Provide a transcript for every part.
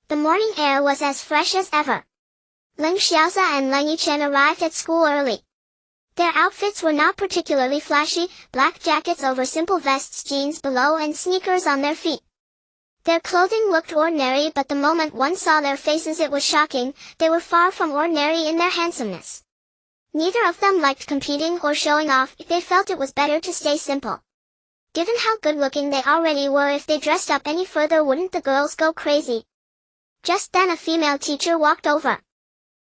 The morning air was as fresh as ever. Leng Xiaoza and Leng Yichen arrived at school early. Their outfits were not particularly flashy, black jackets over simple vests, jeans below and sneakers on their feet. Their clothing looked ordinary, but the moment one saw their faces it was shocking. They were far from ordinary in their handsomeness. Neither of them liked competing or showing off. They felt it was better to stay simple. Given how good-looking they already were, if they dressed up any further wouldn't the girls go crazy? Just then a female teacher walked over.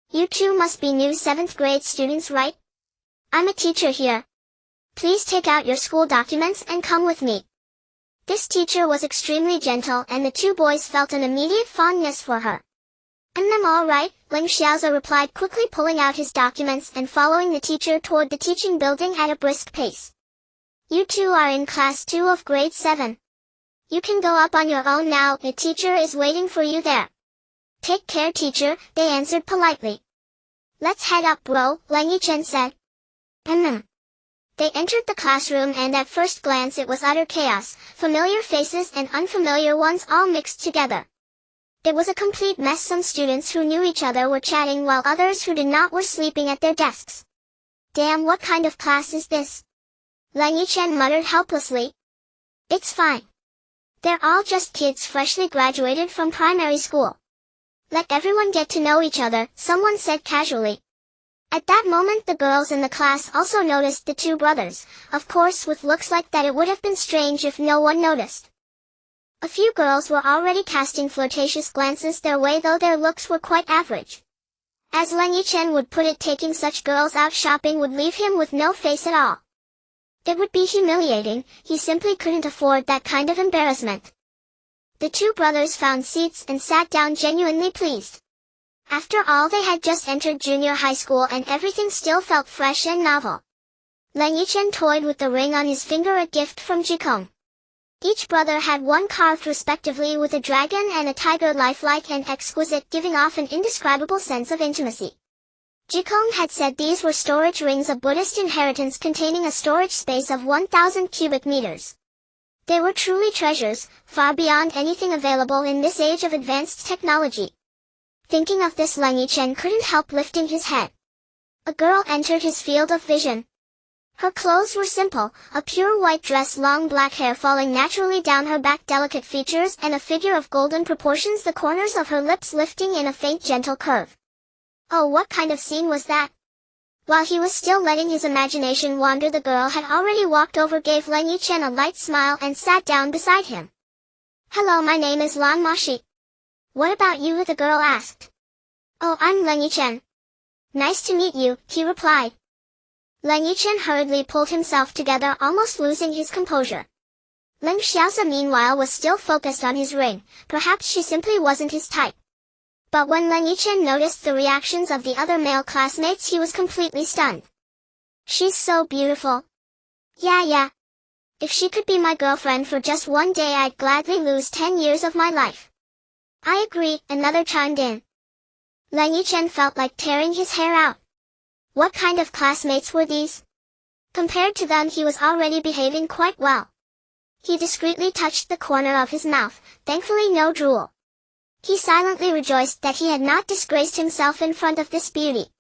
"You two must be new 7th grade students, right? I'm a teacher here. Please take out your school documents and come with me." This teacher was extremely gentle and the two boys felt an immediate fondness for her. "I'm all right," Leng Xiaoza replied, quickly pulling out his documents and following the teacher toward the teaching building at a brisk pace. "You two are in class 2 of grade 7. You can go up on your own now, the teacher is waiting for you there." "Take care, teacher," they answered politely. "Let's head up, bro," Leng Yichen said. They entered the classroom and at first glance it was utter chaos, familiar faces and unfamiliar ones all mixed together. It was a complete mess. Some students who knew each other were chatting while others who did not were sleeping at their desks. "Damn, what kind of class is this?" Leng Yichen muttered helplessly. "It's fine. They're all just kids freshly graduated from primary school. Let everyone get to know each other," someone said casually. At that moment the girls in the class also noticed the two brothers, of course with looks like that it would have been strange if no one noticed. A few girls were already casting flirtatious glances their way, though their looks were quite average. As Leng Yichen would put it, taking such girls out shopping would leave him with no face at all. It would be humiliating. He simply couldn't afford that kind of embarrassment. The two brothers found seats and sat down genuinely pleased. After all, they had just entered junior high school and everything still felt fresh and novel. Leng Yichen toyed with the ring on his finger, a gift from Jikong. Each brother had one carved respectively with a dragon and a tiger, lifelike and exquisite, giving off an indescribable sense of intimacy. Jikong had said these were storage rings, of Buddhist inheritance containing a storage space of 1,000 cubic meters. They were truly treasures, far beyond anything available in this age of advanced technology. Thinking of this, Leng Yichen couldn't help lifting his head. A girl entered his field of vision. Her clothes were simple, a pure white dress, long black hair falling naturally down her back, delicate features and a figure of golden proportions, the corners of her lips lifting in a faint gentle curve. Oh, what kind of scene was that? While he was still letting his imagination wander, the girl had already walked over, gave Leng Yichen a light smile and sat down beside him. "Hello, my name is Lan Moxi. What about you?" the girl asked. "Oh, I'm Leng Yichen. Nice to meet you," he replied. Leng Yichen hurriedly pulled himself together, almost losing his composure. Leng Xiaoza meanwhile was still focused on his ring. Perhaps she simply wasn't his type. But when Leng Yichen noticed the reactions of the other male classmates, he was completely stunned. "She's so beautiful. Yeah. If she could be my girlfriend for just one day, I'd gladly lose 10 years of my life." "I agree," another chimed in. Leng Yichen felt like tearing his hair out. What kind of classmates were these? Compared to them, he was already behaving quite well. He discreetly touched the corner of his mouth, thankfully no drool. He silently rejoiced that he had not disgraced himself in front of this beauty.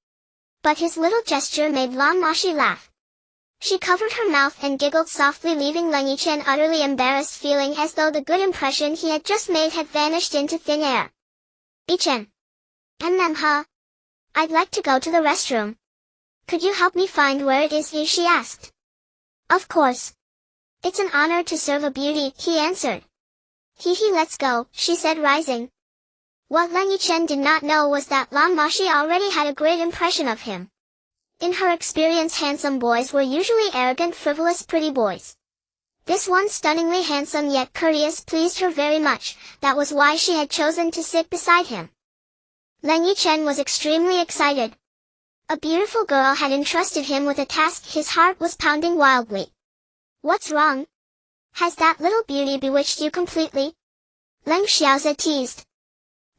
But his little gesture made Lan Moxi laugh. She covered her mouth and giggled softly, leaving Leng Yichen utterly embarrassed, feeling as though the good impression he had just made had vanished into thin air. "Yichen. Huh? I'd like to go to the restroom. Could you help me find where it is?" she asked. "Of course. It's an honor to serve a beauty," he answered. He, let's go," she said, rising. What Leng Yichen did not know was that Lan Moxi already had a great impression of him. In her experience, handsome boys were usually arrogant, frivolous, pretty boys. This one, stunningly handsome yet courteous, pleased her very much. That was why she had chosen to sit beside him. Leng Yichen was extremely excited. A beautiful girl had entrusted him with a task. His heart was pounding wildly. "What's wrong? Has that little beauty bewitched you completely?" Leng Xiaoza teased.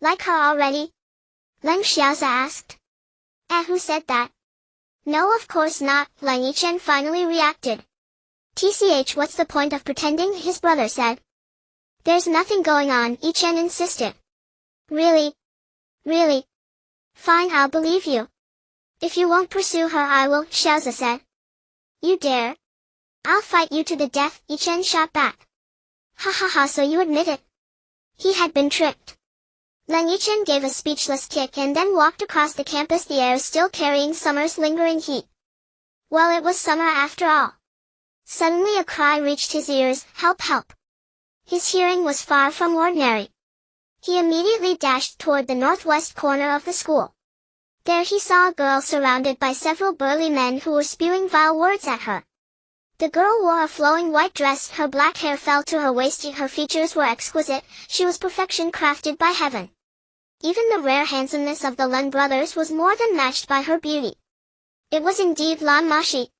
"Like her already?" Leng Xiaoza asked. Who said that?" "No, of course not," Leng Yichen finally reacted. "Tch, what's the point of pretending?" his brother said. "There's nothing going on," Yichen insisted. Really? Really? Fine, I'll believe you. If you won't pursue her, I will, Xiaoza said. You dare? I'll fight you to the death, Yichen shot back. Ha ha ha, so you admit it? He had been tricked. Leng Yichen gave a speechless kick and then walked across the campus, the air still carrying summer's lingering heat. Well, it was summer after all. Suddenly a cry reached his ears, help, help. His hearing was far from ordinary. He immediately dashed toward the northwest corner of the school. There he saw a girl surrounded by several burly men who were spewing vile words at her. The girl wore a flowing white dress, her black hair fell to her waist, her features were exquisite, she was perfection crafted by heaven. Even the rare handsomeness of the Lan brothers was more than matched by her beauty. It was indeed Lan Moxi.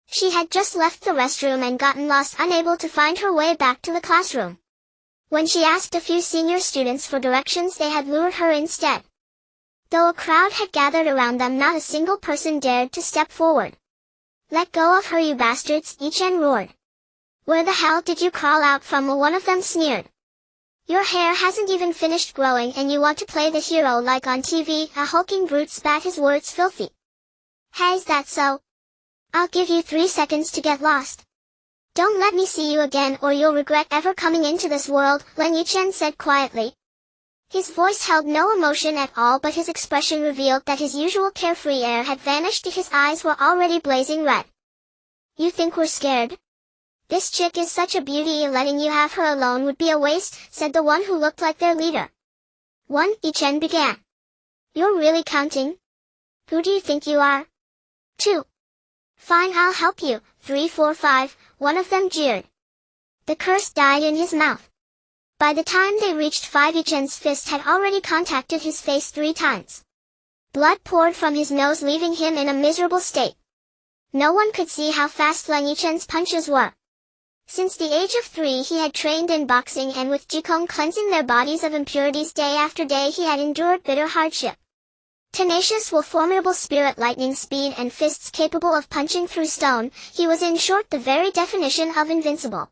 She had just left the restroom and gotten lost, unable to find her way back to the classroom. When she asked a few senior students for directions, they had lured her instead. Though a crowd had gathered around them, not a single person dared to step forward. Let go of her, you bastards, Yichen roared. Where the hell did you crawl out from? One of them sneered. Your hair hasn't even finished growing and you want to play the hero like on TV, a hulking brute spat his words filthy. Hey, is that so? I'll give you 3 seconds to get lost. Don't let me see you again or you'll regret ever coming into this world, Leng Yichen said quietly. His voice held no emotion at all, but his expression revealed that his usual carefree air had vanished. His eyes were already blazing red. You think we're scared? This chick is such a beauty, letting you have her alone would be a waste, said the one who looked like their leader. 1, Yichen began. You're really counting? Who do you think you are? 2. Fine, I'll help you. 3, 4, 5, one of them jeered. The curse died in his mouth. By the time they reached 5, Yichen's fist had already contacted his face 3 times. Blood poured from his nose, leaving him in a miserable state. No one could see how fast Leng Yichen's punches were. Since the age of 3 he had trained in boxing, and with Jikong cleansing their bodies of impurities day after day he had endured bitter hardship. Tenacious will, formidable spirit, lightning speed, and fists capable of punching through stone, he was in short the very definition of invincible.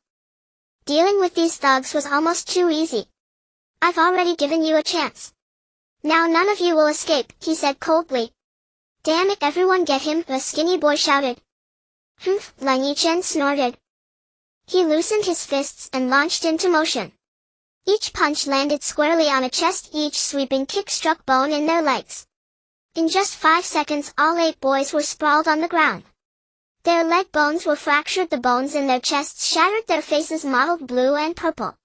Dealing with these thugs was almost too easy. I've already given you a chance. Now none of you will escape, he said coldly. Damn it, everyone get him, the skinny boy shouted. Humph, Leng Yichen snorted. He loosened his fists and launched into motion. Each punch landed squarely on a chest, each sweeping kick struck bone in their legs. In just 5 seconds all 8 boys were sprawled on the ground. Their leg bones were fractured, the bones in their chests shattered, their faces mottled blue and purple.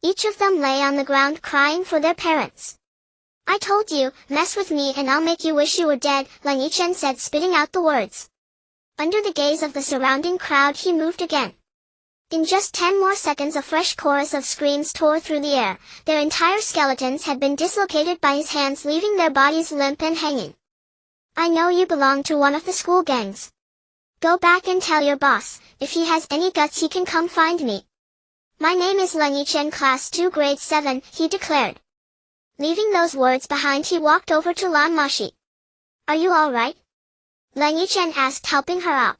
Each of them lay on the ground crying for their parents. I told you, mess with me and I'll make you wish you were dead, Leng Yichen said, spitting out the words. Under the gaze of the surrounding crowd he moved again. In just 10 more seconds a fresh chorus of screams tore through the air. Their entire skeletons had been dislocated by his hands, leaving their bodies limp and hanging. I know you belong to one of the school gangs. Go back and tell your boss, if he has any guts he can come find me. My name is Leng Yichen, class 2 grade 7, he declared. Leaving those words behind he walked over to Lan Moxi. Are you alright? Leng Yichen asked, helping her up.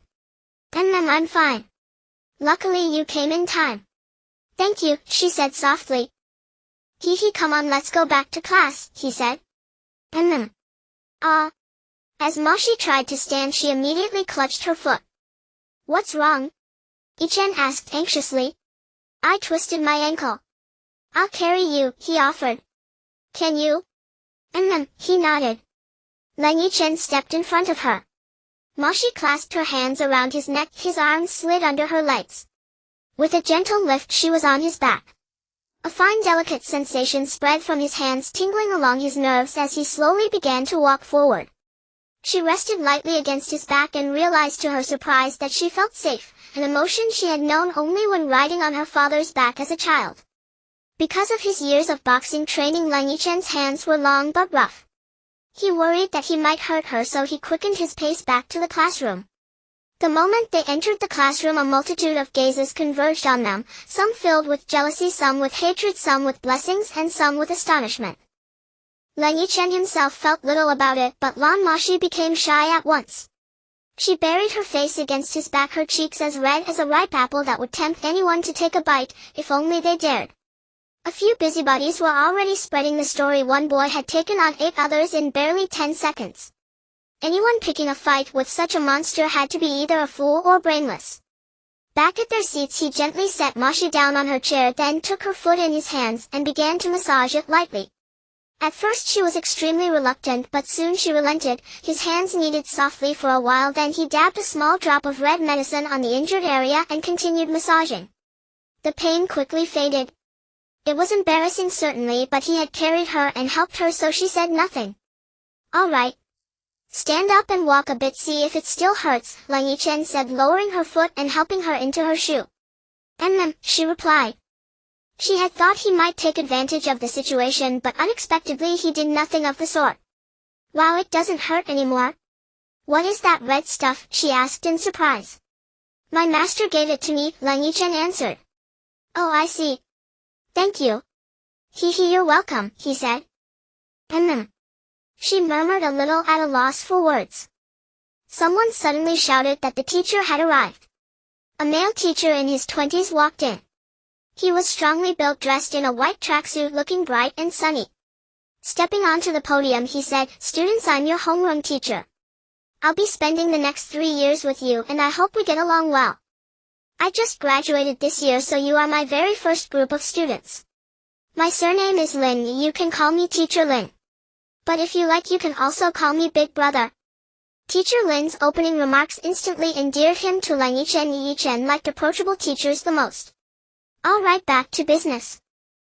I'm fine. Luckily you came in time. Thank you, she said softly. Come on, let's go back to class, he said. As Moxi tried to stand she immediately clutched her foot. What's wrong? Yichen asked anxiously. I twisted my ankle. I'll carry you, he offered. Can you? He nodded. Leng Yichen stepped in front of her. Moxi clasped her hands around his neck, his arms slid under her legs. With a gentle lift she was on his back. A fine delicate sensation spread from his hands, tingling along his nerves as he slowly began to walk forward. She rested lightly against his back and realized to her surprise that she felt safe, an emotion she had known only when riding on her father's back as a child. Because of his years of boxing training, Leng Yichen's hands were long but rough. He worried that he might hurt her, so he quickened his pace back to the classroom. The moment they entered the classroom a multitude of gazes converged on them, some filled with jealousy, some with hatred, some with blessings, and some with astonishment. Leng Yichen himself felt little about it, but Lan Moxi became shy at once. She buried her face against his back, her cheeks as red as a ripe apple that would tempt anyone to take a bite, if only they dared. A few busybodies were already spreading the story one boy had taken on 8 others in barely 10 seconds. Anyone picking a fight with such a monster had to be either a fool or brainless. Back at their seats, he gently set Moxi down on her chair, then took her foot in his hands and began to massage it lightly. At first she was extremely reluctant, but soon she relented. His hands kneaded softly for a while, then he dabbed a small drop of red medicine on the injured area and continued massaging. The pain quickly faded. It was embarrassing certainly, but he had carried her and helped her, so she said nothing. "All right. Stand up and walk a bit, see if it still hurts," Leng Yichen said, lowering her foot and helping her into her shoe. She replied. She had thought he might take advantage of the situation, but unexpectedly he did nothing of the sort. "Wow, it doesn't hurt anymore." "What is that red stuff?" she asked in surprise. "My master gave it to me," Leng Yichen answered. "Oh, I see. Thank you." You're welcome," he said. She murmured, a little at a loss for words. Someone suddenly shouted that the teacher had arrived. A male teacher in his 20s walked in. He was strongly built, dressed in a white tracksuit, looking bright and sunny. Stepping onto the podium, he said, "Students, I'm your homeroom teacher. I'll be spending the next 3 years with you, and I hope we get along well. I just graduated this year, so you are my very first group of students. My surname is Lin. You can call me Teacher Lin. But if you like, you can also call me Big Brother." Teacher Lin's opening remarks instantly endeared him to Leng Yichen. Yichen liked approachable teachers the most. "All right, back to business.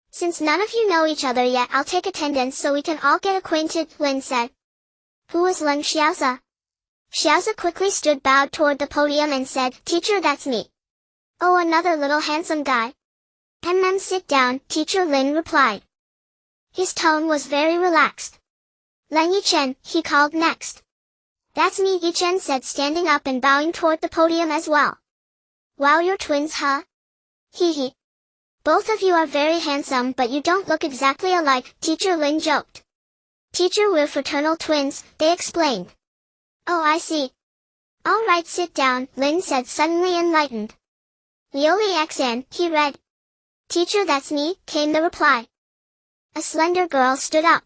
Since none of you know each other yet, I'll take attendance so we can all get acquainted," Lin said. "Who is Leng Xiaozi?" Xiaozi quickly stood, bowed toward the podium and said, "Teacher, that's me." "Oh, another little handsome guy." Sit down," Teacher Lin replied. His tone was very relaxed. "Leng Yichen," he called next. "That's me," Yichen said, standing up and bowing toward the podium as well. "Wow, you're twins, huh? Hee. Both of you are very handsome, but you don't look exactly alike," Teacher Lin joked. "Teacher, we're fraternal twins," they explained. "Oh, I see. All right, sit down," Lin said, suddenly enlightened. "Liuli Xan," he read. "Teacher, that's me," came the reply. A slender girl stood up.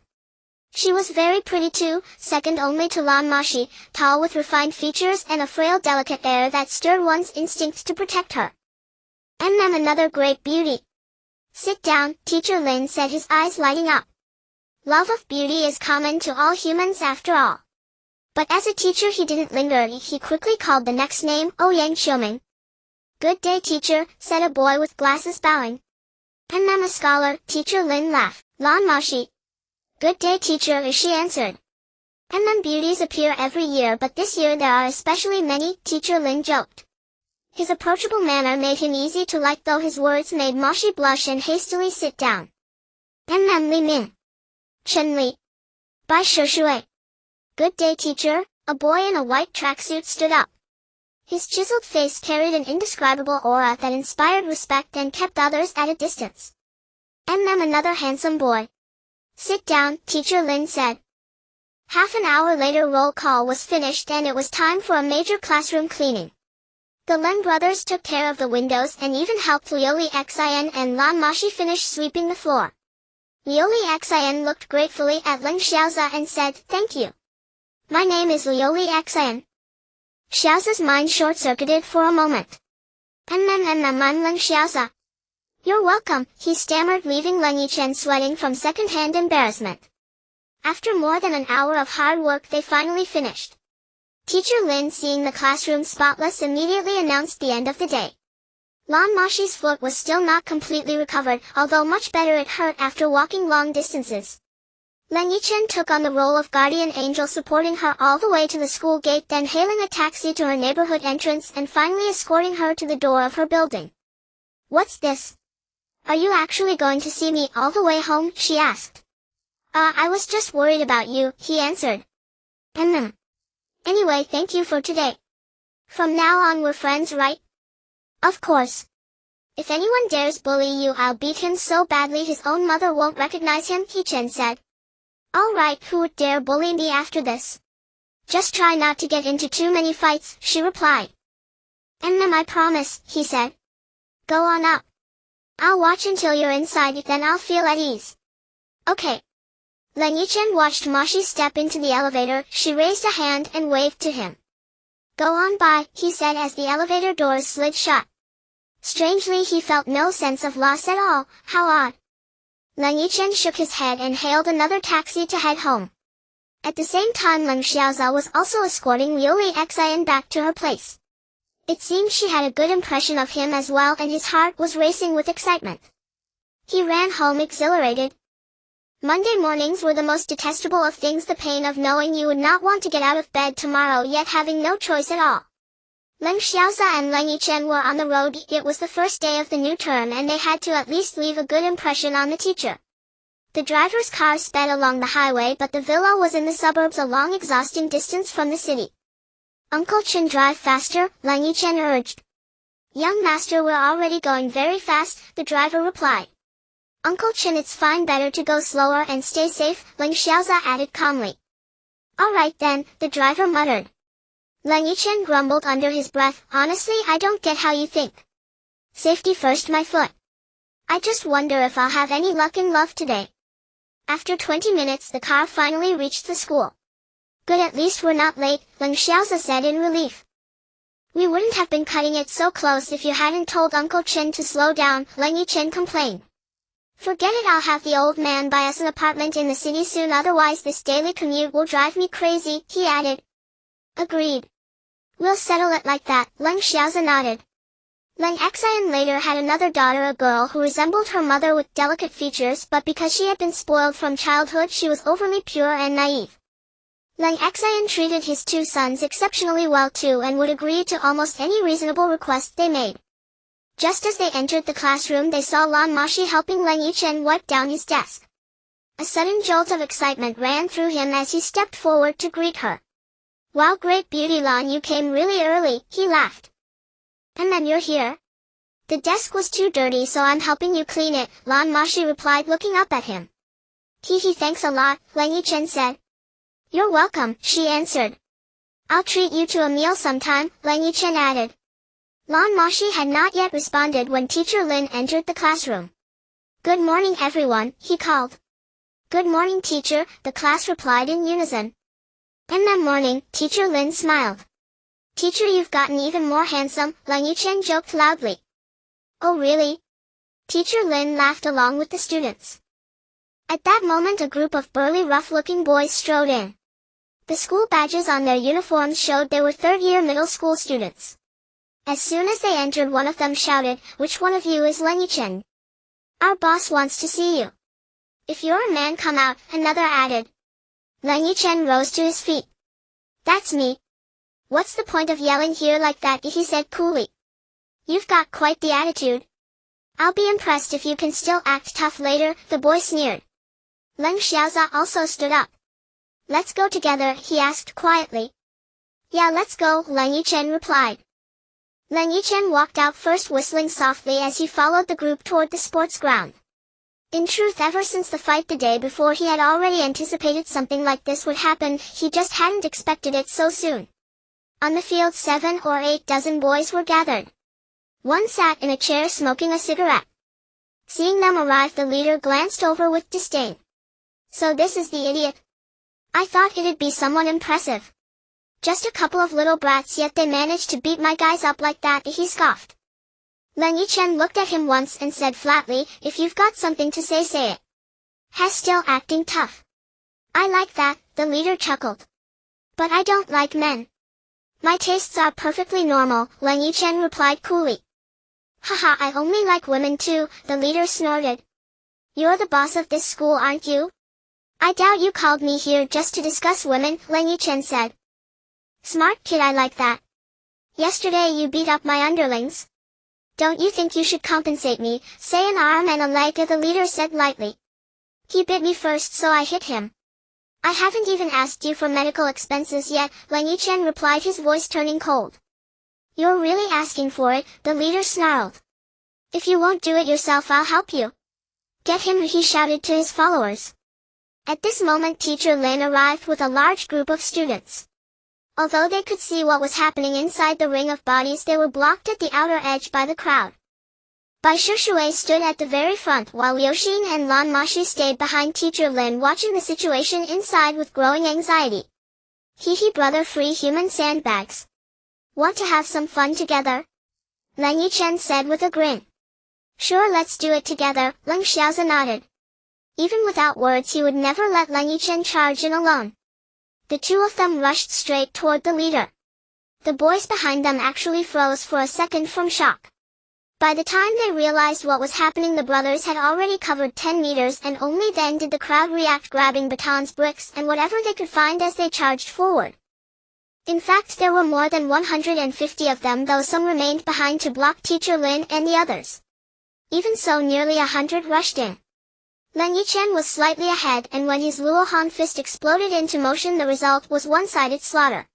She was very pretty too, second only to Lan Moxi, tall with refined features and a frail, delicate air that stirred one's instincts to protect her. Another great beauty." "Sit down," Teacher Lin said, his eyes lighting up. Love of beauty is common to all humans after all. But as a teacher he didn't linger, he quickly called the next name, Yang Xiuming. "Good day, teacher," said a boy with glasses, bowing. "I'm a scholar," Teacher Lin laughed. "Lan Moxi." "Good day, teacher," she answered. Beauties appear every year, but this year there are especially many," Teacher Lin joked. His approachable manner made him easy to like, though his words made Moxi blush and hastily sit down. Li Min. Chen Li. Bai Shui. "Good day, teacher." A boy in a white tracksuit stood up. His chiseled face carried an indescribable aura that inspired respect and kept others at a distance. Another handsome boy. "Sit down," Teacher Lin said. Half an hour later, roll call was finished and it was time for a major classroom cleaning. The Leng brothers took care of the windows and even helped Liuli Xin and Lan Moxi finish sweeping the floor. Liuli Xin looked gratefully at Leng Xiaozi and said, "Thank you. My name is Liuli Xin." Xiaozi's mind short-circuited for a moment. I'm Leng Xiaozi." "You're welcome," he stammered, leaving Leng Yichen sweating from second-hand embarrassment. After more than an hour of hard work, they finally finished. Teacher Lin, seeing the classroom spotless, immediately announced the end of the day. Lan Moxi's foot was still not completely recovered, although much better it hurt after walking long distances. Leng Yichen took on the role of guardian angel, supporting her all the way to the school gate, then hailing a taxi to her neighborhood entrance and finally escorting her to the door of her building. "What's this? Are you actually going to see me all the way home?" she asked. I was just worried about you," he answered. Anyway, thank you for today. From now on we're friends, right?" "Of course. If anyone dares bully you, I'll beat him so badly his own mother won't recognize him," Yichen said. "All right, who would dare bully me after this?" "Just try not to get into too many fights," she replied. "I promise," he said. "Go on up." I'll watch until you're inside, then I'll feel at ease. Okay. Leng Yichen watched Moxi step into the elevator. She raised a hand and waved to him. Go on by, he said as the elevator doors slid shut. Strangely, he felt no sense of loss at all. How odd. Leng Yichen shook his head and hailed another taxi to head home. At the same time, Leng Xiaoza was also escorting Liu Xian back to her place. It seemed she had a good impression of him as well, and his heart was racing with excitement. He ran home exhilarated. Monday mornings were the most detestable of things, the pain of knowing you would not want to get out of bed tomorrow yet having no choice at all. Leng Xiaoza and Leng Yichen were on the road. It was the first day of the new term and they had to at least leave a good impression on the teacher. The driver's car sped along the highway, but the villa was in the suburbs, a long exhausting distance from the city. Uncle Chen, drive faster, Leng Yichen urged. Young master, we're already going very fast, the driver replied. Uncle Chen, it's fine, better to go slower and stay safe, Leng Xiaoza added calmly. All right then, the driver muttered. Leng Yichen grumbled under his breath, honestly I don't get how you think. Safety first, my foot. I just wonder if I'll have any luck in love today. After 20 minutes the car finally reached the school. Good, at least we're not late, Leng Xiaoza said in relief. We wouldn't have been cutting it so close if you hadn't told Uncle Chen to slow down, Leng Yichen complained. Forget it, I'll have the old man buy us an apartment in the city soon, otherwise this daily commute will drive me crazy, he added. Agreed. We'll settle it like that, Leng Xiaoza nodded. Leng Yichen later had another daughter, a girl who resembled her mother with delicate features, but because she had been spoiled from childhood she was overly pure and naive. Leng Yichen treated his two sons exceptionally well too and would agree to almost any reasonable request they made. Just as they entered the classroom they saw Lan Moxi helping Leng Yichen wipe down his desk. A sudden jolt of excitement ran through him as he stepped forward to greet her. Wow, great beauty Lan, you came really early, he laughed. And then you're here? The desk was too dirty so I'm helping you clean it, Lan Moxi replied looking up at him. Hee, thanks a lot, Leng Yichen said. You're welcome, she answered. I'll treat you to a meal sometime, Leng Yichen added. Lan Moxi had not yet responded when Teacher Lin entered the classroom. Good morning everyone, he called. Good morning teacher, the class replied in unison. And that morning, Teacher Lin smiled. Teacher, you've gotten even more handsome, Leng Yichen joked loudly. Oh really? Teacher Lin laughed along with the students. At that moment a group of burly rough-looking boys strode in. The school badges on their uniforms showed they were third-year middle school students. As soon as they entered one of them shouted, which one of you is Leng Yichen? Our boss wants to see you. If you're a man come out, another added. Leng Yichen rose to his feet. That's me. What's the point of yelling here like that, he said coolly. You've got quite the attitude. I'll be impressed if you can still act tough later, the boy sneered. Leng Xiaoza also stood up. Let's go together, he asked quietly. Yeah, let's go, Leng Yichen replied. Leng Yichen walked out first, whistling softly as he followed the group toward the sports ground. In truth, ever since the fight the day before he had already anticipated something like this would happen, he just hadn't expected it so soon. On the field 7 or 8 dozen boys were gathered. One sat in a chair smoking a cigarette. Seeing them arrive the leader glanced over with disdain. So this is the idiot? I thought it'd be someone impressive. Just a couple of little brats, yet they managed to beat my guys up like that, he scoffed. Leng Yichen looked at him once and said flatly, if you've got something to say it. Has still acting tough. I like that, the leader chuckled. But I don't like men. My tastes are perfectly normal, Leng Yichen replied coolly. Haha, I only like women too, the leader snorted. You're the boss of this school, aren't you? I doubt you called me here just to discuss women, Leng Yichen said. Smart kid, I like that. Yesterday you beat up my underlings. Don't you think you should compensate me, say an arm and a leg, the leader said lightly. He bit me first so I hit him. I haven't even asked you for medical expenses yet, Leng Yichen replied, his voice turning cold. You're really asking for it, the leader snarled. If you won't do it yourself I'll help you. Get him, he shouted to his followers. At this moment Teacher Lin arrived with a large group of students. Although they could see what was happening inside the ring of bodies, they were blocked at the outer edge by the crowd. Bai Shishui stood at the very front while Liu Xin and Lan Moxi stayed behind teacher Lin watching the situation inside with growing anxiety. Hee brother, free human sandbags. Want to have some fun together? Leng Yichen said with a grin. Sure, let's do it together, Leng Xiaoza nodded. Even without words he would never let Leng Yichen charge in alone. The two of them rushed straight toward the leader. The boys behind them actually froze for a second from shock. By the time they realized what was happening, the brothers had already covered 10 meters, and only then did the crowd react, grabbing batons, bricks, and whatever they could find as they charged forward. In fact, there were more than 150 of them, though some remained behind to block teacher Lin and the others. Even so, nearly 100 rushed in. Leng Yichen was slightly ahead, and when his Luohan fist exploded into motion, the result was one-sided slaughter.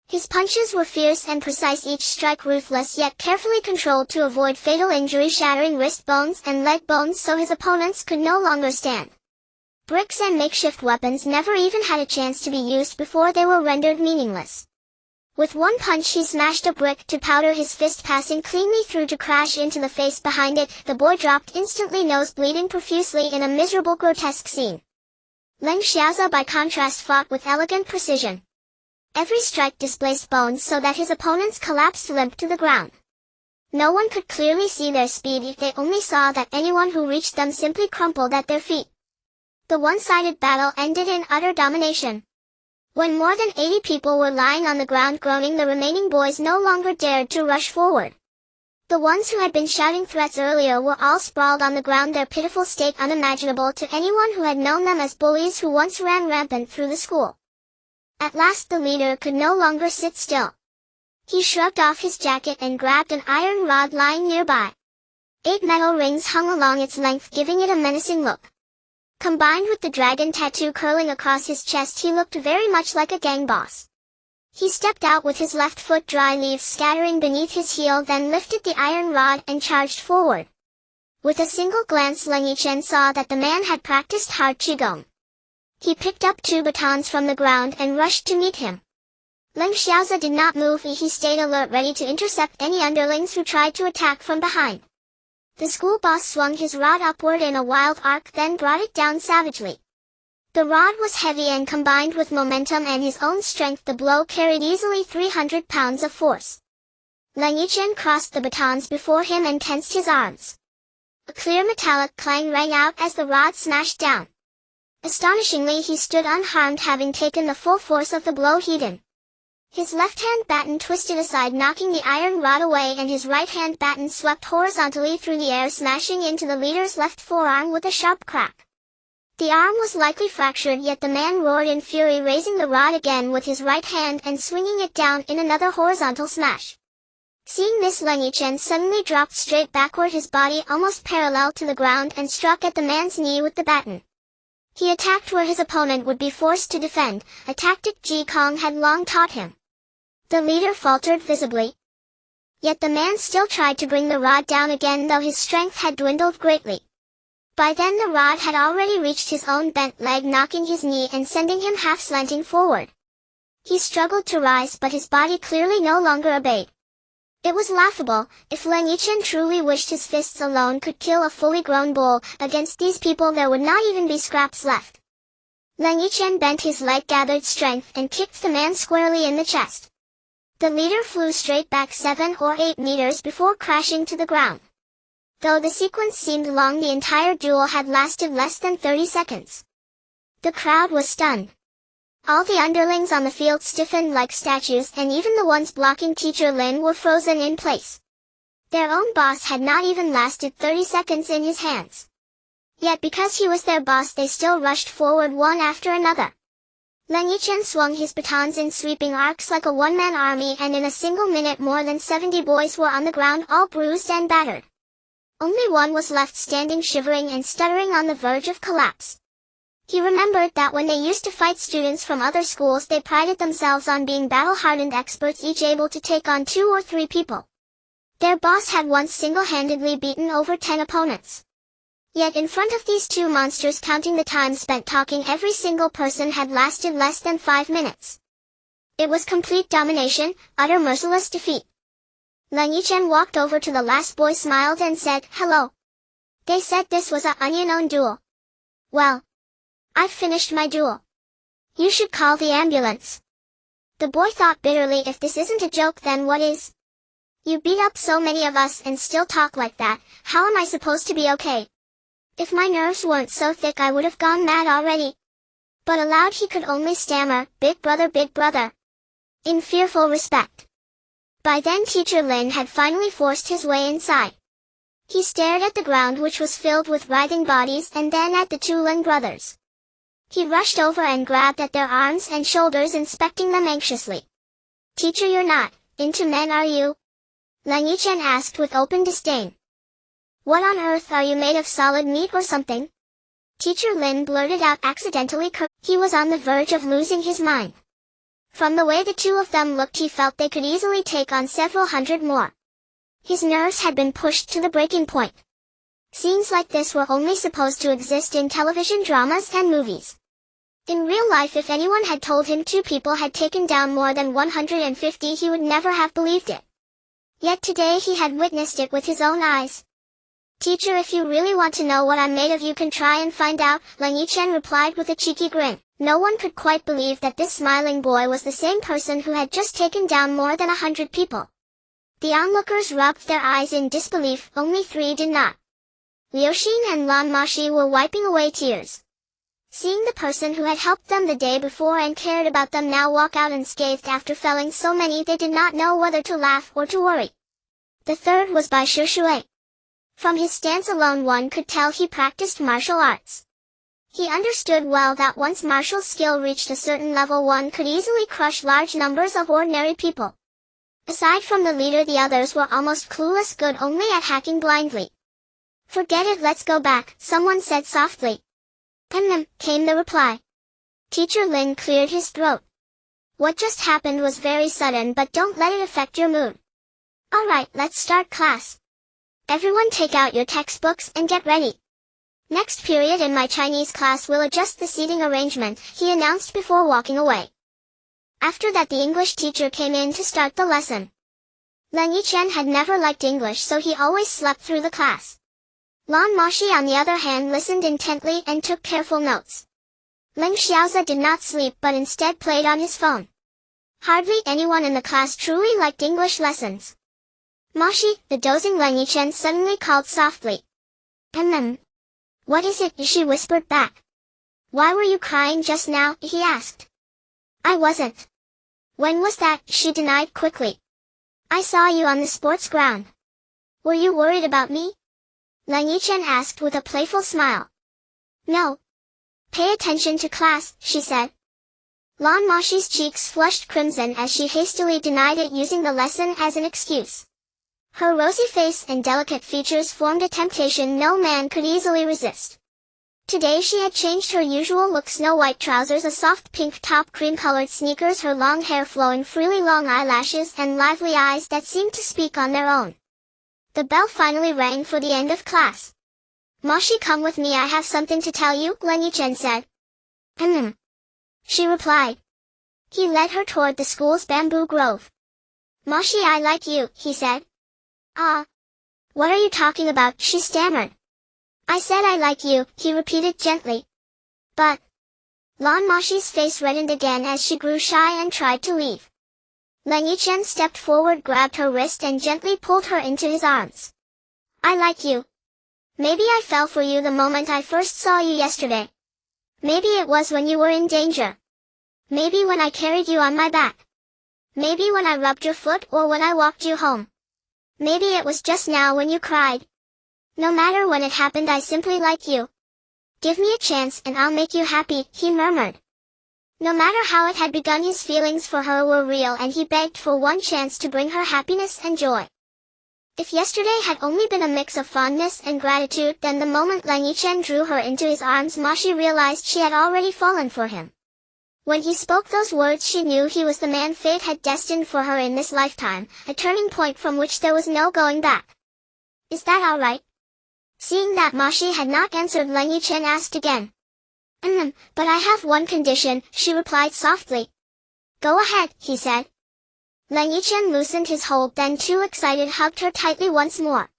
His punches were fierce and precise, each strike ruthless yet carefully controlled to avoid fatal injury, shattering wrist bones and leg bones so his opponents could no longer stand. Bricks and makeshift weapons never even had a chance to be used before they were rendered meaningless. With one punch he smashed a brick to powder, his fist passing cleanly through to crash into the face behind it. The boy dropped instantly, nose bleeding profusely in a miserable, grotesque scene. Leng Xiaoza by contrast fought with elegant precision. Every strike displaced bones so that his opponents collapsed limp to the ground. No one could clearly see their speed if they only saw that anyone who reached them simply crumpled at their feet. The one-sided battle ended in utter domination. When more than 80 people were lying on the ground groaning, the remaining boys no longer dared to rush forward. The ones who had been shouting threats earlier were all sprawled on the ground, their pitiful state unimaginable to anyone who had known them as bullies who once ran rampant through the school. At last the leader could no longer sit still. He shrugged off his jacket and grabbed an iron rod lying nearby. 8 metal rings hung along its length, giving it a menacing look. Combined with the dragon tattoo curling across his chest, he looked very much like a gang boss. He stepped out with his left foot, dry leaves scattering beneath his heel, then lifted the iron rod and charged forward. With a single glance, Leng Yichen saw that the man had practiced hard qigong. He picked up 2 batons from the ground and rushed to meet him. Leng Xiaoza did not move. He stayed alert, ready to intercept any underlings who tried to attack from behind. The school boss swung his rod upward in a wild arc, then brought it down savagely. The rod was heavy, and combined with momentum and his own strength, the blow carried easily 300 pounds of force. Leng Yichen crossed the batons before him and tensed his arms. A clear metallic clang rang out as the rod smashed down. Astonishingly, he stood unharmed, having taken the full force of the blow he'd. His left-hand baton twisted aside, knocking the iron rod away, and his right-hand baton swept horizontally through the air, smashing into the leader's left forearm with a sharp crack. The arm was likely fractured, yet the man roared in fury, raising the rod again with his right hand and swinging it down in another horizontal smash. Seeing this, Leng Yichen suddenly dropped straight backward, his body almost parallel to the ground, and struck at the man's knee with the baton. He attacked where his opponent would be forced to defend, a tactic Ji Kong had long taught him. The leader faltered visibly. Yet the man still tried to bring the rod down again, though his strength had dwindled greatly. By then the rod had already reached his own bent leg, knocking his knee and sending him half-slanting forward. He struggled to rise, but his body clearly no longer obeyed. It was laughable. If Leng Yichen truly wished, his fists alone could kill a fully grown bull. Against these people there would not even be scraps left. Leng Yichen bent his light-gathered strength and kicked the man squarely in the chest. The leader flew straight back 7 or 8 meters before crashing to the ground. Though the sequence seemed long, the entire duel had lasted less than 30 seconds. The crowd was stunned. All the underlings on the field stiffened like statues, and even the ones blocking teacher Lin were frozen in place. Their own boss had not even lasted 30 seconds in his hands. Yet because he was their boss, they still rushed forward one after another. Leng Yichen swung his batons in sweeping arcs like a one-man army, and in a single minute more than 70 boys were on the ground, all bruised and battered. Only one was left standing, shivering and stuttering on the verge of collapse. He remembered that when they used to fight students from other schools, they prided themselves on being battle-hardened experts, each able to take on 2 or 3 people. Their boss had once single-handedly beaten over 10 opponents. Yet in front of these 2 monsters, counting the time spent talking, every single person had lasted less than 5 minutes. It was complete domination, utter merciless defeat. Leng Yichen walked over to the last boy, smiled and said, "Hello. They said this was a onion-own duel. Well, I've finished my duel. You should call the ambulance." The boy thought bitterly, if this isn't a joke, then what is? You beat up so many of us and still talk like that, how am I supposed to be okay? If my nerves weren't so thick I would have gone mad already. But aloud he could only stammer, big brother, in fearful respect. By then Teacher Lin had finally forced his way inside. He stared at the ground, which was filled with writhing bodies, and then at the two Lin brothers. He rushed over and grabbed at their arms and shoulders, inspecting them anxiously. "Teacher, you're not into men, are you?" Leng Yichen asked with open disdain. "What on earth, are you made of solid meat or something?" Teacher Lin blurted out accidentally. He was on the verge of losing his mind. From the way the two of them looked, he felt they could easily take on several hundred more. His nerves had been pushed to the breaking point. Scenes like this were only supposed to exist in television dramas and movies. In real life, if anyone had told him two people had taken down more than 150, he would never have believed it. Yet today he had witnessed it with his own eyes. "Teacher, if you really want to know what I'm made of, you can try and find out," Leng Yichen replied with a cheeky grin. No one could quite believe that this smiling boy was the same person who had just taken down more than 100 people. The onlookers rubbed their eyes in disbelief, only 3 did not. Liu Xin and Lan Moxi were wiping away tears. Seeing the person who had helped them the day before and cared about them now walk out unscathed after felling so many, they did not know whether to laugh or to worry. The third was by Shui. From his stance alone one could tell he practiced martial arts. He understood well that once martial skill reached a certain level, one could easily crush large numbers of ordinary people. Aside from the leader, the others were almost clueless, good only at hacking blindly. "Forget it, let's go back," someone said softly. Came the reply. Teacher Lin cleared his throat. "What just happened was very sudden, but don't let it affect your mood. Alright, let's start class. Everyone take out your textbooks and get ready. Next period in my Chinese class will adjust the seating arrangement," he announced before walking away. After that the English teacher came in to start the lesson. Leng Yichen had never liked English, so he always slept through the class. Lan Moxi on the other hand listened intently and took careful notes. Leng Xiaozi did not sleep but instead played on his phone. Hardly anyone in the class truly liked English lessons. "Moxi," the dozing Leng Yichen suddenly called softly. "What is it?" she whispered back. "Why were you crying just now?" he asked. "I wasn't." "When was that?" she denied quickly. "I saw you on the sports ground." "Were you worried about me?" Leng Yichen asked with a playful smile. "No. Pay attention to class," she said. Lan Moxi's cheeks flushed crimson as she hastily denied it, using the lesson as an excuse. Her rosy face and delicate features formed a temptation no man could easily resist. Today she had changed her usual look: snow-white trousers, a soft pink top, cream-colored sneakers, her long hair flowing freely, long eyelashes, and lively eyes that seemed to speak on their own. The bell finally rang for the end of class. "Moxi, come with me, I have something to tell you," Leng Yichen said. She replied. He led her toward the school's bamboo grove. "Moxi, I like you," he said. "Ah. What are you talking about?" she stammered. "I said I like you," he repeated gently. "But..." Lan Moxi's face reddened again as she grew shy and tried to leave. Leng Yichen stepped forward, grabbed her wrist and gently pulled her into his arms. "I like you. Maybe I fell for you the moment I first saw you yesterday. Maybe it was when you were in danger. Maybe when I carried you on my back. Maybe when I rubbed your foot or when I walked you home. Maybe it was just now when you cried. No matter when it happened, I simply like you. Give me a chance and I'll make you happy," he murmured. No matter how it had begun, his feelings for her were real, and he begged for one chance to bring her happiness and joy. If yesterday had only been a mix of fondness and gratitude, then the moment Leng Yichen drew her into his arms, Moxi realized she had already fallen for him. When he spoke those words, she knew he was the man fate had destined for her in this lifetime, a turning point from which there was no going back. "Is that all right?" Seeing that Moxi had not answered, Leng Yichen asked again. But I have one condition," she replied softly. "Go ahead," he said. Leng Yichen loosened his hold, then too excited hugged her tightly once more.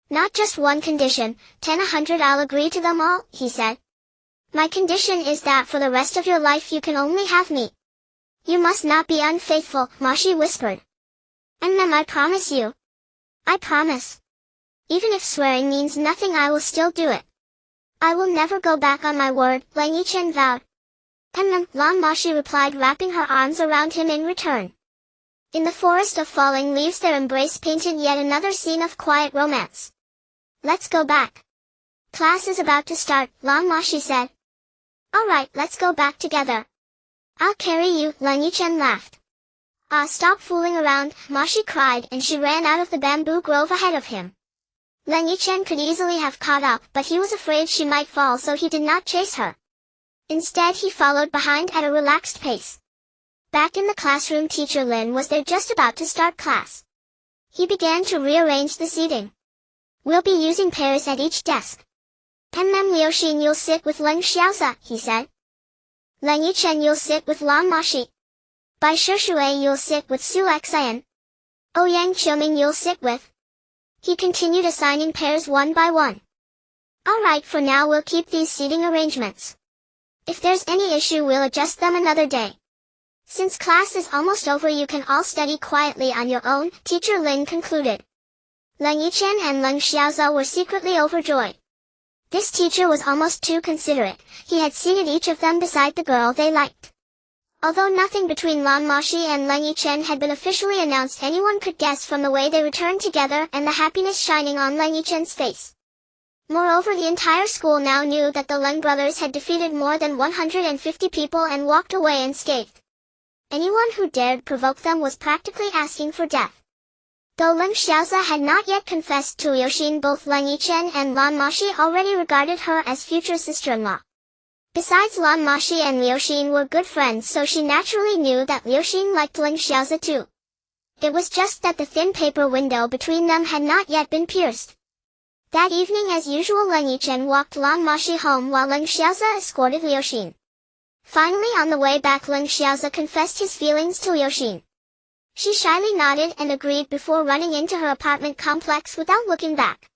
Not just one condition, 100 I'll agree to them all, he said. My condition is that for the rest of your life you can only have me. You must not be unfaithful, Moxi whispered. And then I promise you. I promise. Even if swearing means nothing, I will still do it. I will never go back on my word, Leng Yichen vowed. Lan Moxi replied, wrapping her arms around him in return. In the forest of falling leaves their embrace painted yet another scene of quiet romance. Let's go back. Class is about to start, Lan Moxi said. Alright, let's go back together. I'll carry you, Leng Yichen laughed. Stop fooling around, Moxi cried, and she ran out of the bamboo grove ahead of him. Leng Yichen could easily have caught up, but he was afraid she might fall, so he did not chase her. Instead he followed behind at a relaxed pace. Back in the classroom, teacher Lin was there just about to start class. He began to rearrange the seating. We'll be using pairs at each desk. Liu Xin, you'll sit with Leng Xiaosa, he said. Leng Yichen, you'll sit with Lan Moxi. Bai Shishui, you'll sit with Su Xian. Ouyang Qiuming, you'll sit with. He continued assigning pairs one by one. Alright, for now we'll keep these seating arrangements. If there's any issue, we'll adjust them another day. Since class is almost over, you can all study quietly on your own, Teacher Lin concluded. Leng Yichen and Leng Xiaosa were secretly overjoyed. This teacher was almost too considerate. He had seated each of them beside the girl they liked. Although nothing between Lan Moxi and Leng Yichen had been officially announced, anyone could guess from the way they returned together and the happiness shining on Leng Yichen's face. Moreover, the entire school now knew that the Leng brothers had defeated more than 150 people and walked away unscathed. Anyone who dared provoke them was practically asking for death. Though Leng Xiaosa had not yet confessed to Liu Xin, both Leng Yichen and Lan Moxi already regarded her as future sister-in-law. Besides, Lan Moxi and Liu Xin were good friends, so she naturally knew that Liu Xin liked Leng Xiaosa too. It was just that the thin paper window between them had not yet been pierced. That evening, as usual, Leng Yichen walked Lan Moxi home while Leng Xiaosa escorted Liu Xin. Finally, on the way back, Leng Xiaosa confessed his feelings to Liu Xin. She shyly nodded and agreed before running into her apartment complex without looking back.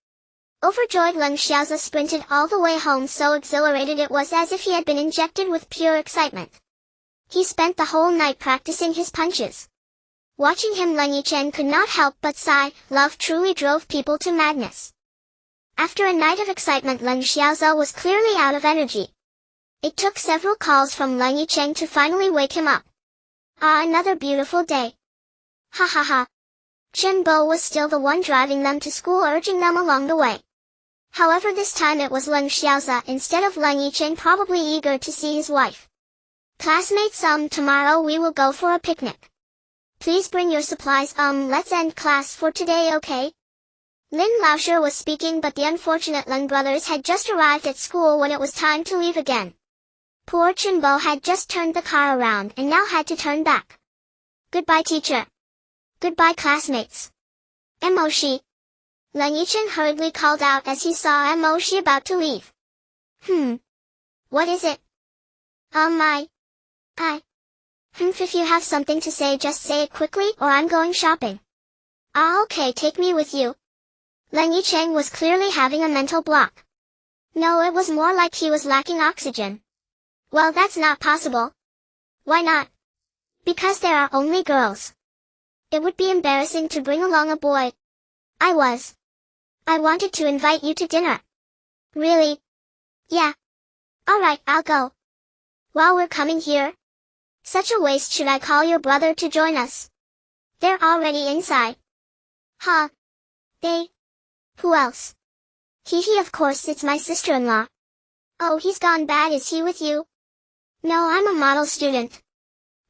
Overjoyed, Leng Xiaosa sprinted all the way home, so exhilarated it was as if he had been injected with pure excitement. He spent the whole night practicing his punches. Watching him, Leng Yichen could not help but sigh. Love truly drove people to madness. After a night of excitement, Leng Xiaosa was clearly out of energy. It took several calls from Leng Yichen to finally wake him up. Another beautiful day. Ha ha ha. Chen Bo was still the one driving them to school, urging them along the way. However, this time it was Leng Xiaosa instead of Leng Yichen, probably eager to see his wife. Classmates, tomorrow we will go for a picnic. Please bring your supplies. Let's end class for today, okay? Lin Laoshe was speaking, but the unfortunate Leng brothers had just arrived at school when it was time to leave again. Poor Chen Bo had just turned the car around and now had to turn back. Goodbye, teacher. Goodbye, classmates. Moxi. Leng Yichen hurriedly called out as he saw Moxi about to leave. What is it? If you have something to say, just say it quickly, or I'm going shopping. Okay, take me with you. Leng Yichen was clearly having a mental block. No, it was more like he was lacking oxygen. Well, that's not possible. Why not? Because there are only girls. It would be embarrassing to bring along a boy. I wanted to invite you to dinner. Really? Yeah. Alright, I'll go. While we're coming here? Such a waste. Should I call your brother to join us? They're already inside. Huh? They? Who else? Hee, of course, it's my sister-in-law. Oh, he's gone bad. Is he with you? No, I'm a model student.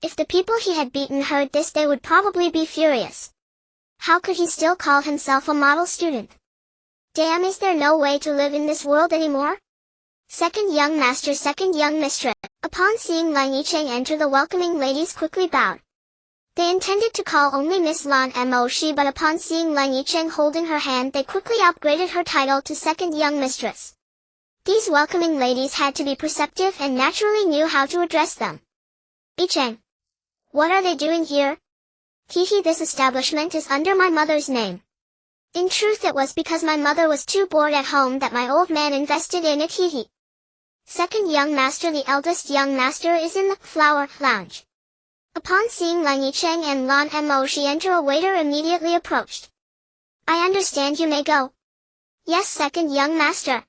If the people he had beaten heard this, they would probably be furious. How could he still call himself a model student? Damn, is there no way to live in this world anymore? Second young master, second young mistress. Upon seeing Leng Yichen enter, the welcoming ladies quickly bowed. They intended to call only Miss Lan Moxi, but upon seeing Leng Yichen holding her hand, they quickly upgraded her title to second young mistress. These welcoming ladies had to be perceptive and naturally knew how to address them. Yichen. What are they doing here? Hehe, this establishment is under my mother's name. In truth it was because my mother was too bored at home that my old man invested in it. Hehe. Second young master, the eldest young master, is in the flower lounge. Upon seeing Leng Yichen and Lan Moxi enter, a waiter immediately approached. I understand you may go. Yes, second young master.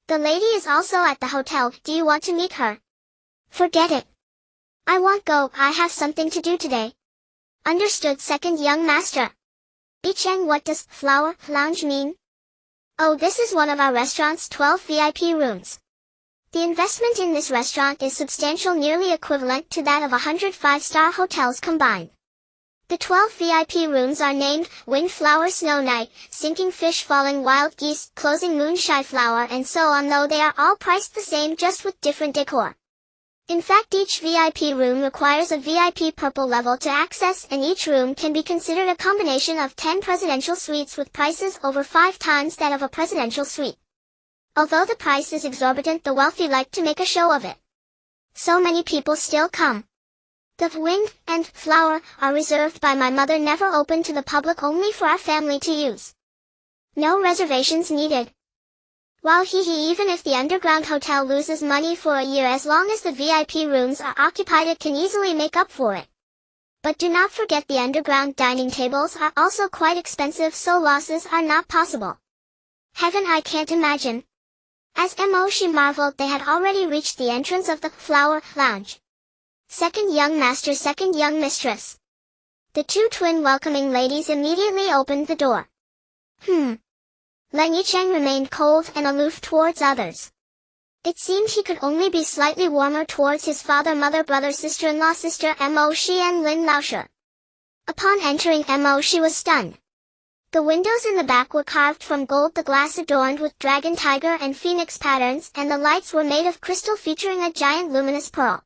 The lady is also at the hotel, do you want to meet her? Forget it. I won't go, I have something to do today. Understood, second young master. Yichen, what does flower lounge mean? Oh, this is one of our restaurant's 12 VIP rooms. The investment in this restaurant is substantial, nearly equivalent to that of 100 five-star hotels combined. The 12 VIP rooms are named Windflower, Snow Night, Sinking Fish, Falling Wild Geese, Closing Moon, Shy Flower, and so on, though they are all priced the same, just with different decor. In fact, each VIP room requires a VIP purple level to access, and each room can be considered a combination of 10 presidential suites with prices over 5 times that of a presidential suite. Although the price is exorbitant, the wealthy like to make a show of it. So many people still come. The wind and flower are reserved by my mother, never open to the public, only for our family to use. No reservations needed. While even if the underground hotel loses money for a year, as long as the VIP rooms are occupied, it can easily make up for it. But do not forget the underground dining tables are also quite expensive, so losses are not possible. Heaven, I can't imagine. As Moxi marveled, they had already reached the entrance of the flower lounge. Second young master, second young mistress. The two twin welcoming ladies immediately opened the door. Leng Yichen remained cold and aloof towards others. It seemed he could only be slightly warmer towards his father, mother, brother, sister-in-law, sister Moxi, and Lin Laoshe. Upon entering, Moxi was stunned. The windows in the back were carved from gold, the glass adorned with dragon, tiger, and phoenix patterns, and the lights were made of crystal featuring a giant luminous pearl.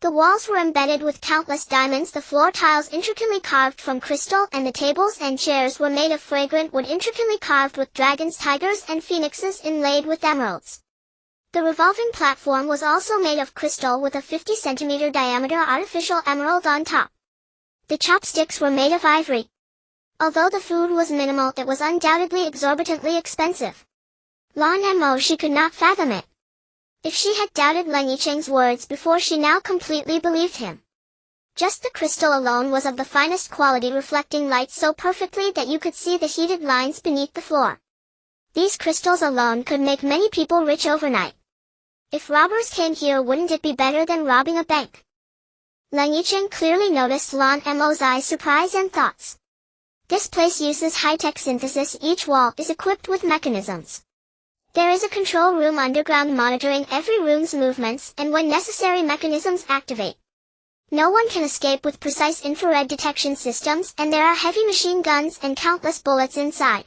The walls were embedded with countless diamonds, the floor tiles intricately carved from crystal, and the tables and chairs were made of fragrant wood intricately carved with dragons, tigers, and phoenixes inlaid with emeralds. The revolving platform was also made of crystal with a 50-centimeter diameter artificial emerald on top. The chopsticks were made of ivory. Although the food was minimal, it was undoubtedly exorbitantly expensive. Lan Moxi could not fathom it. If she had doubted Leng Yichen's words before, she now completely believed him. Just the crystal alone was of the finest quality, reflecting light so perfectly that you could see the heated lines beneath the floor. These crystals alone could make many people rich overnight. If robbers came here, wouldn't it be better than robbing a bank? Leng Yichen clearly noticed Lan Moxi's surprise and thoughts. This place uses high-tech synthesis. Each wall is equipped with mechanisms. There is a control room underground monitoring every room's movements, and when necessary, mechanisms activate. No one can escape with precise infrared detection systems, and there are heavy machine guns and countless bullets inside.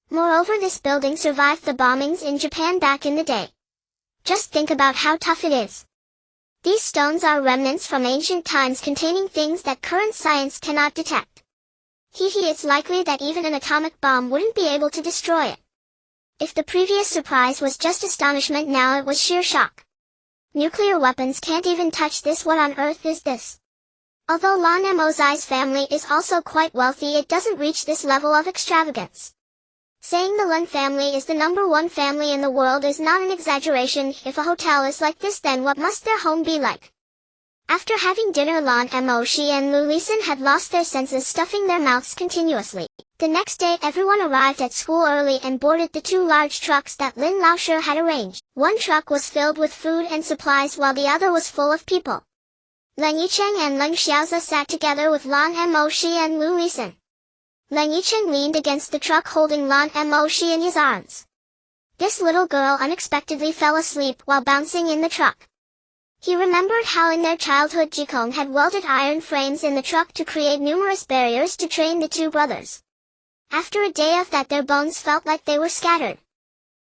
Moreover, this building survived the bombings in Japan back in the day. Just think about how tough it is. These stones are remnants from ancient times containing things that current science cannot detect. It's likely that even an atomic bomb wouldn't be able to destroy it. If the previous surprise was just astonishment, now it was sheer shock. Nuclear weapons can't even touch this. What on earth is this? Although Lan Moxi's family is also quite wealthy, it doesn't reach this level of extravagance. Saying the Lan family is the #1 family in the world is not an exaggeration. If a hotel is like this, then what must their home be like? After having dinner, Lan Moxi and Lu Lisan had lost their senses, stuffing their mouths continuously. The next day, everyone arrived at school early and boarded the 2 large trucks that Lin Laoshe had arranged. One truck was filled with food and supplies while the other was full of people. Leng Yichen and Leng Xiaoza sat together with Lan Moxi and Lu Lisan. Leng Yichen leaned against the truck holding Lan Moxi in his arms. This little girl unexpectedly fell asleep while bouncing in the truck. He remembered how in their childhood Jikong had welded iron frames in the truck to create numerous barriers to train the 2 brothers. After a day of that, their bones felt like they were scattered.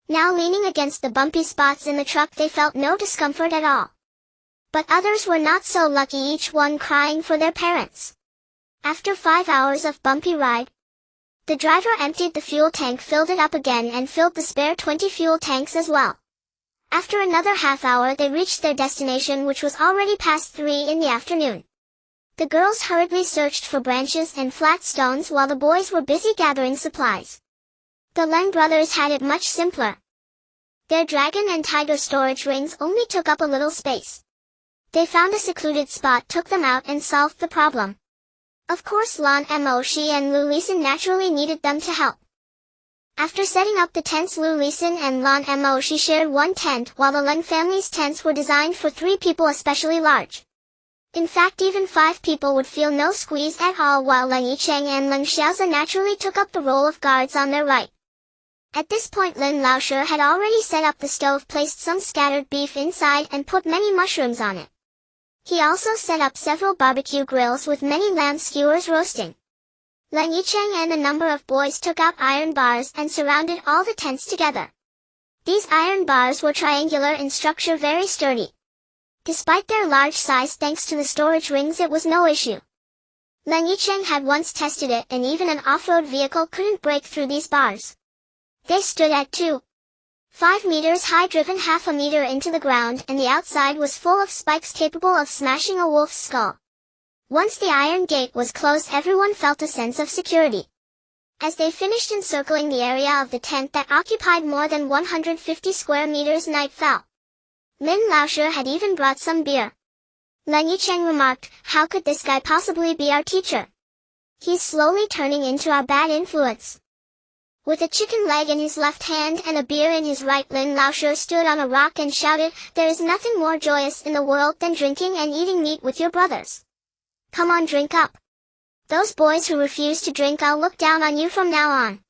Now, leaning against the bumpy spots in the truck, they felt no discomfort at all. But others were not so lucky, each one crying for their parents. After 5 hours of bumpy ride, the driver emptied the fuel tank, filled it up again, and filled the spare 20 fuel tanks as well. After another half hour, they reached their destination, which was already past 3 in the afternoon. The girls hurriedly searched for branches and flat stones while the boys were busy gathering supplies. The Leng brothers had it much simpler. Their dragon and tiger storage rings only took up a little space. They found a secluded spot, took them out, and solved the problem. Of course, Lan Moxi and Lu Lisan naturally needed them to help. After setting up the tents, Lu Lisan and Lan Moxi shared one tent, while the Leng family's tents were designed for 3 people, especially large. In fact, even 5 people would feel no squeeze at all, while Leng Yichen and Leng Xiaoza naturally took up the role of guards on their right. At this point, Lin Laoshi had already set up the stove, placed some scattered beef inside, and put many mushrooms on it. He also set up several barbecue grills with many lamb skewers roasting. Leng Yichen and a number of boys took out iron bars and surrounded all the tents together. These iron bars were triangular in structure, very sturdy. Despite their large size, thanks to the storage rings, it was no issue. Leng Yichen had once tested it, and even an off-road vehicle couldn't break through these bars. They stood at 2.5 meters high, driven half a meter into the ground, and the outside was full of spikes capable of smashing a wolf's skull. Once the iron gate was closed, everyone felt a sense of security. As they finished encircling the area of the tent that occupied more than 150 square meters, night fell. Lin Laoshi had even brought some beer. Leng Yichen remarked, "How could this guy possibly be our teacher? He's slowly turning into our bad influence." With a chicken leg in his left hand and a beer in his right, Lin Laoshi stood on a rock and shouted, "There is nothing more joyous in the world than drinking and eating meat with your brothers. Come on, drink up. Those boys who refuse to drink, I'll look down on you from now on.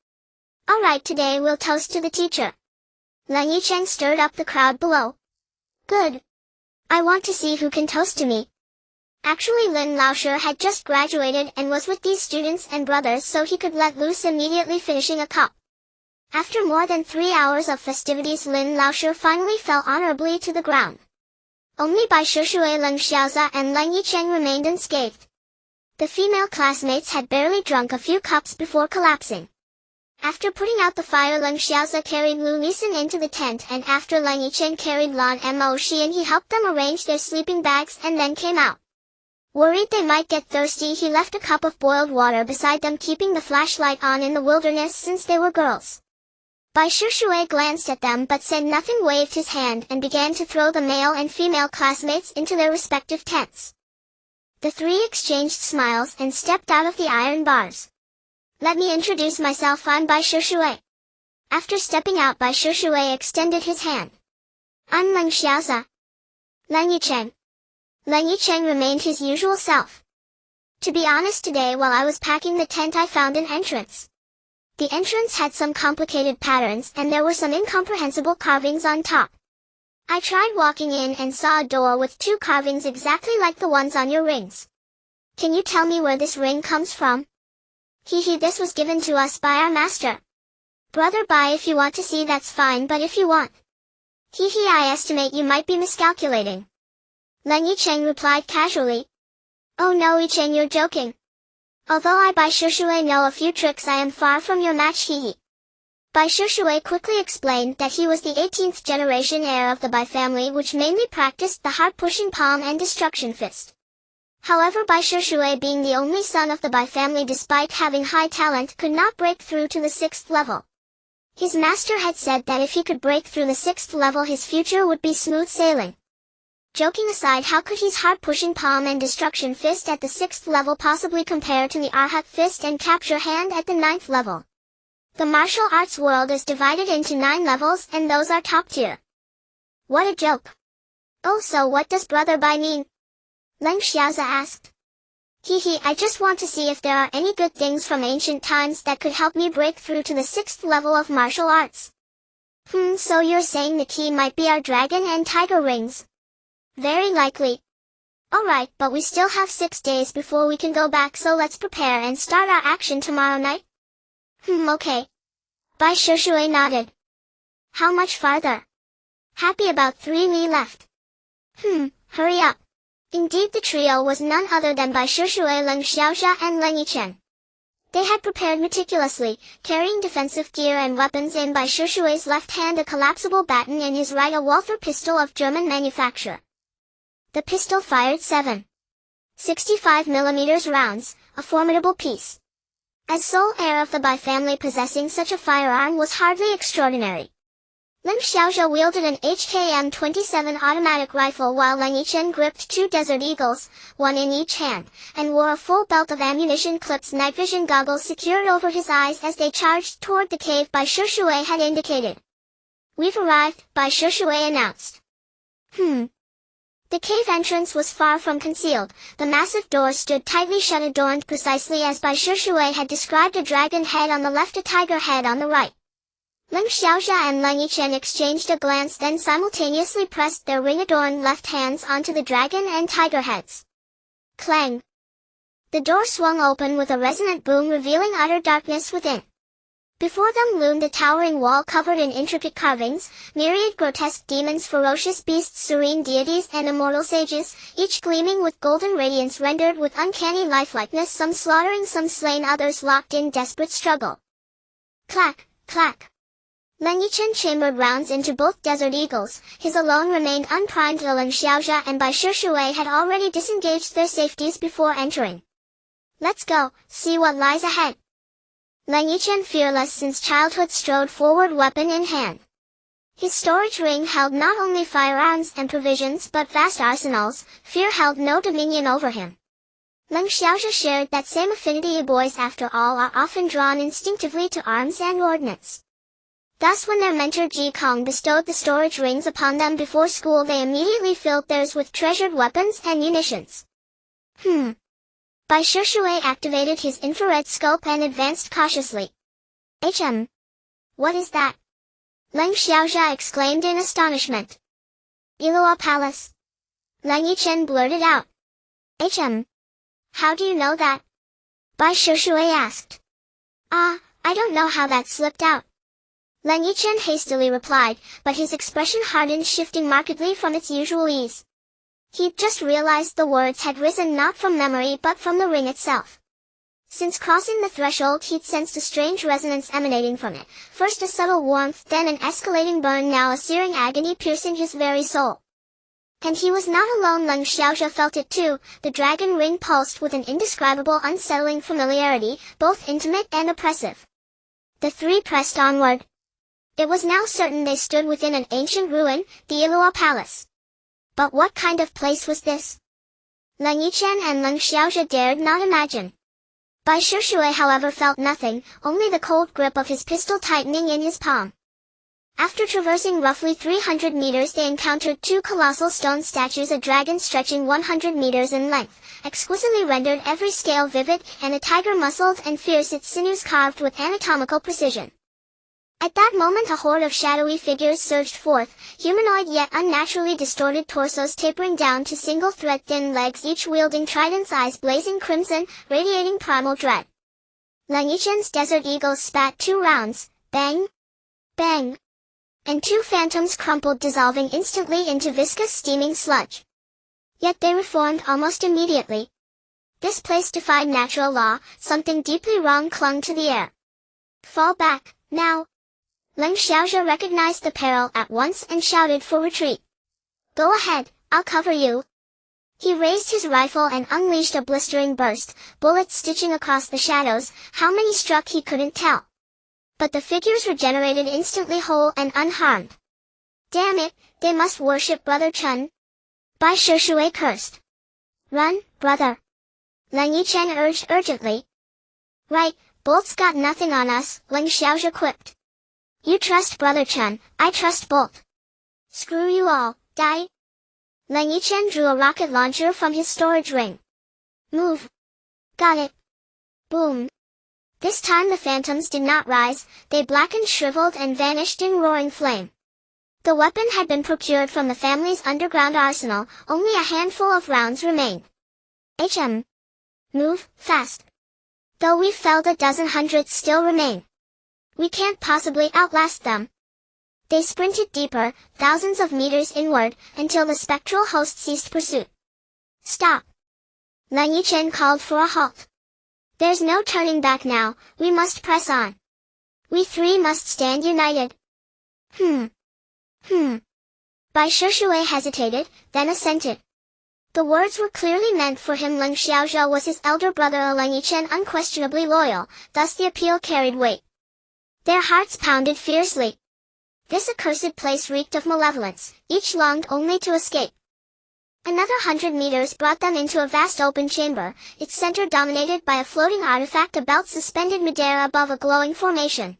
Alright, today we'll toast to the teacher." Leng Yichen stirred up the crowd below. "Good. I want to see who can toast to me." Actually, Lin Laoshi had just graduated and was with these students and brothers, so he could let loose immediately, finishing a cup. After more than 3 hours of festivities, Lin Laoshi finally fell honorably to the ground. Only Bai Shishui, Leng Xiaoza, and Leng Yichen remained unscathed. The female classmates had barely drunk a few cups before collapsing. After putting out the fire, Leng Xiaoza carried Lu Lisan into the tent, and after Leng Yichen carried Lan Moxi and he helped them arrange their sleeping bags and then came out. Worried they might get thirsty, he left a cup of boiled water beside them, keeping the flashlight on in the wilderness since they were girls. Bai Shishui glanced at them but said nothing, waved his hand, and began to throw the male and female classmates into their respective tents. The 3 exchanged smiles and stepped out of the iron bars. "Let me introduce myself, I'm Bai Shishui." After stepping out, Bai Shishui extended his hand. "I'm Leng Xiaoza." "Leng Yichen." Leng Yichen remained his usual self. "To be honest, today while I was packing the tent I found an entrance. The entrance had some complicated patterns and there were some incomprehensible carvings on top. I tried walking in and saw a door with 2 carvings exactly like the ones on your rings. Can you tell me where this ring comes from?" This was given to us by our master. Brother Bai, if you want to see, that's fine, but if you want. I estimate you might be miscalculating." Leng Yichen replied casually. "Oh no, Yichen, you're joking. Although I Bai Shishui know a few tricks, I am far from your match." Bai Shishui quickly explained that he was the 18th generation heir of the Bai family, which mainly practiced the heart-pushing palm and destruction fist. However, Bai Shishui, being the only son of the Bai family, despite having high talent, could not break through to the 6th level. His master had said that if he could break through the 6th level, his future would be smooth sailing. Joking aside, how could his heart-pushing palm and destruction fist at the 6th level possibly compare to the Arhat fist and capture hand at the 9th level? The martial arts world is divided into 9 levels, and those are top tier. What a joke. "Oh, so what does Brother Bai mean?" Leng Xiaoza asked. I just want to see if there are any good things from ancient times that could help me break through to the 6th level of martial arts." So you're saying the key might be our dragon and tiger rings? Very likely. Alright, but we still have 6 days before we can go back, so let's prepare and start our action tomorrow night? Okay. Bai Shishui nodded. "How much farther?" "Happy about 3 li left." Hurry up. Indeed, the trio was none other than Bai Shishui, Leng Xiaoza, and Leng Yichen. They had prepared meticulously, carrying defensive gear and weapons, in Bai Shishui's left hand a collapsible baton, in his right a Walther pistol of German manufacture. The pistol fired 7 65 millimeters rounds, a formidable piece. As sole heir of the Bai family, possessing such a firearm was hardly extraordinary. Leng Xiaozhe wielded an HKM-27 automatic rifle while Leng Yichen gripped 2 Desert Eagles, one in each hand, and wore a full belt of ammunition clips. Night vision goggles secured over his eyes as they charged toward the cave Bai Shishui had indicated. "We've arrived," Bai Shishui announced. The cave entrance was far from concealed. The massive door stood tightly shut, adorned precisely as Bai Shishui had described, a dragon head on the left, a tiger head on the right. Leng Xiaozhe and Leng Yichen exchanged a glance, then simultaneously pressed their ring-adorned left hands onto the dragon and tiger heads. Clang! The door swung open with a resonant boom, revealing utter darkness within. Before them loomed a towering wall covered in intricate carvings, myriad grotesque demons, ferocious beasts, serene deities, and immortal sages, each gleaming with golden radiance rendered with uncanny lifelikeness, some slaughtering, some slain, others locked in desperate struggle. Clack, clack. Leng Yichen chambered rounds into both Desert Eagles. His alone remained unprimed. Leng Xiaozhe and Bai Shishui had already disengaged their safeties before entering. "Let's go, see what lies ahead." Leng Yichen, fearless since childhood, strode forward, weapon in hand. His storage ring held not only firearms and provisions but vast arsenals. Fear held no dominion over him. Leng Xiaozhe shared that same affinity. Boys, after all, are often drawn instinctively to arms and ordnance. Thus, when their mentor Ji Kong bestowed the storage rings upon them before school, they immediately filled theirs with treasured weapons and munitions. Bai Shishui activated his infrared scope and advanced cautiously. What is that?" Leng Xiaozhe exclaimed in astonishment. "Ilua Palace." Leng Yichen blurted out. How do you know that?" Bai Shishui asked. "I don't know how that slipped out." Leng Yichen hastily replied, but his expression hardened, shifting markedly from its usual ease. He'd just realized the words had risen not from memory but from the ring itself. Since crossing the threshold, he'd sensed a strange resonance emanating from it, first a subtle warmth, then an escalating burn, now a searing agony piercing his very soul. And he was not alone. Leng Xiaozhe felt it too. The dragon ring pulsed with an indescribable, unsettling familiarity, both intimate and oppressive. The three pressed onward. It was now certain they stood within an ancient ruin, the Ilua Palace. But what kind of place was this? Leng Yichen and Leng Xiaozhe dared not imagine. Bai Shishui, however, felt nothing, only the cold grip of his pistol tightening in his palm. After traversing roughly 300 meters, they encountered 2 colossal stone statues, a dragon stretching 100 meters in length, exquisitely rendered, every scale vivid, and a tiger muscled and fierce, its sinews carved with anatomical precision. At that moment a horde of shadowy figures surged forth, humanoid yet unnaturally distorted torsos tapering down to single-thread thin legs, each wielding tridents, eyes blazing crimson, radiating primal dread. Leng Yichen's Desert Eagles spat 2 rounds, bang, bang, and 2 phantoms crumpled, dissolving instantly into viscous steaming sludge. Yet they reformed almost immediately. This place defied natural law, something deeply wrong clung to the air. "Fall back, now!" Leng Xiaozhe recognized the peril at once and shouted for retreat. "Go ahead, I'll cover you." He raised his rifle and unleashed a blistering burst, bullets stitching across the shadows. How many struck he couldn't tell. But the figures regenerated instantly, whole and unharmed. "Damn it, they must worship Brother Chen." Bai Shishui cursed. "Run, brother!" Leng Yichen urged urgently. "Right, Bolt's got nothing on us," Leng Xiaozhe quipped. "You trust Brother Chen, I trust Bolt. Screw you all, die!" Leng Yichen drew a rocket launcher from his storage ring. "Move!" "Got it!" Boom! This time the phantoms did not rise, they blackened, shriveled, and vanished in roaring flame. The weapon had been procured from the family's underground arsenal, only a handful of rounds remained. Move, fast! Though we've felled a dozen, hundreds still remain. We can't possibly outlast them. They sprinted deeper, thousands of meters inward, until the spectral host ceased pursuit. "Stop!" Leng Yichen called for a halt. "There's no turning back now, we must press on. We 3 must stand united." Bai Shishui hesitated, then assented. The words were clearly meant for him. Leng Xiaozhou was his elder brother. Leng Yichen unquestionably loyal, thus the appeal carried weight. Their hearts pounded fiercely. This accursed place reeked of malevolence, each longed only to escape. Another 100 meters brought them into a vast open chamber, its center dominated by a floating artifact, a belt suspended midair above a glowing formation.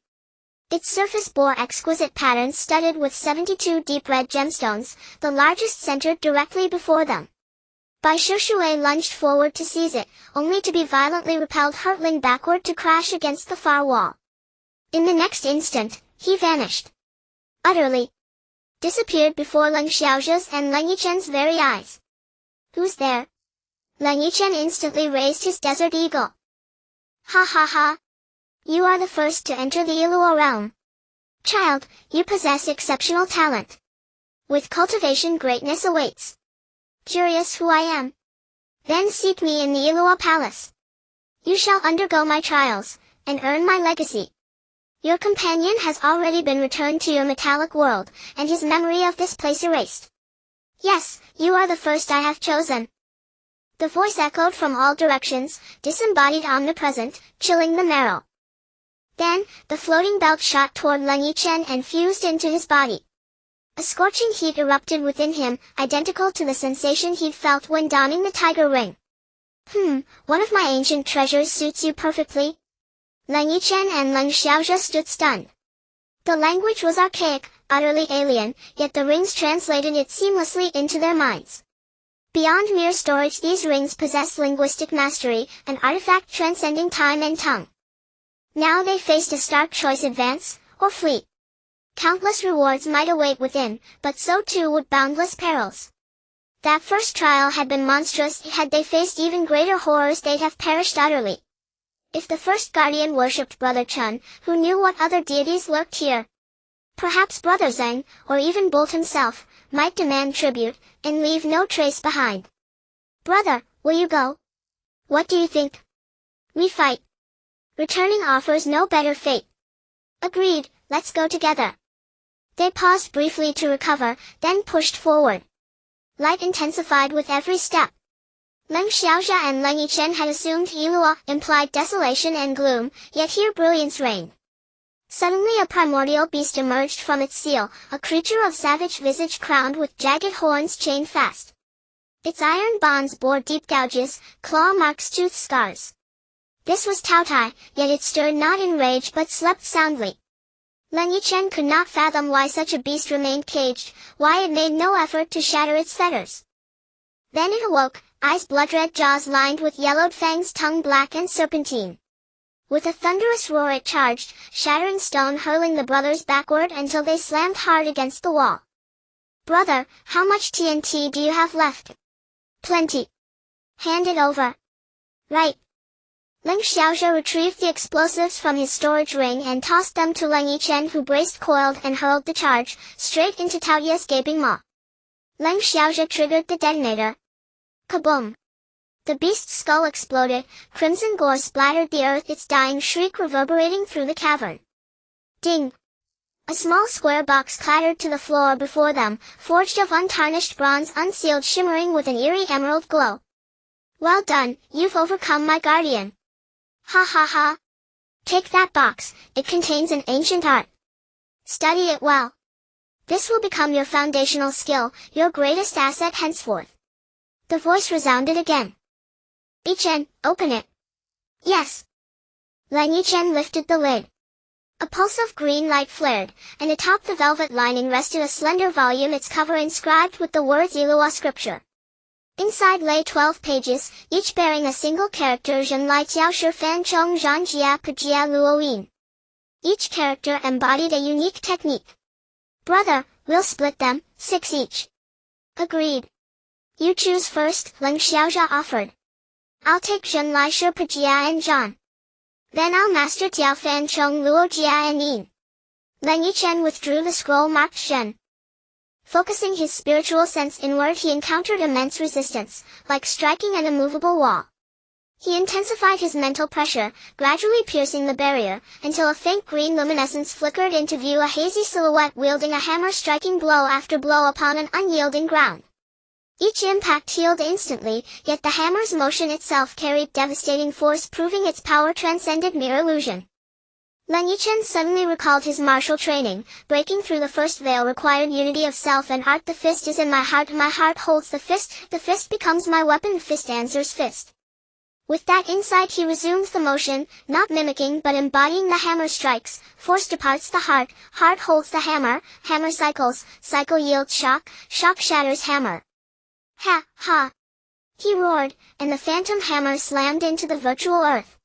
Its surface bore exquisite patterns studded with 72 deep red gemstones, the largest centered directly before them. Bai Shishui lunged forward to seize it, only to be violently repelled, hurtling backward to crash against the far wall. In the next instant, he vanished. Utterly disappeared before Leng Xiaozhou's and Leng Yichen's very eyes. Who's there? Leng Yichen instantly raised his desert eagle. Ha ha ha! You are the first to enter the Iluo realm. Child, you possess exceptional talent. With cultivation, greatness awaits. Curious who I am? Then seek me in the Iluo palace. You shall undergo my trials, and earn my legacy. Your companion has already been returned to your metallic world, and his memory of this place erased. Yes, you are the first I have chosen. The voice echoed from all directions, disembodied, omnipresent, chilling the marrow. Then, the floating belt shot toward Leng Yichen and fused into his body. A scorching heat erupted within him, identical to the sensation he'd felt when donning the tiger ring. One of my ancient treasures suits you perfectly. Leng Yichen and Leng Xiaozhou stood stunned. The language was archaic, utterly alien, yet the rings translated it seamlessly into their minds. Beyond mere storage, these rings possessed linguistic mastery, an artifact transcending time and tongue. Now they faced a stark choice: advance, or flee. Countless rewards might await within, but so too would boundless perils. That first trial had been monstrous. Had they faced even greater horrors, they'd have perished utterly. If the first guardian worshipped Brother Chun, who knew what other deities lurked here? Perhaps Brother Zheng, or even Bolt himself, might demand tribute, and leave no trace behind. Brother, will you go? What do you think? We fight. Returning offers no better fate. Agreed, let's go together. They paused briefly to recover, then pushed forward. Light intensified with every step. Leng Xiaozhou and Leng Yichen had assumed Iluo implied desolation and gloom, yet here brilliance reigned. Suddenly a primordial beast emerged from its seal, a creature of savage visage crowned with jagged horns chained fast. Its iron bonds bore deep gouges, claw marks, tooth scars. This was Taotai, yet it stirred not in rage but slept soundly. Leng Yichen could not fathom why such a beast remained caged, why it made no effort to shatter its fetters. Then it awoke, eyes blood-red, jaws lined with yellowed fangs, tongue black and serpentine. With a thunderous roar it charged, shattering stone, hurling the brothers backward until they slammed hard against the wall. Brother, how much TNT do you have left? Plenty. Hand it over. Right. Leng Xiaozhou retrieved the explosives from his storage ring and tossed them to Leng Yichen, who braced, coiled, and hurled the charge, straight into Taoya's gaping maw. Leng Xiaozhou triggered the detonator. Kaboom! The beast's skull exploded, crimson gore splattered the earth, its dying shriek reverberating through the cavern. Ding! A small square box clattered to the floor before them, forged of untarnished bronze, unsealed, shimmering with an eerie emerald glow. Well done, you've overcome my guardian. Ha ha ha! Take that box, it contains an ancient art. Study it well. This will become your foundational skill, your greatest asset henceforth. The voice resounded again. Yichen, open it. Yes. Leng Yichen lifted the lid. A pulse of green light flared, and atop the velvet lining rested a slender volume, its cover inscribed with the words Iluo scripture. Inside lay 12 pages, each bearing a single character: Zhen Lai Jiao Shi Fan Chong Zhan Jia Pa Jia Luoyin. Each character embodied a unique technique. Brother, we'll split them, 6 each. Agreed. You choose first, Leng Xiaozhou offered. I'll take Zhen Lai Shi Pa Jia and Zhan. Then I'll master Tiao Fan Chong Luo Jia and Yin. Leng Yichen withdrew the scroll marked Zhen. Focusing his spiritual sense inward, he encountered immense resistance, like striking an immovable wall. He intensified his mental pressure, gradually piercing the barrier, until a faint green luminescence flickered into view, a hazy silhouette wielding a hammer striking blow after blow upon an unyielding ground. Each impact healed instantly, yet the hammer's motion itself carried devastating force, proving its power transcended mere illusion. Leng Yichen suddenly recalled his martial training. Breaking through the first veil required unity of self and art. The fist is in my heart holds the fist becomes my weapon, fist answers fist. With that insight he resumes the motion, not mimicking but embodying the hammer strikes, force departs the heart holds the hammer cycles, cycle yields shock shatters hammer. Ha, ha! He roared, and the phantom hammer slammed into the virtual earth.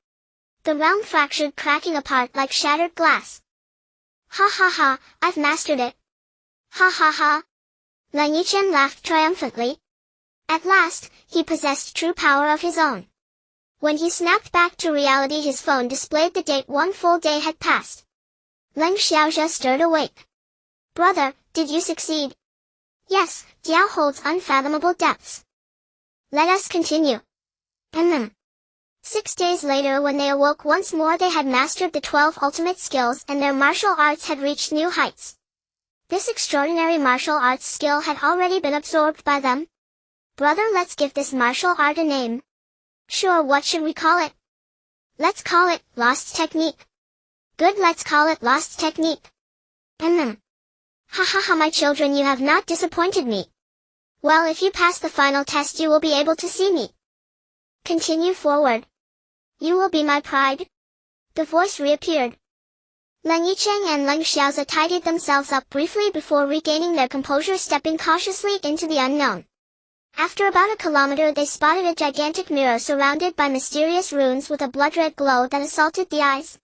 The realm fractured, cracking apart like shattered glass. Ha ha ha, I've mastered it. Ha ha ha! Leng Yichen laughed triumphantly. At last, he possessed true power of his own. When he snapped back to reality, his phone displayed the date. 1 full day had passed. Leng Xiaozhe stirred awake. Brother, did you succeed? Yes, Diao holds unfathomable depths. Let us continue. 6 days later, when they awoke once more, they had mastered the 12 ultimate skills and their martial arts had reached new heights. This extraordinary martial arts skill had already been absorbed by them. Brother, let's give this martial art a name. Sure, what should we call it? Let's call it Lost Technique. Good, let's call it Lost Technique. Ha ha ha, my children, you have not disappointed me. Well, if you pass the final test you will be able to see me. Continue forward. You will be my pride. The voice reappeared. Leng Yichen and Leng Xiaozhe tidied themselves up briefly before regaining their composure, stepping cautiously into the unknown. After about a kilometer they spotted a gigantic mirror surrounded by mysterious runes with a blood-red glow that assaulted the eyes.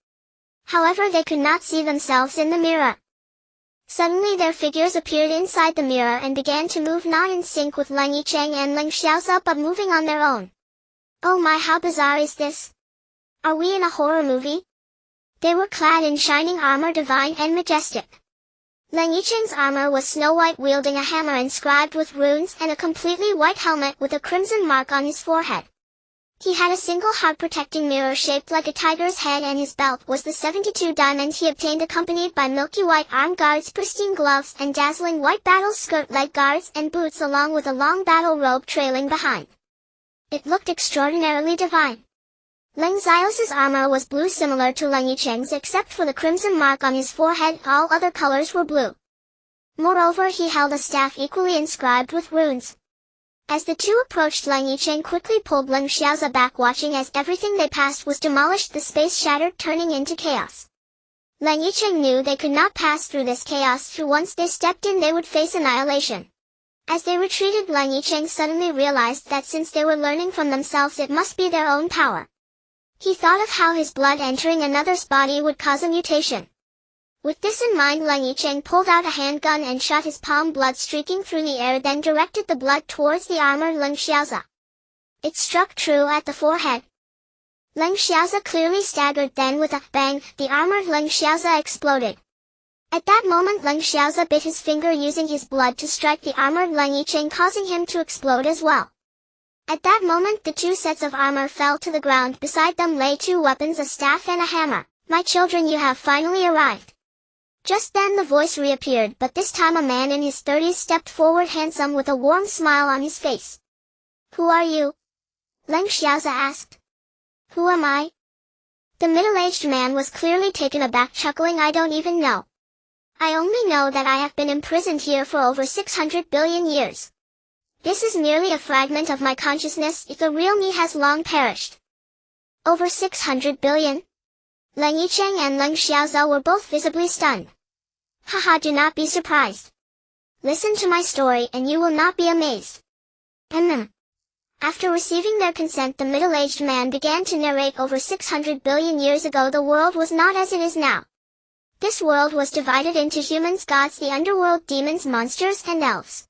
However, they could not see themselves in the mirror. Suddenly their figures appeared inside the mirror and began to move, not in sync with Leng Yichen and Leng Xiaozhe but moving on their own. Oh my, how bizarre is this? Are we in a horror movie? They were clad in shining armor, divine and majestic. Leng Yichen's armor was snow white, wielding a hammer inscribed with runes and a completely white helmet with a crimson mark on his forehead. He had a single heart-protecting mirror shaped like a tiger's head, and his belt was the 72 diamond he obtained, accompanied by milky white arm guards, pristine gloves, and dazzling white battle skirt, leg guards, and boots, along with a long battle robe trailing behind. It looked extraordinarily divine. Leng Xiao's armor was blue, similar to Leng Yichen's except for the crimson mark on his forehead. All other colors were blue. Moreover, he held a staff equally inscribed with runes. As the two approached, Leng Yichen quickly pulled Leng Xiaozhe back, watching as everything they passed was demolished, the space shattered, turning into chaos. Leng Yichen knew they could not pass through this chaos, for once they stepped in they would face annihilation. As they retreated, Leng Yichen suddenly realized that since they were learning from themselves, it must be their own power. He thought of how his blood entering another's body would cause a mutation. With this in mind, Leng Yichen pulled out a handgun and shot his palm, blood streaking through the air, then directed the blood towards the armored Leng Xiaozhe. It struck true at the forehead. Leng Xiaozhe clearly staggered, then with a bang, the armored Leng Xiaozhe exploded. At that moment Leng Xiaozhe bit his finger, using his blood to strike the armored Leng Yichen, causing him to explode as well. At that moment the two sets of armor fell to the ground. Beside them lay two weapons, a staff and a hammer. My children, you have finally arrived. Just then the voice reappeared, but this time a man in his 30s stepped forward, handsome with a warm smile on his face. Who are you? Leng Xiaozhe asked. Who am I? The middle-aged man was clearly taken aback, chuckling. I don't even know. I only know that I have been imprisoned here for over 600 billion years. This is merely a fragment of my consciousness. The real me has long perished. Over 600 billion? Leng Yichen and Leng Xiaozhe were both visibly stunned. Haha, do not be surprised. Listen to my story and you will not be amazed. After receiving their consent, the middle-aged man began to narrate. Over 600 billion years ago the world was not as it is now. This world was divided into humans, gods, the underworld, demons, monsters, and elves.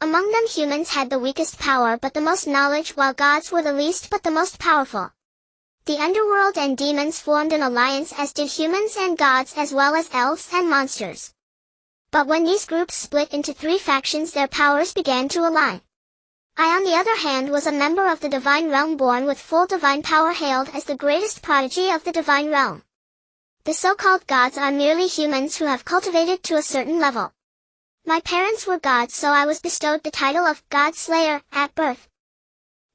Among them humans had the weakest power but the most knowledge, while gods were the least but the most powerful. The underworld and demons formed an alliance, as did humans and gods, as well as elves and monsters. But when these groups split into three factions, their powers began to align. I, on the other hand, was a member of the divine realm, born with full divine power, hailed as the greatest prodigy of the divine realm. The so-called gods are merely humans who have cultivated to a certain level. My parents were gods, so I was bestowed the title of God Slayer at birth.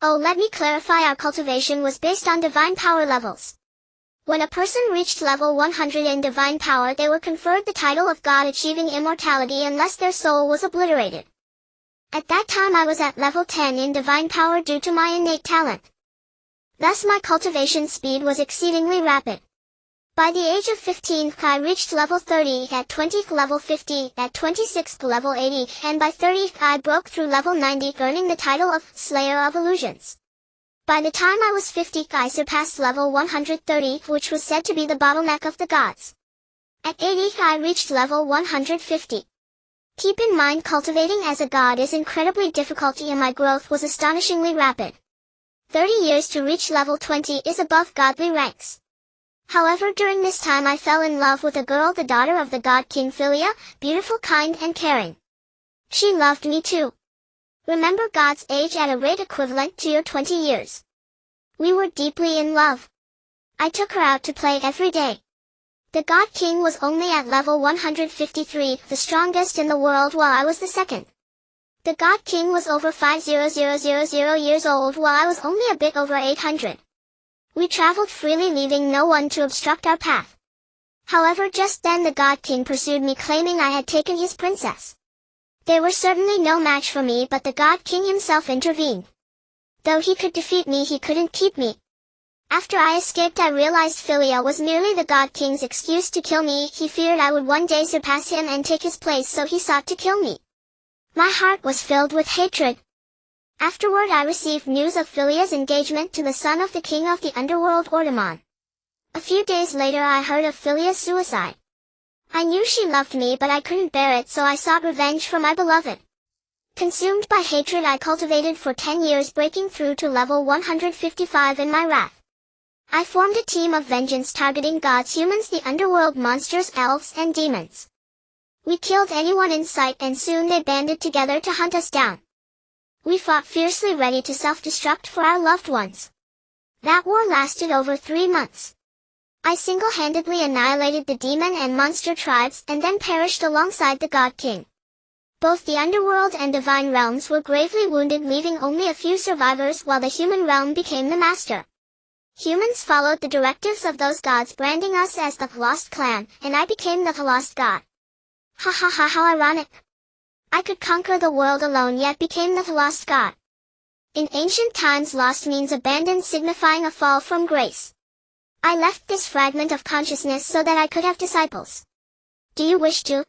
Oh, let me clarify, our cultivation was based on divine power levels. When a person reached level 100 in divine power, they were conferred the title of God, achieving immortality unless their soul was obliterated. At that time I was at level 10 in divine power due to my innate talent. Thus my cultivation speed was exceedingly rapid. By the age of 15, I reached level 30, at 20th level 50, at 26th level 80, and by 30th I broke through level 90, earning the title of Slayer of Illusions. By the time I was 50, I surpassed level 130, which was said to be the bottleneck of the gods. At 80, I reached level 150. Keep in mind, cultivating as a god is incredibly difficult, and my growth was astonishingly rapid. 30 years to reach level 20 is above godly ranks. However, during this time I fell in love with a girl, the daughter of the god King Philia, beautiful, kind, and caring. She loved me too. Remember, gods age at a rate equivalent to your 20 years. We were deeply in love. I took her out to play every day. The god king was only at level 153, the strongest in the world, while I was the second. The god king was over 50000 years old, while I was only a bit over 800. We traveled freely, leaving no one to obstruct our path. However, just then the god king pursued me, claiming I had taken his princess. They were certainly no match for me, but the god king himself intervened. Though he could defeat me, he couldn't keep me. After I escaped, I realized Philia was merely the god king's excuse to kill me. He feared I would one day surpass him and take his place, so he sought to kill me. My heart was filled with hatred. Afterward I received news of Philia's engagement to the son of the king of the underworld, Ordomon. A few days later I heard of Philia's suicide. I knew she loved me, but I couldn't bear it, so I sought revenge for my beloved. Consumed by hatred, I cultivated for 10 years, breaking through to level 155 in my wrath. I formed a team of vengeance targeting gods, humans, the underworld, monsters, elves, and demons. We killed anyone in sight, and soon they banded together to hunt us down. We fought fiercely, ready to self-destruct for our loved ones. That war lasted over 3 months. I single-handedly annihilated the demon and monster tribes, and then perished alongside the god king. Both the underworld and divine realms were gravely wounded, leaving only a few survivors, while the human realm became the master. Humans followed the directives of those gods, branding us as the Lost Clan, and I became the Lost God. Ha ha ha, how ironic. I could conquer the world alone, yet became the Lost God. In ancient times, lost means abandoned, signifying a fall from grace. I left this fragment of consciousness so that I could have disciples. Do you wish to?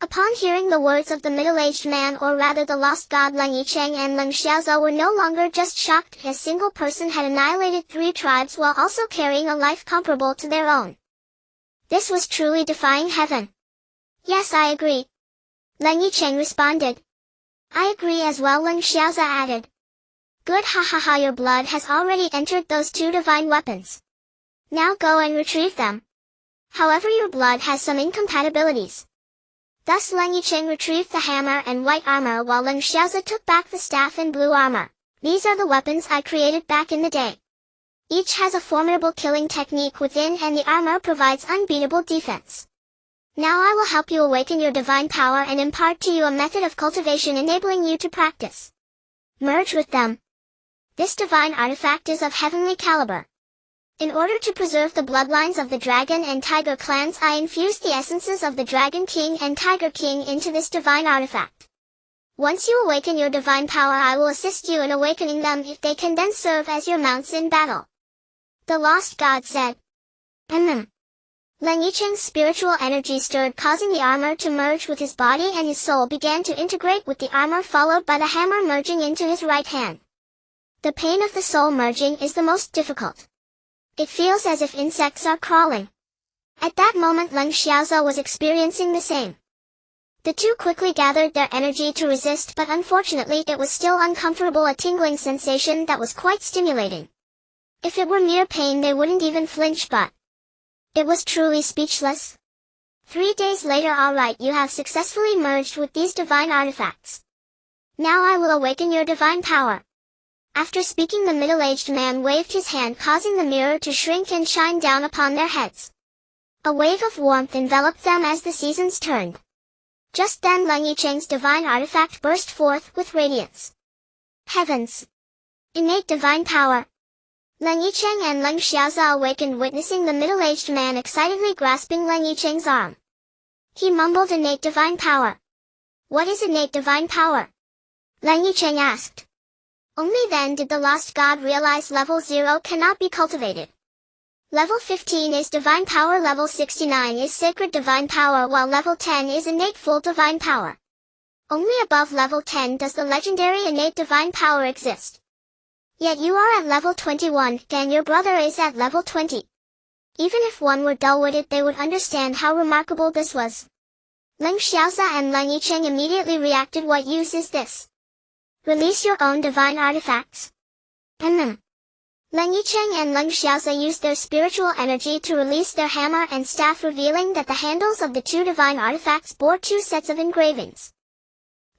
Upon hearing the words of the middle-aged man, or rather the lost god, Leng Yichen and Leng Xiaozhou were no longer just shocked. A single person had annihilated 3 tribes while also carrying a life comparable to their own. This was truly defying heaven. Yes, I agree. Leng Yichen responded. I agree as well, Leng Xiaozhou added. Good, ha ha ha, your blood has already entered those 2 divine weapons. Now go and retrieve them. However, your blood has some incompatibilities. Thus Leng Yichen retrieved the hammer and white armor, while Leng Xiaozhou took back the staff and blue armor. These are the weapons I created back in the day. Each has a formidable killing technique within, and the armor provides unbeatable defense. Now I will help you awaken your divine power and impart to you a method of cultivation enabling you to practice. Merge with them. This divine artifact is of heavenly caliber. In order to preserve the bloodlines of the Dragon and Tiger clans, I infused the essences of the Dragon King and Tiger King into this divine artifact. Once you awaken your divine power, I will assist you in awakening them, if they can then serve as your mounts in battle. The lost god said. Leng Yichen's spiritual energy stirred, causing the armor to merge with his body, and his soul began to integrate with the armor, followed by the hammer merging into his right hand. The pain of the soul merging is the most difficult. It feels as if insects are crawling. At that moment Leng Xiaozhou was experiencing the same. The 2 quickly gathered their energy to resist, but unfortunately it was still uncomfortable, a tingling sensation that was quite stimulating. If it were mere pain they wouldn't even flinch, but it was truly speechless. 3 days later, all right, you have successfully merged with these divine artifacts. Now I will awaken your divine power. After speaking, the middle-aged man waved his hand, causing the mirror to shrink and shine down upon their heads. A wave of warmth enveloped them as the seasons turned. Just then Leng Yichen's divine artifact burst forth with radiance. Heavens! Innate divine power! Leng Yichen and Leng Xiaoza awakened witnessing the middle-aged man excitedly grasping Leng Yichen's arm. He mumbled innate divine power. What is innate divine power? Leng Yichen asked. Only then did the lost god realize level 0 cannot be cultivated. Level 15 is divine power, level 69 is sacred divine power, while level 10 is innate full divine power. Only above level 10 does the legendary innate divine power exist. Yet you are at level 21, and your brother is at level 20. Even if one were dull-witted, they would understand how remarkable this was. Leng Xiaoza and Leng Yichen immediately reacted. What use is this? Release your own divine artifacts. Leng Yichen and Leng Xiaoza used their spiritual energy to release their hammer and staff, revealing that the handles of the two divine artifacts bore 2 sets of engravings.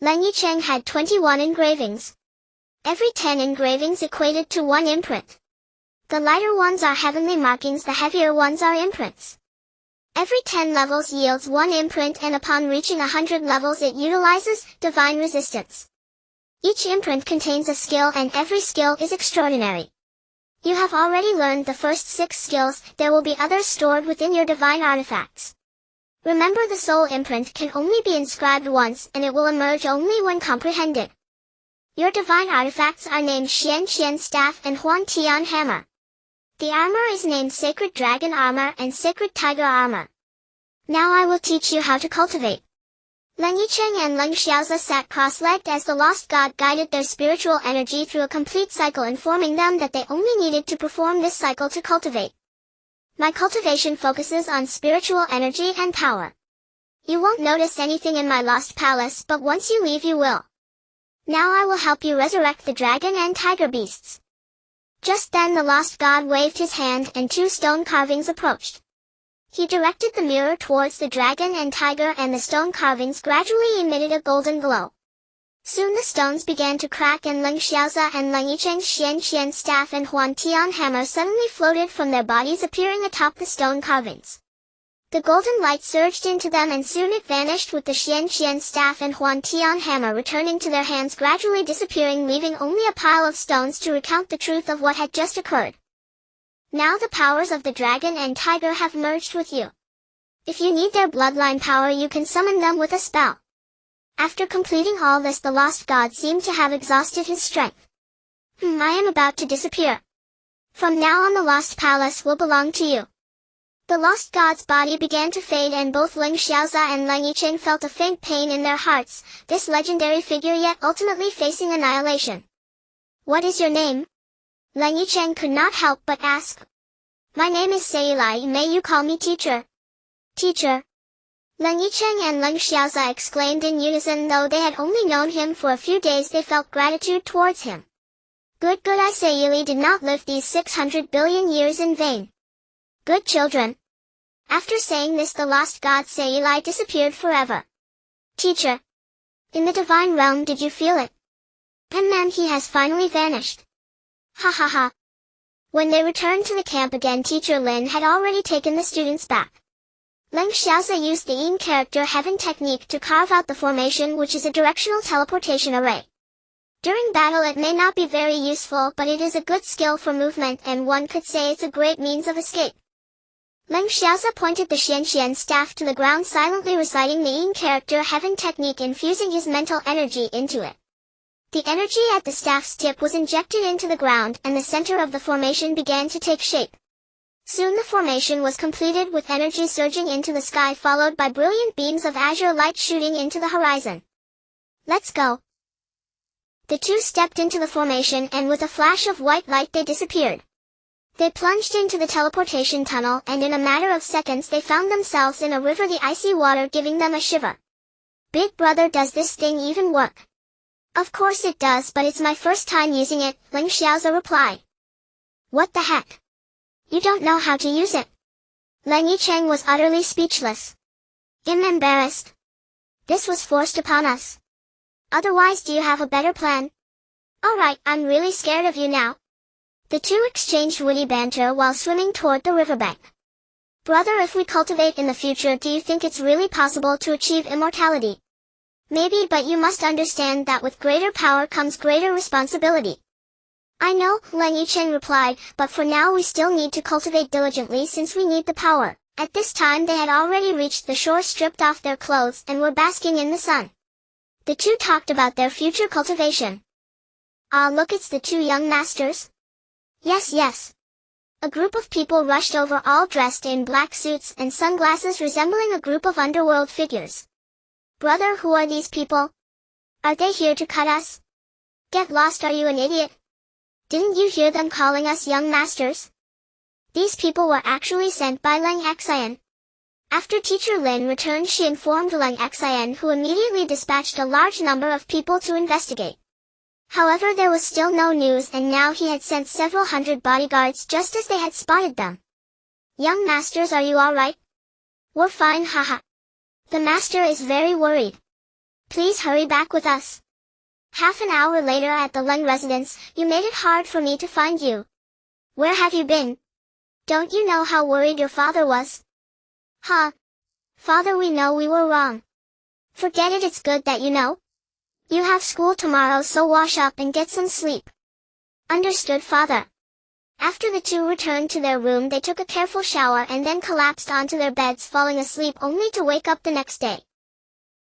Leng Yichen had 21 engravings. Every 10 engravings equated to 1 imprint. The lighter ones are heavenly markings, the heavier ones are imprints. Every 10 levels yields 1 imprint, and upon reaching 100 levels it utilizes divine resistance. Each imprint contains a skill, and every skill is extraordinary. You have already learned the first 6 skills, there will be others stored within your divine artifacts. Remember, the soul imprint can only be inscribed once, and it will emerge only when comprehended. Your divine artifacts are named Xian Qian Staff and Huan Tian Hammer. The armor is named Sacred Dragon Armor and Sacred Tiger Armor. Now I will teach you how to cultivate. Leng Yichen and Leng Xiaoza sat cross-legged as the lost god guided their spiritual energy through a complete cycle, informing them that they only needed to perform this cycle to cultivate. My cultivation focuses on spiritual energy and power. You won't notice anything in my lost palace, but once you leave you will. Now I will help you resurrect the dragon and tiger beasts. Just then the lost god waved his hand and 2 stone carvings approached. He directed the mirror towards the dragon and tiger, and the stone carvings gradually emitted a golden glow. Soon the stones began to crack, and Leng Xiaoza and Leng Yichen's Xian Qian Staff and Huan Tian Hammer suddenly floated from their bodies, appearing atop the stone carvings. The golden light surged into them, and soon it vanished, with the Xian Qian Staff and Huan Tian Hammer returning to their hands, gradually disappearing, leaving only a pile of stones to recount the truth of what had just occurred. Now the powers of the dragon and tiger have merged with you. If you need their bloodline power, you can summon them with a spell. After completing all this, the lost god seemed to have exhausted his strength. I am about to disappear. From now on the lost palace will belong to you. The lost god's body began to fade, and both Leng Xiaoza and Leng Yichen felt a faint pain in their hearts, this legendary figure yet ultimately facing annihilation. What is your name? Leng Yichen could not help but ask. My name is Seilai, may you call me teacher. Teacher. Leng Yichen and Leng Xiaoza exclaimed in unison. Though they had only known him for a few days, they felt gratitude towards him. Good, I Seilai did not live these 600 billion years in vain. Good children. After saying this, the lost god Seilai disappeared forever. Teacher. In the divine realm, did you feel it? He has finally vanished. Ha ha ha. When they returned to the camp again, Teacher Lin had already taken the students back. Leng Xiaoza used the Yin character Heaven technique to carve out the formation, which is a directional teleportation array. During battle it may not be very useful, but it is a good skill for movement, and one could say it's a great means of escape. Leng Xiaoza pointed the Xian Qian staff to the ground, silently reciting the Yin character Heaven technique, infusing his mental energy into it. The energy at the staff's tip was injected into the ground, and the center of the formation began to take shape. Soon the formation was completed, with energy surging into the sky, followed by brilliant beams of azure light shooting into the horizon. Let's go. The two stepped into the formation, and with a flash of white light they disappeared. They plunged into the teleportation tunnel, and in a matter of seconds they found themselves in a river, the icy water giving them a shiver. Big brother, does this thing even work? Of course it does, but it's my first time using it, Leng Xiaoza replied. What the heck? You don't know how to use it? Leng Yichen was utterly speechless. I'm embarrassed. This was forced upon us. Otherwise, do you have a better plan? Alright, I'm really scared of you now. The two exchanged witty banter while swimming toward the riverbank. Brother, if we cultivate in the future, do you think it's really possible to achieve immortality? Maybe, but you must understand that with greater power comes greater responsibility. I know, Leng Yichen replied, but for now we still need to cultivate diligently since we need the power. At this time they had already reached the shore, stripped off their clothes and were basking in the sun. The two talked about their future cultivation. Ah, look, it's the two young masters. Yes, yes. A group of people rushed over, all dressed in black suits and sunglasses, resembling a group of underworld figures. Brother, who are these people? Are they here to cut us? Get lost, are you an idiot? Didn't you hear them calling us young masters? These people were actually sent by Leng Yichen. After Teacher Lin returned, she informed Leng Yichen, who immediately dispatched a large number of people to investigate. However, there was still no news, and now he had sent several hundred bodyguards just as they had spotted them. Young masters, are you all right? We're fine, haha. The master is very worried. Please hurry back with us. Half an hour later at the Leng residence, you made it hard for me to find you. Where have you been? Don't you know how worried your father was? Huh? Father, we know we were wrong. Forget it, it's good that you know. You have school tomorrow, so wash up and get some sleep. Understood, father. After the two returned to their room, they took a careful shower and then collapsed onto their beds, falling asleep only to wake up the next day.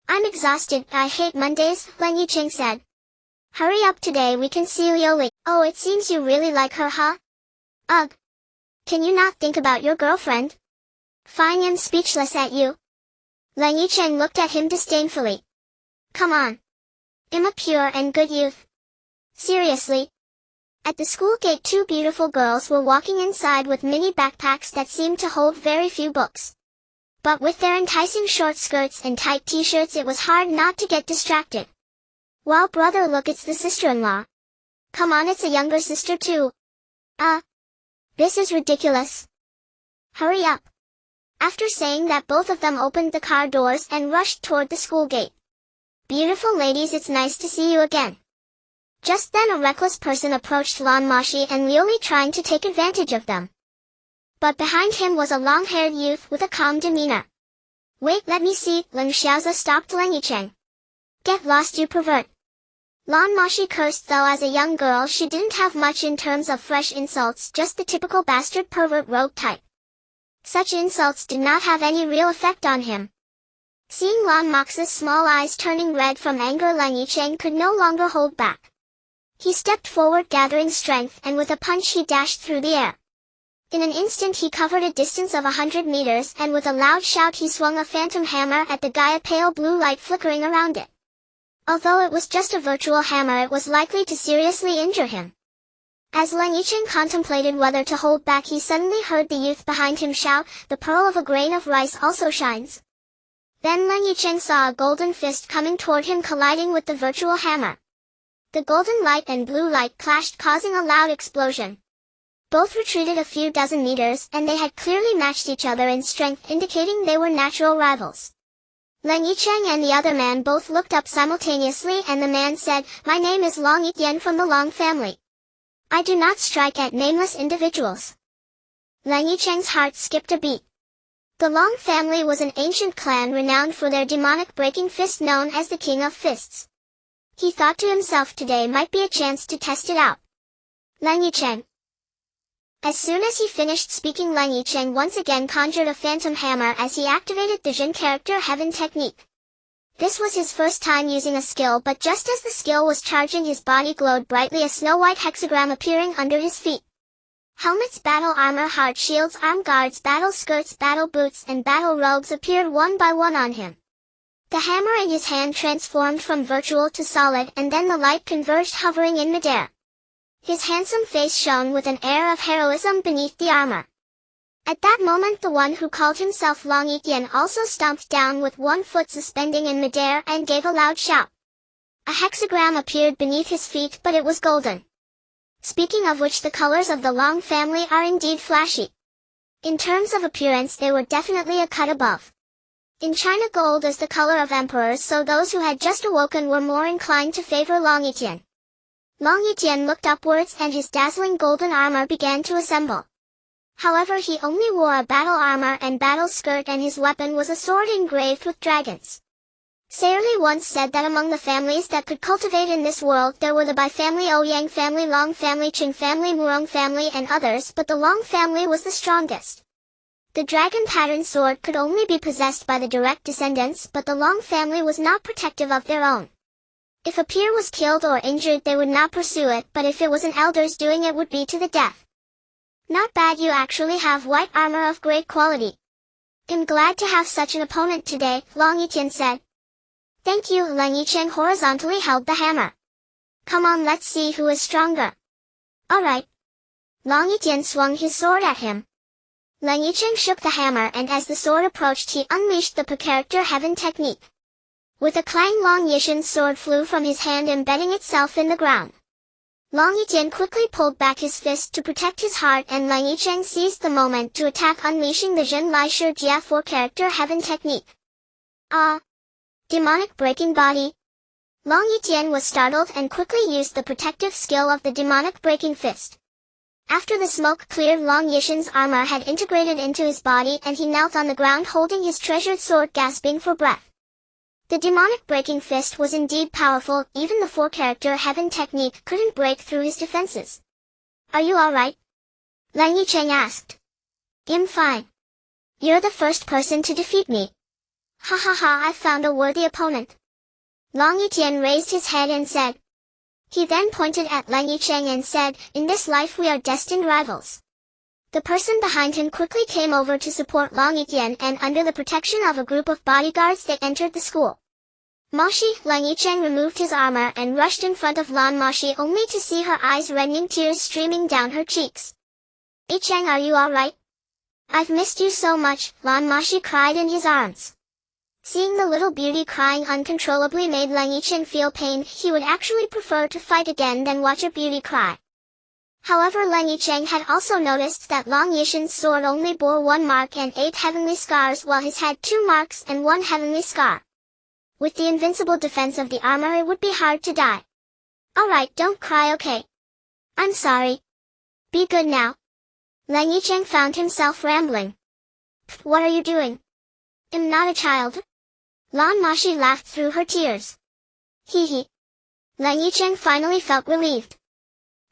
I'm exhausted, I hate Mondays, Leng Yichen said. Hurry up, today we can see Yoli. Oh, it seems you really like her, huh? Ugh. Can you not think about your girlfriend? Fine, I'm speechless at you. Leng Yichen looked at him disdainfully. Come on. I'm a pure and good youth. Seriously. At the school gate, two beautiful girls were walking inside with mini backpacks that seemed to hold very few books. But with their enticing short skirts and tight t-shirts, it was hard not to get distracted. Wow, brother, look, it's the sister-in-law. Come on, it's a younger sister too. This is ridiculous. Hurry up. After saying that, both of them opened the car doors and rushed toward the school gate. Beautiful ladies, it's nice to see you again. Just then a reckless person approached Lan Moxi and Lioli, trying to take advantage of them. But behind him was a long-haired youth with a calm demeanor. Wait, let me see, Leng Xiaoza stopped Leng Yichen. Get lost, you pervert. Lan Moxi cursed, though as a young girl she didn't have much in terms of fresh insults, just the typical bastard pervert rogue type. Such insults did not have any real effect on him. Seeing Lan Moxi's small eyes turning red from anger, Leng Yichen could no longer hold back. He stepped forward, gathering strength, and with a punch he dashed through the air. In an instant he covered a distance of 100 meters, and with a loud shout he swung a phantom hammer at the guy, a pale blue light flickering around it. Although it was just a virtual hammer, it was likely to seriously injure him. As Leng Yichen contemplated whether to hold back, he suddenly heard the youth behind him shout, "The pearl of a grain of rice also shines." Then Leng Yichen saw a golden fist coming toward him, colliding with the virtual hammer. The golden light and blue light clashed, causing a loud explosion. Both retreated a few dozen meters, and they had clearly matched each other in strength, indicating they were natural rivals. Leng Yichen and the other man both looked up simultaneously, and the man said, "My name is Leng Yichen from the Long family. I do not strike at nameless individuals." Leng Yichen's heart skipped a beat. The Long family was an ancient clan renowned for their demonic breaking fist, known as the King of Fists. He thought to himself, today might be a chance to test it out. Leng Yichen. As soon as he finished speaking, Leng Yichen once again conjured a phantom hammer as he activated the Jin character Heaven technique. This was his first time using a skill, but just as the skill was charging, his body glowed brightly, a snow-white hexagram appearing under his feet. Helmets, battle armor, hard shields, arm guards, battle skirts, battle boots, and battle robes appeared one by one on him. The hammer in his hand transformed from virtual to solid, and then the light converged, hovering in midair. His handsome face shone with an air of heroism beneath the armor. At that moment the one who called himself Leng Yichen also stomped down with one foot suspending in midair and gave a loud shout. A hexagram appeared beneath his feet, but it was golden. Speaking of which, the colors of the Long family are indeed flashy. In terms of appearance, they were definitely a cut above. In China, gold is the color of emperors, so those who had just awoken were more inclined to favor Leng Yichen. Leng Yichen looked upwards, and his dazzling golden armor began to assemble. However, he only wore a battle armor and battle skirt, and his weapon was a sword engraved with dragons. Sayerli once said that among the families that could cultivate in this world there were the Bai family, Ouyang family, Long family, Qing family, Murong family and others, but the Long family was the strongest. The dragon pattern sword could only be possessed by the direct descendants, but the Long family was not protective of their own. If a peer was killed or injured they would not pursue it, but if it was an elder's doing it would be to the death. Not bad, you actually have white armor of great quality. I'm glad to have such an opponent today, Leng Yichen said. Thank you. Leng Yichen horizontally held the hammer. Come on, let's see who is stronger. Alright. Leng Yichen swung his sword at him. Leng Yichen shook the hammer and as the sword approached he unleashed the per-character heaven technique. With a clang, Leng Yichen's sword flew from his hand, embedding itself in the ground. Leng Yichen quickly pulled back his fist to protect his heart and Leng Yichen seized the moment to attack, unleashing the Zhen Lai Shi Jia 4-character heaven technique. Demonic breaking body. Leng Yichen was startled and quickly used the protective skill of the demonic breaking fist. After the smoke cleared, Leng Yichen's armor had integrated into his body and he knelt on the ground holding his treasured sword, gasping for breath. The demonic breaking fist was indeed powerful, even the 4-character heaven technique couldn't break through his defenses. Are you alright? Leng Yichen asked. I'm fine. You're the first person to defeat me. Ha ha ha, I found a worthy opponent. Leng Yichen raised his head and said. He then pointed at Leng Yichen and said, in this life we are destined rivals. The person behind him quickly came over to support Leng Yichen and under the protection of a group of bodyguards they entered the school. Moxi, Leng Yichen removed his armor and rushed in front of Lan Moxi only to see her eyes reddening, tears streaming down her cheeks. Yichen, are you alright? I've missed you so much, Lan Moxi cried in his arms. Seeing the little beauty crying uncontrollably made Leng Yichen feel pain. He would actually prefer to fight again than watch a beauty cry. However, Leng Yichen had also noticed that Leng Yichen's sword only bore 1 mark and 8 heavenly scars while his had 2 marks and 1 heavenly scar. With the invincible defense of the armor it would be hard to die. Alright, don't cry, okay? I'm sorry. Be good now. Leng Yichen found himself rambling. What are you doing? I'm not a child. Lan Moxi laughed through her tears. Hee hee. Leng Yichen finally felt relieved.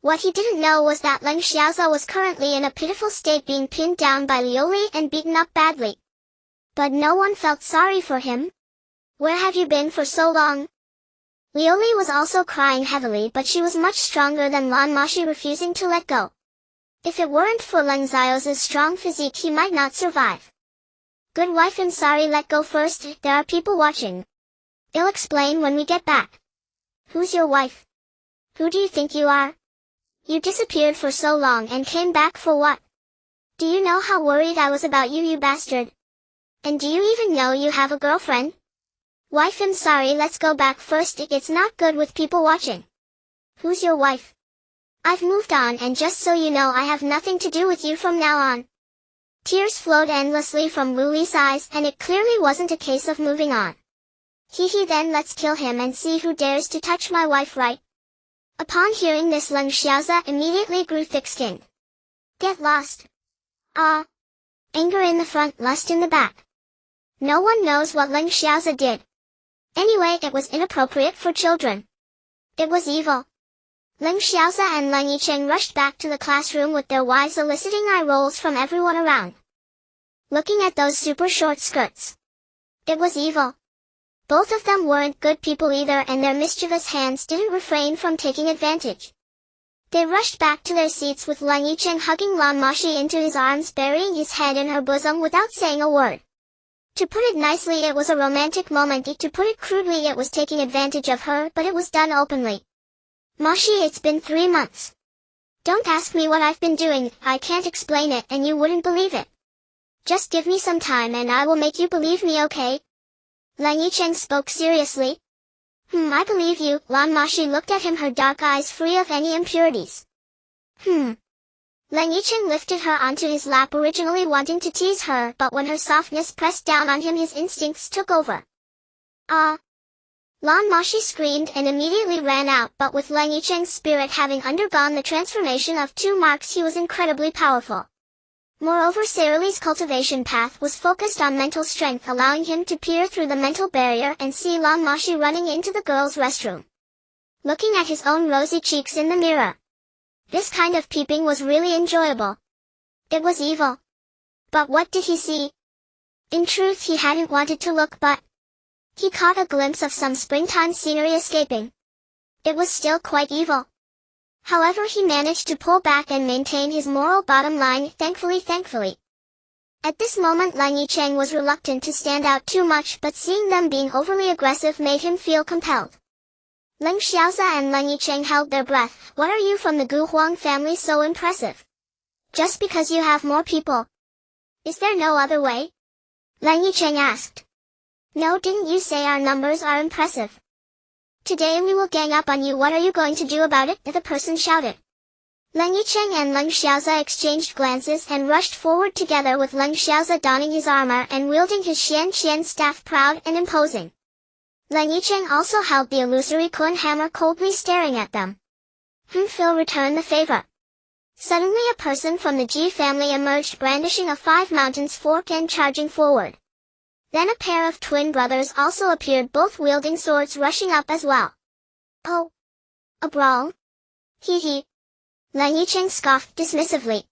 What he didn't know was that Leng Xiaoza was currently in a pitiful state, being pinned down by Liuli and beaten up badly. But no one felt sorry for him. Where have you been for so long? Liuli was also crying heavily, but she was much stronger than Lan Moxi, refusing to let go. If it weren't for Leng Xiaoza's strong physique he might not survive. Good wife, I'm sorry, let go first, there are people watching. I'll explain when we get back. Who's your wife? Who do you think you are? You disappeared for so long and came back for what? Do you know how worried I was about you, you bastard? And do you even know you have a girlfriend? Wife, I'm sorry, let's go back first, it's not good with people watching. Who's your wife? I've moved on, and just so you know I have nothing to do with you from now on. Tears flowed endlessly from Liuli's eyes and it clearly wasn't a case of moving on. Hee hee, then let's kill him and see who dares to touch my wife, right? Upon hearing this, Leng Xiaoza immediately grew thick-skinned. Get lost. Anger in the front, lust in the back. No one knows what Leng Xiaoza did. Anyway, it was inappropriate for children. It was evil. Leng Xiaoza and Leng Yichen rushed back to the classroom with their wives, eliciting eye rolls from everyone around. Looking at those super short skirts. It was evil. Both of them weren't good people either, and their mischievous hands didn't refrain from taking advantage. They rushed back to their seats with Leng Yichen hugging Lan Moxi into his arms, burying his head in her bosom without saying a word. To put it nicely, it was a romantic moment. To put it crudely, it was taking advantage of her, but it was done openly. Moxi, it's been 3 months. Don't ask me what I've been doing, I can't explain it and you wouldn't believe it. Just give me some time and I will make you believe me, okay? Leng Yichen spoke seriously. I believe you. Lan Moxi looked at him, her dark eyes free of any impurities. Leng Yichen lifted her onto his lap, originally wanting to tease her, but when her softness pressed down on him his instincts took over. Lan Moxi screamed and immediately ran out, but with Leng Yichen's spirit having undergone the transformation of 2 marks he was incredibly powerful. Moreover, Sayuri's cultivation path was focused on mental strength, allowing him to peer through the mental barrier and see Lan Moxi running into the girls' restroom, looking at his own rosy cheeks in the mirror. This kind of peeping was really enjoyable. It was evil. But what did he see? In truth, he hadn't wanted to look, but he caught a glimpse of some springtime scenery escaping. It was still quite evil. However, he managed to pull back and maintain his moral bottom line, thankfully. At this moment, Leng Yichen was reluctant to stand out too much, but seeing them being overly aggressive made him feel compelled. Leng Xiaoza and Leng Yichen held their breath. What are you from the Gu Huang family so impressive? Just because you have more people. Is there no other way? Leng Yichen asked. No, didn't you say our numbers are impressive? Today we will gang up on you. What are you going to do about it? The person shouted. Leng Yichen and Leng Xiaoza exchanged glances and rushed forward together, with Leng Xiaoza donning his armor and wielding his Xian staff proud and imposing. Leng Yichen also held the illusory Kun hammer, coldly staring at them. Phil returned the favor. Suddenly a person from the Ji family emerged, brandishing a Five Mountains fork and charging forward. Then a pair of twin brothers also appeared, both wielding swords, rushing up as well. Oh! A brawl? Hee. Leng Yichen scoffed dismissively.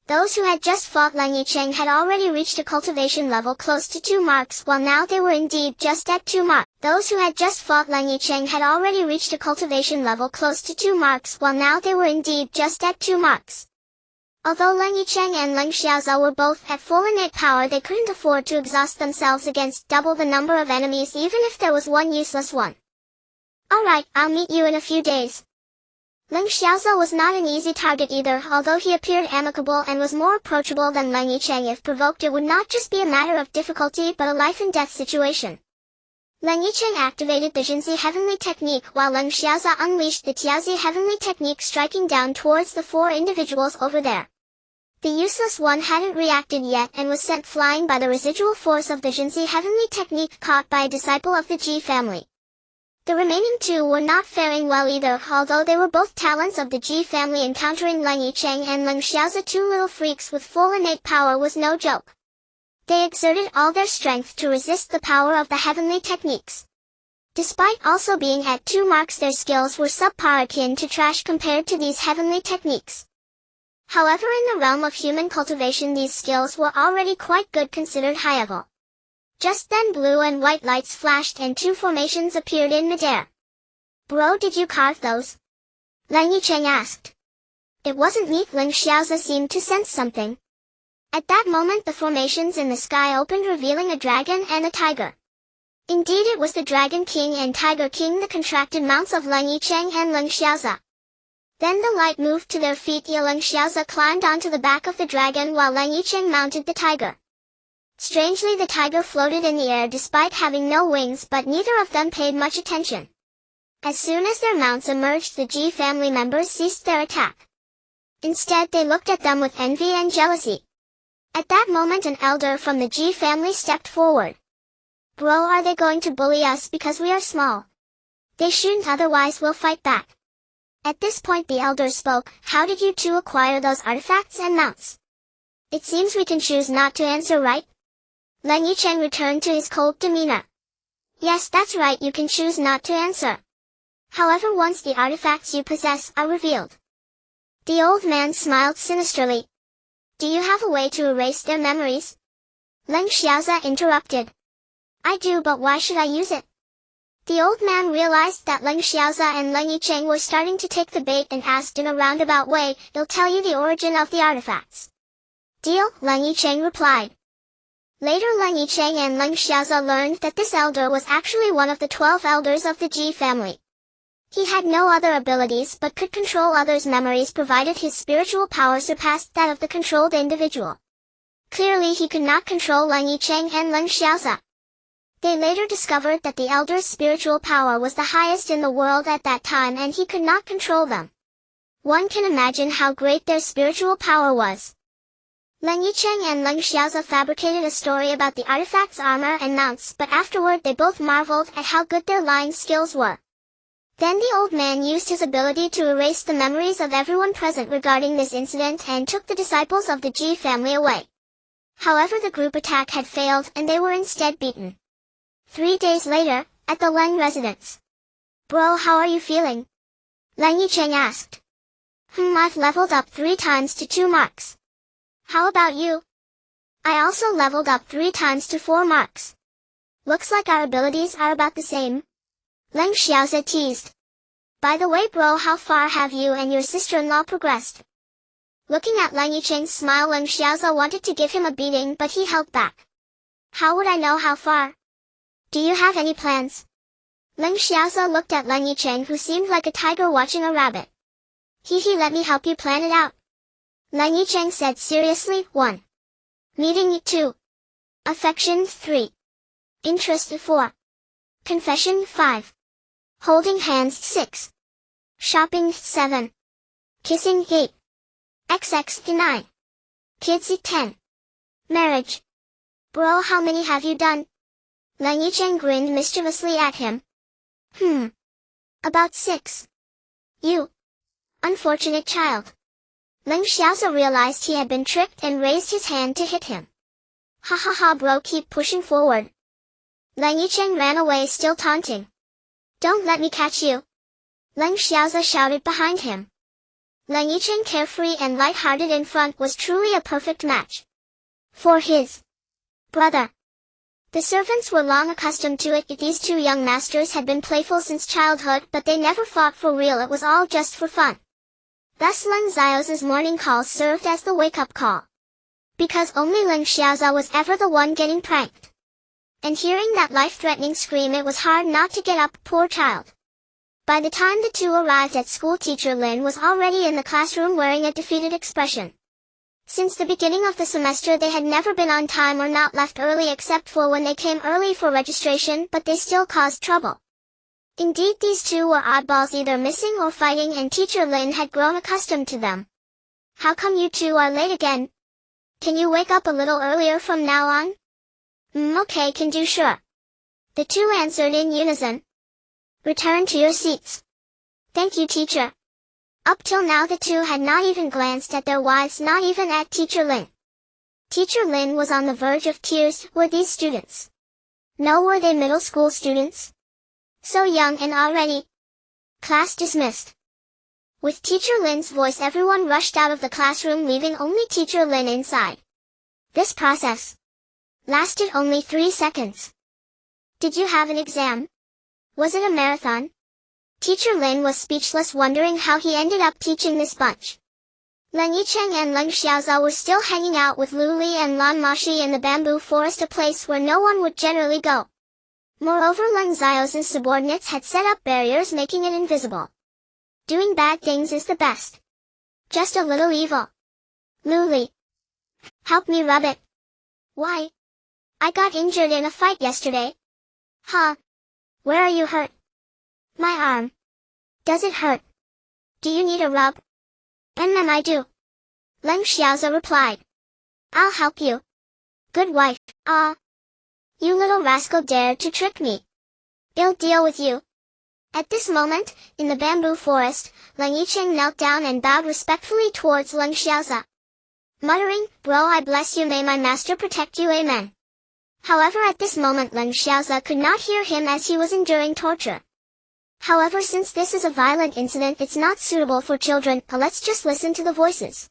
Those who had just fought Leng Yichen had already reached a cultivation level close to 2 marks, while now they were indeed just at 2 marks. Those who had just fought Leng Yichen had already reached a cultivation level close to 2 marks, while now they were indeed just at 2 marks. Although Leng Yichen and Leng Xiaoza were both at full innate power, they couldn't afford to exhaust themselves against double the number of enemies, even if there was one useless one. Alright, I'll meet you in a few days. Leng Xiaoza was not an easy target either. Although he appeared amicable and was more approachable than Leng Yichen, if provoked it would not just be a matter of difficulty but a life-and-death situation. Leng Yichen activated the Jinzi Heavenly Technique, while Leng Xiaoza unleashed the Tiaozi Heavenly Technique, striking down towards the 4 individuals over there. The useless one hadn't reacted yet and was sent flying by the residual force of the Jinzi Heavenly Technique, caught by a disciple of the Ji family. The remaining 2 were not faring well either, although they were both talents of the Ji family. Encountering Leng Yichen and Leng Xiaoza, 2 little freaks with full innate power, was no joke. They exerted all their strength to resist the power of the heavenly techniques. Despite also being at 2 marks, their skills were subpar, akin to trash compared to these heavenly techniques. However, in the realm of human cultivation, these skills were already quite good, considered high level. Just then blue and white lights flashed and 2 formations appeared in midair. Bro, did you carve those? Leng Yichen asked. It wasn't me. Leng Xiaoza seemed to sense something. At that moment the formations in the sky opened, revealing a dragon and a tiger. Indeed, it was the Dragon King and Tiger King, the contracted mounts of Leng Yichen and Leng Xiaoza. Then the light moved to their feet. Leng Xiaoza climbed onto the back of the dragon while Leng Yichen mounted the tiger. Strangely, the tiger floated in the air despite having no wings, but neither of them paid much attention. As soon as their mounts emerged, the Ji family members ceased their attack. Instead, they looked at them with envy and jealousy. At that moment an elder from the Ji family stepped forward. Bro, are they going to bully us because we are small? They shouldn't, otherwise we'll fight back. At this point the elder spoke. How did you 2 acquire those artifacts and mounts? It seems we can choose not to answer, right? Leng Yichen returned to his cold demeanor. Yes, that's right, you can choose not to answer. However, once the artifacts you possess are revealed. The old man smiled sinisterly. Do you have a way to erase their memories? Leng Xiaoza interrupted. I do, but why should I use it? The old man realized that Leng Xiaoza and Leng Yichen were starting to take the bait and asked in a roundabout way, I'll tell you the origin of the artifacts. Deal, Leng Yichen replied. Later Leng Yichen and Leng Xiaoza learned that this elder was actually one of the 12 elders of the Ji family. He had no other abilities but could control others' memories, provided his spiritual power surpassed that of the controlled individual. Clearly he could not control Leng Yichen and Leng Xiaoza. They later discovered that the elder's spiritual power was the highest in the world at that time and he could not control them. One can imagine how great their spiritual power was. Leng Yichen and Leng Xiaoza fabricated a story about the artifacts, armor and mounts, but afterward they both marveled at how good their lying skills were. Then the old man used his ability to erase the memories of everyone present regarding this incident and took the disciples of the Ji family away. However, the group attack had failed and they were instead beaten. 3 days later, at the Leng residence. Bro, how are you feeling? Leng Yichen asked. I've leveled up 3 times to 2 marks. How about you? I also leveled up 3 times to 4 marks. Looks like our abilities are about the same. Leng Xiaoze teased. By the way bro, how far have you and your sister-in-law progressed? Looking at Leng Yichen's smile, Leng Xiaoze wanted to give him a beating but he held back. How would I know how far? Do you have any plans? Leng Xiaoze looked at Leng Yichen, who seemed like a tiger watching a rabbit. Let me help you plan it out. Leng Yichen said seriously. 1. Meeting 2. Affection 3. Interest 4. Confession 5. Holding hands 6. Shopping 7. Kissing 8. XX 9. Kids 10. Marriage. Bro, how many have you done? Leng Yichen grinned mischievously at him. About 6. You. Unfortunate child. Leng Xiaoze realized he had been tricked and raised his hand to hit him. Ha ha ha bro, keep pushing forward. Leng Yichen ran away, still taunting. Don't let me catch you. Leng Xiaoze shouted behind him. Leng Yichen, carefree and light-hearted in front, was truly a perfect match for his brother. The servants were long accustomed to it. These 2 young masters had been playful since childhood, but they never fought for real. It was all just for fun. Thus Leng Zio's morning call served as the wake-up call. Because only Leng Xiaoze was ever the one getting pranked. And hearing that life-threatening scream, it was hard not to get up, poor child. By the time the 2 arrived at school, teacher Lin was already in the classroom wearing a defeated expression. Since the beginning of the semester they had never been on time or not left early except for when they came early for registration, but they still caused trouble. Indeed, these 2 were oddballs, either missing or fighting, and teacher Lin had grown accustomed to them. How come you 2 are late again? Can you wake up a little earlier from now on? Okay, can do, sure. The 2 answered in unison. Return to your seats. Thank you, teacher. Up till now the 2 had not even glanced at their wives, not even at teacher Lin. Teacher Lin was on the verge of tears. Were these students? No, were they middle school students? So young and already. Class dismissed. With teacher Lin's voice everyone rushed out of the classroom, leaving only teacher Lin inside. This process lasted only 3 seconds. Did you have an exam? Was it a marathon? Teacher Lin was speechless, wondering how he ended up teaching this bunch. Leng Yichen and Leng Xiaoze were still hanging out with Lu Li and Lan Moxi in the bamboo forest, a place where no one would generally go. Moreover, Leng Zio's subordinates had set up barriers making it invisible. Doing bad things is the best. Just a little evil. Lu Li. Help me rub it. Why? I got injured in a fight yesterday. Huh? Where are you hurt? My arm. Does it hurt? Do you need a rub? I do. Leng Xiaoze replied. I'll help you. Good wife. You little rascal dared to trick me. I'll deal with you. At this moment, in the bamboo forest, Leng Yichen knelt down and bowed respectfully towards Leng Xiaoze. Muttering, Bro, I bless you, may my master protect you, amen. However, at this moment Leng Xiaoze could not hear him as he was enduring torture. However, since this is a violent incident, it's not suitable for children. Let's just listen to the voices.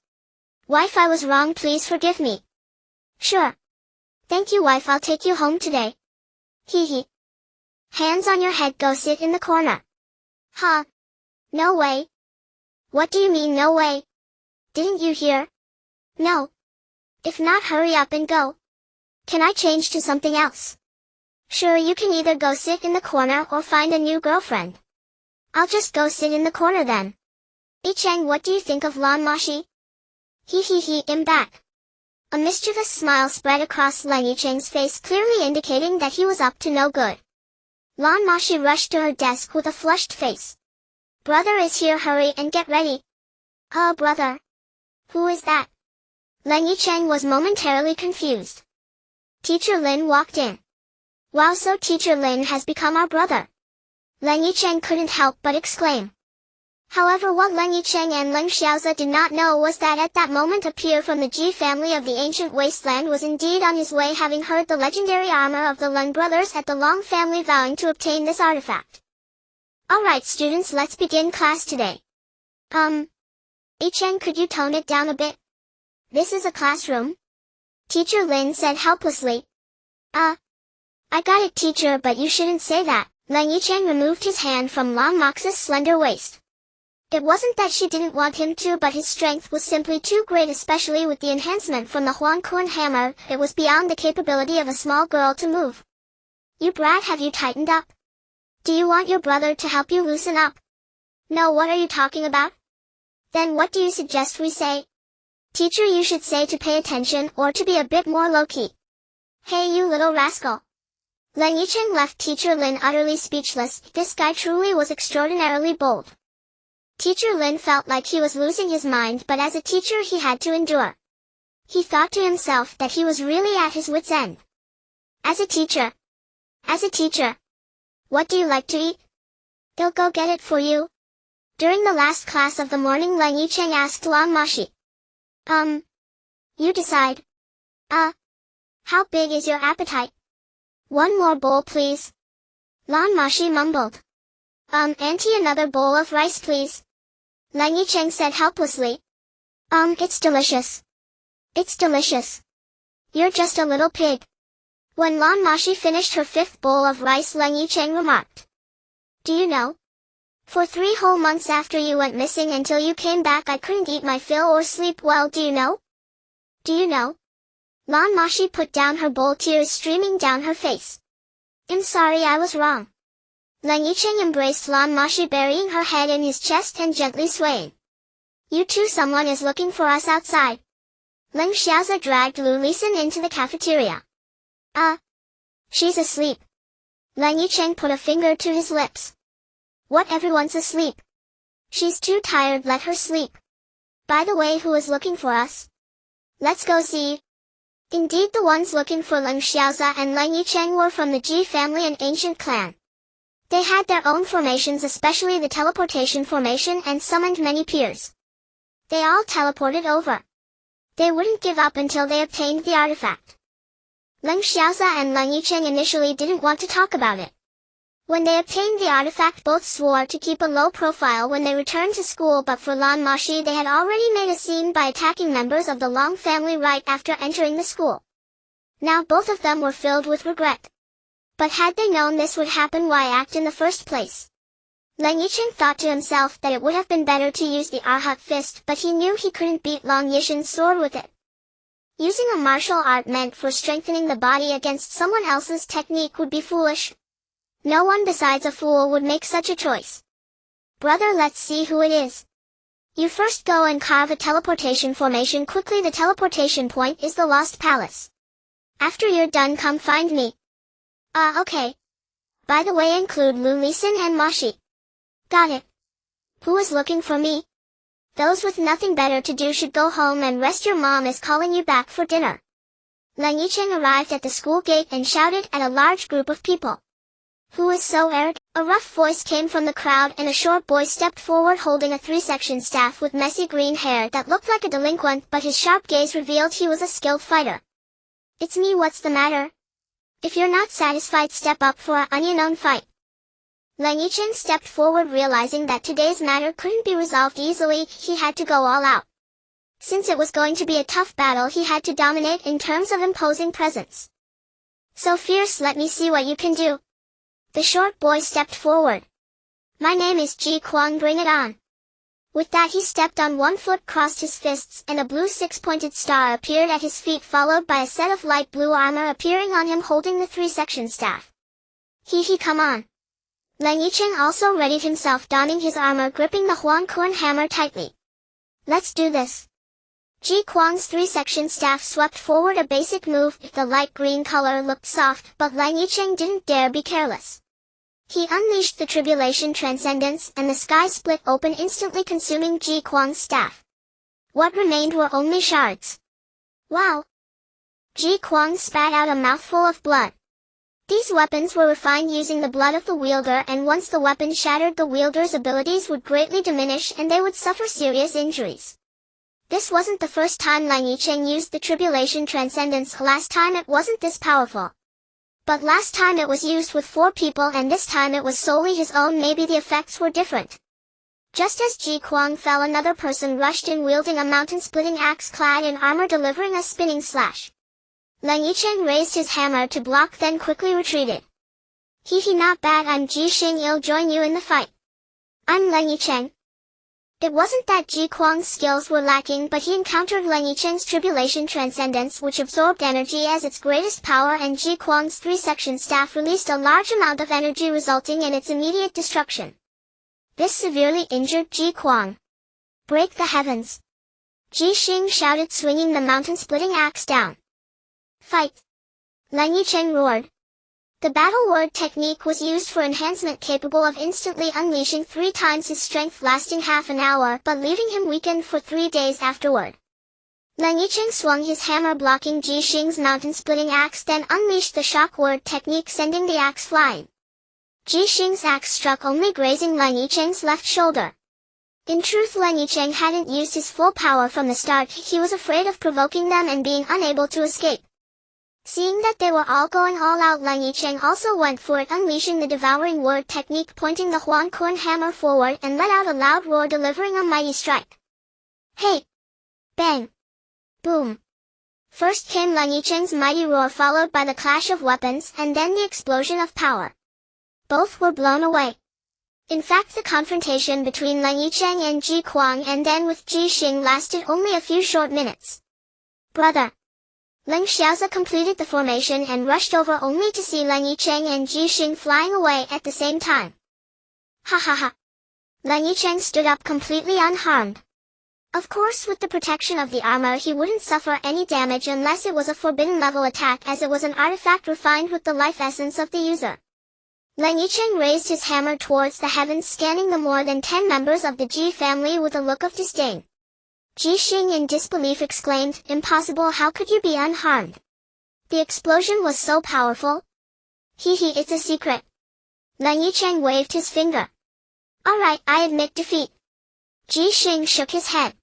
Wife, I was wrong, please forgive me. Sure. Thank you, wife, I'll take you home today. Hee. Hands on your head, go sit in the corner. Huh? No way. What do you mean, no way? Didn't you hear? No. If not, hurry up and go. Can I change to something else? Sure, you can either go sit in the corner or find a new girlfriend. I'll just go sit in the corner then. Yicheng, what do you think of Lan Moxi? I'm back. A mischievous smile spread across Leng Yicheng's face, clearly indicating that he was up to no good. Lan Moxi rushed to her desk with a flushed face. Brother is here, hurry and get ready. Brother. Who is that? Leng Yicheng was momentarily confused. Teacher Lin walked in. Wow, so teacher Lin has become our brother. Leng Yichen couldn't help but exclaim. However, what Leng Yichen and Leng Xiaoza did not know was that at that moment a peer from the Ji family of the ancient wasteland was indeed on his way, having heard the legendary armor of the Leng brothers at the Long family vowing to obtain this artifact. Alright students, let's begin class today. Yichen, could you tone it down a bit? This is a classroom. Teacher Lin said helplessly. I got it teacher, but you shouldn't say that. Leng Yichen removed his hand from Lan Moxi's slender waist. It wasn't that she didn't want him to, but his strength was simply too great, especially with the enhancement from the Xuanhuan hammer. It was beyond the capability of a small girl to move. You brat, have you tightened up? Do you want your brother to help you loosen up? No, what are you talking about? Then what do you suggest we say? Teacher, you should say to pay attention or to be a bit more low-key. Hey you little rascal. Leng Yichen left Teacher Lin utterly speechless. This guy truly was extraordinarily bold. Teacher Lin felt like he was losing his mind, but as a teacher he had to endure. He thought to himself that he was really at his wit's end. As a teacher, what do you like to eat? They'll go get it for you. During the last class of the morning, Leng Yichen asked Lan Moxi. You decide. How big is your appetite? One more bowl please. Lan Moxi mumbled. Auntie, another bowl of rice please. Leng Yichen said helplessly. It's delicious. It's delicious. You're just a little pig. When Lan Moxi finished her 5th bowl of rice, Leng Yichen remarked. Do you know? For 3 whole months after you went missing until you came back, I couldn't eat my fill or sleep well, do you know? Do you know? Lan Moxi put down her bowl, tears streaming down her face. I'm sorry, I was wrong. Leng Yichen embraced Lan Moxi, burying her head in his chest and gently swaying. You too, someone is looking for us outside. Leng Xiaoza dragged Lu Lisan into the cafeteria. She's asleep. Leng Yichen put a finger to his lips. What, everyone's asleep? She's too tired, let her sleep. By the way, who is looking for us? Let's go see. Indeed, the ones looking for Leng Xiaoza and Leng Yichen were from the Ji family, an ancient clan. They had their own formations, especially the teleportation formation, and summoned many peers. They all teleported over. They wouldn't give up until they obtained the artifact. Leng Xiaoza and Leng Yichen initially didn't want to talk about it. When they obtained the artifact, both swore to keep a low profile when they returned to school, but for Lan Moxi, they had already made a scene by attacking members of the Long family right after entering the school. Now both of them were filled with regret. But had they known this would happen, why act in the first place? Leng Yichen thought to himself that it would have been better to use the Arhat fist, but he knew he couldn't beat Leng Yichen's sword with it. Using a martial art meant for strengthening the body against someone else's technique would be foolish. No one besides a fool would make such a choice. Brother, let's see who it is. You first go and carve a teleportation formation quickly. The teleportation point is the Lost Palace. After you're done, come find me. Okay. By the way, include Lu Lisan and Moxi. Got it. Who is looking for me? Those with nothing better to do should go home and rest. Your mom is calling you back for dinner. Leng Yichen arrived at the school gate and shouted at a large group of people. Who is so arrogant? A rough voice came from the crowd, and a short boy stepped forward holding a 3-section staff with messy green hair that looked like a delinquent, but his sharp gaze revealed he was a skilled fighter. It's me, what's the matter? If you're not satisfied, step up for an onion fight. Leng Yichen stepped forward, realizing that today's matter couldn't be resolved easily. He had to go all out. Since it was going to be a tough battle, he had to dominate in terms of imposing presence. So fierce, let me see what you can do. The short boy stepped forward. My name is Ji Kuang, bring it on. With that he stepped on one foot, crossed his fists, and a blue 6-pointed star appeared at his feet, followed by a set of light blue armor appearing on him holding the 3-section staff. Come on. Leng Yichen also readied himself, donning his armor, gripping the Xuanhuan hammer tightly. Let's do this. Ji Kuang's 3-section staff swept forward, a basic move. The light green color looked soft, but Leng Yichen didn't dare be careless. He unleashed the tribulation transcendence, and the sky split open, instantly consuming Ji Kuang's staff. What remained were only shards. Wow! Ji Kuang spat out a mouthful of blood. These weapons were refined using the blood of the wielder, and once the weapon shattered, the wielder's abilities would greatly diminish and they would suffer serious injuries. This wasn't the first time Leng Yichen used the Tribulation Transcendence. Last time it wasn't this powerful. But last time it was used with 4 people, and this time it was solely his own. Maybe the effects were different. Just as Ji Kuang fell, another person rushed in wielding a mountain-splitting axe clad in armor, delivering a spinning slash. Leng Yichen raised his hammer to block, then quickly retreated. Hee, not bad. I'm Ji Xing. I'll join you in the fight. I'm Leng Yichen. It wasn't that Ji Kuang's skills were lacking, but he encountered Leng Yichen's Tribulation Transcendence, which absorbed energy as its greatest power, and Ji Kuang's 3-section staff released a large amount of energy, resulting in its immediate destruction. This severely injured Ji Kuang. Break the heavens! Ji Xing shouted, swinging the mountain-splitting axe down. Fight! Leng Yichen roared. The battle word technique was used for enhancement capable of instantly unleashing 3 times his strength, lasting half an hour, but leaving him weakened for 3 days afterward. Leng Yichen swung his hammer, blocking Ji Xing's mountain-splitting axe, then unleashed the shock word technique, sending the axe flying. Ji Xing's axe struck, only grazing Leng Yichen's left shoulder. In truth, Leng Yichen hadn't used his full power from the start. He was afraid of provoking them and being unable to escape. Seeing that they were all going all out, Leng Yichen also went for it, unleashing the devouring word technique, pointing the Xuanhuan hammer forward, and let out a loud roar, delivering a mighty strike. Hey! Bang! Boom! First came Leng Yichen's mighty roar, followed by the clash of weapons, and then the explosion of power. Both were blown away. In fact, the confrontation between Leng Yichen and Ji Kuang, and then with Ji Xing, lasted only a few short minutes. Brother! Leng Xiaoza completed the formation and rushed over, only to see Leng Yichen and Ji Xing flying away at the same time. Ha ha ha! Leng Yichen stood up completely unharmed. Of course, with the protection of the armor, he wouldn't suffer any damage unless it was a forbidden level attack, as it was an artifact refined with the life essence of the user. Leng Yichen raised his hammer towards the heavens, scanning the more than 10 members of the Ji family with a look of disdain. Ji Xing in disbelief exclaimed, "Impossible, how could you be unharmed? The explosion was so powerful." Hee, it's a secret. Leng Yichen waved his finger. Alright, I admit defeat. Ji Xing shook his head.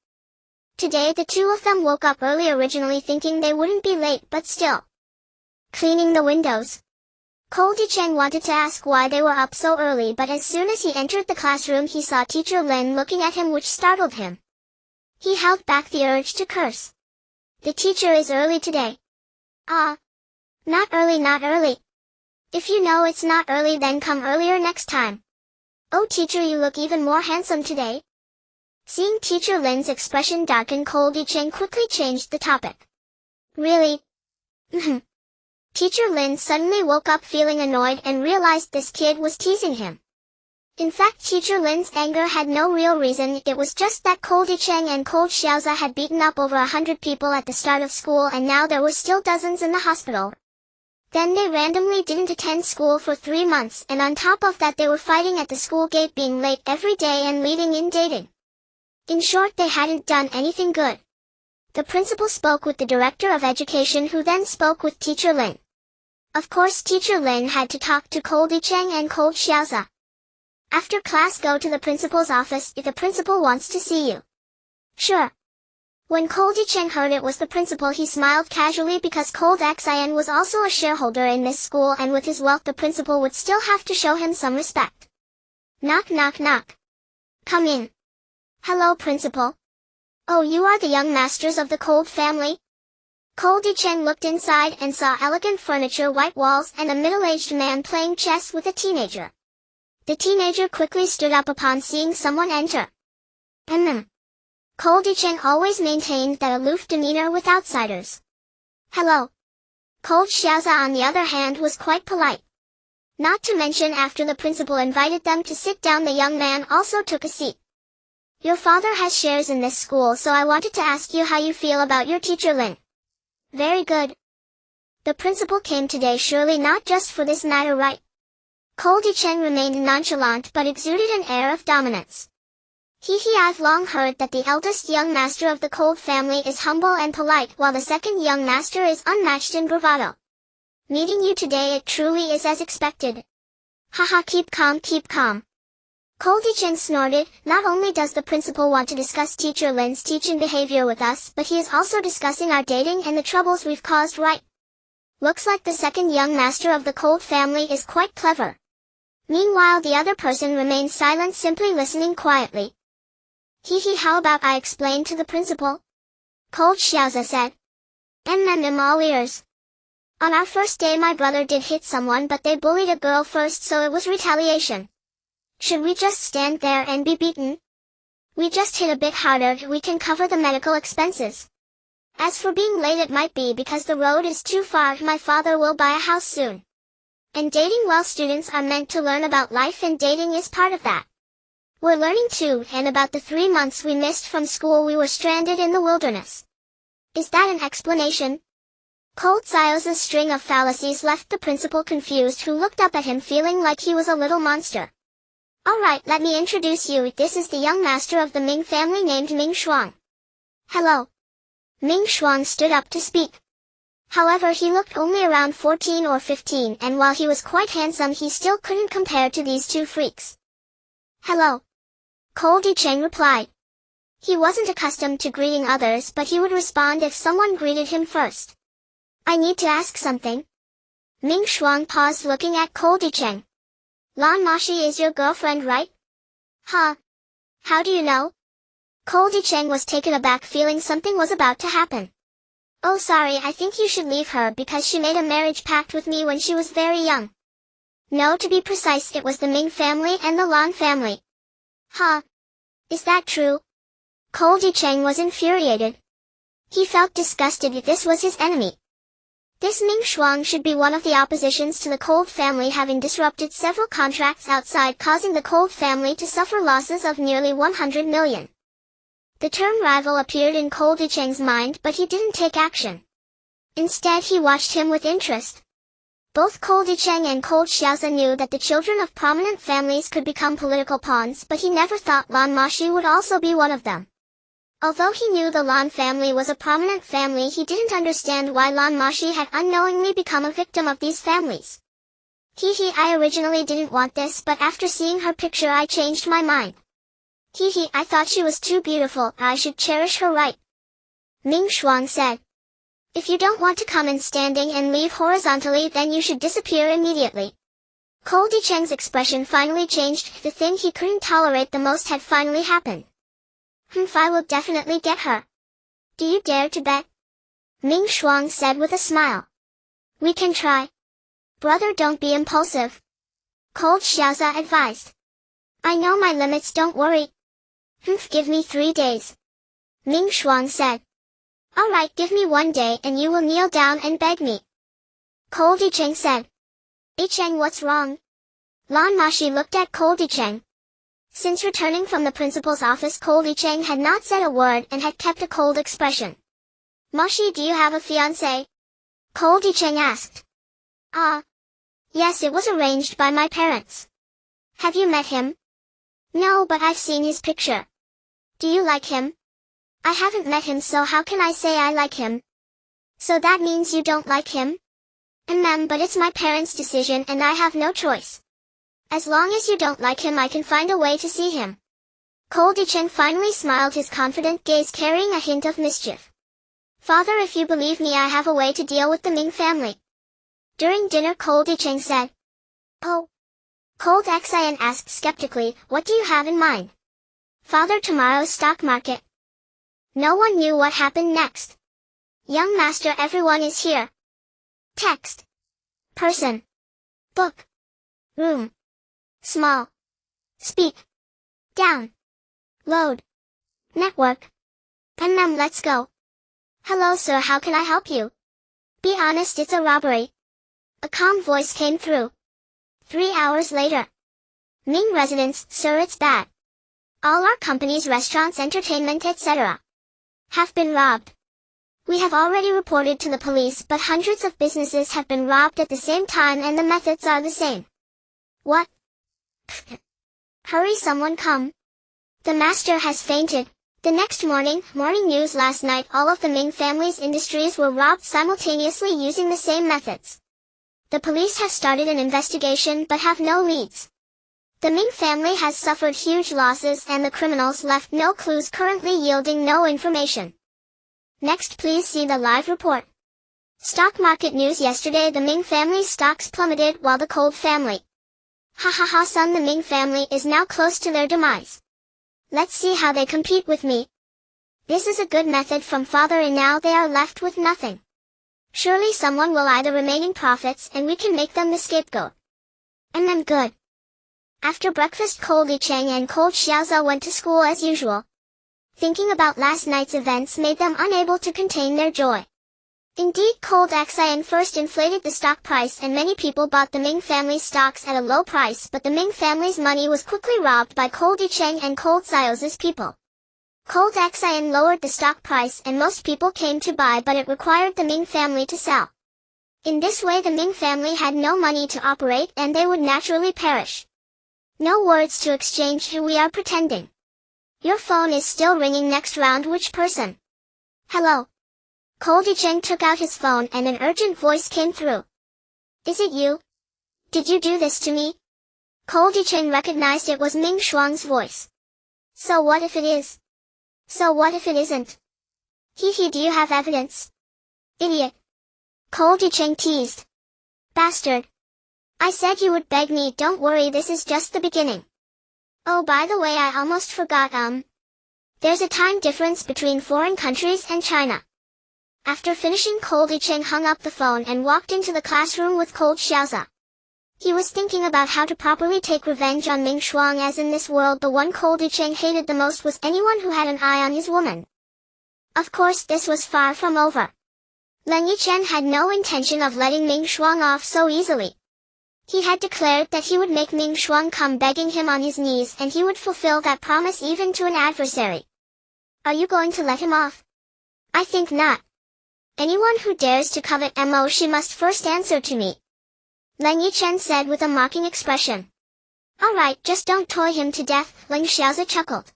Today the 2 of them woke up early, originally thinking they wouldn't be late, but still. Cleaning the windows. Cold Yichen wanted to ask why they were up so early, but as soon as he entered the classroom he saw Teacher Lin looking at him, which startled him. He held back the urge to curse. The teacher is early today. Ah. Not early, not early. If you know it's not early, then come earlier next time. Oh teacher, you look even more handsome today. Seeing Teacher Lin's expression darken, Cold Yichen quickly changed the topic. Really? Teacher Lin suddenly woke up feeling annoyed and realized this kid was teasing him. In fact, Teacher Lin's anger had no real reason. It was just that Cold Yichen and Cold Xiaoza had beaten up over 100 people at the start of school, and now there were still dozens in the hospital. Then they randomly didn't attend school for 3 months, and on top of that they were fighting at the school gate, being late every day and leading in dating. In short, they hadn't done anything good. The principal spoke with the director of education, who then spoke with Teacher Lin. Of course, Teacher Lin had to talk to Cold Yichen and Cold Xiaoza. After class, go to the principal's office if the principal wants to see you. Sure. When Cold Yichen heard it was the principal, he smiled casually, because Cold Xian was also a shareholder in this school, and with his wealth the principal would still have to show him some respect. Knock knock knock. Come in. Hello, principal. Oh, you are the young masters of the Cold family? Cold Yichen looked inside and saw elegant furniture, white walls, and a middle-aged man playing chess with a teenager. The teenager quickly stood up upon seeing someone enter. Cold Yichen always maintained that aloof demeanor with outsiders. Hello. Cold Xiaoza, on the other hand, was quite polite. Not to mention, after the principal invited them to sit down, the young man also took a seat. Your father has shares in this school, so I wanted to ask you how you feel about your teacher Lin. Very good. The principal came today, surely not just for this matter, right? Cold Yichen remained nonchalant but exuded an air of dominance. I've long heard that the eldest young master of the Cold family is humble and polite, while the second young master is unmatched in bravado. Meeting you today, it truly is as expected. Haha, keep calm, keep calm. Leng Yichen snorted. Not only does the principal want to discuss teacher Lin's teaching behavior with us, but he is also discussing our dating and the troubles we've caused, right? Looks like the second young master of the Cold family is quite clever. Meanwhile, the other person remains silent, simply listening quietly. How about I explain to the principal? Cold Xiaoza said. I'm all ears. On our first day my brother did hit someone, but they bullied a girl first, so it was retaliation. Should we just stand there and be beaten? We just hit a bit harder, we can cover the medical expenses. As for being late, it might be because the road is too far. My father will buy a house soon. And dating, well, students are meant to learn about life and dating is part of that. We're learning too, and about the 3 months we missed from school, we were stranded in the wilderness. Is that an explanation? Cold Xiaoza's string of fallacies left the principal confused, who looked up at him feeling like he was a little monster. Alright, let me introduce you. This is the young master of the Ming family named Ming Shuang. Hello. Ming Shuang stood up to speak. However, he looked only around 14 or 15, and while he was quite handsome, he still couldn't compare to these two freaks. Hello. Leng Yichen replied. He wasn't accustomed to greeting others, but he would respond if someone greeted him first. I need to ask something. Ming Shuang paused, looking at Leng Yichen. Lan Moxi is your girlfriend, right? Huh? How do you know? Leng Yichen was taken aback, feeling something was about to happen. Oh, sorry, I think you should leave her because she made a marriage pact with me when she was very young. No, to be precise, it was the Ming family and the Lan family. Huh? Is that true? Leng Yichen was infuriated. He felt disgusted if this was his enemy. This Ming Shuang should be one of the oppositions to the Cold family, having disrupted several contracts outside, causing the Cold family to suffer losses of nearly 100 million. The term rival appeared in Leng Yichen's mind, but he didn't take action. Instead, he watched him with interest. Both Leng Yichen and Cold Xiaoza knew that the children of prominent families could become political pawns, but he never thought Lan Moxi would also be one of them. Although he knew the Lan family was a prominent family, he didn't understand why Lan Moxi had unknowingly become a victim of these families. I originally didn't want this, but after seeing her picture I changed my mind. I thought she was too beautiful, I should cherish her, right? Ming Shuang said. If you don't want to come in standing and leave horizontally, then you should disappear immediately. Leng Yichen's expression finally changed. The thing he couldn't tolerate the most had finally happened. I will definitely get her. Do you dare to bet? Ming Shuang said with a smile. We can try. Brother, don't be impulsive. Cold Xiaoza advised. I know my limits, don't worry. Give me 3 days. Ming Shuang said. Alright, give me 1 day and you will kneel down and beg me. Leng Yichen said. Yichen, what's wrong? Lan Moxi looked at Leng Yichen. Since returning from the principal's office, Leng Yichen had not said a word and had kept a cold expression. Moxi, do you have a fiancé? Leng Yichen asked. Yes, it was arranged by my parents. Have you met him? No, but I've seen his picture. Do you like him? I haven't met him, so how can I say I like him? So that means you don't like him? But it's my parents' decision and I have no choice. As long as you don't like him, I can find a way to see him. Leng Yichen finally smiled, his confident gaze carrying a hint of mischief. Father, if you believe me, I have a way to deal with the Ming family. During dinner, Leng Yichen said. Oh. Leng Yichen asked skeptically, what do you have in mind? Father, tomorrow's stock market. No one knew what happened next. Young master, everyone is here. Text. Person. Book. Room. Small. Speak. Down. Load. Network. Let's go. Hello sir, how can I help you? Be honest, it's a robbery. A calm voice came through. 3 hours later. Ming residence, sir, it's bad. All our companies, restaurants, entertainment, etc. have been robbed. We have already reported to the police, but hundreds of businesses have been robbed at the same time and the methods are the same. What? Hurry, someone come. The master has fainted. The next morning news last night, all of the Ming family's industries were robbed simultaneously using the same methods. The police have started an investigation but have no leads. The Ming family has suffered huge losses and the criminals left no clues, currently yielding no information. Next, please see the live report. Stock market news: yesterday the Ming family's stocks plummeted while the Cold family. Ha ha ha son, the Ming family is now close to their demise. Let's see how they compete with me. This is a good method from father, and now they are left with nothing. Surely someone will either remaining profits and we can make them the scapegoat. And then good. After breakfast, Cold Yichen and Cold Xiaoza went to school as usual. Thinking about last night's events made them unable to contain their joy. Indeed, Cold Xian first inflated the stock price and many people bought the Ming family's stocks at a low price, but the Ming family's money was quickly robbed by Cold Yichen and Cold Xiaoza's people. Cold Xian lowered the stock price and most people came to buy, but it required the Ming family to sell. In this way the Ming family had no money to operate and they would naturally perish. No words to exchange, we are pretending. Your phone is still ringing. Next round, which person? Hello. Cold Yichen took out his phone and an urgent voice came through. Is it you? Did you do this to me? Cold Yichen recognized it was Ming Shuang's voice. So what if it is? So what if it isn't? Hee, do you have evidence? Idiot. Cold Yichen teased. Bastard. I said you would beg me. Don't worry, this is just the beginning. Oh, by the way, I almost forgot, there's a time difference between foreign countries and China. After finishing, Cold Yichen hung up the phone and walked into the classroom with Cold Xiaoza. He was thinking about how to properly take revenge on Ming Shuang, as in this world the one Cold Yichen hated the most was anyone who had an eye on his woman. Of course, this was far from over. Leng Yichen had no intention of letting Ming Shuang off so easily. He had declared that he would make Ming Shuang come begging him on his knees, and he would fulfill that promise even to an adversary. Are you going to let him off? I think not. Anyone who dares to covet Moxi must first answer to me. Leng Yichen said with a mocking expression. Alright, just don't toy him to death, Leng Xiaoza chuckled.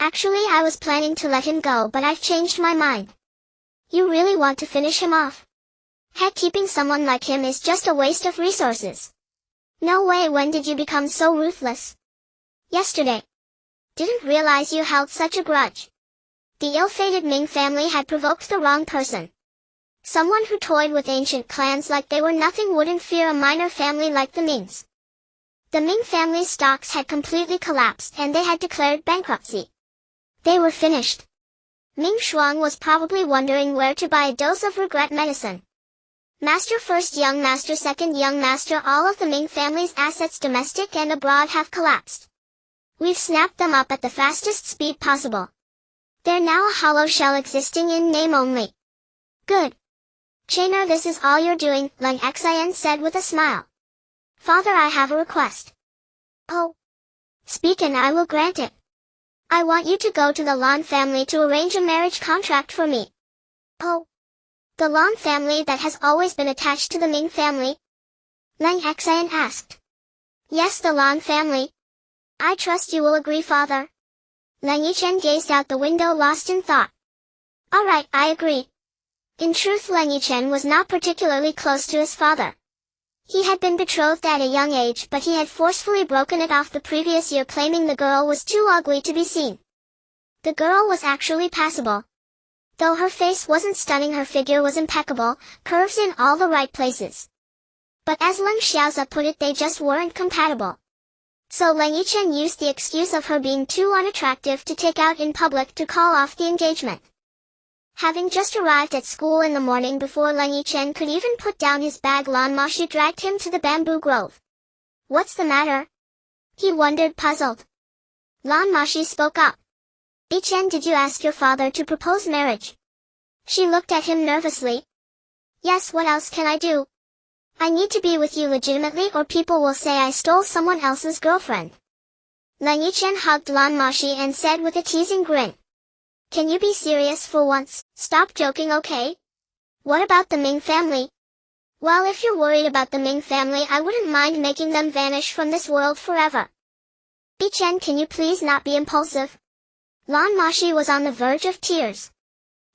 Actually, I was planning to let him go, but I've changed my mind. You really want to finish him off? Heck, keeping someone like him is just a waste of resources. No way. When did you become so ruthless? Yesterday. Didn't realize you held such a grudge. The ill-fated Ming family had provoked the wrong person. Someone who toyed with ancient clans like they were nothing wouldn't fear a minor family like the Mings. The Ming family's stocks had completely collapsed and they had declared bankruptcy. They were finished. Ming Shuang was probably wondering where to buy a dose of regret medicine. Master first, young master second, young master, all of the Ming family's assets domestic and abroad have collapsed. We've snapped them up at the fastest speed possible. They're now a hollow shell existing in name only. Good. Chainer, this is all you're doing, Leng Xian said with a smile. Father, I have a request. Oh. Speak and I will grant it. I want you to go to the Lan family to arrange a marriage contract for me. Oh. The Lan family that has always been attached to the Ming family? Leng Xian asked. Yes, the Lan family. I trust you will agree, father. Leng Yichen gazed out the window, lost in thought. Alright, I agree. In truth, Leng Yichen was not particularly close to his father. He had been betrothed at a young age, but he had forcefully broken it off the previous year, claiming the girl was too ugly to be seen. The girl was actually passable. Though her face wasn't stunning, her figure was impeccable, curves in all the right places. But as Leng Xiaoza put it, they just weren't compatible. So Leng Yichen used the excuse of her being too unattractive to take out in public to call off the engagement. Having just arrived at school in the morning before Leng Yichen could even put down his bag, Lan Moxi dragged him to the bamboo grove. What's the matter? He wondered, puzzled. Lan Moxi spoke up. Yichen, did you ask your father to propose marriage? She looked at him nervously. Yes, what else can I do? I need to be with you legitimately or people will say I stole someone else's girlfriend. Leng Yichen hugged Lan Moxi and said with a teasing grin. Can you be serious for once? Stop joking, okay? What about the Ming family? Well, if you're worried about the Ming family, I wouldn't mind making them vanish from this world forever. Yichen, can you please not be impulsive? Lan Moxi was on the verge of tears.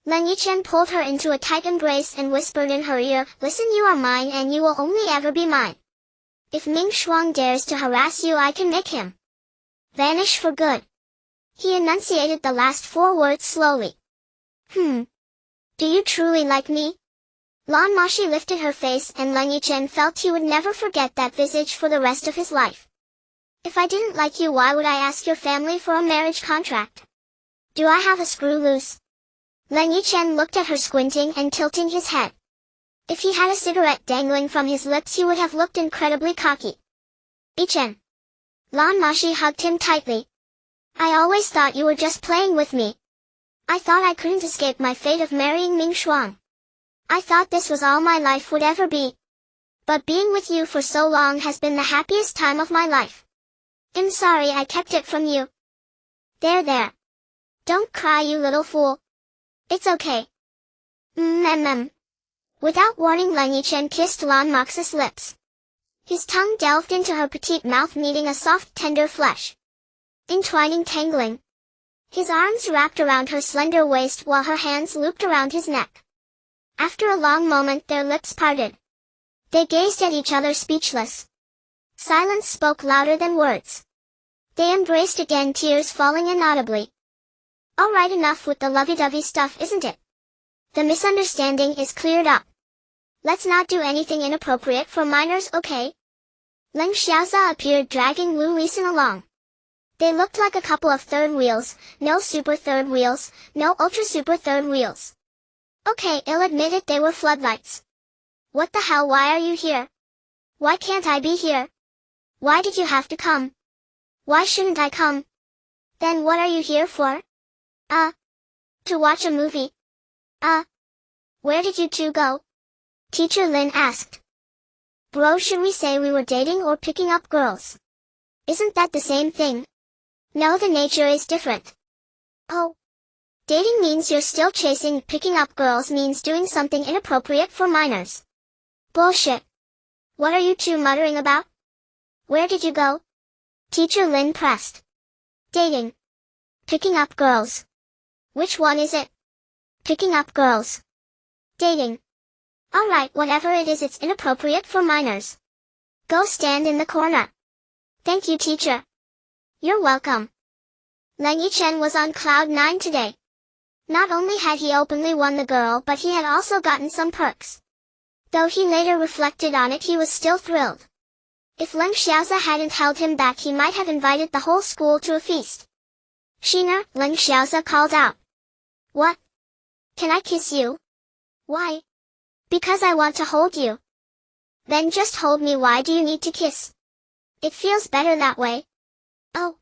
Leng Yichen pulled her into a tight embrace and whispered in her ear, "Listen, you are mine and you will only ever be mine. If Ming Shuang dares to harass you, I can make him vanish for good." He enunciated the last 4 words slowly. Do you truly like me?" Lan Moxi lifted her face and Leng Yichen felt he would never forget that visage for the rest of his life. "If I didn't like you, why would I ask your family for a marriage contract? Do I have a screw loose?" Leng Yichen looked at her, squinting and tilting his head. If he had a cigarette dangling from his lips, he would have looked incredibly cocky. "Yichen." Lan Moxi hugged him tightly. "I always thought you were just playing with me. I thought I couldn't escape my fate of marrying Ming Shuang. I thought this was all my life would ever be. But being with you for so long has been the happiest time of my life. I'm sorry I kept it from you." There. Don't cry, you little fool. It's okay." Without warning, Leng Yichen kissed Lan Moxi's lips. His tongue delved into her petite mouth, kneading a soft, tender flesh. Entwining, tangling. His arms wrapped around her slender waist while her hands looped around his neck. After a long moment, their lips parted. They gazed at each other, speechless. Silence spoke louder than words. They embraced again, tears falling inaudibly. "All right, enough with the lovey-dovey stuff, isn't it? The misunderstanding is cleared up. Let's not do anything inappropriate for minors, okay?" Leng Xiaoza appeared, dragging Lu Lisan along. They looked like a couple of third wheels, no super third wheels, no ultra super third wheels. Okay, I'll admit it, they were floodlights. "What the hell, why are you here? Why can't I be here? Why did you have to come? Why shouldn't I come? Then what are you here for?" To watch a movie." Where did you two go?" Teacher Lin asked. "Bro, should we say we were dating or picking up girls? Isn't that the same thing?" "No, the nature is different." "Oh. Dating means you're still chasing, picking up girls means doing something inappropriate for minors." "Bullshit. What are you two muttering about? Where did you go?" Teacher Lin pressed. "Dating. Picking up girls. Which one is it?" "Picking up girls. Dating. Alright, whatever it is, it's inappropriate for minors. Go stand in the corner." "Thank you, teacher." "You're welcome." Leng Yichen was on cloud 9 today. Not only had he openly won the girl, but he had also gotten some perks. Though he later reflected on it, he was still thrilled. If Leng Xiaoza hadn't held him back, he might have invited the whole school to a feast. "Xiner," Leng Xiaoza called out. "What? Can I kiss you?" "Why?" "Because I want to hold you." "Then just hold me, why do you need to kiss? It feels better that way." "Oh.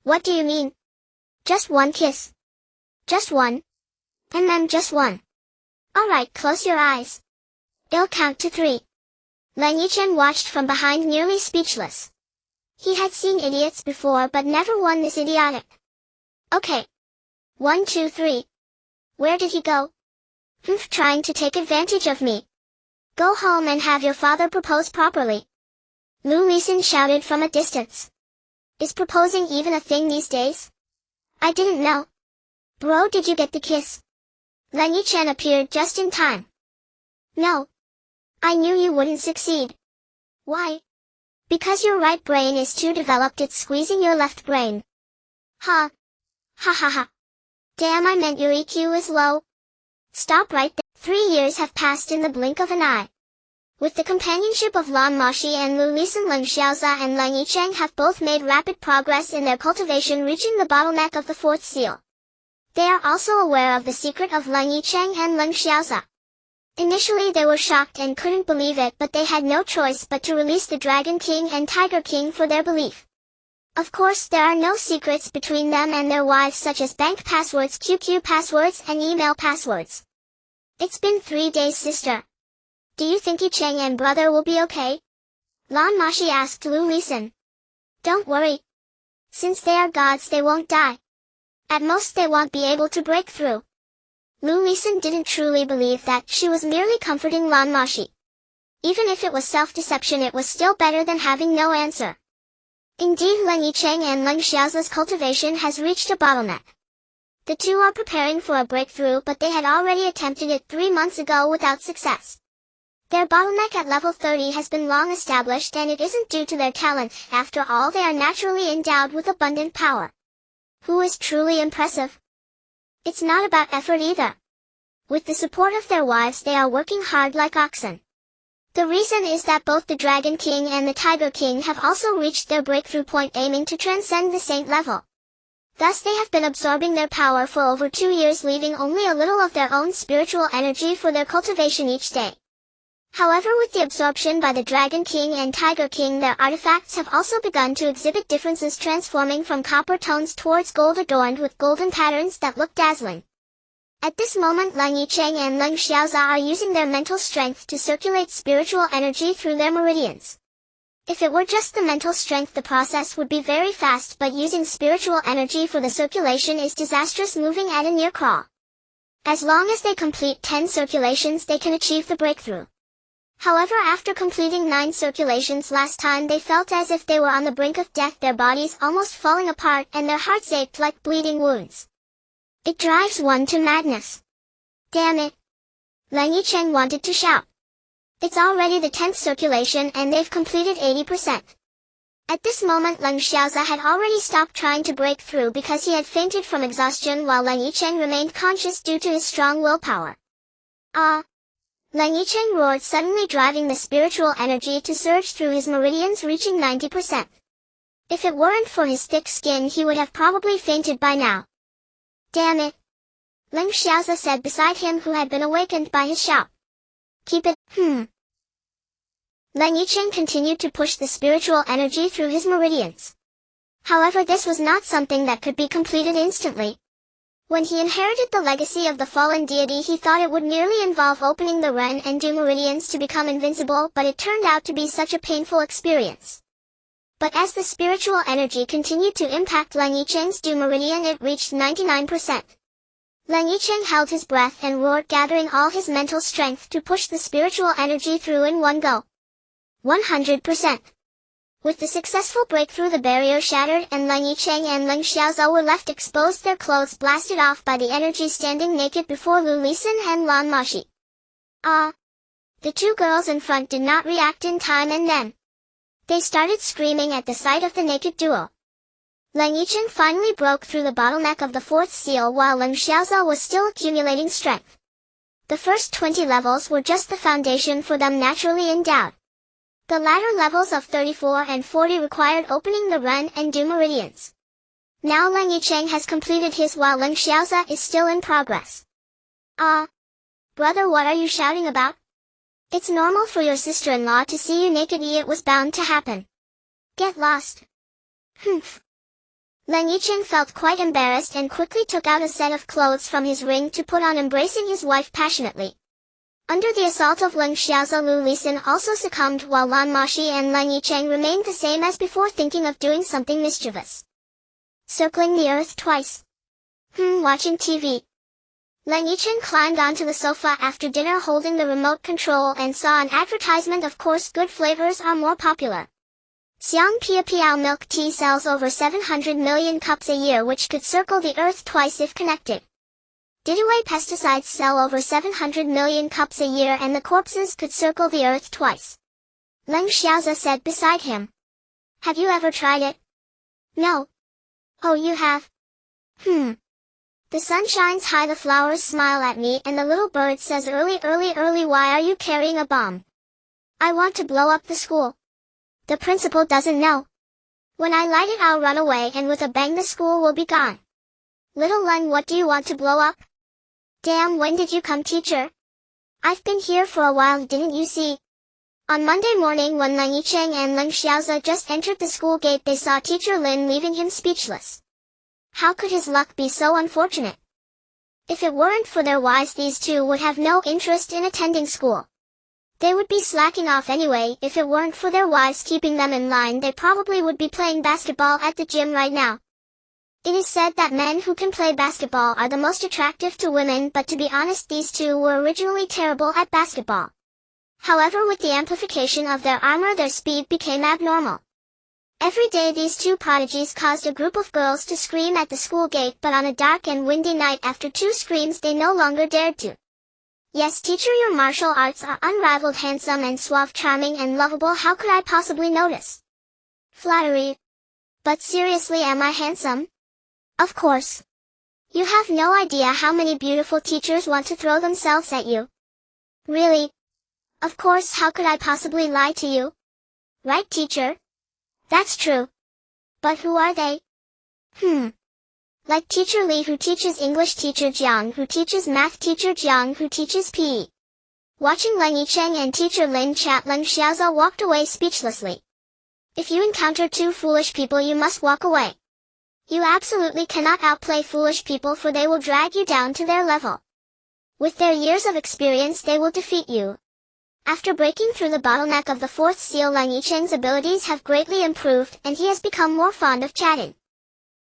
What do you mean?" "Just one kiss. Just one. Just one." "Alright, close your eyes. I'll count to 3. Leng Yichen watched from behind, nearly speechless. He had seen idiots before, but never one this idiotic. "Okay. 1, 2, 3. Where did he go?" Trying to take advantage of me. Go home and have your father propose properly." Lu Lisan shouted from a distance. "Is proposing even a thing these days? I didn't know." "Bro, did you get the kiss?" Leng Yichen appeared just in time. "No. I knew you wouldn't succeed." "Why?" "Because your right brain is too developed, it's squeezing your left brain." "Huh. Ha ha ha. Damn, I meant your EQ is low." "Stop right there." 3 years have passed in the blink of an eye. With the companionship of Lan Moxi and Lu Lisan, Leng Xiaoza and Leng Yichen have both made rapid progress in their cultivation, reaching the bottleneck of the 4th seal. They are also aware of the secret of Leng Yichen and Leng Xiaoza. Initially they were shocked and couldn't believe it, but they had no choice but to release the Dragon King and Tiger King for their belief. Of course, there are no secrets between them and their wives, such as bank passwords, QQ passwords, and email passwords. "It's been 3 days, sister. Do you think Yicheng and brother will be okay?" Lan Moxi asked Lu Lisan. "Don't worry. Since they are gods, they won't die. At most they won't be able to break through." Lu Lisan didn't truly believe that, she was merely comforting Lan Moxi. Even if it was self-deception, it was still better than having no answer. Indeed, Leng Yichen and Leng Xiaoza's cultivation has reached a bottleneck. The two are preparing for a breakthrough, but they had already attempted it 3 months ago without success. Their bottleneck at level 30 has been long established, and it isn't due to their talent. After all, they are naturally endowed with abundant power. Who is truly impressive? It's not about effort either. With the support of their wives, they are working hard like oxen. The reason is that both the Dragon King and the Tiger King have also reached their breakthrough point, aiming to transcend the saint level. Thus they have been absorbing their power for over 2 years, leaving only a little of their own spiritual energy for their cultivation each day. However, with the absorption by the Dragon King and Tiger King, their artifacts have also begun to exhibit differences, transforming from copper tones towards gold adorned with golden patterns that look dazzling. At this moment, Leng Yichen and Leng Xiaoza are using their mental strength to circulate spiritual energy through their meridians. If it were just the mental strength, the process would be very fast, but using spiritual energy for the circulation is disastrous, moving at a near crawl. As long as they complete 10 circulations, they can achieve the breakthrough. However, after completing 9 circulations last time, they felt as if they were on the brink of death, their bodies almost falling apart and their hearts ached like bleeding wounds. It drives one to madness. Damn it! Leng Yichen wanted to shout. It's already the 10th circulation and they've completed 80%. At this moment, Leng Xiaoza had already stopped trying to break through because he had fainted from exhaustion, while Leng Yichen remained conscious due to his strong willpower. Ah! Leng Yichen roared, suddenly driving the spiritual energy to surge through his meridians, reaching 90%. If it weren't for his thick skin, he would have probably fainted by now. Damn it! Leng Xiaoza said beside him, who had been awakened by his shout. Keep it, Leng Yichen continued to push the spiritual energy through his meridians. However, this was not something that could be completed instantly. When he inherited the legacy of the fallen deity, he thought it would merely involve opening the Ren and Du meridians to become invincible, but it turned out to be such a painful experience. But as the spiritual energy continued to impact Leng Yichen's Du meridian, it reached 99%. Leng Yichen held his breath and roared, gathering all his mental strength to push the spiritual energy through in one go. 100%. With the successful breakthrough, the barrier shattered and Leng Yichen and Leng Xiaoza were left exposed, their clothes blasted off by the energy, standing naked before Lu Lisin and Lan Moxi. Ah! The two girls in front did not react in time, and then they started screaming at the sight of the naked duo. Leng Yichen finally broke through the bottleneck of the 4th seal, while Leng Xiaoza was still accumulating strength. The first 20 levels were just the foundation for them naturally endowed. The latter levels of 34 and 40 required opening the Ren and Du meridians. Now Leng Yichen has completed his, while Leng Xiaoza is still in progress. Ah! Brother, what are you shouting about? It's normal for your sister-in-law to see you naked. It was bound to happen. Get lost. Humph. Leng Yichen felt quite embarrassed and quickly took out a set of clothes from his ring to put on, embracing his wife passionately. Under the assault of Leng Xiaoza, Lu Lisin also succumbed, while Lan Moxi and Leng Yichen remained the same as before, thinking of doing something mischievous. Circling the earth twice. Watching TV. Leng Yichen climbed onto the sofa after dinner, holding the remote control, and saw an advertisement. Of course, good flavors are more popular. Xiang Pia Piao milk tea sells over 700 million cups a year, which could circle the earth twice if connected. Didaway pesticides sell over 700 million cups a year, and the corpses could circle the earth twice. Leng Xiaoza said beside him. Have you ever tried it? No. Oh, you have? The sun shines high, the flowers smile at me, and the little bird says, early, why are you carrying a bomb? I want to blow up the school. The principal doesn't know. When I light it, I'll run away, and with a bang the school will be gone. Little Leng, what do you want to blow up? Damn, when did you come, teacher? I've been here for a while, didn't you see? On Monday morning, when Leng Yichen and Leng Xiaoza just entered the school gate, they saw teacher Lin, leaving him speechless. How could his luck be so unfortunate? If it weren't for their wives, these two would have no interest in attending school. They would be slacking off anyway. If it weren't for their wives keeping them in line, they probably would be playing basketball at the gym right now. It is said that men who can play basketball are the most attractive to women, but to be honest, these two were originally terrible at basketball. However, with the amplification of their armor, their speed became abnormal. Every day these two prodigies caused a group of girls to scream at the school gate, but on a dark and windy night after two screams they no longer dared to. Yes, teacher, your martial arts are unrivaled, handsome and suave, charming and lovable. How could I possibly notice? Flattery. But seriously, am I handsome? Of course. You have no idea how many beautiful teachers want to throw themselves at you. Really? Of course, how could I possibly lie to you? Right, teacher? That's true. But who are they? Like teacher Li, who teaches English, teacher Jiang, who teaches math, teacher Jiang, who teaches PE. Watching Leng Yichen and teacher Lin chat, Leng Xiaozha walked away speechlessly. If you encounter two foolish people, you must walk away. You absolutely cannot outplay foolish people, for they will drag you down to their level. With their years of experience they will defeat you. After breaking through the bottleneck of the fourth seal, Leng Yichen's abilities have greatly improved and he has become more fond of chatting.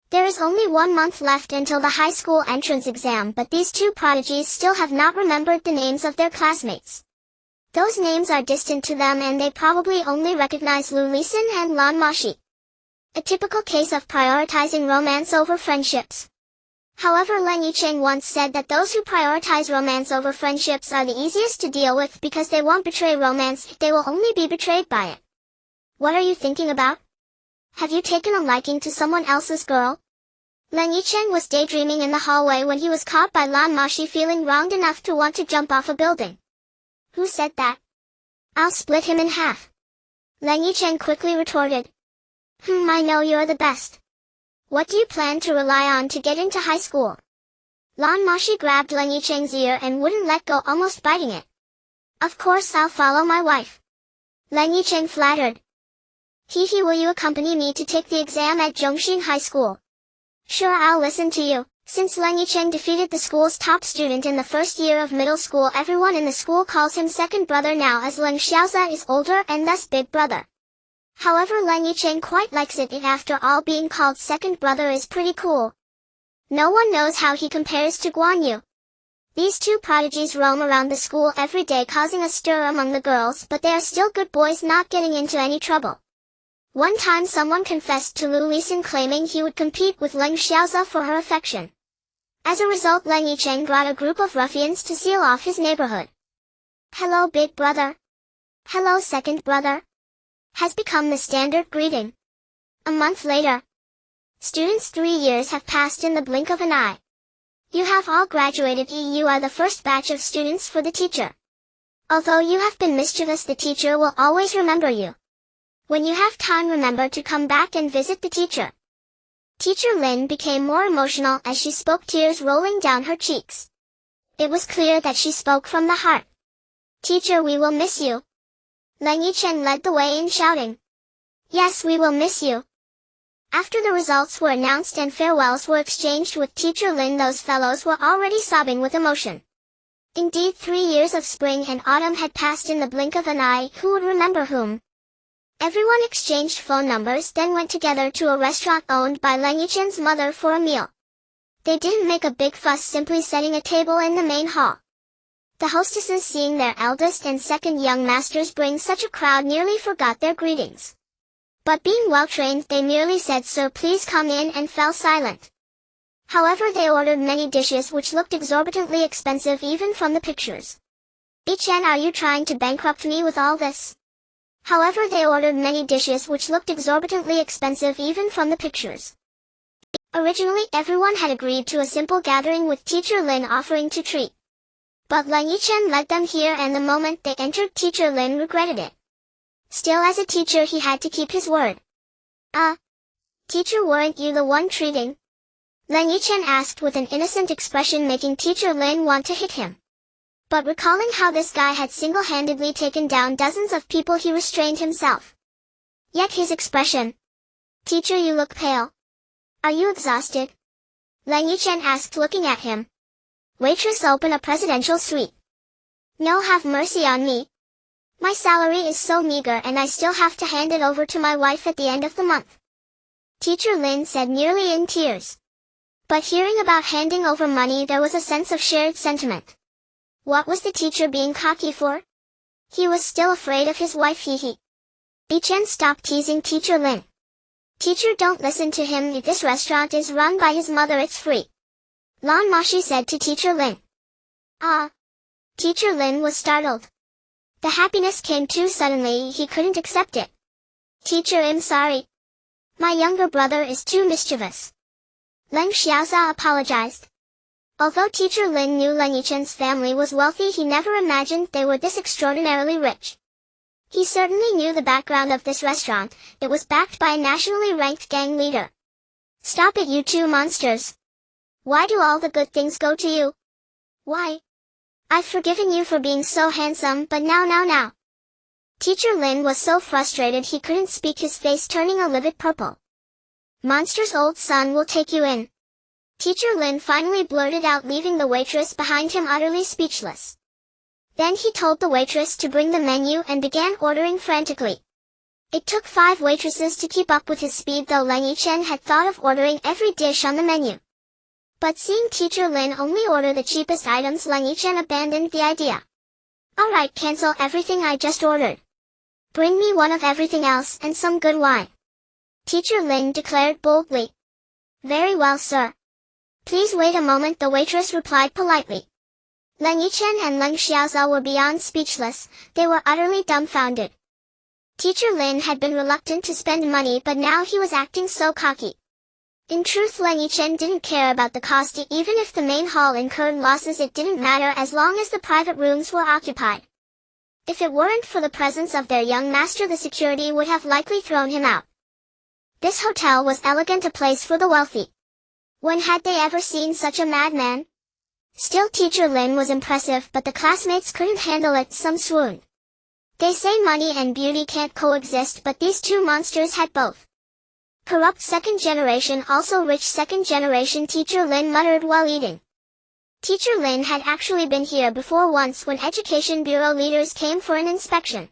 There is only 1 month left until the high school entrance exam, but these two prodigies still have not remembered the names of their classmates. Those names are distant to them and they probably only recognize Lu Lisin and Lan Moxi. A typical case of prioritizing romance over friendships. However, Leng Yichen once said that those who prioritize romance over friendships are the easiest to deal with because they won't betray romance, they will only be betrayed by it. What are you thinking about? Have you taken a liking to someone else's girl? Leng Yichen was daydreaming in the hallway when he was caught by Lan Moxi, feeling wronged enough to want to jump off a building. Who said that? I'll split him in half. Leng Yichen quickly retorted. I know you're the best. What do you plan to rely on to get into high school? Lan Moxi grabbed Leng Yichen's ear and wouldn't let go, almost biting it. Of course I'll follow my wife. Leng Yichen flattered. Will you accompany me to take the exam at Zhongxin High School? Sure, I'll listen to you. Since Leng Yichen defeated the school's top student in the first year of middle school, everyone in the school calls him second brother now, as Leng Xiaozha is older and thus big brother. However, Leng Yichen quite likes it. After all, being called second brother is pretty cool. No one knows how he compares to Guan Yu. These two prodigies roam around the school every day causing a stir among the girls, but they are still good boys, not getting into any trouble. One time someone confessed to Lu Lisin, claiming he would compete with Leng Xiaozha for her affection. As a result, Leng Yichen brought a group of ruffians to seal off his neighborhood. Hello, big brother. Hello, second brother. Has become the standard greeting. A month later. Students, 3 years have passed in the blink of an eye. You have all graduated. You are the first batch of students for the teacher. Although you have been mischievous, the teacher will always remember you. When you have time, remember to come back and visit the teacher. Teacher Lin became more emotional as she spoke, tears rolling down her cheeks. It was clear that she spoke from the heart. Teacher, we will miss you. Leng Yichen led the way in, shouting. Yes, we will miss you. After the results were announced and farewells were exchanged with teacher Lin, those fellows were already sobbing with emotion. Indeed, 3 years of spring and autumn had passed in the blink of an eye. Who would remember whom? Everyone exchanged phone numbers, then went together to a restaurant owned by Leng Yichen's mother for a meal. They didn't make a big fuss, simply setting a table in the main hall. The hostesses, seeing their eldest and second young masters bring such a crowd, nearly forgot their greetings. But being well-trained, they merely said, "Sir, please come in," and fell silent. However, they ordered many dishes which looked exorbitantly expensive even from the pictures. Yichen, are you trying to bankrupt me with all this? However, they ordered many dishes which looked exorbitantly expensive even from the pictures. Originally, everyone had agreed to a simple gathering with teacher Lin offering to treat. But Leng Yichen led them here, and the moment they entered, teacher Lin regretted it. Still, as a teacher, he had to keep his word. Teacher, weren't you the one treating? Leng Yichen asked with an innocent expression, making teacher Lin want to hit him. But recalling how this guy had single-handedly taken down dozens of people, he restrained himself. Yet his expression. Teacher, you look pale. Are you exhausted? Leng Yichen asked, looking at him. Waitress, open a presidential suite. No, have mercy on me. My salary is so meager and I still have to hand it over to my wife at the end of the month. Teacher Lin said, nearly in tears. But hearing about handing over money, there was a sense of shared sentiment. What was the teacher being cocky for? He was still afraid of his wife. Yichen stopped teasing teacher Lin. Teacher, don't listen to him. This restaurant is run by his mother. It's free. Lan Moxi said to Teacher Lin. Ah. Teacher Lin was startled. The happiness came too suddenly, he couldn't accept it. Teacher, I'm sorry. My younger brother is too mischievous. Leng Xiaoza apologized. Although Teacher Lin knew Leng Yichen's family was wealthy, he never imagined they were this extraordinarily rich. He certainly knew the background of this restaurant. It was backed by a nationally ranked gang leader. Stop it, you two monsters. Why do all the good things go to you? Why? I've forgiven you for being so handsome, but now. Teacher Lin was so frustrated he couldn't speak, his face turning a livid purple. Monster's old son will take you in. Teacher Lin finally blurted out, leaving the waitress behind him utterly speechless. Then he told the waitress to bring the menu and began ordering frantically. It took 5 waitresses to keep up with his speed, though Leng Yichen had thought of ordering every dish on the menu. But seeing Teacher Lin only order the cheapest items, Leng Yichen abandoned the idea. Alright, cancel everything I just ordered. Bring me one of everything else and some good wine. Teacher Lin declared boldly. Very well, sir. Please wait a moment, the waitress replied politely. Leng Yichen and Leng Xiaoza were beyond speechless. They were utterly dumbfounded. Teacher Lin had been reluctant to spend money, but now he was acting so cocky. In truth, Leng Yichen didn't care about the cost. Even if the main hall incurred losses, it didn't matter as long as the private rooms were occupied. If it weren't for the presence of their young master, the security would have likely thrown him out. This hotel was elegant, a place for the wealthy. When had they ever seen such a madman? Still, Teacher Lin was impressive, but the classmates couldn't handle it. Some swooned. They say money and beauty can't coexist, but these two monsters had both. Corrupt second generation, also rich second generation, Teacher Lin muttered while eating. Teacher Lin had actually been here before once when Education Bureau leaders came for an inspection.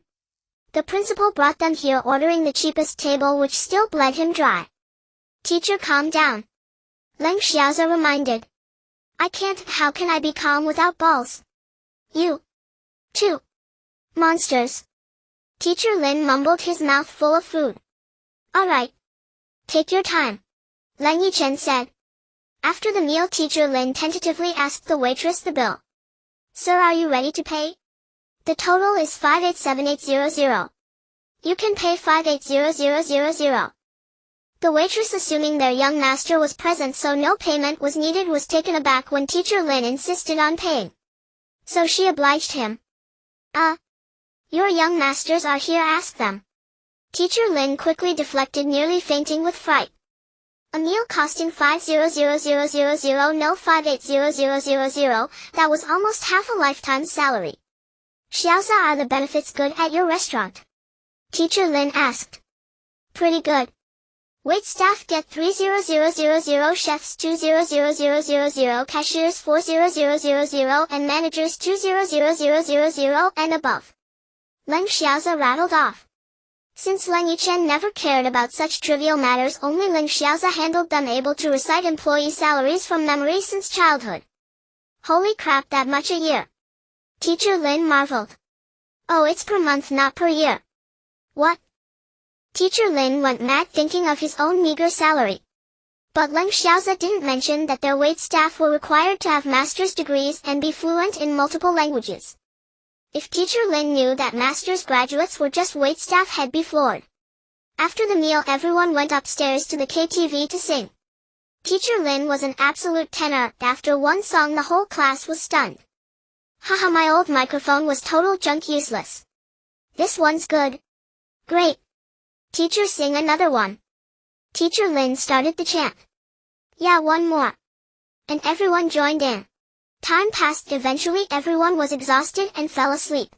The principal brought them here ordering the cheapest table, which still bled him dry. Teacher, calm down. Leng Xiaoza reminded. I can't. How can I be calm without balls? You. Two. Monsters. Teacher Lin mumbled, his mouth full of food. Alright. Take your time. Leng Yichen said. After the meal, Teacher Lin tentatively asked the waitress the bill. Sir, are you ready to pay? The total is 587800. You can pay 580000. The waitress, assuming their young master was present so no payment was needed, was taken aback when Teacher Lin insisted on paying. So she obliged him. Your young masters are here, ask them. Teacher Lin quickly deflected, nearly fainting with fright. A meal costing 500000, no 580000, that was almost half a lifetime's salary. Xiaoza, are the benefits good at your restaurant? Teacher Lin asked. Pretty good. Wait staff get 30000, chefs 200000, cashiers 40000, and managers 200000 and above. Leng Xiaoza rattled off. Since Leng Yichen never cared about such trivial matters, only Leng Xiaoza handled them, able to recite employee salaries from memory since childhood. Holy crap, that much a year. Teacher Lin marveled. Oh, it's per month, not per year. What? Teacher Lin went mad thinking of his own meager salary. But Leng Xiaoza didn't mention that their waitstaff were required to have master's degrees and be fluent in multiple languages. If Teacher Lin knew that master's graduates were just waitstaff, he'd be floored. After the meal, everyone went upstairs to the KTV to sing. Teacher Lin was an absolute tenor. After one song, the whole class was stunned. Haha, my old microphone was total junk, useless. This one's good. Great. Teacher, sing another one. Teacher Lin started the chant. Yeah, one more. And everyone joined in. Time passed. Eventually everyone was exhausted and fell asleep.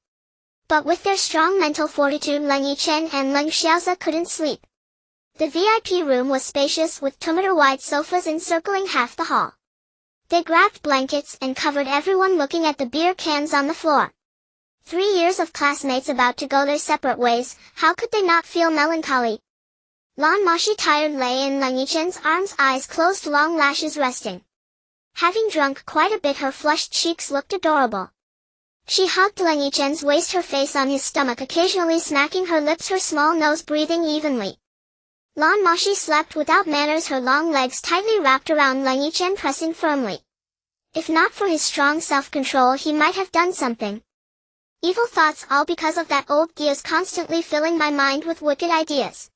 But with their strong mental fortitude, Leng Yichen and Leng Xiaoza couldn't sleep. The VIP room was spacious, with 2-meter-wide sofas encircling half the hall. They grabbed blankets and covered everyone, looking at the beer cans on the floor. 3 years of classmates about to go their separate ways, how could they not feel melancholy? Lan Moxi tired lay in Leng Yichen's arms, eyes closed, long lashes resting. Having drunk quite a bit, her flushed cheeks looked adorable. She hugged Leng Yichen's waist, her face on his stomach, occasionally smacking her lips, her small nose breathing evenly. Lan Moxi slept without manners, her long legs tightly wrapped around Leng Yichen, pressing firmly. If not for his strong self-control, he might have done something. Evil thoughts, all because of that old Gia's constantly filling my mind with wicked ideas.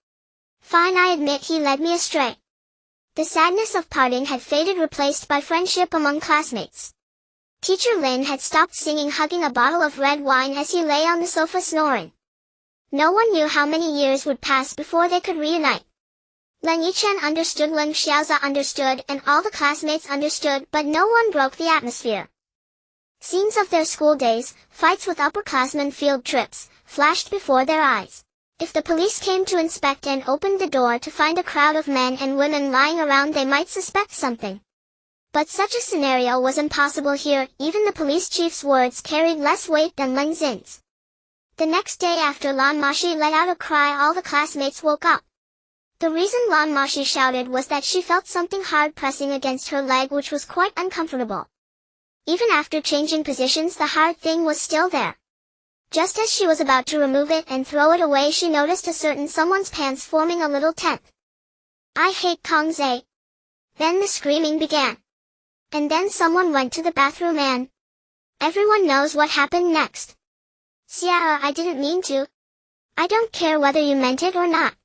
Fine, I admit he led me astray. The sadness of parting had faded, replaced by friendship among classmates. Teacher Lin had stopped singing, hugging a bottle of red wine as he lay on the sofa snoring. No one knew how many years would pass before they could reunite. Leng Yichen understood, Leng Xiaoza understood, and all the classmates understood, but no one broke the atmosphere. Scenes of their school days, fights with upperclassmen, field trips, flashed before their eyes. If the police came to inspect and opened the door to find a crowd of men and women lying around, they might suspect something. But such a scenario was impossible here. Even the police chief's words carried less weight than Leng Xin's. The next day, after Lan Moxi let out a cry, all the classmates woke up. The reason Lan Moxi shouted was that she felt something hard pressing against her leg, which was quite uncomfortable. Even after changing positions, the hard thing was still there. Just as she was about to remove it and throw it away, she noticed a certain someone's pants forming a little tent. I hate Kongze. Then the screaming began. And then someone went to the bathroom and... Everyone knows what happened next. Xia, I didn't mean to. I don't care whether you meant it or not.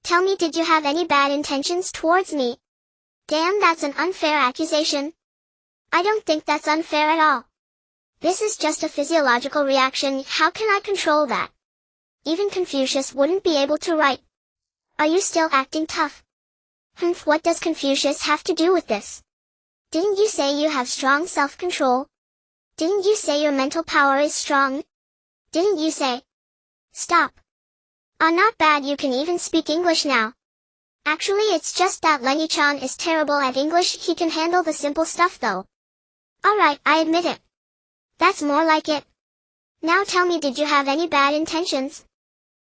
Tell me, did you have any bad intentions towards me? Damn, that's an unfair accusation. I don't think that's unfair at all. This is just a physiological reaction. How can I control that? Even Confucius wouldn't be able to write. Are you still acting tough? Humph, what does Confucius have to do with this? Didn't you say you have strong self-control? Didn't you say your mental power is strong? Didn't you say? Stop. Ah, not bad, you can even speak English now. Actually, it's just that Leng Yichen is terrible at English. He can handle the simple stuff though. Alright, I admit it. That's more like it. Now tell me, did you have any bad intentions?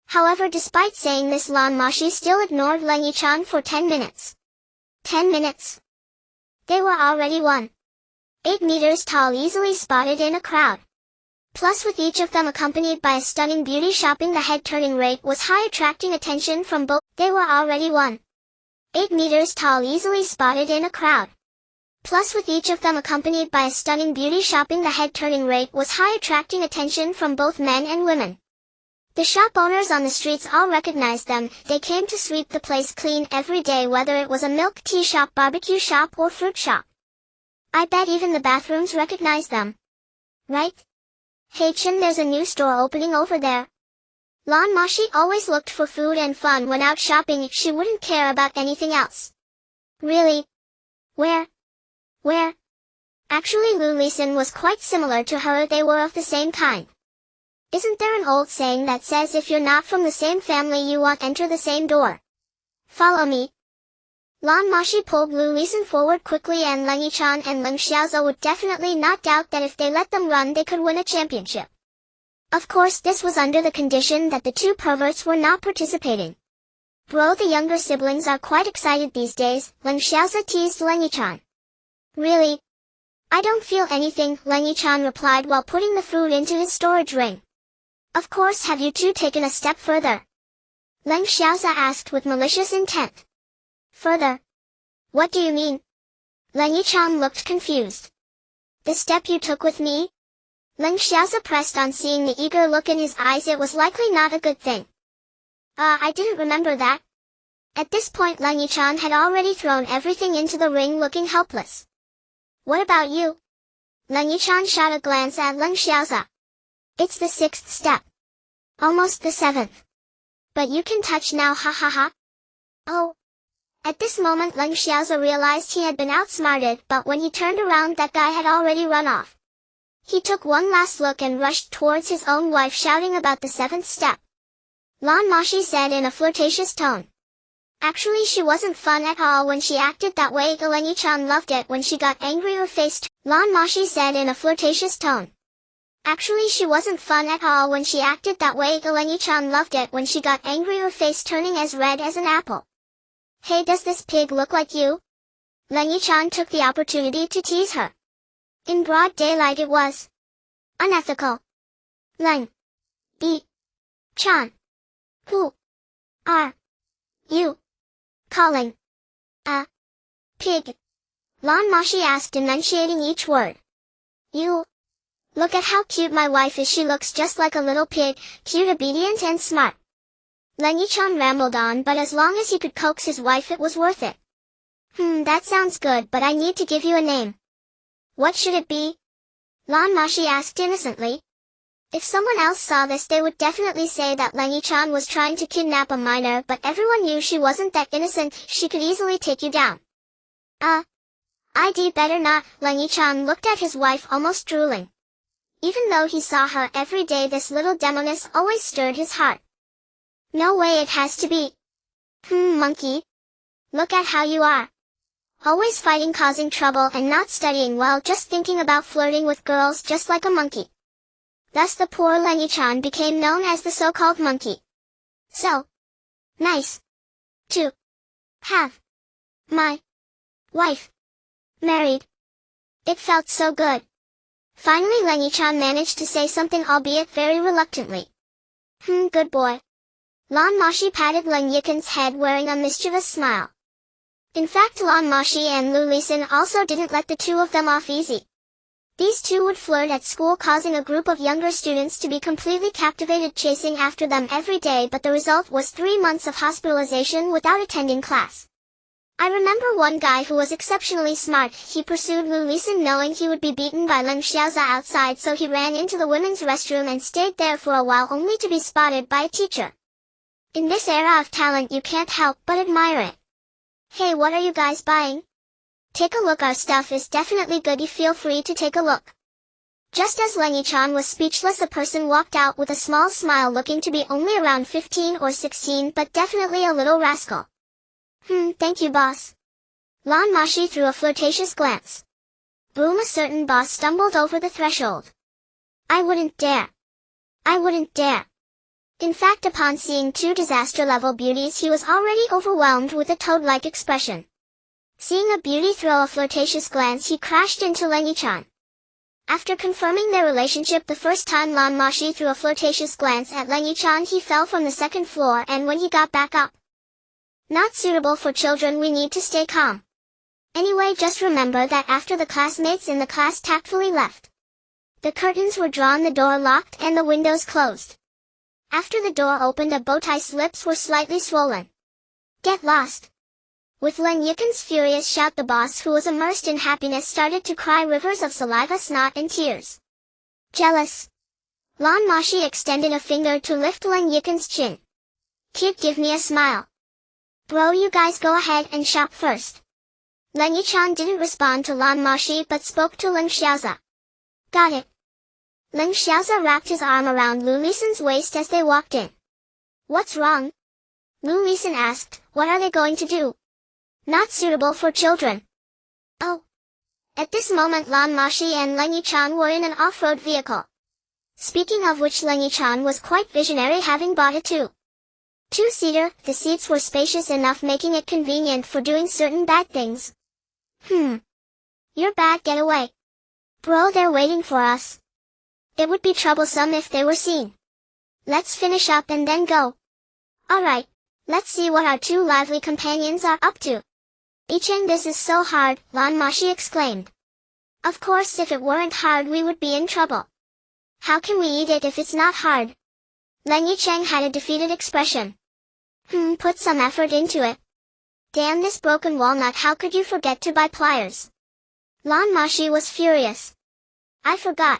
However, despite saying this, Lan Moxi still ignored Leng Yichen for 10 minutes. 10 minutes. They were already 1.8 meters tall, easily spotted in a crowd. Plus, with each of them accompanied by a stunning beauty, shopping the head-turning rate was high, attracting attention from both. They were already 1.8 meters tall, easily spotted in a crowd. Plus, with each of them accompanied by a stunning beauty, shopping the head-turning rate was high, attracting attention from both men and women. The shop owners on the streets all recognized them. They came to sweep the place clean every day, whether it was a milk tea shop, barbecue shop, or fruit shop. I bet even the bathrooms recognized them. Right? Hey Chin, there's a new store opening over there. Lan Moxi always looked for food and fun when out shopping. She wouldn't care about anything else. Really? Where? Actually, Lu Lisin was quite similar to her. They were of the same kind. Isn't there an old saying that says if you're not from the same family, you won't enter the same door? Follow me. Lan Moxi pulled Lu Lisin forward quickly, and Leng Yichen and Leng Xiaoza would definitely not doubt that if they let them run, they could win a championship. Of course, this was under the condition that the two perverts were not participating. Bro, the younger siblings are quite excited these days, Leng Xiaoza teased Leng Yichen. Really? I don't feel anything, Leng Yichen replied while putting the fruit into his storage ring. Of course, have you two taken a step further? Leng Xiaoza asked with malicious intent. Further? What do you mean? Leng Yichen looked confused. The step you took with me? Leng Xiaoza pressed on, seeing the eager look in his eyes. It was likely not a good thing. I didn't remember that. At this point, Leng Yichen had already thrown everything into the ring, looking helpless. What about you? Leng Yichen shot a glance at Leng Xiaoza. It's the 6th step. Almost the 7th. But you can touch now, ha ha ha. Oh. At this moment, Leng Xiaoza realized he had been outsmarted, but when he turned around, that guy had already run off. He took one last look and rushed towards his own wife, shouting about the 7th step. Lan Moxi said in a flirtatious tone. Actually, she wasn't fun at all when she acted that way. Leng Yichen loved it when she got angry, her face. Lan Moxi said in a flirtatious tone. Actually, she wasn't fun at all when she acted that way. Leng Yichen loved it when she got angry, her face turning as red as an apple. Hey, does this pig look like you? Leng Yichen took the opportunity to tease her. In broad daylight, it was unethical. Leng Yichen. Who are you? calling a pig? Lan Moxi asked, enunciating each word. You. Look at how cute my wife is. She looks just like a little pig, cute, obedient and smart. Leng Yichen rambled on, but as long as he could coax his wife it was worth it. That sounds good, but I need to give you a name. What should it be? Lan Moxi asked innocently. If someone else saw this they would definitely say that Leng Yichen was trying to kidnap a minor, but everyone knew she wasn't that innocent. She could easily take you down. I'd better not. Leng Yichen looked at his wife, almost drooling. Even though he saw her every day, this little demoness always stirred his heart. No way, it has to be. Monkey. Look at how you are. Always fighting, causing trouble, and not studying well, just thinking about flirting with girls, just like a monkey. Thus the poor Leng Yichen became known as the so-called monkey. So nice to have my wife married. It felt so good. Finally Leng Yichen managed to say something, albeit very reluctantly. Good boy. Lan Moxi patted Leng Yichen's head, wearing a mischievous smile. In fact, Lan Moxi and Lu Lixin also didn't let the two of them off easy. These two would flirt at school, causing a group of younger students to be completely captivated, chasing after them every day, but the result was 3 months of hospitalization without attending class. I remember one guy who was exceptionally smart. He pursued Lu Lixin knowing he would be beaten by Leng Xiaoza outside, so he ran into the women's restroom and stayed there for a while, only to be spotted by a teacher. In this era of talent you can't help but admire it. Hey, what are you guys buying? Take a look, our stuff is definitely good, you feel free to take a look. Just as Leng Yichen was speechless, a person walked out with a small smile, looking to be only around 15 or 16, but definitely a little rascal. Thank you, boss. Lan Moxi threw a flirtatious glance. Boom, a certain boss stumbled over the threshold. I wouldn't dare. I wouldn't dare. In fact, upon seeing 2 disaster-level beauties he was already overwhelmed with a toad-like expression. Seeing a beauty throw a flirtatious glance, he crashed into Leng Yichen. After confirming their relationship the first time Lan Moxi threw a flirtatious glance at Leng Yichen, he fell from the 2nd floor, and when he got back up, not suitable for children, we need to stay calm. Anyway, just remember that after the classmates in the class tactfully left, the curtains were drawn, the door locked, and the windows closed. After the door opened, a bowtie's lips were slightly swollen. Get lost. With Leng Yichen's furious shout, the boss, who was immersed in happiness, started to cry rivers of saliva, snot, and tears. Jealous. Lan Moxi extended a finger to lift Leng Yichen's chin. Kid, give me a smile. Bro, you guys go ahead and shop first. Leng Yichen didn't respond to Lan Moxi but spoke to Leng Xiaoza. Got it. Leng Xiaoza wrapped his arm around Lu Lixin's waist as they walked in. What's wrong? Lu Lixin asked. What are they going to do? Not suitable for children. Oh. At this moment Lan Moxi and Leng Yichen were in an off-road vehicle. Speaking of which, Leng Yichen was quite visionary, having bought a two-seater. The seats were spacious enough, making it convenient for doing certain bad things. You're bad, get away. Bro, they're waiting for us. It would be troublesome if they were seen. Let's finish up and then go. Alright, let's see what our 2 lively companions are up to. Yichen, this is so hard, Lan Moxi exclaimed. Of course, if it weren't hard we would be in trouble. How can we eat it if it's not hard? Leng Yichen had a defeated expression. Put some effort into it. Damn this broken walnut, how could you forget to buy pliers? Lan Moxi was furious. I forgot.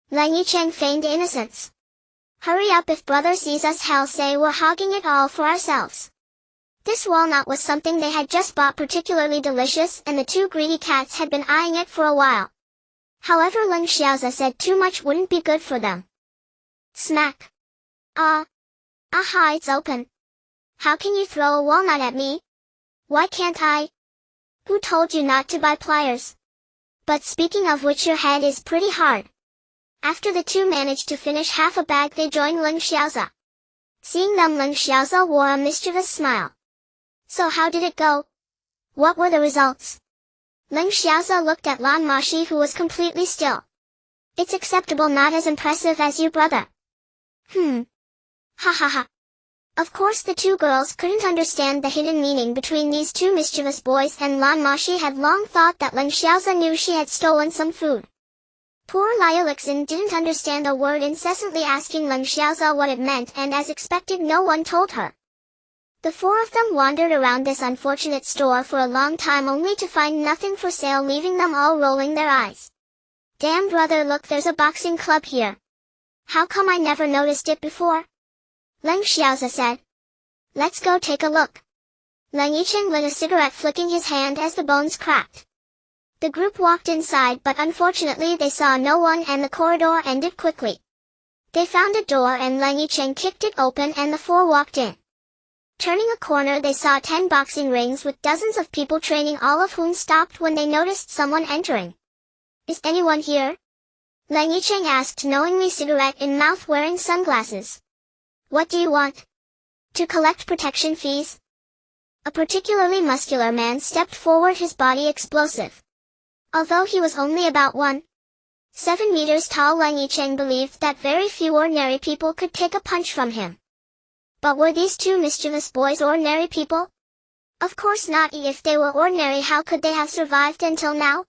Leng Yichen feigned innocence. Hurry up, if brother sees us he'll say we're hogging it all for ourselves. This walnut was something they had just bought, particularly delicious, and the 2 greedy cats had been eyeing it for a while. However, Leng Xiaoza said too much wouldn't be good for them. Smack. Aha, it's open. How can you throw a walnut at me? Why can't I? Who told you not to buy pliers? But speaking of which, your head is pretty hard. After the 2 managed to finish half a bag, they joined Leng Xiaoza. Seeing them, Leng Xiaoza wore a mischievous smile. So how did it go? What were the results? Leng Xiaoza looked at Lan Moxi, who was completely still. It's acceptable, not as impressive as you, brother. Ha ha ha. Of course the two girls couldn't understand the hidden meaning between these two mischievous boys, and Lan Moxi had long thought that Leng Xiaoza knew she had stolen some food. Poor Lan Moxi didn't understand a word, incessantly asking Leng Xiaoza what it meant, and as expected no one told her. The four of them wandered around this unfortunate store for a long time only to find nothing for sale, leaving them all rolling their eyes. Damn brother, look, there's a boxing club here. How come I never noticed it before? Leng Xiaoza said. Let's go take a look. Leng Yichen lit a cigarette, flicking his hand as the bones cracked. The group walked inside, but unfortunately they saw no one and the corridor ended quickly. They found a door and Leng Yichen kicked it open and the four walked in. Turning a corner they saw 10 boxing rings with dozens of people training, all of whom stopped when they noticed someone entering. Is anyone here? Leng Yichen asked knowingly, cigarette in mouth, wearing sunglasses. What do you want? To collect protection fees? A particularly muscular man stepped forward, his body explosive. Although he was only about 1.7 meters tall, Leng Yichen believed that very few ordinary people could take a punch from him. But were these two mischievous boys ordinary people? Of course not. If they were ordinary, how could they have survived until now?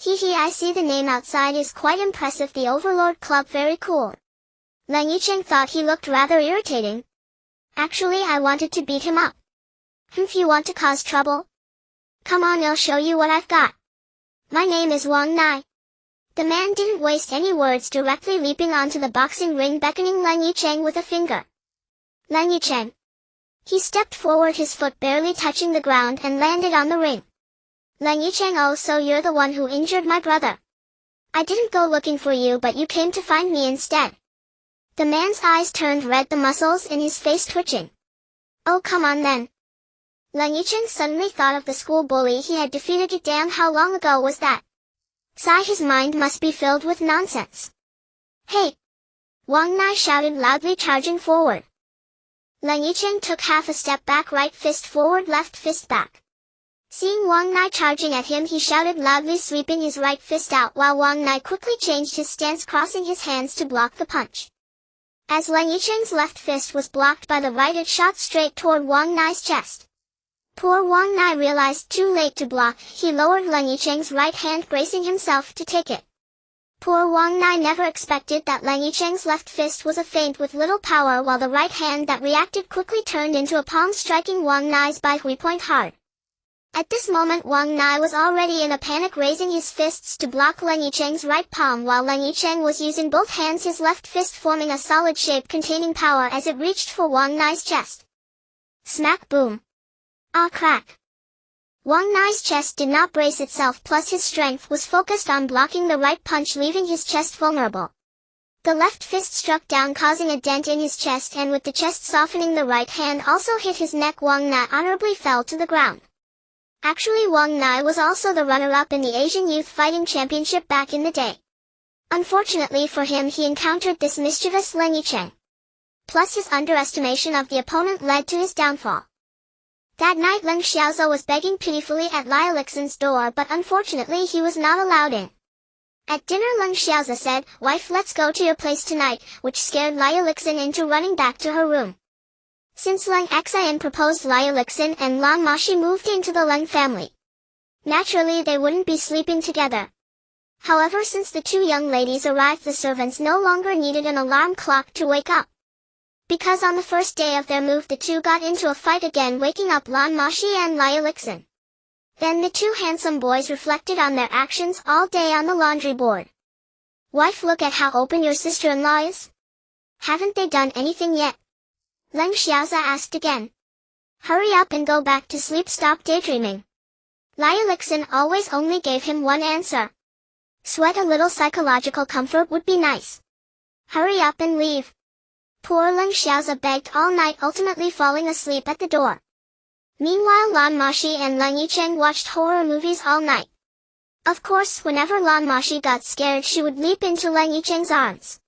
Hee, I see the name outside is quite impressive. The Overlord Club, very cool. Leng Yichen thought he looked rather irritating. Actually, I wanted to beat him up. If you want to cause trouble? Come on, I'll show you what I've got. My name is Wang Nai. The man didn't waste any words, directly leaping onto the boxing ring, beckoning Leng Yichen with a finger. Leng Yichen. He stepped forward, his foot barely touching the ground, and landed on the ring. Leng Yichen, oh, so you're the one who injured my brother. I didn't go looking for you, but you came to find me instead. The man's eyes turned red, the muscles in his face twitching. Oh, come on then. Leng Yichen suddenly thought of the school bully he had defeated. Damn, how long ago was that? Sigh, his mind must be filled with nonsense. Hey! Wang Nai shouted loudly, charging forward. Leng Yichen took half a step back, right fist forward, left fist back. Seeing Wang Nai charging at him, he shouted loudly, sweeping his right fist out, while Wang Nai quickly changed his stance, crossing his hands to block the punch. As Leng Yichen's left fist was blocked by the right, it shot straight toward Wang Nai's chest. Poor Wang Nai realized too late to block. He lowered Leng Yichen's right hand, bracing himself to take it. Poor Wang Nai never expected that Leng Yichen's left fist was a feint with little power, while the right hand that reacted quickly turned into a palm, striking Wang Nai's Hui point hard. At this moment Wang Nai was already in a panic, raising his fists to block Leng Yichen's right palm, while Leng Yichen was using both hands, his left fist forming a solid shape containing power as it reached for Wang Nai's chest. Smack, boom. Ah, crack. Wang Nai's chest did not brace itself, plus his strength was focused on blocking the right punch, leaving his chest vulnerable. The left fist struck down, causing a dent in his chest, and with the chest softening, the right hand also hit his neck. Wang Nai honorably fell to the ground. Actually, Wang Nai was also the runner-up in the Asian Youth Fighting Championship back in the day. Unfortunately for him, he encountered this mischievous Leng Yichen. Plus his underestimation of the opponent led to his downfall. That night Leng Xiaoza was begging pitifully at Lan Moxi's door, but unfortunately he was not allowed in. At dinner Leng Xiaoza said, "Wife, let's go to your place tonight," which scared Lan Moxi into running back to her room. Since Leng Xian proposed, Lan Moxi and Lan Moxi moved into the Leng family. Naturally they wouldn't be sleeping together. However, since the two young ladies arrived, the servants no longer needed an alarm clock to wake up. Because on the first day of their move the two got into a fight again, waking up Lan Moxi and Lan Moxi. Then the two handsome boys reflected on their actions all day on the laundry board. "Wife, look at how open your sister-in-law is. Haven't they done anything yet?" Leng Xiaoza asked again. "Hurry up and go back to sleep, stop daydreaming." Lan Moxi always only gave him one answer. "Sweat, a little psychological comfort would be nice. Hurry up and leave." Poor Leng Xiaoza begged all night, ultimately falling asleep at the door. Meanwhile Lan Moxi and Leng Yichen watched horror movies all night. Of course, whenever Lan Moxi got scared she would leap into Leng Yichen's arms.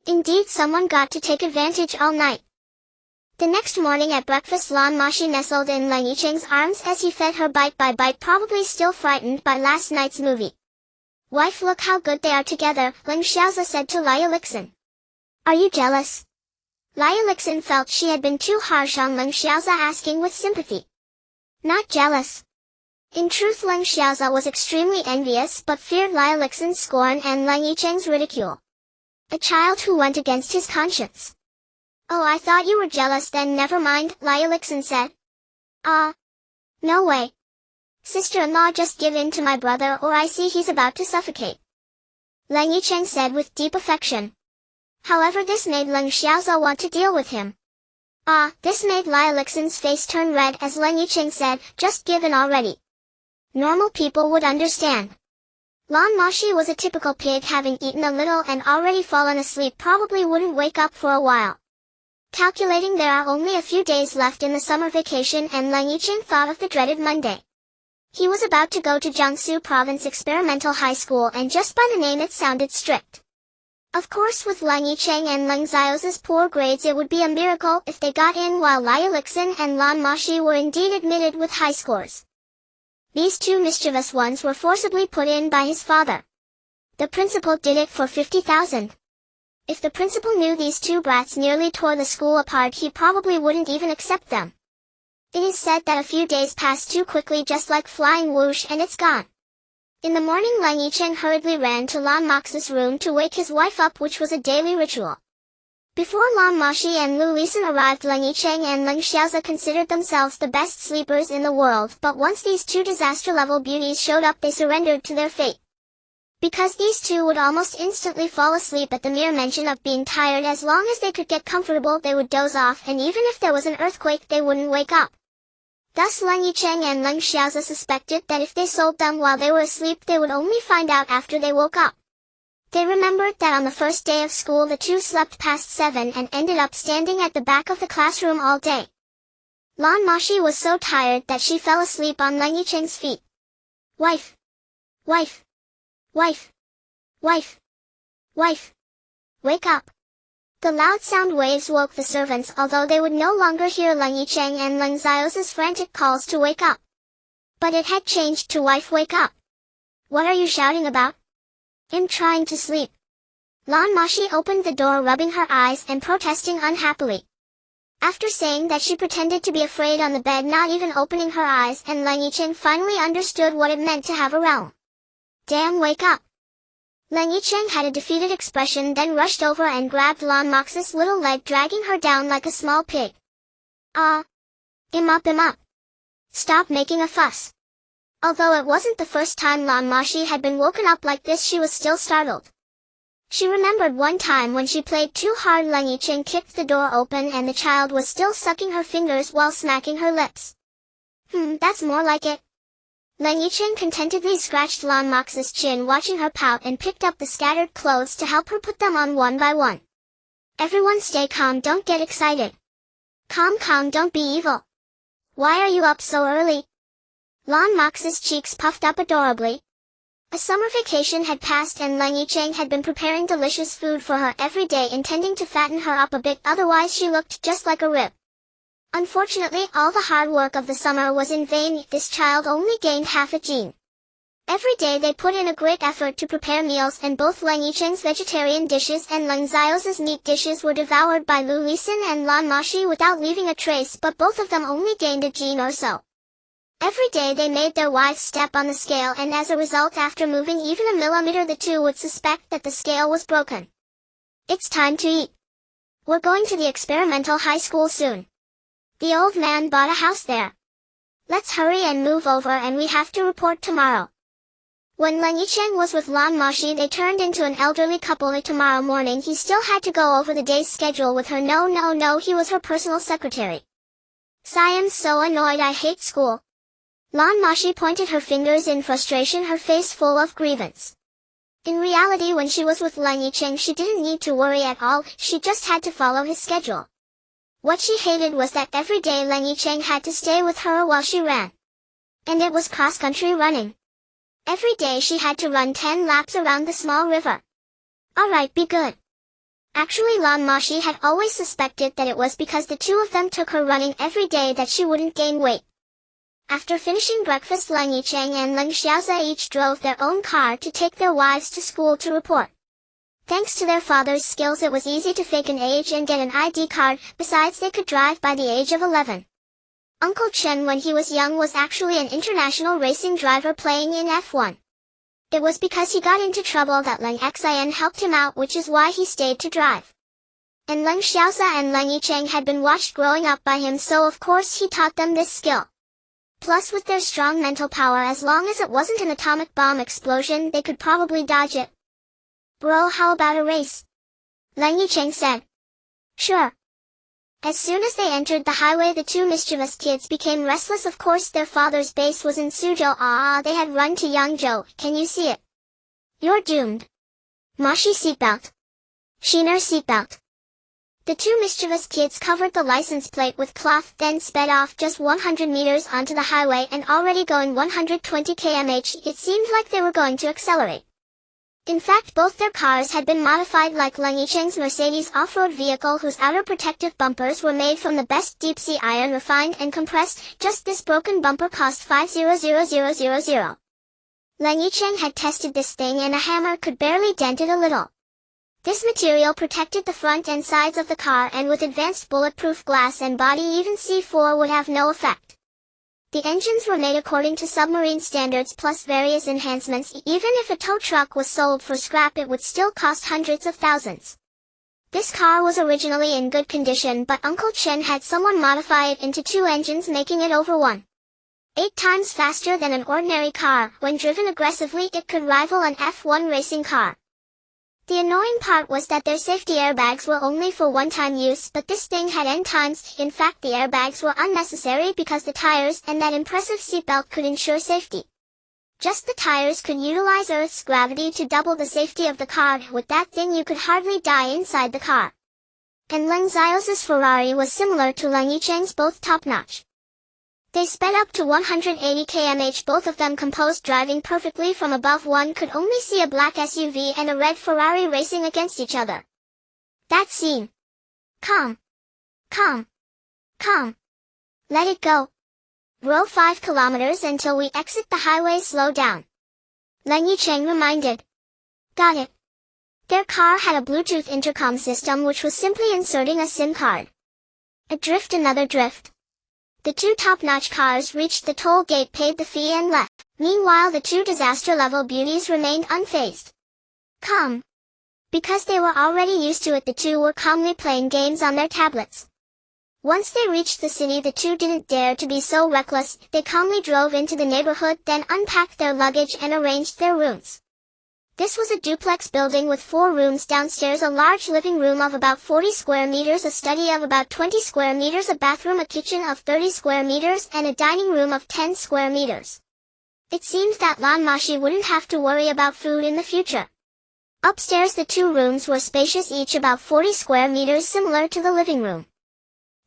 Indeed, someone got to take advantage all night. The next morning at breakfast Lan Moxi nestled in Leng Yichen's arms as he fed her bite by bite, probably still frightened by last night's movie. "Wife, look how good they are together," Leng Xiaoza said to Lan Moxi. "Are you jealous?" Lien Yichen felt she had been too harsh on Leng Xiaoza, asking with sympathy. Not jealous. In truth, Leng Xiaoza was extremely envious but feared Lien Yichen's scorn and Leng Yichen's ridicule. A child who went against his conscience. Oh, I thought you were jealous then. Never mind, Lien Yichen said. No way. Sister-in-law, just give in to my brother or I see he's about to suffocate. Leng Yichen said with deep affection. However, this made Leng Xiaoza want to deal with him. This made Lien Yichen's face turn red as Leng Yichen said, just give in already. Normal people would understand. Lan Moxi was a typical pig, having eaten a little and already fallen asleep, probably wouldn't wake up for a while. Calculating there are only a few days left in the summer vacation, and Leng Yichen thought of the dreaded Monday. He was about to go to Jiangsu Province Experimental High School, and just by the name it sounded strict. Of course, with Leng Yichen and Leng Xiaoza's poor grades, it would be a miracle if they got in, while Lien Yichen and Lan Moxi were indeed admitted with high scores. These two mischievous ones were forcibly put in by his father. The principal did it for 50,000. If the principal knew these two brats nearly tore the school apart, he probably wouldn't even accept them. It is said that a few days pass too quickly, just like flying whoosh, and it's gone. In the morning, Leng Yichen hurriedly ran to Lan Moxi's room to wake his wife up, which was a daily ritual. Before Lan Moxi and Lu Lisan arrived, Leng Yichen and Leng Xiaoza considered themselves the best sleepers in the world, but once these two disaster-level beauties showed up, they surrendered to their fate. Because these two would almost instantly fall asleep at the mere mention of being tired. As long as they could get comfortable, they would doze off, and even if there was an earthquake, they wouldn't wake up. Thus Leng Yichen and Leng Xiaoza suspected that if they sold them while they were asleep, they would only find out after they woke up. They remembered that on the first day of school the two slept past 7 and ended up standing at the back of the classroom all day. Lan Moxi was so tired that she fell asleep on Leng Yichen's feet. Wife! Wife! Wife! Wife! Wife! Wake up! The loud sound waves woke the servants, although they would no longer hear Leng Yichen and Leng Xiaoza's frantic calls to wake up. But it had changed to wife, wake up! What are you shouting about? I'm trying to sleep. Lan Moxi opened the door, rubbing her eyes and protesting unhappily. After saying that, she pretended to be afraid on the bed, not even opening her eyes, and Leng Yichen finally understood what it meant to have a realm. Damn, wake up! Leng Yichen had a defeated expression, then rushed over and grabbed Lan Moxi's little leg, dragging her down like a small pig. Im up! Stop making a fuss. Although it wasn't the first time Lan Moxi had been woken up like this, she was still startled. She remembered one time when she played too hard, Leng Yichen kicked the door open and the child was still sucking her fingers while smacking her lips. That's more like it. Leng Yichen contentedly scratched Lan Moxi's chin, watching her pout, and picked up the scattered clothes to help her put them on one by one. Everyone stay calm, don't get excited. Calm, don't be evil. Why are you up so early? Lan Moxi's cheeks puffed up adorably. A summer vacation had passed and Leng Yichen had been preparing delicious food for her every day, intending to fatten her up a bit, otherwise she looked just like a rib. Unfortunately, all the hard work of the summer was in vain. This child only gained half a gene. Every day they put in a great effort to prepare meals, and both Leng Yichen's vegetarian dishes and Leng Xiaoza's meat dishes were devoured by Lu Lisan and Lan Moxi without leaving a trace, but both of them only gained a gene or so. Every day they made their wives step on the scale, and as a result, after moving even a millimeter, the two would suspect that the scale was broken. It's time to eat. We're going to the experimental high school soon. The old man bought a house there. Let's hurry and move over, and we have to report tomorrow. When Leng Yichen was with Lan Moxi, they turned into an elderly couple. Tomorrow morning he still had to go over the day's schedule with her. No, he was her personal secretary. I'm so annoyed, I hate school. Lan Moxi pointed her fingers in frustration, her face full of grievance. In reality, when she was with Leng Yichen, she didn't need to worry at all, she just had to follow his schedule. What she hated was that every day Leng Yichen had to stay with her while she ran. And it was cross-country running. Every day she had to run 10 laps around the small river. Alright, be good. Actually, Lan Moxi had always suspected that it was because the two of them took her running every day that she wouldn't gain weight. After finishing breakfast, Leng Yichen and Leng Xiaoza each drove their own car to take their wives to school to report. Thanks to their father's skills, it was easy to fake an age and get an ID card. Besides, they could drive by the age of 11. Uncle Chen, when he was young, was actually an international racing driver playing in F1. It was because he got into trouble that Leng Xian helped him out, which is why he stayed to drive. And Leng Xiaosa and Leng Yichen had been watched growing up by him, so of course he taught them this skill. Plus, with their strong mental power, as long as it wasn't an atomic bomb explosion, they could probably dodge it. Bro, how about a race? Leng Yichen said. Sure. As soon as they entered the highway, the two mischievous kids became restless. Of course, their father's base was in Suzhou. They had run to Yangzhou. Can you see it? You're doomed. Moxi seatbelt. Sheener seatbelt. The two mischievous kids covered the license plate with cloth, then sped off just 100 meters onto the highway, and already going 120 km/h, it seemed like they were going to accelerate. In fact, both their cars had been modified like Leng Yichen's Mercedes off-road vehicle, whose outer protective bumpers were made from the best deep-sea iron, refined and compressed. Just this broken bumper cost 500,000. Leng Yichen had tested this thing, and a hammer could barely dent it a little. This material protected the front and sides of the car, and with advanced bulletproof glass and body, even C4 would have no effect. The engines were made according to submarine standards plus various enhancements. Even if a tow truck was sold for scrap, it would still cost hundreds of thousands. This car was originally in good condition, but Uncle Chen had someone modify it into two engines, making it over 1.8 times faster than an ordinary car. When driven aggressively, it could rival an F1 racing car. The annoying part was that their safety airbags were only for one-time use, but this thing had N times. In fact, the airbags were unnecessary because the tires and that impressive seatbelt could ensure safety. Just the tires could utilize Earth's gravity to double the safety of the car. With that thing, you could hardly die inside the car. And Leng Xiao's Ferrari was similar to Leng Yichen's, both top-notch. They sped up to 180 km/h, both of them composed, driving perfectly. From above, one could only see a black SUV and a red Ferrari racing against each other. That scene. Calm. Calm. Calm. Let it go. Row 5 kilometers until we exit the highway. Slow down. Leng Yichen reminded. Got it. Their car had a Bluetooth intercom system, which was simply inserting a SIM card. A drift, another drift. The two top-notch cars reached the toll gate, paid the fee, and left. Meanwhile, the two disaster-level beauties remained unfazed. Calm. Because they were already used to it, the two were calmly playing games on their tablets. Once they reached the city, the two didn't dare to be so reckless. They calmly drove into the neighborhood, then unpacked their luggage and arranged their rooms. This was a duplex building with 4 rooms. Downstairs, a large living room of about 40 square meters, a study of about 20 square meters, a bathroom, a kitchen of 30 square meters, and a dining room of 10 square meters. It seemed that Lan Moxi wouldn't have to worry about food in the future. Upstairs, the 2 rooms were spacious, each about 40 square meters, similar to the living room.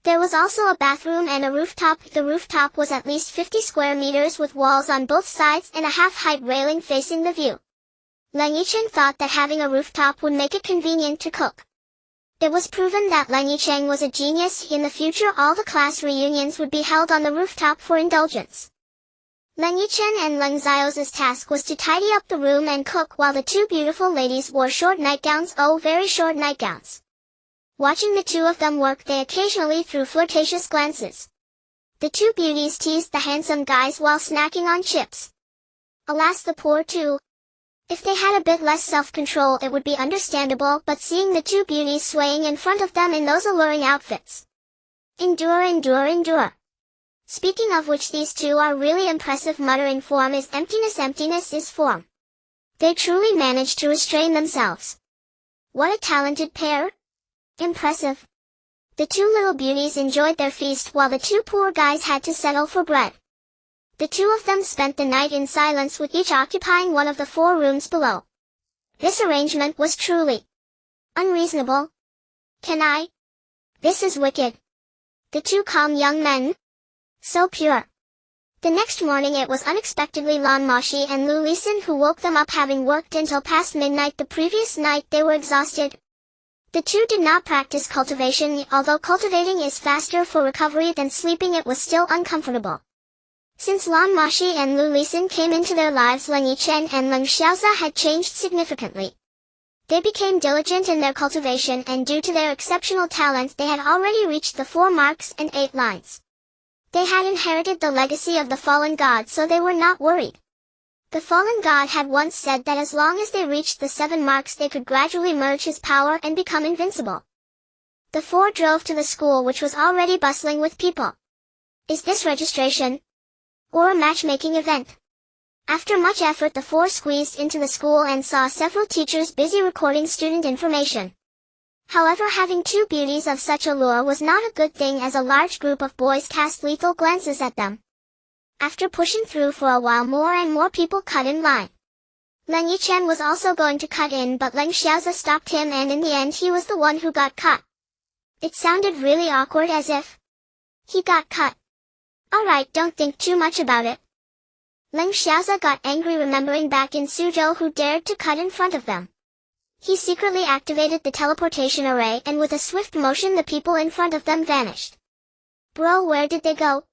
There was also a bathroom and a rooftop. The rooftop was at least 50 square meters with walls on both sides and a half-height railing facing the view. Leng Yichen thought that having a rooftop would make it convenient to cook. It was proven that Leng Yichen was a genius. In the future, all the class reunions would be held on the rooftop for indulgence. Leng Yichen and Leng Xiao's task was to tidy up the room and cook, while the 2 beautiful ladies wore short nightgowns. Oh, very short nightgowns. Watching the 2 of them work, they occasionally threw flirtatious glances. The 2 beauties teased the handsome guys while snacking on chips. Alas, the poor 2. If they had a bit less self-control, it would be understandable, but seeing the 2 beauties swaying in front of them in those alluring outfits. Endure, endure, endure. Speaking of which, these 2 are really impressive. Muttering, form is emptiness, emptiness is form. They truly managed to restrain themselves. What a talented pair. Impressive. The 2 little beauties enjoyed their feast while the 2 poor guys had to settle for bread. The 2 of them spent the night in silence, with each occupying one of the 4 rooms below. This arrangement was truly unreasonable. Can I? This is wicked. The 2 calm young men. So pure. The next morning, it was unexpectedly Lan Moxi and Lu Lisin who woke them up, having worked until past midnight the previous night. They were exhausted. The 2 did not practice cultivation. Although cultivating is faster for recovery than sleeping, it was still uncomfortable. Since Lan Moxi and Lu Lisin came into their lives, Leng Yichen and Leng Xiaosa had changed significantly. They became diligent in their cultivation, and due to their exceptional talent they had already reached the 4 marks and 8 lines. They had inherited the legacy of the fallen god, so they were not worried. The fallen god had once said that as long as they reached the 7 marks they could gradually merge his power and become invincible. The 4 drove to the school, which was already bustling with people. Is this registration? Or a matchmaking event? After much effort the 4 squeezed into the school and saw several teachers busy recording student information. However, having 2 beauties of such allure was not a good thing, as a large group of boys cast lethal glances at them. After pushing through for a while, more and more people cut in line. Leng Yichen was also going to cut in, but Leng Xiaoza stopped him, and in the end he was the one who got cut. It sounded really awkward, as if he got cut. Alright, don't think too much about it. Leng Xiaoza got angry remembering back in Suzhou who dared to cut in front of them. He secretly activated the teleportation array, and with a swift motion the people in front of them vanished. Bro, where did they go?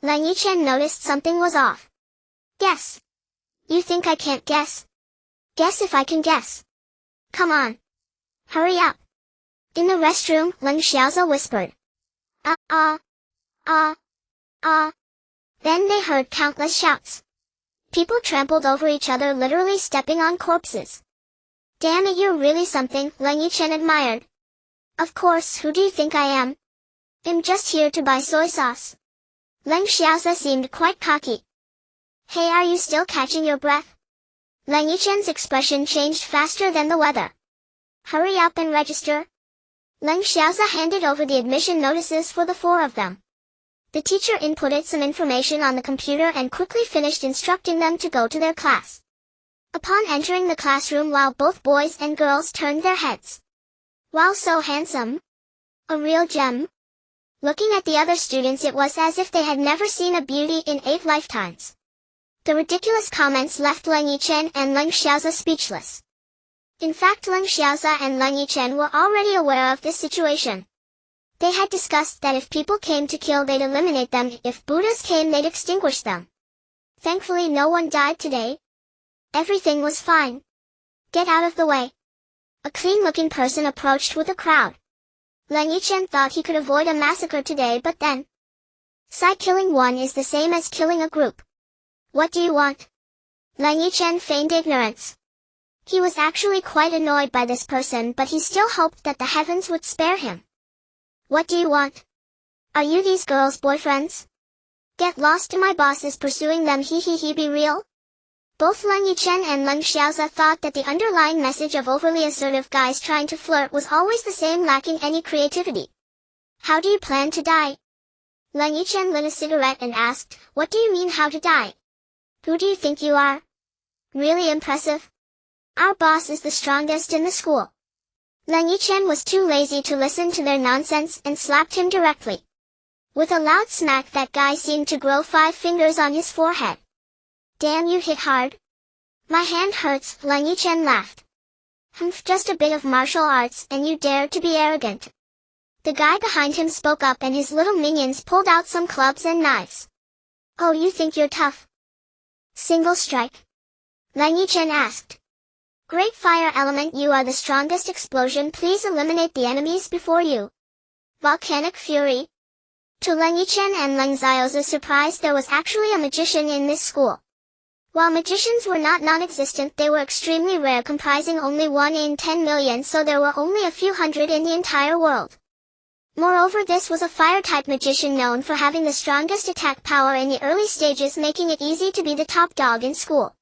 Leng Yichen noticed something was off. Guess. You think I can't guess? Guess if I can guess. Come on. Hurry up. In the restroom, Leng Xiaoza whispered. Then they heard countless shouts. People trampled over each other, literally stepping on corpses. Damn it, you're really something, Leng Yichen admired. Of course, who do you think I am? I'm just here to buy soy sauce. Leng Xiaoza seemed quite cocky. Hey, are you still catching your breath? Leng Yichen's expression changed faster than the weather. Hurry up and register. Leng Xiaoza handed over the admission notices for the 4 of them. The teacher inputted some information on the computer and quickly finished instructing them to go to their class. Upon entering the classroom, while both boys and girls turned their heads. Wow, so handsome. A real gem. Looking at the other students, it was as if they had never seen a beauty in 8 lifetimes. The ridiculous comments left Leng Yichen and Leng Xiaoza speechless. In fact, Leng Xiaoza and Leng Yichen were already aware of this situation. They had discussed that if people came to kill they'd eliminate them, if Buddhas came they'd extinguish them. Thankfully no one died today. Everything was fine. Get out of the way. A clean-looking person approached with a crowd. Leng Yichen thought he could avoid a massacre today, but then. Killing one is the same as killing a group. What do you want? Leng Yichen feigned ignorance. He was actually quite annoyed by this person, but he still hoped that the heavens would spare him. What do you want? Are you these girls' boyfriends? Get lost, my boss is pursuing them, be real? Both Leng Yichen and Leng Xiaoza thought that the underlying message of overly assertive guys trying to flirt was always the same, lacking any creativity. How do you plan to die? Leng Yichen lit a cigarette and asked, what do you mean how to die? Who do you think you are? Really impressive. Our boss is the strongest in the school. Leng Yichen was too lazy to listen to their nonsense and slapped him directly. With a loud smack, that guy seemed to grow 5 fingers on his forehead. Damn, you hit hard. My hand hurts, Leng Yichen laughed. Humph, just a bit of martial arts and you dare to be arrogant. The guy behind him spoke up and his little minions pulled out some clubs and knives. Oh, you think you're tough? Single strike? Leng Yichen asked. Great fire element, you are the strongest. Explosion, please eliminate the enemies before you. Volcanic fury. To Leng Yichen and Leng Xiaoza's surprise, there was actually a magician in this school. While magicians were not non-existent, they were extremely rare, comprising only 1 in 10 million, so there were only a few hundred in the entire world. Moreover, this was a fire-type magician known for having the strongest attack power in the early stages, making it easy to be the top dog in school.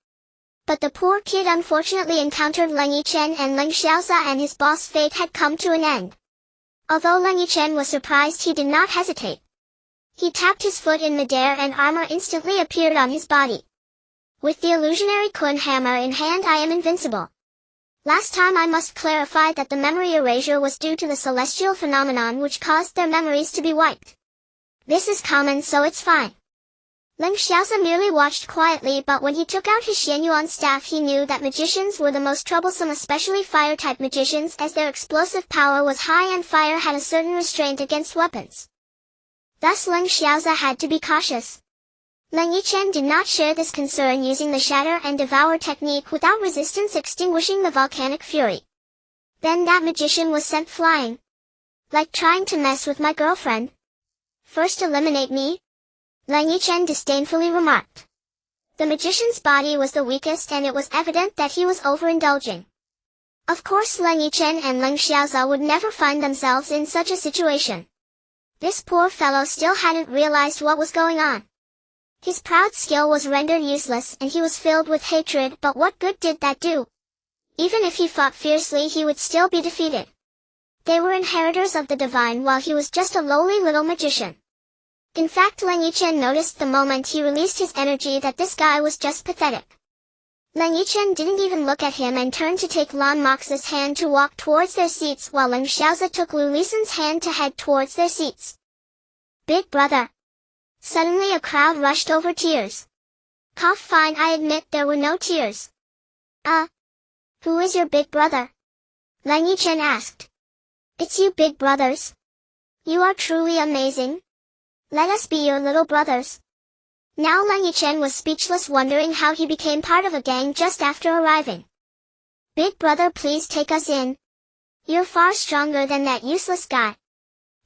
But the poor kid unfortunately encountered Leng Yichen and Leng Xiaoza, and his boss' fate had come to an end. Although Leng Yichen was surprised, he did not hesitate. He tapped his foot in midair and armor instantly appeared on his body. With the illusionary Kun hammer in hand, I am invincible. Last time I must clarify that the memory erasure was due to the celestial phenomenon which caused their memories to be wiped. This is common, so it's fine. Leng Xiaoza merely watched quietly, but when he took out his Xuanhuan staff he knew that magicians were the most troublesome, especially fire-type magicians, as their explosive power was high and fire had a certain restraint against weapons. Thus Leng Xiaoza had to be cautious. Leng Yichen did not share this concern, using the shatter and devour technique without resistance, extinguishing the volcanic fury. Then that magician was sent flying. Like trying to mess with my girlfriend. First eliminate me? Leng Yichen disdainfully remarked. The magician's body was the weakest and it was evident that he was overindulging. Of course Leng Yichen and Leng Xiaoza would never find themselves in such a situation. This poor fellow still hadn't realized what was going on. His proud skill was rendered useless and he was filled with hatred, but what good did that do? Even if he fought fiercely he would still be defeated. They were inheritors of the divine while he was just a lowly little magician. In fact Leng Yichen noticed the moment he released his energy that this guy was just pathetic. Leng Yichen didn't even look at him and turned to take Lan Moxi's hand to walk towards their seats while Leng Xiaoza took Lu Lisan's hand to head towards their seats. Big brother. Suddenly a crowd rushed over tears. Fine, I admit there were no tears. Who is your big brother? Leng Yichen asked. It's you big brothers. You are truly amazing. Let us be your little brothers. Now Leng Yichen was speechless, wondering how he became part of a gang just after arriving. Big brother, please take us in. You're far stronger than that useless guy.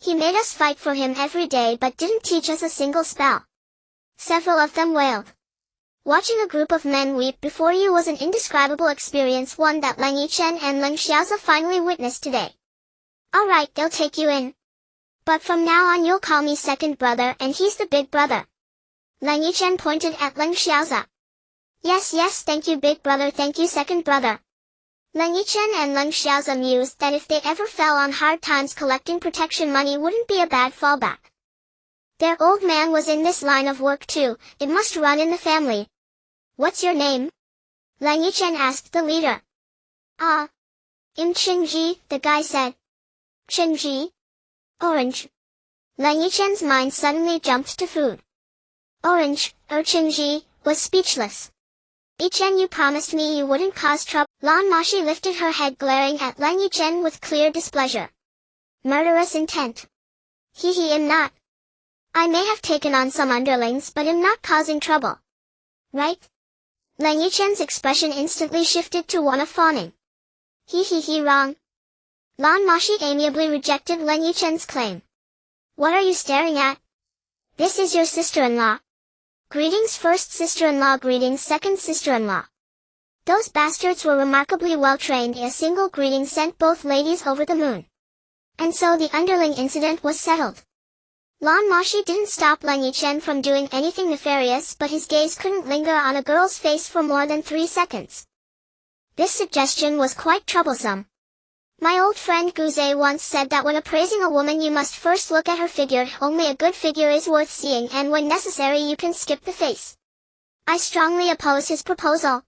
He made us fight for him every day but didn't teach us a single spell. Several of them wailed. Watching a group of men weep before you was an indescribable experience, one that Leng Yichen and Leng Xiaoza finally witnessed today. Alright, they'll take you in. But from now on you'll call me second brother and he's the big brother. Leng Yichen pointed at Leng Xiaoza. Yes, thank you big brother, thank you second brother. Leng Yichen and Leng Xiaoza mused that if they ever fell on hard times, collecting protection money wouldn't be a bad fallback. Their old man was in this line of work too, it must run in the family. What's your name? Leng Yichen asked the leader. I'm Qingji, the guy said. Qingji? Orange. Leng Yichen's mind suddenly jumped to food. Orange, Qingji, was speechless. Yichen, you promised me you wouldn't cause trouble. Lan Moxi lifted her head, glaring at Leng Yichen with clear displeasure. Murderous intent. I'm not. I may have taken on some underlings but am not causing trouble. Right? Leng Yichen's expression instantly shifted to one of fawning. Wrong. Lan Moxi amiably rejected Leng Yichen's claim. What are you staring at? This is your sister-in-law. Greetings first sister-in-law, greetings second sister-in-law. Those bastards were remarkably well trained. A single greeting sent both ladies over the moon. And so the underling incident was settled. Lan Moxi didn't stop Leng Yichen from doing anything nefarious, but his gaze couldn't linger on a girl's face for more than 3 seconds. This suggestion was quite troublesome. My old friend Guze once said that when appraising a woman you must first look at her figure. Only a good figure is worth seeing, and when necessary you can skip the face. I strongly oppose his proposal.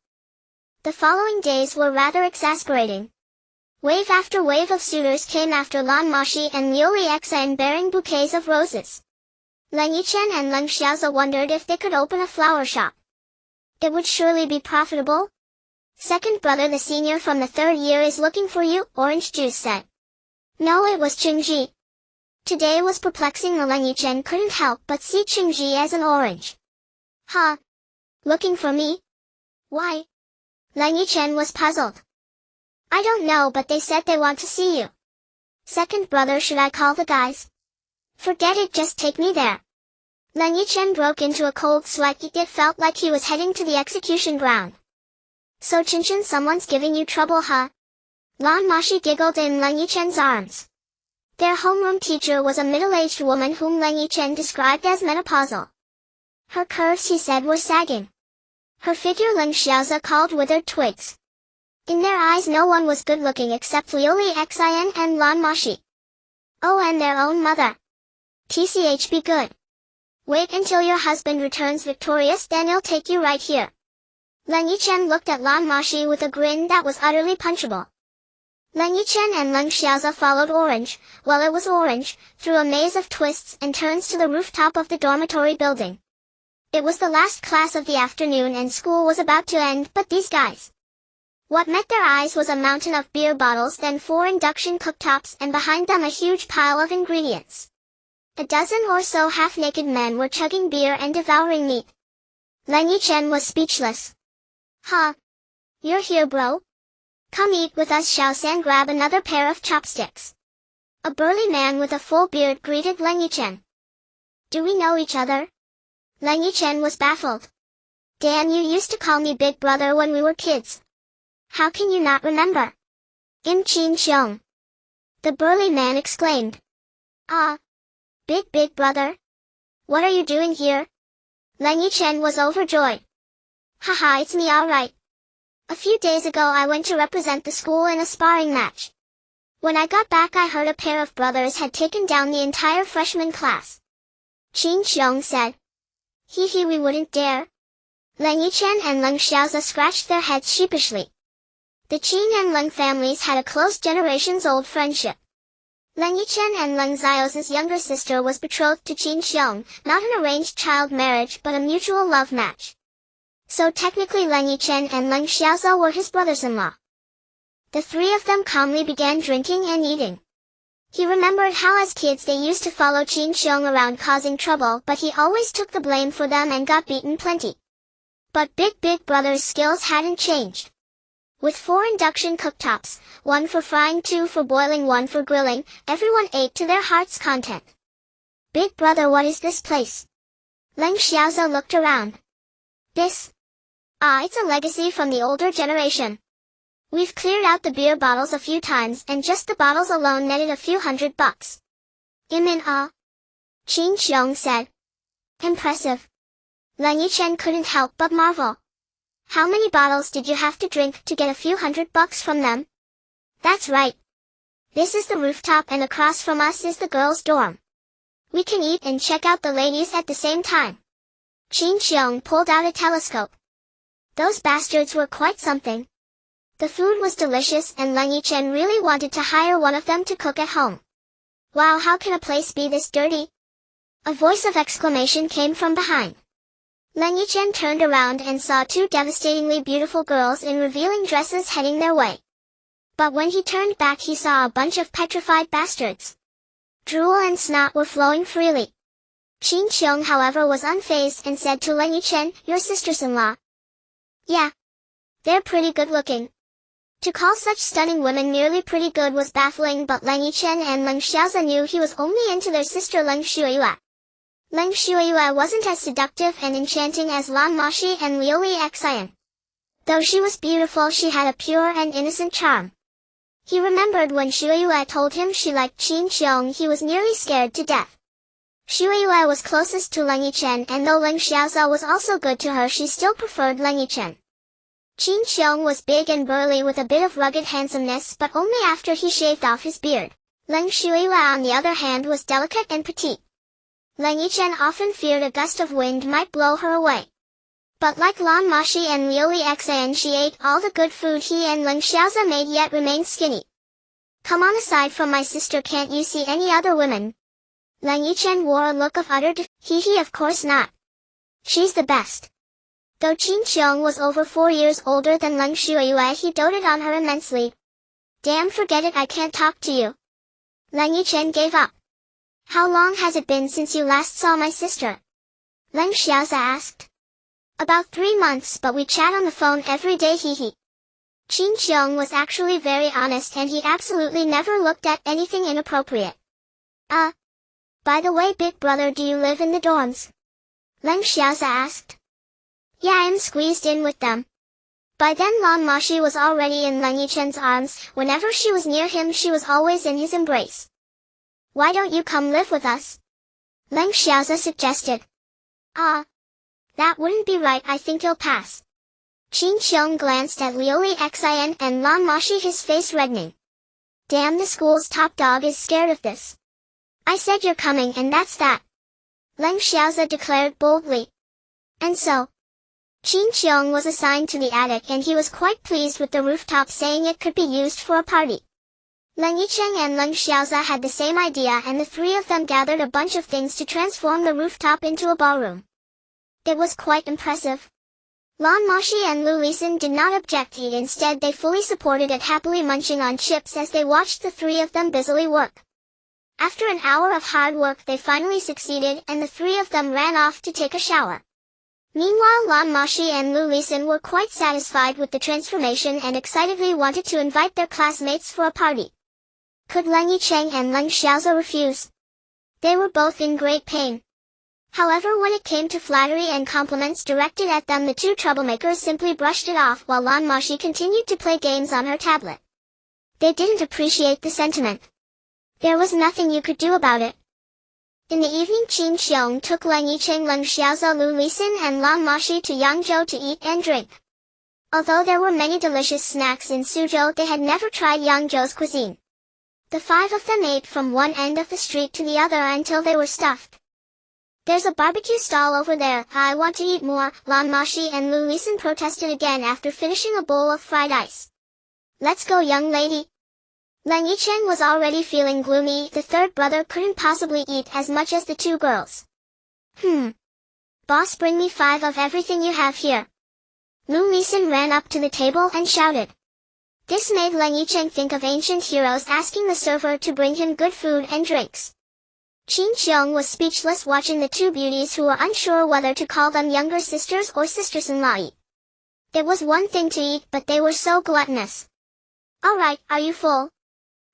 The following days were rather exasperating. Wave after wave of suitors came after Lan Moxi and Liu Liexan bearing bouquets of roses. Leng Yichen and Leng Xiaoza wondered if they could open a flower shop. It would surely be profitable. Second brother, the senior from the 3rd year, is looking for you, Orange Juice said. No, it was Qingji. Today was perplexing. The Leng Yichen couldn't help but see Qingji as an orange. Looking for me? Why? Leng Yichen was puzzled. I don't know, but they said they want to see you. Second brother, should I call the guys? Forget it, just take me there. Leng Yichen broke into a cold sweat. It felt like he was heading to the execution ground. So Qinchin, someone's giving you trouble, huh? Lan Moxi giggled in Leng Yichen's arms. Their homeroom teacher was a middle-aged woman whom Leng Yichen described as menopausal. Her curves, he said, were sagging. Her figure Leng Xiaoza called withered twigs. In their eyes no one was good-looking except Liu Liexan and Lan Moxi. Oh, and their own mother. TCH, be good. Wait until your husband returns victorious, then he'll take you right here. Leng Yichen looked at Lan Moxi with a grin that was utterly punchable. Leng Yichen and Leng Xiaoza followed Orange, well it was Orange, through a maze of twists and turns to the rooftop of the dormitory building. It was the last class of the afternoon and school was about to end, but these guys. What met their eyes was a mountain of beer bottles, then 4 induction cooktops, and behind them a huge pile of ingredients. A dozen or so half-naked men were chugging beer and devouring meat. Leng Yichen was speechless. You're here, bro? Come eat with us. Xiaosan grabbed another pair of chopsticks. A burly man with a full beard greeted Leng Yichen. Do we know each other? Leng Yichen was baffled. Dan, you used to call me Big Brother when we were kids. How can you not remember? Im Qin Xiong. The burly man exclaimed. Ah. Big Brother? What are you doing here? Leng Yichen was overjoyed. Haha, it's me alright. A few days ago I went to represent the school in a sparring match. When I got back I heard a pair of brothers had taken down the entire freshman class. Qin Xiong said. Hee, we wouldn't dare. Leng Yichen and Leng Xiaoza scratched their heads sheepishly. The Qin and Leng families had a close generations-old friendship. Leng Yichen and Leng Xiaoza's younger sister was betrothed to Qin Xiong, not an arranged child marriage but a mutual love match. So technically Leng Yichen and Leng Xiaoza were his brothers-in-law. The three of them calmly began drinking and eating. He remembered how as kids they used to follow Qin Xiong around causing trouble, but he always took the blame for them and got beaten plenty. But Big Brother's skills hadn't changed. With 4 induction cooktops, 1 for frying, 2 for boiling, 1 for grilling, everyone ate to their heart's content. Big Brother, what is this place? Leng Xiaoza looked around. This? It's a legacy from the older generation. We've cleared out the beer bottles a few times and just the bottles alone netted a few $100. Im in awe. Qin Xiong said. Impressive. Leng Yichen couldn't help but marvel. How many bottles did you have to drink to get a few $100 from them? That's right. This is the rooftop and across from us is the girls' dorm. We can eat and check out the ladies at the same time. Qin Xiong pulled out a telescope. Those bastards were quite something. The food was delicious and Leng Yichen really wanted to hire one of them to cook at home. Wow, how can a place be this dirty? A voice of exclamation came from behind. Leng Yichen turned around and saw 2 devastatingly beautiful girls in revealing dresses heading their way. But when he turned back he saw a bunch of petrified bastards. Drool and snot were flowing freely. Qin Xiong however was unfazed and said to Leng Yichen, your sisters-in-law. Yeah. They're pretty good looking. To call such stunning women merely pretty good was baffling, but Leng Yichen and Leng Xiaoza knew he was only into their sister Leng Shuiyue. Leng Shuiyue wasn't as seductive and enchanting as Lan Moxi and Liuli Xian. Though she was beautiful, she had a pure and innocent charm. He remembered when Shuiyue told him she liked Qin Xiong, he was nearly scared to death. Shuiyue was closest to Leng Yichen, and though Leng Xiaoza was also good to her, she still preferred Leng Yichen. Qin Xiong was big and burly with a bit of rugged handsomeness, but only after he shaved off his beard. Leng Shuiyue on the other hand was delicate and petite. Leng Yichen often feared a gust of wind might blow her away. But like Lan Moxi and Liuli Xian, she ate all the good food he and Leng Xiaoza made yet remained skinny. Come on, aside from my sister, can't you see any other women? Leng Yichen wore a look of utter Hee, of course not. She's the best. Though Qin Xiong was over 4 years older than Leng Shuiyue, he doted on her immensely. Damn, forget it, I can't talk to you. Leng Yichen gave up. How long has it been since you last saw my sister? Leng Xiaoza asked. About 3 months, but we chat on the phone every day. Hee. Qin Xiong was actually very honest and he absolutely never looked at anything inappropriate. By the way, Big Brother, do you live in the dorms? Leng Xiaoza asked. Yeah, I'm squeezed in with them. By then Lan Moxi was already in Leng Yichen's arms. Whenever she was near him she was always in his embrace. Why don't you come live with us? Leng Xiaoza suggested. That wouldn't be right, I think you'll pass. Qin Xiong glanced at Liuli Xian and Lan Moxi, his face reddening. Damn, the school's top dog is scared of this. I said you're coming and that's that. Leng Xiaoza declared boldly. And so, Qin Xiong was assigned to the attic and he was quite pleased with the rooftop, saying it could be used for a party. Leng Yichen and Leng Xiaoza had the same idea and the 3 of them gathered a bunch of things to transform the rooftop into a ballroom. It was quite impressive. Lan Moxi and Lu Lisin did not object, instead they fully supported it, happily munching on chips as they watched the 3 of them busily work. After an hour of hard work they finally succeeded and the 3 of them ran off to take a shower. Meanwhile, Lan Moxi and Lu Lisan were quite satisfied with the transformation and excitedly wanted to invite their classmates for a party. Could Leng Yichen and Leng Xiaoza refuse? They were both in great pain. However, when it came to flattery and compliments directed at them, the two troublemakers simply brushed it off while Lan Moxi continued to play games on her tablet. They didn't appreciate the sentiment. There was nothing you could do about it. In the evening, Qin Xiong took Leng Yichen, Leng Xiaoza, Lu Lisan, and Lan Moxi to Yangzhou to eat and drink. Although there were many delicious snacks in Suzhou, they had never tried Yangzhou's cuisine. The five of them ate from one end of the street to the other until they were stuffed. "There's a barbecue stall over there, I want to eat more," Lan Moxi and Lu Lisan protested again after finishing a bowl of fried ice. "Let's go, young lady." Leng Yichen was already feeling gloomy. The third brother couldn't possibly eat as much as the two girls. Boss, bring me 5 of everything you have here." Lu Lisan ran up to the table and shouted. This made Leng Yichen think of ancient heroes asking the server to bring him good food and drinks. Qin Xiong was speechless watching the two beauties who were unsure whether to call them younger sisters or sisters-in-law eat. It was one thing to eat, but they were so gluttonous. "All right, are you full?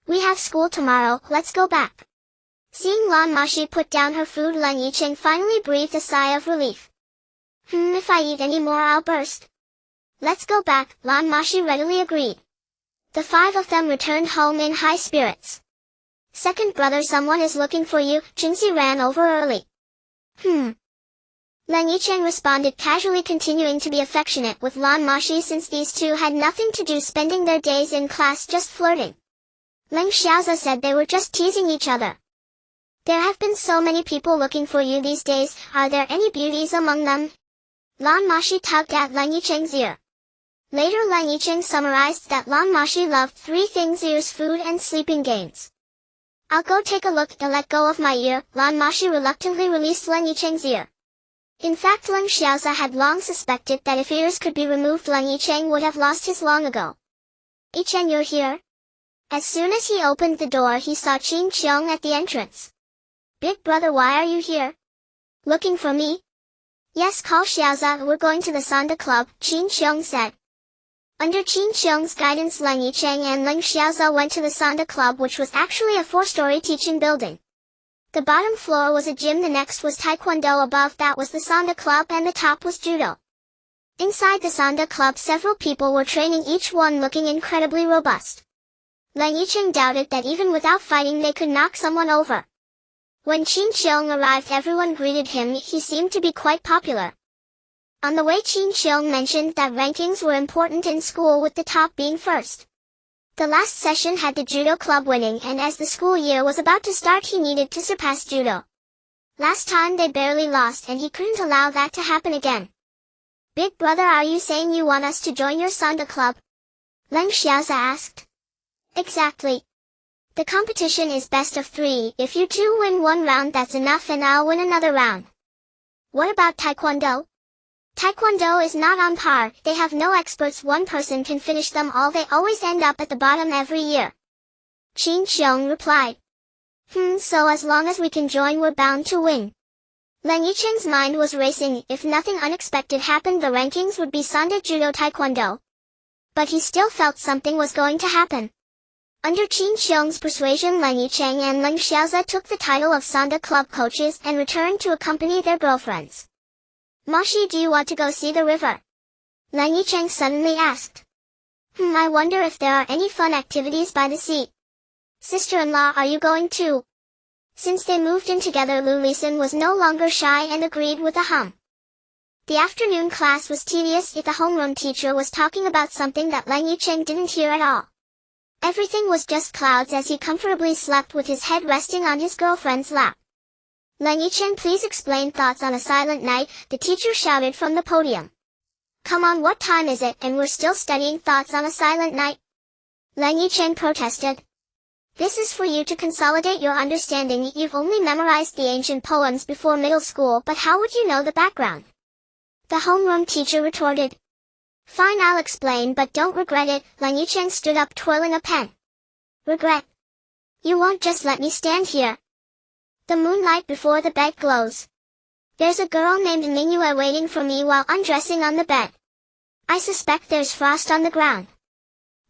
We have school tomorrow, let's go back." Seeing Lan Moxi put down her food, Leng Yichen finally breathed a sigh of relief. If I eat any more I'll burst." "Let's go back," Lan Moxi readily agreed. The 5 of them returned home in high spirits. "Second brother, someone is looking for you," Jingxi ran over early. Leng Yichen responded casually, continuing to be affectionate with Lan Moxi since these two had nothing to do, spending their days in class just flirting. Leng Xiaoza said they were just teasing each other. "There have been so many people looking for you these days, are there any beauties among them?" Lan Moxi tugged at Leng Yichen's ear. Later, Leng Yichen summarized that Lan Moxi loved 3 things: ears, food, and sleeping games. "I'll go take a look to let go of my ear." Lan Moxi reluctantly released Leng Yichen's ear. In fact, Leng Xiaoza had long suspected that if ears could be removed, Leng Yichen would have lost his long ago. "Yichen, you're here?" As soon as he opened the door, he saw Qin Xiong at the entrance. "Big brother, why are you here?" "Looking for me?" "Yes, call Xiaoza, we're going to the Sanda Club," Qin Xiong said. Under Qin Xiong's guidance, Leng Yichen and Leng Xiaoza went to the Sanda Club, which was actually a 4-story teaching building. The bottom floor was a gym, the next was Taekwondo, above that was the Sanda Club, and the top was Judo. Inside the Sanda Club, several people were training, each one looking incredibly robust. Leng Yichen doubted that even without fighting they could knock someone over. When Qin Xiong arrived, everyone greeted him. He seemed to be quite popular. On the way, Qin Xiong mentioned that rankings were important in school, with the top being first. The last session had the Judo club winning, and as the school year was about to start, he needed to surpass Judo. Last time they barely lost, and he couldn't allow that to happen again. "Big brother, are you saying you want us to join your Sanda Club?" Leng Xiaoza asked. "Exactly. The competition is best of 3. If you two win 1 round, that's enough, and I'll win another round." "What about Taekwondo?" "Taekwondo is not on par, they have no experts, one person can finish them all, they always end up at the bottom every year." Qin Xiong replied. So as long as we can join, we're bound to win." Leng Yichen's mind was racing. If nothing unexpected happened, the rankings would be Sanda, Judo, Taekwondo. But he still felt something was going to happen. Under Qin Xiong's persuasion, Leng Yichen and Leng Xiaoza took the title of Sanda Club coaches and returned to accompany their girlfriends. "Moxi, do you want to go see the river?" Leng Yichen suddenly asked. I wonder if there are any fun activities by the sea." "Sister-in-law, are you going too?" Since they moved in together, Lu Lisan was no longer shy and agreed with a hum. The afternoon class was tedious, yet the homeroom teacher was talking about something that Leng Yichen didn't hear at all. Everything was just clouds as he comfortably slept with his head resting on his girlfriend's lap. "Leng Yichen, please explain thoughts on a silent night," the teacher shouted from the podium. "Come on, what time is it, and we're still studying thoughts on a silent night?" Leng Yichen protested. "This is for you to consolidate your understanding. You've only memorized the ancient poems before middle school, but how would you know the background?" The homeroom teacher retorted. "Fine, I'll explain, but don't regret it." Leng Yichen stood up, twirling a pen. "Regret? You won't just let me stand here? The moonlight before the bed glows. There's a girl named Mingyue waiting for me while undressing on the bed. I suspect there's frost on the ground.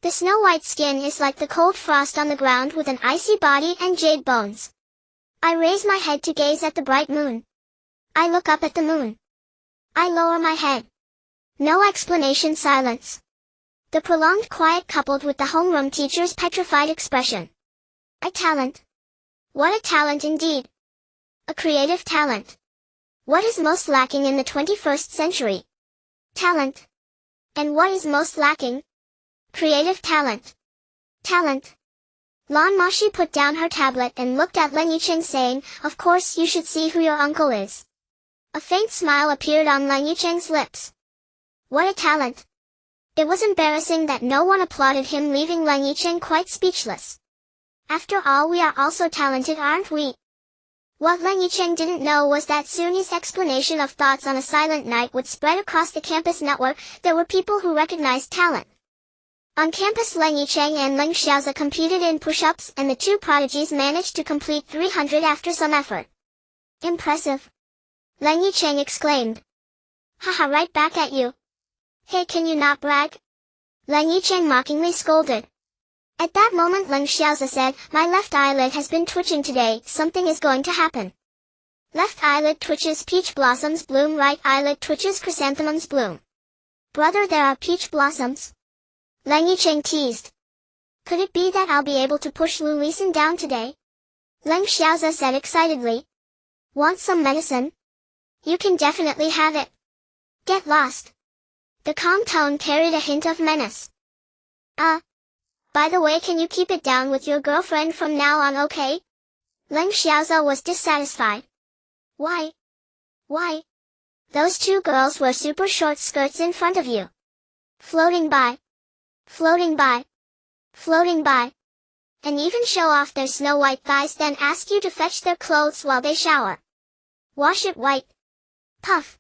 The snow-white skin is like the cold frost on the ground with an icy body and jade bones. I raise my head to gaze at the bright moon. I look up at the moon. I lower my head. No explanation, silence. The prolonged quiet coupled with the homeroom teacher's petrified expression. A talent. What a talent indeed. A creative talent. What is most lacking in the 21st century? Talent. And what is most lacking? Creative talent. Talent. Lan Moxi put down her tablet and looked at Leng Yichen saying, "Of course you should see who your uncle is." A faint smile appeared on Leng Yichen's lips. What a talent. It was embarrassing that no one applauded him, leaving Leng Yichen quite speechless. After all, we are also talented, aren't we? What Leng Yichen didn't know was that soon his explanation of thoughts on a silent night would spread across the campus network. There were people who recognized talent. On campus, Leng Yichen and Leng Xiaoza competed in push-ups, and the two prodigies managed to complete 300 after some effort. Impressive. Leng Yichen exclaimed. Haha, right back at you. Hey, can you not brag? Leng Yichen mockingly scolded. At that moment Leng Xiaoza said, "My left eyelid has been twitching today, something is going to happen." Left eyelid twitches, peach blossoms bloom. Right eyelid twitches, chrysanthemums bloom. Brother, there are peach blossoms. Leng Yichen teased. Could it be that I'll be able to push Lu Lisan down today? Leng Xiaoza said excitedly. Want some medicine? You can definitely have it. Get lost. The calm tone carried a hint of menace. By the way, can you keep it down with your girlfriend from now on, okay? Leng Xiaoza was dissatisfied. Why? Why? Those two girls wear super short skirts in front of you. Floating by. Floating by. Floating by. And even show off their snow-white thighs, then ask you to fetch their clothes while they shower. Wash it white. Puff.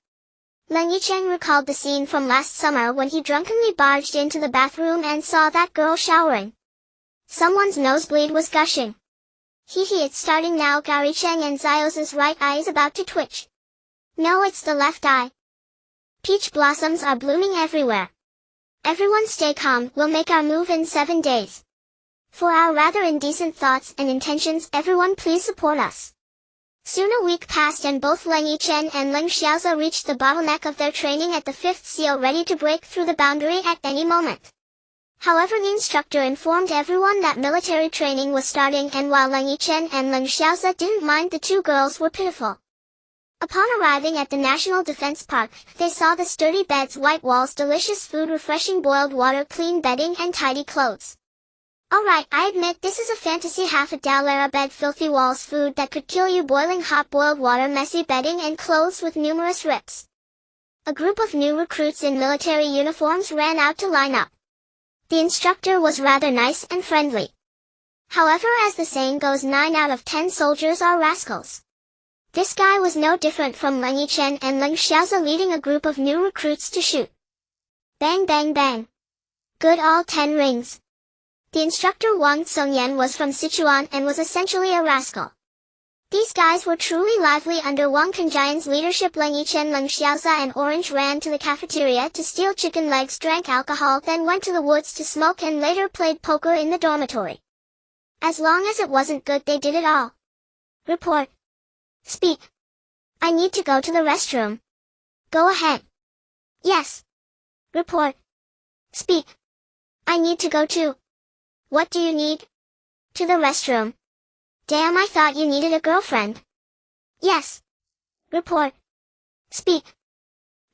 Leng Yichen recalled the scene from last summer when he drunkenly barged into the bathroom and saw that girl showering. Someone's nosebleed was gushing. Hee, it's starting now. Gary Cheng and Zioza's right eye is about to twitch. No, it's the left eye. Peach blossoms are blooming everywhere. Everyone stay calm, we'll make our move in 7 days. For our rather indecent thoughts and intentions, everyone please support us. Soon a week passed and both Leng Yichen and Leng Xiaoza reached the bottleneck of their training at the 5th seal, ready to break through the boundary at any moment. However, the instructor informed everyone that military training was starting, and while Leng Yichen and Leng Xiaoza didn't mind, the two girls were pitiful. Upon arriving at the National Defense Park, they saw the sturdy beds, white walls, delicious food, refreshing boiled water, clean bedding, and tidy clothes. Alright, I admit this is a fantasy, half a Dallara bed, filthy walls, food that could kill you, boiling hot boiled water, messy bedding, and clothes with numerous rips. A group of new recruits in military uniforms ran out to line up. The instructor was rather nice and friendly. However, as the saying goes, 9 out of 10 soldiers are rascals. This guy was no different from Leng Yichen and Leng Xiaoza, leading a group of new recruits to shoot. Bang bang bang. Good, all 10 rings. The instructor Wang Songyan was from Sichuan and was essentially a rascal. These guys were truly lively under Wang Kenjian's leadership. Leng Yichen, Leng Xiaoza and Orange ran to the cafeteria to steal chicken legs, drank alcohol, then went to the woods to smoke, and later played poker in the dormitory. As long as it wasn't good, they did it all. Report. Speak. I need to go to the restroom. Go ahead. Yes. Report. Speak. I need to go too. What do you need? To the restroom. Damn, I thought you needed a girlfriend. Yes. Report. Speak.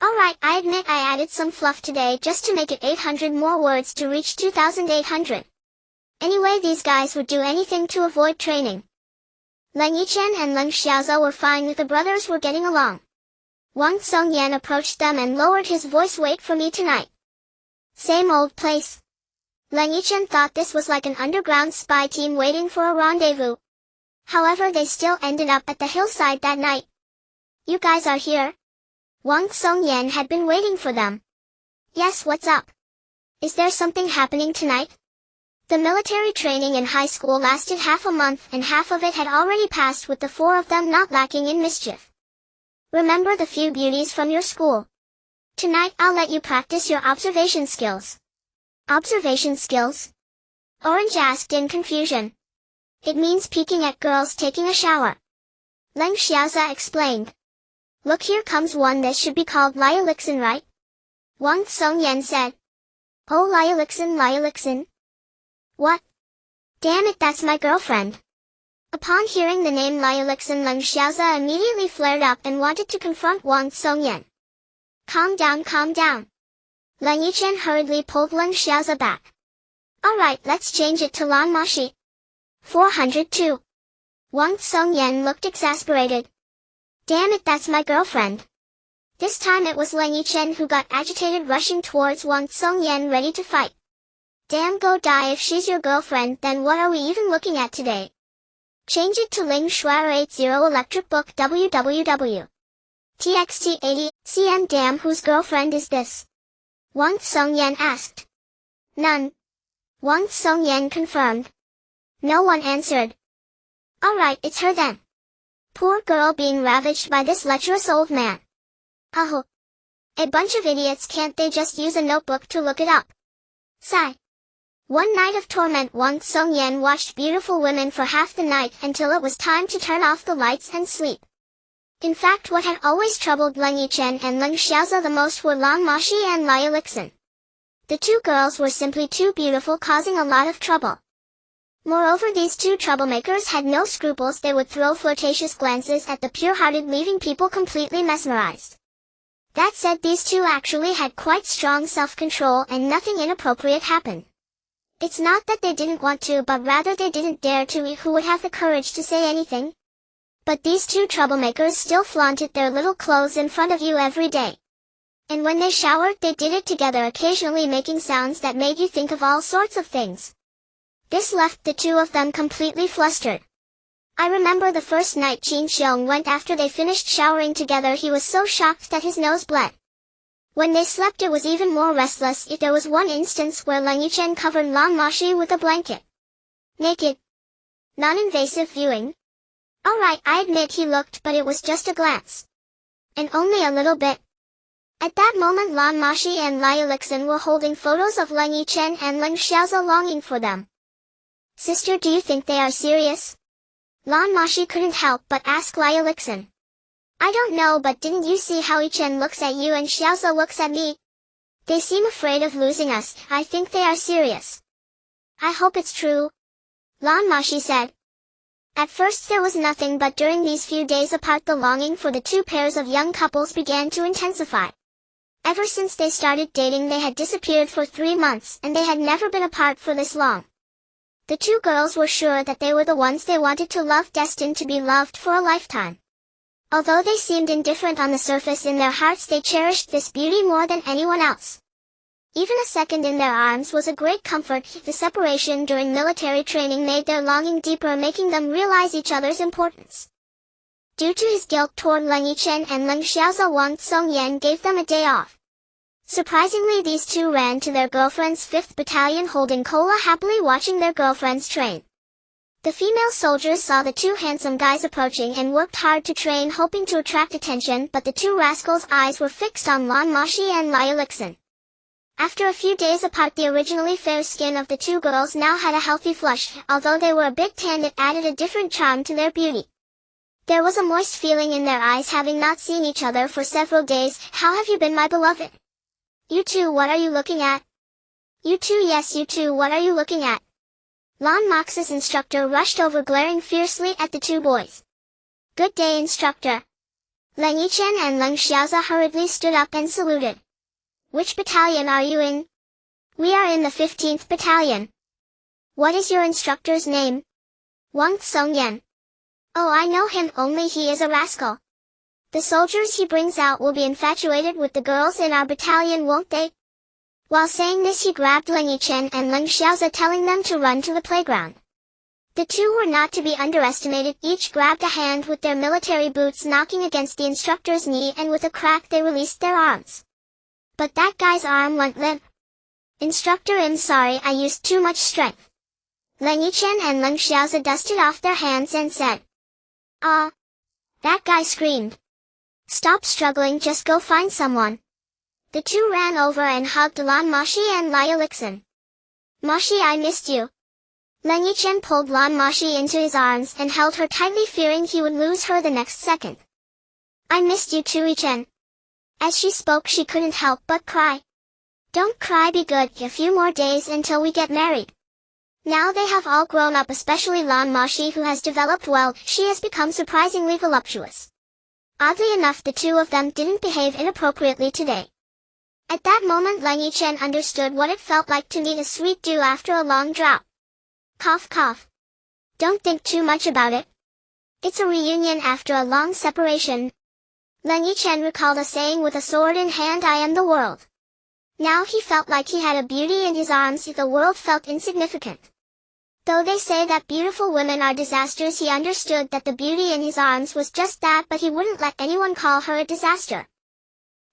Alright, I admit I added some fluff today just to make it 800 more words to reach 2,800. Anyway, these guys would do anything to avoid training. Leng Yichen and Leng Xiaoza were fine with the brothers were getting along. Wang Songyan approached them and lowered his voice. Wait for me tonight. Same old place. Leng Yichen thought this was like an underground spy team waiting for a rendezvous. However, they still ended up at the hillside that night. You guys are here? Wang Songyan had been waiting for them. Yes, what's up? Is there something happening tonight? The military training in high school lasted half a month, and half of it had already passed with the 4 of them not lacking in mischief. Remember the few beauties from your school. Tonight I'll let you practice your observation skills. Observation skills? Orange asked in confusion. It means peeking at girls taking a shower. Leng Xiaoza explained. Look, here comes one. This should be called Lan Moxi, right? Wang Songyan said. Oh, Lan Moxi. What? Damn it, that's my girlfriend. Upon hearing the name Lan Moxi, Leng Xiaoza immediately flared up and wanted to confront Wang Songyan. Calm down, calm down. Leng Yichen hurriedly pulled Leng Xiaoza back. Alright, let's change it to Lan Moxi. 402. Wang Songyan looked exasperated. Damn it, that's my girlfriend. This time it was Leng Yichen who got agitated, rushing towards Wang Songyan ready to fight. Damn, go die. If she's your girlfriend, then what are we even looking at today? Change it to Ling Shuai 80 Electric Book www. TXT 80, CM. Damn, whose girlfriend is this? Wang Songyan asked. None. Wang Songyan confirmed. No one answered. Alright, it's her then. Poor girl being ravaged by this lecherous old man. Oh. A bunch of idiots, can't they just use a notebook to look it up? Sigh. One night of torment, Wang Songyan watched beautiful women for half the night until it was time to turn off the lights and sleep. In fact, what had always troubled Leng Yichen and Leng Xiaoza the most were Lan Moxi and Lan Moxi. The two girls were simply too beautiful, causing a lot of trouble. Moreover, these two troublemakers had no scruples. They would throw flirtatious glances at the pure-hearted, leaving people completely mesmerized. That said, these two actually had quite strong self-control and nothing inappropriate happened. It's not that they didn't want to, but rather they didn't dare to. Who would have the courage to say anything? But these two troublemakers still flaunted their little clothes in front of you every day. And when they showered, they did it together, occasionally making sounds that made you think of all sorts of things. This left the two of them completely flustered. I remember the first night Qin Xiong went after they finished showering together. He was so shocked that his nose bled. When they slept, it was even more restless. There was one instance where Leng Yichen covered Lan Moxi with a blanket. Naked. Non-invasive viewing. Alright, I admit he looked, but it was just a glance. And only a little bit. At that moment, Lan Moxi and Lan Moxi were holding photos of Leng Yichen and Leng Xiaoza, longing for them. Sister, do you think they are serious? Lan Moxi couldn't help but ask Lan Moxi. I don't know, but didn't you see how Yichen looks at you and Xiaoza looks at me? They seem afraid of losing us. I think they are serious. I hope it's true. Lan Moxi said. At first there was nothing, but during these few days apart, the longing for the two pairs of young couples began to intensify. Ever since they started dating, they had disappeared for 3 months, and they had never been apart for this long. The two girls were sure that they were the ones they wanted to love, destined to be loved for a lifetime. Although they seemed indifferent on the surface, in their hearts they cherished this beauty more than anyone else. Even a second in their arms was a great comfort. The separation during military training made their longing deeper, making them realize each other's importance. Due to his guilt toward Leng Yichen and Leng Xiaoza, Wang Songyan gave them a day off. Surprisingly, these two ran to their girlfriend's 5th battalion, holding cola, happily watching their girlfriends train. The female soldiers saw the two handsome guys approaching and worked hard to train, hoping to attract attention, but the two rascals' eyes were fixed on Lan Moxi and Lan Moxi. After a few days apart, the originally fair skin of the two girls now had a healthy flush. Although they were a bit tanned, it added a different charm to their beauty. There was a moist feeling in their eyes, having not seen each other for several days. How have you been, my beloved? You two, what are you looking at? You two, yes, you two, what are you looking at? Lan Moxi's instructor rushed over, glaring fiercely at the two boys. Good day, instructor. Leng Yichen and Leng Xiaoza hurriedly stood up and saluted. Which battalion are you in? We are in the 15th battalion. What is your instructor's name? Wang Songyan. Oh, I know him, only he is a rascal. The soldiers he brings out will be infatuated with the girls in our battalion, won't they? While saying this, he grabbed Leng Yichen and Leng Xiaoza, telling them to run to the playground. The two were not to be underestimated. Each grabbed a hand with their military boots, knocking against the instructor's knee, and with a crack they released their arms. But that guy's arm went limp. Instructor, I'm sorry, I used too much strength. Leng Yichen and Leng Xiaoza dusted off their hands and said. Ah! That guy screamed. Stop struggling, just go find someone. The two ran over and hugged Lan Moxi and Leng Yichen. Moxi, I missed you. Leng Yichen pulled Lan Moxi into his arms and held her tightly, fearing he would lose her the next second. I missed you too, Yichen. As she spoke, she couldn't help but cry. Don't cry, be good, a few more days until we get married. Now they have all grown up, especially Lan Moxi, who has developed well. She has become surprisingly voluptuous. Oddly enough, the two of them didn't behave inappropriately today. At that moment, Leng Yichen understood what it felt like to meet a sweet dew after a long drought. Cough cough. Don't think too much about it. It's a reunion after a long separation. Leng Yichen recalled a saying with a sword in hand, I am the world. Now he felt like he had a beauty in his arms, yet the world felt insignificant. Though they say that beautiful women are disasters, he understood that the beauty in his arms was just that, but he wouldn't let anyone call her a disaster.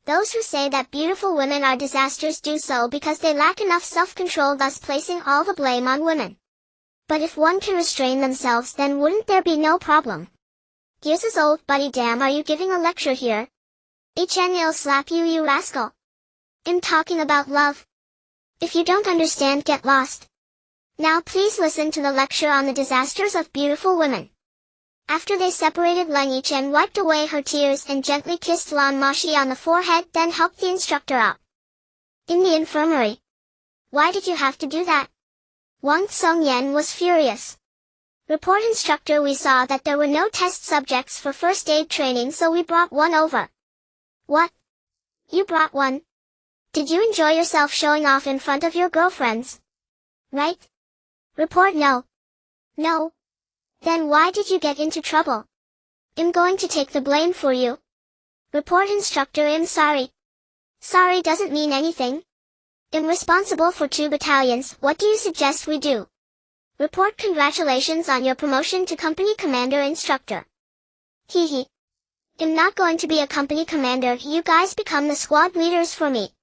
Those who say that beautiful women are disasters do so because they lack enough self-control, thus placing all the blame on women. But if one can restrain themselves, then wouldn't there be no problem? Here's his old buddy. Damn, are you giving a lecture here? Yichen, I'll slap you, you rascal. I'm talking about love. If you don't understand, get lost. Now please listen to the lecture on the disasters of beautiful women. After they separated, Leng Yichen wiped away her tears and gently kissed Lan Moxi on the forehead, then helped the instructor out. In the infirmary. Why did you have to do that? Wang Tsongyan was furious. Report, instructor, we saw that there were no test subjects for first aid training, so we brought one over. What? You brought one? Did you enjoy yourself showing off in front of your girlfriends? Right? Report, no. No. Then why did you get into trouble? I'm going to take the blame for you. Report, instructor, I'm sorry. Sorry doesn't mean anything. I'm responsible for 2 battalions, what do you suggest we do? Report, congratulations on your promotion to company commander, instructor. Hee hee. I'm not going to be a company commander, you guys become the squad leaders for me.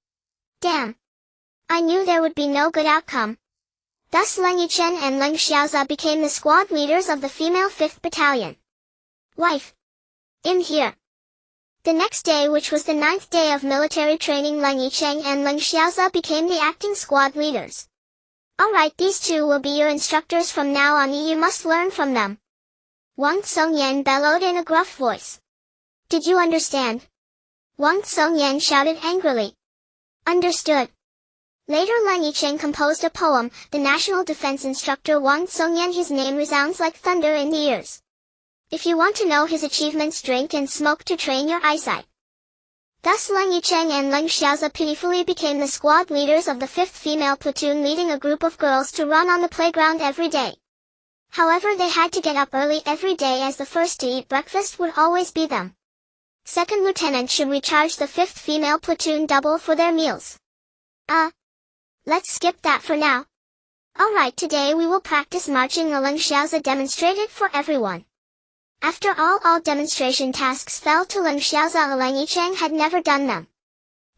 Damn. I knew there would be no good outcome. Thus Leng Yichen and Leng Xiaoza became the squad leaders of the female 5th Battalion. Wife. In here. The next day, which was the 9th day of military training, Leng Yichen and Leng Xiaoza became the acting squad leaders. Alright, these two will be your instructors from now on, you must learn from them. Wang Tsongyan bellowed in a gruff voice. Did you understand? Wang Tsongyan shouted angrily. Understood. Later, Leng Yichen composed a poem, the national defense instructor Wang Tsongyan, his name resounds like thunder in the ears. If you want to know his achievements, drink and smoke to train your eyesight. Thus Leng Yichen and Leng Xiaoza pitifully became the squad leaders of the 5th female platoon, leading a group of girls to run on the playground every day. However, they had to get up early every day, as the first to eat breakfast would always be them. Second lieutenant should recharge the 5th female platoon double for their meals. Let's skip that for now. Alright, today we will practice marching. Leng Xiaoza demonstrated for everyone. After all demonstration tasks fell to Leng Xiaoza. Leng Yichen had never done them.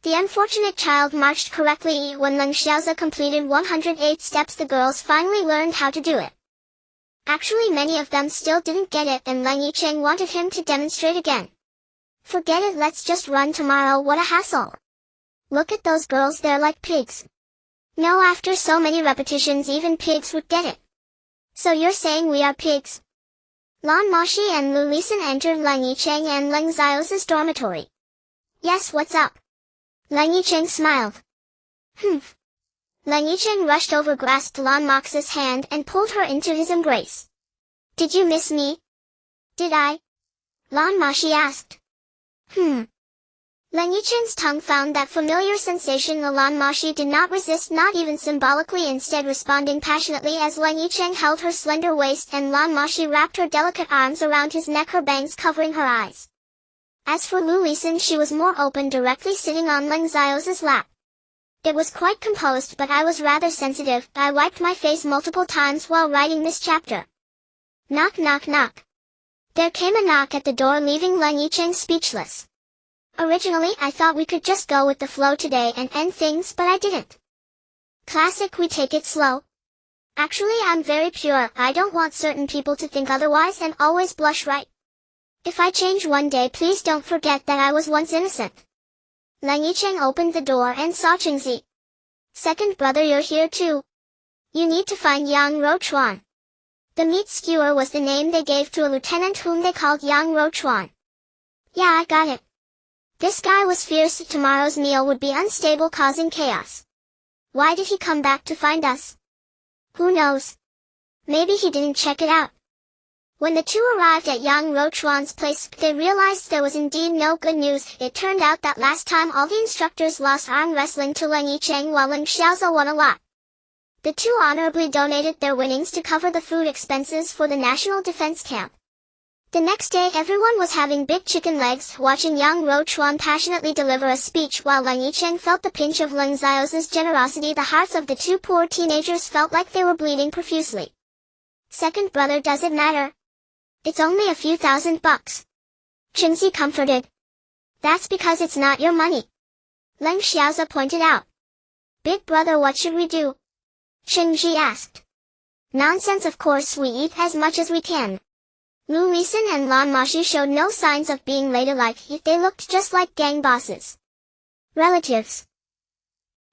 The unfortunate child marched correctly. When Leng Xiaoza completed 108 steps, the girls finally learned how to do it. Actually, many of them still didn't get it, and Leng Yichen wanted him to demonstrate again. Forget it, let's just run tomorrow, what a hassle. Look at those girls, they're like pigs. No, after so many repetitions even pigs would get it. So you're saying we are pigs? Lan Moxi and Lu Lisan entered Leng Yichen and Leng Xiaoza's dormitory. Yes, what's up? Leng Yichen smiled. Humph. Leng Yichen rushed over, grasped Lan Moxi's hand and pulled her into his embrace. Did you miss me? Did I? Lan Moxi asked. Leng Yichen's tongue found that familiar sensation. The Lan Moxi did not resist, not even symbolically, instead responding passionately as Leng Yichen held her slender waist and Lan Moxi wrapped her delicate arms around his neck, her bangs covering her eyes. As for Lu Lisan, she was more open, directly sitting on Leng Xiaoza's lap. It was quite composed, but I was rather sensitive. I wiped my face multiple times while writing this chapter. Knock knock knock. There came a knock at the door, leaving Leng Yichen speechless. Originally, I thought we could just go with the flow today and end things, but I didn't. Classic, we take it slow. Actually, I'm very pure. I don't want certain people to think otherwise and always blush, right? If I change one day, please don't forget that I was once innocent. Leng Yichen opened the door and saw Chengzi. Second brother, you're here too. You need to find Yang Rochuan. The meat skewer was the name they gave to a lieutenant whom they called Yang Rochuan. Yeah, I got it. This guy was fierce. Tomorrow's meal would be unstable, causing chaos. Why did he come back to find us? Who knows? Maybe he didn't check it out. When the two arrived at Yang Rochuan's place, they realized there was indeed no good news. It turned out that last time all the instructors lost arm wrestling to Leng Yichen while Leng Xiaoza won a lot. The two honorably donated their winnings to cover the food expenses for the National Defense Camp. The next day everyone was having big chicken legs, watching Yang Rochuan passionately deliver a speech while Leng Yichen felt the pinch of Leng Xiaoza's generosity. The hearts of the two poor teenagers felt like they were bleeding profusely. Second brother, does it matter? It's only a few $1,000. Chengzi comforted. That's because it's not your money. Leng Xiaoza pointed out. Big brother, what should we do? Chengzi asked. Nonsense, of course we eat as much as we can. Lu Lisan and Lan Moxi showed no signs of being ladylike. They looked just like gang bosses. Relatives.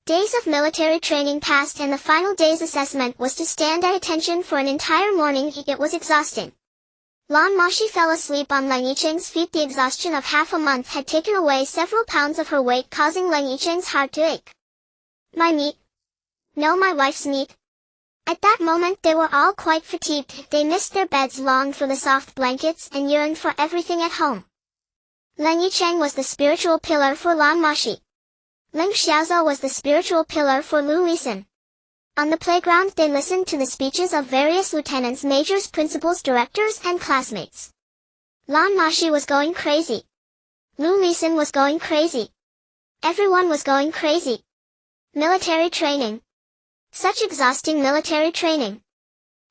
Days of military training passed and the final day's assessment was to stand at attention for an entire morning. It was exhausting. Lan Moxi fell asleep on Leng Yichen's feet. The exhaustion of half a month had taken away several pounds of her weight, causing Leng Yichen's heart to ache. My meat. No, my wife's meat. At that moment they were all quite fatigued. They missed their beds, longed for the soft blankets, and yearned for everything at home. Leng Yichen was the spiritual pillar for Lan Moxi. Leng Xiaoza was the spiritual pillar for Lu Lisan. On the playground they listened to the speeches of various lieutenants, majors, principals, directors, and classmates. Lan Moxi was going crazy. Lu Lisan was going crazy. Everyone was going crazy. Military training. Such exhausting military training.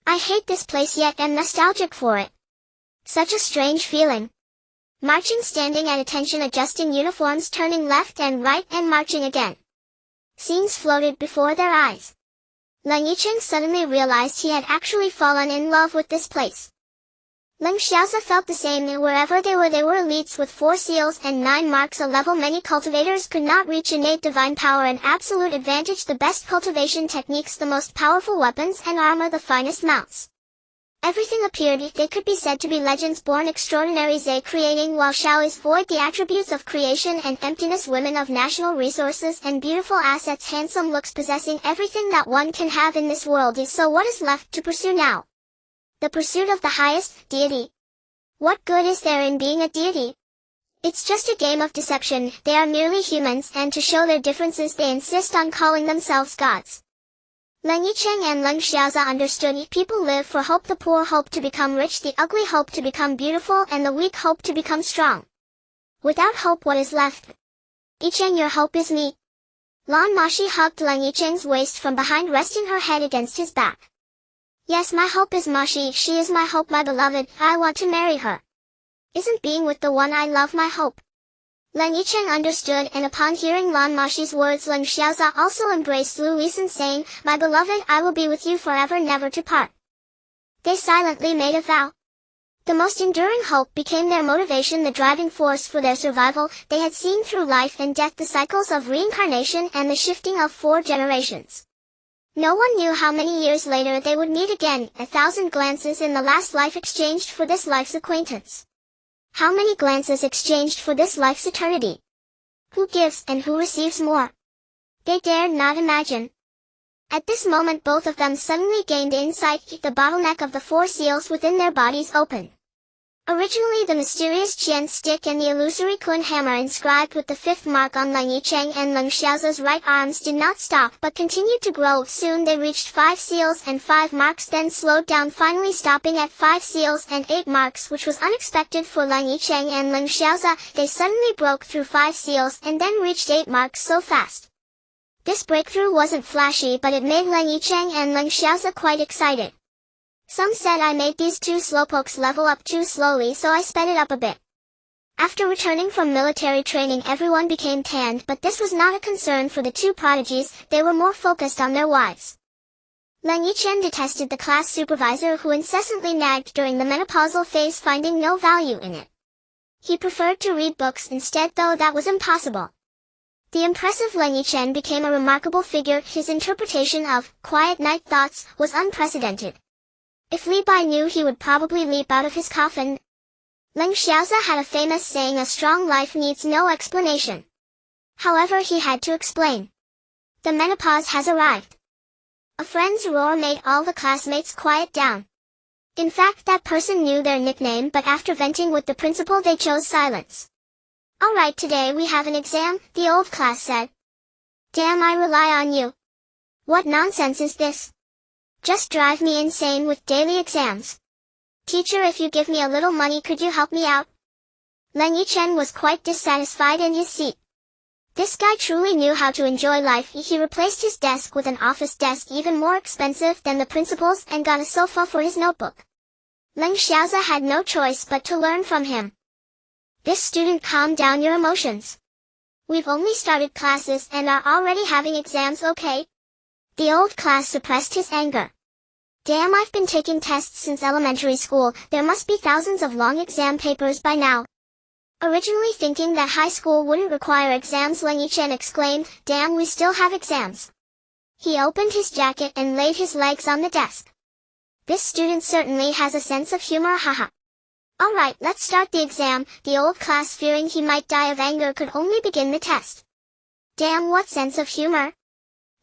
I hate this place yet am nostalgic for it. Such a strange feeling. Marching, standing at attention, adjusting uniforms, turning left and right and marching again. Scenes floated before their eyes. Leng Yichen suddenly realized he had actually fallen in love with this place. Leng Xiaoza felt the same. Wherever they were elites with 4 seals and 9 marks, a level many cultivators could not reach. Innate divine power and absolute advantage, the best cultivation techniques, the most powerful weapons and armor, the finest mounts. Everything appeared. They could be said to be legends born, extraordinaries, creating while Xiao is void, the attributes of creation and emptiness, women of national resources and beautiful assets, handsome looks, possessing everything that one can have in this world. So what is left to pursue now? The pursuit of the highest, deity. What good is there in being a deity? It's just a game of deception. They are merely humans, and to show their differences they insist on calling themselves gods. Leng Yichen and Leng Xiaoza understood. People live for hope. The poor hope to become rich, the ugly hope to become beautiful, and the weak hope to become strong. Without hope, what is left? Yichen, your hope is me. Lan Moxi hugged Leng Yichen's waist from behind, resting her head against his back. Yes, my hope is Moxi. She is my hope, my beloved. I want to marry her. Isn't being with the one I love my hope? Leng Yichen understood, and upon hearing Lan Moxi's words, Leng Xiaoza also embraced Lu Lisan, saying, My beloved, I will be with you forever, never to part. They silently made a vow. The most enduring hope became their motivation, the driving force for their survival. They had seen through life and death, the cycles of reincarnation and the shifting of 4 generations. No one knew how many years later they would meet again. 1,000 glances in the last life exchanged for this life's acquaintance. How many glances exchanged for this life's eternity? Who gives and who receives more? They dared not imagine. At this moment both of them suddenly gained insight. The bottleneck of the 4 seals within their bodies opened. Originally the mysterious Qian stick and the illusory Kun hammer inscribed with the 5th mark on Leng Yichen and Leng Xiaoza's right arms did not stop but continued to grow. Soon they reached 5 seals and 5 marks, then slowed down, finally stopping at 5 seals and 8 marks, which was unexpected for Leng Yichen and Leng Xiaoza. They suddenly broke through 5 seals and then reached 8 marks so fast. This breakthrough wasn't flashy, but it made Leng Yichen and Leng Xiaoza quite excited. Some said I made these 2 slowpokes level up too slowly, so I sped it up a bit. After returning from military training everyone became tanned, but this was not a concern for the 2 prodigies. They were more focused on their wives. Leng Yichen detested the class supervisor who incessantly nagged during the menopausal phase, finding no value in it. He preferred to read books instead, though that was impossible. The impressive Leng Yichen became a remarkable figure. His interpretation of quiet night thoughts was unprecedented. If Li Bai knew, he would probably leap out of his coffin. Leng Xiaozi had a famous saying, "A strong life needs no explanation." However, he had to explain. The menopause has arrived. A friend's roar made all the classmates quiet down. In fact, that person knew their nickname, but after venting with the principal, they chose silence. "Alright, today we have an exam," the old class said. "Damn, I rely on you. What nonsense is this? Just drive me insane with daily exams. Teacher, if you give me a little money, could you help me out?" Leng Yichen was quite dissatisfied in his seat. This guy truly knew how to enjoy life. He replaced his desk with an office desk even more expensive than the principal's and got a sofa for his notebook. Leng Xiaozi had no choice but to learn from him. "This student, calm down your emotions. We've only started classes and are already having exams, okay?" The old class suppressed his anger. "Damn, I've been taking tests since elementary school. There must be thousands of long exam papers by now." Originally thinking that high school wouldn't require exams, Leng Yichen exclaimed, "Damn, we still have exams." He opened his jacket and laid his legs on the desk. "This student certainly has a sense of humor, haha. Alright, let's start the exam." The old class, fearing he might die of anger, could only begin the test. "Damn, what sense of humor?"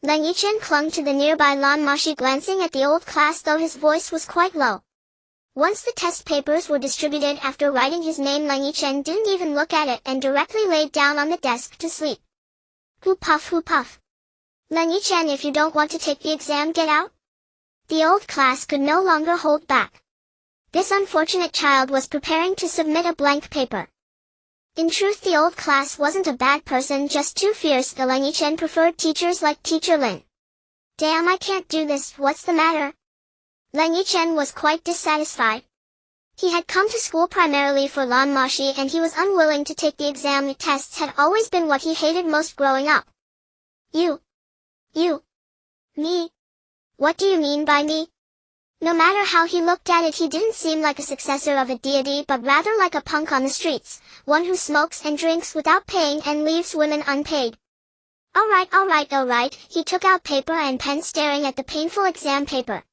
Leng Yichen clung to the nearby Lan Moxi, glancing at the old class, though his voice was quite low. Once the test papers were distributed, after writing his name, Leng Yichen didn't even look at it and directly laid down on the desk to sleep. Hoo puff, hoo puff. "Leng Yichen, if you don't want to take the exam, get out." The old class could no longer hold back. This unfortunate child was preparing to submit a blank paper. In truth, the old class wasn't a bad person, just too fierce. The Leng Yichen preferred teachers like Teacher Lin. "Damn, I can't do this, what's the matter?" Leng Yichen was quite dissatisfied. He had come to school primarily for Lan Moxi, and he was unwilling to take the exam. Tests had always been what he hated most growing up. You, me. What do you mean by me?" No matter how he looked at it, he didn't seem like a successor of a deity, but rather like a punk on the streets, one who smokes and drinks without paying and leaves women unpaid. Alright. He took out paper and pen, staring at the painful exam paper.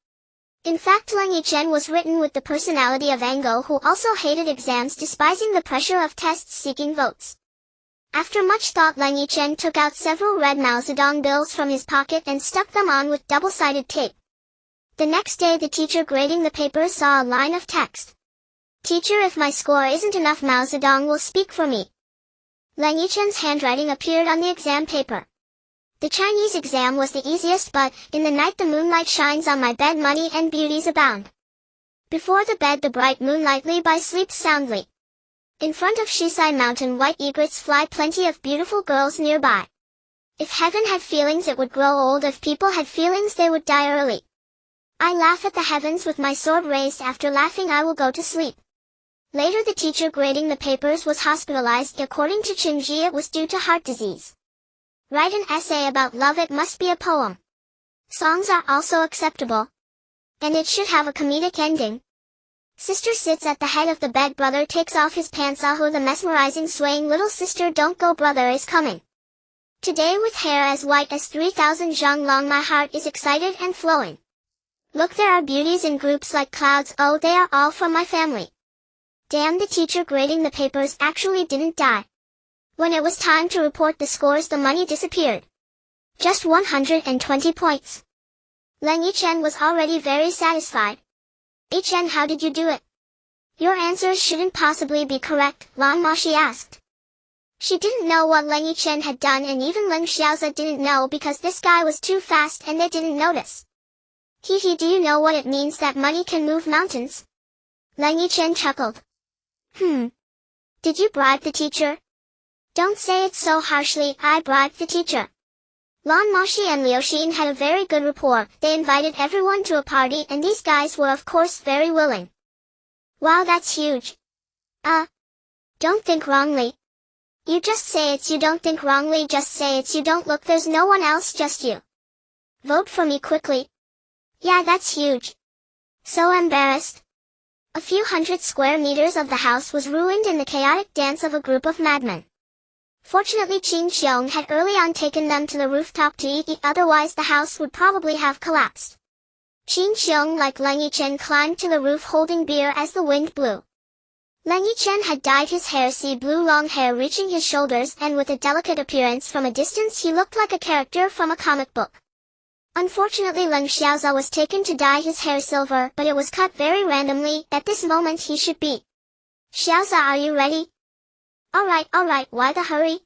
In fact, Leng Yichen was written with the personality of Ango, who also hated exams, despising the pressure of tests, seeking votes. After much thought, Leng Yichen took out several red Mao Zedong bills from his pocket and stuck them on with double-sided tape. The next day, the teacher grading the paper saw a line of text. "Teacher, if my score isn't enough, Mao Zedong will speak for me." Leng Yichen's handwriting appeared on the exam paper. "The Chinese exam was the easiest, but in the night the moonlight shines on my bed, money and beauties abound. Before the bed the bright moonlight, Li Bai sleeps soundly. In front of Shisai Mountain white egrets fly, plenty of beautiful girls nearby. If heaven had feelings, it would grow old. If people had feelings, they would die early. I laugh at the heavens with my sword raised. After laughing, I will go to sleep." Later, the teacher grading the papers was hospitalized. According to Qingji, it was due to heart disease. "Write an essay about love. It must be a poem. Songs are also acceptable. And it should have a comedic ending." Sister sits at the head of the bed. Brother takes off his pants. Aho, the mesmerizing swaying little sister. Don't go, brother is coming. Today, with hair as white as 3,000 zhang long, my heart is excited and flowing. Look, there are beauties in groups like clouds. Oh, they are all from my family. Damn, the teacher grading the papers actually didn't die. When it was time to report the scores, the money disappeared. Just 120 points. Leng Yichen was already very satisfied. "Yichen, how did you do it?" "Your answers shouldn't possibly be correct," Lan Moxi asked. She didn't know what Leng Yichen had done, and even Leng Xiaozi didn't know, because this guy was too fast and they didn't notice. "Hee, do you know what it means that money can move mountains?" Leng Yichen chuckled. Did you bribe the teacher?" "Don't say it so harshly, I bribed the teacher." Lan Moxi and Liu Xin had a very good rapport. They invited everyone to a party, and these guys were of course very willing. "Wow, that's huge." Don't think wrongly. You just say it's you. Don't think wrongly, just say it's you. Don't look, there's no one else, just you. Vote for me quickly. Yeah, that's huge. So embarrassed. A few hundred square meters of the house was ruined in the chaotic dance of a group of madmen. Fortunately Qin Xiong had early on taken them to the rooftop to eat, otherwise the house would probably have collapsed. Qin Xiong like Leng Yichen climbed to the roof holding beer as the wind blew. Leng Yichen had dyed his hair sea blue, long hair reaching his shoulders, and with a delicate appearance from a distance he looked like a character from a comic book. Unfortunately Leng Xiaoza was taken to dye his hair silver, but it was cut very randomly. At this moment he should be. Xiaoza, are you ready? Alright, why the hurry?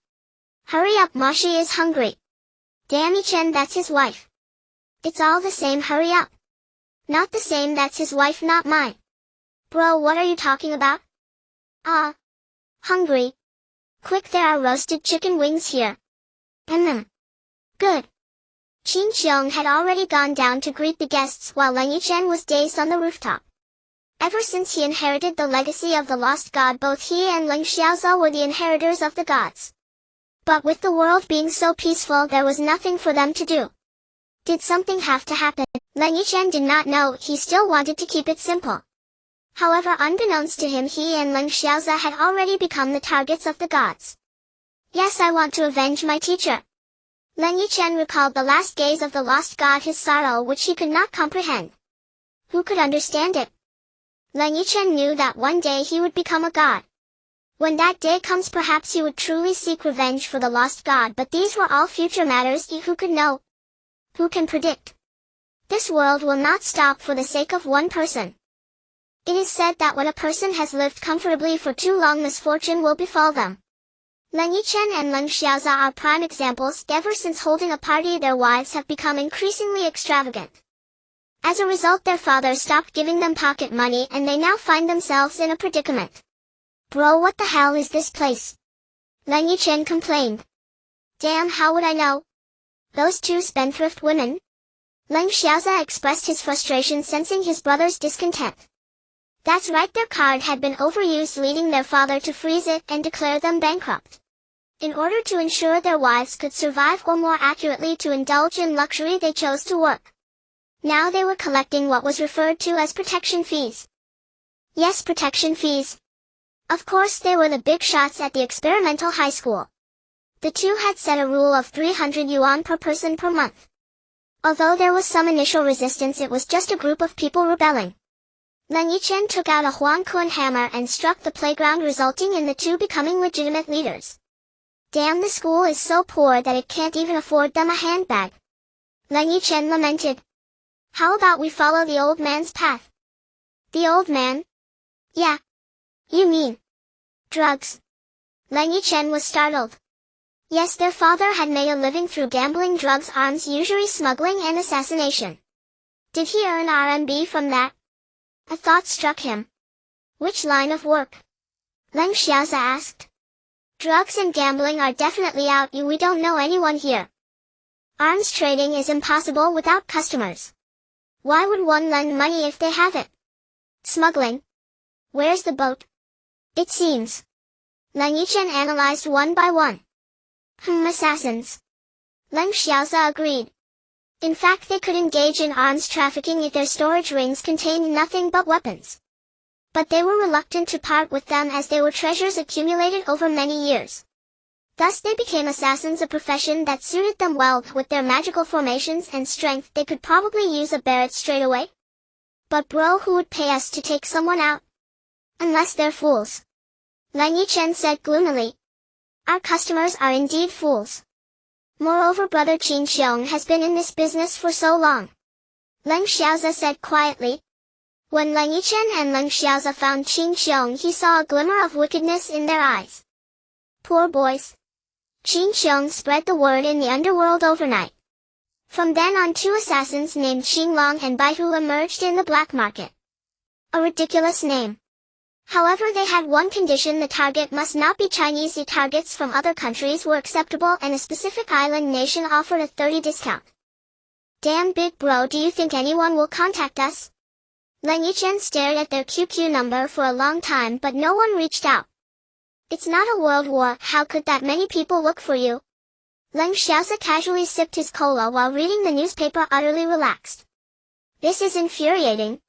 Hurry up, Moxi is hungry. Damn Yichen, that's his wife. It's all the same, hurry up. Not the same, that's his wife, not mine. Bro, what are you talking about? Hungry. Quick, there are roasted chicken wings here. Good. Qin Xiong had already gone down to greet the guests while Leng Yichen was dazed on the rooftop. Ever since he inherited the legacy of the lost god, both he and Leng Xiaoza were the inheritors of the gods. But with the world being so peaceful, there was nothing for them to do. Did something have to happen? Leng Yichen did not know. He still wanted to keep it simple. However, unbeknownst to him, he and Leng Xiaoza had already become the targets of the gods. Yes, I want to avenge my teacher. Leng Yichen recalled the last gaze of the lost god, his sorrow which he could not comprehend. Who could understand it? Leng Yichen knew that one day he would become a god. When that day comes, perhaps he would truly seek revenge for the lost god, but these were all future matters. Who could know? Who can predict? This world will not stop for the sake of one person. It is said that when a person has lived comfortably for too long, misfortune will befall them. Leng Yichen and Leng Xiaoza are prime examples. Ever since holding a party, their wives have become increasingly extravagant. As a result, their father stopped giving them pocket money and they now find themselves in a predicament. Bro, what the hell is this place? Leng Yichen complained. Damn, how would I know? Those two spendthrift women? Leng Xiaoza expressed his frustration, sensing his brother's discontent. That's right, their card had been overused, leading their father to freeze it and declare them bankrupt. In order to ensure their wives could survive, or more accurately to indulge in luxury, they chose to work. Now they were collecting what was referred to as protection fees. Yes, protection fees. Of course, they were the big shots at the experimental high school. The two had set a rule of 300 yuan per person per month. Although there was some initial resistance, it was just a group of people rebelling. Leng Yichen took out a Xuanhuan hammer and struck the playground, resulting in the two becoming legitimate leaders. Damn, the school is so poor that it can't even afford them a handbag. Leng Yichen lamented. How about we follow the old man's path? The old man? Yeah. You mean drugs? Leng Yichen was startled. Yes, their father had made a living through gambling, drugs, arms, usury, smuggling and assassination. Did he earn RMB from that? A thought struck him. Which line of work? Leng Xiaoza asked. Drugs and gambling are definitely out. We don't know anyone here. Arms trading is impossible without customers. Why would one lend money if they have it? Smuggling? Where's the boat? It seems. Leng Yichen analyzed one by one. Assassins. Leng Xiaoza agreed. In fact, they could engage in arms trafficking if their storage rings contained nothing but weapons. But they were reluctant to part with them as they were treasures accumulated over many years. Thus they became assassins, a profession that suited them well. With their magical formations and strength, they could probably use a Barrett straight away. But bro, who would pay us to take someone out? Unless they're fools. Leng Yichen said gloomily. Our customers are indeed fools. Moreover, brother Qin Xiong has been in this business for so long. Leng Xiaoza said quietly. When Leng Yichen and Leng Xiaoza found Qin Xiong, he saw a glimmer of wickedness in their eyes. Poor boys. Qin Xiong spread the word in the underworld overnight. From then on, two assassins named Xinglong and Baihu emerged in the black market. A ridiculous name. However, they had one condition: the target must not be Chinese. The targets from other countries were acceptable and a specific island nation offered a 30% discount. Damn, big bro, do you think anyone will contact us? Leng Yichen stared at their QQ number for a long time, but no one reached out. It's not a world war, how could that many people look for you? Leng Xiaoza casually sipped his cola while reading the newspaper, utterly relaxed. This is infuriating.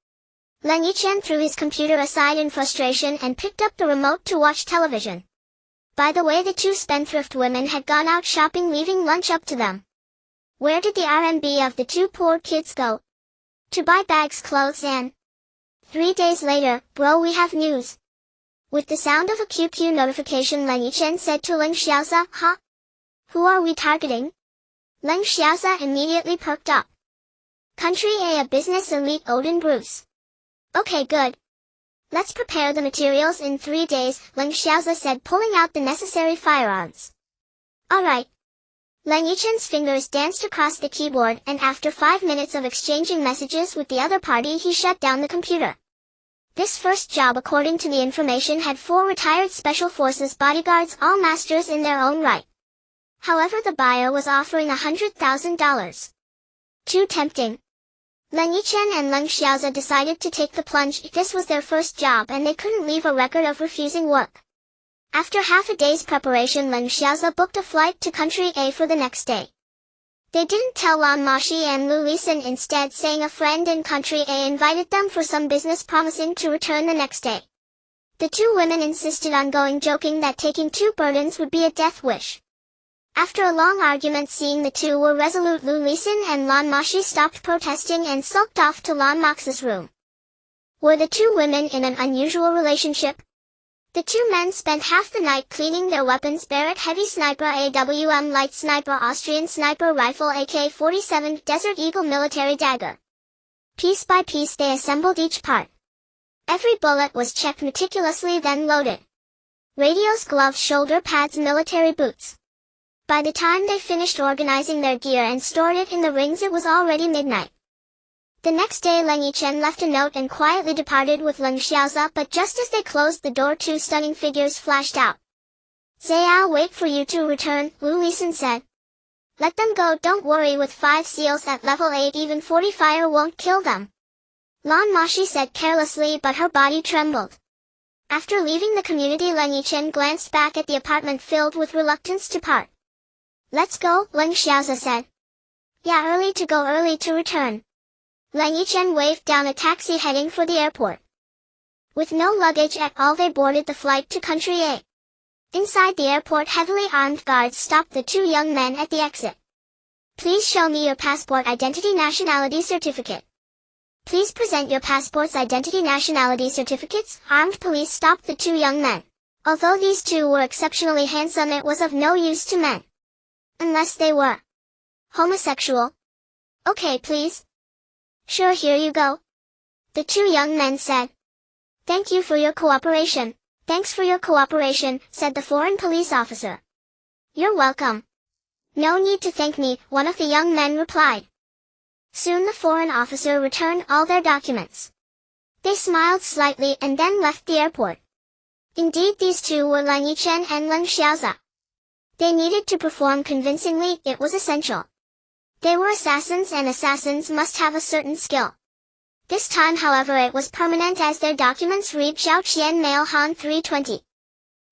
Leng Yichen threw his computer aside in frustration and picked up the remote to watch television. By the way, the two spendthrift women had gone out shopping, leaving lunch up to them. Where did the RMB of the two poor kids go? To buy bags, clothes and... 3 days later, bro, we have news. With the sound of a QQ notification, Leng Yichen said to Leng Xiaoza, huh? Who are we targeting? Leng Xiaoza immediately perked up. Country A business elite Odin Bruce. Okay, good. Let's prepare the materials in 3 days, Leng Xiaoza said, pulling out the necessary firearms. Alright. Leng Yichen's fingers danced across the keyboard, and after 5 minutes of exchanging messages with the other party, he shut down the computer. This first job, according to the information, had 4 retired Special Forces bodyguards, all masters in their own right. However, the buyer was offering $100,000. Too tempting. Leng Yichen and Leng Xiaoza decided to take the plunge. This was their first job and they couldn't leave a record of refusing work. After half a day's preparation, Leng Xiaoza booked a flight to Country A for the next day. They didn't tell Lan Moxi and Lu Lisan, instead saying a friend in Country A invited them for some business, promising to return the next day. The two women insisted on going, joking that taking 2 burdens would be a death wish. After a long argument, seeing the two were resolute, Lu Lisan and Lan Moxi stopped protesting and sulked off to Lan Moxi's room. Were the two women in an unusual relationship? The two men spent half the night cleaning their weapons: Barrett heavy sniper, AWM light sniper, Austrian sniper rifle, AK-47, Desert Eagle military dagger. Piece by piece they assembled each part. Every bullet was checked meticulously, then loaded. Radios, gloves, shoulder pads, military boots. By the time they finished organizing their gear and stored it in the rings, it was already midnight. The next day, Leng Yichen left a note and quietly departed with Leng Xiaoza, but just as they closed the door, 2 stunning figures flashed out. "I'll wait for you to return," Lu Lisan said. "Let them go, don't worry, with 5 seals at level 8 even 40 fire won't kill them." Lan Moxi said carelessly, but her body trembled. After leaving the community, Leng Yichen glanced back at the apartment, filled with reluctance to part. "Let's go," Leng Xiaoza said. "Yeah, early to go, early to return." Leng Yichen waved down a taxi heading for the airport. With no luggage at all, they boarded the flight to Country A. Inside the airport, heavily armed guards stopped the 2 young men at the exit. "Please show me your passport, identity, nationality certificate." "Please present your passports, identity, nationality certificates." Armed police stopped the 2 young men. Although these 2 were exceptionally handsome, it was of no use to men. Unless they were homosexual. "Okay, please." "Sure, here you go," the 2 young men said. "Thank you for your cooperation." "Thanks for your cooperation," said the foreign police officer. "You're welcome." "No need to thank me," one of the young men replied. Soon the foreign officer returned all their documents. They smiled slightly and then left the airport. Indeed, these 2 were Leng Yichen and Leng Xiaoza. They needed to perform convincingly, it was essential. They were assassins, and assassins must have a certain skill. This time, however, it was permanent, as their documents read Zhao Qian Male Han 320.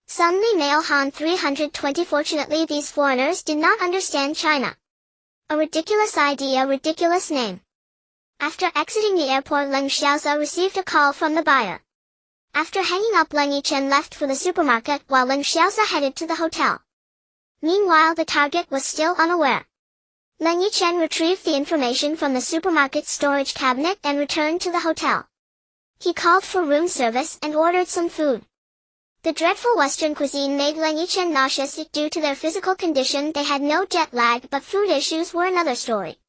Sun Li Male Han 320. Fortunately, these foreigners did not understand China. A ridiculous idea, a ridiculous name. After exiting the airport, Leng Xiaoza received a call from the buyer. After hanging up, Leng Yichen left for the supermarket, while Leng Xiaoza headed to the hotel. Meanwhile, the target was still unaware. Leng Yichen retrieved the information from the supermarket storage cabinet and returned to the hotel. He called for room service and ordered some food. The dreadful Western cuisine made Leng Yichen nauseous. Due to their physical condition, they had no jet lag, but food issues were another story.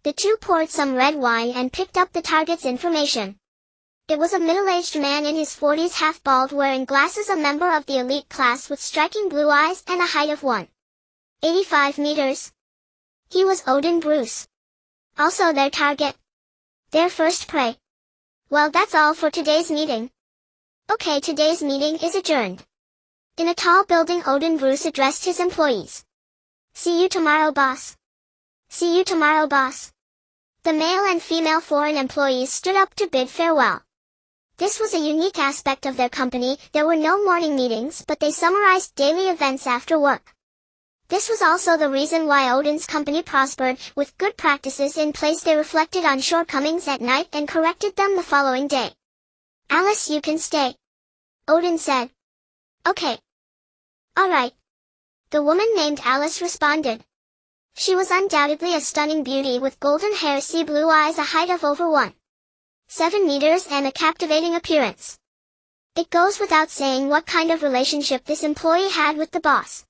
The 2 poured some red wine and picked up the target's information. It was a middle-aged man in his 40s, half-bald, wearing glasses, a member of the elite class with striking blue eyes and a height of 1.85 meters. He was Odin Bruce. Also their target. Their first prey. Well, that's all for today's meeting. Okay, today's meeting is adjourned. In a tall building, Odin Bruce addressed his employees. "See you tomorrow, boss." "See you tomorrow, boss." The male and female foreign employees stood up to bid farewell. This was a unique aspect of their company. There were no morning meetings, but they summarized daily events after work. This was also the reason why Odin's company prospered. With good practices in place, they reflected on shortcomings at night and corrected them the following day. "Alice, you can stay," Odin said. "Okay. All right," the woman named Alice responded. She was undoubtedly a stunning beauty with golden hair, sea blue eyes, a height of over 1.7 meters, and a captivating appearance. It goes without saying what kind of relationship this employee had with the boss.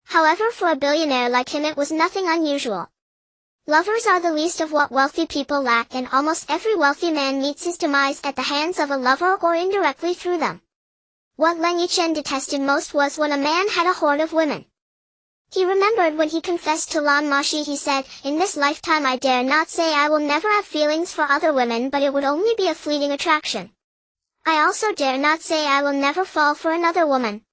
However, for a billionaire like him, it was nothing unusual. Lovers are the least of what wealthy people lack, and almost every wealthy man meets his demise at the hands of a lover or indirectly through them. What Leng Yichen detested most was when a man had a horde of women. He remembered when he confessed to Lan Moxi. He said, "In this lifetime I dare not say I will never have feelings for other women, but it would only be a fleeting attraction. I also dare not say I will never fall for another woman.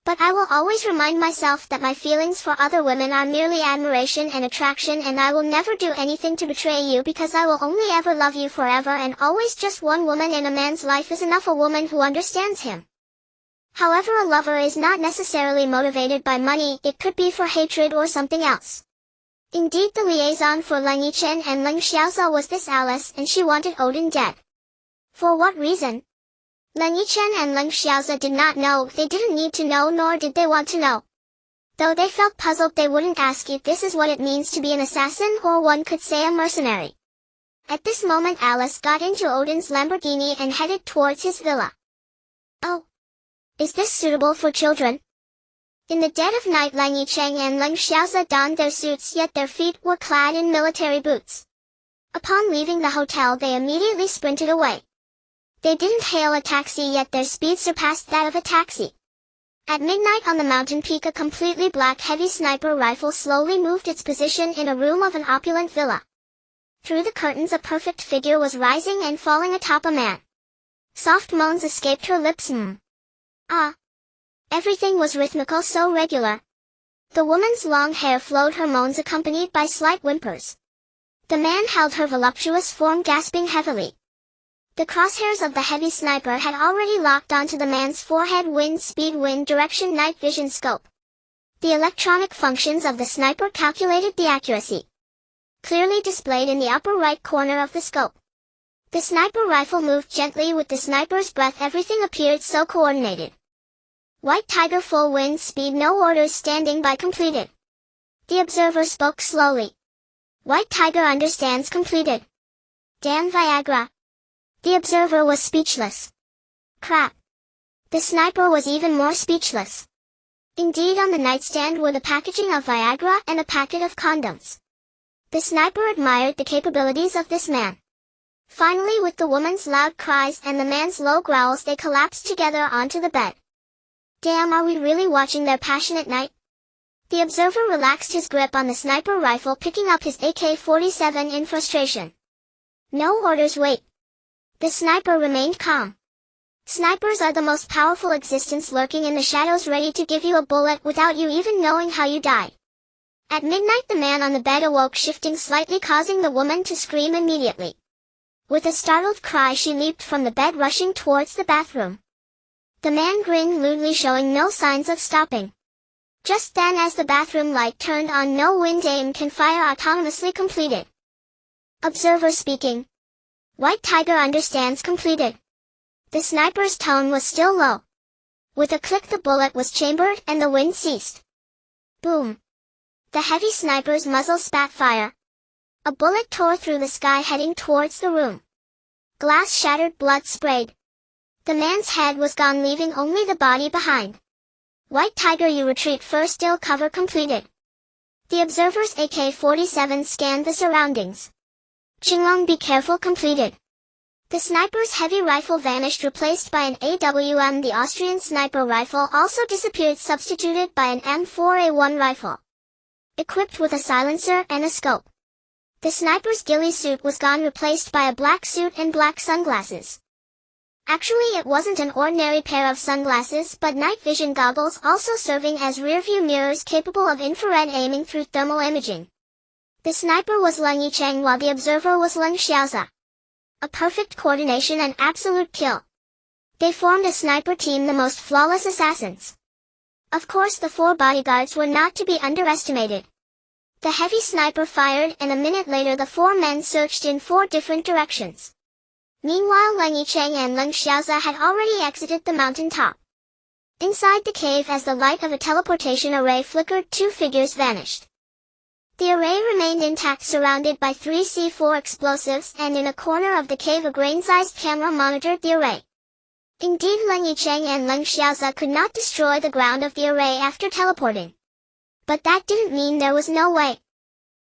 But I will always remind myself that my feelings for other women are merely admiration and attraction, and I will never do anything to betray you, because I will only ever love you forever and always. Just one woman in a man's life is enough, a woman who understands him." However, a lover is not necessarily motivated by money. It could be for hatred or something else. Indeed, the liaison for Leng Yichen and Leng Xiaoza was this Alice, and she wanted Odin dead. For what reason? Leng Yichen and Leng Xiaoza did not know. They didn't need to know, nor did they want to know. Though they felt puzzled, they wouldn't ask if this is what it means to be an assassin, or one could say a mercenary. At this moment, Alice got into Odin's Lamborghini and headed towards his villa. "Oh, is this suitable for children?" In the dead of night, Leng Yichen and Leng Xiaoza donned their suits, yet their feet were clad in military boots. Upon leaving the hotel, they immediately sprinted away. They didn't hail a taxi, yet their speed surpassed that of a taxi. At midnight on the mountain peak, a completely black heavy sniper rifle slowly moved its position in a room of an opulent villa. Through the curtains, a perfect figure was rising and falling atop a man. Soft moans escaped her lips. Ah. Everything was rhythmical, so regular. The woman's long hair flowed, her moans accompanied by slight whimpers. The man held her voluptuous form, gasping heavily. The crosshairs of the heavy sniper had already locked onto the man's forehead. Wind speed, wind direction, night vision, scope. The electronic functions of the sniper calculated the accuracy. Clearly displayed in the upper right corner of the scope. The sniper rifle moved gently with the sniper's breath. Everything appeared so coordinated. White Tiger, full wind speed, no orders, standing by, completed. The observer spoke slowly. White Tiger understands, completed. Damn Viagra. The observer was speechless. Crap. The sniper was even more speechless. Indeed, on the nightstand were the packaging of Viagra and a packet of condoms. The sniper admired the capabilities of this man. Finally, with the woman's loud cries and the man's low growls, they collapsed together onto the bed. Damn, are we really watching their passionate night? The observer relaxed his grip on the sniper rifle, picking up his AK-47 in frustration. No orders, wait. The sniper remained calm. Snipers are the most powerful existence, lurking in the shadows, ready to give you a bullet without you even knowing how you die. At midnight, the man on the bed awoke, shifting slightly, causing the woman to scream immediately. With a startled cry, she leaped from the bed, rushing towards the bathroom. The man grinned lewdly, showing no signs of stopping. Just then, as the bathroom light turned on, no wind aim can fire autonomously, completed. Observer speaking. White Tiger understands, completed. The sniper's tone was still low. With a click, the bullet was chambered and the wind ceased. Boom. The heavy sniper's muzzle spat fire. A bullet tore through the sky, heading towards the room. Glass shattered, blood sprayed. The man's head was gone, leaving only the body behind. White Tiger, you retreat first, still cover, completed. The observer's AK-47 scanned the surroundings. Qinglong, be careful, completed. The sniper's heavy rifle vanished, replaced by an AWM. The Austrian sniper rifle also disappeared, substituted by an M4A1 rifle. Equipped with a silencer and a scope. The sniper's ghillie suit was gone, replaced by a black suit and black sunglasses. Actually, it wasn't an ordinary pair of sunglasses, but night vision goggles, also serving as rearview mirrors capable of infrared aiming through thermal imaging. The sniper was Leng Yichen, while the observer was Leng Xiaoza. A perfect coordination and absolute kill. They formed a sniper team, the most flawless assassins. Of course the 4 bodyguards were not to be underestimated. The heavy sniper fired and a minute later the 4 men searched in 4 different directions. Meanwhile Leng Yichen and Leng Xiaoza had already exited the mountain top. Inside the cave as the light of a teleportation array flickered, 2 figures vanished. The array remained intact, surrounded by 3 C4 explosives, and in a corner of the cave a grain-sized camera monitored the array. Indeed, Leng Yichen and Leng Xiaoza could not destroy the ground of the array after teleporting. But that didn't mean there was no way.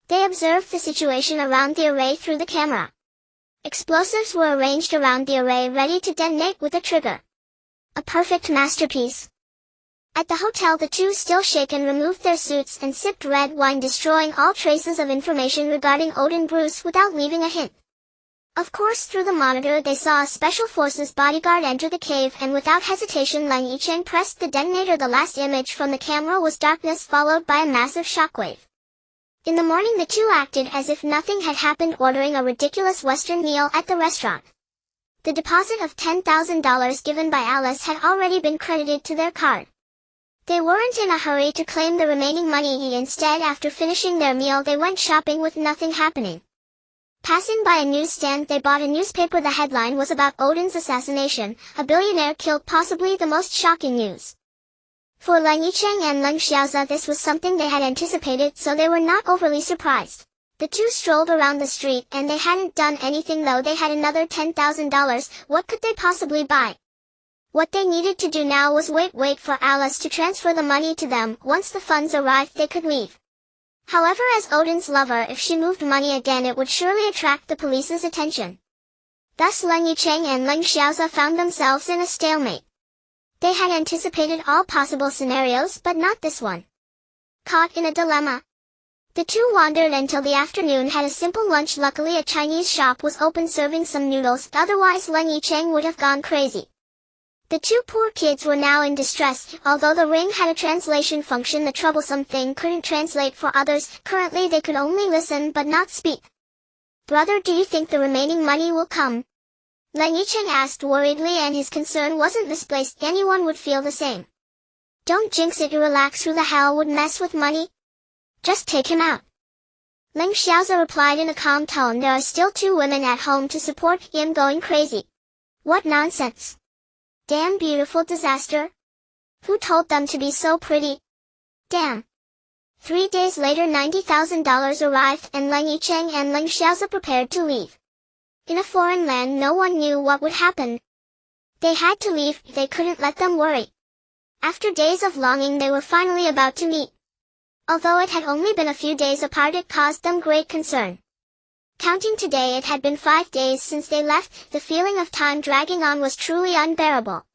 They observed the situation around the array through the camera. Explosives were arranged around the array ready to detonate with a trigger. A perfect masterpiece. At the hotel the 2 still shaken removed their suits and sipped red wine, destroying all traces of information regarding Odin Bruce without leaving a hint. Of course through the monitor they saw a special forces bodyguard enter the cave, and without hesitation Leng Yichen pressed the detonator. The last image from the camera was darkness followed by a massive shockwave. In the morning the 2 acted as if nothing had happened, ordering a ridiculous Western meal at the restaurant. The deposit of $10,000 given by Alice had already been credited to their card. They weren't in a hurry to claim the remaining money. Instead, after finishing their meal they went shopping with nothing happening. Passing by a newsstand they bought a newspaper. The headline was about Odin's assassination, a billionaire killed, possibly the most shocking news. For Leng Yichen and Leng Xiaoza this was something they had anticipated, so they were not overly surprised. The 2 strolled around the street, and they hadn't done anything though. They had another $10,000, what could they possibly buy? What they needed to do now was wait for Alice to transfer the money to them. Once the funds arrived they could leave. However, as Odin's lover, if she moved money again it would surely attract the police's attention. Thus Leng Yichen and Leng Xiaoza found themselves in a stalemate. They had anticipated all possible scenarios, but not this one. Caught in a dilemma. The 2 wandered until the afternoon, had a simple lunch. Luckily a Chinese shop was open serving some noodles, otherwise Leng Yichen would have gone crazy. The 2 poor kids were now in distress. Although the ring had a translation function, the troublesome thing couldn't translate for others. Currently they could only listen but not speak. "Brother, do you think the remaining money will come?" Leng Yichen asked worriedly, and his concern wasn't misplaced. Anyone would feel the same. "Don't jinx it, you relax. Who the hell would mess with money? Just take him out." Leng Xiaoza replied in a calm tone, "There are still 2 women at home to support him. Going crazy. What nonsense. Damn beautiful disaster. Who told them to be so pretty? Damn." 3 days later $90,000 arrived, and Leng Yichen and Leng Xiaoza prepared to leave. In a foreign land no one knew what would happen. They had to leave, they couldn't let them worry. After days of longing they were finally about to meet. Although it had only been a few days apart it caused them great concern. Counting today it had been 5 days since they left. The feeling of time dragging on was truly unbearable.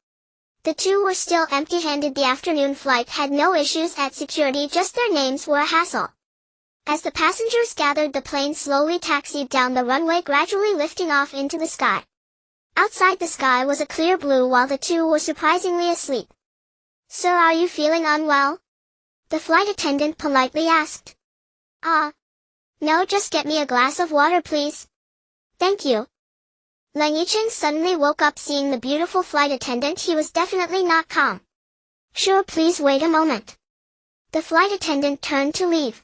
The 2 were still empty-handed. The afternoon flight had no issues at security, just their names were a hassle. As the passengers gathered the plane slowly taxied down the runway, gradually lifting off into the sky. Outside the sky was a clear blue while the 2 were surprisingly asleep. "Sir, are you feeling unwell?" the flight attendant politely asked. No, just get me a glass of water please." "Thank you." Leng Yichen suddenly woke up seeing the beautiful flight attendant. He was definitely not calm. "Sure, please wait a moment." The flight attendant turned to leave.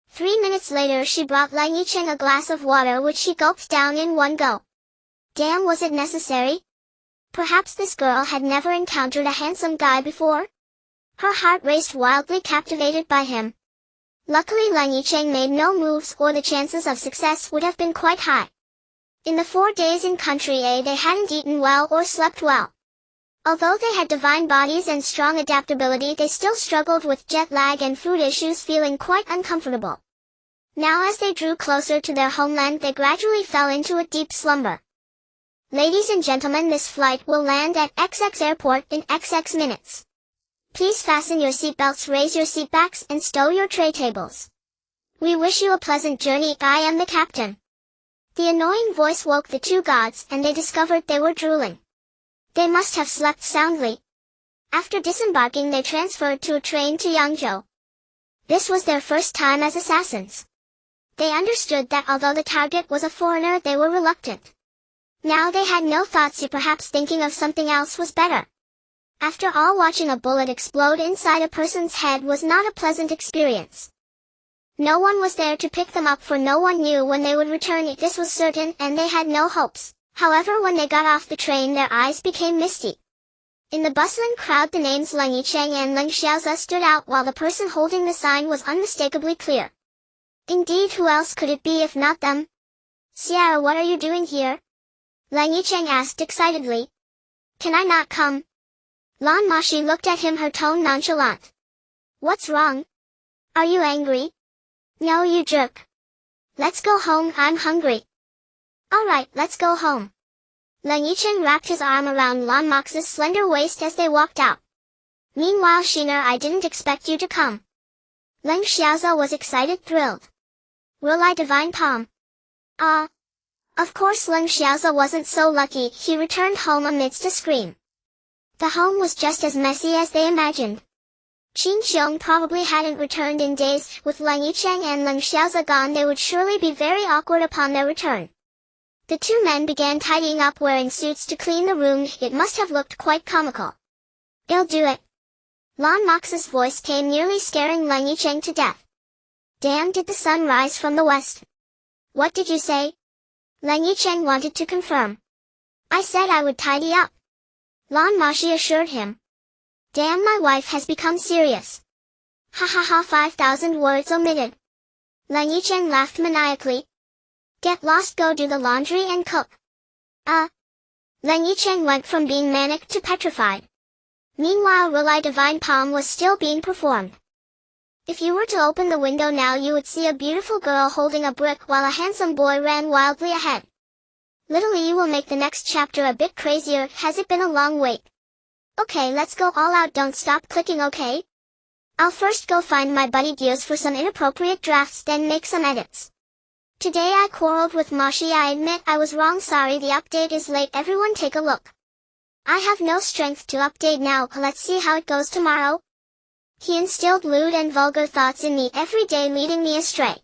3 minutes later she brought Leng Yichen a glass of water which he gulped down in one go. Damn, was it necessary? Perhaps this girl had never encountered a handsome guy before? Her heart raced wildly, captivated by him. Luckily Leng Yichen made no moves, or the chances of success would have been quite high. In the 4 days in country A they hadn't eaten well or slept well. Although they had divine bodies and strong adaptability, they still struggled with jet lag and food issues, feeling quite uncomfortable. Now as they drew closer to their homeland they gradually fell into a deep slumber. "Ladies and gentlemen, this flight will land at XX airport in XX minutes. Please fasten your seatbelts, raise your seatbacks, and stow your tray tables. We wish you a pleasant journey. I am the captain." The annoying voice woke the 2 gods, and they discovered they were drooling. They must have slept soundly. After disembarking they transferred to a train to Yangzhou. This was their first time as assassins. They understood that although the target was a foreigner they were reluctant. Now they had no thoughts, perhaps thinking of something else was better. After all, watching a bullet explode inside a person's head was not a pleasant experience. No one was there to pick them up, for no one knew when they would return. This was certain, and they had no hopes. However, when they got off the train, their eyes became misty. In the bustling crowd, the names Leng Yichen and Leng Xiaoza stood out, while the person holding the sign was unmistakably clear. Indeed, who else could it be if not them? "Sierra, what are you doing here?" Leng Yichen asked excitedly. "Can I not come?" Lan Moxi looked at him, her tone nonchalant. "What's wrong? Are you angry?" "No, you jerk. Let's go home, I'm hungry." "Alright, let's go home." Leng Yichen wrapped his arm around Lan Moxi's slender waist as they walked out. "Meanwhile, Shiner, I didn't expect you to come." Leng Xiaoza was excited, thrilled. "Will I divine palm?" Of course Leng Xiaoza wasn't so lucky. He returned home amidst a scream. The home was just as messy as they imagined. Qin Xiong probably hadn't returned in days. With Leng Yichen and Leng Xiaoza gone, they would surely be very awkward upon their return. The two men began tidying up, wearing suits to clean the room. It must have looked quite comical. "I'll do it." Lan Moxi's voice came, nearly scaring Leng Yichen to death. "Damn, did the sun rise from the west?" "What did you say?" Leng Yichen wanted to confirm. "I said I would tidy up," Lan Moxi assured him. "Damn, my wife has become serious." "Ha ha ha, 5,000 words omitted." Leng Yichen laughed maniacally. "Get lost, go do the laundry and cook." Leng Yichen went from being manic to petrified. Meanwhile, Relai Divine Palm was still being performed. If you were to open the window now, you would see a beautiful girl holding a brick while a handsome boy ran wildly ahead. Little E will make the next chapter a bit crazier. Has it been a long wait? Okay, let's go all out, don't stop clicking, okay? I'll first go find my buddy Dios for some inappropriate drafts, then make some edits. Today I quarreled with Moxi. I admit I was wrong, sorry. The update is late, everyone take a look. I have no strength to update now, let's see how it goes tomorrow. He instilled lewd and vulgar thoughts in me every day, leading me astray.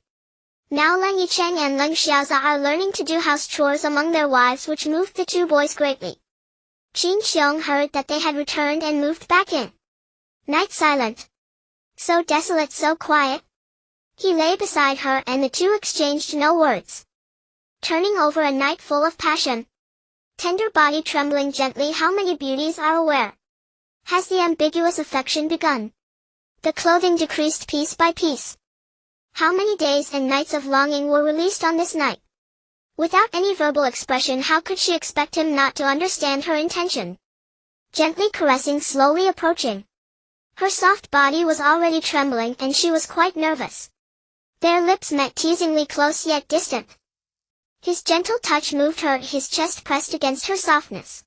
Now Leng Yichen and Leng Xiaoza are learning to do house chores among their wives, which moved the two boys greatly. Qin Xiong heard that they had returned and moved back in. Night silent. So desolate, so quiet. He lay beside her and the two exchanged no words. Turning over a night full of passion. Tender body trembling gently. How many beauties are aware? Has the ambiguous affection begun? The clothing decreased piece by piece. How many days and nights of longing were released on this night? Without any verbal expression, how could she expect him not to understand her intention? Gently caressing, slowly approaching. Her soft body was already trembling and she was quite nervous. Their lips met, teasingly close yet distant. His gentle touch moved her, his chest pressed against her softness.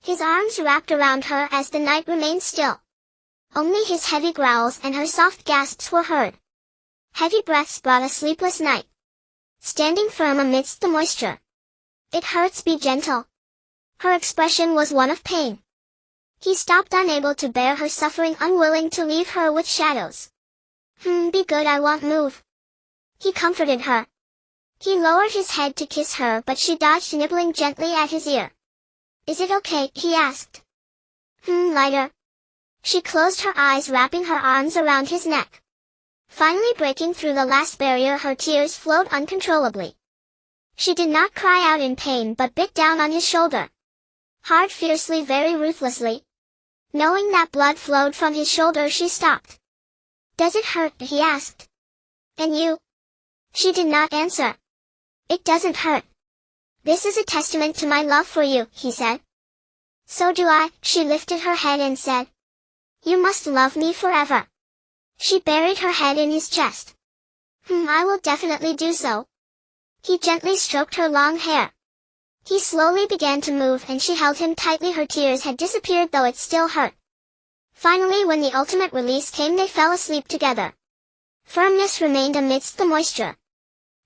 His arms wrapped around her as the night remained still. Only his heavy growls and her soft gasps were heard. Heavy breaths brought a sleepless night. Standing firm amidst the moisture. "It hurts, be gentle." Her expression was one of pain. He stopped, unable to bear her suffering, unwilling to leave her with shadows. Be good, I won't move." He comforted her. He lowered his head to kiss her, but she dodged, nibbling gently at his ear. "Is it okay?" he asked. Lighter." She closed her eyes, wrapping her arms around his neck. Finally breaking through the last barrier, her tears flowed uncontrollably. She did not cry out in pain, but bit down on his shoulder. Hard, fiercely, very ruthlessly. Knowing that blood flowed from his shoulder, she stopped. "Does it hurt?" he asked. "And you?" She did not answer. "It doesn't hurt. This is a testament to my love for you," he said. "So do I," she lifted her head and said. "You must love me forever." She buried her head in his chest. I will definitely do so." He gently stroked her long hair. He slowly began to move and she held him tightly. Her tears had disappeared, though it still hurt. Finally, when the ultimate release came, they fell asleep together. Firmness remained amidst the moisture.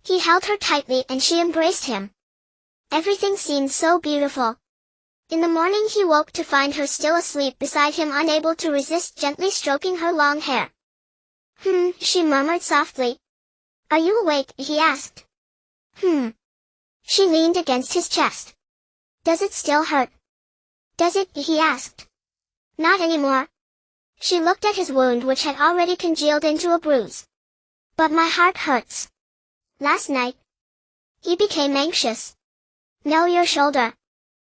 He held her tightly and she embraced him. Everything seemed so beautiful. In the morning he woke to find her still asleep beside him, unable to resist gently stroking her long hair. She murmured softly. "Are you awake?" he asked. She leaned against his chest. "Does it still hurt?" "Does it?" he asked. Not anymore. She looked at his wound which had already congealed into a bruise. But my heart hurts. Last night. He became anxious. No, your shoulder.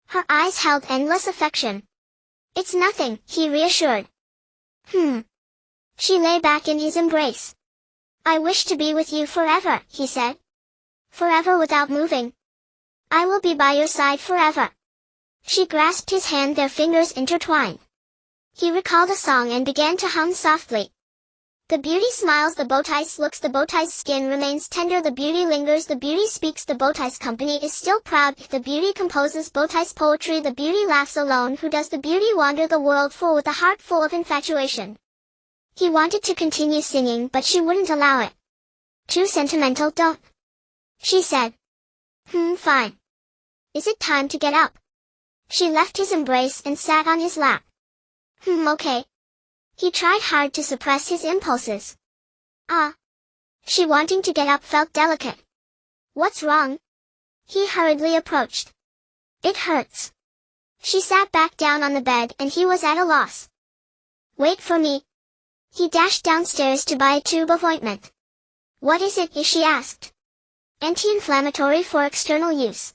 Her eyes held endless affection. It's nothing, he reassured. She lay back in his embrace. I wish to be with you forever, he said. Forever without moving. I will be by your side forever. She grasped his hand, their fingers intertwined. He recalled a song and began to hum softly. The beauty smiles, the bowtie looks, the bowtie's skin remains tender, the beauty lingers, the beauty speaks, the bowtie's company is still proud, the beauty composes bowtie's poetry, the beauty laughs alone, who does the beauty wander the world full with a heart full of infatuation. He wanted to continue singing, but she wouldn't allow it. Too sentimental, don't. She said. Fine. Is it time to get up? She left his embrace and sat on his lap. Okay. He tried hard to suppress his impulses. She wanting to get up felt delicate. What's wrong? He hurriedly approached. It hurts. She sat back down on the bed and he was at a loss. Wait for me. He dashed downstairs to buy a tube of ointment. What is it? She asked. Anti-inflammatory for external use.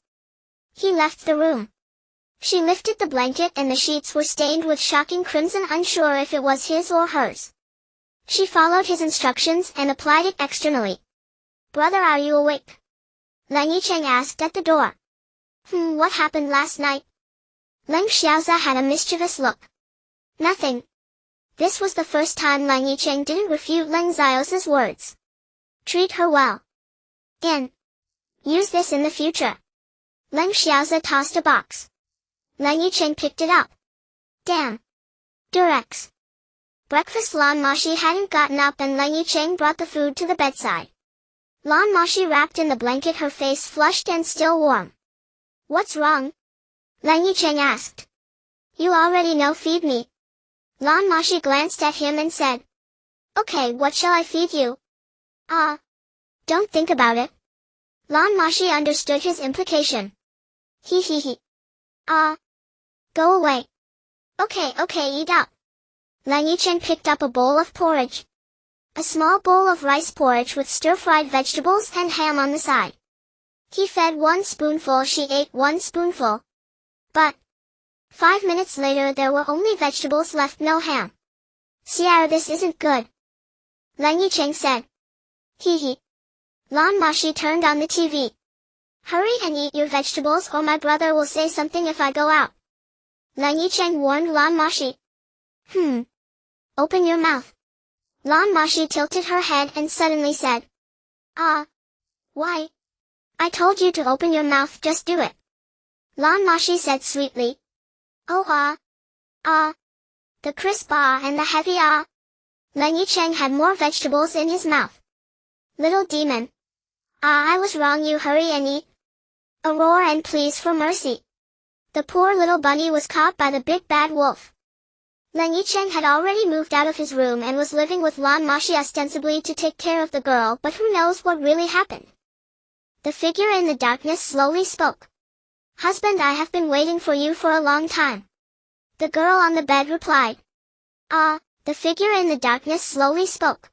He left the room. She lifted the blanket and the sheets were stained with shocking crimson, unsure if it was his or hers. She followed his instructions and applied it externally. Brother, are you awake? Leng Yichen asked at the door. What happened last night? Leng Xiaoza had a mischievous look. Nothing. This was the first time Leng Yichen didn't refute Leng Xiaoza's words. Treat her well. Use this in the future. Leng Xiaoza tossed a box. Leng Yichen picked it up. Damn. Durex. Breakfast. Lan Moxi hadn't gotten up and Leng Yichen brought the food to the bedside. Lan Moxi wrapped in the blanket, her face flushed and still warm. What's wrong? Leng Yichen asked. You already know, feed me. Lan Moxi glanced at him and said. Okay, what shall I feed you? Don't think about it. Lan Moxi understood his implication. He. Go away. Okay, eat up. Leng Yichen picked up a bowl of porridge. A small bowl of rice porridge with stir-fried vegetables and ham on the side. He fed 1 spoonful, she ate 1 spoonful. But 5 minutes later there were only vegetables left, no ham. Sierra, this isn't good. Leng Yichen said. He. Lan Moxi turned on the TV. Hurry and eat your vegetables or my brother will say something if I go out. Leng Yichen warned Lan Moxi. Open your mouth. Lan Moxi tilted her head and suddenly said. Why? I told you to open your mouth, just do it. Lan Moxi said sweetly. Oh The crisp and the heavy Leng Yichen had more vegetables in his mouth. Little demon. I was wrong, you hurry and eat. A roar and pleas for mercy. The poor little bunny was caught by the big bad wolf. Leng Yichen had already moved out of his room and was living with Lan Moxi ostensibly to take care of the girl, but who knows what really happened. The figure in the darkness slowly spoke. Husband, I have been waiting for you for a long time. The girl on the bed replied. The figure in the darkness slowly spoke.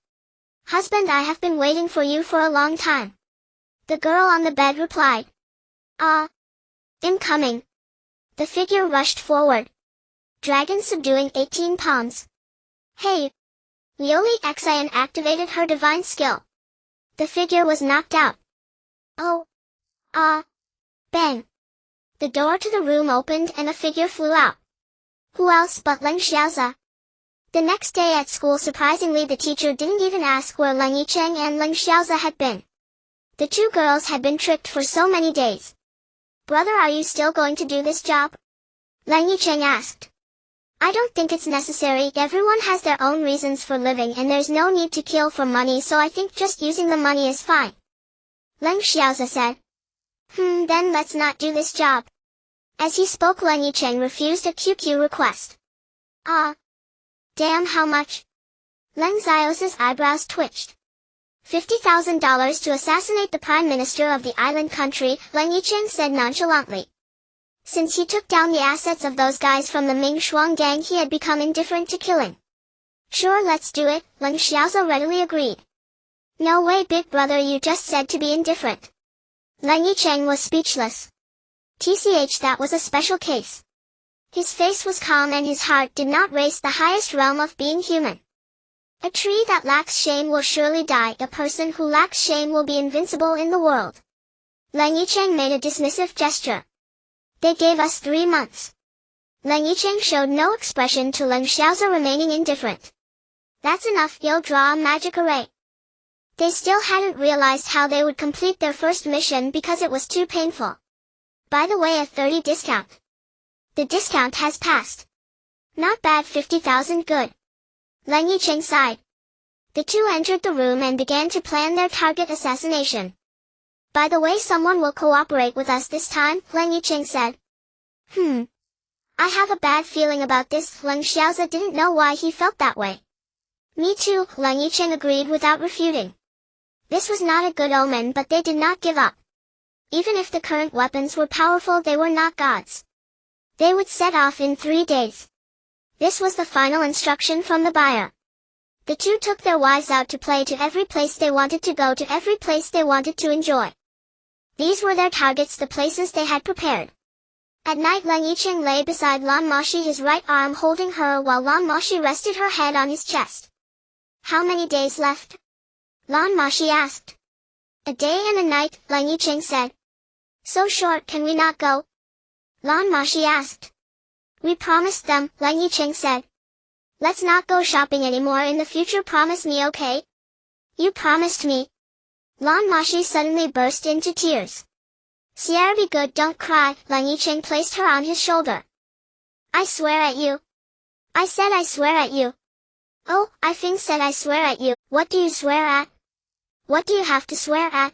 Husband, I have been waiting for you for a long time. The girl on the bed replied. I'm coming. The figure rushed forward. Dragon subduing 18 palms. Hey! Lioli Xian activated her divine skill. The figure was knocked out. Bang! The door to the room opened and a figure flew out. Who else but Leng Xiaoza? The next day at school, surprisingly, the teacher didn't even ask where Leng Yichen and Leng Xiaoza had been. The two girls had been tricked for so many days. Brother, are you still going to do this job? Leng Yichen asked. I don't think it's necessary. Everyone has their own reasons for living and there's no need to kill for money, so I think just using the money is fine. Leng Xiaoza said. Then let's not do this job. As he spoke, Leng Yichen refused a QQ request. Damn, how much? Leng Xiaoza's eyebrows twitched. $50,000 to assassinate the prime minister of the island country, Leng Yichen said nonchalantly. Since he took down the assets of those guys from the Ming Shuang gang, he had become indifferent to killing. Sure, let's do it, Leng Xiaosa readily agreed. No way, big brother, you just said to be indifferent. Leng Yichen was speechless. TCH, that was a special case. His face was calm and his heart did not race the highest realm of being human. A tree that lacks shame will surely die. A person who lacks shame will be invincible in the world. Leng Yichen made a dismissive gesture. They gave us 3 months. Leng Yichen showed no expression to Leng Xiaosa remaining indifferent. That's enough, you'll draw a magic array. They still hadn't realized how they would complete their first mission because it was too painful. By the way, a 30 discount. The discount has passed. Not bad, 50,000 good. Leng Yichen sighed. The two entered the room and began to plan their target assassination. By the way, someone will cooperate with us this time, Leng Yichen said. I have a bad feeling about this. Leng Xiaosa didn't know why he felt that way. Me too, Leng Yichen agreed without refuting. This was not a good omen, but they did not give up. Even if the current weapons were powerful, they were not gods. They would set off in 3 days. This was the final instruction from the buyer. The two took their wives out to play, to every place they wanted to go, to every place they wanted to enjoy. These were their targets, the places they had prepared. At night, Leng Yichen lay beside Lan Moxi, his right arm holding her, while Lan Moxi rested her head on his chest. How many days left? Lan Moxi asked. A day and a night, Leng Yichen said. So short, can we not go? Lan Moxi asked. We promised them, Leng Yichen said. Let's not go shopping anymore in the future, promise me, okay? You promised me. Lan Moxi suddenly burst into tears. Sierra, be good, don't cry. Leng Yichen placed her on his shoulder. I swear at you. I said I swear at you. Oh, I think said I swear at you. What do you swear at? What do you have to swear at?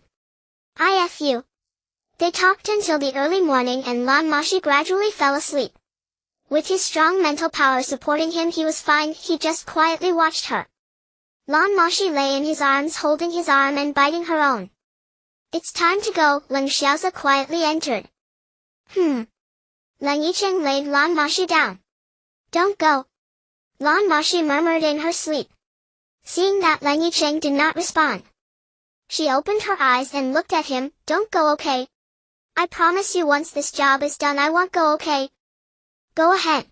I F you. They talked until the early morning and Lan Moxi gradually fell asleep. With his strong mental power supporting him, he was fine, he just quietly watched her. Lan Moxi lay in his arms holding his arm and biting her own. It's time to go, Leng Xiaosa quietly entered. Leng Yichen laid Lan Moxi down. Don't go. Lan Moxi murmured in her sleep. Seeing that Leng Yichen did not respond, she opened her eyes and looked at him. Don't go, okay? I promise you, once this job is done I won't go, okay? Go ahead.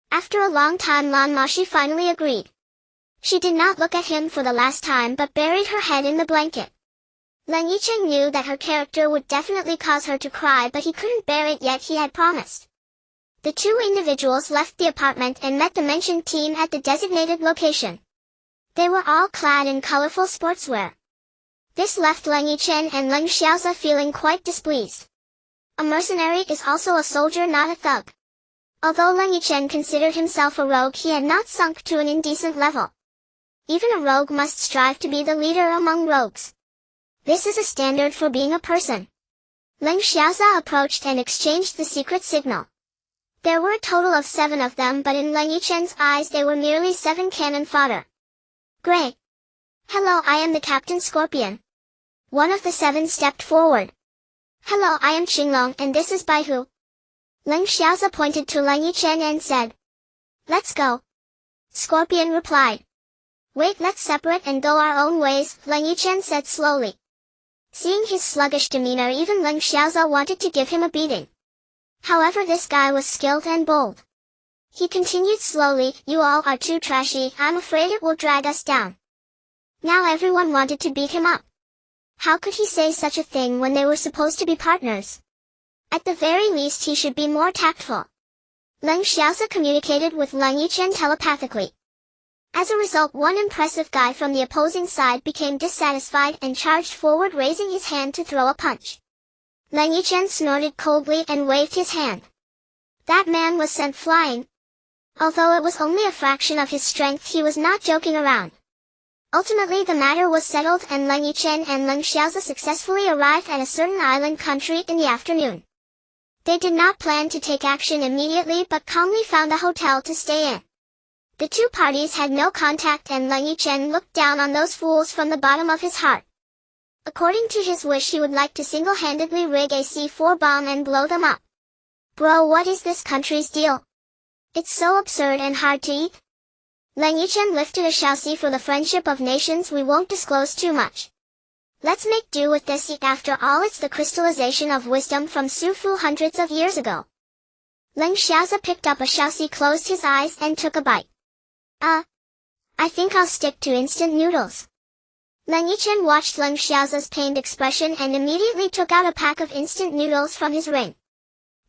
After a long time, Lan Moxi finally agreed. She did not look at him for the last time but buried her head in the blanket. Leng Yichen knew that her character would definitely cause her to cry, but he couldn't bear it yet, he had promised. The two individuals left the apartment and met the mentioned team at the designated location. They were all clad in colorful sportswear. This left Leng Yichen and Leng Xiaosa feeling quite displeased. A mercenary is also a soldier, not a thug. Although Leng Yichen considered himself a rogue, he had not sunk to an indecent level. Even a rogue must strive to be the leader among rogues. This is a standard for being a person. Leng Xiaosa approached and exchanged the secret signal. There were a total of 7 of them, but in Leng Yichen's eyes they were merely 7 cannon fodder. Great. Hello, I am the Captain Scorpion. One of the 7 stepped forward. Hello, I am Qinglong, and this is Baihu. Leng Xiaosa pointed to Leng Yichen and said, Let's go. Scorpion replied. Wait, let's separate and go our own ways, Leng Yichen said slowly. Seeing his sluggish demeanor, even Leng Xiaosa wanted to give him a beating. However, this guy was skilled and bold. He continued slowly, You all are too trashy, I'm afraid it will drag us down. Now everyone wanted to beat him up. How could he say such a thing when they were supposed to be partners? At the very least he should be more tactful. Leng Xiaosa communicated with Leng Yichen telepathically. As a result, one impressive guy from the opposing side became dissatisfied and charged forward, raising his hand to throw a punch. Leng Yichen snorted coldly and waved his hand. That man was sent flying. Although it was only a fraction of his strength, he was not joking around. Ultimately the matter was settled and Leng Yichen and Leng Xiaosa successfully arrived at a certain island country in the afternoon. They did not plan to take action immediately but calmly found a hotel to stay in. The two parties had no contact and Leng Yichen looked down on those fools from the bottom of his heart. According to his wish, he would like to single-handedly rig a C4 bomb and blow them up. Bro, what is this country's deal? It's so absurd and hard to eat. Leng Yichen lifted a xiaoxi for the friendship of nations. We won't disclose too much. Let's make do with this. After all, it's the crystallization of wisdom from Su Fu hundreds of years ago. Leng Xiaoza picked up a xiaoxi, closed his eyes, and took a bite. I think I'll stick to instant noodles. Leng Yichen watched Leng Xiaoza's pained expression and immediately took out a pack of instant noodles from his ring.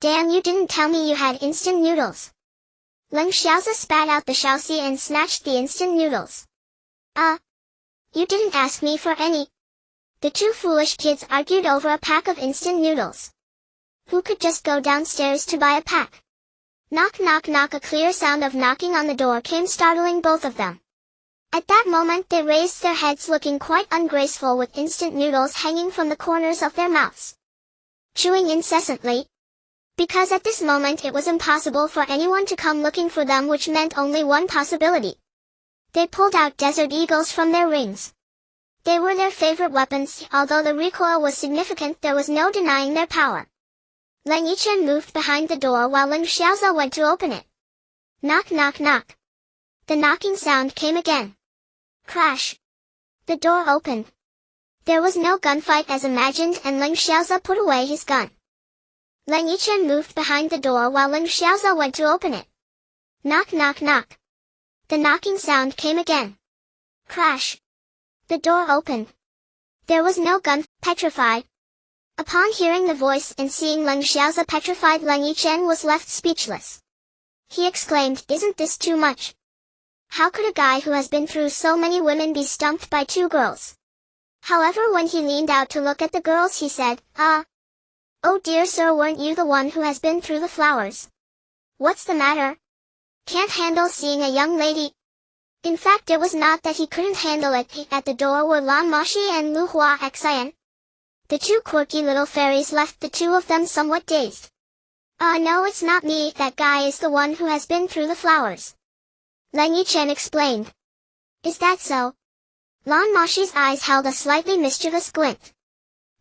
Damn, you didn't tell me you had instant noodles. Leng Xiaoza spat out the xiaoxi and snatched the instant noodles. You didn't ask me for any. The two foolish kids argued over a pack of instant noodles. Who could just go downstairs to buy a pack? Knock knock knock. A clear sound of knocking on the door came, startling both of them. At that moment they raised their heads, looking quite ungraceful with instant noodles hanging from the corners of their mouths, chewing incessantly. Because at this moment it was impossible for anyone to come looking for them, which meant only one possibility. They pulled out desert eagles from their rings. They were their favorite weapons. Although the recoil was significant, there was no denying their power. Leng Yichen moved behind the door while Leng Xiaoza went to open it. Knock knock knock. The knocking sound came again. Crash. The door opened. There was no gunfight as imagined, and Leng Xiaoza put away his gun. Leng Yichen moved behind the door while Leng Xiaoza went to open it. Knock knock knock. The knocking sound came again. Crash. The door opened. There was no gun. Petrified. Upon hearing the voice and seeing Leng Xiaoza petrified, Leng Yichen was left speechless. He exclaimed, "Isn't this too much? How could a guy who has been through so many women be stumped by two girls?" However, when he leaned out to look at the girls, he said, "Oh dear sir, weren't you the one who has been through the flowers? What's the matter? Can't handle seeing a young lady?" In fact, it was not that he couldn't handle it. At the door were Lan Moxi and Lu Hua Xian. The two quirky little fairies left the two of them somewhat dazed. No, it's not me. That guy is the one who has been through the flowers," Leng Yichen explained. "Is that so?" Lan Moxi's eyes held a slightly mischievous glint.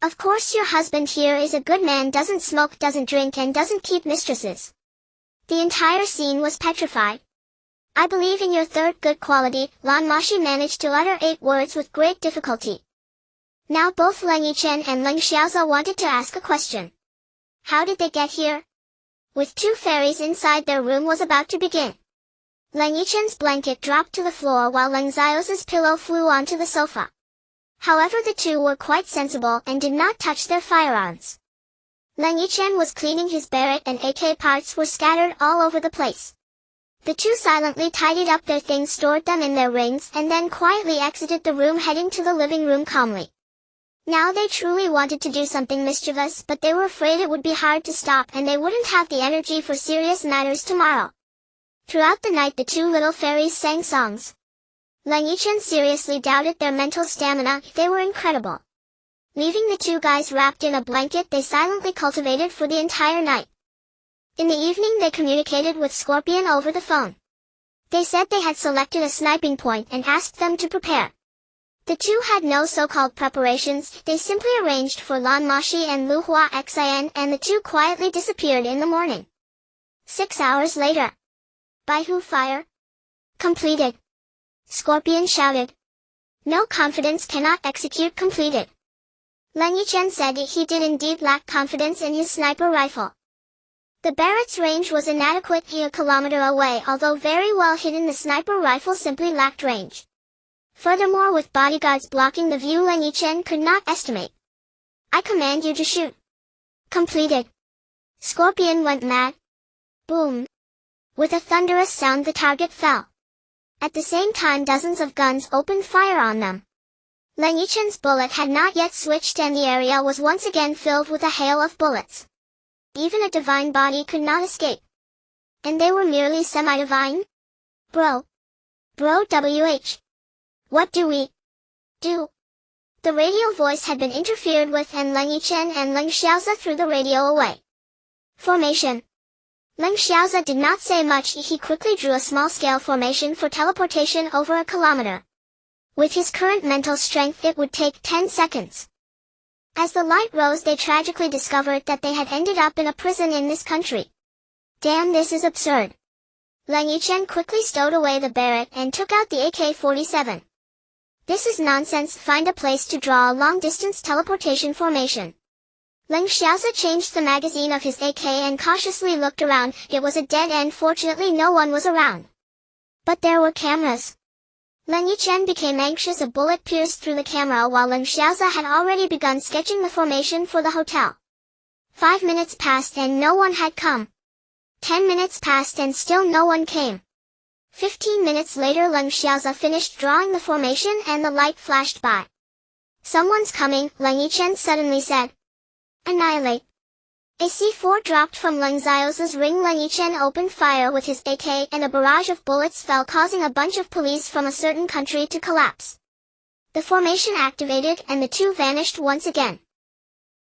"Of course your husband here is a good man, doesn't smoke, doesn't drink, and doesn't keep mistresses." The entire scene was petrified. "I believe in your third good quality," Lan Moxi managed to utter 8 words with great difficulty. Now both Leng Yichen and Leng Xiaoza wanted to ask a question. How did they get here? With two fairies inside, their room was about to begin. Leng Yichen's blanket dropped to the floor while Leng Xiaoza's pillow flew onto the sofa. However, the two were quite sensible and did not touch their firearms. Leng Yichen was cleaning his beret and AK parts were scattered all over the place. The two silently tidied up their things, stored them in their rings, and then quietly exited the room, heading to the living room calmly. Now they truly wanted to do something mischievous, but they were afraid it would be hard to stop and they wouldn't have the energy for serious matters tomorrow. Throughout the night the two little fairies sang songs. Leng Yichen seriously doubted their mental stamina. They were incredible. Leaving the two guys wrapped in a blanket, they silently cultivated for the entire night. In the evening they communicated with Scorpion over the phone. They said they had selected a sniping point and asked them to prepare. The two had no so-called preparations. They simply arranged for Lan Moxi and Lu Hua Xian, and the two quietly disappeared in the morning. 6 hours later. By who fire? Completed. Scorpion shouted. No confidence cannot execute completed. Leng Yichen said he did indeed lack confidence in his sniper rifle. The Barrett's range was inadequate. A kilometer away, although very well hidden, the sniper rifle simply lacked range. Furthermore, with bodyguards blocking the view, Leng Yichen could not estimate. I command you to shoot. Completed. Scorpion went mad. Boom. With a thunderous sound the target fell. At the same time dozens of guns opened fire on them. Leng Yichen's bullet had not yet switched and the area was once again filled with a hail of bullets. Even a divine body could not escape. And they were merely semi-divine? Bro, WH. What do we do? The radio voice had been interfered with and Leng Yichen and Leng Xiaoza threw the radio away. Formation. Leng Xiaoza did not say much. He quickly drew a small-scale formation for teleportation over a kilometer. With his current mental strength it would take 10 seconds. As the light rose they tragically discovered that they had ended up in a prison in this country. Damn, this is absurd. Leng Yichen quickly stowed away the Barrett and took out the AK-47. This is nonsense, find a place to draw a long-distance teleportation formation. Leng Xiaosa changed the magazine of his AK and cautiously looked around. It was a dead end, fortunately no one was around. But there were cameras. Leng Yichen became anxious. A bullet pierced through the camera while Leng Xiaosa had already begun sketching the formation for the hotel. 5 minutes passed and no one had come. 10 minutes passed and still no one came. 15 minutes later Leng Xiaosa finished drawing the formation and the light flashed by. Someone's coming, Leng Yichen suddenly said. Annihilate. A C4 dropped from Leng Xiaosa's ring. Leng Yichen opened fire with his AK and a barrage of bullets fell, causing a bunch of police from a certain country to collapse. The formation activated and the two vanished once again.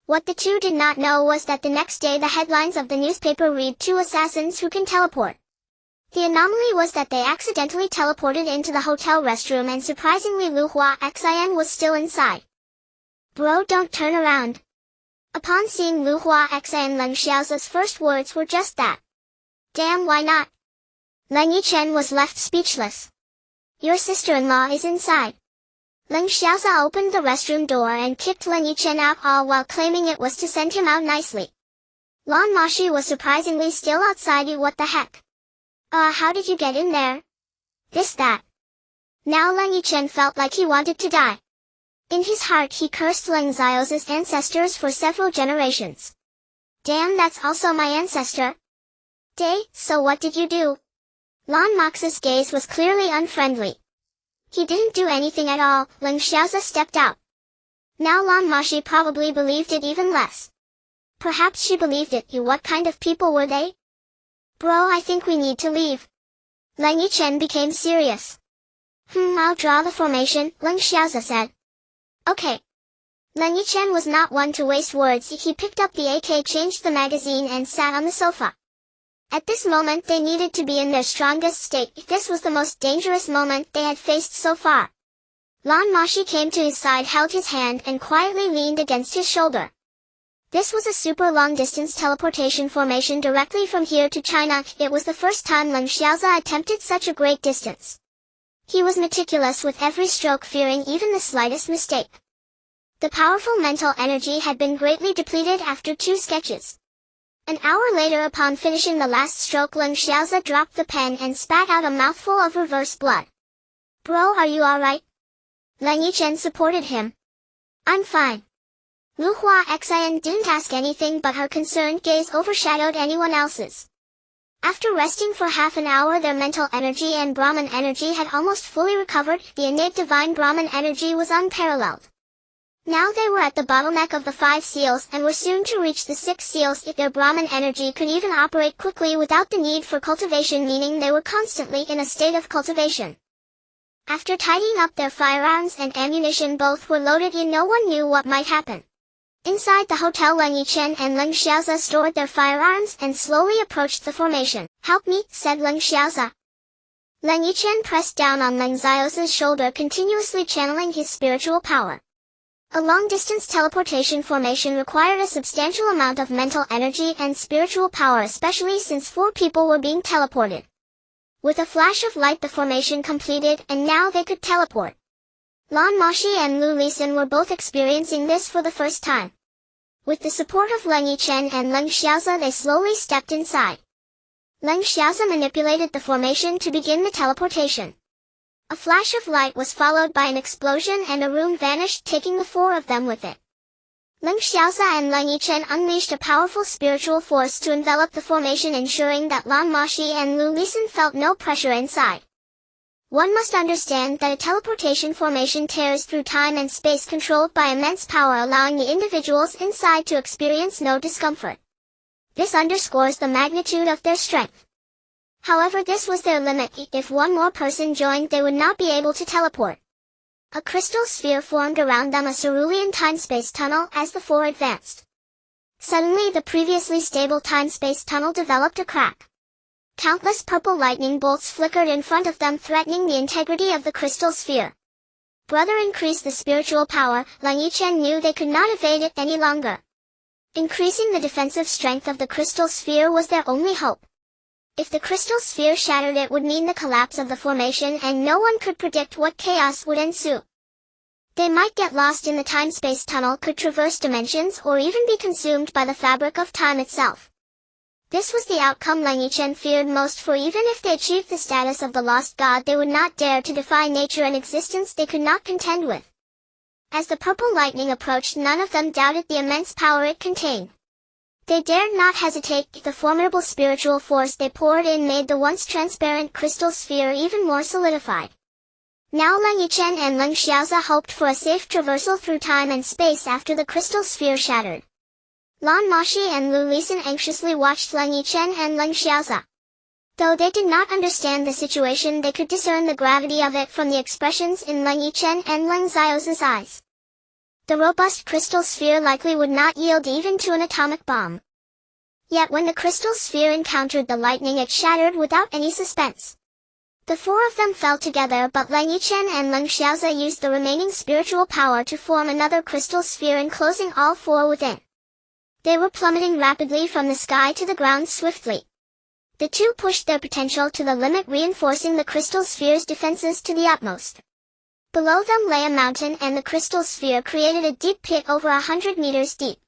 What the two did not know was that the next day the headlines of the newspaper read 2 assassins who can teleport. The anomaly was that they accidentally teleported into the hotel restroom and surprisingly Lu Hua Xin was still inside. Bro, don't turn around. Upon seeing Lu Hua Xin, Leng Xiaosa's first words were just that. Damn, why not? Leng Yichen was left speechless. Your sister-in-law is inside. Leng Xiaosa opened the restroom door and kicked Leng Yichen out, all while claiming it was to send him out nicely. Lan Moxi was surprisingly still outside. You, what the heck? How did you get in there? This, that. Now Leng Yichen felt like he wanted to die. In his heart he cursed Leng Xiaosa's ancestors for several generations. Damn, that's also my ancestor. Day, so what did you do? Lan Moxi's gaze was clearly unfriendly. He didn't do anything at all. Leng Xiaosa stepped out. Now Lan Moxi probably believed it even less. Perhaps she believed it. What kind of people were they? Bro, I think we need to leave. Leng Yichen became serious. I'll draw the formation, Leng Xiaosa said. Okay. Leng Yichen was not one to waste words. He picked up the AK, changed the magazine and sat on the sofa. At this moment they needed to be in their strongest state. This was the most dangerous moment they had faced so far. Lan Moxi came to his side, held his hand and quietly leaned against his shoulder. This was a super long-distance teleportation formation directly from here to China. It was the first time Leng Xiaosa attempted such a great distance. He was meticulous with every stroke, fearing even the slightest mistake. The powerful mental energy had been greatly depleted after 2 sketches. An hour later, upon finishing the last stroke, Leng Xiaosa dropped the pen and spat out a mouthful of reverse blood. Bro, are you alright? Leng Yichen supported him. I'm fine. Lu Hua Xin didn't ask anything, but her concerned gaze overshadowed anyone else's. After resting for half an hour, their mental energy and Brahman energy had almost fully recovered. The innate divine Brahman energy was unparalleled. Now they were at the bottleneck of the 5 seals and were soon to reach the 6 seals. If their Brahman energy could even operate quickly without the need for cultivation, meaning they were constantly in a state of cultivation. After tidying up their firearms and ammunition, both were loaded in. No one knew what might happen. Inside the hotel, Leng Yichen and Leng Xiaosa stored their firearms and slowly approached the formation. Help me, said Leng Xiaosa. Leng Yichen pressed down on Leng Xiaosa's shoulder, continuously channeling his spiritual power. A long-distance teleportation formation required a substantial amount of mental energy and spiritual power, especially since 4 people were being teleported. With a flash of light the formation completed, and now they could teleport. Lan Moxi and Lu Lisin were both experiencing this for the first time. With the support of Leng Yichen and Leng Xiaosa, they slowly stepped inside. Leng Xiaosa manipulated the formation to begin the teleportation. A flash of light was followed by an explosion and a room vanished, taking the 4 of them with it. Leng Xiaosa and Leng Yichen unleashed a powerful spiritual force to envelop the formation, ensuring that Lan Moxi and Lu Lisin felt no pressure inside. One must understand that a teleportation formation tears through time and space, controlled by immense power, allowing the individuals inside to experience no discomfort. This underscores the magnitude of their strength. However, this was their limit. If one more person joined, they would not be able to teleport. A crystal sphere formed around them, a cerulean time-space tunnel, as the 4 advanced. Suddenly, the previously stable time-space tunnel developed a crack. Countless purple lightning bolts flickered in front of them, threatening the integrity of the crystal sphere. Brother, increase the spiritual power. Leng Yichen knew they could not evade it any longer. Increasing the defensive strength of the crystal sphere was their only hope. If the crystal sphere shattered, it would mean the collapse of the formation, and no one could predict what chaos would ensue. They might get lost in the time-space tunnel, could traverse dimensions, or even be consumed by the fabric of time itself. This was the outcome Leng Yichen feared most, for even if they achieved the status of the lost god, they would not dare to defy nature, an existence they could not contend with. As the purple lightning approached, none of them doubted the immense power it contained. They dared not hesitate. The formidable spiritual force they poured in made the once transparent crystal sphere even more solidified. Now Leng Yichen and Leng Xiaozi hoped for a safe traversal through time and space after the crystal sphere shattered. Lan Moxi and Lu Lisan anxiously watched Leng Yichen and Leng Xiaozi. Though they did not understand the situation, they could discern the gravity of it from the expressions in Leng Yichen and Leng Xiaozi's eyes. The robust crystal sphere likely would not yield even to an atomic bomb. Yet when the crystal sphere encountered the lightning, it shattered without any suspense. The four of them fell together, but Leng Yichen and Leng Xiaozi used the remaining spiritual power to form another crystal sphere, enclosing all four within. They were plummeting rapidly from the sky to the ground swiftly. The two pushed their potential to the limit, reinforcing the crystal sphere's defenses to the utmost. Below them lay a mountain, and the crystal sphere created a deep pit over 100 meters deep.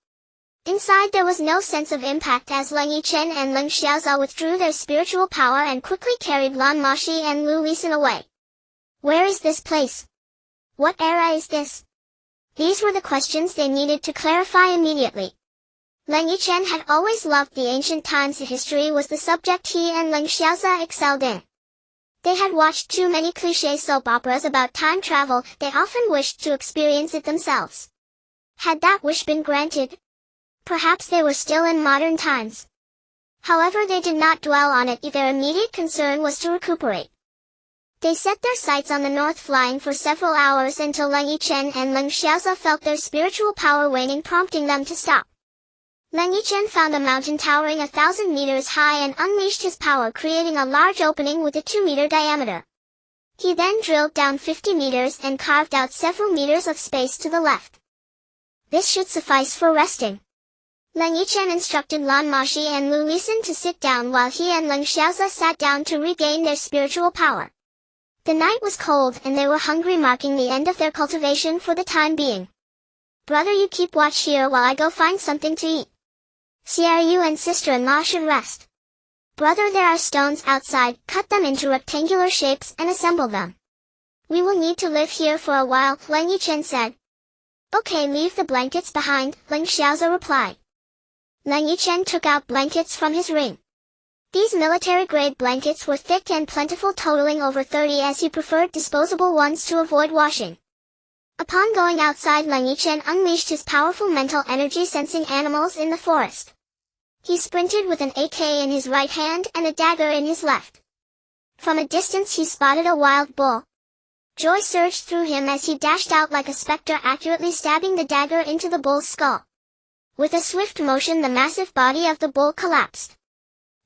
Inside there was no sense of impact, as Leng Yichen and Leng Xiaozi withdrew their spiritual power and quickly carried Lan Moxi and Lu Lisan away. Where is this place? What era is this? These were the questions they needed to clarify immediately. Leng Yichen had always loved the ancient times. History was the subject he and Leng Xiaozi excelled in. They had watched too many cliché soap operas about time travel. They often wished to experience it themselves. Had that wish been granted? Perhaps they were still in modern times. However, they did not dwell on it. Their immediate concern was to recuperate. They set their sights on the north, flying for several hours until Leng Yichen and Leng Xiaozi felt their spiritual power waning, prompting them to stop. Leng Yichen found a mountain towering 1,000 meters high and unleashed his power, creating a large opening with a 2-meter diameter. He then drilled down 50 meters and carved out several meters of space to the left. This should suffice for resting. Leng Yichen instructed Lan Moxi and Lu Lisan to sit down while he and Leng Xiaozi sat down to regain their spiritual power. The night was cold and they were hungry, marking the end of their cultivation for the time being. Brother, you keep watch here while I go find something to eat. Sierra, you and sister-in-law should rest. Brother, there are stones outside, cut them into rectangular shapes and assemble them. We will need to live here for a while, Leng Yichen said. Okay, leave the blankets behind, Leng Xiaozi replied. Leng Yichen took out blankets from his ring. These military-grade blankets were thick and plentiful, totaling over 30, as he preferred disposable ones to avoid washing. Upon going outside, Leng Yichen unleashed his powerful mental energy, sensing animals in the forest. He sprinted with an AK in his right hand and a dagger in his left. From a distance he spotted a wild bull. Joy surged through him as he dashed out like a specter, accurately stabbing the dagger into the bull's skull. With a swift motion, the massive body of the bull collapsed.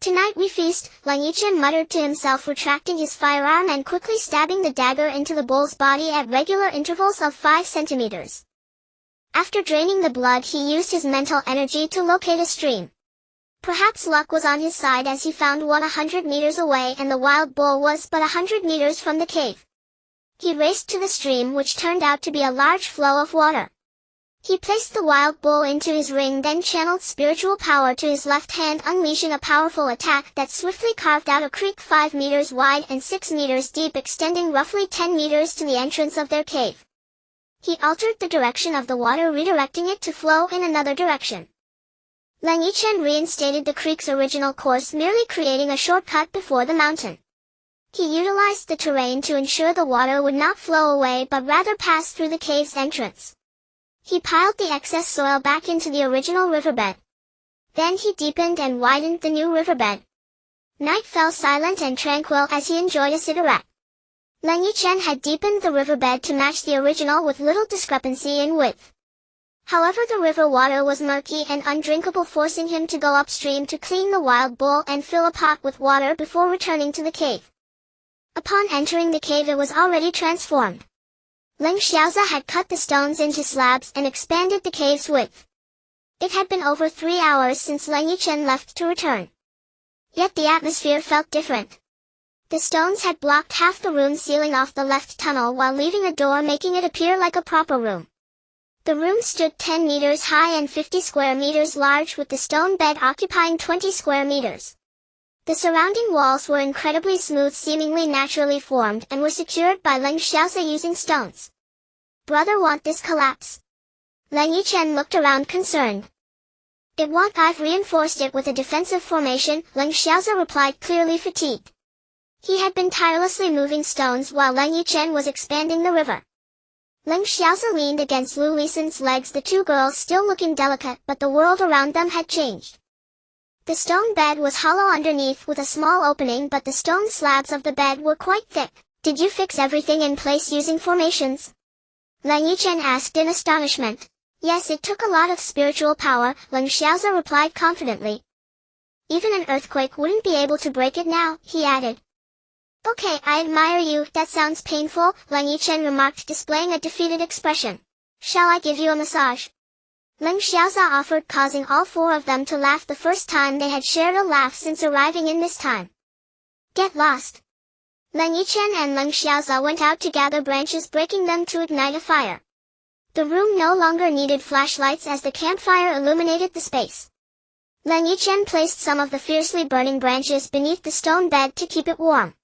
Tonight we feast, Leng Yichen muttered to himself, retracting his firearm and quickly stabbing the dagger into the bull's body at regular intervals of 5 centimeters. After draining the blood, he used his mental energy to locate a stream. Perhaps luck was on his side, as he found one 100 meters away, and the wild bull was but 100 meters from the cave. He raced to the stream, which turned out to be a large flow of water. He placed the wild bull into his ring, then channeled spiritual power to his left hand, unleashing a powerful attack that swiftly carved out a creek 5 meters wide and 6 meters deep, extending roughly 10 meters to the entrance of their cave. He altered the direction of the water, redirecting it to flow in another direction. Leng Yichen reinstated the creek's original course, merely creating a shortcut before the mountain. He utilized the terrain to ensure the water would not flow away but rather pass through the cave's entrance. He piled the excess soil back into the original riverbed. Then he deepened and widened the new riverbed. Night fell silent and tranquil as he enjoyed a cigarette. Leng Yichen had deepened the riverbed to match the original with little discrepancy in width. However, the river water was murky and undrinkable, forcing him to go upstream to clean the wild bull and fill a pot with water before returning to the cave. Upon entering the cave, it was already transformed. Leng Xiaozi had cut the stones into slabs and expanded the cave's width. It had been over 3 hours since Leng Yichen left to return. Yet the atmosphere felt different. The stones had blocked half the room ceiling off the left tunnel while leaving a door making it appear like a proper room. The room stood 10 meters high and 50 square meters large, with the stone bed occupying 20 square meters. The surrounding walls were incredibly smooth, seemingly naturally formed, and were secured by Leng Xiaosa using stones. Brother, want this collapse? Leng Yichen looked around concerned. It won't. I've reinforced it with a defensive formation, Leng Xiaosa replied, clearly fatigued. He had been tirelessly moving stones while Leng Yichen was expanding the river. Leng Xiaosa leaned against Lu Lisan's legs, the two girls still looking delicate, but the world around them had changed. The stone bed was hollow underneath with a small opening, but the stone slabs of the bed were quite thick. Did you fix everything in place using formations? Leng Yichen asked in astonishment. Yes, it took a lot of spiritual power, Leng Xiaosa replied confidently. Even an earthquake wouldn't be able to break it now, he added. Okay, I admire you. That sounds painful, Leng Yichen remarked, displaying a defeated expression. Shall I give you a massage? Leng Xiaosa offered, causing all four of them to laugh, the first time they had shared a laugh since arriving in this time. Get lost. Leng Yichen and Leng Xiaosa went out to gather branches, breaking them to ignite a fire. The room no longer needed flashlights as the campfire illuminated the space. Leng Yichen placed some of the fiercely burning branches beneath the stone bed to keep it warm.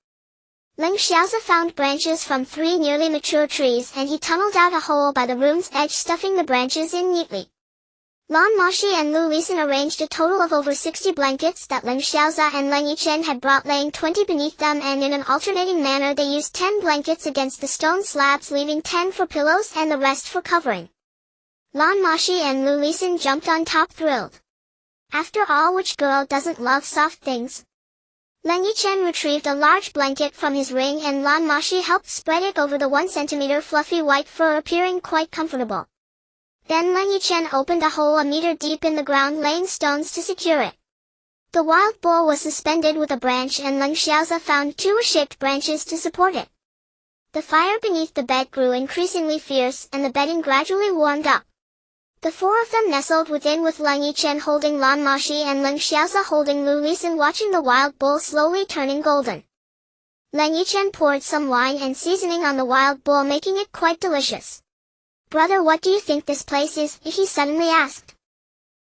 Leng Xiaosa found branches from 3 nearly mature trees and he tunneled out a hole by the room's edge, stuffing the branches in neatly. Lan Moxi and Lu Lisan arranged a total of over 60 blankets that Leng Xiaosa and Leng Yichen had brought, laying 20 beneath them, and in an alternating manner they used 10 blankets against the stone slabs, leaving 10 for pillows and the rest for covering. Lan Moxi and Lu Lisan jumped on top, thrilled. After all, which girl doesn't love soft things? Leng Yichen retrieved a large blanket from his ring and Lan Moxi helped spread it over the 1 centimeter fluffy white fur, appearing quite comfortable. Then Leng Yichen opened a hole a meter deep in the ground, laying stones to secure it. The wild boar was suspended with a branch and Leng Xiaosa found 2 shaped branches to support it. The fire beneath the bed grew increasingly fierce and the bedding gradually warmed up. The 4 of them nestled within, with Leng Yichen holding Lan Moxi and Leng Xiaosa holding Lu Lisan, watching the wild bull slowly turning golden. Leng Yichen poured some wine and seasoning on the wild bull, making it quite delicious. Brother, what do you think this place is? He suddenly asked.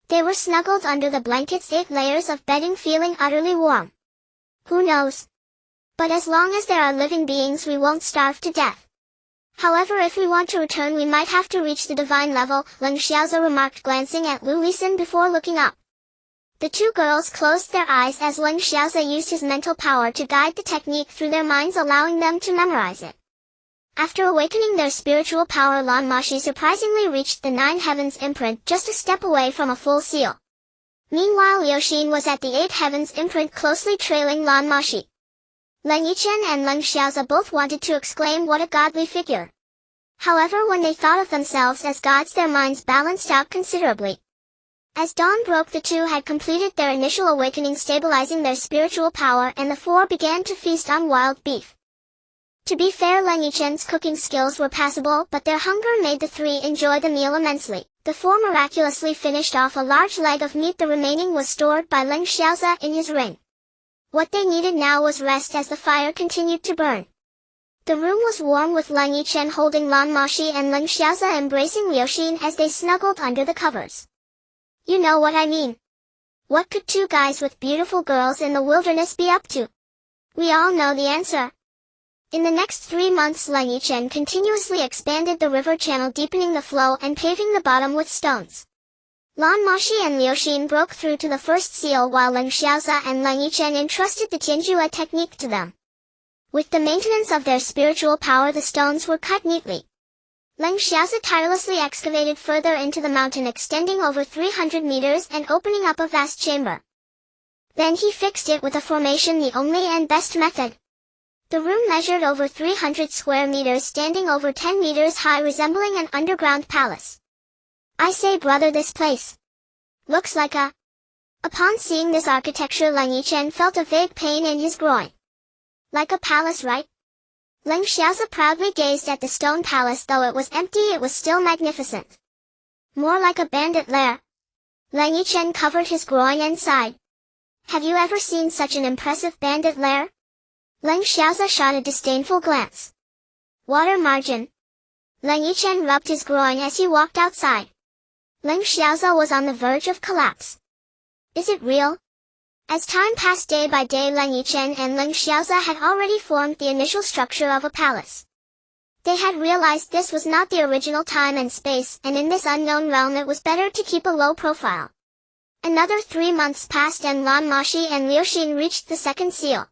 They were snuggled under the blankets, 8 layers of bedding, feeling utterly warm. Who knows? But as long as there are living beings, we won't starve to death. However, if we want to return, we might have to reach the divine level, Leng Xiaosa remarked, glancing at Lu Lisan before looking up. The 2 girls closed their eyes as Leng Xiaosa used his mental power to guide the technique through their minds, allowing them to memorize it. After awakening their spiritual power, Lan Moxi surprisingly reached the 9 heavens imprint, just a step away from a full seal. Meanwhile, Liu Xin was at the 8 heavens imprint, closely trailing Lan Moxi. Leng Yichen and Leng Xiaosa both wanted to exclaim, what a godly figure. However, when they thought of themselves as gods, their minds balanced out considerably. As dawn broke, the 2 had completed their initial awakening, stabilizing their spiritual power, and the 4 began to feast on wild beef. To be fair, Leng Yichen's cooking skills were passable, but their hunger made the 3 enjoy the meal immensely. The 4 miraculously finished off a large leg of meat. The remaining was stored by Leng Xiaosa in his ring. What they needed now was rest as the fire continued to burn. The room was warm, with Leng Yichen holding Lan Moxi and Leng Xiaosa embracing Liu Xin as they snuggled under the covers. You know what I mean. What could 2 guys with beautiful girls in the wilderness be up to? We all know the answer. In the next 3 months, Leng Yichen continuously expanded the river channel, deepening the flow and paving the bottom with stones. Lan Moxi and Liu Xin broke through to the first seal, while Leng Xiaosa and Leng Yichen entrusted the Tianjue technique to them. With the maintenance of their spiritual power, the stones were cut neatly. Leng Xiaosa tirelessly excavated further into the mountain, extending over 300 meters and opening up a vast chamber. Then he fixed it with a formation, the only and best method. The room measured over 300 square meters, standing over 10 meters high, resembling an underground palace. I say, brother, this place looks like a... Upon seeing this architecture, Leng Yichen felt a vague pain in his groin. Like a palace, right? Leng Xiaosa proudly gazed at the stone palace. Though it was empty, it was still magnificent. More like a bandit lair. Leng Yichen covered his groin and sighed. Have you ever seen such an impressive bandit lair? Leng Xiaoza shot a disdainful glance. Water margin. Leng Yichen rubbed his groin as he walked outside. Leng Xiaoza was on the verge of collapse. Is it real? As time passed day by day, Leng Yichen and Leng Xiaoza had already formed the initial structure of a palace. They had realized this was not the original time and space, and in this unknown realm it was better to keep a low profile. Another 3 months passed and Lan Moxi and Liu Xin reached the second seal.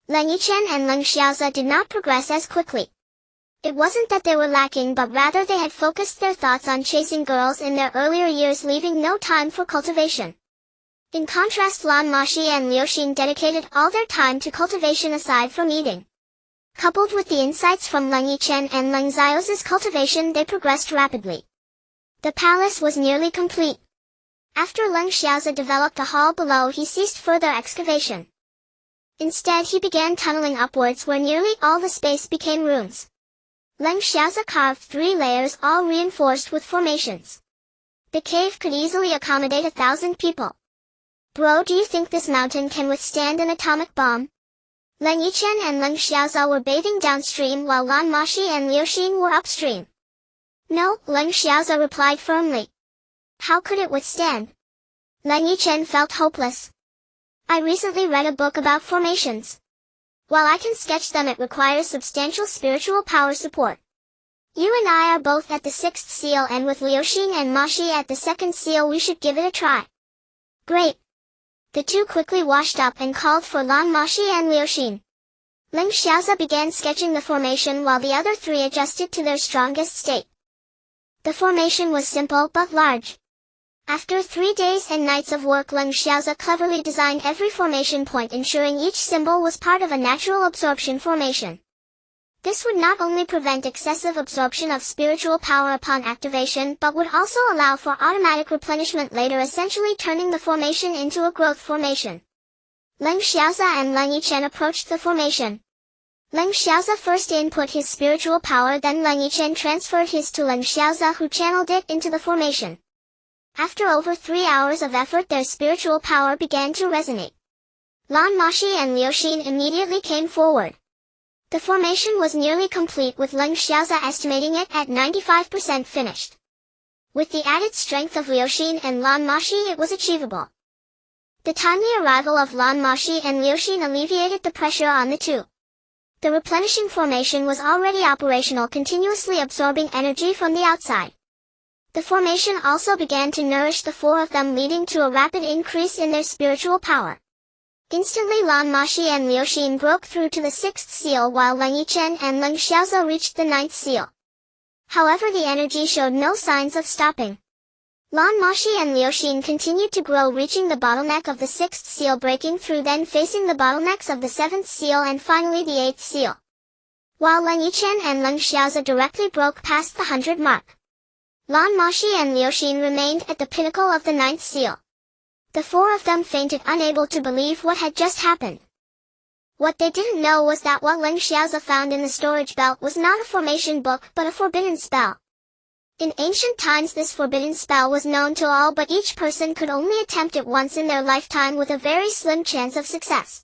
Leng Yichen and Leng Xiaoza did not progress as quickly. It wasn't that they were lacking, but rather they had focused their thoughts on chasing girls in their earlier years, leaving no time for cultivation. In contrast, Lan Moxi and Liu Xin dedicated all their time to cultivation aside from eating. Coupled with the insights from Leng Yichen and Leng Xiaoza's cultivation, they progressed rapidly. The palace was nearly complete. After Leng Xiaoza developed a hall below, he ceased further excavation. Instead, he began tunneling upwards where nearly all the space became rooms. Leng Xiaoza carved 3 layers, all reinforced with formations. The cave could easily accommodate 1,000 people. Bro, do you think this mountain can withstand an atomic bomb? Leng Yichen and Leng Xiaoza were bathing downstream while Lan Moxi and Liu Xin were upstream. No, Leng Xiaoza replied firmly. How could it withstand? Leng Yichen felt hopeless. I recently read a book about formations. While I can sketch them, it requires substantial spiritual power support. You and I are both at the 6th seal, and with Liu Xin and Moxi at the 2nd seal, we should give it a try. Great. The two quickly washed up and called for Lan Moxi and Liu Xin. Leng Xiaoza began sketching the formation while the other 3 adjusted to their strongest state. The formation was simple but large. After 3 days and nights of work, Leng Xiaoza cleverly designed every formation point, ensuring each symbol was part of a natural absorption formation. This would not only prevent excessive absorption of spiritual power upon activation, but would also allow for automatic replenishment later, essentially turning the formation into a growth formation. Leng Xiaoza and Leng Yichen approached the formation. Leng Xiaoza first input his spiritual power, then Leng Yichen transferred his to Leng Xiaoza, who channeled it into the formation. After over 3 hours of effort, their spiritual power began to resonate. Lan Moxi and Liu Xin immediately came forward. The formation was nearly complete, with Leng Xiaoza estimating it at 95% finished. With the added strength of Liu Xin and Lan Moxi, it was achievable. The timely arrival of Lan Moxi and Liu Xin alleviated the pressure on the two. The replenishing formation was already operational, continuously absorbing energy from the outside. The formation also began to nourish the 4 of them, leading to a rapid increase in their spiritual power. Instantly, Lan Moxi and Liu Xin broke through to the 6th seal, while Leng Yichen and Leng Xiaoza reached the 9th seal. However, the energy showed no signs of stopping. Lan Moxi and Liu Xin continued to grow, reaching the bottleneck of the 6th seal, breaking through, then facing the bottlenecks of the 7th seal and finally the 8th seal. While Leng Yichen and Leng Xiaoza directly broke past the 100 mark. Lan Moxi and Liu Xin remained at the pinnacle of the 9th seal. The 4 of them fainted, unable to believe what had just happened. What they didn't know was that what Leng Xiaoza found in the storage belt was not a formation book, but a forbidden spell. In ancient times, this forbidden spell was known to all, but each person could only attempt it once in their lifetime with a very slim chance of success.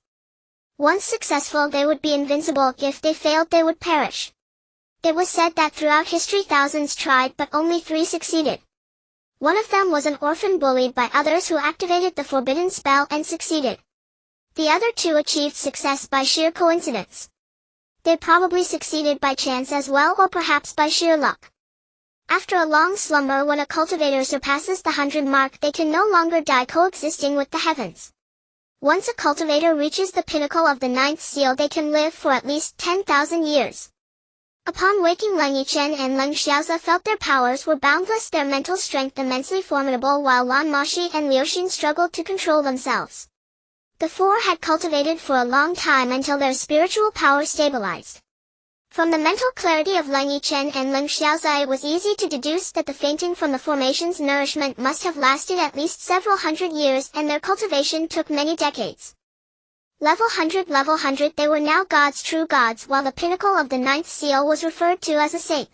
Once successful, they would be invincible. If they failed, they would perish. It was said that throughout history thousands tried, but only 3 succeeded. One of them was an orphan bullied by others who activated the forbidden spell and succeeded. The other 2 achieved success by sheer coincidence. They probably succeeded by chance as well, or perhaps by sheer luck. After a long slumber, when a cultivator surpasses the 100 mark, they can no longer die, coexisting with the heavens. Once a cultivator reaches the pinnacle of the 9th seal, they can live for at least 10,000 years. Upon waking, Leng Yichen and Leng Xiaoza felt their powers were boundless, their mental strength immensely formidable, while Lan Moxi and Liu Xin struggled to control themselves. The 4 had cultivated for a long time until their spiritual power stabilized. From the mental clarity of Leng Yichen and Leng Xiaoza, it was easy to deduce that the fainting from the formation's nourishment must have lasted at least several hundred years, and their cultivation took many decades. Level 100, they were now gods, true gods, while the pinnacle of the 9th seal was referred to as a saint.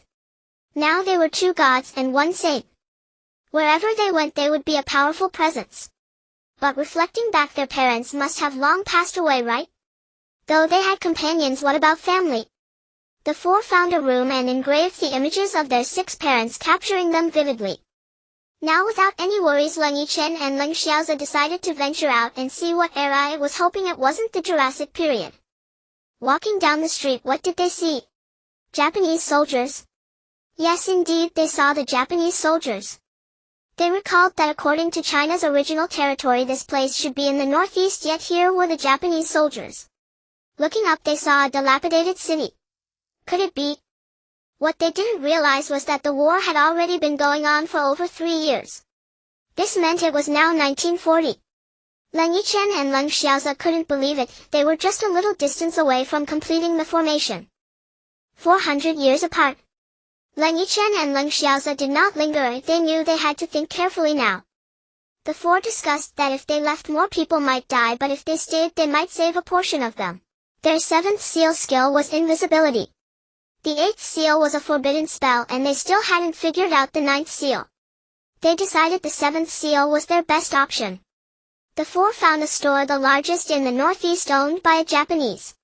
Now they were 2 gods and 1 saint. Wherever they went, they would be a powerful presence. But reflecting back, their parents must have long passed away, right? Though they had companions, what about family? The four found a room and engraved the images of their 6 parents, capturing them vividly. Now without any worries, Leng Yichen and Leng Xiaoza decided to venture out and see what era it was, hoping it wasn't the Jurassic period. Walking down the street, what did they see? Japanese soldiers. Yes, indeed, they saw the Japanese soldiers. They recalled that according to China's original territory, this place should be in the northeast, yet here were the Japanese soldiers. Looking up, they saw a dilapidated city. Could it be? What they didn't realize was that the war had already been going on for over 3 years. This meant it was now 1940. Leng Yichen and Leng Xiaoza couldn't believe it. They were just a little distance away from completing the formation. 400 years apart. Leng Yichen and Leng Xiaoza did not linger. They knew they had to think carefully now. The four discussed that if they left, more people might die, but if they stayed, they might save a portion of them. Their 7th seal skill was invisibility. The 8th seal was a forbidden spell, and they still hadn't figured out the 9th seal. They decided the 7th seal was their best option. The four found a store, the largest in the northeast, owned by a Japanese.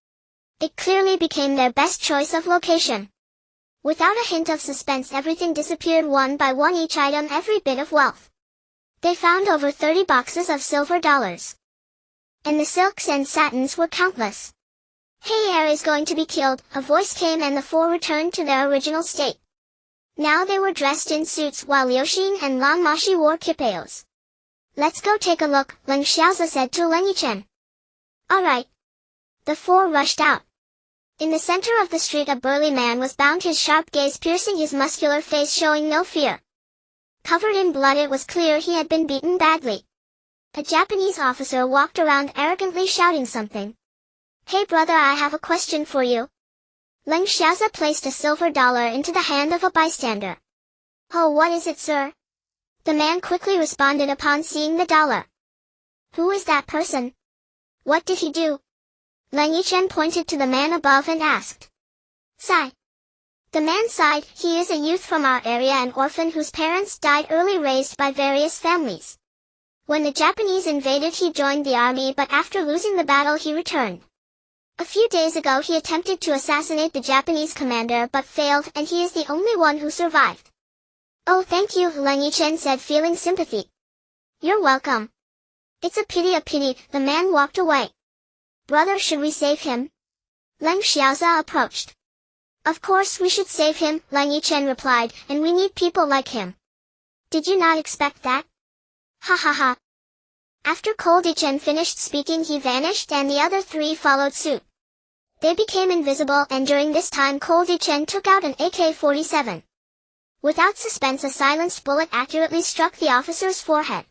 It clearly became their best choice of location. Without a hint of suspense, everything disappeared one by one, each item, every bit of wealth. They found over 30 boxes of silver dollars. And the silks and satins were countless. Hey, air is going to be killed, a voice came, and the four returned to their original state. Now they were dressed in suits, while Liuxin and Lan Moxi wore kipeos. Let's go take a look, Leng Xiaoza said to Leng Yichen. Alright. The four rushed out. In the center of the street, a burly man was bound, his sharp gaze piercing his muscular face, showing no fear. Covered in blood, it was clear he had been beaten badly. A Japanese officer walked around arrogantly, shouting something. Hey brother, I have a question for you. Leng Xiaoza placed a silver dollar into the hand of a bystander. Oh, what is it, sir? The man quickly responded upon seeing the dollar. Who is that person? What did he do? Leng Yichen pointed to the man above and asked. Sigh. The man sighed. He is a youth from our area, an orphan whose parents died early, raised by various families. When the Japanese invaded, he joined the army, but after losing the battle, he returned. A few days ago, he attempted to assassinate the Japanese commander, but failed, and he is the only one who survived. Oh, thank you, Leng Yichen said, feeling sympathy. You're welcome. It's a pity, the man walked away. Brother, should we save him? Leng Xiaoza approached. Of course we should save him, Leng Yichen replied, and we need people like him. Did you not expect that? Ha ha ha. After Cold Yichen finished speaking, he vanished, and the other 3 followed suit. They became invisible, and during this time Cold Yichen took out an AK-47. Without suspense, a silenced bullet accurately struck the officer's forehead.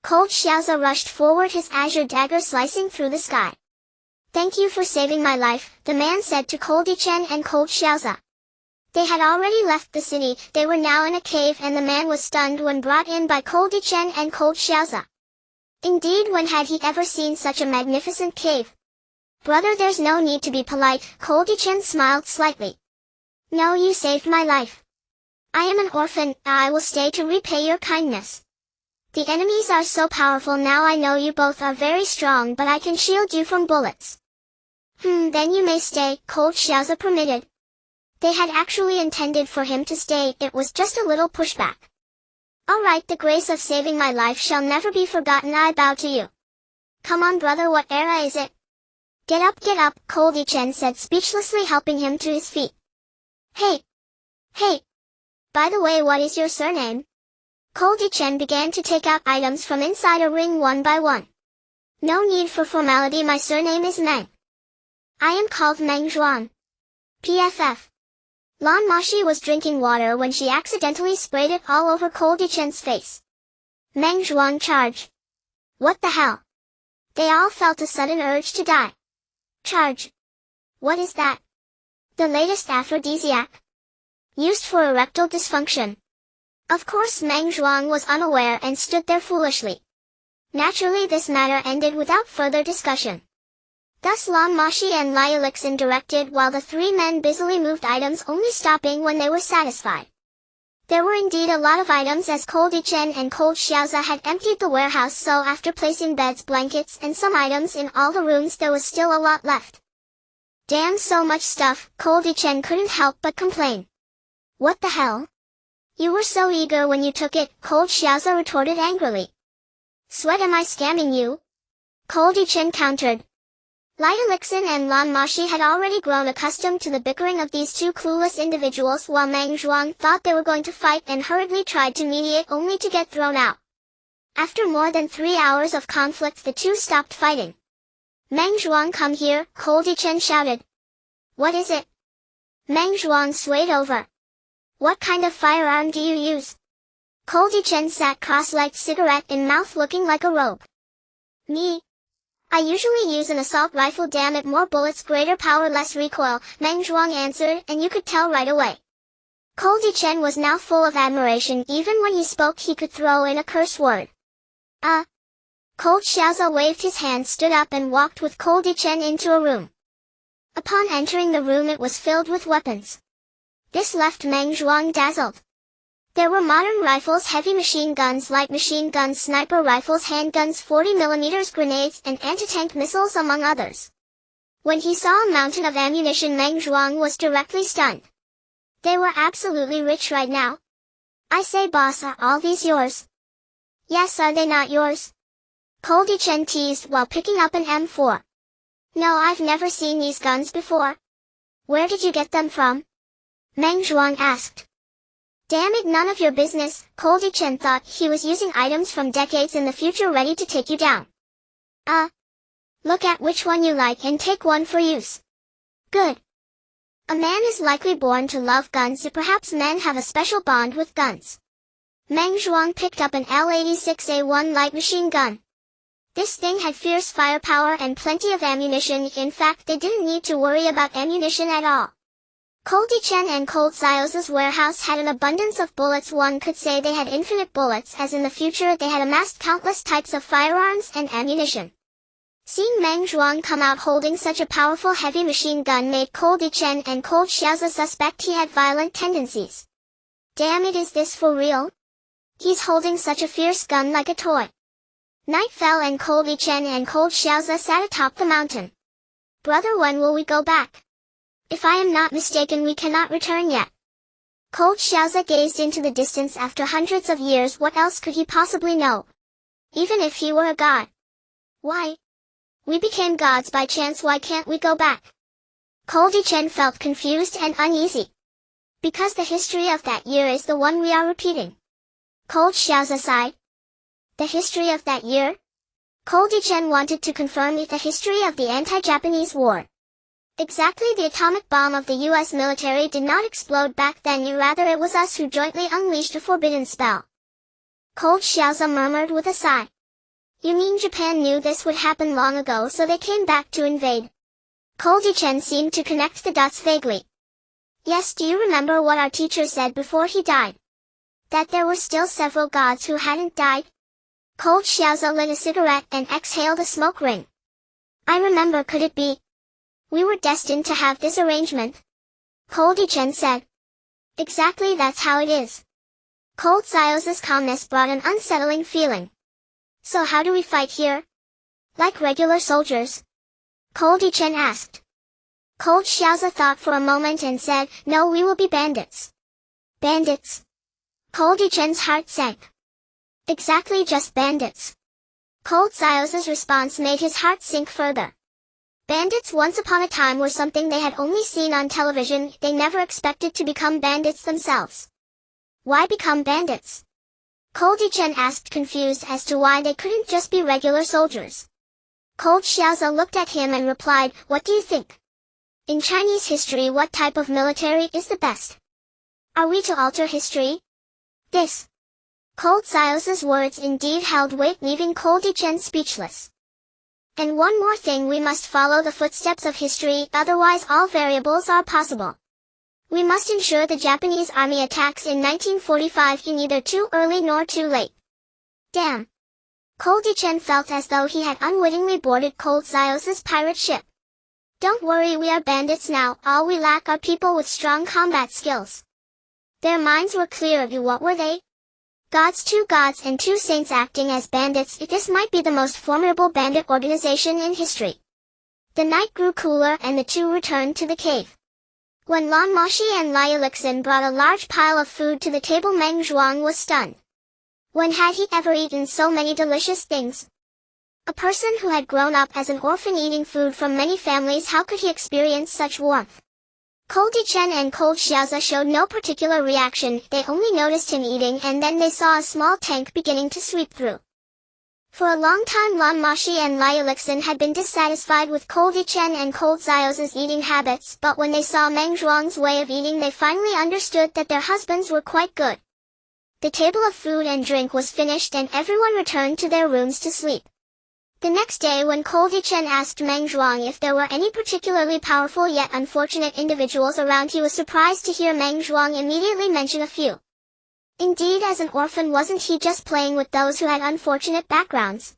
Cold Xiaoza rushed forward, his azure dagger slicing through the sky. Thank you for saving my life, the man said to Cold Yichen and Cold Xiaoza. They had already left the city. They were now in a cave, and the man was stunned when brought in by Cold Yichen and Cold Xiaoza. Indeed, when had he ever seen such a magnificent cave? Brother, there's no need to be polite, Cold Yichen smiled slightly. No, you saved my life. I am an orphan, I will stay to repay your kindness. The enemies are so powerful now. I know you both are very strong, but I can shield you from bullets. Then you may stay, Cold Xiaoza permitted. They had actually intended for him to stay, it was just a little pushback. Alright, the grace of saving my life shall never be forgotten, I bow to you. Come on brother, what era is it? Get up, Cold Yichen said, speechlessly, helping him to his feet. Hey! By the way, what is your surname? Cold Yichen began to take out items from inside a ring one by one. No need for formality, my surname is Meng. I am called Meng Zhuan. PFF. Lan Moxi was drinking water when she accidentally sprayed it all over Cold Yichen's face. Meng Zhuan charge. What the hell? They all felt a sudden urge to die. Charge. What is that? The latest aphrodisiac? Used for erectile dysfunction. Of course Meng Zhuan was unaware and stood there foolishly. Naturally this matter ended without further discussion. Thus Lan Moxi and Lai Elixin directed while the 3 men busily moved items, only stopping when they were satisfied. There were indeed a lot of items as Cold Yichen and Cold Xiaoza had emptied the warehouse, so after placing beds, blankets, and some items in all the rooms, there was still a lot left. Damn, so much stuff, Cold Yichen couldn't help but complain. What the hell? You were so eager when you took it, Cold Xiaoza retorted angrily. Sweat, am I scamming you? Cold Yichen countered. Lien Yichen and Lan Moxi had already grown accustomed to the bickering of these two clueless individuals, while Meng Zhuang thought they were going to fight and hurriedly tried to mediate only to get thrown out. After more than 3 hours of conflict, the two stopped fighting. Meng Zhuang, come here, Cold Yichen shouted. What is it? Meng Zhuang swayed over. What kind of firearm do you use? Cold Yichen sat cross-legged, cigarette in mouth, looking like a robe. Me? I usually use an assault rifle. Damn it, more bullets, greater power, less recoil, Meng Zhuang answered, and you could tell right away. Cold Yichen was now full of admiration. Even when he spoke, he could throw in a curse word. Cold Xiaoza waved his hand, stood up, and walked with Cold Yichen into a room. Upon entering the room, it was filled with weapons. This left Meng Zhuang dazzled. There were modern rifles, heavy machine guns, light machine guns, sniper rifles, handguns, 40mm grenades, and anti-tank missiles, among others. When he saw a mountain of ammunition, Meng Zhuang was directly stunned. They were absolutely rich right now. I say, boss, are all these yours? Yes, are they not yours? Cold Yichen teased while picking up an M4. No, I've never seen these guns before. Where did you get them from? Meng Zhuang asked. Damn it, none of your business. Cold Yichen thought he was using items from decades in the future ready to take you down. Look at which one you like and take one for use. Good. A man is likely born to love guns, or perhaps men have a special bond with guns. Meng Zhuang picked up an L86A1 light machine gun. This thing had fierce firepower and plenty of ammunition. In fact, they didn't need to worry about ammunition at all. Cold Yichen and Cold Xiaoza's warehouse had an abundance of bullets. One could say they had infinite bullets, as in the future they had amassed countless types of firearms and ammunition. Seeing Meng Zhuang come out holding such a powerful heavy machine gun made Cold Yichen and Cold Xiaoza suspect he had violent tendencies. Damn it, is this for real? He's holding such a fierce gun like a toy. Night fell and Cold Yichen and Cold Xiaoza sat atop the mountain. Brother, when will we go back? If I am not mistaken, we cannot return yet. Cold Xiaoza gazed into the distance. After hundreds of years, what else could he possibly know? Even if he were a god. Why? We became gods by chance, why can't we go back? Cold Yichen felt confused and uneasy. Because the history of that year is the one we are repeating. Cold Xiaoza sighed. The history of that year? Cold Yichen wanted to confirm the history of the anti-Japanese war. Exactly, the atomic bomb of the US military did not explode back then, rather it was us who jointly unleashed a forbidden spell. Cold Xiaoza murmured with a sigh. You mean Japan knew this would happen long ago, so they came back to invade? Cold Yichen seemed to connect the dots vaguely. Yes, do you remember what our teacher said before he died? That there were still several gods who hadn't died? Cold Xiaoza lit a cigarette and exhaled a smoke ring. I remember, could it be? We were destined to have this arrangement. Cold Yichen said. Exactly, that's how it is. Cold Xiaoza's calmness brought an unsettling feeling. So how do we fight here? Like regular soldiers? Cold Yichen asked. Cold Xiaoza thought for a moment and said, no, we will be bandits. Bandits? Cold Yichen's heart sank. Exactly, just bandits. Cold Xiaoza's response made his heart sink further. Bandits once upon a time were something they had only seen on television. They never expected to become bandits themselves. Why become bandits? Cold Yichen asked, confused as to why they couldn't just be regular soldiers. Cold Xiaoza looked at him and replied, what do you think? In Chinese history, what type of military is the best? Are we to alter history? This. Cold Xiaoza's words indeed held weight, leaving Cold Yichen speechless. And one more thing, we must follow the footsteps of history, otherwise all variables are possible. We must ensure the Japanese army attacks in 1945 neither too early nor too late. Damn. Cold Yichen felt as though he had unwittingly boarded Cold Xiaoza's pirate ship. Don't worry, we are bandits now, all we lack are people with strong combat skills. Their minds were clear. What were they? Gods, two gods and two saints acting as bandits. This might be the most formidable bandit organization in history. The night grew cooler and the two returned to the cave. When Lan Moxi and Leng Yichen brought a large pile of food to the table, Meng Zhuang was stunned. When had he ever eaten so many delicious things? A person who had grown up as an orphan eating food from many families, how could he experience such warmth? Cold Yichen and Cold Xiaoza showed no particular reaction. They only noticed him eating, and then they saw a small tank beginning to sweep through. For a long time Lan Moxi and Leng Yichen had been dissatisfied with Cold Yichen and Cold Xiaoza's eating habits, but when they saw Meng Zhuang's way of eating, they finally understood that their husbands were quite good. The table of food and drink was finished and everyone returned to their rooms to sleep. The next day, when Cold Yichen asked Meng Zhuang if there were any particularly powerful yet unfortunate individuals around, he was surprised to hear Meng Zhuang immediately mention a few. Indeed, as an orphan, wasn't he just playing with those who had unfortunate backgrounds?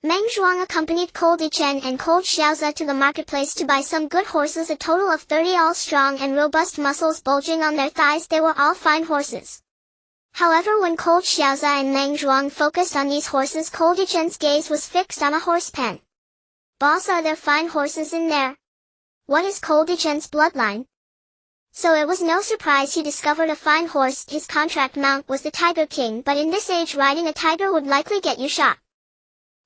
Meng Zhuang accompanied Cold Yichen and Cold Xiaoza to the marketplace to buy some good horses, a total of 30, all strong and robust, muscles bulging on their thighs. They were all fine horses. However, when Cold Xiaoza and Meng Zhuang focused on these horses, Cold Yichen's gaze was fixed on a horse pen. Boss, are there fine horses in there? What is Cold Yichen's bloodline? So it was no surprise he discovered a fine horse. His contract mount was the Tiger King, but in this age riding a tiger would likely get you shot.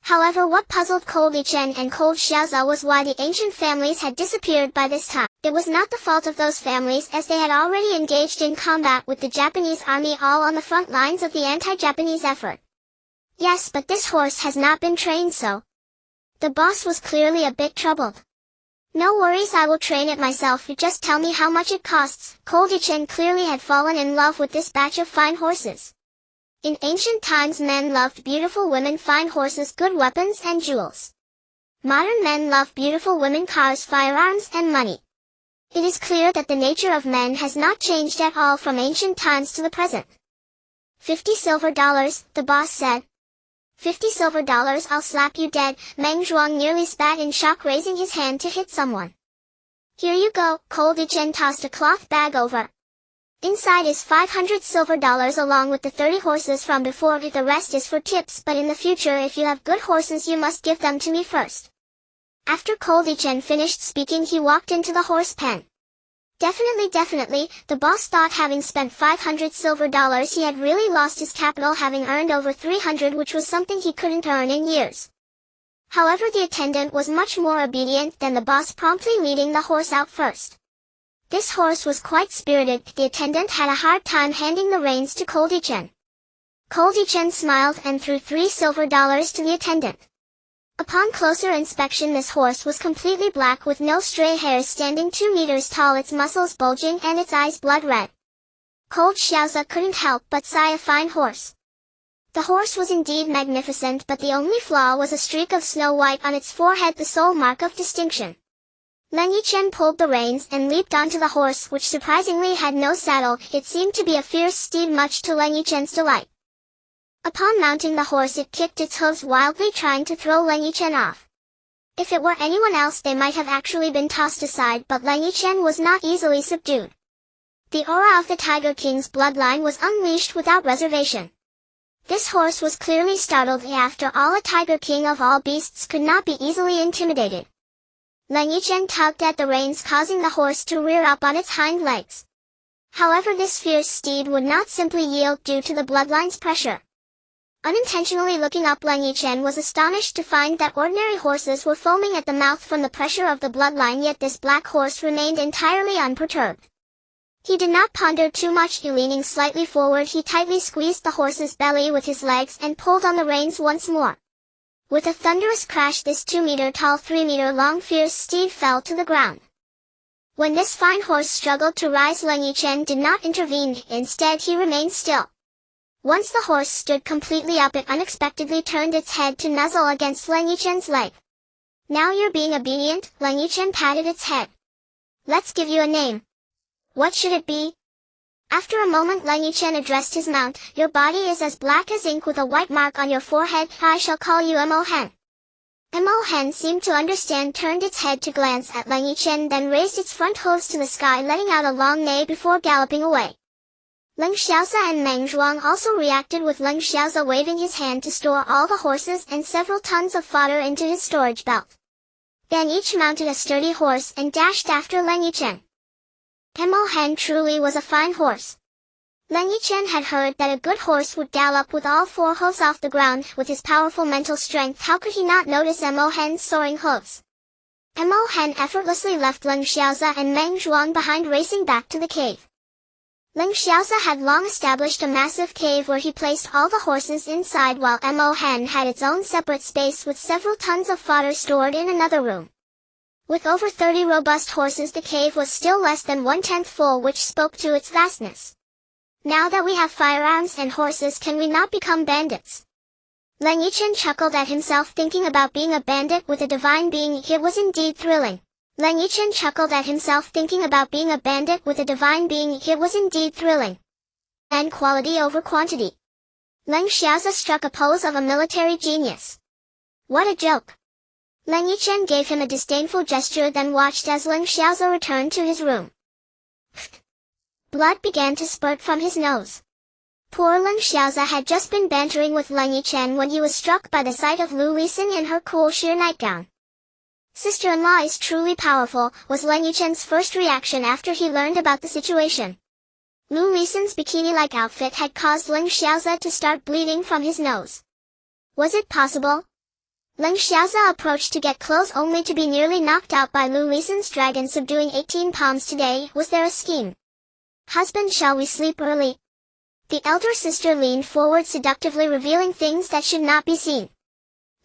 However, what puzzled Cold Yichen and Cold Xiaoza was why the ancient families had disappeared by this time. It was not the fault of those families, as they had already engaged in combat with the Japanese army, all on the front lines of the anti-Japanese effort. Yes, but this horse has not been trained, so. The boss was clearly a bit troubled. No worries, I will train it myself. You just tell me how much it costs. Cold Yichen clearly had fallen in love with this batch of fine horses. In ancient times, men loved beautiful women, fine horses, good weapons and jewels. Modern men love beautiful women, cars, firearms and money. It is clear that the nature of men has not changed at all from ancient times to the present. 50 silver dollars, the boss said. 50 silver dollars, I'll slap you dead. Meng Zhuang nearly spat in shock, raising his hand to hit someone. Here you go. Cold Yichen tossed a cloth bag over. Inside is 500 silver dollars along with the 30 horses from before. The rest is for tips, but in the future, if you have good horses, you must give them to me first. After Cold Yichen finished speaking, he walked into the horse pen. Definitely, the boss thought, having spent 500 silver dollars, he had really lost his capital, having earned over 300, which was something he couldn't earn in years. However, the attendant was much more obedient than the boss, promptly leading the horse out first. This horse was quite spirited. The attendant had a hard time handing the reins to Cold Yichen. Cold Yichen smiled and threw 3 silver dollars to the attendant. Upon closer inspection, this horse was completely black with no stray hairs, standing 2 meters tall, its muscles bulging and its eyes blood red. Cold Xiaoza couldn't help but sigh, a fine horse. The horse was indeed magnificent, but the only flaw was a streak of snow white on its forehead, the sole mark of distinction. Leng Yichen pulled the reins and leaped onto the horse, which surprisingly had no saddle. It seemed to be a fierce steed, much to Leng Yichen's delight. Upon mounting the horse, it kicked its hooves wildly, trying to throw Leng Yichen off. If it were anyone else, they might have actually been tossed aside, but Leng Yichen was not easily subdued. The aura of the Tiger King's bloodline was unleashed without reservation. This horse was clearly startled. After all, a Tiger King of all beasts could not be easily intimidated. Leng Yichen tugged at the reins, causing the horse to rear up on its hind legs. However, this fierce steed would not simply yield due to the bloodline's pressure. Unintentionally looking up, Leng Yichen was astonished to find that ordinary horses were foaming at the mouth from the pressure of the bloodline, yet this black horse remained entirely unperturbed. He did not ponder too much. Leaning slightly forward, he tightly squeezed the horse's belly with his legs and pulled on the reins once more. With a thunderous crash, this 2-meter-tall, 3-meter-long fierce steed fell to the ground. When this fine horse struggled to rise, Leng Yichen did not intervene. Instead, he remained still. Once the horse stood completely up, it unexpectedly turned its head to nuzzle against Leng Yichen's leg. Now you're being obedient. Leng Yichen patted its head. Let's give you a name. What should it be? After a moment, Leng Yichen addressed his mount. Your body is as black as ink with a white mark on your forehead. I shall call you Mo Hen. Mo Hen seemed to understand, turned its head to glance at Leng Yichen, then raised its front hooves to the sky, letting out a long neigh before galloping away. Leng Xiaoza and Meng Zhuang also reacted, with Leng Xiaoza waving his hand to store all the horses and several tons of fodder into his storage belt. Then each mounted a sturdy horse and dashed after Leng Yichen. Mo Hen truly was a fine horse. Leng Yichen had heard that a good horse would gallop with all four hooves off the ground. With his powerful mental strength, how could he not notice Mo Hen's soaring hooves? Mo Hen effortlessly left Leng Xiaoza and Meng Zhuang behind, racing back to the cave. Leng Xiaoza had long established a massive cave where he placed all the horses inside, while Mo Hen had its own separate space with several tons of fodder stored in another room. With over 30 robust horses, the cave was still less than 1/10 full, which spoke to its vastness. Now that we have firearms and horses, can we not become bandits? Leng Yichen chuckled at himself, thinking about being a bandit with a divine being. It was indeed thrilling. Leng Yichen chuckled at himself, thinking about being a bandit with a divine being. It was indeed thrilling. And quality over quantity. Leng Xiaoza struck a pose of a military genius. What a joke. Leng Yichen gave him a disdainful gesture, then watched as Leng Xiaoza returned to his room. Blood began to spurt from his nose. Poor Leng Xiaoza had just been bantering with Leng Yichen when he was struck by the sight of Lu Lixin in her cool sheer nightgown. Sister-in-law is truly powerful, was Leng Yichen's first reaction after he learned about the situation. Lu Lixin's bikini-like outfit had caused Leng Xiaoza to start bleeding from his nose. Was it possible? Leng Xiaoza approached to get close, only to be nearly knocked out by Lu Lixin's dragon subduing 18 palms. Today, was there a scheme? Husband, shall we sleep early? The elder sister leaned forward seductively, revealing things that should not be seen.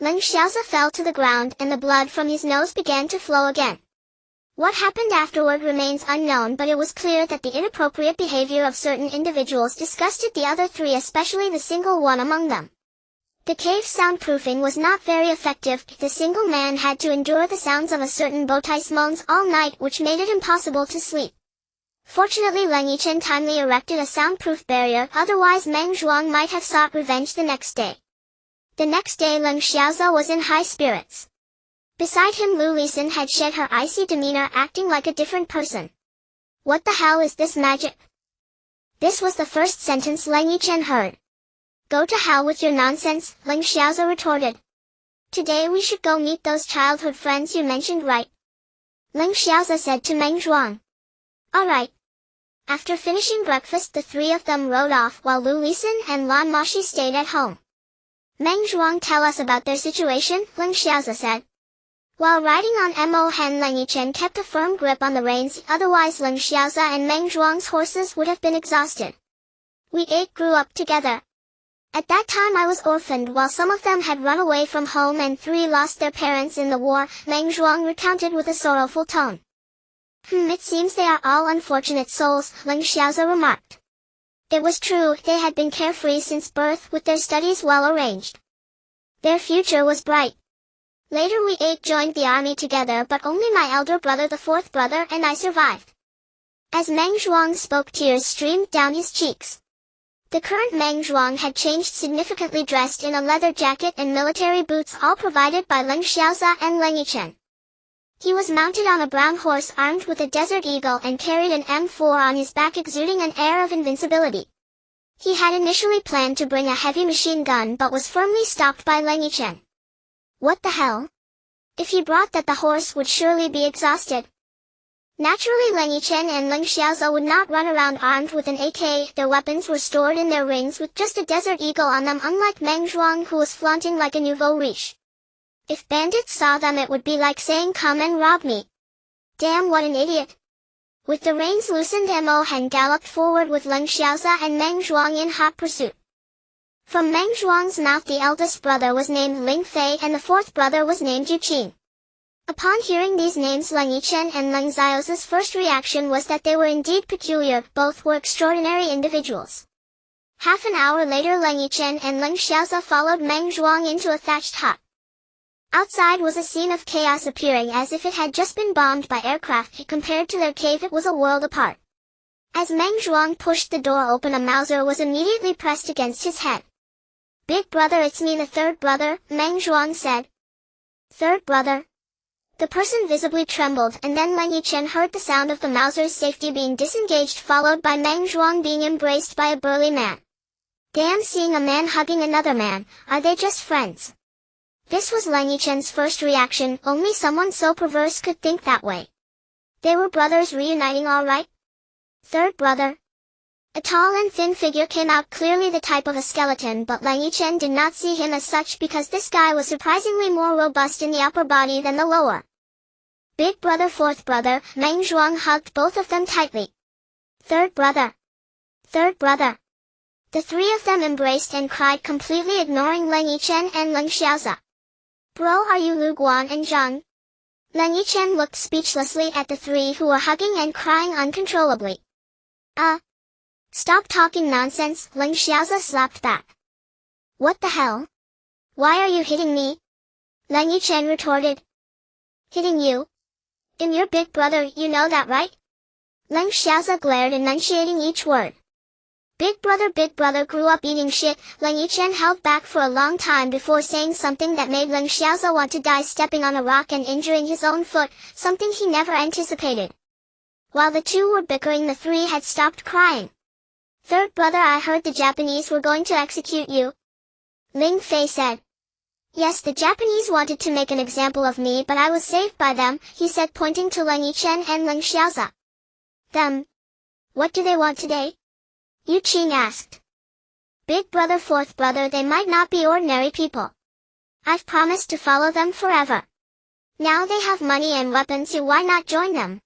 Leng Xiaoza fell to the ground and the blood from his nose began to flow again. What happened afterward remains unknown, but it was clear that the inappropriate behavior of certain individuals disgusted the other three, especially the single one among them. The cave soundproofing was not very effective. The single man had to endure the sounds of a certain bowtie's moans all night, which made it impossible to sleep. Fortunately, Leng Yichen timely erected a soundproof barrier, otherwise Meng Zhuang might have sought revenge the next day. The next day Leng Xiaoza was in high spirits. Beside him Lu Lixin had shed her icy demeanor, acting like a different person. What the hell is this magic? This was the first sentence Leng Yichen heard. Go to hell with your nonsense, Leng Xiaoza retorted. Today we should go meet those childhood friends you mentioned, right? Leng Xiaoza said to Meng Zhuang. All right. After finishing breakfast, the three of them rode off, while Lu Lixin and Lan Moxi stayed at home. Meng Zhuang, tell us about their situation, Leng Xiaoza said. While riding on Mo Hen, Leng Yichen kept a firm grip on the reins, otherwise Leng Xiaoza and Meng Zhuang's horses would have been exhausted. We 8 grew up together. At that time I was orphaned, while some of them had run away from home and 3 lost their parents in the war, Meng Zhuang recounted with a sorrowful tone. It seems they are all unfortunate souls, Leng Xiaoza remarked. It was true, they had been carefree since birth, with their studies well arranged. Their future was bright. Later we 8 joined the army together, but only my elder brother, the 4th brother, and I survived. As Meng Zhuang spoke, tears streamed down his cheeks. The current Meng Zhuang had changed significantly, dressed in a leather jacket and military boots, all provided by Leng Xiaoza and Leng Yichen. He was mounted on a brown horse armed with a desert eagle and carried an M4 on his back, exuding an air of invincibility. He had initially planned to bring a heavy machine gun, but was firmly stopped by Leng Yichen. What the hell? If he brought that, the horse would surely be exhausted. Naturally, Leng Yichen and Leng Xiaoza would not run around armed with an AK. Their weapons were stored in their rings with just a desert eagle on them, unlike Meng Zhuang, who was flaunting like a nouveau riche. If bandits saw them, it would be like saying, come and rob me. Damn, what an idiot. With the reins loosened, Mo Hen galloped forward with Leng Xiaoza and Meng Zhuang in hot pursuit. From Meng Zhuang's mouth, the eldest brother was named Ling Fei and the 4th brother was named Yuqing. Upon hearing these names, Leng Yichen and Leng Xiaoza's first reaction was that they were indeed peculiar. Both were extraordinary individuals. Half an hour later, Leng Yichen and Leng Xiaoza followed Meng Zhuang into a thatched hut. Outside was a scene of chaos, appearing as if it had just been bombed by aircraft. Compared to their cave, it was a world apart. As Meng Zhuang pushed the door open, a Mauser was immediately pressed against his head. Big brother, it's me, the 3rd brother, Meng Zhuang said. 3rd brother? The person visibly trembled, and then Leng Yichen heard the sound of the Mauser's safety being disengaged, followed by Meng Zhuang being embraced by a burly man. Damn, seeing a man hugging another man, are they just friends? This was Leng Yichen's first reaction. Only someone so perverse could think that way. They were brothers reuniting, all right? Third brother. A tall and thin figure came out, clearly the type of a skeleton, but Leng Yichen did not see him as such because this guy was surprisingly more robust in the upper body than the lower. Big brother, fourth brother. Meng Zhuang hugged both of them tightly. Third brother. Third brother. The three of them embraced and cried, completely ignoring Leng Yichen and Leng Xiaoza. Bro, are you Lu Guan and Zhang? Leng Yichen looked speechlessly at the three who were hugging and crying uncontrollably. Stop talking nonsense, Leng Xiaoza slapped back. What the hell? Why are you hitting me? Leng Yichen retorted. Hitting you? I'm your big brother, you know that, right? Leng Xiaoza glared, enunciating each word. Big brother grew up eating shit. Leng Yichen held back for a long time before saying something that made Leng Xiaoza want to die, stepping on a rock and injuring his own foot, something he never anticipated. While the two were bickering, the three had stopped crying. Third brother, I heard the Japanese were going to execute you. Ling Fei said. Yes, the Japanese wanted to make an example of me, but I was saved by them, he said, pointing to Leng Yichen and Leng Xiaoza. Them? What do they want today? Yu Qing asked. Big brother, fourth brother, they might not be ordinary people. I've promised to follow them forever. Now they have money and weapons, so why not join them?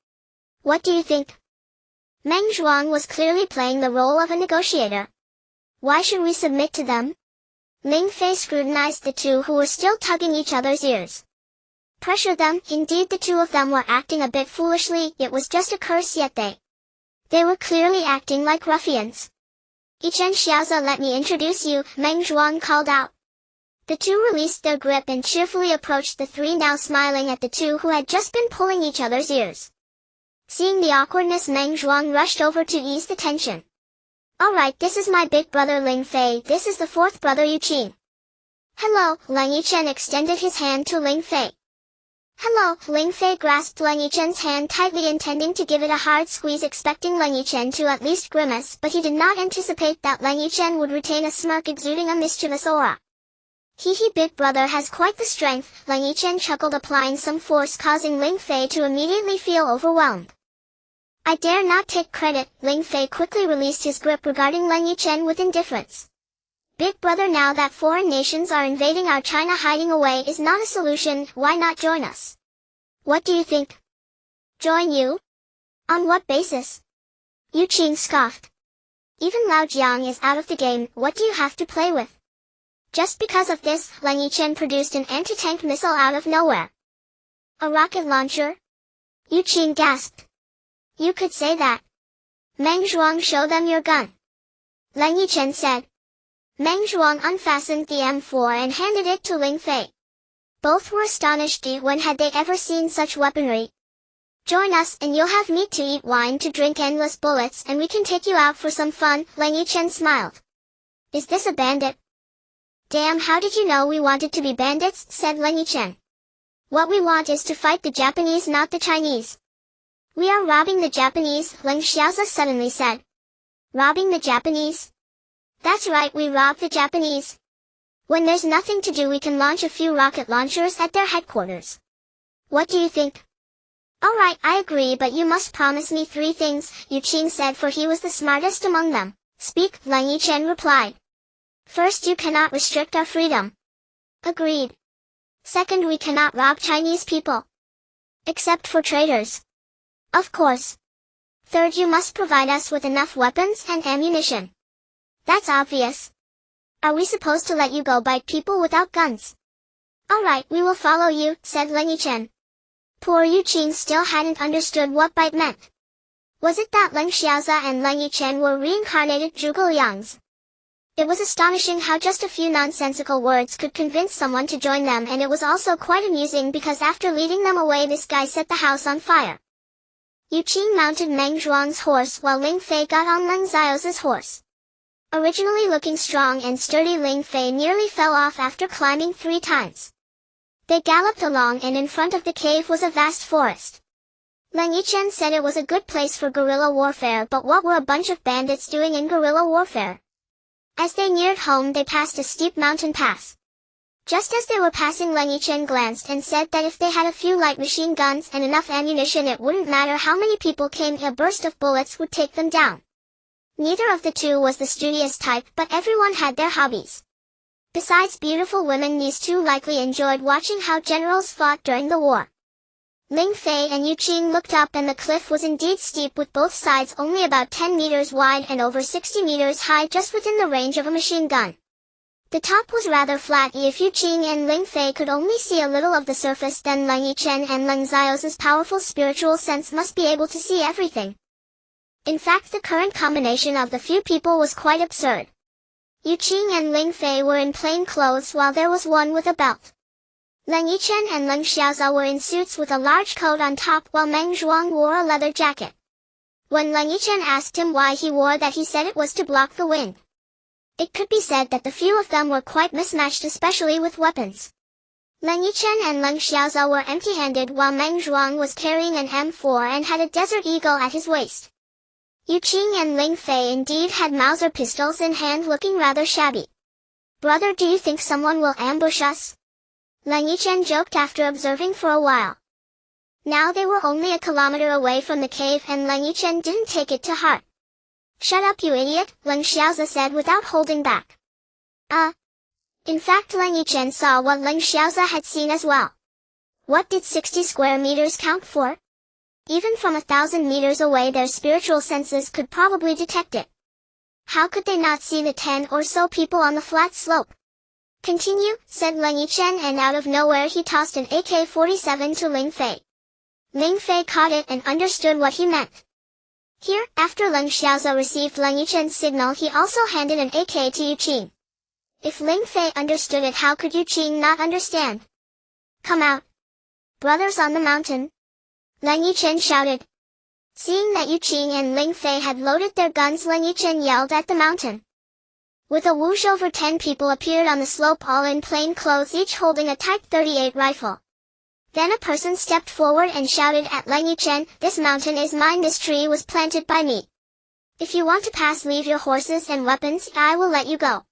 What do you think? Meng Zhuang was clearly playing the role of a negotiator. Why should we submit to them? Ling Fei scrutinized the two who were still tugging each other's ears. Pressure them? Indeed, the two of them were acting a bit foolishly. It was just a curse, yet they were clearly acting like ruffians. Yichen Xiaoza, let me introduce you, Meng Zhuang called out. The two released their grip and cheerfully approached the three, now smiling at the two who had just been pulling each other's ears. Seeing the awkwardness, Meng Zhuang rushed over to ease the tension. Alright, this is my big brother Ling Fei, this is the fourth brother Yu Qing. Hello, Leng Yichen extended his hand to Ling Fei. Hello, Ling Fei grasped Leng Yichen's hand tightly, intending to give it a hard squeeze, expecting Leng Yichen to at least grimace, but he did not anticipate that Leng Yichen would retain a smirk, exuding a mischievous aura. Hee, big brother has quite the strength, Leng Yichen chuckled, applying some force, causing Ling Fei to immediately feel overwhelmed. I dare not take credit. Ling Fei quickly released his grip, regarding Leng Yichen with indifference. Big brother, now that foreign nations are invading our China, hiding away is not a solution. Why not join us? What do you think? Join you? On what basis? Yu Qing scoffed. Even Lao Jiang is out of the game, what do you have to play with? Just because of this, Leng Yichen produced an anti-tank missile out of nowhere. A rocket launcher? Yu Qing gasped. You could say that. Meng Zhuang, show them your gun. Leng Yichen said. Meng Zhuang unfastened the M4 and handed it to Ling Fei. Both were astonished. When had they ever seen such weaponry? Join us, and you'll have meat to eat, wine to drink, endless bullets, and we can take you out for some fun, Leng Yichen smiled. Is this a bandit? Damn, how did you know we wanted to be bandits, said Leng Yichen. What we want is to fight the Japanese, not the Chinese. We are robbing the Japanese, Leng Xiaoza suddenly said. Robbing the Japanese? That's right, we rob the Japanese. When there's nothing to do, we can launch a few rocket launchers at their headquarters. What do you think? Alright, I agree, but you must promise me 3 things, Yu Qing said, for he was the smartest among them. Speak, Leng Yichen replied. First, you cannot restrict our freedom. Agreed. Second, we cannot rob Chinese people. Except for traitors. Of course. Third, you must provide us with enough weapons and ammunition. That's obvious. Are we supposed to let you go bite people without guns? Alright, we will follow you, said Leng Yichen. Poor Yu Qing still hadn't understood what bite meant. Was it that Leng Xiaoza and Leng Yichen were reincarnated zhuge liangs? It was astonishing how just a few nonsensical words could convince someone to join them, and it was also quite amusing because after leading them away, this guy set the house on fire. Yu Qing mounted Meng Zhuang's horse while Ling Fei got on Leng Xiaoza's horse. Originally looking strong and sturdy, Ling Fei nearly fell off after climbing 3 times. They galloped along, and in front of the cave was a vast forest. Leng Yichen said it was a good place for guerrilla warfare, but what were a bunch of bandits doing in guerrilla warfare? As they neared home, they passed a steep mountain pass. Just as they were passing, Leng Yichen glanced and said that if they had a few light machine guns and enough ammunition, it wouldn't matter how many people came, a burst of bullets would take them down. Neither of the two was the studious type, but everyone had their hobbies. Besides beautiful women, these two likely enjoyed watching how generals fought during the war. Ling Fei and Yu Qing looked up, and the cliff was indeed steep, with both sides only about 10 meters wide and over 60 meters high, just within the range of a machine gun. The top was rather flat. If Yu Qing and Ling Fei could only see a little of the surface, then Leng Yichen and Leng Xiao's powerful spiritual sense must be able to see everything. In fact, the current combination of the few people was quite absurd. Yu Qing and Ling Fei were in plain clothes, while there was one with a belt. Leng Yichen and Leng Xiaozha were in suits with a large coat on top, while Meng Zhuang wore a leather jacket. When Leng Yichen asked him why he wore that, he said it was to block the wind. It could be said that the few of them were quite mismatched, especially with weapons. Leng Yichen and Leng Xiaozha were empty-handed, while Meng Zhuang was carrying an M4 and had a Desert Eagle at his waist. Yu Qing and Ling Fei indeed had Mauser pistols in hand, looking rather shabby. "Brother, do you think someone will ambush us?" Leng Yichen joked after observing for a while. Now they were only a kilometer away from the cave, and Leng Yichen didn't take it to heart. "Shut up, you idiot," Leng Xiaozha said without holding back. In fact, Leng Yichen saw what Leng Xiaozha had seen as well. What did 60 square meters count for? Even from 1,000 meters away, their spiritual senses could probably detect it. How could they not see the 10 or so people on the flat slope? "Continue," said Leng Yichen, and out of nowhere he tossed an AK-47 to Ling Fei. Ling Fei caught it and understood what he meant. Here, after Leng Xiaozha received Leng Yichen's signal, he also handed an AK to Yu Qing. If Ling Fei understood it, how could Yu Qing not understand? "Come out, brothers on the mountain," Leng Yichen shouted. Seeing that Yu Qing and Ling Fei had loaded their guns, Leng Yichen yelled at the mountain. With a whoosh, over 10 people appeared on the slope, all in plain clothes, each holding a Type 38 rifle. Then a person stepped forward and shouted at Leng Yichen, "This mountain is mine, this tree was planted by me. If you want to pass, leave your horses and weapons, I will let you go."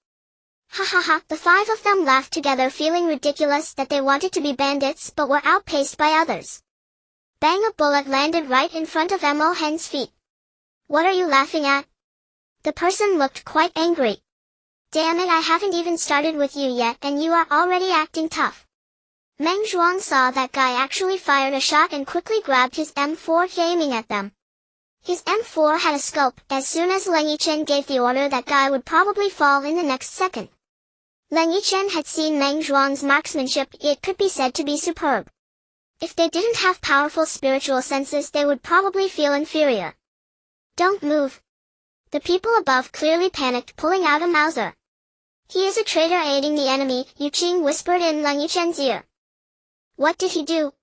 Ha ha ha, the 5 of them laughed together, feeling ridiculous that they wanted to be bandits but were outpaced by others. Bang, a bullet landed right in front of Mo Hen's feet. "What are you laughing at?" The person looked quite angry. "Damn it, I haven't even started with you yet, and you are already acting tough." Meng Zhuang saw that guy actually fired a shot and quickly grabbed his M4, aiming at them. His M4 had a scope. As soon as Leng Yichen gave the order, that guy would probably fall in the next second. Leng Yichen had seen Meng Zhuang's marksmanship. It could be said to be superb. If they didn't have powerful spiritual senses, they would probably feel inferior. "Don't move." The people above clearly panicked, pulling out a Mauser. "He is a traitor aiding the enemy," Yu Qing whispered in Leng Yichen's ear. "What did he do?"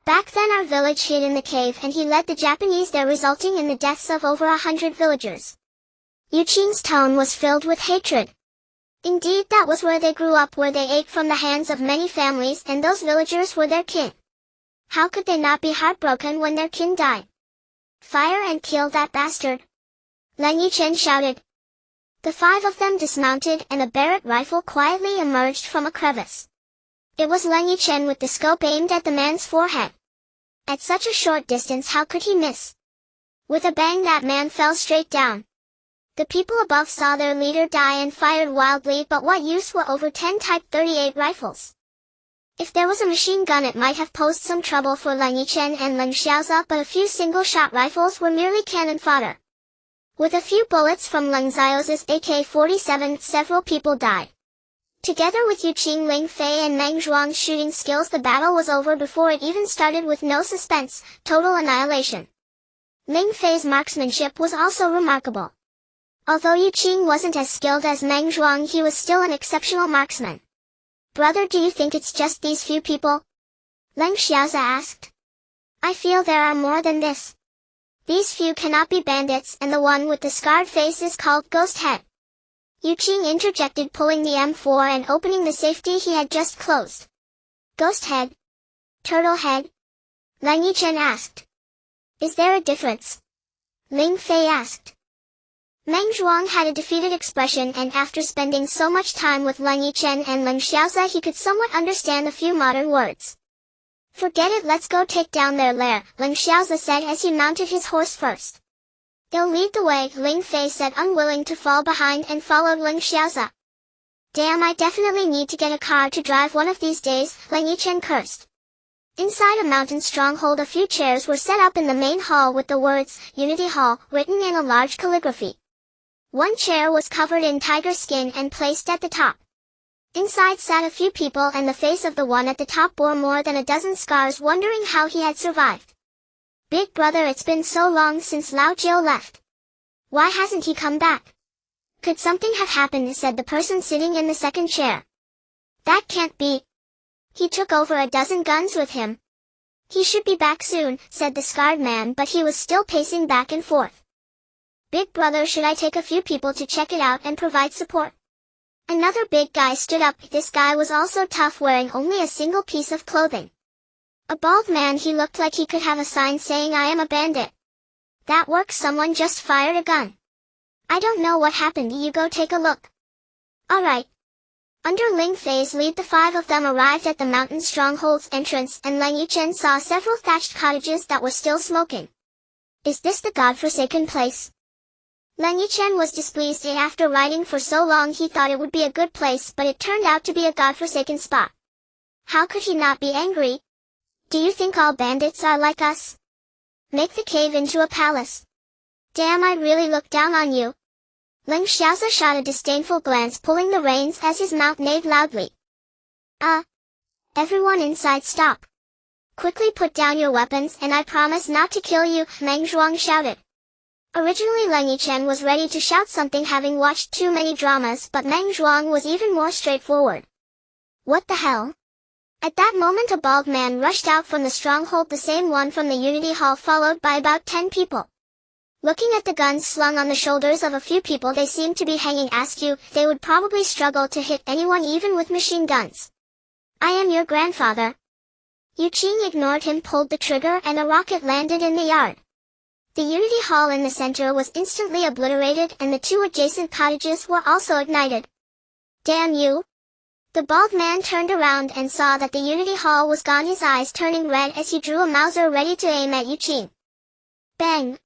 "Back then our village hid in the cave, and he led the Japanese there, resulting in the deaths of over 100 villagers." Yu Qing's tone was filled with hatred. Indeed, that was where they grew up, where they ate from the hands of many families, and those villagers were their kin. How could they not be heartbroken when their kin died? "Fire and kill that bastard," Leng Yichen shouted. The 5 of them dismounted, and a Barrett rifle quietly emerged from a crevice. It was Leng Yichen with the scope aimed at the man's forehead. At such a short distance, how could he miss? With a bang, that man fell straight down. The people above saw their leader die and fired wildly, but what use were over 10 Type 38 rifles? If there was a machine gun, it might have posed some trouble for Leng Yichen and Leng Xiaozha, but a few single-shot rifles were merely cannon fodder. With a few bullets from Leng Xiao's AK-47, several people died. Together with Yu Qing, Ling Fei and Meng Zhuang's shooting skills, the battle was over before it even started, with no suspense, total annihilation. Ling Fei's marksmanship was also remarkable. Although Yu Qing wasn't as skilled as Meng Zhuang, he was still an exceptional marksman. "Brother, do you think it's just these few people?" Leng Xiaozha asked. "I feel there are more than this. These few cannot be bandits, and the one with the scarred face is called Ghost Head." Yu Qing interjected, pulling the M4 and opening the safety he had just closed. Ghost head? Turtle head? Leng Yichen asked. Is there a difference? Ling Fei asked. Meng Zhuang had a defeated expression, and after spending so much time with Leng Yichen and Leng Xiaoza, he could somewhat understand a few modern words. Forget it, let's go take down their lair, Leng Xiaoza said as he mounted his horse first. They'll lead the way, Ling Fei said, unwilling to fall behind, and followed Leng Xiaoza. Damn, I definitely need to get a car to drive one of these days, Leng Yichen cursed. Inside a mountain stronghold, a few chairs were set up in the main hall with the words, Unity Hall, written in a large calligraphy. One chair was covered in tiger skin and placed at the top. Inside sat a few people, and the face of the one at the top bore more than a dozen scars, wondering how he had survived. Big brother, it's been so long since Lao Jiu left. Why hasn't he come back? Could something have happened, said the person sitting in the second chair. That can't be. He took over a dozen guns with him. He should be back soon, said the scarred man, but he was still pacing back and forth. Big brother, should I take a few people to check it out and provide support? Another big guy stood up. This guy was also tough, wearing only a single piece of clothing. A bald man, he looked like he could have a sign saying I am a bandit. That works, someone just fired a gun. I don't know what happened, you go take a look. Alright. Under Ling Fei's lead, the five of them arrived at the mountain stronghold's entrance, and Leng Yichen saw several thatched cottages that were still smoking. Is this the godforsaken place? Leng Yichen was displeased. After riding for so long, he thought it would be a good place, but it turned out to be a godforsaken spot. How could he not be angry? Do you think all bandits are like us? Make the cave into a palace. Damn, I really look down on you. Leng Xiaoza shot a disdainful glance, pulling the reins as his mount neighed loudly. Everyone inside, stop. Quickly put down your weapons, and I promise not to kill you, Meng Zhuang shouted. Originally Leng Yichen was ready to shout something, having watched too many dramas, but Meng Zhuang was even more straightforward. What the hell? At that moment a bald man rushed out from the stronghold, the same one from the Unity Hall, followed by about 10 people. Looking at the guns slung on the shoulders of a few people, they seemed to be hanging askew. They would probably struggle to hit anyone even with machine guns. I am your grandfather. Yu Qing ignored him, pulled the trigger, and a rocket landed in the yard. The Unity Hall in the center was instantly obliterated, and the two adjacent cottages were also ignited. Damn you! The bald man turned around and saw that the Unity Hall was gone, his eyes turning red as he drew a Mauser ready to aim at Yu Qing. Bang!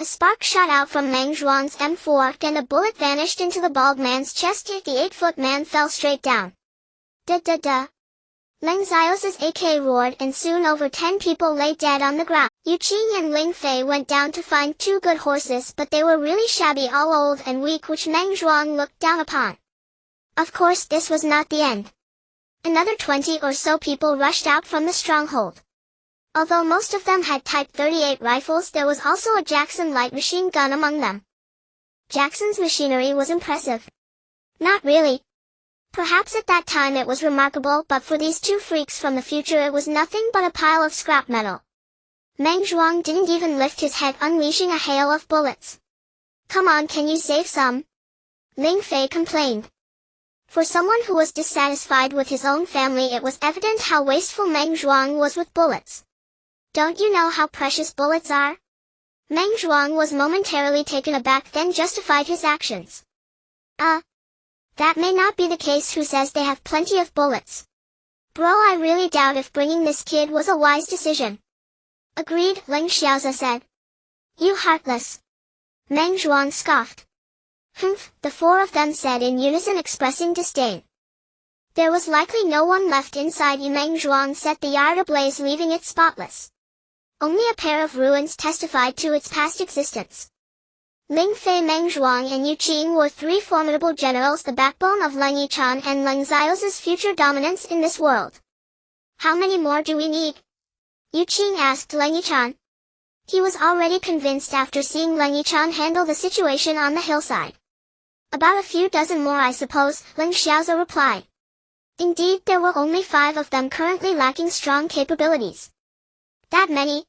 A spark shot out from Meng Zhuang's M4, and a bullet vanished into the bald man's chest. The 8-foot man fell straight down. Da-da-da! Leng Xiaoza's AK roared, and soon over 10 people lay dead on the ground. Yu Qing and Ling Fei went down to find 2 good horses, but they were really shabby, all old and weak, which Meng Zhuang looked down upon. Of course, this was not the end. Another 20 or so people rushed out from the stronghold. Although most of them had Type 38 rifles, there was also a Jackson light machine gun among them. Jackson's machinery was impressive. Not really. Perhaps at that time it was remarkable, but for these 2 freaks from the future it was nothing but a pile of scrap metal. Meng Zhuang didn't even lift his head, unleashing a hail of bullets. Come on, can you save some? Ling Fei complained. For someone who was dissatisfied with his own family, it was evident how wasteful Meng Zhuang was with bullets. Don't you know how precious bullets are? Meng Zhuang was momentarily taken aback, then justified his actions. That may not be the case. Who says they have plenty of bullets? Bro, I really doubt if bringing this kid was a wise decision. Agreed, Leng Xiaoza said. You heartless. Meng Zhuang scoffed. Humph, the 4 of them said in unison, expressing disdain. There was likely no one left inside. Meng Zhuang set the yard ablaze, leaving it spotless. Only a pair of ruins testified to its past existence. Ling Fei, Meng Zhuang, and Yu Qing were 3 formidable generals, the backbone of Leng Yichen and Leng Xiaoza's future dominance in this world. How many more do we need? Yu Qing asked Leng Yichen. He was already convinced after seeing Leng Yichen handle the situation on the hillside. About a few dozen more, I suppose, Leng Xiaoza replied. Indeed, there were only 5 of them currently lacking strong capabilities. That many?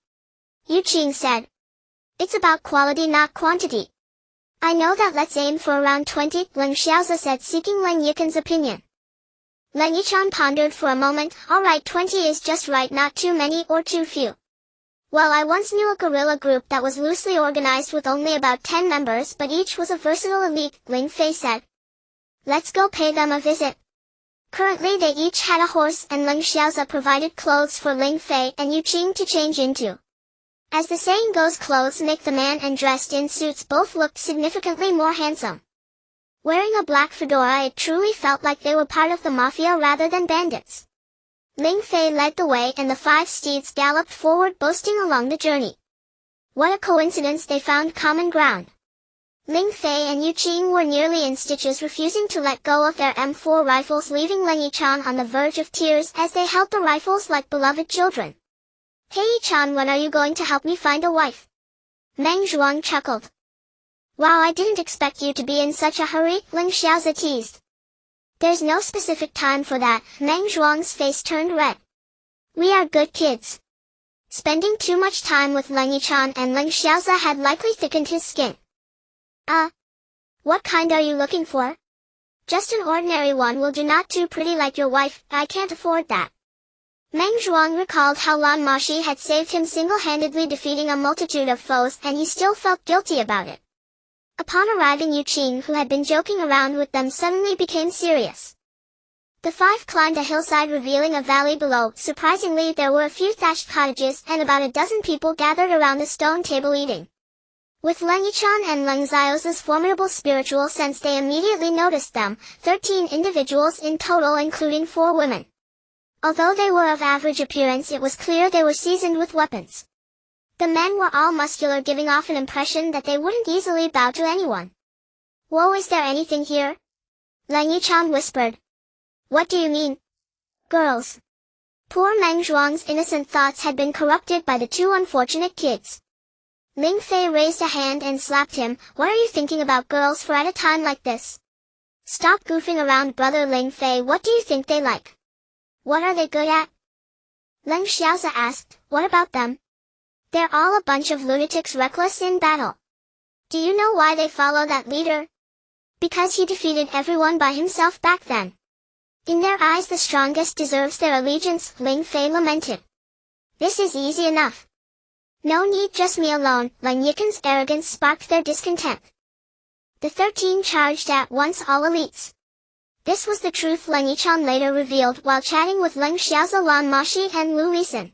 Yu Qing said. It's about quality, not quantity. I know that. Let's aim for around 20, Leng Xiaoza said, seeking Leng Yichen's opinion. Leng Yichen pondered for a moment. All right, 20 is just right, not too many or too few. Well, I once knew a guerrilla group that was loosely organized with only about 10 members, but each was a versatile elite, Ling Fei said. Let's go pay them a visit. Currently they each had a horse, and Leng Xiaoza provided clothes for Ling Fei and Yu Qing to change into. As the saying goes, clothes make the man, and dressed in suits both looked significantly more handsome. Wearing a black fedora, it truly felt like they were part of the mafia rather than bandits. Ling Fei led the way and the 5 steeds galloped forward, boasting along the journey. What a coincidence, they found common ground. Ling Fei and Yu Qing were nearly in stitches, refusing to let go of their M4 rifles, leaving Leng Yichen on the verge of tears as they held the rifles like beloved children. Hey Yichen, when are you going to help me find a wife? Meng Zhuang chuckled. Wow, I didn't expect you to be in such a hurry, Leng Xiaoza teased. There's no specific time for that. Meng Zhuang's face turned red. We are good kids. Spending too much time with Leng Yichen and Leng Xiaoza had likely thickened his skin. What kind are you looking for? Just an ordinary one will do, not too pretty like your wife. I can't afford that. Meng Zhuang recalled how Lan Moxi had saved him single-handedly, defeating a multitude of foes, and he still felt guilty about it. Upon arriving, Yu Qing, who had been joking around with them, suddenly became serious. The 5 climbed a hillside revealing a valley below. Surprisingly, there were a few thatched cottages and about a dozen people gathered around the stone table eating. With Leng Yichen and Leng Xiaoza's formidable spiritual sense, they immediately noticed them, 13 individuals in total, including 4 women. Although they were of average appearance, it was clear they were seasoned with weapons. The men were all muscular, giving off an impression that they wouldn't easily bow to anyone. Whoa, is there anything here? Leng Yichen whispered. What do you mean? Girls. Poor Meng Zhuang's innocent thoughts had been corrupted by the 2 unfortunate kids. Ling Fei raised a hand and slapped him. What are you thinking about girls for at a time like this? Stop goofing around, brother Ling Fei. What do you think they like? What are they good at? Leng Xiaoza asked. What about them? They're all a bunch of lunatics, reckless in battle. Do you know why they follow that leader? Because he defeated everyone by himself back then. In their eyes, the strongest deserves their allegiance, Ling Fei lamented. This is easy enough. No need, just me alone. Leng Yichen's arrogance sparked their discontent. The 13 charged at once, all elites. This was the truth Leng Yichen later revealed while chatting with Leng Xiaoza, Lan Moxi, and Lu Lisan.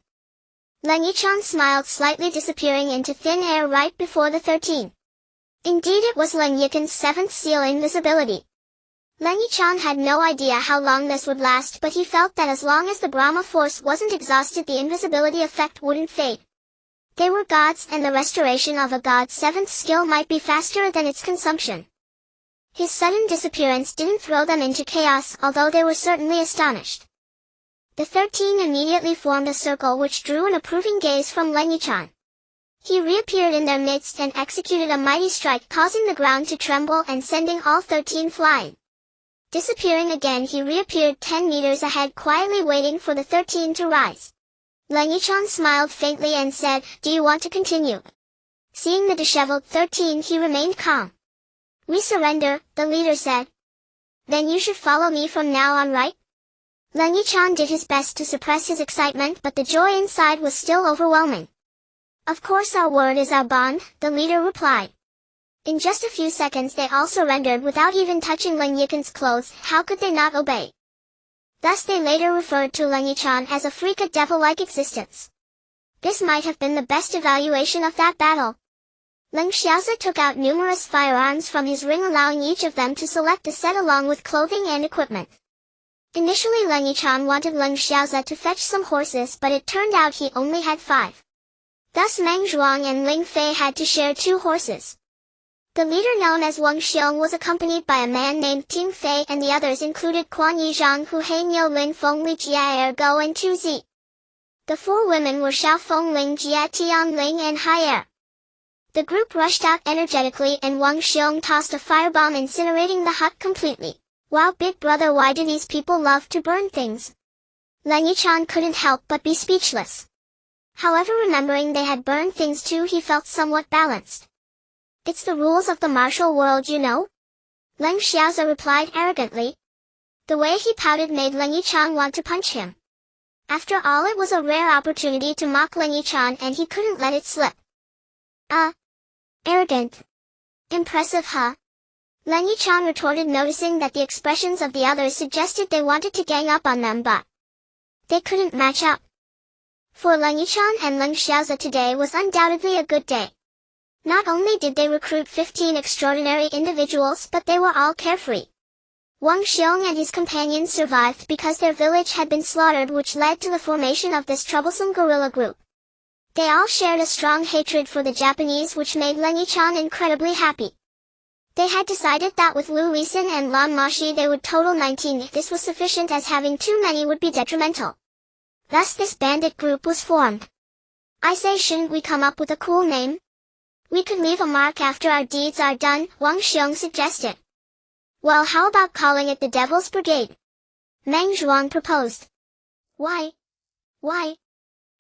Leng Yichen smiled slightly, disappearing into thin air right before the 13. Indeed, it was Leng Yichen's 7th seal, invisibility. Leng Yichen had no idea how long this would last, but he felt that as long as the Brahma force wasn't exhausted, the invisibility effect wouldn't fade. They were gods, and the restoration of a god's 7th skill might be faster than its consumption. His sudden disappearance didn't throw them into chaos, although they were certainly astonished. The 13 immediately formed a circle which drew an approving gaze from Leng Yichen. He reappeared in their midst and executed a mighty strike, causing the ground to tremble and sending all 13 flying. Disappearing again, he reappeared 10 meters ahead, quietly waiting for the 13 to rise. Leng Yichen smiled faintly and said, Do you want to continue? Seeing the disheveled 13, he remained calm. We surrender, the leader said. Then you should follow me from now on, right? Leng Yichen did his best to suppress his excitement, but the joy inside was still overwhelming. Of course, our word is our bond, the leader replied. In just a few seconds they all surrendered without even touching Leng Yichen's clothes. How could they not obey? Thus they later referred to Leng Yichen as a freak, a devil-like existence. This might have been the best evaluation of that battle. Leng Xiaoza took out numerous firearms from his ring, allowing each of them to select a set along with clothing and equipment. Initially Leng Yichen wanted Leng Xiaoza to fetch some horses, but it turned out he only had 5. Thus Meng Zhuang and Ling Fei had to share 2 horses. The leader, known as Wang Xiong, was accompanied by a man named Ting Fei, and the others included Quan Yizhang, Hu Heinyo, Lin Feng, Li Jia Ergo, and Tu Zi. The 4 women were Xiao Feng, Ling Jia, Tiang Ling, and Hai Er. The group rushed out energetically, and Wang Xiong tossed a firebomb, incinerating the hut completely. Wow, big brother, why do these people love to burn things? Leng Yichen couldn't help but be speechless. However, remembering they had burned things too, he felt somewhat balanced. It's the rules of the martial world, you know? Leng Xiaoza replied arrogantly. The way he pouted made Leng Yichen want to punch him. After all, it was a rare opportunity to mock Leng Yichen and he couldn't let it slip. Arrogant. Impressive, huh? Leng Yichen retorted, noticing that the expressions of the others suggested they wanted to gang up on them, but they couldn't match up. For Leng Yichen and Leng Xiaozi, today was undoubtedly a good day. Not only did they recruit 15 extraordinary individuals, but they were all carefree. Wang Xiong and his companions survived because their village had been slaughtered, which led to the formation of this troublesome guerrilla group. They all shared a strong hatred for the Japanese, which made Leng Yichen incredibly happy. They had decided that with Lu Lisin and Lan Moxi they would total 19 if this was sufficient, as having too many would be detrimental. Thus this bandit group was formed. I say, shouldn't we come up with a cool name? We could leave a mark after our deeds are done, Wang Xiong suggested. Well, how about calling it the Devil's Brigade? Meng Zhuang proposed. Why?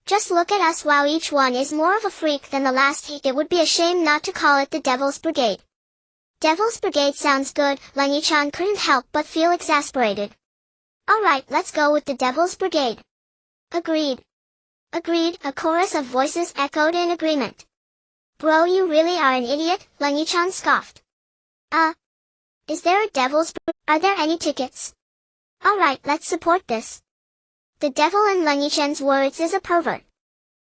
Just look at us, while each one is more of a freak than the last. It would be a shame not to call it the Devil's Brigade. Devil's Brigade sounds good, Leng Yichen couldn't help but feel exasperated. Alright, let's go with the Devil's Brigade. Agreed, a chorus of voices echoed in agreement. Bro, you really are an idiot, Leng Yichen scoffed. Is there a Devil's Brigade? Are there any tickets? Alright, let's support this. The devil in Leng Yichen's words is a pervert.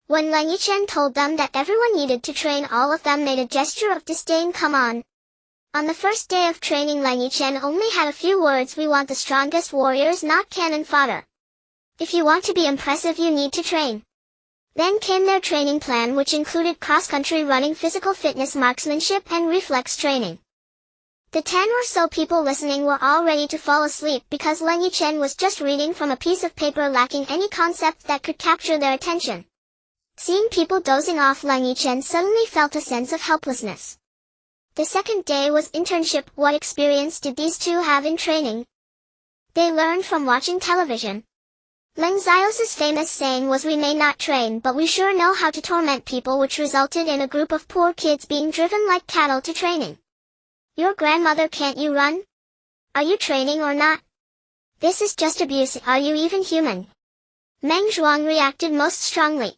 When Leng Yichen told them that everyone needed to train, all of them made a gesture of disdain. Come on. On the first day of training, Leng Yichen only had a few words: we want the strongest warriors, not cannon fodder. If you want to be impressive, you need to train. Then came their training plan, which included cross-country running, physical fitness, marksmanship, and reflex training. The 10 or so people listening were all ready to fall asleep because Leng Yichen was just reading from a piece of paper, lacking any concept that could capture their attention. Seeing people dozing off, Leng Yichen suddenly felt a sense of helplessness. The second day was internship. What experience did these two have in training? They learned from watching television. Leng Xiaozi's famous saying was, we may not train, but we sure know how to torment people, which resulted in a group of poor kids being driven like cattle to training. Your grandmother, can't you run? Are you training or not? This is just abuse. Are you even human? Meng Zhuang reacted most strongly.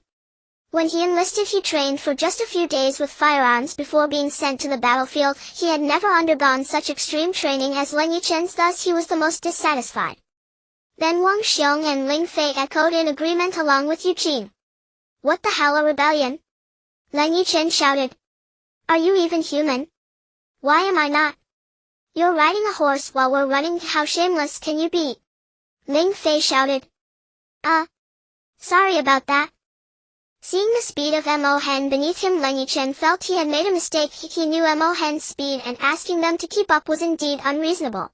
When he enlisted, he trained for just a few days with firearms before being sent to the battlefield. He had never undergone such extreme training as Leng Yichen's, thus he was the most dissatisfied. Then Wang Xiong and Ling Fei echoed in agreement along with Eugene. What the hell, a rebellion? Leng Yichen shouted. Are you even human? Why am I not? You're riding a horse while we're running. How shameless can you be? Ling Fei shouted. Sorry about that. Seeing the speed of Mo Hen beneath him, Leng Yichen felt he had made a mistake. He knew Mo Hen's speed, and asking them to keep up was indeed unreasonable.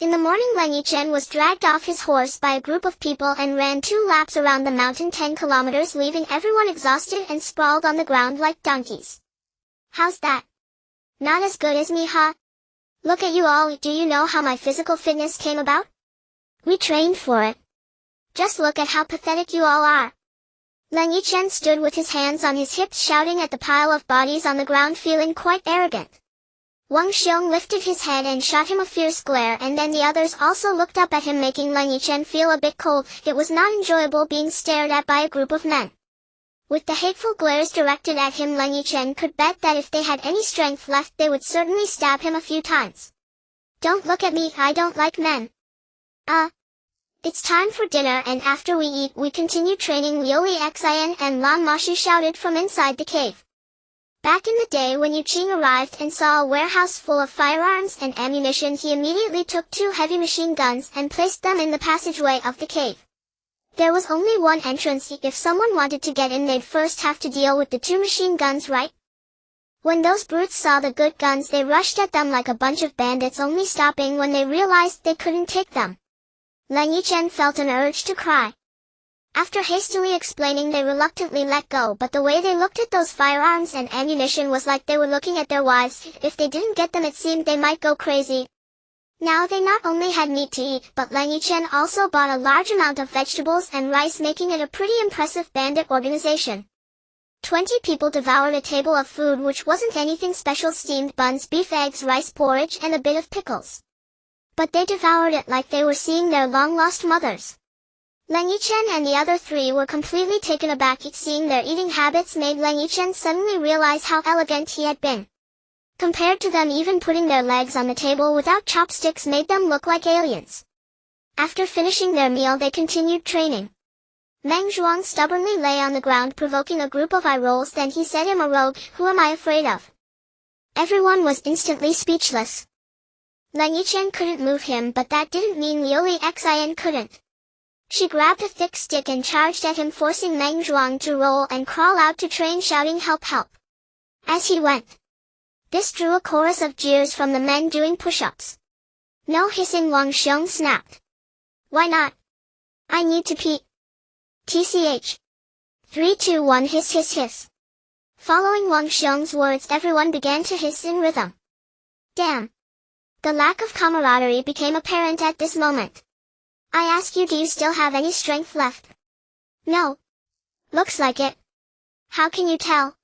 In the morning, Leng Yichen was dragged off his horse by a group of people and ran 2 laps around the mountain, 10 kilometers, leaving everyone exhausted and sprawled on the ground like donkeys. How's that? Not as good as me, huh? Look at you all. Do you know how my physical fitness came about? We trained for it. Just look at how pathetic you all are. Leng Yichen stood with his hands on his hips, shouting at the pile of bodies on the ground, feeling quite arrogant. Wang Xiong lifted his head and shot him a fierce glare, and then the others also looked up at him, making Leng Yichen feel a bit cold. It was not enjoyable being stared at by a group of men. With the hateful glares directed at him, Leng Yichen could bet that if they had any strength left, they would certainly stab him a few times. Don't look at me, I don't like men. It's time for dinner, and after we eat, we continue training, Liu Xin and Lan Moxi shouted from inside the cave. Back in the day, when Yu Qing arrived and saw a warehouse full of firearms and ammunition, he immediately took 2 heavy machine guns and placed them in the passageway of the cave. There was only one entrance. If someone wanted to get in, they'd first have to deal with the 2 machine guns, right? When those brutes saw the good guns, they rushed at them like a bunch of bandits, only stopping when they realized they couldn't take them. Leng Yichen felt an urge to cry. After hastily explaining, they reluctantly let go, but the way they looked at those firearms and ammunition was like they were looking at their wives. If they didn't get them, it seemed they might go crazy. Now they not only had meat to eat, but Leng Yichen also bought a large amount of vegetables and rice, making it a pretty impressive bandit organization. 20 people devoured a table of food which wasn't anything special: steamed buns, beef, eggs, rice porridge, and a bit of pickles. but they devoured it like they were seeing their long-lost mothers. Leng Yichen and the other three were completely taken aback at seeing their eating habits made Leng Yichen suddenly realize how elegant he had been. Compared to them, even putting their legs on the table without chopsticks made them look like aliens. After finishing their meal, they continued training. Meng Zhuang stubbornly lay on the ground, provoking a group of eye rolls. Then he said, "I'm a rogue, who am I afraid of?" Everyone was instantly speechless. Leng Yichen couldn't move him, but that didn't mean Liu Xin couldn't. She grabbed a thick stick and charged at him, forcing Meng Zhuang to roll and crawl out to train, shouting, "Help, help!" as he went. This drew a chorus of jeers from the men doing push-ups. "No hissing," Wang Xiong snapped. "Why not? I need to pee." TCH. 3, 2, 1, hiss, hiss, hiss. Following Wang Xiong's words, everyone began to hiss in rhythm. Damn. The lack of camaraderie became apparent at this moment. "I ask you, do you still have any strength left?" "No. Looks like it." "How can you tell?"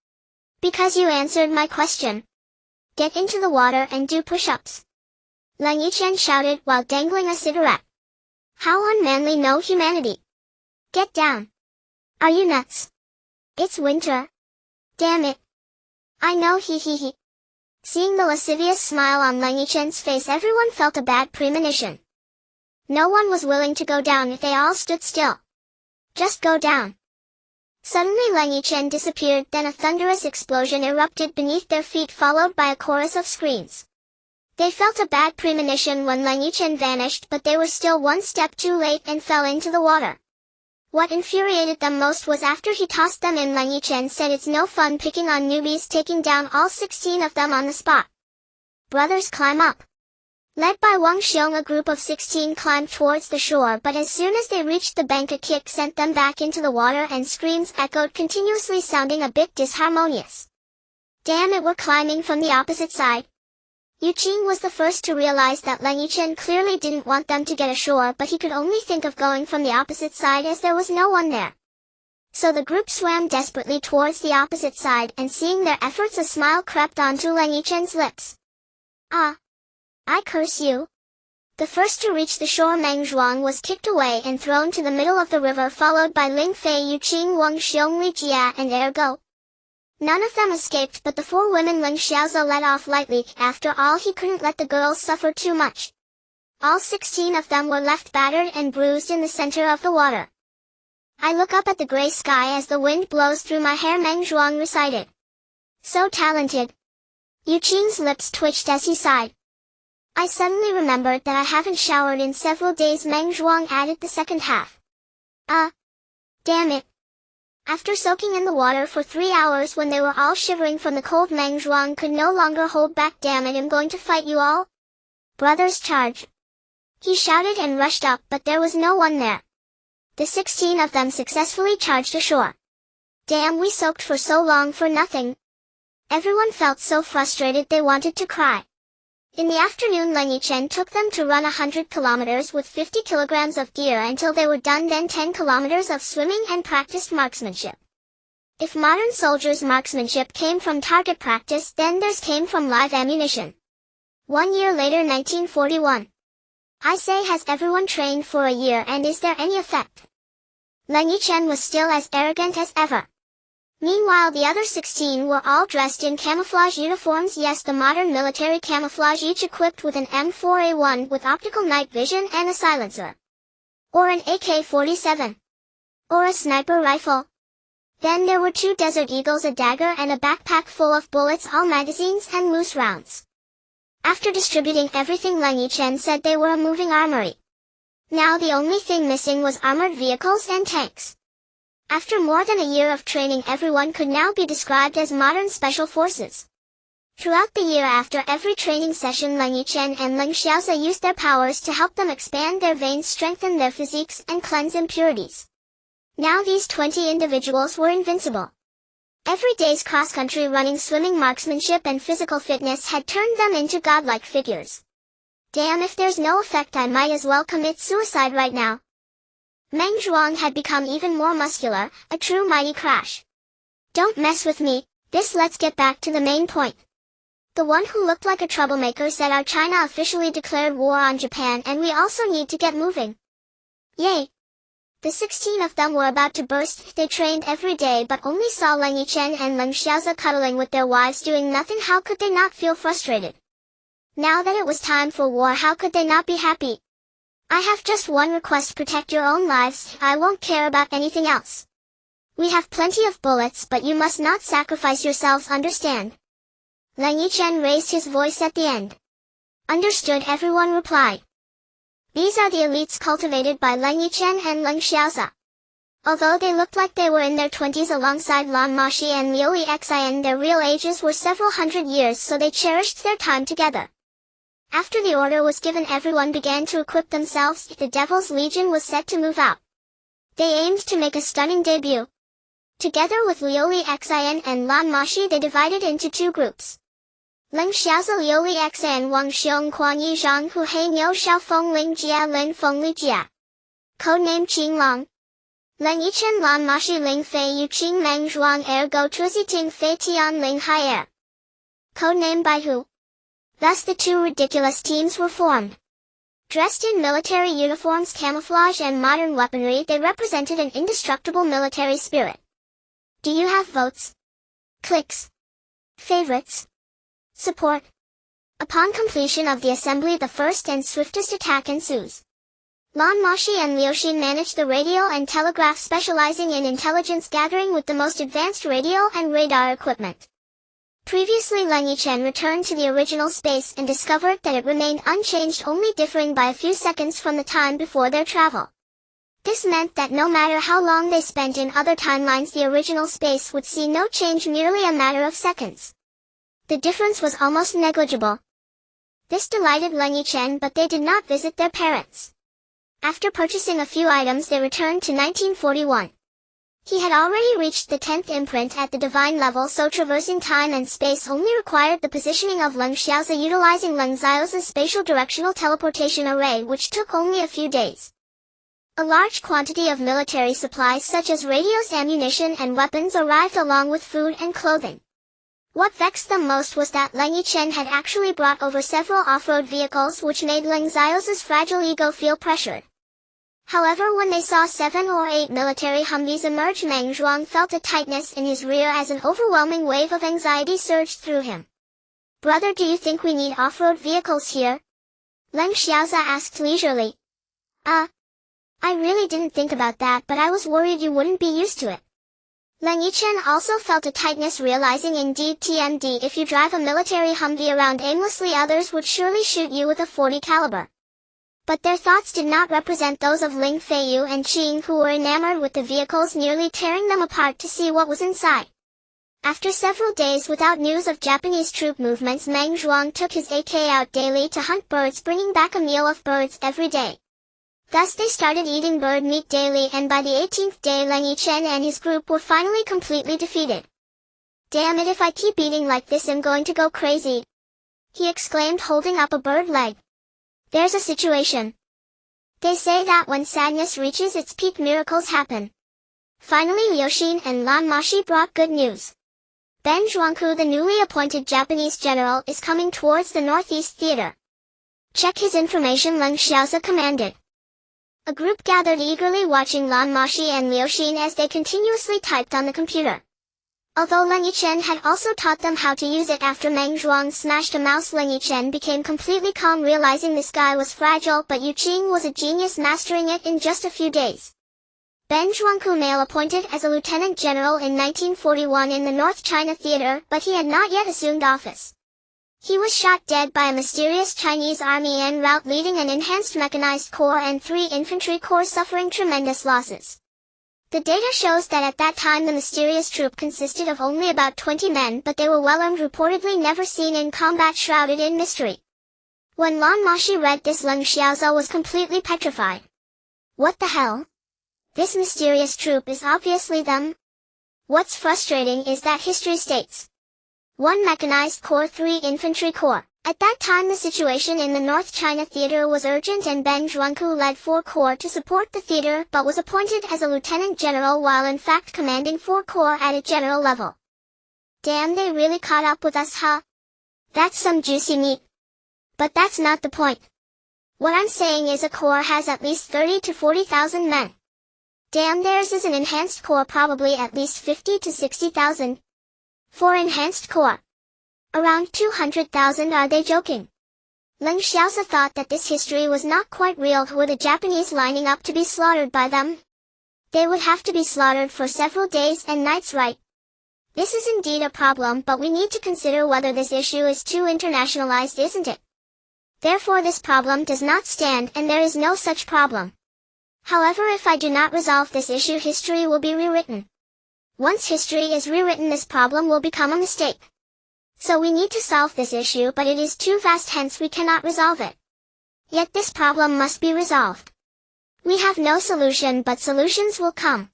"Because you answered my question. Get into the water and do push-ups." Leng Yichen shouted while dangling a cigarette. "How unmanly, no humanity. Get down. Are you nuts? It's winter. Damn it. I know, he he he." Seeing the lascivious smile on Leng Yichen's face, everyone felt a bad premonition. No one was willing to go down. They all stood still. "Just go down." Suddenly Leng Yichen disappeared, then a thunderous explosion erupted beneath their feet, followed by a chorus of screams. They felt a bad premonition when Leng Yichen vanished, but they were still one step too late and fell into the water. What infuriated them most was after he tossed them in, Leng Yichen said, "It's no fun picking on newbies," taking down all 16 of them on the spot. "Brothers, climb up." Led by Wang Xiong, a group of 16 climbed towards the shore, but as soon as they reached the bank, a kick sent them back into the water and screams echoed continuously, sounding a bit disharmonious. "Damn it, we're climbing from the opposite side." Yuqing was the first to realize that Leng Yichen clearly didn't want them to get ashore, but he could only think of going from the opposite side as there was no one there. So the group swam desperately towards the opposite side, and seeing their efforts, a smile crept onto Leng Yichen's lips. "Ah. I curse you." The first to reach the shore, Meng Zhuang, was kicked away and thrown to the middle of the river, followed by Ling Fei, Yuqing, Wang Xiong, Li Jia, and Ergo. None of them escaped, but the 4 women Ling Xiaozi let off lightly. After all, he couldn't let the girls suffer too much. All 16 of them were left battered and bruised in the center of the water. "I look up at the gray sky as the wind blows through my hair," Meng Zhuang recited. "So talented." Yuqing's lips twitched as he sighed. "I suddenly remembered that I haven't showered in several days," Meng Zhuang added the second half. Damn it." After soaking in the water for 3 hours, when they were all shivering from the cold, Meng Zhuang could no longer hold back. "Damn it, I'm going to fight you all. Brothers, charge." He shouted and rushed up, but there was no one there. The 16 of them successfully charged ashore. "Damn, we soaked for so long for nothing." Everyone felt so frustrated they wanted to cry. In the afternoon, Leng Yichen took them to run 100 kilometers with 50 kilograms of gear until they were done, then 10 kilometers of swimming, and practiced marksmanship. If modern soldiers' marksmanship came from target practice, then theirs came from live ammunition. 1 year later, 1941. I say, has everyone trained for a year, and is there any effect? Leng Yichen was still as arrogant as ever. Meanwhile, the other 16 were all dressed in camouflage uniforms. Yes, the modern military camouflage, each equipped with an M4A1 with optical night vision and a silencer. Or an AK-47. Or a sniper rifle. Then there were 2 Desert Eagles, a dagger, and a backpack full of bullets, all magazines and loose rounds. After distributing everything, Leng Yichen said they were a moving armory. Now the only thing missing was armored vehicles and tanks. After more than a year of training, everyone could now be described as modern special forces. Throughout the year, after every training session, Leng Yichen and Leng Xiaozi used their powers to help them expand their veins, strengthen their physiques, and cleanse impurities. Now these 20 individuals were invincible. Every day's cross-country running, swimming, marksmanship, and physical fitness had turned them into godlike figures. Damn, if there's no effect, I might as well commit suicide right now. Meng Zhuang had become even more muscular, a true mighty crash. "Don't mess with me, let's get back to the main point." The one who looked like a troublemaker said our China officially declared war on Japan and we also need to get moving. Yay! The 16 of them were about to burst. They trained every day but only saw Leng Yichen and Leng Xiaoza cuddling with their wives doing nothing. How could they not feel frustrated? Now that it was time for war, how could they not be happy? I have just one request: protect your own lives. I won't care about anything else. We have plenty of bullets, but you must not sacrifice yourselves, understand? Leng Yichen raised his voice at the end. Understood, everyone replied. These are the elites cultivated by Leng Yichen and Leng Xiaoza. Although they looked like they were in their 20s alongside Lan Moxi and Liu Yichen, their real ages were several hundred years, so they cherished their time together. After the order was given, everyone began to equip themselves. The Devil's Legion was set to move out. They aimed to make a stunning debut. Together with Liu Yichen and Lan Moxi, they divided into two groups. Leng Xiaoza, Liu Yichen, Wang Xiong, Quan Yi Zhang, Hu Hei Niu, Xiao Feng Ling Jia, Lin Feng Li Jia. Codename Qing Long. Leng Yichen, Lan Moxi, Ling Fei Yu, Qing Meng Zhuang, Ergo Tuzi Ting Fei Tian Ling Hai Er. Codename Baihu. Thus the two ridiculous teams were formed. Dressed in military uniforms, camouflage and modern weaponry, they represented an indestructible military spirit. Do you have votes? Clicks? Favorites? Support? Upon completion of the assembly, the first and swiftest attack ensues. Lan Moxi and Liu Xin managed the radio and telegraph, specializing in intelligence gathering with the most advanced radio and radar equipment. Previously, Leng Yichen returned to the original space and discovered that it remained unchanged, only differing by a few seconds from the time before their travel. This meant that no matter how long they spent in other timelines, the original space would see no change, merely a matter of seconds. The difference was almost negligible. This delighted Leng Yichen, but they did not visit their parents. After purchasing a few items, they returned to 1941. He had already reached the 10th imprint at the divine level, so traversing time and space only required the positioning of Leng Xiaoza utilizing Leng Xiaoza's spatial directional teleportation array, which took only a few days. A large quantity of military supplies such as radios, ammunition, and weapons arrived along with food and clothing. What vexed them most was that Leng Yichen had actually brought over several off-road vehicles, which made Leng Xiaoza's fragile ego feel pressured. However, when they saw 7 or 8 military Humvees emerge, Meng Zhuang felt a tightness in his rear as an overwhelming wave of anxiety surged through him. Brother, do you think we need off-road vehicles here? Leng Xiaoza asked leisurely. I really didn't think about that, but I was worried you wouldn't be used to it. Leng Yichen also felt a tightness, realizing indeed TMD, if you drive a military Humvee around aimlessly, others would surely shoot you with a .40 caliber. But their thoughts did not represent those of Ling Feiyu and Qing, who were enamored with the vehicles, nearly tearing them apart to see what was inside. After several days without news of Japanese troop movements, Meng Zhuang took his AK out daily to hunt birds, bringing back a meal of birds every day. Thus they started eating bird meat daily, and by the 18th day Leng Yichen and his group were finally completely defeated. Damn it, if I keep eating like this I'm going to go crazy, he exclaimed, holding up a bird leg. There's a situation. They say that when sadness reaches its peak, miracles happen. Finally, Liu Xin and Lan Moxi brought good news. Ben Zhuangku, the newly appointed Japanese general, is coming towards the northeast theater. Check his information, Leng Xiaoza commanded. A group gathered eagerly, watching Lan Moxi and Liu Xin as they continuously typed on the computer. Although Leng Yichen had also taught them how to use it after Meng Zhuang smashed a mouse, Leng Yichen became completely calm, realizing this guy was fragile, but Yu Qing was a genius, mastering it in just a few days. Ben Zhuangku, male, appointed as a lieutenant general in 1941 in the North China Theater, but he had not yet assumed office. He was shot dead by a mysterious Chinese army en route, leading an enhanced mechanized corps and 3 infantry corps, suffering tremendous losses. The data shows that at that time the mysterious troop consisted of only about 20 men, but they were well armed, reportedly never seen in combat, shrouded in mystery. When Lan Moxi read this, Leng Xiaoza was completely petrified. What the hell? This mysterious troop is obviously them. What's frustrating is that history states 1 mechanized corps, 3 infantry corps. At that time the situation in the North China Theater was urgent, and Ben Zhuangku led 4 corps to support the theater, but was appointed as a lieutenant general while in fact commanding 4 corps at a general level. Damn, they really caught up with us, huh? That's some juicy meat. But that's not the point. What I'm saying is a corps has at least 30 to 40,000 men. Damn, theirs is an enhanced corps, probably at least 50 to 60,000. For enhanced corps. Around 200,000, are they joking? Leng Xiaosa thought that this history was not quite real. Were the Japanese lining up to be slaughtered by them? They would have to be slaughtered for several days and nights, right? This is indeed a problem, but we need to consider whether this issue is too internationalized, isn't it? Therefore this problem does not stand, and there is no such problem. However, if I do not resolve this issue, history will be rewritten. Once history is rewritten, this problem will become a mistake. So we need to solve this issue, but it is too vast, hence we cannot resolve it. Yet this problem must be resolved. We have no solution, but solutions will come.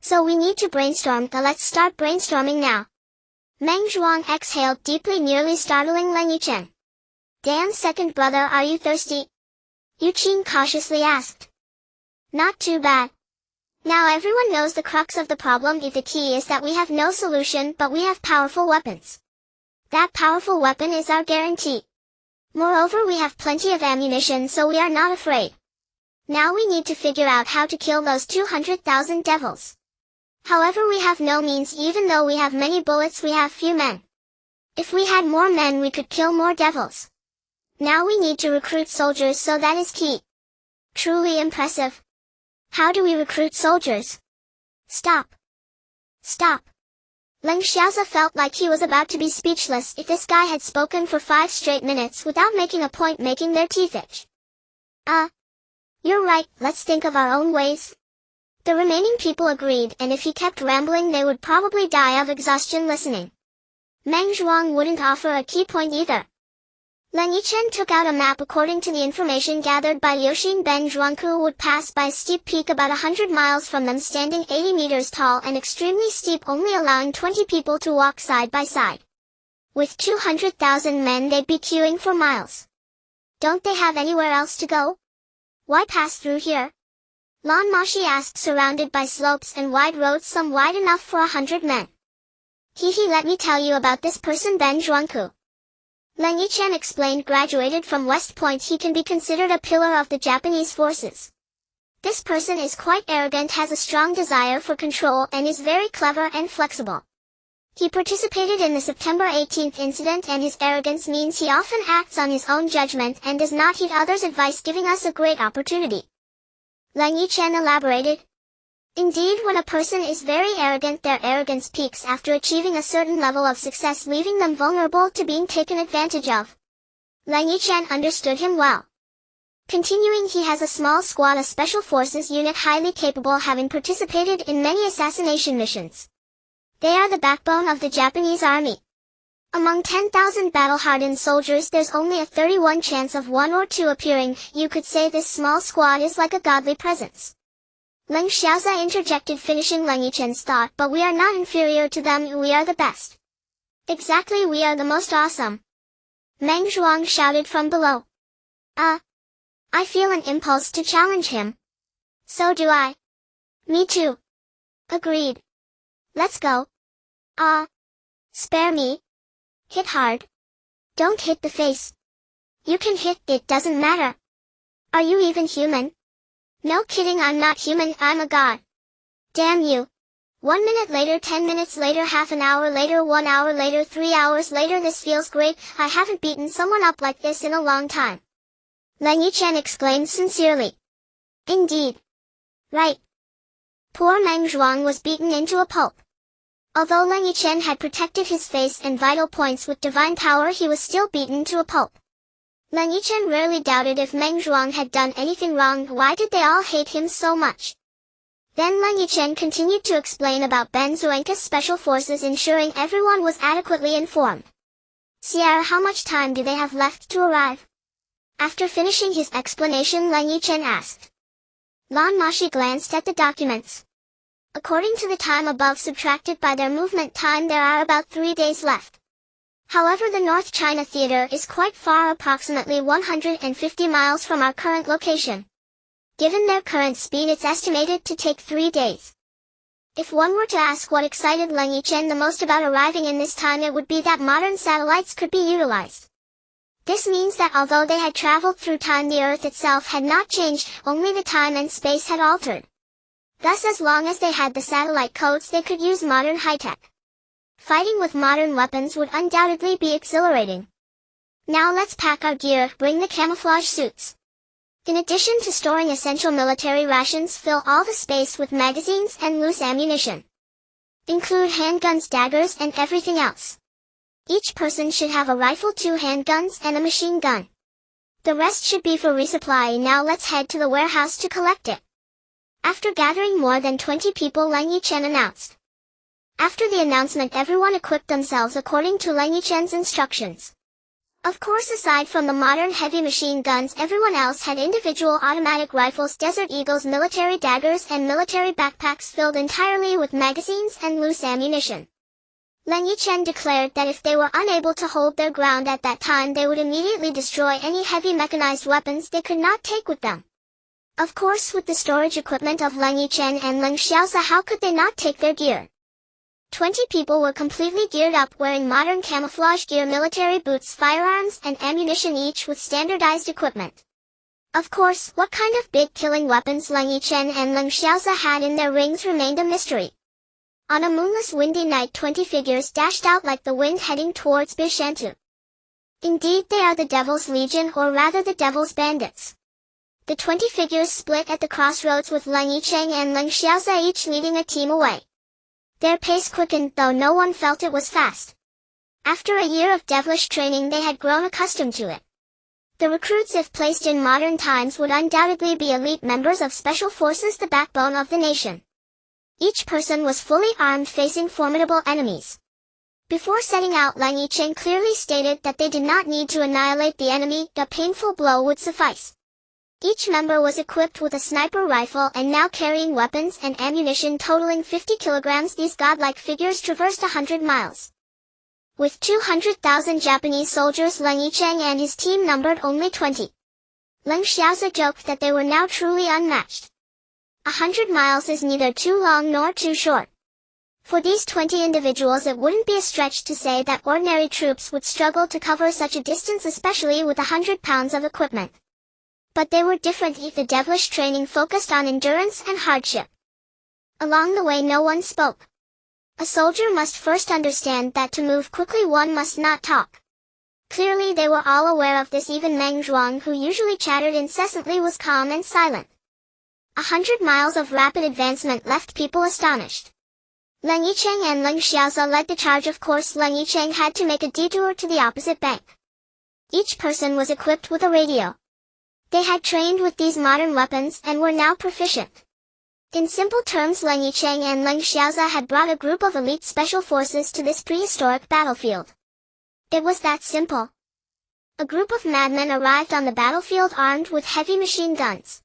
So we need to brainstorm. Let's start brainstorming now. Meng Zhuang exhaled deeply, nearly startling Leng Yichen. Dan's second brother, are you thirsty? Yuqin cautiously asked. Not too bad. Now everyone knows the crux of the problem. If the key is that we have no solution, but we have powerful weapons. That powerful weapon is our guarantee. Moreover, we have plenty of ammunition, so we are not afraid. Now we need to figure out how to kill those 200,000 devils. However, we have no means. Even though we have many bullets, we have few men. If we had more men, we could kill more devils. Now we need to recruit soldiers, so that is key. Truly impressive. How do we recruit soldiers? Stop. Stop. Leng Xiaosa felt like he was about to be speechless if this guy had spoken for 5 straight minutes without making a point, making their teeth itch. You're right, let's think of our own ways. The remaining people agreed, and if he kept rambling they would probably die of exhaustion listening. Meng Zhuang wouldn't offer a key point either. Leng Yichen took out a map. According to the information gathered by Liuxin, Ben Zhuangku would pass by a steep peak about 100 miles from them, standing 80 meters tall and extremely steep, only allowing 20 people to walk side by side. With 200,000 men they'd be queuing for miles. Don't they have anywhere else to go? Why pass through here? Lan Moxi asked. Surrounded by slopes and wide roads, some wide enough for 100 men. Let me tell you about this person, Ben Zhuangku. Leng Yichen explained. Graduated from West Point, he can be considered a pillar of the Japanese forces. This person is quite arrogant, has a strong desire for control, and is very clever and flexible. He participated in the September 18th incident, and his arrogance means he often acts on his own judgment and does not heed others' advice, giving us a great opportunity. Leng Yichen elaborated. Indeed, when a person is very arrogant, their arrogance peaks after achieving a certain level of success, leaving them vulnerable to being taken advantage of. Leng Yichen understood him well. Continuing, he has a small squad, a special forces unit highly capable, having participated in many assassination missions. They are the backbone of the Japanese army. Among 10,000 battle-hardened soldiers, there's only a 31 chance of 1 or 2 appearing. You could say this small squad is like a godly presence. Leng Xiaosa interjected, finishing Leng Yichen's thought. But we are not inferior to them, we are the best. Exactly, we are the most awesome. Meng Zhuang shouted from below. I feel an impulse to challenge him. So do I. Me too. Agreed. Let's go. Spare me. Hit hard. Don't hit the face. You can hit, it doesn't matter. Are you even human? No kidding, I'm not human, I'm a god. Damn you. 1 minute later, 10 minutes later, half an hour later, 1 hour later, 3 hours later. This feels great. I haven't beaten someone up like this in a long time. Leng Yichen exclaimed sincerely. Indeed. Right. Poor Meng Zhuang was beaten into a pulp. Although Leng Yichen had protected his face and vital points with divine power, he was still beaten to a pulp. Leng Yichen rarely doubted if Meng Zhuang had done anything wrong. Why did they all hate him so much? Then Leng Yichen continued to explain about Ben Zhuangku's special forces, ensuring everyone was adequately informed. Sierra, how much time do they have left to arrive? After finishing his explanation, Leng Yichen asked. Lan Moxi glanced at the documents. According to the time above subtracted by their movement time, there are about 3 days left. However, the North China Theater is quite far, approximately 150 miles from our current location. Given their current speed, it's estimated to take 3 days. If one were to ask what excited Leng Yichen the most about arriving in this time, it would be that modern satellites could be utilized. This means that although they had traveled through time, the Earth itself had not changed, only the time and space had altered. Thus, as long as they had the satellite codes, they could use modern high-tech. Fighting with modern weapons would undoubtedly be exhilarating. Now let's pack our gear, bring the camouflage suits. In addition to storing essential military rations, fill all the space with magazines and loose ammunition. Include handguns, daggers, and everything else. Each person should have a rifle, 2 handguns, and a machine gun. The rest should be for resupply. Now let's head to the warehouse to collect it. After gathering more than 20 people, Leng Yichen announced. After the announcement, everyone equipped themselves according to Leng Yichen's instructions. Of course, aside from the modern heavy machine guns, everyone else had individual automatic rifles, Desert Eagles, military daggers, and military backpacks filled entirely with magazines and loose ammunition. Leng Yichen declared that if they were unable to hold their ground at that time, they would immediately destroy any heavy mechanized weapons they could not take with them. Of course, with the storage equipment of Leng Yichen and Leng Xiaosa, how could they not take their gear? 20 people were completely geared up, wearing modern camouflage gear, military boots, firearms, and ammunition, each with standardized equipment. Of course, what kind of big killing weapons Leng Yichen and Leng Xiaosa had in their rings remained a mystery. On a moonless, windy night, 20 figures dashed out like the wind, heading towards Bishantu. Indeed, they are the Devil's Legion, or rather the Devil's Bandits. The 20 figures split at the crossroads, with Leng Yichen and Leng Xiaosa each leading a team away. Their pace quickened, though no one felt it was fast. After a year of devilish training, they had grown accustomed to it. The recruits, if placed in modern times, would undoubtedly be elite members of special forces, the backbone of the nation. Each person was fully armed, facing formidable enemies. Before setting out, Leng Yichen clearly stated that they did not need to annihilate the enemy, a painful blow would suffice. Each member was equipped with a sniper rifle and now carrying weapons and ammunition totaling 50 kilograms. These godlike figures traversed 100 miles. With 200,000 Japanese soldiers, Leng Yichen and his team numbered only 20. Leng Xiaosa joked that they were now truly unmatched. 100 miles is neither too long nor too short. For these 20 individuals, it wouldn't be a stretch to say that ordinary troops would struggle to cover such a distance, especially with 100 pounds of equipment. But they were different. The devilish training focused on endurance and hardship. Along the way, no one spoke. A soldier must first understand that to move quickly one must not talk. Clearly they were all aware of this. Even Meng Zhuang, who usually chattered incessantly, was calm and silent. 100 miles of rapid advancement left people astonished. Leng Yichen and Leng Xiaosa led the charge. Of course, Leng Yichen had to make a detour to the opposite bank. Each person was equipped with a radio. They had trained with these modern weapons and were now proficient. In simple terms, Leng Yichen and Leng Xiaosa had brought a group of elite special forces to this prehistoric battlefield. It was that simple. A group of madmen arrived on the battlefield armed with heavy machine guns.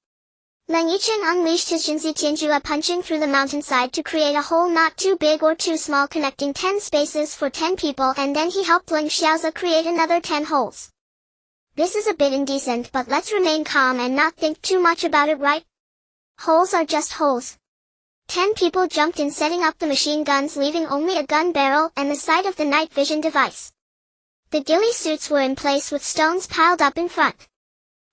Leng Yichen unleashed his Jinzi Tianjua, punching through the mountainside to create a hole not too big or too small, connecting 10 spaces for 10 people, and then he helped Leng Xiaosa create another 10 holes. This is a bit indecent, but let's remain calm and not think too much about it, right? Holes are just holes. 10 people jumped in, setting up the machine guns, leaving only a gun barrel and the sight of the night vision device. The ghillie suits were in place with stones piled up in front.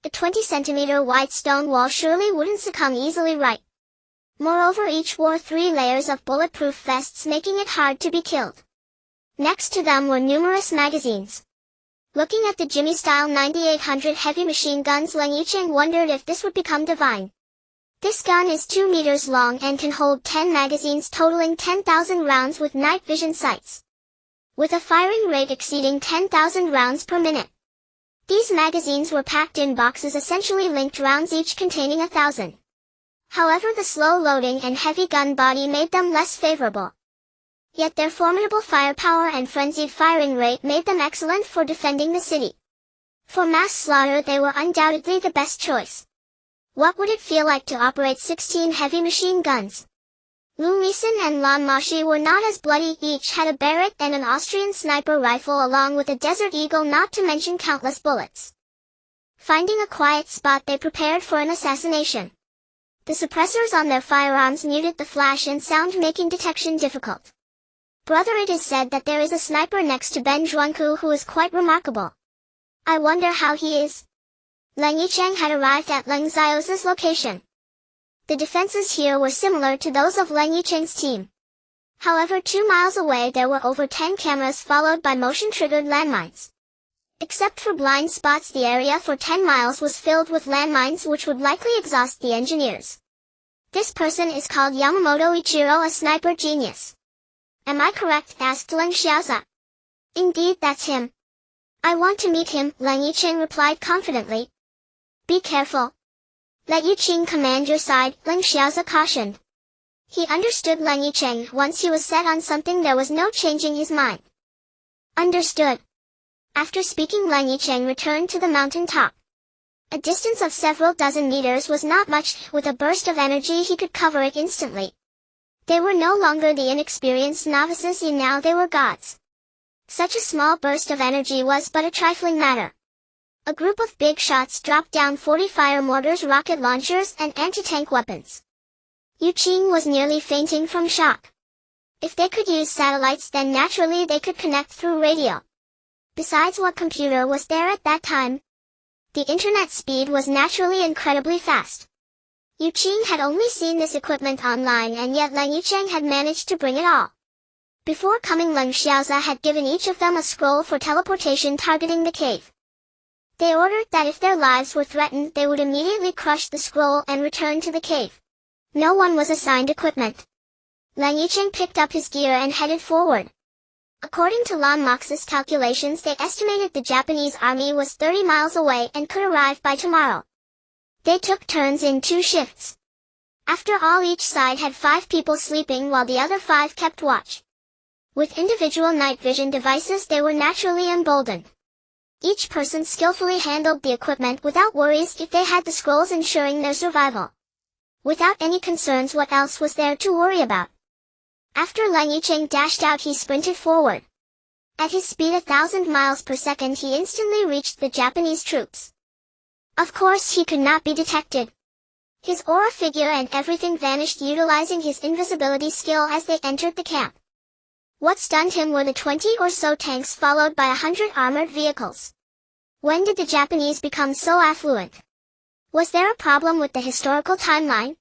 A 20-centimeter wide stone wall surely wouldn't succumb easily, right? Moreover, each wore 3 layers of bulletproof vests, making it hard to be killed. Next to them were numerous magazines. Looking at the Jimmy-style 9800 heavy machine guns, Leng Yichen wondered if this would become divine. This gun is 2 meters long and can hold 10 magazines totaling 10,000 rounds with night vision sights. With a firing rate exceeding 10,000 rounds per minute. These magazines were packed in boxes, essentially linked rounds, each containing 1,000. However, the slow loading and heavy gun body made them less favorable. Yet their formidable firepower and frenzied firing rate made them excellent for defending the city. For mass slaughter, they were undoubtedly the best choice. What would it feel like to operate 16 heavy machine guns? Lu Lisan and Lan Moxi were not as bloody. Each had a Barrett and an Austrian sniper rifle along with a Desert Eagle, not to mention countless bullets. Finding a quiet spot, they prepared for an assassination. The suppressors on their firearms muted the flash and sound, making detection difficult. Brother, it is said that there is a sniper next to Ben Zhuangku who is quite remarkable. I wonder how he is. Leng Yichen had arrived at Leng Xiao's location. The defenses here were similar to those of Leng Yichen's team. However, 2 miles away there were over 10 cameras followed by motion-triggered landmines. Except for blind spots, the area for 10 miles was filled with landmines which would likely exhaust the engineers. This person is called Yamamoto Ichiro, a sniper genius. Am I correct? Asked Leng Xiaoza. Indeed, that's him. I want to meet him, Leng Yichen replied confidently. Be careful. Let Yiqing command your side, Leng Xiaoza cautioned. He understood Leng Yichen. Once he was set on something, there was no changing his mind. Understood. After speaking, Leng Yichen returned to the mountain top. A distance of several dozen meters was not much. With a burst of energy he could cover it instantly. They were no longer the inexperienced novices, and now they were gods. Such a small burst of energy was but a trifling matter. A group of big shots dropped down 40 fire mortars, rocket launchers, and anti-tank weapons. Yiqing was nearly fainting from shock. If they could use satellites, then naturally they could connect through radio. Besides, what computer was there at that time? The internet speed was naturally incredibly fast. Yiqing had only seen this equipment online, and yet Leng Yichen had managed to bring it all. Before coming, Leng Xiaoza had given each of them a scroll for teleportation targeting the cave. They ordered that if their lives were threatened, they would immediately crush the scroll and return to the cave. No one was assigned equipment. Leng Yichen picked up his gear and headed forward. According to Lan Moxi's calculations, they estimated the Japanese army was 30 miles away and could arrive by tomorrow. They took turns in 2 shifts. After all, each side had 5 people sleeping while the other 5 kept watch. With individual night vision devices, they were naturally emboldened. Each person skillfully handled the equipment without worries if they had the scrolls ensuring their survival. Without any concerns, what else was there to worry about? After Leng Yichen dashed out, he sprinted forward. At his speed 1,000 miles per second, he instantly reached the Japanese troops. Of course, he could not be detected. His aura figure and everything vanished, utilizing his invisibility skill as they entered the camp. What stunned him were the 20 or so tanks followed by 100 armored vehicles. When did the Japanese become so affluent? Was there a problem with the historical timeline?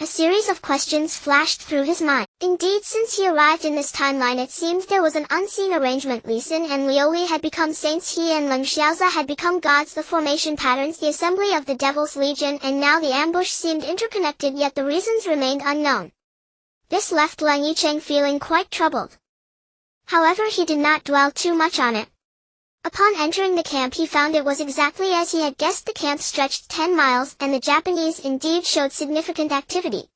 A series of questions flashed through his mind. Indeed, since he arrived in this timeline, it seemed there was an unseen arrangement. Li Xin and Liu Li had become saints, he and Leng Xiaoza had become gods, the formation patterns, the assembly of the Devil's Legion, and now the ambush seemed interconnected, yet the reasons remained unknown. This left Leng Yichen feeling quite troubled. However, he did not dwell too much on it. Upon entering the camp, he found it was exactly as he had guessed. The camp stretched 10 miles, and the Japanese indeed showed significant activity.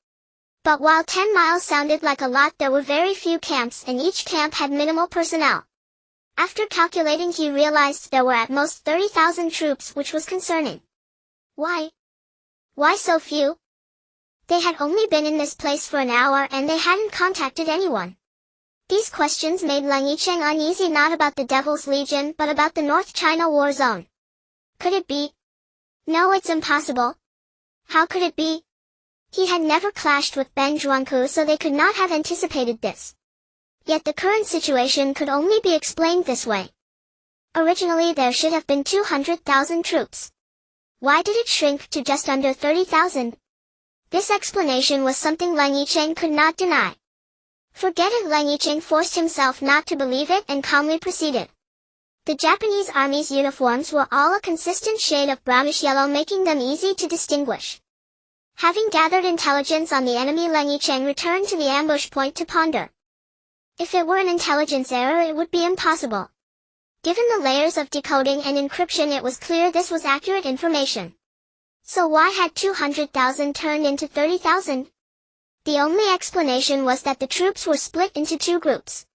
But while 10 miles sounded like a lot, there were very few camps, and each camp had minimal personnel. After calculating, he realized there were at most 30,000 troops, which was concerning. Why? Why so few? They had only been in this place for an hour, and they hadn't contacted anyone. These questions made Leng Yichen uneasy, not about the Devil's Legion, but about the North China War Zone. Could it be? No, it's impossible. How could it be? He had never clashed with Ben Zhuangku, so they could not have anticipated this. Yet the current situation could only be explained this way. Originally there should have been 200,000 troops. Why did it shrink to just under 30,000? This explanation was something Leng Yichen could not deny. Forget it, Leng Yichen forced himself not to believe it and calmly proceeded. The Japanese army's uniforms were all a consistent shade of brownish-yellow, making them easy to distinguish. Having gathered intelligence on the enemy, Leng Yichen returned to the ambush point to ponder. If it were an intelligence error, it would be impossible. Given the layers of decoding and encryption, it was clear this was accurate information. So why had 200,000 turned into 30,000? The only explanation was that the troops were split into 2 groups.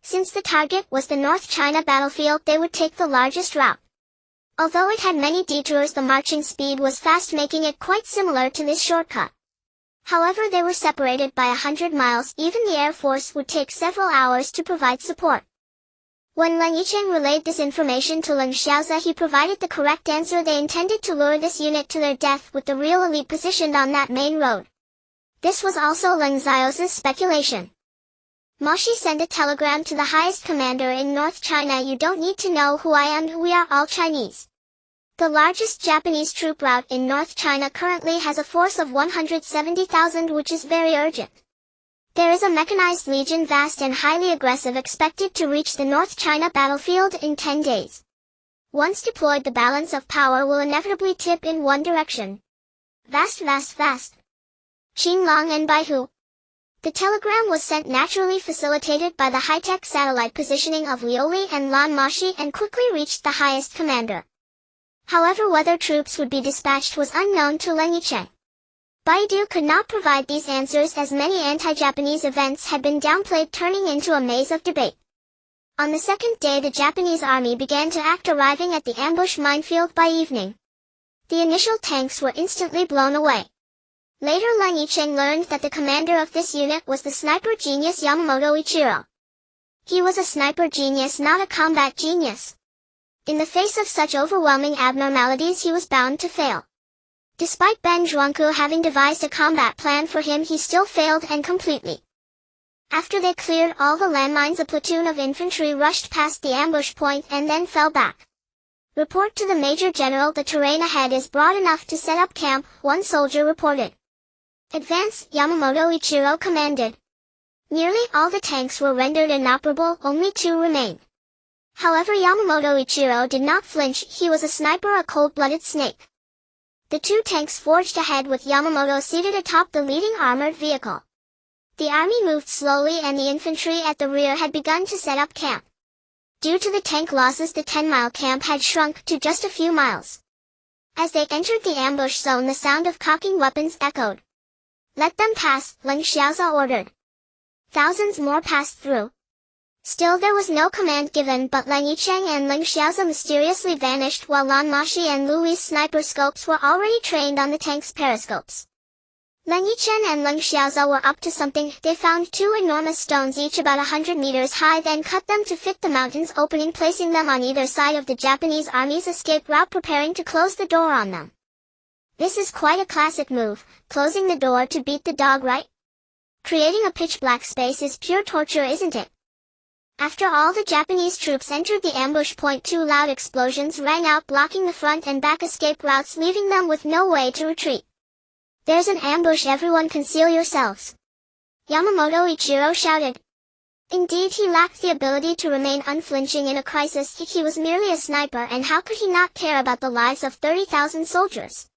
Since the target was the North China battlefield, they would take the largest route. Although it had many detours, the marching speed was fast, making it quite similar to this shortcut. However, they were separated by 100 miles. Even the Air Force would take several hours to provide support. When Leng Yichen relayed this information to Leng Xiaoza, he provided the correct answer. They intended to lure this unit to their death with the real elite positioned on that main road. This was also Leng Xiaoza's speculation. Moxi sent a telegram to the highest commander in North China. You don't need to know who I am. We are all Chinese. The largest Japanese troop route in North China currently has a force of 170,000, which is very urgent. There is a mechanized legion, vast and highly aggressive, expected to reach the North China battlefield in 10 days. Once deployed, the balance of power will inevitably tip in one direction. Vast. Xinlang and Baihu. The telegram was sent naturally, facilitated by the high-tech satellite positioning of Liuli and Lan Moxi, and quickly reached the highest commander. However, whether troops would be dispatched was unknown to Leng Yichen. Baidu could not provide these answers, as many anti-Japanese events had been downplayed, turning into a maze of debate. On the second day, the Japanese army began to act, arriving at the ambush minefield by evening. The initial tanks were instantly blown away. Later, Leng Yichen learned that the commander of this unit was the sniper genius Yamamoto Ichiro. He was a sniper genius, not a combat genius. In the face of such overwhelming abnormalities, he was bound to fail. Despite Ben Zhuangku having devised a combat plan for him, he still failed, and completely. After they cleared all the landmines, a platoon of infantry rushed past the ambush point and then fell back. Report to the Major General, the terrain ahead is broad enough to set up camp, one soldier reported. Advance, Yamamoto Ichiro commanded. Nearly all the tanks were rendered inoperable, only 2 remained. However, Yamamoto Ichiro did not flinch. He was a sniper, a cold-blooded snake. The 2 tanks forged ahead with Yamamoto seated atop the leading armored vehicle. The army moved slowly, and the infantry at the rear had begun to set up camp. Due to the tank losses, the 10-mile camp had shrunk to just a few miles. As they entered the ambush zone, the sound of cocking weapons echoed. Let them pass, Leng Xiaoza ordered. Thousands more passed through. Still there was no command given, but Leng Yichen and Leng Xiaoza mysteriously vanished, while Lan Moxi and Lui's sniper scopes were already trained on the tank's periscopes. Leng Yichen and Leng Xiaoza were up to something. They found 2 enormous stones, each about 100 meters high, then cut them to fit the mountain's opening, placing them on either side of the Japanese army's escape route, preparing to close the door on them. This is quite a classic move, closing the door to beat the dog, right? Creating a pitch-black space is pure torture, isn't it? After all the Japanese troops entered the ambush point, 2 loud explosions rang out, blocking the front and back escape routes, leaving them with no way to retreat. There's an ambush, everyone conceal yourselves. Yamamoto Ichiro shouted. Indeed, he lacked the ability to remain unflinching in a crisis. He was merely a sniper, and how could he not care about the lives of 30,000 soldiers?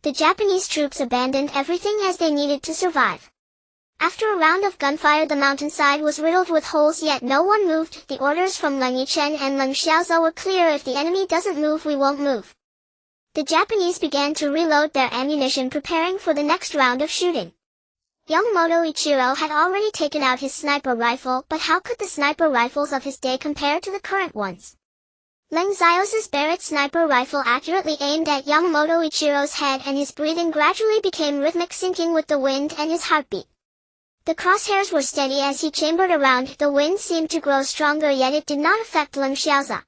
The Japanese troops abandoned everything as they needed to survive. After a round of gunfire, the mountainside was riddled with holes, yet no one moved. The orders from Leng Yichen and Leng Xiaoza were clear: if the enemy doesn't move, we won't move. The Japanese began to reload their ammunition, preparing for the next round of shooting. Yamamoto Ichiro had already taken out his sniper rifle, but how could the sniper rifles of his day compare to the current ones? Leng Xiaoza's Barrett sniper rifle accurately aimed at Yamamoto Ichiro's head, and his breathing gradually became rhythmic, syncing with the wind and his heartbeat. The crosshairs were steady as he chambered around. The wind seemed to grow stronger, yet it did not affect Leng Xiaoza.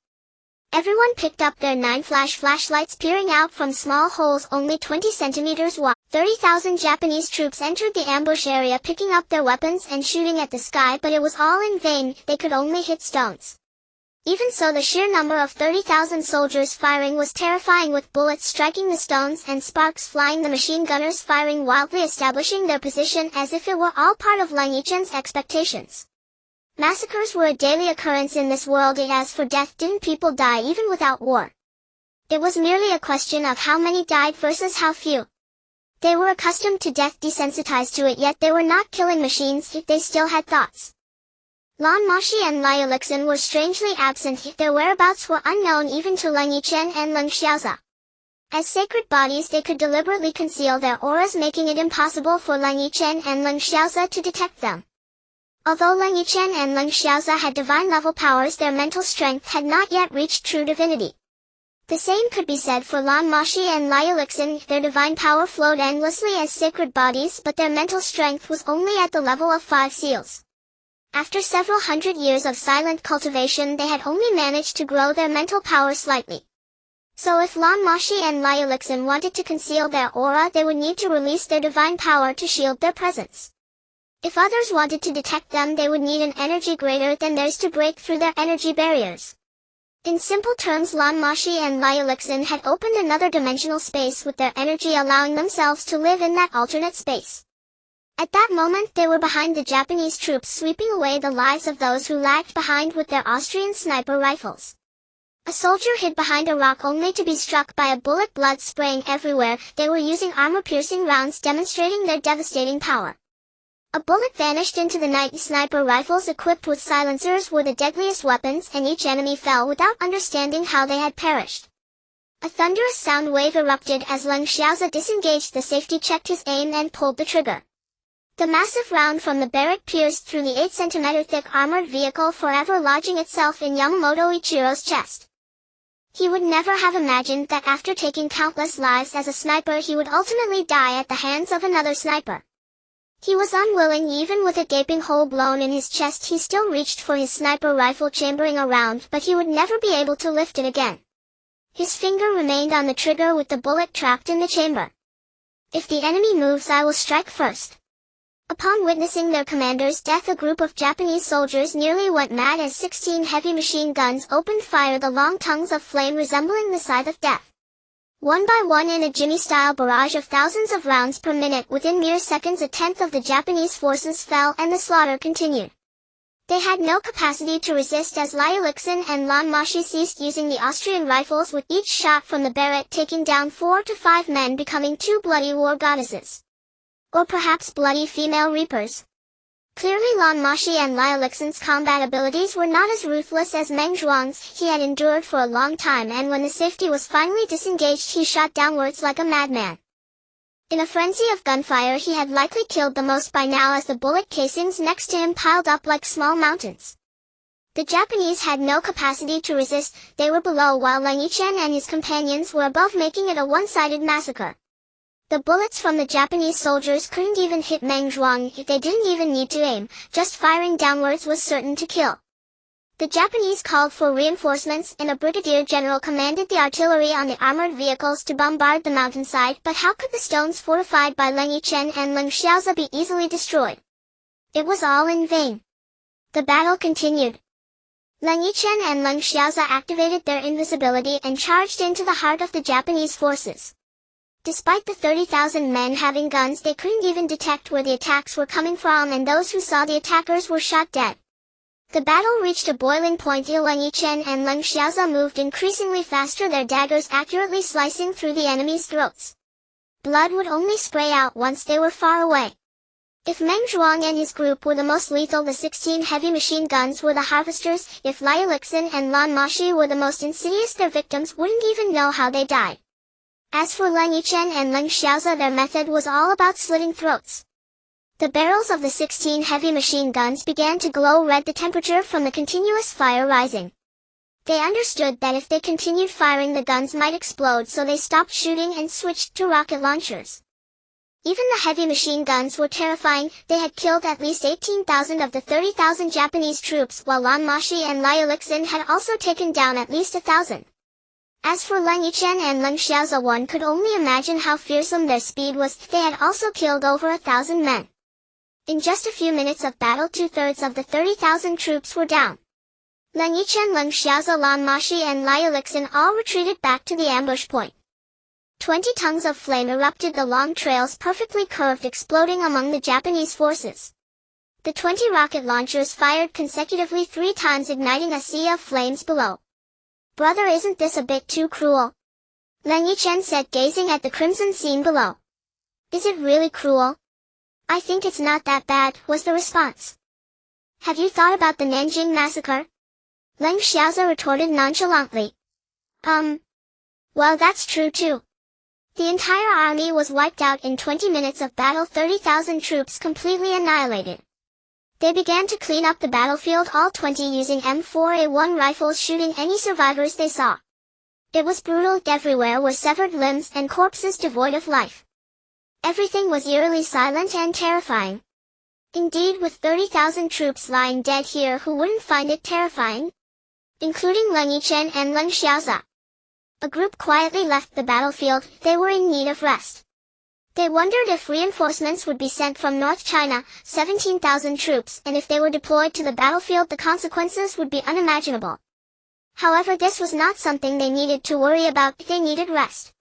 Everyone picked up their 9 flashlights, peering out from small holes only 20 centimeters wide. 30,000 Japanese troops entered the ambush area, picking up their weapons and shooting at the sky, but it was all in vain. They could only hit stones. Even so, the sheer number of 30,000 soldiers firing was terrifying, with bullets striking the stones and sparks flying, the machine gunners firing wildly, establishing their position as if it were all part of Leng Yichen's expectations. Massacres were a daily occurrence in this world. As for death, didn't people die even without war? It was merely a question of how many died versus how few. They were accustomed to death, desensitized to it, yet they were not killing machines. They still had thoughts. Lan Moxi and Liu Lixin were strangely absent. Their whereabouts were unknown even to Leng Yichen and Leng Xiaoza. As sacred bodies, they could deliberately conceal their auras, making it impossible for Leng Yichen and Leng Xiaoza to detect them. Although Leng Yichen and Leng Xiaoza had divine-level powers, their mental strength had not yet reached true divinity. The same could be said for Lan Moxi and Liu Lixin. Their divine power flowed endlessly as sacred bodies, but their mental strength was only at the level of 5 seals. After several hundred years of silent cultivation, they had only managed to grow their mental power slightly. So if Lan Moxi and Leng Yichen wanted to conceal their aura, they would need to release their divine power to shield their presence. If others wanted to detect them, they would need an energy greater than theirs to break through their energy barriers. In simple terms, Lan Moxi and Leng Yichen had opened another dimensional space with their energy, allowing themselves to live in that alternate space. At that moment, they were behind the Japanese troops, sweeping away the lives of those who lagged behind with their Austrian sniper rifles. A soldier hid behind a rock only to be struck by a bullet, blood spraying everywhere. They were using armor-piercing rounds, demonstrating their devastating power. A bullet vanished into the night. Sniper rifles equipped with silencers were the deadliest weapons, and each enemy fell without understanding how they had perished. A thunderous sound wave erupted as Leng Xiaoza disengaged the safety, checked his aim, and pulled the trigger. The massive round from the barrett pierced through the 8-centimeter thick armored vehicle, forever lodging itself in Yamamoto Ichiro's chest. He would never have imagined that after taking countless lives as a sniper, he would ultimately die at the hands of another sniper. He was unwilling. Even with a gaping hole blown in his chest, he still reached for his sniper rifle, chambering around, but he would never be able to lift it again. His finger remained on the trigger with the bullet trapped in the chamber. If the enemy moves, I will strike first. Upon witnessing their commander's death, a group of Japanese soldiers nearly went mad as 16 heavy machine guns opened fire, the long tongues of flame resembling the scythe of death. One by one, in a Jimmy-style barrage of thousands of rounds per minute, within mere seconds a tenth of the Japanese forces fell, and the slaughter continued. They had no capacity to resist as Leng Yichen and Lan Moxi ceased using the Austrian rifles, with each shot from the barrett taking down 4 to 5 men, becoming 2 bloody war goddesses. Or perhaps bloody female reapers. Clearly Lan Moxi and Leng Yichen's combat abilities were not as ruthless as Meng Zhuang's. He had endured for a long time, and when the safety was finally disengaged, he shot downwards like a madman. In a frenzy of gunfire, he had likely killed the most by now, as the bullet casings next to him piled up like small mountains. The Japanese had no capacity to resist. They were below, while Leng Yichen and his companions were above, making it a one-sided massacre. The bullets from the Japanese soldiers couldn't even hit Meng Zhuang. They didn't even need to aim, just firing downwards was certain to kill. The Japanese called for reinforcements, and a brigadier general commanded the artillery on the armored vehicles to bombard the mountainside. But how could the stones fortified by Leng Yichen and Leng Xiaoza be easily destroyed? It was all in vain. The battle continued. Leng Yichen and Leng Xiaoza activated their invisibility and charged into the heart of the Japanese forces. Despite the 30,000 men having guns, they couldn't even detect where the attacks were coming from, and those who saw the attackers were shot dead. The battle reached a boiling point. Leng Yichen and Leng Xiaoza moved increasingly faster, their daggers accurately slicing through the enemy's throats. Blood would only spray out once they were far away. If Meng Zhuang and his group were the most lethal, the 16 heavy machine guns were the harvesters. If Leng Yichen and Lan Moxi were the most insidious, their victims wouldn't even know how they died. As for Leng Yichen and Leng Xiaoza, their method was all about slitting throats. The barrels of the 16 heavy machine guns began to glow red, the temperature from the continuous fire rising. They understood that if they continued firing, the guns might explode, so they stopped shooting and switched to rocket launchers. Even the heavy machine guns were terrifying. They had killed at least 18,000 of the 30,000 Japanese troops, while Lan Moxi and Leng Yichen had also taken down at least 1,000. As for Leng Yichen and Leng Xiaoza, one could only imagine how fearsome their speed was. They had also killed over 1,000 men. In just a few minutes of battle, 2/3 of the 30,000 troops were down. Leng Yichen, Leng Xiaoza, Lan Moxi, and Leng Yichen all retreated back to the ambush point. 20 tongues of flame erupted, the long trails perfectly curved, exploding among the Japanese forces. The 20 rocket launchers fired consecutively 3 times, igniting a sea of flames below. "Brother, isn't this a bit too cruel?" Leng Yichen said, gazing at the crimson scene below. "Is it really cruel?" "I think it's not that bad," was the response. "Have you thought about the Nanjing massacre?" Leng Xiaoza retorted nonchalantly. Well, that's true too. The entire army was wiped out in 20 minutes of battle, 30,000 troops completely annihilated. They began to clean up the battlefield, all 20 using M4A1 rifles, shooting any survivors they saw. It was brutal. Everywhere were severed limbs and corpses devoid of life. Everything was eerily silent and terrifying. Indeed, with 30,000 troops lying dead here, who wouldn't find it terrifying? Including Leng Yichen and Leng Xiaoza. A group quietly left the battlefield. They were in need of rest. They wondered if reinforcements would be sent from North China, 17,000 troops, and if they were deployed to the battlefield the consequences would be unimaginable. However, this was not something they needed to worry about. They needed rest.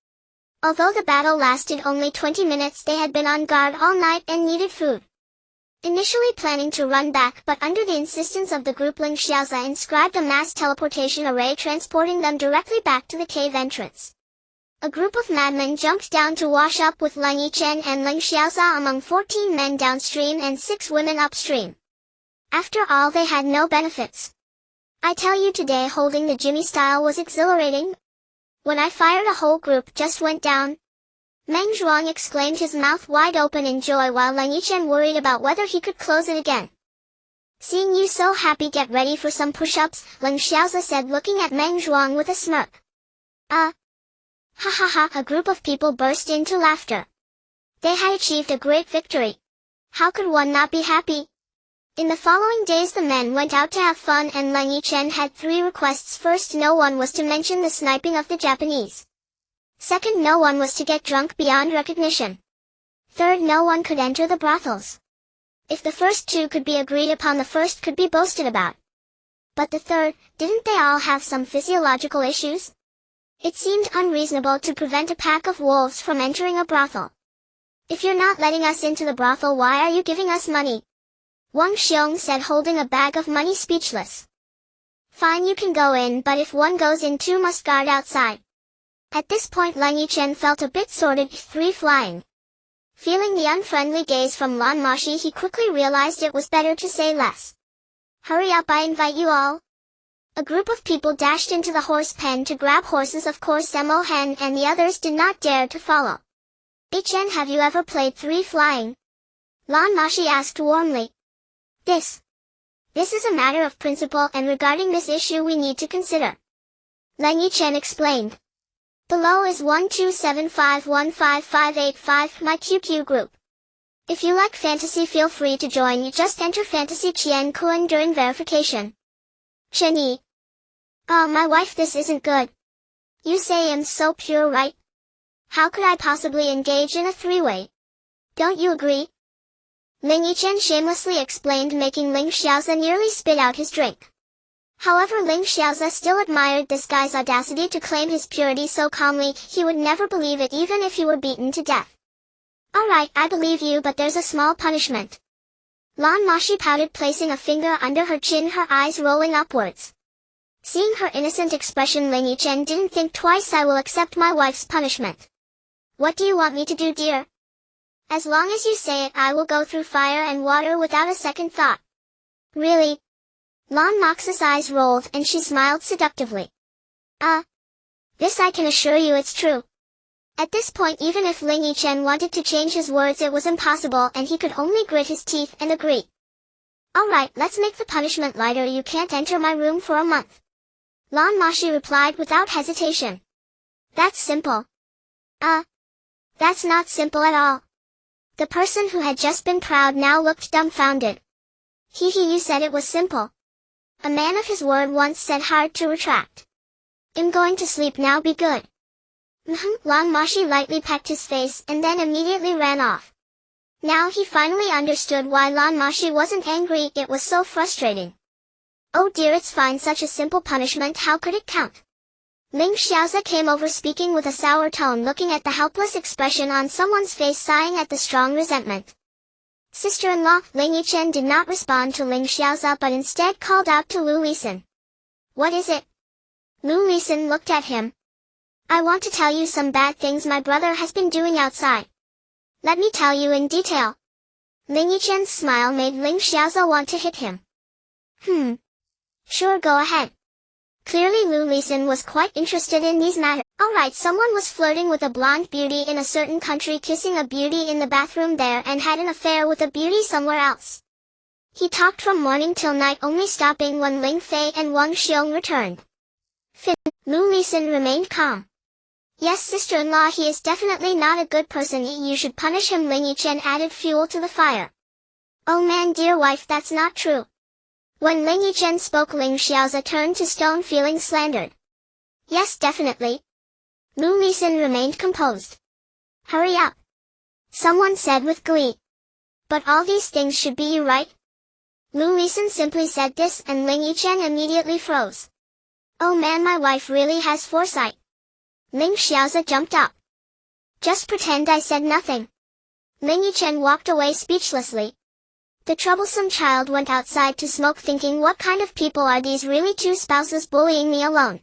Although the battle lasted only 20 minutes, they had been on guard all night and needed food. Initially planning to run back, but under the insistence of the group, Leng Xiaoza inscribed a mass teleportation array transporting them directly back to the cave entrance. A group of madmen jumped down to wash up with Leng Yichen and Leng Xiaoza among 14 men downstream and 6 women upstream. After all, they had no benefits. I tell you, today holding the Jimmy style was exhilarating. When I fired, a whole group just went down. Meng Zhuang exclaimed, his mouth wide open in joy, while Leng Yichen worried about whether he could close it again. Seeing you so happy, get ready for some push-ups, Leng Xiaoza said, looking at Meng Zhuang with a smirk. Ha ha ha, a group of people burst into laughter. They had achieved a great victory. How could one not be happy? In the following days the men went out to have fun, and Leng Yichen had 3 requests. First, no one was to mention the sniping of the Japanese. Second, no one was to get drunk beyond recognition. Third, no one could enter the brothels. If the first 2 could be agreed upon, the first could be boasted about. But the third, didn't they all have some physiological issues? It seemed unreasonable to prevent a pack of wolves from entering a brothel. If you're not letting us into the brothel, why are you giving us money? Wang Xiong said, holding a bag of money, speechless. Fine, you can go in, but if one goes in, 2 must guard outside. At this point Leng Yichen felt a bit sordid. 3 flying. Feeling the unfriendly gaze from Lan Moxi, he quickly realized it was better to say less. Hurry up, I invite you all. A group of people dashed into the horse pen to grab horses. Of course Mo Hen and the others did not dare to follow. Yichen, have you ever played 3 flying? Lan Moxi asked warmly. This is a matter of principle, and regarding this issue we need to consider. Leng Yichen explained. Below is 127515585, my QQ group. If you like fantasy, feel free to join. You just enter fantasy Qian Kuan during verification. Chenyi. Oh, my wife, this isn't good. You say I'm so pure, right? How could I possibly engage in a 3-way? Don't you agree? Leng Yichen shamelessly explained, making Leng Xiaoza nearly spit out his drink. However, Leng Xiaoza still admired this guy's audacity to claim his purity so calmly. He would never believe it, even if he were beaten to death. Alright, I believe you, but there's a small punishment. Lan Moxi pouted, placing a finger under her chin, her eyes rolling upwards. Seeing her innocent expression, Leng Yichen didn't think twice. I will accept my wife's punishment. What do you want me to do, dear? As long as you say it, I will go through fire and water without a second thought. Really? Lan Moxi's eyes rolled, and she smiled seductively. This I can assure you, it's true. At this point, even if Leng Yichen wanted to change his words, it was impossible, and he could only grit his teeth and agree. Alright, let's make the punishment lighter. You can't enter my room for a month. Lan Moxi replied without hesitation. That's simple. That's not simple at all. The person who had just been proud now looked dumbfounded. You said it was simple. A man of his word once said, hard to retract. I'm going to sleep now, be good. Lan Moxi lightly pecked his face and then immediately ran off. Now he finally understood why Lan Moxi wasn't angry. It was so frustrating. Oh dear, it's fine, such a simple punishment, how could it count? Leng Xiaoza came over, speaking with a sour tone, looking at the helpless expression on someone's face, sighing at the strong resentment. Sister-in-law. Leng Yichen did not respond to Leng Xiaoza, but instead called out to Lu Lisan. What is it? Lu Lisan looked at him. I want to tell you some bad things my brother has been doing outside. Let me tell you in detail. Leng Yichen's smile made Leng Xiaoza want to hit him. Sure, go ahead. Clearly Lu Lisan was quite interested in these matters. Alright, someone was flirting with a blonde beauty in a certain country, kissing a beauty in the bathroom there, and had an affair with a beauty somewhere else. He talked from morning till night, only stopping when Ling Fei and Wang Xiong returned. Lu Lisan remained calm. Yes, sister-in-law, he is definitely not a good person. You should punish him. Leng Yichen added fuel to the fire. Oh man, dear wife, that's not true. When Leng Yichen spoke, Ling Xiaoza turned to stone, feeling slandered. Yes, definitely. Lu Lisan remained composed. Hurry up, someone said with glee. But all these things should be you, right? Lu Lisan simply said this, and Leng Yichen immediately froze. Oh man, my wife really has foresight. Ling Xiaoza jumped up. Just pretend I said nothing. Leng Yichen walked away speechlessly. The troublesome child went outside to smoke, thinking, what kind of people are these, really, two spouses bullying me alone?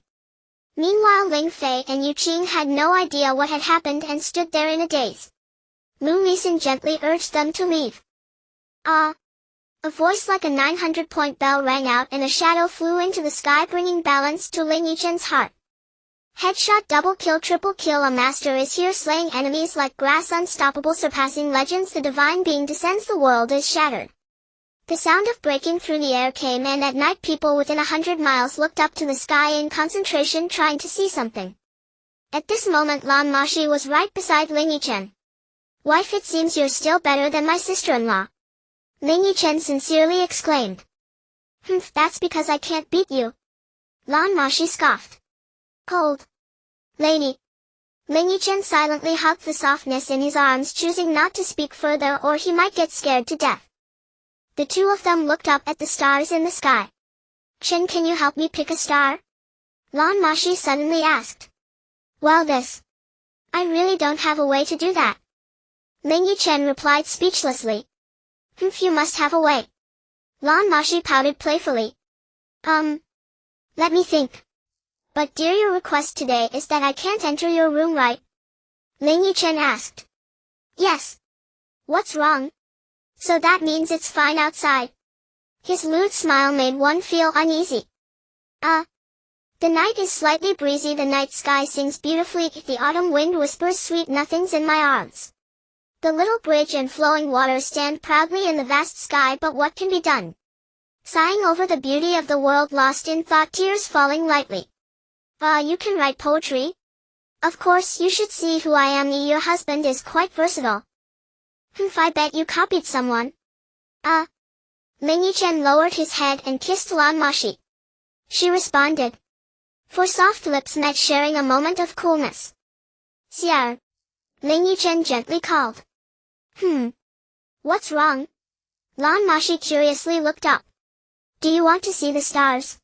Meanwhile, Ling Fei and Yu Qing had no idea what had happened and stood there in a daze. Lu Lisan gently urged them to leave. Ah! A voice like a 900-point bell rang out, and a shadow flew into the sky, bringing balance to Leng Yichen's heart. Headshot, double kill, triple kill, a master is here, slaying enemies like grass, unstoppable, surpassing legends, the divine being descends, the world is shattered. The sound of breaking through the air came, and at night people within 100 miles looked up to the sky in concentration, trying to see something. At this moment Lan Moxi was right beside Leng Yichen. Wife, it seems you're still better than my sister-in-law. Leng Yichen sincerely exclaimed. That's because I can't beat you. Lan Moxi scoffed. Cold lady. Leng Yichen silently hugged the softness in his arms, choosing not to speak further or he might get scared to death. The two of them looked up at the stars in the sky. Chen, can you help me pick a star? Lan Moxi suddenly asked. Well, I really don't have a way to do that. Leng Yichen replied speechlessly. You must have a way. Lan Moxi pouted playfully. Let me think. But dear, your request today is that I can't enter your room, right? Leng Yichen asked. Yes. What's wrong? So that means it's fine outside. His lewd smile made one feel uneasy. The night is slightly breezy, the night sky sings beautifully, the autumn wind whispers sweet nothings in my arms. The little bridge and flowing water stand proudly in the vast sky, but what can be done? Sighing over the beauty of the world, lost in thought, tears falling lightly. You can write poetry? Of course, you should see who I am. Your husband is quite versatile. I bet you copied someone. Leng Yichen lowered his head and kissed Lan Moxi. She responded. For soft lips met, sharing a moment of coolness. Xiao. Leng Yichen gently called. What's wrong? Lan Moxi curiously looked up. Do you want to see the stars?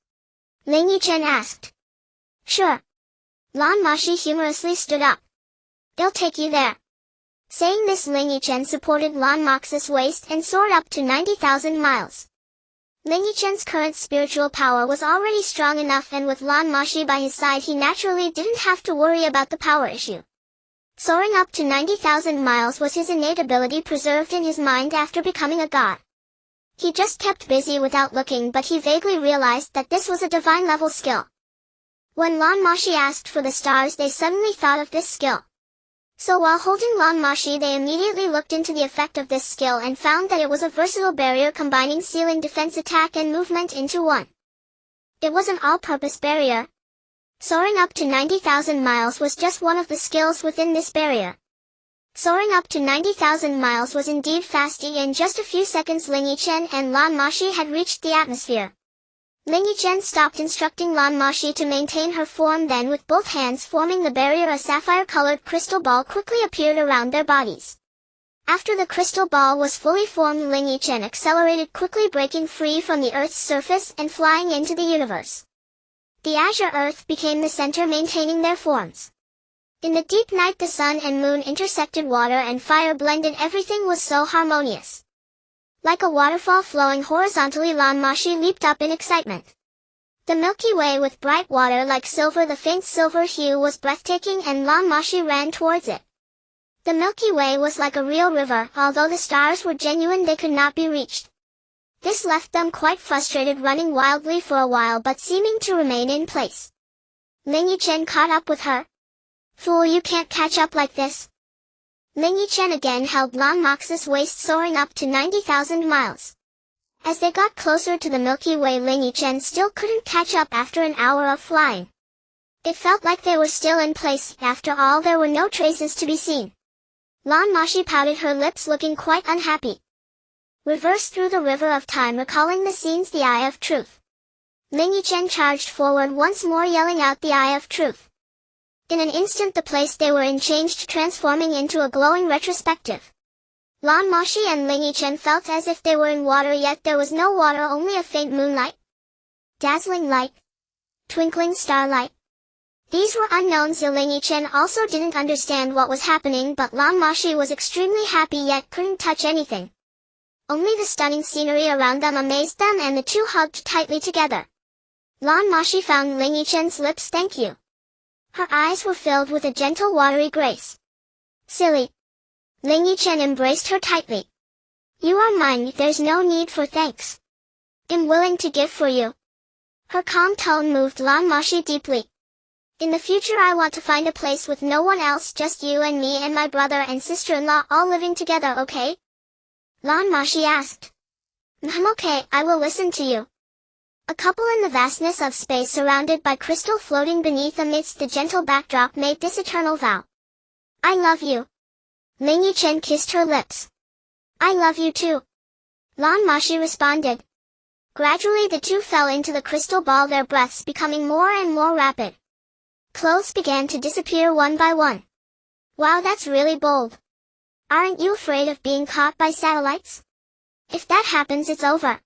Leng Yichen asked. Sure. Lan Moxi humorously stood up. I'll take you there. Saying this, Leng Yichen supported Lan Moxi's waist and soared up to 90,000 miles. Leng Yichen's current spiritual power was already strong enough, and with Lan Moxi by his side he naturally didn't have to worry about the power issue. Soaring up to 90,000 miles was his innate ability, preserved in his mind after becoming a god. He just kept busy without looking, but he vaguely realized that this was a divine-level skill. When Lan Moxi asked for the stars, they suddenly thought of this skill. So while holding Lan Moxi, they immediately looked into the effect of this skill and found that it was a versatile barrier combining ceiling defense, attack and movement into one. It was an all-purpose barrier. Soaring up to 90,000 miles was just one of the skills within this barrier. Soaring up to 90,000 miles was indeed fast. In just a few seconds, Leng Yichen and Lan Moxi had reached the atmosphere. Leng Yichen stopped, instructing Lan Moxi to maintain her form, then with both hands forming the barrier, a sapphire-colored crystal ball quickly appeared around their bodies. After the crystal ball was fully formed, Leng Yichen accelerated quickly, breaking free from the Earth's surface and flying into the universe. The azure Earth became the center, maintaining their forms. In the deep night, the sun and moon intersected, water and fire blended, everything was so harmonious. Like a waterfall flowing horizontally, Lan Moxi leaped up in excitement. The Milky Way, with bright water like silver, the faint silver hue, was breathtaking, and Lan Moxi ran towards it. The Milky Way was like a real river. Although the stars were genuine, they could not be reached. This left them quite frustrated, running wildly for a while but seeming to remain in place. Leng Yichen caught up with her. Fool, you can't catch up like this. Leng Yichen again held Lan Moxi's waist, soaring up to 90,000 miles. As they got closer to the Milky Way, Leng Yichen still couldn't catch up after an hour of flying. It felt like they were still in place. After all, there were no traces to be seen. Lan Moxi pouted her lips, looking quite unhappy. reversed through the river of time, recalling the scenes. The Eye of Truth. Leng Yichen charged forward once more, yelling out the Eye of Truth. In an instant the place they were in changed, transforming into a glowing retrospective. Lan Moxi and Leng Yichen felt as if they were in water, yet there was no water, only a faint moonlight, dazzling light, twinkling starlight. These were unknowns. Leng Yichen also didn't understand what was happening, but Lan Moxi was extremely happy yet couldn't touch anything. Only the stunning scenery around them amazed them, and the two hugged tightly together. Lan Moxi found Leng Yichen's lips. Thank you. Her eyes were filled with a gentle watery grace. Silly. Leng Yichen embraced her tightly. You are mine, there's no need for thanks. I'm willing to give for you. Her calm tone moved Lan Moxi deeply. In the future I want to find a place with no one else, just you and me and my brother and sister-in-law all living together, okay? Lan Moxi asked. Okay, I will listen to you. A couple in the vastness of space, surrounded by crystal floating beneath amidst the gentle backdrop, made this eternal vow. I love you. Leng Yichen kissed her lips. I love you too. Lan Moxi responded. Gradually the two fell into the crystal ball, their breaths becoming more and more rapid. Clothes began to disappear one by one. Wow, that's really bold. Aren't you afraid of being caught by satellites? If that happens, it's over.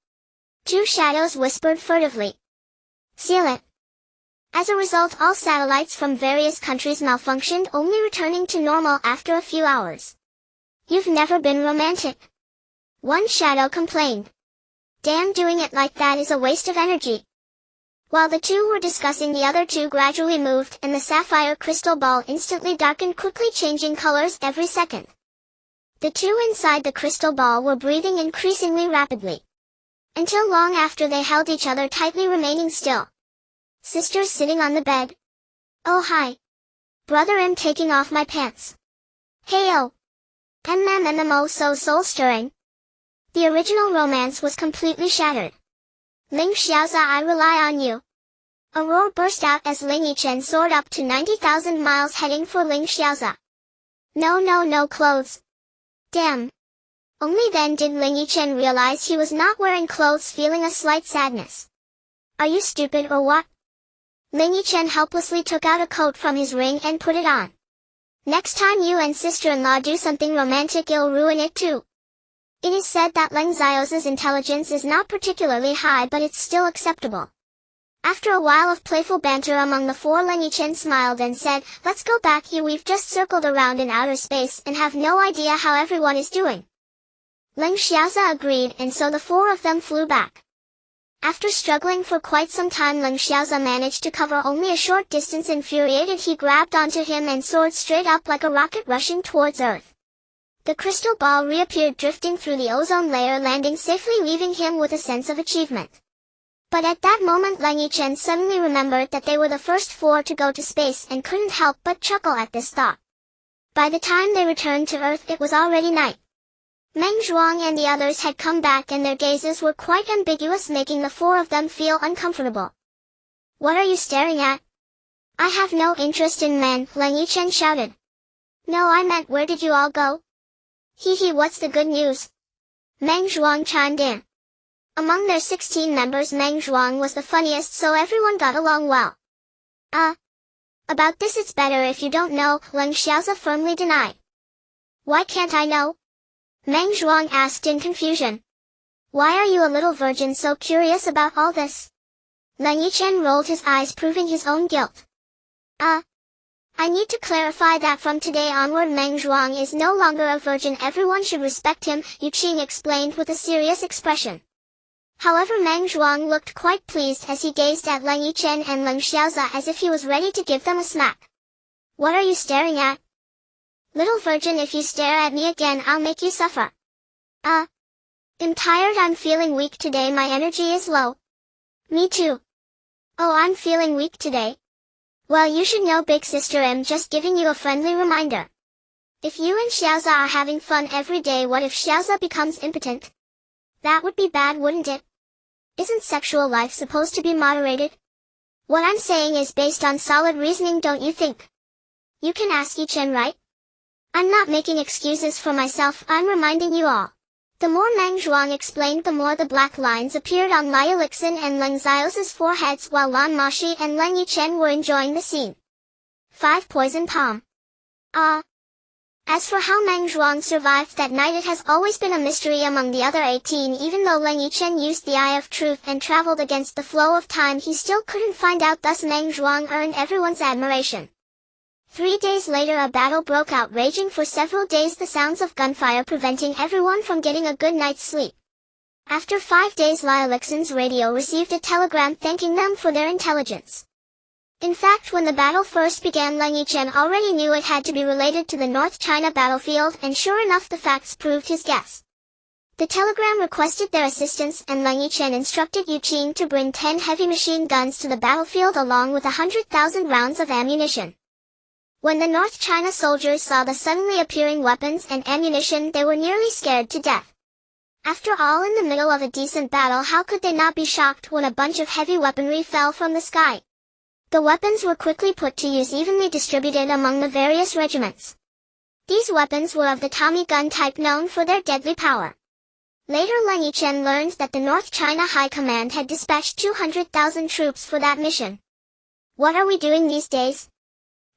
Two shadows whispered furtively. Seal it. As a result, all satellites from various countries malfunctioned, only returning to normal after a few hours. You've never been romantic. One shadow complained. Damn, doing it like that is a waste of energy. While the two were discussing, the other two gradually moved, and the sapphire crystal ball instantly darkened, quickly changing colors every second. The two inside the crystal ball were breathing increasingly rapidly. Until long after they held each other tightly, remaining still. Sisters sitting on the bed. Oh hi. Brother, I'm taking off my pants. Hey oh. MMMMO, so soul-stirring. The original romance was completely shattered. Ling Xiaoza, I rely on you. A roar burst out as Leng Yichen soared up to 90,000 miles, heading for Ling Xiaoza. No clothes. Damn. Only then did Leng Yichen realize he was not wearing clothes, feeling a slight sadness. Are you stupid or what? Leng Yichen helplessly took out a coat from his ring and put it on. Next time you and sister-in-law do something romantic, you'll ruin it too. It is said that Leng Xiaoza's intelligence is not particularly high, but it's still acceptable. After a while of playful banter among the four, Leng Yichen smiled and said, let's go back. We've just circled around in outer space and have no idea how everyone is doing. Leng Xiaoza agreed, and so the four of them flew back. After struggling for quite some time, Leng Xiaoza managed to cover only a short distance. Infuriated, he grabbed onto him and soared straight up like a rocket, rushing towards Earth. The crystal ball reappeared, drifting through the ozone layer, landing safely, leaving him with a sense of achievement. But at that moment, Leng Yichen suddenly remembered that they were the first four to go to space and couldn't help but chuckle at this thought. By the time they returned to Earth, it was already night. Meng Zhuang and the others had come back, and their gazes were quite ambiguous, making the four of them feel uncomfortable. What are you staring at? I have no interest in men, Leng Yichen shouted. No, I meant, where did you all go? Hee, what's the good news? Meng Zhuang chimed in. Among their 16 members, Meng Zhuang was the funniest, so everyone got along well. About this it's better if you don't know, Leng Xiaoza firmly denied. Why can't I know? Meng Zhuang asked in confusion. Why are you a little virgin so curious about all this? Leng Yichen rolled his eyes, proving his own guilt. I need to clarify that from today onward Meng Zhuang is no longer a virgin. Everyone should respect him, Yu Qing explained with a serious expression. However, Meng Zhuang looked quite pleased as he gazed at Leng Yichen and Leng Xiaoza as if he was ready to give them a smack. What are you staring at? Little virgin, if you stare at me again, I'll make you suffer. I'm tired, I'm feeling weak today, my energy is low. Me too. Oh, I'm feeling weak today. Well, you should know, big sister, I'm just giving you a friendly reminder. If you and Xiaoza are having fun every day, what if Xiaoza becomes impotent? That would be bad, wouldn't it? Isn't sexual life supposed to be moderated? What I'm saying is based on solid reasoning, don't you think? You can ask Yichen, right? I'm not making excuses for myself, I'm reminding you all. The more Meng Zhuang explained, the more the black lines appeared on Leng Yichen and Leng Xiao's foreheads while Lan Moxi and Leng Yichen were enjoying the scene. 5. Poison palm. As for how Meng Zhuang survived that night, it has always been a mystery among the other 18. Even though Leng Yichen used the Eye of Truth and traveled against the flow of time, he still couldn't find out. Thus Meng Zhuang earned everyone's admiration. 3 days later a battle broke out, raging for several days, the sounds of gunfire preventing everyone from getting a good night's sleep. After 5 days, Leng Yichen's radio received a telegram thanking them for their intelligence. In fact, when the battle first began, Leng Yichen already knew it had to be related to the North China battlefield, and sure enough the facts proved his guess. The telegram requested their assistance, and Leng Yichen instructed Yuqing to bring 10 heavy machine guns to the battlefield along with 100,000 rounds of ammunition. When the North China soldiers saw the suddenly appearing weapons and ammunition, they were nearly scared to death. After all, in the middle of a decent battle, how could they not be shocked when a bunch of heavy weaponry fell from the sky? The weapons were quickly put to use, evenly distributed among the various regiments. These weapons were of the Tommy gun type, known for their deadly power. Later Leng Yichen learned that the North China High Command had dispatched 200,000 troops for that mission. What are we doing these days?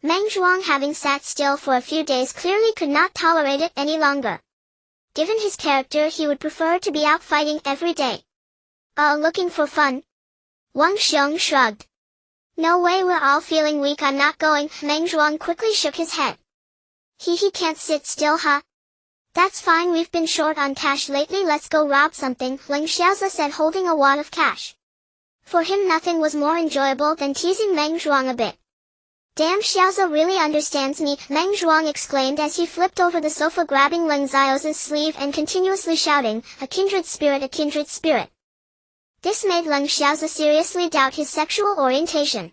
Meng Zhuang, having sat still for a few days, clearly could not tolerate it any longer. Given his character, he would prefer to be out fighting every day. Looking for fun? Wang Xiong shrugged. No way, we're all feeling weak, I'm not going. Meng Zhuang quickly shook his head. He can't sit still, huh? That's fine, we've been short on cash lately, let's go rob something, Leng Xiaoza said, holding a wad of cash. For him nothing was more enjoyable than teasing Meng Zhuang a bit. Damn, Xiaoza really understands me, Meng Zhuang exclaimed as he flipped over the sofa, grabbing Leng Xiaoza's sleeve and continuously shouting, a kindred spirit, a kindred spirit. This made Leng Xiaoza seriously doubt his sexual orientation.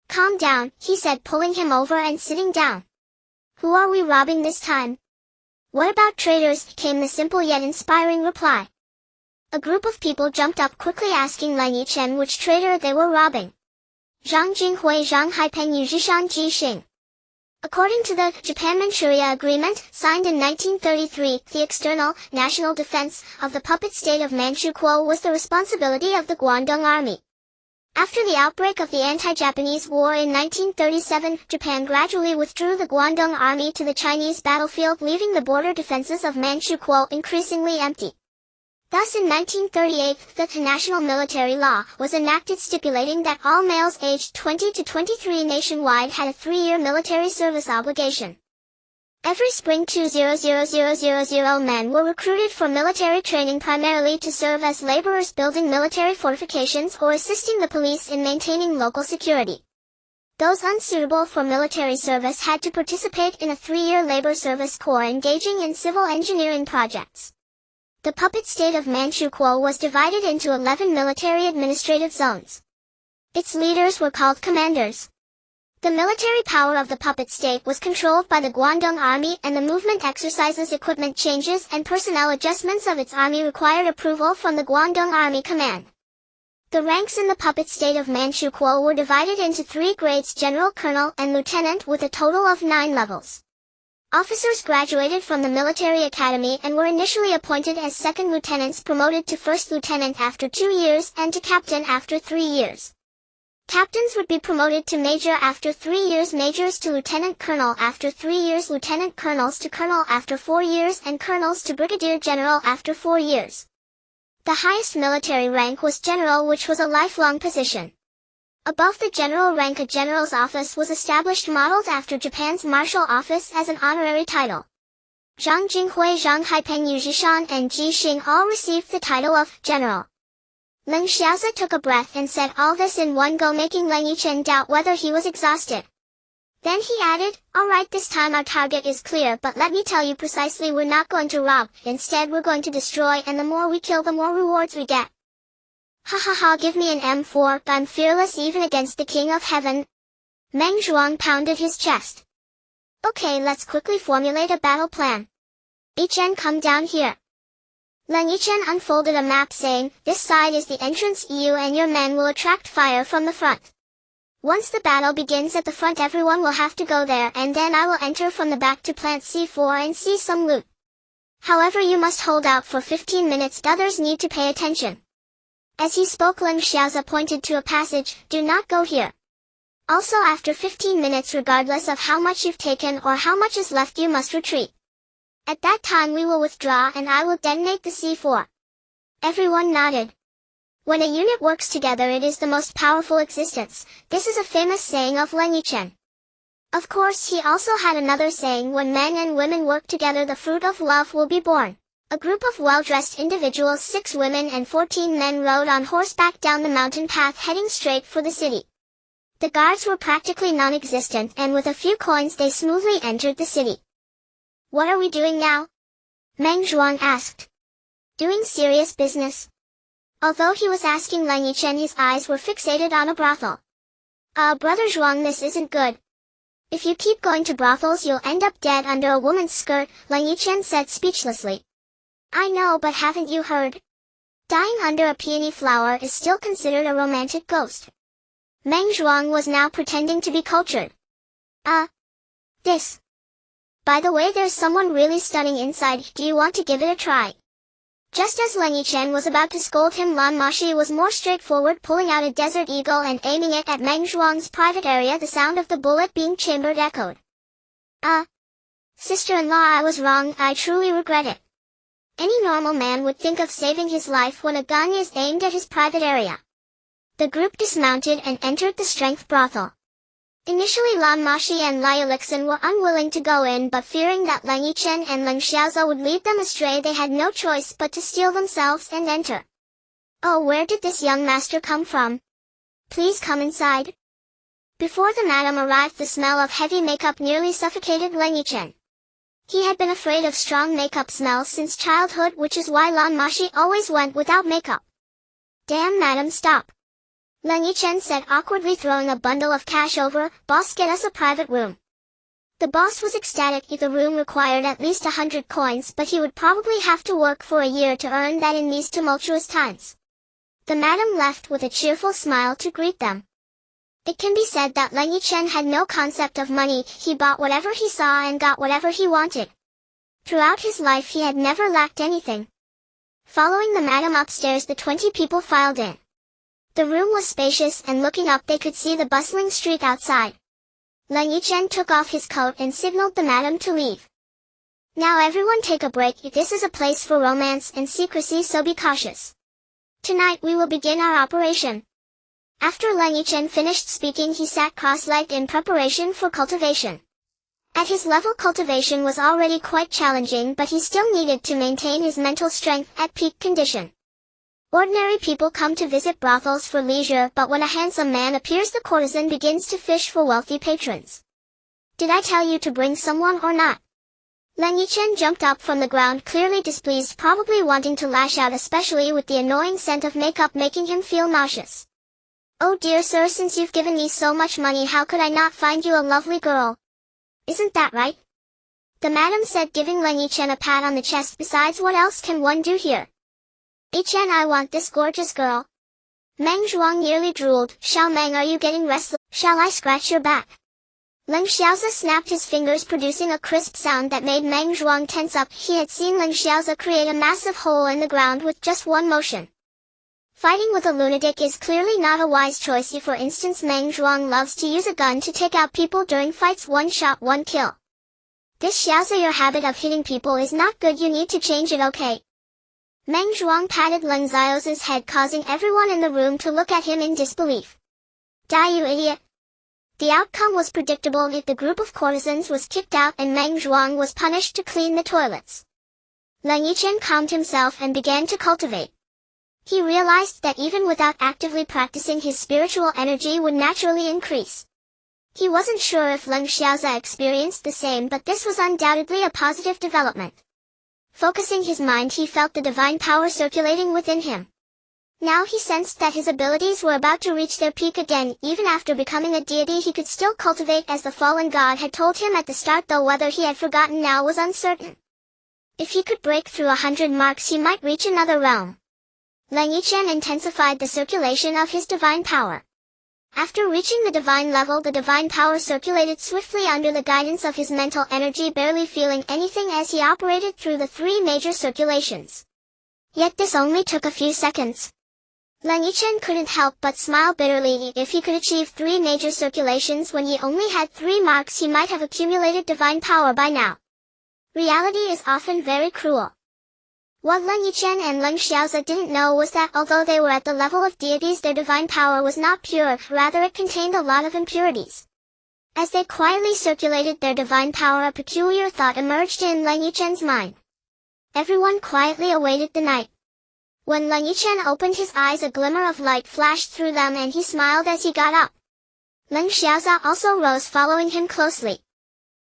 Calm down, he said, pulling him over and sitting down. Who are we robbing this time? What about traitors? Came the simple yet inspiring reply. A group of people jumped up quickly, asking Leng Yichen which traitor they were robbing. Zhang Jinghui, Zhang Haipeng, Yuzhishan, Ji Xing. According to the Japan-Manchuria Agreement, signed in 1933, the external, national defense of the puppet state of Manchukuo was the responsibility of the Guangdong Army. After the outbreak of the anti-Japanese War in 1937, Japan gradually withdrew the Guangdong Army to the Chinese battlefield, leaving the border defenses of Manchukuo increasingly empty. Thus in 1938, the national military law was enacted, stipulating that all males aged 20 to 23 nationwide had a 3-year military service obligation. Every spring 20,000 men were recruited for military training, primarily to serve as laborers building military fortifications or assisting the police in maintaining local security. Those unsuitable for military service had to participate in a 3-year labor service corps, engaging in civil engineering projects. The puppet state of Manchukuo was divided into 11 military administrative zones. Its leaders were called commanders. The military power of the puppet state was controlled by the Guangdong Army, and the movement exercises, equipment changes, and personnel adjustments of its army required approval from the Guangdong Army Command. The ranks in the puppet state of Manchukuo were divided into 3 grades: general, colonel, and lieutenant, with a total of 9 levels. Officers graduated from the military academy and were initially appointed as second lieutenants, promoted to first lieutenant after 2 years, and to captain after 3 years. Captains would be promoted to major after 3 years, majors to lieutenant colonel after 3 years, lieutenant colonels to colonel after 4 years, and colonels to brigadier general after 4 years. The highest military rank was general, which was a lifelong position. Above the general rank, a general's office was established, modeled after Japan's marshal office, as an honorary title. Zhang Jinghui, Zhang Haipeng, Yuzhishan, and Ji Xing all received the title of general. Leng Xiaoza took a breath and said all this in one go, making Leng Yichen doubt whether he was exhausted. Then he added, all right, this time our target is clear, but let me tell you precisely, we're not going to rob, instead we're going to destroy, and the more we kill, the more rewards we get. Ha ha ha, give me an M4, I'm fearless even against the King of Heaven. Meng Zhuang pounded his chest. Okay, let's quickly formulate a battle plan. Yichen, come down here. Leng Yichen unfolded a map, saying, this side is the entrance, you and your men will attract fire from the front. Once the battle begins at the front, everyone will have to go there, and then I will enter from the back to plant C4 and seize some loot. However, you must hold out for 15 minutes, others need to pay attention. As he spoke, Leng Xiaoza pointed to a passage, do not go here. Also, after 15 minutes, regardless of how much you've taken or how much is left, you must retreat. At that time we will withdraw and I will detonate the C4. Everyone nodded. When a unit works together, it is the most powerful existence. This is a famous saying of Leng Yichen. Of course, he also had another saying, when men and women work together, the fruit of love will be born. A group of well-dressed individuals, 6 women and 14 men, rode on horseback down the mountain path heading straight for the city. The guards were practically non-existent, and with a few coins they smoothly entered the city. What are we doing now? Meng Zhuang asked. Doing serious business. Although he was asking Leng Yichen, his eyes were fixated on a brothel. Brother Zhuang, this isn't good. If you keep going to brothels, you'll end up dead under a woman's skirt, Leng Yichen said speechlessly. I know, but haven't you heard? Dying under a peony flower is still considered a romantic ghost. Meng Zhuang was now pretending to be cultured. This. By the way, there's someone really stunning inside, do you want to give it a try? Just as Leng Yichen was about to scold him, Lan Moxi was more straightforward, pulling out a desert eagle and aiming it at Meng Zhuang's private area. The sound of the bullet being chambered echoed. Sister-in-law, I was wrong, I truly regret it. Any normal man would think of saving his life when a gun is aimed at his private area. The group dismounted and entered the strength brothel. Initially, Lan Moxi and Lai Elixin were unwilling to go in, but fearing that Leng Yichen and Leng Xiaoza would lead them astray, they had no choice but to steel themselves and enter. Oh, where did this young master come from? Please come inside. Before the madam arrived, the smell of heavy makeup nearly suffocated Leng Yichen. He had been afraid of strong makeup smells since childhood, which is why Lan Moxi always went without makeup. Damn, madam, stop. Leng Yichen said awkwardly, throwing a bundle of cash over. Boss, get us a private room. The boss was ecstatic. The room required at least 100 coins, but he would probably have to work for a year to earn that in these tumultuous times. The madam left with a cheerful smile to greet them. It can be said that Leng Yichen had no concept of money. He bought whatever he saw and got whatever he wanted. Throughout his life he had never lacked anything. Following the madam upstairs, the 20 people filed in. The room was spacious, and looking up they could see the bustling street outside. Leng Yichen took off his coat and signaled the madam to leave. Now everyone take a break. This is a place for romance and secrecy, so be cautious. Tonight we will begin our operation. After Leng Yichen finished speaking, he sat cross-legged in preparation for cultivation. At his level, cultivation was already quite challenging, but he still needed to maintain his mental strength at peak condition. Ordinary people come to visit brothels for leisure, but when a handsome man appears, the courtesan begins to fish for wealthy patrons. Did I tell you to bring someone or not? Leng Yichen jumped up from the ground, clearly displeased, probably wanting to lash out, especially with the annoying scent of makeup making him feel nauseous. Oh dear sir, since you've given me so much money, how could I not find you a lovely girl? Isn't that right? The madam said, giving Leng Yichen a pat on the chest. Besides, what else can one do here? Yichen, I want this gorgeous girl. Meng Zhuang nearly drooled. Xiao Meng, are you getting restless? Shall I scratch your back? Leng Xiaoza snapped his fingers, producing a crisp sound that made Meng Zhuang tense up. He had seen Leng Xiaoza create a massive hole in the ground with just one motion. Fighting with a lunatic is clearly not a wise choice. For instance, Meng Zhuang loves to use a gun to take out people during fights. One shot, one kill. This Xiaoza, your habit of hitting people is not good. You need to change it, okay? Meng Zhuang patted Leng Xiaoza's head, causing everyone in the room to look at him in disbelief. Die, you idiot! The outcome was predictable. If the group of courtesans was kicked out and Meng Zhuang was punished to clean the toilets. Leng Yichen calmed himself and began to cultivate. He realized that even without actively practicing, his spiritual energy would naturally increase. He wasn't sure if Leng Xiaoza experienced the same, but this was undoubtedly a positive development. Focusing his mind, he felt the divine power circulating within him. Now he sensed that his abilities were about to reach their peak again. Even after becoming a deity, he could still cultivate as the fallen god had told him at the start, though whether he had forgotten now was uncertain. If he could break through 100 marks, he might reach another realm. Leng Yichen intensified the circulation of his divine power. After reaching the divine level, the divine power circulated swiftly under the guidance of his mental energy, barely feeling anything as he operated through the three major circulations. Yet this only took a few seconds. Leng Yichen couldn't help but smile bitterly. If he could achieve three major circulations when he only had 3 marks, he might have accumulated divine power by now. Reality is often very cruel. What Leng Yichen and Leng Xiaozi didn't know was that although they were at the level of deities, their divine power was not pure, rather it contained a lot of impurities. As they quietly circulated their divine power, a peculiar thought emerged in Leng Yichen's mind. Everyone quietly awaited the night. When Leng Yichen opened his eyes, a glimmer of light flashed through them and he smiled as he got up. Leng Xiaozi also rose, following him closely.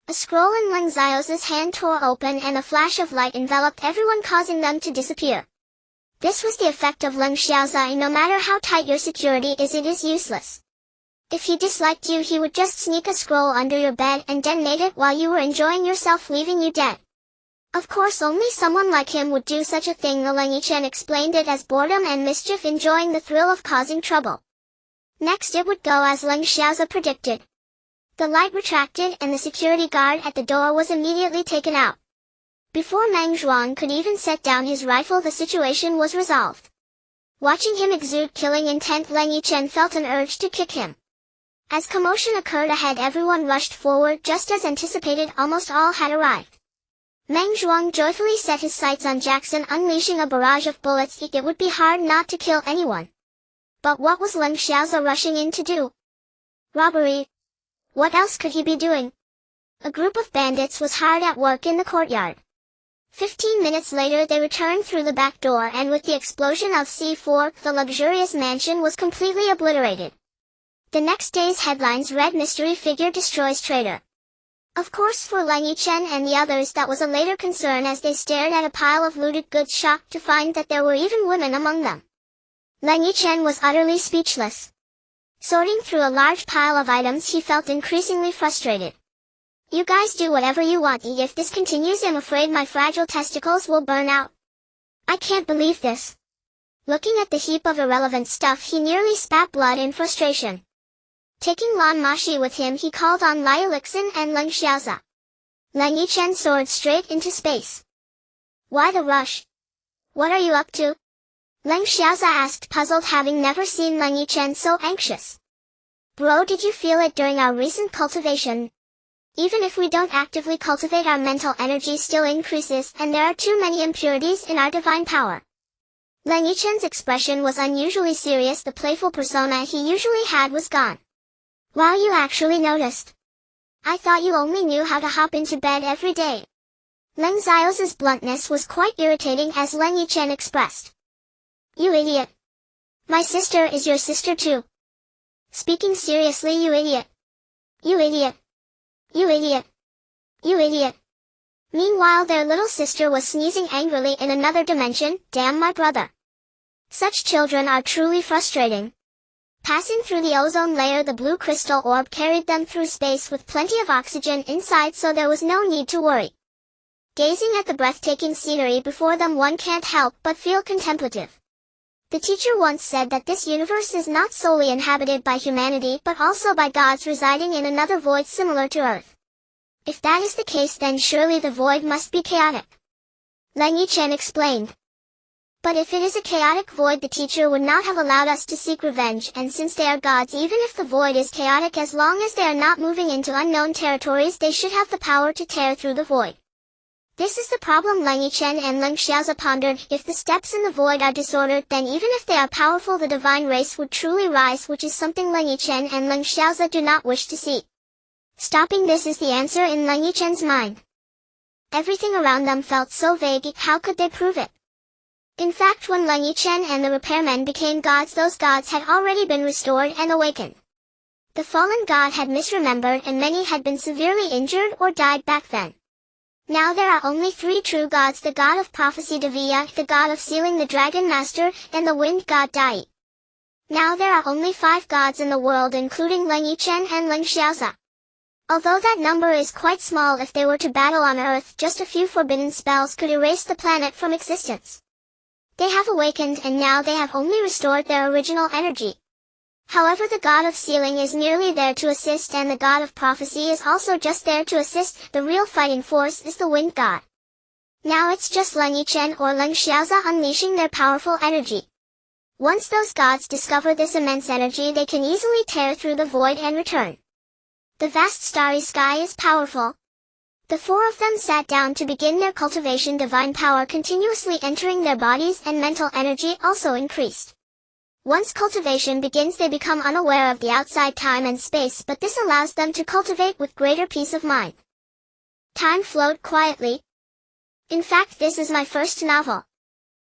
A scroll in Leng Xiaozi's hand tore open and a flash of light enveloped everyone, causing them to disappear. This was the effect of Leng Xiaozi. No matter how tight your security is, it is useless. If he disliked you, he would just sneak a scroll under your bed and detonate it while you were enjoying yourself, leaving you dead. Of course, only someone like him would do such a thing. Leng Yichen explained it as boredom and mischief, enjoying the thrill of causing trouble. Next it would go as Leng Xiaozi predicted. The light retracted and the security guard at the door was immediately taken out. Before Meng Zhuang could even set down his rifle, the situation was resolved. Watching him exude killing intent, Leng Yichen felt an urge to kick him. As commotion occurred ahead, everyone rushed forward. Just as anticipated, almost all had arrived. Meng Zhuang joyfully set his sights on Jackson, unleashing a barrage of bullets. It would be hard not to kill anyone. But what was Leng Xiaozi rushing in to do? Robbery. What else could he be doing? A group of bandits was hard at work in the courtyard. 15 minutes later they returned through the back door, and with the explosion of C4, the luxurious mansion was completely obliterated. The next day's headlines read, "Mystery Figure Destroys Trader." Of course, for Leng Yichen and the others that was a later concern as they stared at a pile of looted goods, shocked to find that there were even women among them. Leng Yichen was utterly speechless. Sorting through a large pile of items, he felt increasingly frustrated. You guys do whatever you want. If this continues, I'm afraid my fragile testicles will burn out. I can't believe this. Looking at the heap of irrelevant stuff, he nearly spat blood in frustration. Taking Lan Moxi with him, he called on Lai Lixin and Leng Xiaozi. Leng Yichen soared straight into space. Why the rush? What are you up to? Leng Xiaozi asked, puzzled, having never seen Leng Yichen so anxious. Bro, did you feel it during our recent cultivation? Even if we don't actively cultivate, our mental energy still increases, and there are too many impurities in our divine power. Leng Yichen's expression was unusually serious. The playful persona he usually had was gone. Wow, you actually noticed. I thought you only knew how to hop into bed every day. Leng Xiaozi's bluntness was quite irritating as Leng Yichen expressed. You idiot. My sister is your sister too. Speaking seriously, you idiot. You idiot. You idiot. You idiot. Meanwhile, their little sister was sneezing angrily in another dimension. Damn my brother. Such children are truly frustrating. Passing through the ozone layer, the blue crystal orb carried them through space with plenty of oxygen inside, so there was no need to worry. Gazing at the breathtaking scenery before them, one can't help but feel contemplative. The teacher once said that this universe is not solely inhabited by humanity but also by gods residing in another void similar to Earth. If that is the case, then surely the void must be chaotic. Leng Yichen explained. But if it is a chaotic void, the teacher would not have allowed us to seek revenge, and since they are gods, even if the void is chaotic, as long as they are not moving into unknown territories, they should have the power to tear through the void. This is the problem, Leng Yichen and Leng Xiaozi pondered. If the steps in the void are disordered, then even if they are powerful, the divine race would truly rise, which is something Leng Yichen and Leng Xiaozi do not wish to see. Stopping this is the answer in Leng Yichen's mind. Everything around them felt so vague. How could they prove it? In fact, when Leng Yichen and the repairmen became gods, those gods had already been restored and awakened. The fallen god had misremembered, and many had been severely injured or died back then. Now there are only 3 true gods: the god of prophecy Devya, the god of sealing the dragon master, and the wind god Dai. Now there are only 5 gods in the world, including Leng Yichen and Leng Xiaozi. Although that number is quite small, if they were to battle on Earth, just a few forbidden spells could erase the planet from existence. They have awakened, and now they have only restored their original energy. However, the god of sealing is merely there to assist, and the god of prophecy is also just there to assist. The real fighting force is the wind god. Now it's just Leng Yichen or Leng Xiaoza unleashing their powerful energy. Once those gods discover this immense energy, they can easily tear through the void and return. The vast starry sky is powerful. The four of them sat down to begin their cultivation. Divine power continuously entering their bodies, and mental energy also increased. Once cultivation begins, they become unaware of the outside time and space, but this allows them to cultivate with greater peace of mind. Time flowed quietly. In fact, this is my first novel.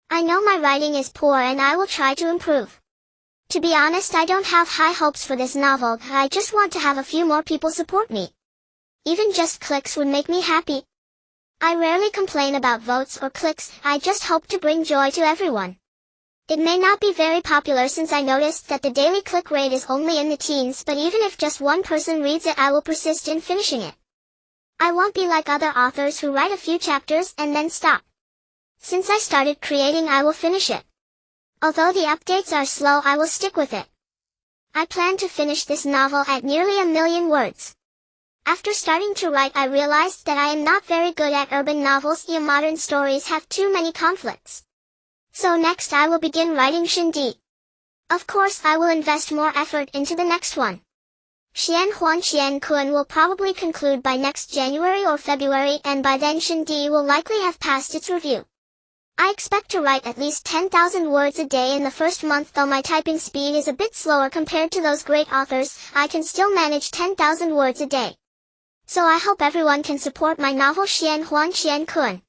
I know my writing is poor and I will try to improve. To be honest, I don't have high hopes for this novel. I just want to have a few more people support me. Even just clicks would make me happy. I rarely complain about votes or clicks. I just hope to bring joy to everyone. It may not be very popular since I noticed that the daily click rate is only in the teens, but even if just one person reads it, I will persist in finishing it. I won't be like other authors who write a few chapters and then stop. Since I started creating, I will finish it. Although the updates are slow, I will stick with it. I plan to finish this novel at nearly 1 million words. After starting to write, I realized that I am not very good at urban novels. Modern stories have too many conflicts. So next I will begin writing Shindi. Of course, I will invest more effort into the next one. Xuanhuan will probably conclude by next January or February, and by then Shindi will likely have passed its review. I expect to write at least 10,000 words a day in the first month. Though my typing speed is a bit slower compared to those great authors, I can still manage 10,000 words a day. So I hope everyone can support my novel Xuanhuan.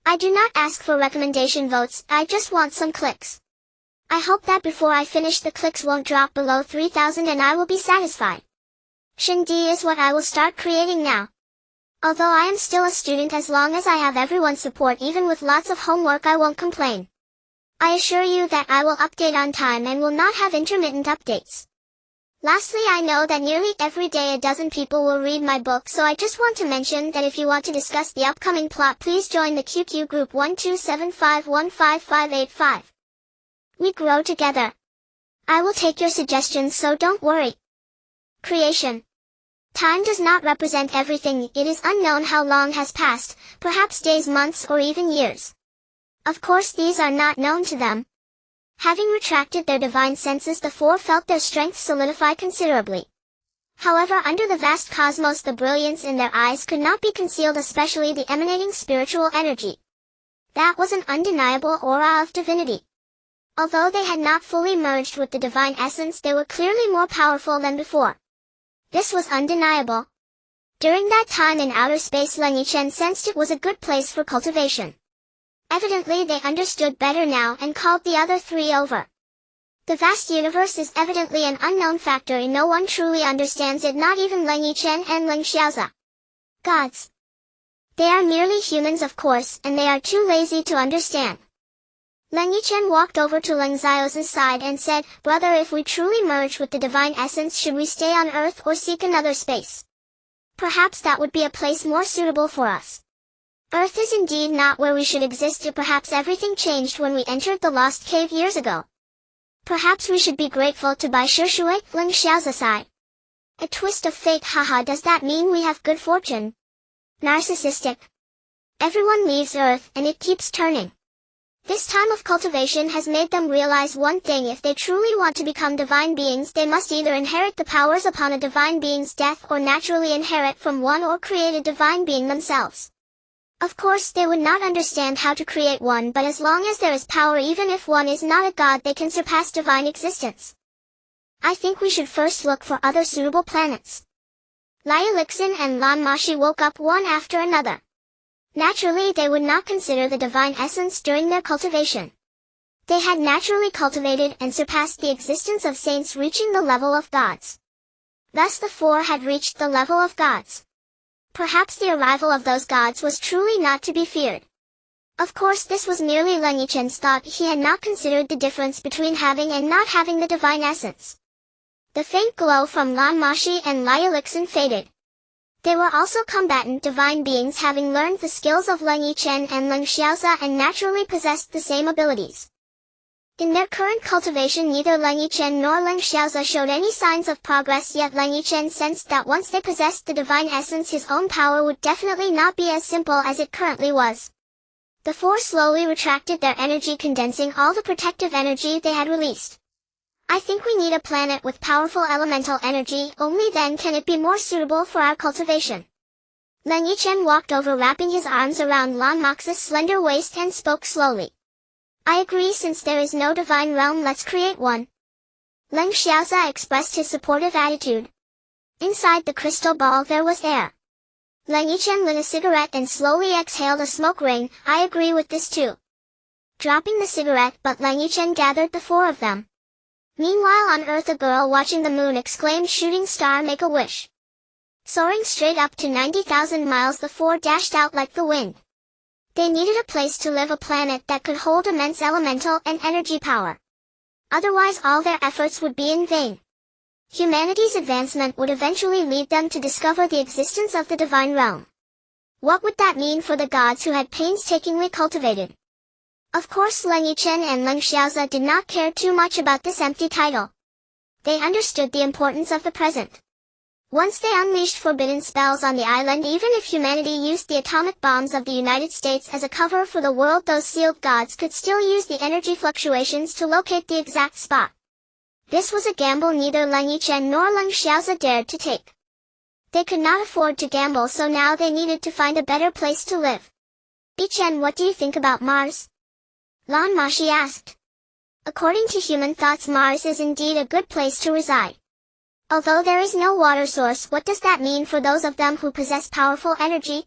I do not ask for recommendation votes, I just want some clicks. I hope that before I finish, the clicks won't drop below 3,000 and I will be satisfied. Shindi is what I will start creating now. Although I am still a student, as long as I have everyone's support, even with lots of homework, I won't complain. I assure you that I will update on time and will not have intermittent updates. Lastly, I know that nearly every day a dozen people will read my book, so I just want to mention that if you want to discuss the upcoming plot, please join the QQ group 127515585. We grow together. I will take your suggestions, so don't worry. Creation. Time does not represent everything. It is unknown how long has passed, perhaps days, months, or even years. Of course, these are not known to them. Having retracted their divine senses, the four felt their strength solidify considerably. However, under the vast cosmos, the brilliance in their eyes could not be concealed, especially the emanating spiritual energy. That was an undeniable aura of divinity. Although they had not fully merged with the divine essence, they were clearly more powerful than before. This was undeniable. During that time in outer space, Leng Yichen sensed it was a good place for cultivation. Evidently they understood better now and called the other three over. The vast universe is evidently an unknown factor, and no one truly understands it, not even Leng Yichen and Leng Xiaoza. Gods. They are merely humans, of course, and they are too lazy to understand. Leng Yichen walked over to Leng Xiaoza's side and said, "Brother, if we truly merge with the divine essence, should we stay on Earth or seek another space? Perhaps that would be a place more suitable for us. Earth is indeed not where we should exist. Perhaps everything changed when we entered the lost cave years ago. Perhaps we should be grateful to Bai Shishui." Leng Xiaoza sighed. A twist of fate, haha, does that mean we have good fortune? Narcissistic. Everyone leaves Earth, and it keeps turning. This time of cultivation has made them realize one thing: if they truly want to become divine beings, they must either inherit the powers upon a divine being's death, or naturally inherit from one, or create a divine being themselves. Of course, they would not understand how to create one, but as long as there is power, even if one is not a god, they can surpass divine existence. I think we should first look for other suitable planets. Lan Moxi and Lan Moxi woke up one after another. Naturally, they would not consider the divine essence during their cultivation. They had naturally cultivated and surpassed the existence of saints, reaching the level of gods. Thus the four had reached the level of gods. Perhaps the arrival of those gods was truly not to be feared. Of course, this was merely Leng Yichen's thought. He had not considered the difference between having and not having the divine essence. The faint glow from Lan Moxi and Lan Moxi faded. They were also combatant divine beings, having learned the skills of Leng Yichen and Leng Xiaoza, and naturally possessed the same abilities. In their current cultivation, neither Leng Yichen nor Leng Xiaozi showed any signs of progress, yet Leng Yichen sensed that once they possessed the divine essence, his own power would definitely not be as simple as it currently was. The four slowly retracted their energy, condensing all the protective energy they had released. I think we need a planet with powerful elemental energy, only then can it be more suitable for our cultivation. Leng Yichen walked over, wrapping his arms around Lan Moxi's slender waist, and spoke slowly. I agree, since there is no divine realm, let's create one. Leng Xiaozi expressed his supportive attitude. Inside the crystal ball there was air. Leng Yichen lit a cigarette and slowly exhaled a smoke ring. I agree with this too. Dropping the cigarette, but Leng Yichen gathered the four of them. Meanwhile on Earth, a girl watching the moon exclaimed, "Shooting star, make a wish." Soaring straight up to 90,000 miles, the four dashed out like the wind. They needed a place to live, a planet that could hold immense elemental and energy power. Otherwise all their efforts would be in vain. Humanity's advancement would eventually lead them to discover the existence of the divine realm. What would that mean for the gods who had painstakingly cultivated? Of course Leng Yichen and Leng Xiaozi did not care too much about this empty title. They understood the importance of the present. Once they unleashed forbidden spells on the island, even if humanity used the atomic bombs of the United States as a cover for the world, those sealed gods could still use the energy fluctuations to locate the exact spot. This was a gamble neither Leng Yichen nor Leng Xiaozi dared to take. They could not afford to gamble, so now they needed to find a better place to live. Yichen, what do you think about Mars? Lan Moxi asked. According to human thoughts, Mars is indeed a good place to reside. Although there is no water source, what does that mean for those of them who possess powerful energy?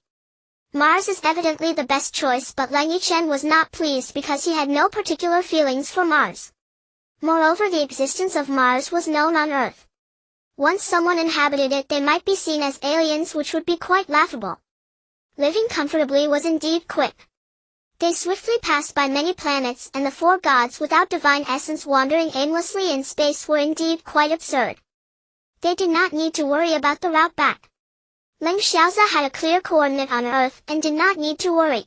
Mars is evidently the best choice, but Leng Yichen was not pleased because he had no particular feelings for Mars. Moreover, the existence of Mars was known on Earth. Once someone inhabited it, they might be seen as aliens, which would be quite laughable. Living comfortably was indeed quick. They swiftly passed by many planets, and the four gods without divine essence wandering aimlessly in space were indeed quite absurd. They did not need to worry about the route back. Leng Xiaozi had a clear coordinate on Earth and did not need to worry.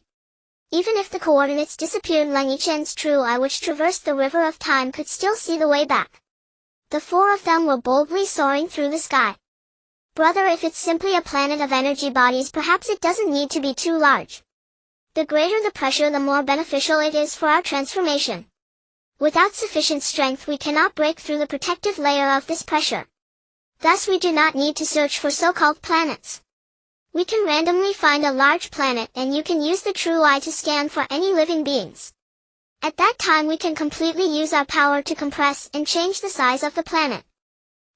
Even if the coordinates disappeared, Leng Yichen's true eye, which traversed the river of time, could still see the way back. The four of them were boldly soaring through the sky. Brother, if it's simply a planet of energy bodies, perhaps it doesn't need to be too large. The greater the pressure, the more beneficial it is for our transformation. Without sufficient strength, we cannot break through the protective layer of this pressure. Thus we do not need to search for so-called planets. We can randomly find a large planet, and you can use the true eye to scan for any living beings. At that time we can completely use our power to compress and change the size of the planet.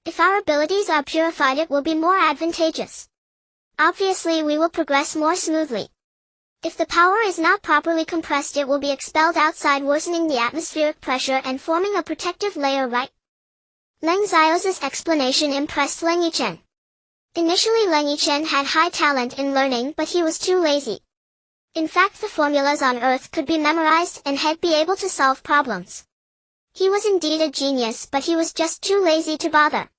If our abilities are purified, it will be more advantageous. Obviously we will progress more smoothly. If the power is not properly compressed, it will be expelled outside, worsening the atmospheric pressure and forming a protective layer, right? Leng Xiaozi's explanation impressed Leng Yichen. Initially Leng Yichen had high talent in learning, but he was too lazy. In fact, the formulas on Earth could be memorized and he'd be able to solve problems. He was indeed a genius, but he was just too lazy to bother.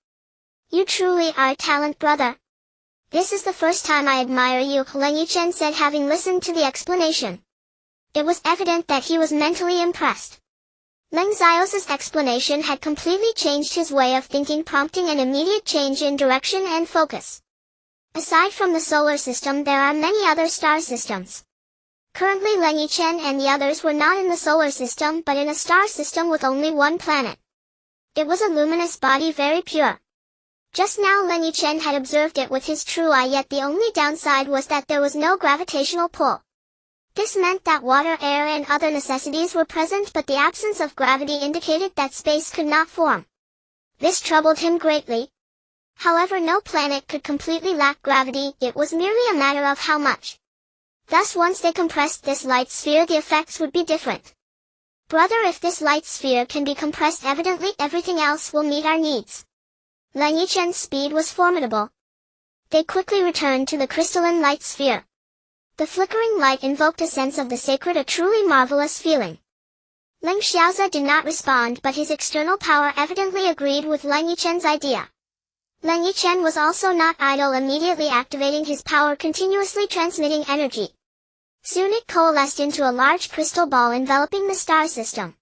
You truly are a talent, brother. This is the first time I admire you, Leng Yichen said, having listened to the explanation. It was evident that he was mentally impressed. Leng Xiaozi's explanation had completely changed his way of thinking, prompting an immediate change in direction and focus. Aside from the solar system, there are many other star systems. Currently Leng Yichen and the others were not in the solar system, but in a star system with only one planet. It was a luminous body, very pure. Just now Leng Yichen had observed it with his true eye, yet the only downside was that there was no gravitational pull. This meant that water, air and other necessities were present, but the absence of gravity indicated that space could not form. This troubled him greatly. However, no planet could completely lack gravity, it was merely a matter of how much. Thus once they compressed this light sphere, the effects would be different. Brother, if this light sphere can be compressed, evidently everything else will meet our needs. Leng Yichen's speed was formidable. They quickly returned to the crystalline light sphere. The flickering light invoked a sense of the sacred, a truly marvelous feeling. Leng Xiaozi did not respond, but his external power evidently agreed with Leng Yichen's idea. Leng Yichen was also not idle, immediately activating his power, continuously transmitting energy. Soon it coalesced into a large crystal ball enveloping the star system.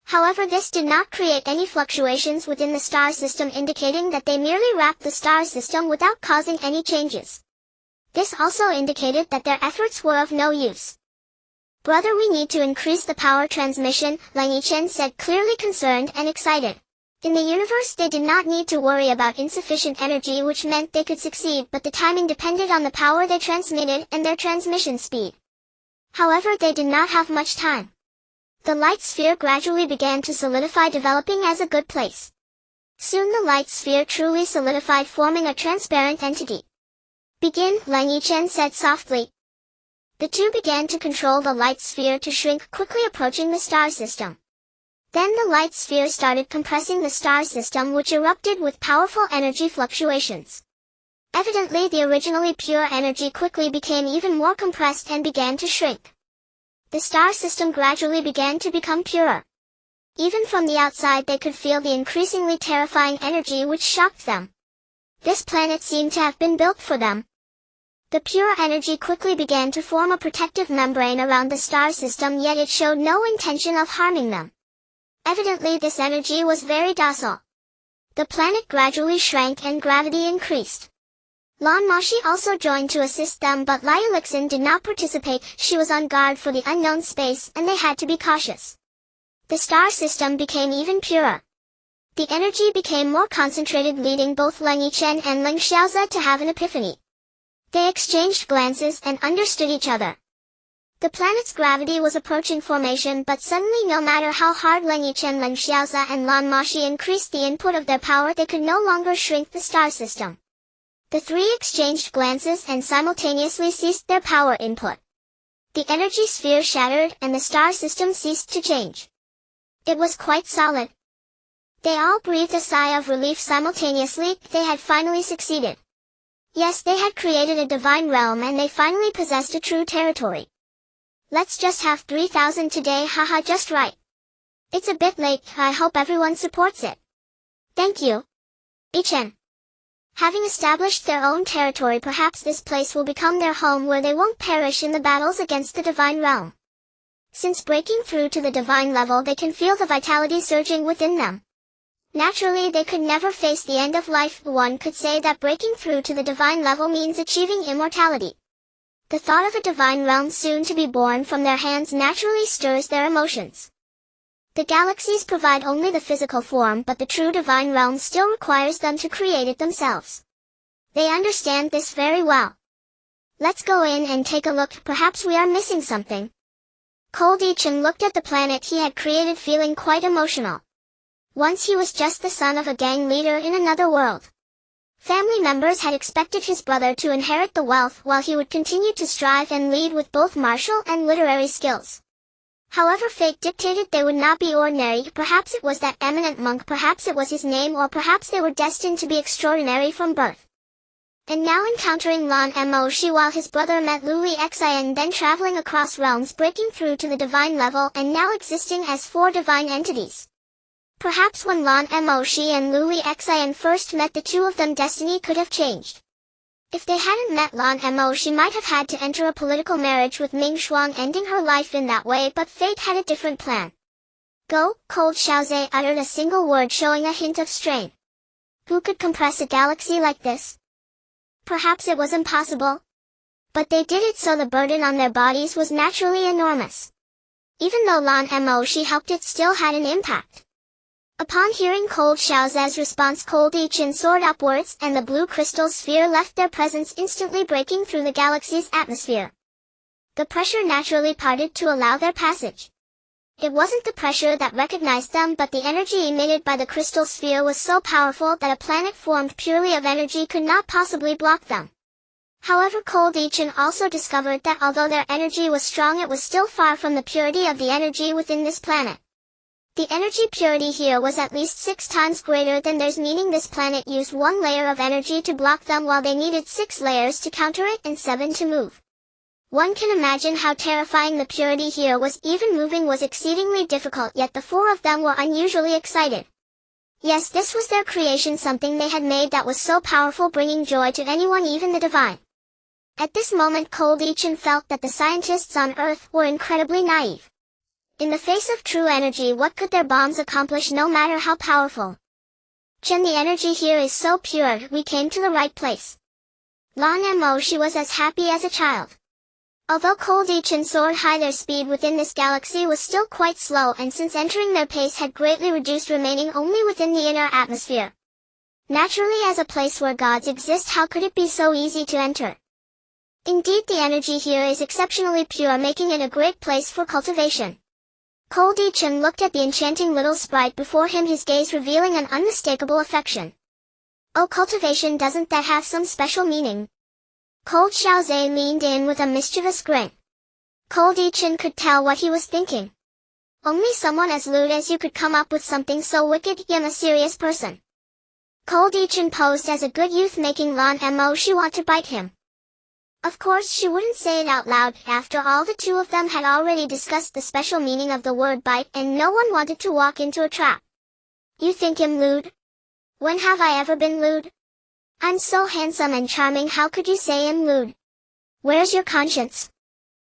However, this did not create any fluctuations within the star system, indicating that they merely wrapped the star system without causing any changes. This also indicated that their efforts were of no use. "Brother, we need to increase the power transmission," Leng Yichen said, clearly concerned and excited. In the universe they did not need to worry about insufficient energy, which meant they could succeed, but the timing depended on the power they transmitted and their transmission speed. However, they did not have much time. The light sphere gradually began to solidify, developing as a good place. Soon the light sphere truly solidified, forming a transparent entity. "Begin," Leng Yichen said softly. The two began to control the light sphere to shrink, quickly approaching the star system. Then the light sphere started compressing the star system, which erupted with powerful energy fluctuations. Evidently, the originally pure energy quickly became even more compressed and began to shrink. The star system gradually began to become purer. Even from the outside they could feel the increasingly terrifying energy which shocked them. This planet seemed to have been built for them. The pure energy quickly began to form a protective membrane around the star system, yet it showed no intention of harming them. Evidently, this energy was very docile. The planet gradually shrank and gravity increased. Lan Moxi also joined to assist them, but Leng Yichen did not participate. She was on guard for the unknown space, and they had to be cautious. The star system became even purer. The energy became more concentrated, leading both Leng Yichen and Leng Xiaoze to have an epiphany. They exchanged glances and understood each other. The planet's gravity was approaching formation, but suddenly, no matter how hard Leng Yichen, Leng Xiaoze and Lan Moxi increased the input of their power, they could no longer shrink the star system. The three exchanged glances and simultaneously ceased their power input. The energy sphere shattered and the star system ceased to change. It was quite solid. They all breathed a sigh of relief simultaneously. They had finally succeeded. Yes, they had created a divine realm and they finally possessed a true territory. "Let's just have 3,000 today, haha, just right. It's a bit late, I hope everyone supports it. Thank you. Yichen." Having established their own territory, perhaps this place will become their home where they won't perish in the battles against the divine realm. Since breaking through to the divine level, they can feel the vitality surging within them. Naturally, they could never face the end of life. One could say that breaking through to the divine level means achieving immortality. The thought of a divine realm soon to be born from their hands naturally stirs their emotions. The galaxies provide only the physical form, but the true divine realm still requires them to create it themselves. They understand this very well. "Let's go in and take a look, perhaps we are missing something." Leng Yichen looked at the planet he had created, feeling quite emotional. Once he was just the son of a gang leader in another world. Family members had expected his brother to inherit the wealth while he would continue to strive and lead with both martial and literary skills. However, fate dictated they would not be ordinary. Perhaps it was that eminent monk, perhaps it was his name, or perhaps they were destined to be extraordinary from birth. And now encountering Lan Moxi while his brother met Lui Xian, then traveling across realms, breaking through to the divine level, and now existing as four divine entities. Perhaps when Lan Moxi and Lui Xian first met, the two of them destiny could have changed. If they hadn't met, Lan Moxi might have had to enter a political marriage with Ming Xuan, ending her life in that way, but fate had a different plan. "Go," Cold Xiaoze uttered a single word showing a hint of strain. Who could compress a galaxy like this? Perhaps it was impossible. But they did it, so the burden on their bodies was naturally enormous. Even though Lan Moxi helped, it still had an impact. Upon hearing Cold Xiaoze's response, Leng Yichen soared upwards, and the blue crystal sphere left their presence, instantly breaking through the galaxy's atmosphere. The pressure naturally parted to allow their passage. It wasn't the pressure that recognized them, but the energy emitted by the crystal sphere was so powerful that a planet formed purely of energy could not possibly block them. However, Leng Yichen also discovered that although their energy was strong, it was still far from the purity of the energy within this planet. The energy purity here was at least 6 times greater than theirs, meaning this planet used 1 layer of energy to block them while they needed 6 layers to counter it and 7 to move. One can imagine how terrifying the purity here was. Even moving was exceedingly difficult, yet the 4 of them were unusually excited. Yes, this was their creation, something they had made that was so powerful, bringing joy to anyone, even the divine. At this moment, Leng Yichen felt that the scientists on Earth were incredibly naive. In the face of true energy, what could their bombs accomplish no matter how powerful? Chen, the energy here is so pure, we came to the right place. Lan Moxi was as happy as a child. Although Cold Yichen soared high, their speed within this galaxy was still quite slow, and since entering their pace had greatly reduced, remaining only within the inner atmosphere. Naturally, as a place where gods exist, how could it be so easy to enter? Indeed, the energy here is exceptionally pure, making it a great place for cultivation. Cold Yichen looked at the enchanting little sprite before him, his gaze revealing an unmistakable affection. Oh, cultivation, doesn't that have some special meaning? Cold Xiaozhe leaned in with a mischievous grin. Cold Yichen could tell what he was thinking. Only someone as lewd as you could come up with something so wicked. I am a serious person. Cold Yichen posed as a good youth, making Lan Moxi want to bite him. Of course, she wouldn't say it out loud. After all, the two of them had already discussed the special meaning of the word bite, and no one wanted to walk into a trap. You think him lewd? When have I ever been lewd? I'm so handsome and charming, how could you say I'm lewd? Where's your conscience?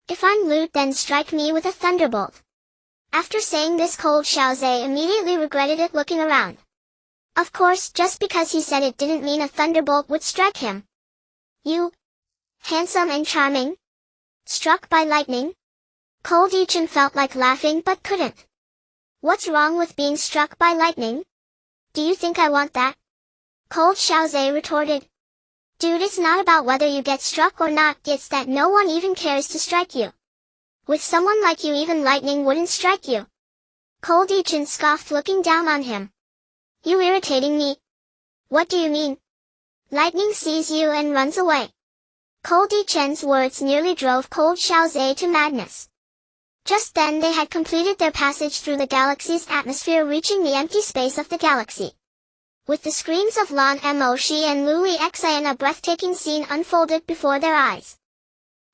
If I'm lewd, then strike me with a thunderbolt. After saying this, Cold Xiaozhe immediately regretted it, looking around. Of course, just because he said it didn't mean a thunderbolt would strike him. You, handsome and charming? Struck by lightning? Cold Yichen felt like laughing but couldn't. What's wrong with being struck by lightning? Do you think I want that? Cold Xiaozhe retorted. Dude, it's not about whether you get struck or not, it's that no one even cares to strike you. With someone like you, even lightning wouldn't strike you. Cold Yichen scoffed, looking down on him. You irritating me. What do you mean? Lightning sees you and runs away. Cold Yichen's words nearly drove Cold Xiaozhe to madness. Just then they had completed their passage through the galaxy's atmosphere, reaching the empty space of the galaxy. With the screams of Lan Moxi and Luli Xian, a breathtaking scene unfolded before their eyes.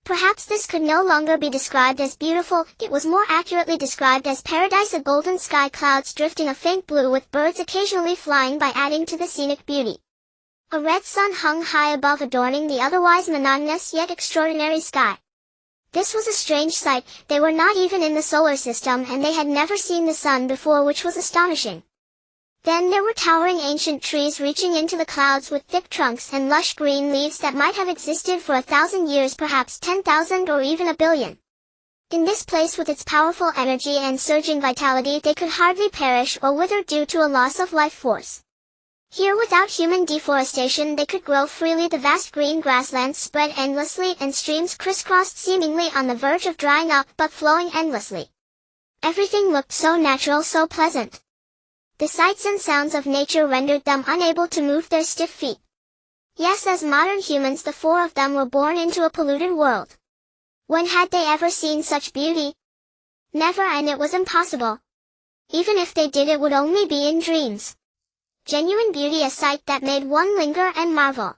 Perhaps this could no longer be described as beautiful, it was more accurately described as paradise, a golden sky, clouds drifting a faint blue with birds occasionally flying by, adding to the scenic beauty. A red sun hung high above, adorning the otherwise monotonous yet extraordinary sky. This was a strange sight. They were not even in the solar system, and they had never seen the sun before, which was astonishing. Then there were towering ancient trees reaching into the clouds with thick trunks and lush green leaves that might have existed for 1,000 years, perhaps 10,000 or even a billion. In this place, with its powerful energy and surging vitality, they could hardly perish or wither due to a loss of life force. Here, without human deforestation, they could grow freely. The vast green grasslands spread endlessly, and streams crisscrossed, seemingly on the verge of drying up but flowing endlessly. Everything looked so natural, so pleasant. The sights and sounds of nature rendered them unable to move their stiff feet. Yes, as modern humans, the four of them were born into a polluted world. When had they ever seen such beauty? Never, and it was impossible. Even if they did, it would only be in dreams. Genuine beauty, a sight that made one linger and marvel.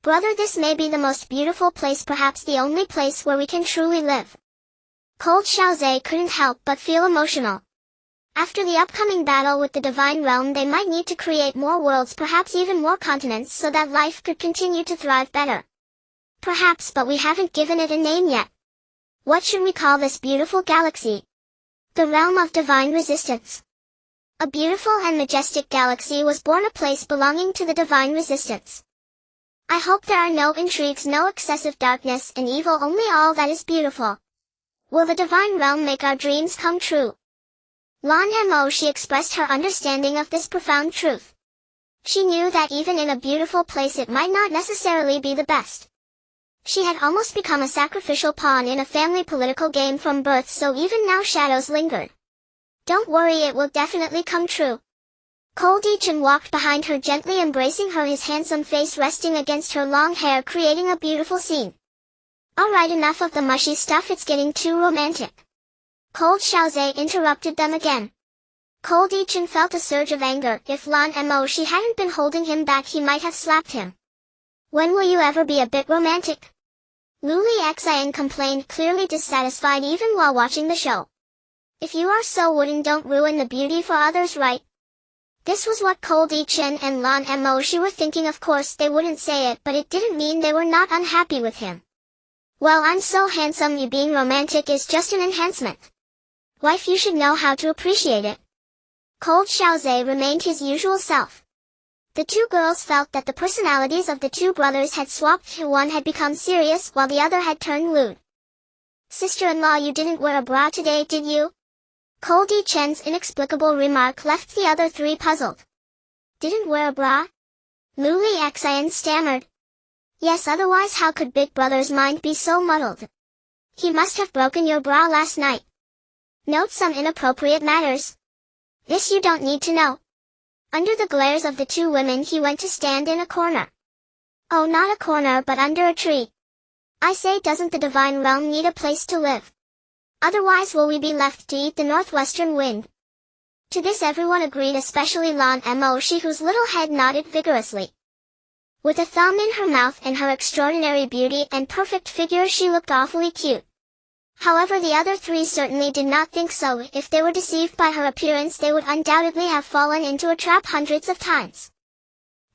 Brother, this may be the most beautiful place, perhaps the only place where we can truly live. Cold Xiaozhe couldn't help but feel emotional. After the upcoming battle with the divine realm, they might need to create more worlds, perhaps even more continents, so that life could continue to thrive better. Perhaps, but we haven't given it a name yet. What should we call this beautiful galaxy? The realm of divine resistance. A beautiful and majestic galaxy was born, a place belonging to the divine resistance. I hope there are no intrigues, no excessive darkness and evil, only all that is beautiful. Will the divine realm make our dreams come true? Lan Moxi expressed her understanding of this profound truth. She knew that even in a beautiful place, it might not necessarily be the best. She had almost become a sacrificial pawn in a family political game from birth, so even now shadows lingered. Don't worry, it will definitely come true. Cold Yichen walked behind her, gently embracing her, his handsome face resting against her long hair, creating a beautiful scene. Alright, enough of the mushy stuff, it's getting too romantic. Cold Xiaozhe interrupted them again. Cold Yichen felt a surge of anger. If Lan Moxi hadn't been holding him back, he might have slapped him. When will you ever be a bit romantic? Luli Xian complained, clearly dissatisfied even while watching the show. If you are so wooden, don't ruin the beauty for others, right? This was what Cold Yichen and Lan Moxi were thinking. Of course, they wouldn't say it, but it didn't mean they were not unhappy with him. Well, I'm so handsome, you being romantic is just an enhancement. Wife, you should know how to appreciate it. Cold Xiaozhe remained his usual self. The two girls felt that the personalities of the two brothers had swapped. One had become serious while the other had turned lewd. Sister-in-law, you didn't wear a bra today, did you? Cold Yichen's inexplicable remark left the other three puzzled. Didn't wear a bra? Lu Lixian stammered. Yes, otherwise how could big brother's mind be so muddled? He must have broken your bra last night. Note some inappropriate matters. This you don't need to know. Under the glares of the two women he went to stand in a corner. Oh, not a corner but under a tree. I say, doesn't the divine realm need a place to live? Otherwise will we be left to eat the northwestern wind? To this everyone agreed, especially Lan Moxi, whose little head nodded vigorously. With a thumb in her mouth and her extraordinary beauty and perfect figure, she looked awfully cute. However, the other three certainly did not think so. If they were deceived by her appearance, they would undoubtedly have fallen into a trap hundreds of times.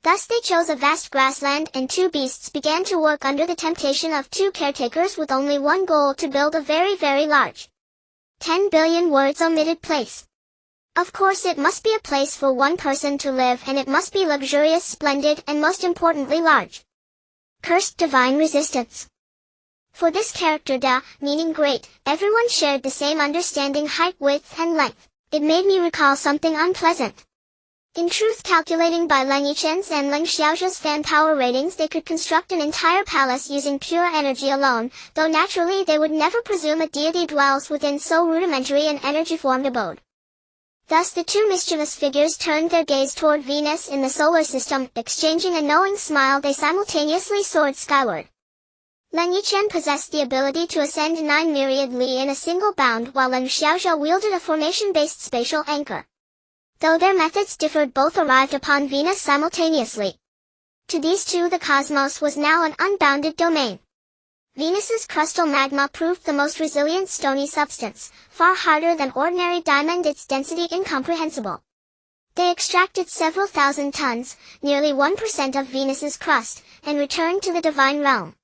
Thus they chose a vast grassland, and two beasts began to work under the temptation of two caretakers with only one goal: to build a very, very large, 10 billion words omitted place. Of course it must be a place for one person to live, and it must be luxurious, splendid, and most importantly large. Cursed divine resistance. For this character Da, meaning great, everyone shared the same understanding: height, width, and length. It made me recall something unpleasant. In truth, calculating by Leng Yichen's and Leng Xiaozhe's fan power ratings, they could construct an entire palace using pure energy alone, though naturally they would never presume a deity dwells within so rudimentary an energy-formed abode. Thus the two mischievous figures turned their gaze toward Venus in the solar system. Exchanging a knowing smile, they simultaneously soared skyward. Leng Yichen possessed the ability to ascend 9 myriad li in a single bound, while Leng Xiaozhe wielded a formation-based spatial anchor. Though their methods differed, both arrived upon Venus simultaneously. To these two the cosmos was now an unbounded domain. Venus's crustal magma proved the most resilient stony substance, far harder than ordinary diamond, its density incomprehensible. They extracted several thousand tons, nearly 1% of Venus's crust, and returned to the divine realm.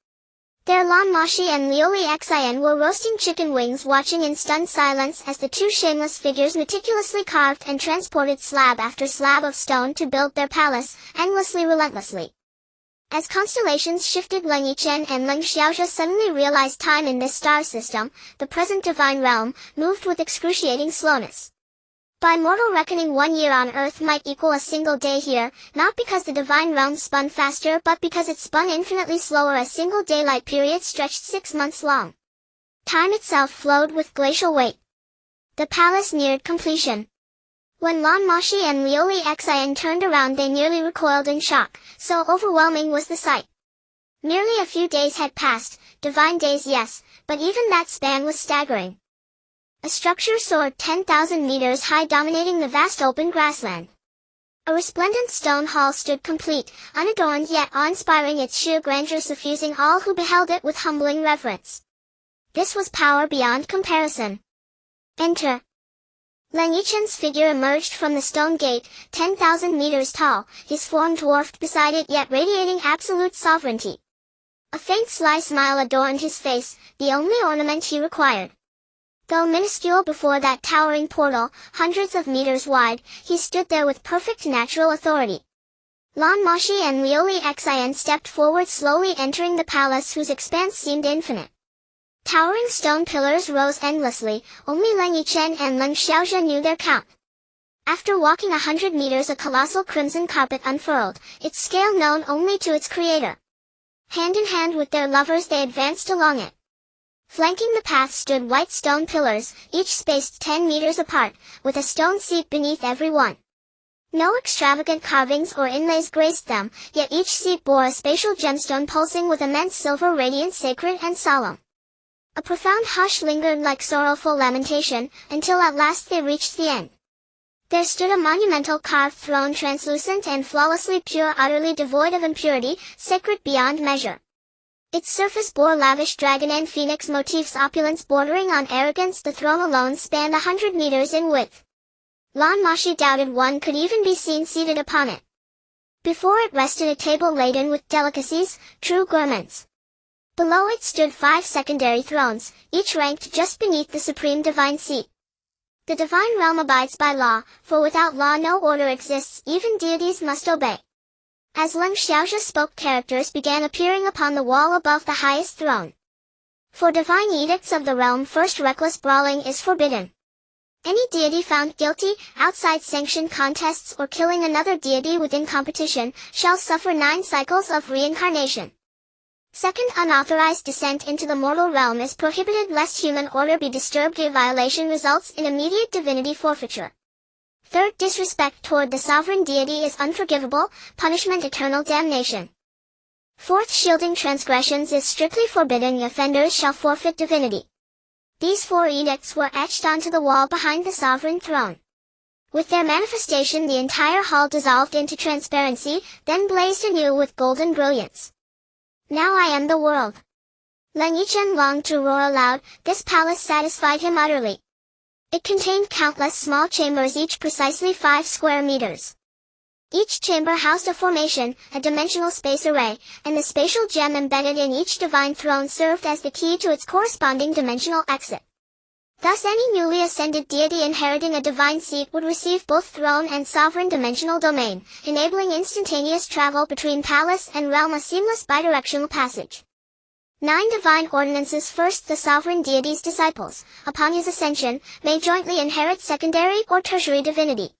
There Lan Moxi and Liu Lixian were roasting chicken wings, watching in stunned silence as the two shameless figures meticulously carved and transported slab after slab of stone to build their palace, endlessly, relentlessly. As constellations shifted, Leng Yichen and Leng Xiaozhe suddenly realized time in this star system, the present divine realm, moved with excruciating slowness. By mortal reckoning, 1 year on Earth might equal a single day here, not because the divine realm spun faster but because it spun infinitely slower. A single daylight period stretched 6 months long. Time itself flowed with glacial weight. The palace neared completion. When Lan Moxi and Liu Lixian turned around, they nearly recoiled in shock, so overwhelming was the sight. Merely a few days had passed, divine days, yes, but even that span was staggering. A structure soared 10,000 meters high, dominating the vast open grassland. A resplendent stone hall stood complete, unadorned yet awe-inspiring, its sheer grandeur suffusing all who beheld it with humbling reverence. This was power beyond comparison. Enter. Leng Yichen's figure emerged from the stone gate, 10,000 meters tall, his form dwarfed beside it yet radiating absolute sovereignty. A faint sly smile adorned his face, the only ornament he required. Though minuscule before that towering portal, hundreds of meters wide, he stood there with perfect natural authority. Lan Moxi and Liu Lixian stepped forward, slowly entering the palace, whose expanse seemed infinite. Towering stone pillars rose endlessly, only Leng Yichen and Leng Xiaozhe knew their count. After walking 100 meters, a colossal crimson carpet unfurled, its scale known only to its creator. Hand in hand with their lovers they advanced along it. Flanking the path stood white stone pillars, each spaced 10 meters apart, with a stone seat beneath every one. No extravagant carvings or inlays graced them, yet each seat bore a spatial gemstone pulsing with immense silver radiance, sacred and solemn. A profound hush lingered like sorrowful lamentation, until at last they reached the end. There stood a monumental carved throne, translucent and flawlessly pure, utterly devoid of impurity, sacred beyond measure. Its surface bore lavish dragon and phoenix motifs, opulence bordering on arrogance. The throne alone spanned 100 meters in width. Lan Moxi doubted one could even be seen seated upon it. Before it rested a table laden with delicacies, true gourmands. Below it stood 5 secondary thrones, each ranked just beneath the supreme divine seat. The divine realm abides by law, for without law no order exists, even deities must obey. As Leng Xiaozha spoke, characters began appearing upon the wall above the highest throne. For divine edicts of the realm, first, reckless brawling is forbidden. Any deity found guilty, outside sanctioned contests or killing another deity within competition, shall suffer 9 cycles of reincarnation. Second, unauthorized descent into the mortal realm is prohibited lest human order be disturbed. A violation results in immediate divinity forfeiture. Third, disrespect toward the sovereign deity is unforgivable, punishment eternal damnation. Fourth, shielding transgressions is strictly forbidden. Offenders shall forfeit divinity. These 4 edicts were etched onto the wall behind the sovereign throne. With their manifestation, the entire hall dissolved into transparency, then blazed anew with golden brilliance. Now I am the world. Leng Yichen longed to roar aloud. This palace satisfied him utterly. It contained countless small chambers, each precisely 5 square meters. Each chamber housed a formation, a dimensional space array, and the spatial gem embedded in each divine throne served as the key to its corresponding dimensional exit. Thus any newly ascended deity inheriting a divine seat would receive both throne and sovereign dimensional domain, enabling instantaneous travel between palace and realm, a seamless bidirectional passage. 9 divine ordinances. First, the sovereign deity's disciples, upon his ascension, may jointly inherit secondary or tertiary divinity.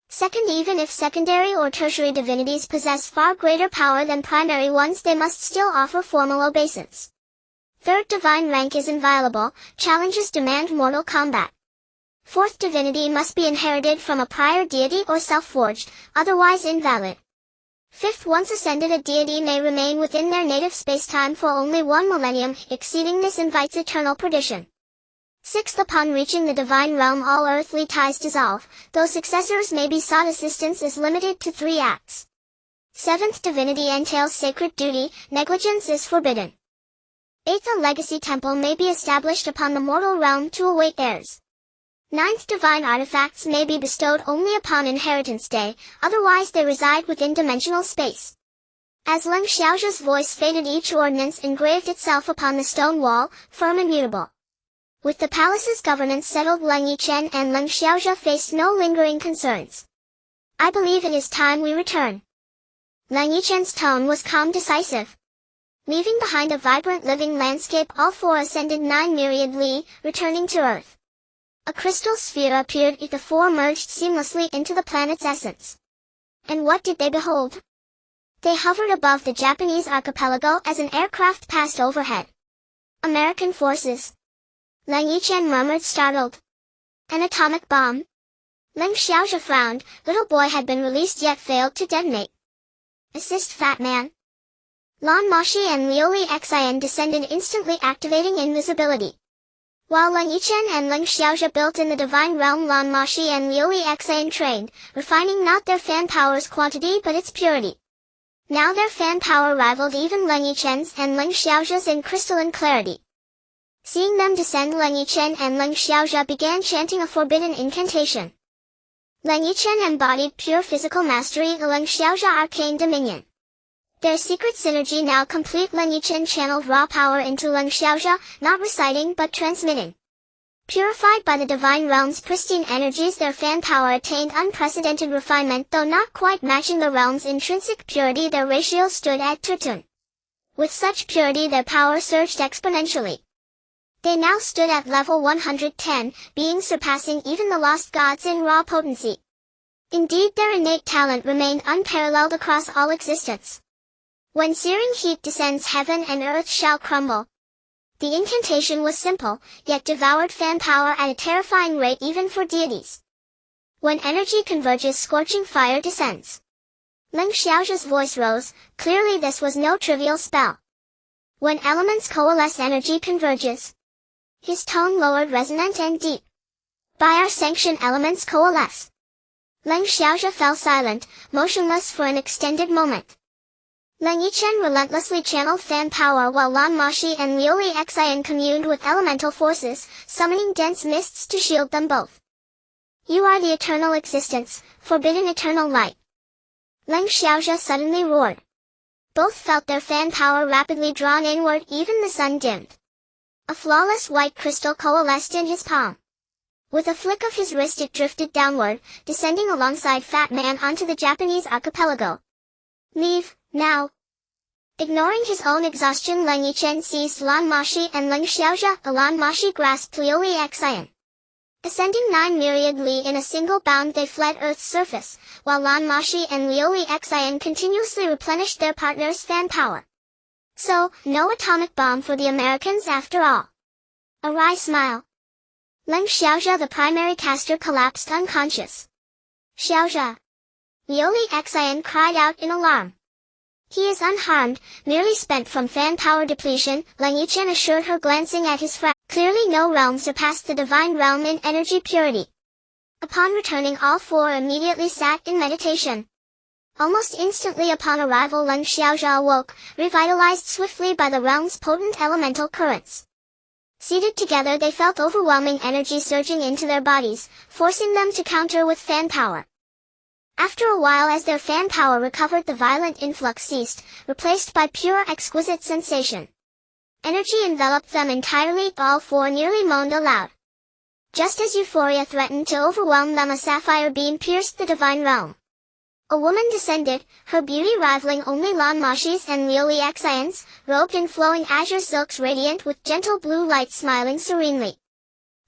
Second, even if secondary or tertiary divinities possess far greater power than primary ones, they must still offer formal obeisance. Third, divine rank is inviolable, challenges demand mortal combat. Fourth, divinity must be inherited from a prior deity or self-forged, otherwise invalid. Fifth, once ascended, a deity may remain within their native spacetime for only 1 millennium, exceeding this invites eternal perdition. Sixth, upon reaching the divine realm all earthly ties dissolve, though successors may be sought. Assistance is limited to 3 acts. Seventh, divinity entails sacred duty, negligence is forbidden. Eighth, a legacy temple may be established upon the mortal realm to await heirs. Ninth, divine artifacts may be bestowed only upon inheritance day, otherwise they reside within dimensional space. As Leng Xiaozha's voice faded, each ordinance engraved itself upon the stone wall, firm and mutable. With the palace's governance settled, Leng Yichen and Leng Xiaozha faced no lingering concerns. I believe it is time we return. Leng Yichen's tone was calm, decisive. Leaving behind a vibrant living landscape, all 4 ascended 9 myriad li, returning to Earth. A crystal sphere appeared, the 4 merged seamlessly into the planet's essence. And what did they behold? They hovered above the Japanese archipelago as an aircraft passed overhead. American forces. Leng Yichen murmured, startled. An atomic bomb? Leng Xiaozha frowned. Little boy had been released yet failed to detonate. Assist, fat man. Lan Moxi and Liuli Xian descended, instantly activating invisibility. While Leng Yichen and Leng Xiaozha built in the divine realm, Lan Moxi and Liuli Xian trained, refining not their fan power's quantity but its purity. Now their fan power rivaled even Leng Yichen's and Leng Xiaozha's in crystalline clarity. Seeing them descend, Leng Yichen and Leng Xiaozha began chanting a forbidden incantation. Leng Yichen embodied pure physical mastery, Leng Xiaozha arcane dominion. Their secret synergy now complete. Leng Yichen channeled raw power into Leng Xiaozha, not reciting but transmitting. Purified by the divine realm's pristine energies, their fan power attained unprecedented refinement. Though not quite matching the realm's intrinsic purity, their ratio stood at 2:1. With such purity, their power surged exponentially. They now stood at level 110, beings surpassing even the lost gods in raw potency. Indeed, their innate talent remained unparalleled across all existence. When searing heat descends, heaven and earth shall crumble. The incantation was simple, yet devoured fan power at a terrifying rate even for deities. When energy converges, scorching fire descends. Leng Xiaozha's voice rose. Clearly this was no trivial spell. When elements coalesce, energy converges. His tone lowered, resonant and deep. By our sanction, elements coalesce. Leng Xiaozha fell silent, motionless for an extended moment. Leng Yichen relentlessly channeled fan power while Lan Moxi and Liuli Xian communed with elemental forces, summoning dense mists to shield them both. You are the eternal existence, forbidden eternal light. Leng Xiaozha suddenly roared. Both felt their fan power rapidly drawn inward, even the sun dimmed. A flawless white crystal coalesced in his palm. With a flick of his wrist it drifted downward, descending alongside Fat Man onto the Japanese archipelago. Leave, now. Ignoring his own exhaustion, Leng Yichen seized Lan Moxi and Leng Xiaozha. Lan Moxi grasped Liu Xian. Ascending 9 myriad li in a single bound they fled Earth's surface, while Lan Moxi and Liu Xian continuously replenished their partner's fan power. So, no atomic bomb for the Americans after all. A wry smile. Leng Xiaozha, the primary caster, collapsed unconscious. Xiaozha! Liu Xian cried out in alarm. He is unharmed, merely spent from fan power depletion, Leng Yichen assured her, glancing at his friend. Clearly no realm surpassed the divine realm in energy purity. Upon returning, all four immediately sat in meditation. Almost instantly upon arrival, Leng Xiaozha awoke, revitalized swiftly by the realm's potent elemental currents. Seated together they felt overwhelming energy surging into their bodies, forcing them to counter with fan power. After a while, as their fan power recovered, the violent influx ceased, replaced by pure exquisite sensation. Energy enveloped them entirely, all four nearly moaned aloud. Just as euphoria threatened to overwhelm them, a sapphire beam pierced the divine realm. A woman descended, her beauty rivaling only Lan Moxi's and Liu Xian's, robed in flowing azure silks radiant with gentle blue light, smiling serenely.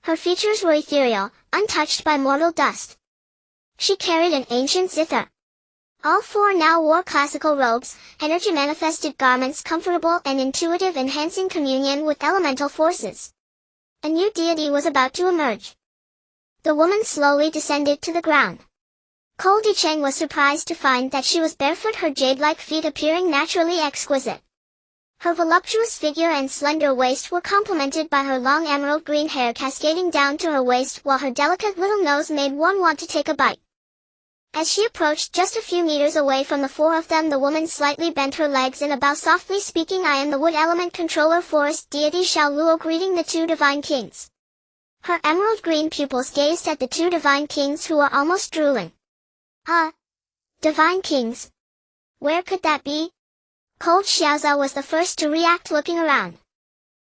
Her features were ethereal, untouched by mortal dust. She carried an ancient zither. All four now wore classical robes, energy-manifested garments comfortable and intuitive, enhancing communion with elemental forces. A new deity was about to emerge. The woman slowly descended to the ground. Cold Yicheng was surprised to find that she was barefoot, her jade-like feet appearing naturally exquisite. Her voluptuous figure and slender waist were complemented by her long emerald green hair cascading down to her waist, while her delicate little nose made one want to take a bite. As she approached just a few meters away from the four of them, the woman slightly bent her legs in a bow, softly speaking, "I am the wood element controller, forest deity Xiao Luo, greeting the two divine kings." Her emerald green pupils gazed at the two divine kings, who were almost drooling. Divine kings? Where could that be? Cold Xiaozha was the first to react, looking around.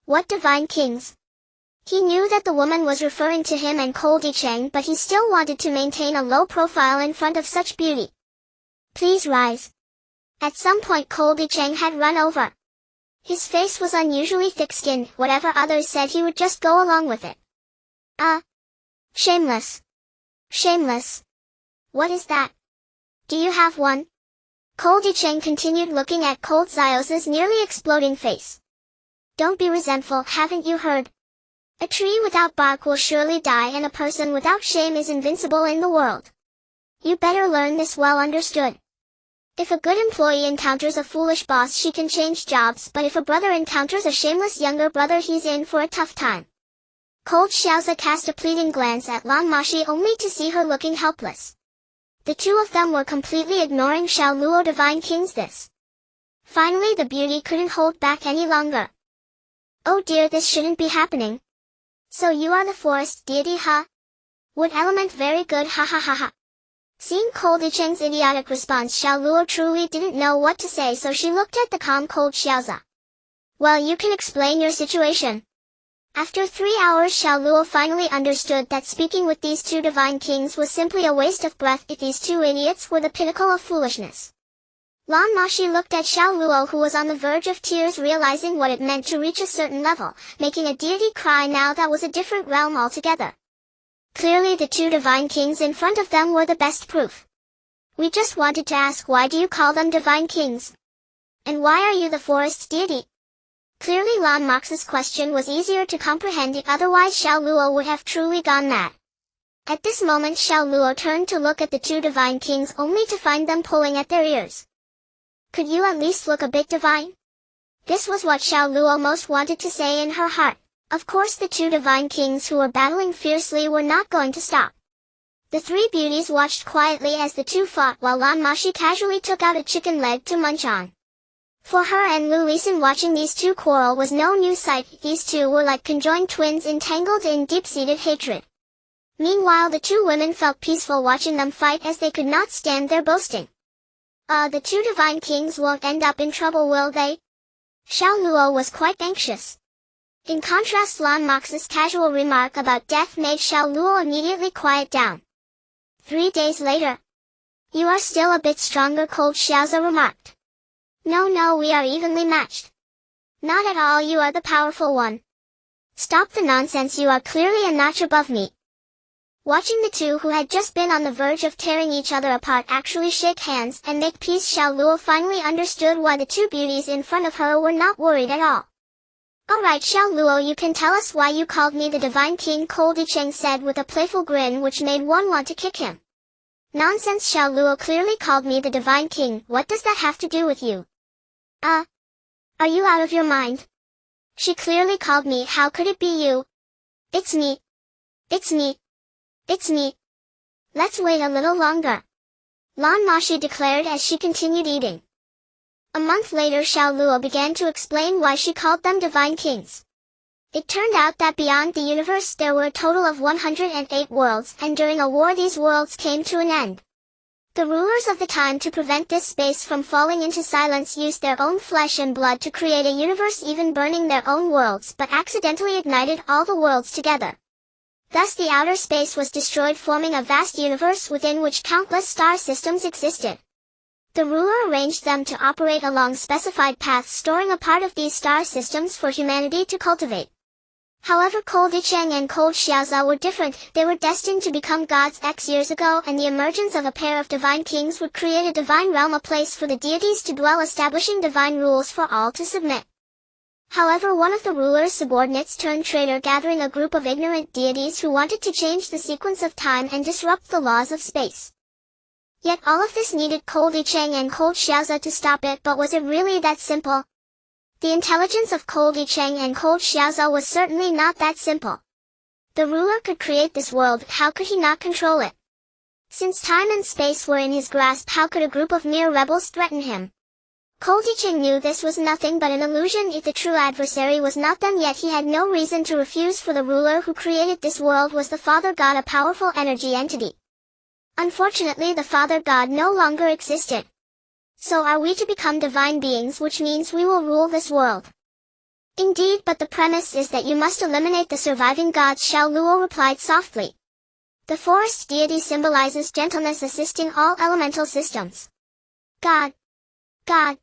What divine kings? He knew that the woman was referring to him and Cold Yicheng, but he still wanted to maintain a low profile in front of such beauty. Please rise. At some point Cold Yicheng had run over. His face was unusually thick-skinned, whatever others said he would just go along with it. Shameless. Shameless. What is that? Do you have one? Cold Yicheng continued, looking at Cold Xiaozha's nearly exploding face. Don't be resentful, haven't you heard? A tree without bark will surely die, and a person without shame is invincible in the world. You better learn this well understood. If a good employee encounters a foolish boss, she can change jobs, but if a brother encounters a shameless younger brother, he's in for a tough time. Cold Xiaozha cast a pleading glance at Lan Moxi, only to see her looking helpless. The two of them were completely ignoring Xiao Luo divine kings. This. Finally the beauty couldn't hold back any longer. Oh dear, this shouldn't be happening. So you are the forest deity, huh? Wood element, very good, ha ha ha ha. Seeing Cold Yicheng's idiotic response, Xiao Luo truly didn't know what to say, so she looked at the calm Cold Xiaozha. Well, you can explain your situation. After 3 hours, Xiao Luo finally understood that speaking with these two divine kings was simply a waste of breath. If these two idiots were the pinnacle of foolishness. Lan Moxi looked at Xiao Luo, who was on the verge of tears, realizing what it meant to reach a certain level, making a deity cry. Now that was a different realm altogether. Clearly the two divine kings in front of them were the best proof. We just wanted to ask, why do you call them divine kings? And why are you the forest deity? Clearly Lan Moxi's question was easier to comprehend, otherwise Xiao Luo would have truly gone mad. At this moment Xiao Luo turned to look at the two divine kings, only to find them pulling at their ears. Could you at least look a bit divine? This was what Xiao Luo most wanted to say in her heart. Of course the two divine kings who were battling fiercely were not going to stop. The three beauties watched quietly as the two fought, while Lan Moxi casually took out a chicken leg to munch on. For her and Lu Lisan, watching these two quarrel was no new sight. These two were like conjoined twins entangled in deep-seated hatred. Meanwhile the two women felt peaceful watching them fight, as they could not stand their boasting. The two divine kings won't end up in trouble, will they? Xiao Luo was quite anxious. In contrast, Lan Moxi's casual remark about death made Xiao Luo immediately quiet down. 3 days later. You are still a bit stronger, cold Xiaoza remarked. No, we are evenly matched. Not at all, you are the powerful one. Stop the nonsense, you are clearly a notch above me. Watching the two who had just been on the verge of tearing each other apart actually shake hands and make peace, Xiao Luo finally understood why the two beauties in front of her were not worried at all. Alright Xiao Luo, you can tell us why you called me the Divine King, Cold Yichen said with a playful grin which made one want to kick him. Nonsense, Xiao Luo clearly called me the Divine King, what does that have to do with you? Are you out of your mind? She clearly called me, how could it be you? It's me. It's me. It's me. Let's wait a little longer. Lan Moxi declared as she continued eating. A month later Xiao Luo began to explain why she called them divine kings. It turned out that beyond the universe there were a total of 108 worlds, and during a war these worlds came to an end. The rulers of the time, to prevent this space from falling into silence, used their own flesh and blood to create a universe, even burning their own worlds, but accidentally ignited all the worlds together. Thus the outer space was destroyed, forming a vast universe within which countless star systems existed. The ruler arranged them to operate along specified paths, storing a part of these star systems for humanity to cultivate. However, Cold Yichen and Cold Xiaoza were different. They were destined to become gods X years ago, and the emergence of a pair of divine kings would create a divine realm, a place for the deities to dwell, establishing divine rules for all to submit. However, one of the ruler's subordinates turned traitor, gathering a group of ignorant deities who wanted to change the sequence of time and disrupt the laws of space. Yet all of this needed Cold Yichen and Cold Xiaoza to stop it, but was it really that simple? The intelligence of Cold Yichen and Cold Xiaoza was certainly not that simple. The ruler could create this world, how could he not control it? Since time and space were in his grasp, how could a group of mere rebels threaten him? Cold Yichen knew this was nothing but an illusion. If the true adversary was not them, yet he had no reason to refuse, for the ruler who created this world was the Father God, a powerful energy entity. Unfortunately, the Father God no longer existed. So are we to become divine beings, which means we will rule this world? Indeed, but the premise is that you must eliminate the surviving gods, Xiao Luo replied softly. The forest deity symbolizes gentleness, assisting all elemental systems. God. God.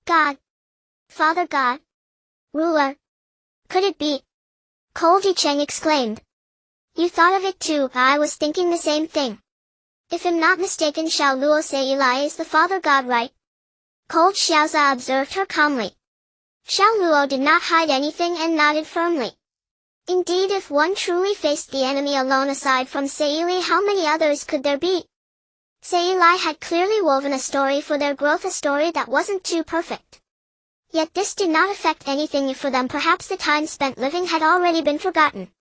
God. Father God. Ruler. Could it be? Cold Yichen exclaimed. You thought of it too. I was thinking the same thing. If I'm not mistaken, Xiao Luo Seilai is the Father God, right? Cold Xiaoza observed her calmly. Xiao Luo did not hide anything and nodded firmly. Indeed, if one truly faced the enemy alone aside from Seilai, how many others could there be? Seilai had clearly woven a story for their growth, a story that wasn't too perfect. Yet this did not affect anything for them. Perhaps the time spent living had already been forgotten.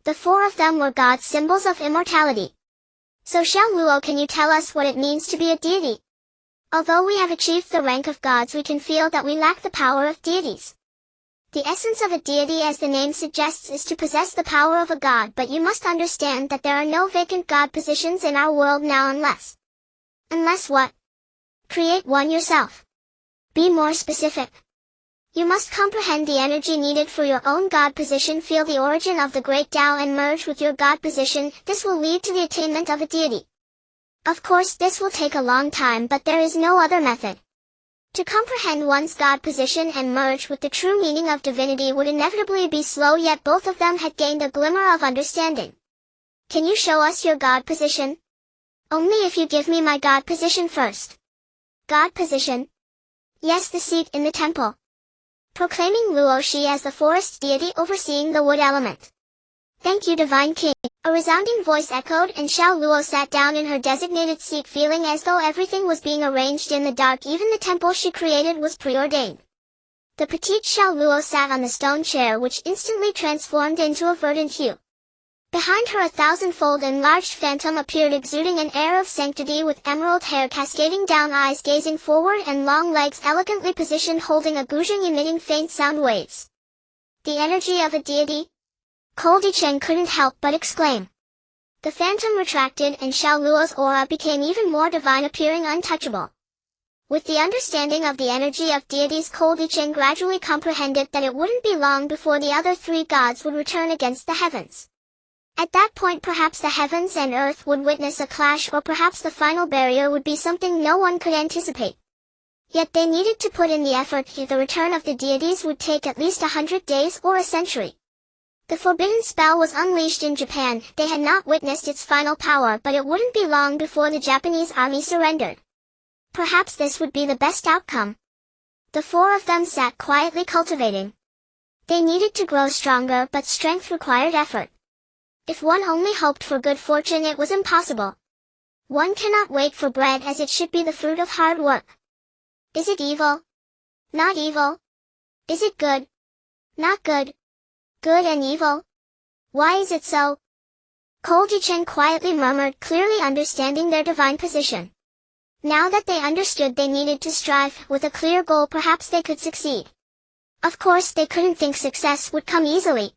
The four of them were gods, symbols of immortality. So Xiao Luo, can you tell us what it means to be a deity? Although we have achieved the rank of gods, we can feel that we lack the power of deities. The essence of a deity, as the name suggests, is to possess the power of a god, but you must understand that there are no vacant god positions in our world now unless... Unless what? Create one yourself. Be more specific. You must comprehend the energy needed for your own god position, feel the origin of the great Tao and merge with your god position. This will lead to the attainment of a deity. Of course, this will take a long time, but there is no other method. To comprehend one's god position and merge with the true meaning of divinity would inevitably be slow, yet both of them had gained a glimmer of understanding. Can you show us your god position? Only if you give me my god position first. God position? Yes, the seat in the temple. Proclaiming Luoshi as the forest deity overseeing the wood element. Thank you, Divine King. A resounding voice echoed, and Xiao Luo sat down in her designated seat, feeling as though everything was being arranged in the dark. Even the temple she created was preordained. The petite Xiao Luo sat on the stone chair, which instantly transformed into a verdant hue. Behind her, a thousand-fold enlarged phantom appeared, exuding an air of sanctity, with emerald hair cascading down, eyes gazing forward, and long legs elegantly positioned, holding a guzheng emitting faint sound waves. The energy of a deity? Cold Yichen couldn't help but exclaim. The phantom retracted, and Xiao Luo's aura became even more divine, appearing untouchable. With the understanding of the energy of deities, Yichen gradually comprehended that it wouldn't be long before the other three gods would return against the heavens. At that point perhaps the heavens and earth would witness a clash, or perhaps the final barrier would be something no one could anticipate. Yet they needed to put in the effort if the return of the deities would take at least 100 days or a century. The forbidden spell was unleashed in Japan. They had not witnessed its final power, but it wouldn't be long before the Japanese army surrendered. Perhaps this would be the best outcome. The four of them sat quietly cultivating. They needed to grow stronger, but strength required effort. If one only hoped for good fortune, it was impossible. One cannot wait for bread, as it should be the fruit of hard work. Is it evil? Not evil. Is it good? Not good. Good and evil? Why is it so? Yichen quietly murmured, clearly understanding their divine position. Now that they understood they needed to strive, with a clear goal, perhaps they could succeed. Of course they couldn't think success would come easily.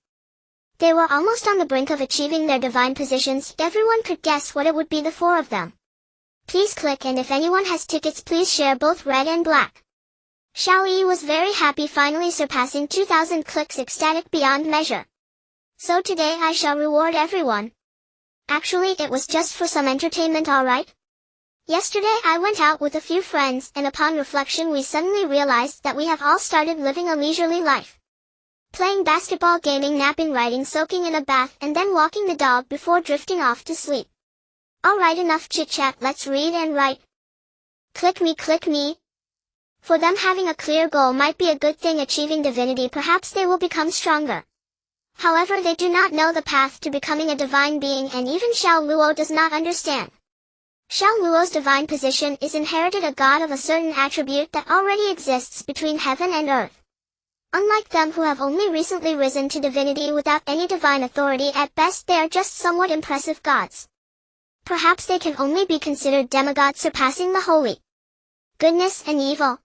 They were almost on the brink of achieving their divine positions. Everyone could guess what it would be, the four of them. Please click, and if anyone has tickets, please share both red and black. Xiao Yi was very happy, finally surpassing 2,000 clicks, ecstatic beyond measure. So today I shall reward everyone. Actually, it was just for some entertainment, alright? Yesterday I went out with a few friends, and upon reflection we suddenly realized that we have all started living a leisurely life. Playing basketball, gaming, napping, writing, soaking in a bath, and then walking the dog before drifting off to sleep. Alright, enough chit-chat, let's read and write. Click me, click me. For them, having a clear goal might be a good thing. Achieving divinity, perhaps they will become stronger. However, they do not know the path to becoming a divine being, and even Xiao Luo does not understand. Xiao Luo's divine position is inherited, a god of a certain attribute that already exists between heaven and earth. Unlike them who have only recently risen to divinity without any divine authority, at best they are just somewhat impressive gods. Perhaps they can only be considered demigods, surpassing the holy. Goodness and evil.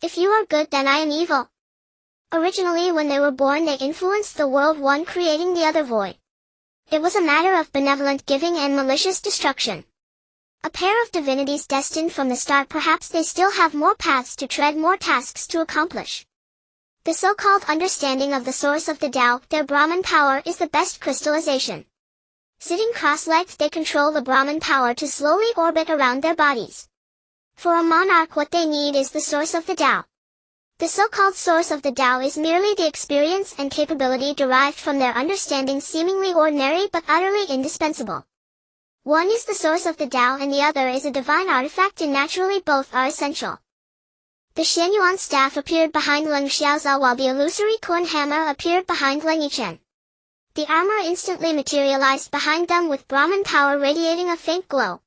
If you are good, then I am evil. Originally, when they were born, they influenced the world, one creating the other void. It was a matter of benevolent giving and malicious destruction. A pair of divinities destined from the start. Perhaps they still have more paths to tread, more tasks to accomplish. The so-called understanding of the source of the Tao, their Brahman power, is the best crystallization. Sitting cross-legged, they control the Brahman power to slowly orbit around their bodies. For a monarch, what they need is the source of the Tao. The so-called source of the Tao is merely the experience and capability derived from their understanding, seemingly ordinary but utterly indispensable. One is the source of the Tao and the other is a divine artifact, and naturally both are essential. The Xuanhuan staff appeared behind Leng Xiaozao, while the illusory Kun hammer appeared behind Leng Yichen. The armor instantly materialized behind them, with Brahman power radiating a faint glow.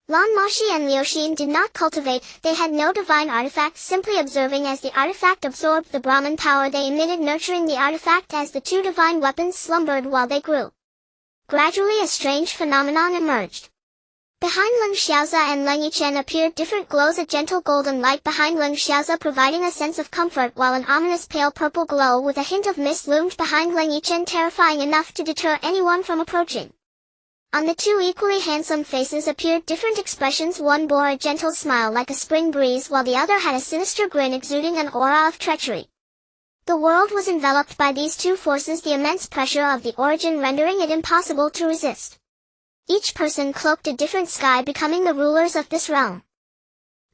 Lan Moxi and Liuxin did not cultivate, they had no divine artifacts, simply observing as the artifact absorbed the Brahman power they emitted, nurturing the artifact as the two divine weapons slumbered while they grew. Gradually a strange phenomenon emerged. Behind Leng Xiaoza and Leng Yichen appeared different glows, a gentle golden light behind Leng Xiaoza providing a sense of comfort, while an ominous pale purple glow with a hint of mist loomed behind Leng Yichen, terrifying enough to deter anyone from approaching. On the two equally handsome faces appeared different expressions. One bore a gentle smile like a spring breeze, while the other had a sinister grin exuding an aura of treachery. The world was enveloped by these two forces, the immense pressure of the origin rendering it impossible to resist. Each person cloaked a different sky, becoming the rulers of this realm.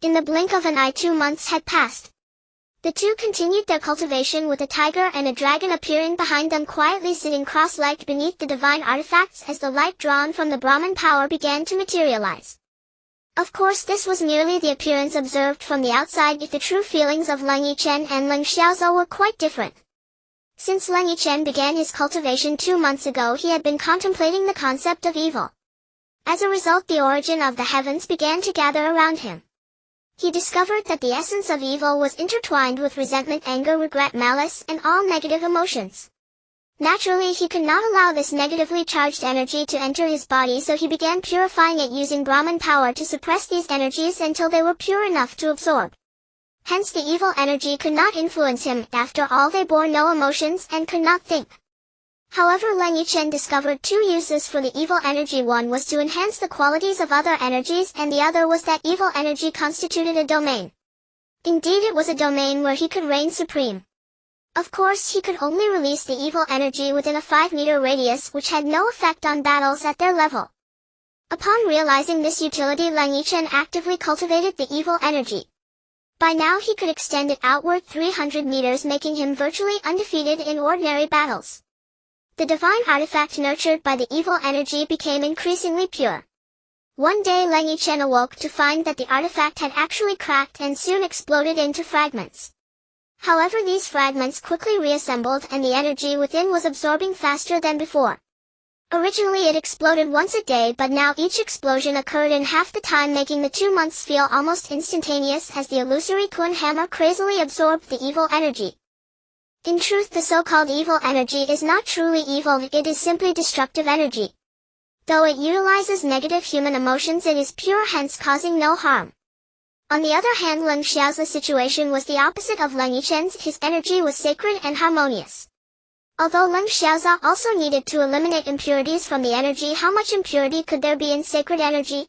In the blink of an eye 2 months had passed. The two continued their cultivation, with a tiger and a dragon appearing behind them, quietly sitting cross-legged beneath the divine artifacts as the light drawn from the Brahman power began to materialize. Of course, this was merely the appearance observed from the outside, if the true feelings of Leng Yichen and Leng Xiaozao were quite different. Since Leng Yichen began his cultivation 2 months ago, he had been contemplating the concept of evil. As a result, the origin of the heavens began to gather around him. He discovered that the essence of evil was intertwined with resentment, anger, regret, malice, and all negative emotions. Naturally, he could not allow this negatively charged energy to enter his body, so he began purifying it using Brahman power to suppress these energies until they were pure enough to absorb. Hence the evil energy could not influence him. After all, they bore no emotions and could not think. However, Leng Yichen discovered two uses for the evil energy. One was to enhance the qualities of other energies, and the other was that evil energy constituted a domain. Indeed, it was a domain where he could reign supreme. Of course, he could only release the evil energy within a 5-meter radius, which had no effect on battles at their level. Upon realizing this utility, Leng Yichen actively cultivated the evil energy. By now he could extend it outward 300 meters, making him virtually undefeated in ordinary battles. The divine artifact nurtured by the evil energy became increasingly pure. One day Leng Yichen awoke to find that the artifact had actually cracked and soon exploded into fragments. However, these fragments quickly reassembled and the energy within was absorbing faster than before. Originally it exploded once a day, but now each explosion occurred in half the time, making the 2 months feel almost instantaneous as the illusory Kun hammer crazily absorbed the evil energy. In truth, the so-called evil energy is not truly evil, it is simply destructive energy. Though it utilizes negative human emotions, it is pure, hence causing no harm. On the other hand, Leng Xiao's situation was the opposite of Leng Yichen's. His energy was sacred and harmonious. Although Leng Xiaoza also needed to eliminate impurities from the energy, how much impurity could there be in sacred energy?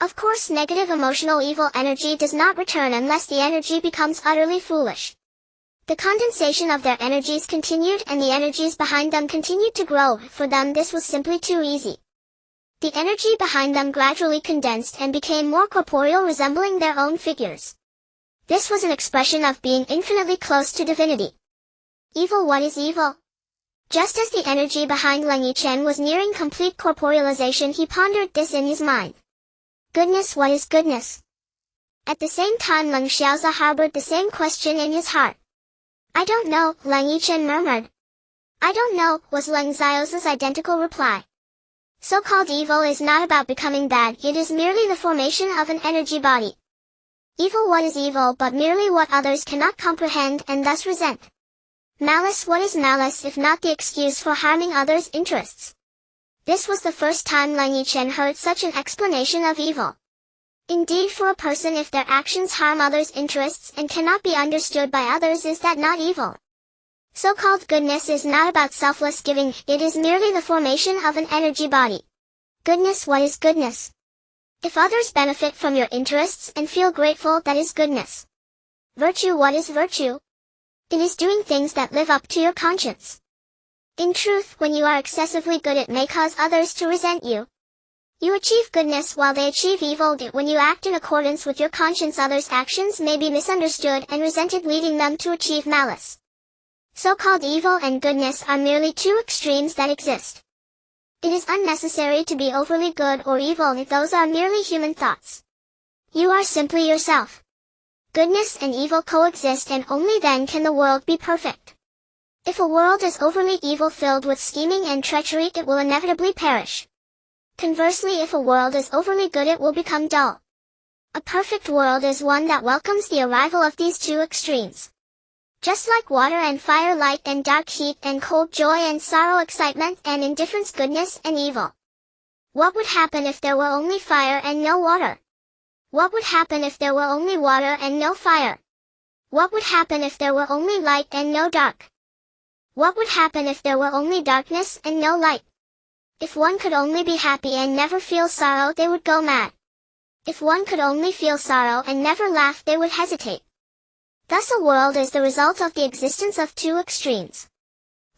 Of course, negative emotional evil energy does not return unless the energy becomes utterly foolish. The condensation of their energies continued, and the energies behind them continued to grow. For them this was simply too easy. The energy behind them gradually condensed and became more corporeal, resembling their own figures. This was an expression of being infinitely close to divinity. Evil, what is evil? Just as the energy behind Leng Yichen was nearing complete corporealization, he pondered this in his mind. Goodness, what is goodness? At the same time, Leng Xiaoza harbored the same question in his heart. I don't know, Leng Yichen murmured. I don't know, was Leng Xiaoza's identical reply. So-called evil is not about becoming bad, it is merely the formation of an energy body. Evil, what is evil but merely what others cannot comprehend and thus resent? Malice, what is malice if not the excuse for harming others' interests? This was the first time Leng Yichen heard such an explanation of evil. Indeed, for a person, if their actions harm others' interests and cannot be understood by others, is that not evil? So-called goodness is not about selfless giving, it is merely the formation of an energy body. Goodness, what is goodness? If others benefit from your interests and feel grateful, that is goodness. Virtue, what is virtue? It is doing things that live up to your conscience. In truth, when you are excessively good, it may cause others to resent you. You achieve goodness while they achieve evil. When you act in accordance with your conscience, others' actions may be misunderstood and resented, leading them to achieve malice. So-called evil and goodness are merely two extremes that exist. It is unnecessary to be overly good or evil if those are merely human thoughts. You are simply yourself. Goodness and evil coexist, and only then can the world be perfect. If a world is overly evil, filled with scheming and treachery, it will inevitably perish. Conversely, if a world is overly good, it will become dull. A perfect world is one that welcomes the arrival of these two extremes. Just like water and fire, light and dark, heat and cold, joy and sorrow, excitement and indifference, goodness and evil. What would happen if there were only fire and no water? What would happen if there were only water and no fire? What would happen if there were only light and no dark? What would happen if there were only darkness and no light? If one could only be happy and never feel sorrow, they would go mad. If one could only feel sorrow and never laugh, they would hesitate. Thus a world is the result of the existence of two extremes.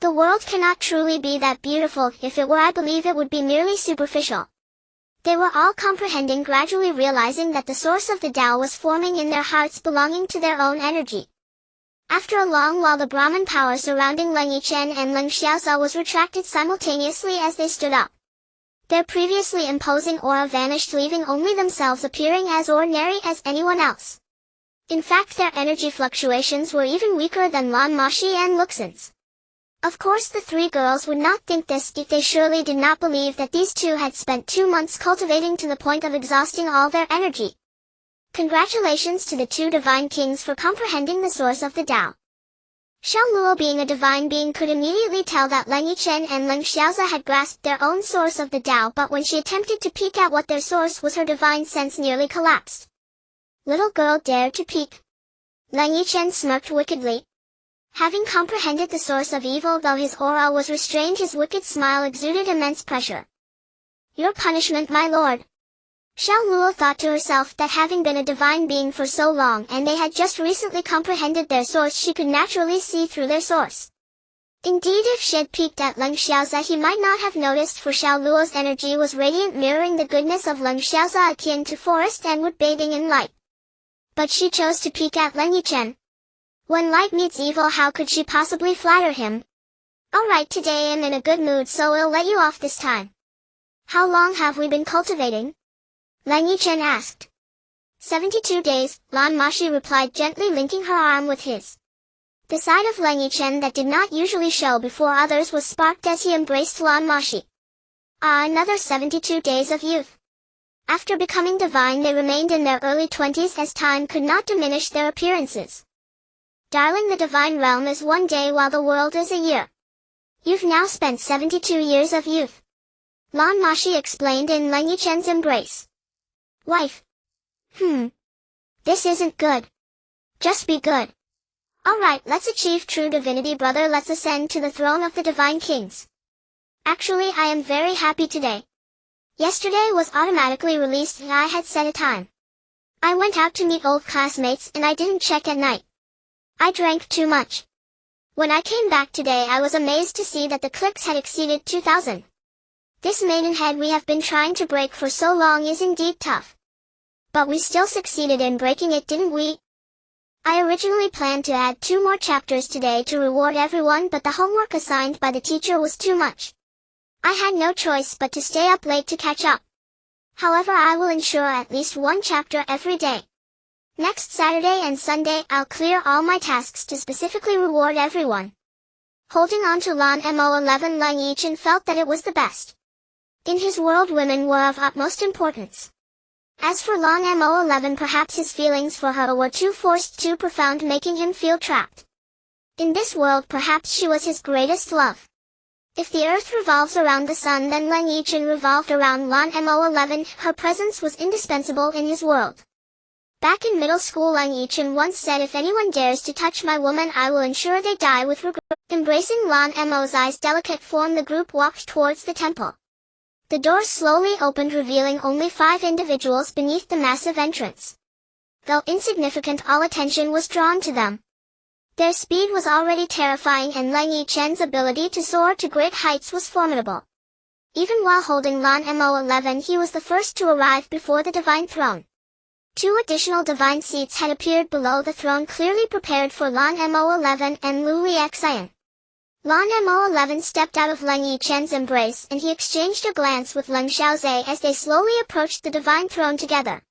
The world cannot truly be that beautiful. If it were, I believe it would be merely superficial. They were all comprehending, gradually realizing that the source of the Tao was forming in their hearts, belonging to their own energy. After a long while, the Brahman power surrounding Leng Yichen and Leng Xiaoza was retracted simultaneously as they stood up. Their previously imposing aura vanished, leaving only themselves appearing as ordinary as anyone else. In fact, their energy fluctuations were even weaker than Lan Moxi and Luxin's. Of course, the three girls would not think this. They surely did not believe that these two had spent 2 months cultivating to the point of exhausting all their energy. Congratulations to the two divine kings for comprehending the source of the Tao. Xiao Luo, being a divine being, could immediately tell that Leng Yichen and Leng Xiaoza had grasped their own source of the Tao, but when she attempted to peek at what their source was, her divine sense nearly collapsed. Little girl dared to peek. Leng Yichen smirked wickedly. Having comprehended the source of evil, though his aura was restrained, his wicked smile exuded immense pressure. Your punishment, my lord. Xiao Luo thought to herself that having been a divine being for so long and they had just recently comprehended their source, she could naturally see through their source. Indeed, if she had peeked at Leng Xiaoza, he might not have noticed, for Xiao Luo's energy was radiant, mirroring the goodness of Leng Xiaoza, akin to forest and wood bathing in light. But she chose to peek at Leng Yichen. When light meets evil, how could she possibly flatter him? Alright, today I'm in a good mood, so I'll let you off this time. How long have we been cultivating? Leng Yichen asked. 72 days, Lan Moxi replied, gently linking her arm with his. The side of Leng Yichen that did not usually show before others was sparked as he embraced Lan Moxi. Another 72 days of youth. After becoming divine, they remained in their early 20s, as time could not diminish their appearances. Darling, the divine realm is one day while the world is a year. You've now spent 72 years of youth. Lan Moxi explained in Leng Yichen's embrace. Wife. This isn't good. Just be good. Alright, let's achieve true divinity, brother. Let's ascend to the throne of the divine kings. Actually, I am very happy today. Yesterday was automatically released and I had set a time. I went out to meet old classmates and I didn't check at night. I drank too much. When I came back today, I was amazed to see that the clicks had exceeded 2,000. This maidenhead we have been trying to break for so long is indeed tough. But we still succeeded in breaking it, didn't we? I originally planned to add 2 more chapters today to reward everyone, but the homework assigned by the teacher was too much. I had no choice but to stay up late to catch up. However, I will ensure at least 1 chapter every day. Next Saturday and Sunday, I'll clear all my tasks to specifically reward everyone. Holding on to Lan Mo11, Leng Yichen felt that it was the best. In his world, women were of utmost importance. As for Lan Mo11, perhaps his feelings for her were too forced, too profound, making him feel trapped. In this world, perhaps she was his greatest love. If the earth revolves around the sun, then Leng Yichen revolved around Lan Mo11. Her presence was indispensable in his world. Back in middle school, Leng Yichen once said, if anyone dares to touch my woman, I will ensure they die with regret. Embracing Lan Mo's delicate form, the group walked towards the temple. The doors slowly opened, revealing only 5 individuals beneath the massive entrance. Though insignificant, all attention was drawn to them. Their speed was already terrifying, and Leng Yichen's ability to soar to great heights was formidable. Even while holding Lan Mo11, he was the first to arrive before the divine throne. 2 additional divine seats had appeared below the throne, clearly prepared for Lan Mo11 and Lu Lixian. Lan Mo11 stepped out of Leng Yichen's embrace, and he exchanged a glance with Leng Xiaoze as they slowly approached the divine throne together.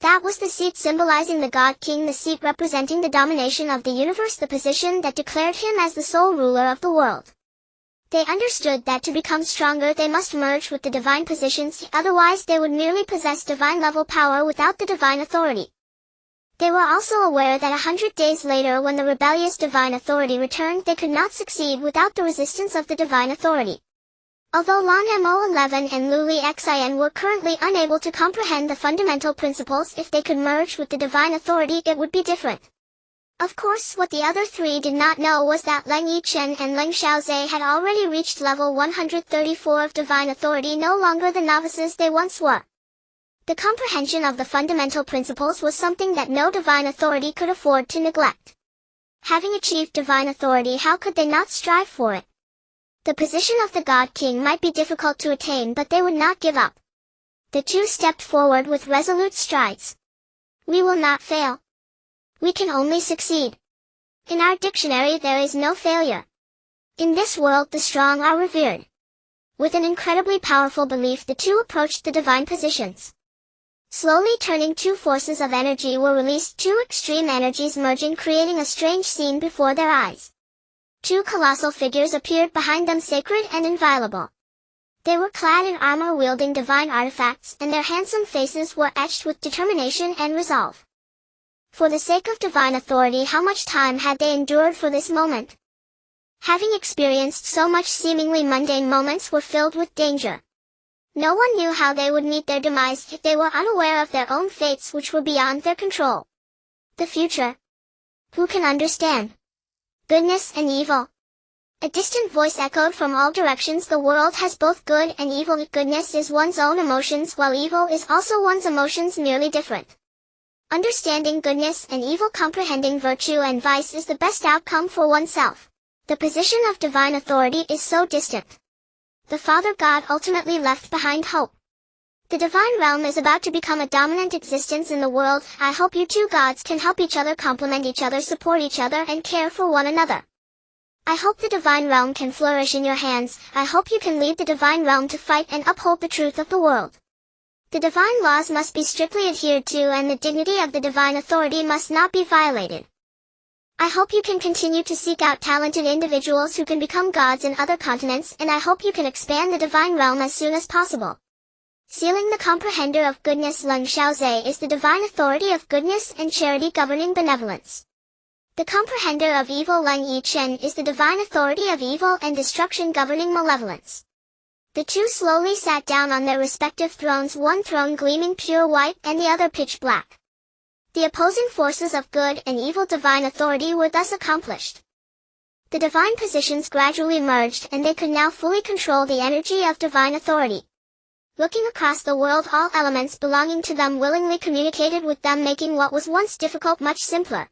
That was the seat symbolizing the God King, the seat representing the domination of the universe, the position that declared him as the sole ruler of the world. They understood that to become stronger they must merge with the divine positions, otherwise they would merely possess divine-level power without the divine authority. They were also aware that 100 days later, when the rebellious divine authority returned, they could not succeed without the resistance of the divine authority. Although Lan Mo11 and Lu Lixian were currently unable to comprehend the fundamental principles, if they could merge with the divine authority it would be different. Of course, what the other 3 did not know was that Leng Yichen and Leng Xiaoze had already reached level 134 of divine authority, no longer the novices they once were. The comprehension of the fundamental principles was something that no divine authority could afford to neglect. Having achieved divine authority, how could they not strive for it? The position of the God King might be difficult to attain, but they would not give up. The 2 stepped forward with resolute strides. We will not fail. We can only succeed. In our dictionary there is no failure. In this world the strong are revered. With an incredibly powerful belief, the 2 approached the divine positions. Slowly turning, 2 forces of energy were released, 2 extreme energies merging, creating a strange scene before their eyes. 2 colossal figures appeared behind them, sacred and inviolable. They were clad in armor, wielding divine artifacts, and their handsome faces were etched with determination and resolve. For the sake of divine authority, how much time had they endured for this moment? Having experienced so much, seemingly mundane moments were filled with danger. No one knew how they would meet their demise if they were unaware of their own fates, which were beyond their control. The future. Who can understand? Goodness and evil. A distant voice echoed from all directions. The world has both good and evil. Goodness is one's own emotions, while evil is also one's emotions, merely different. Understanding goodness and evil, comprehending virtue and vice, is the best outcome for oneself. The position of divine authority is so distant. The Father God ultimately left behind hope. The divine realm is about to become a dominant existence in the world. I hope you two gods can help each other, complement each other, support each other, and care for one another. I hope the divine realm can flourish in your hands. I hope you can lead the divine realm to fight and uphold the truth of the world. The divine laws must be strictly adhered to, and the dignity of the divine authority must not be violated. I hope you can continue to seek out talented individuals who can become gods in other continents, and I hope you can expand the divine realm as soon as possible. Sealing the comprehender of goodness, Leng Xiaozhe is the divine authority of goodness and charity governing benevolence. The comprehender of evil, Leng Yichen, is the divine authority of evil and destruction governing malevolence. The two slowly sat down on their respective thrones, one throne gleaming pure white and the other pitch black. The opposing forces of good and evil divine authority were thus accomplished. The divine positions gradually merged, and they could now fully control the energy of divine authority. Looking across the world, all elements belonging to them willingly communicated with them, making what was once difficult much simpler.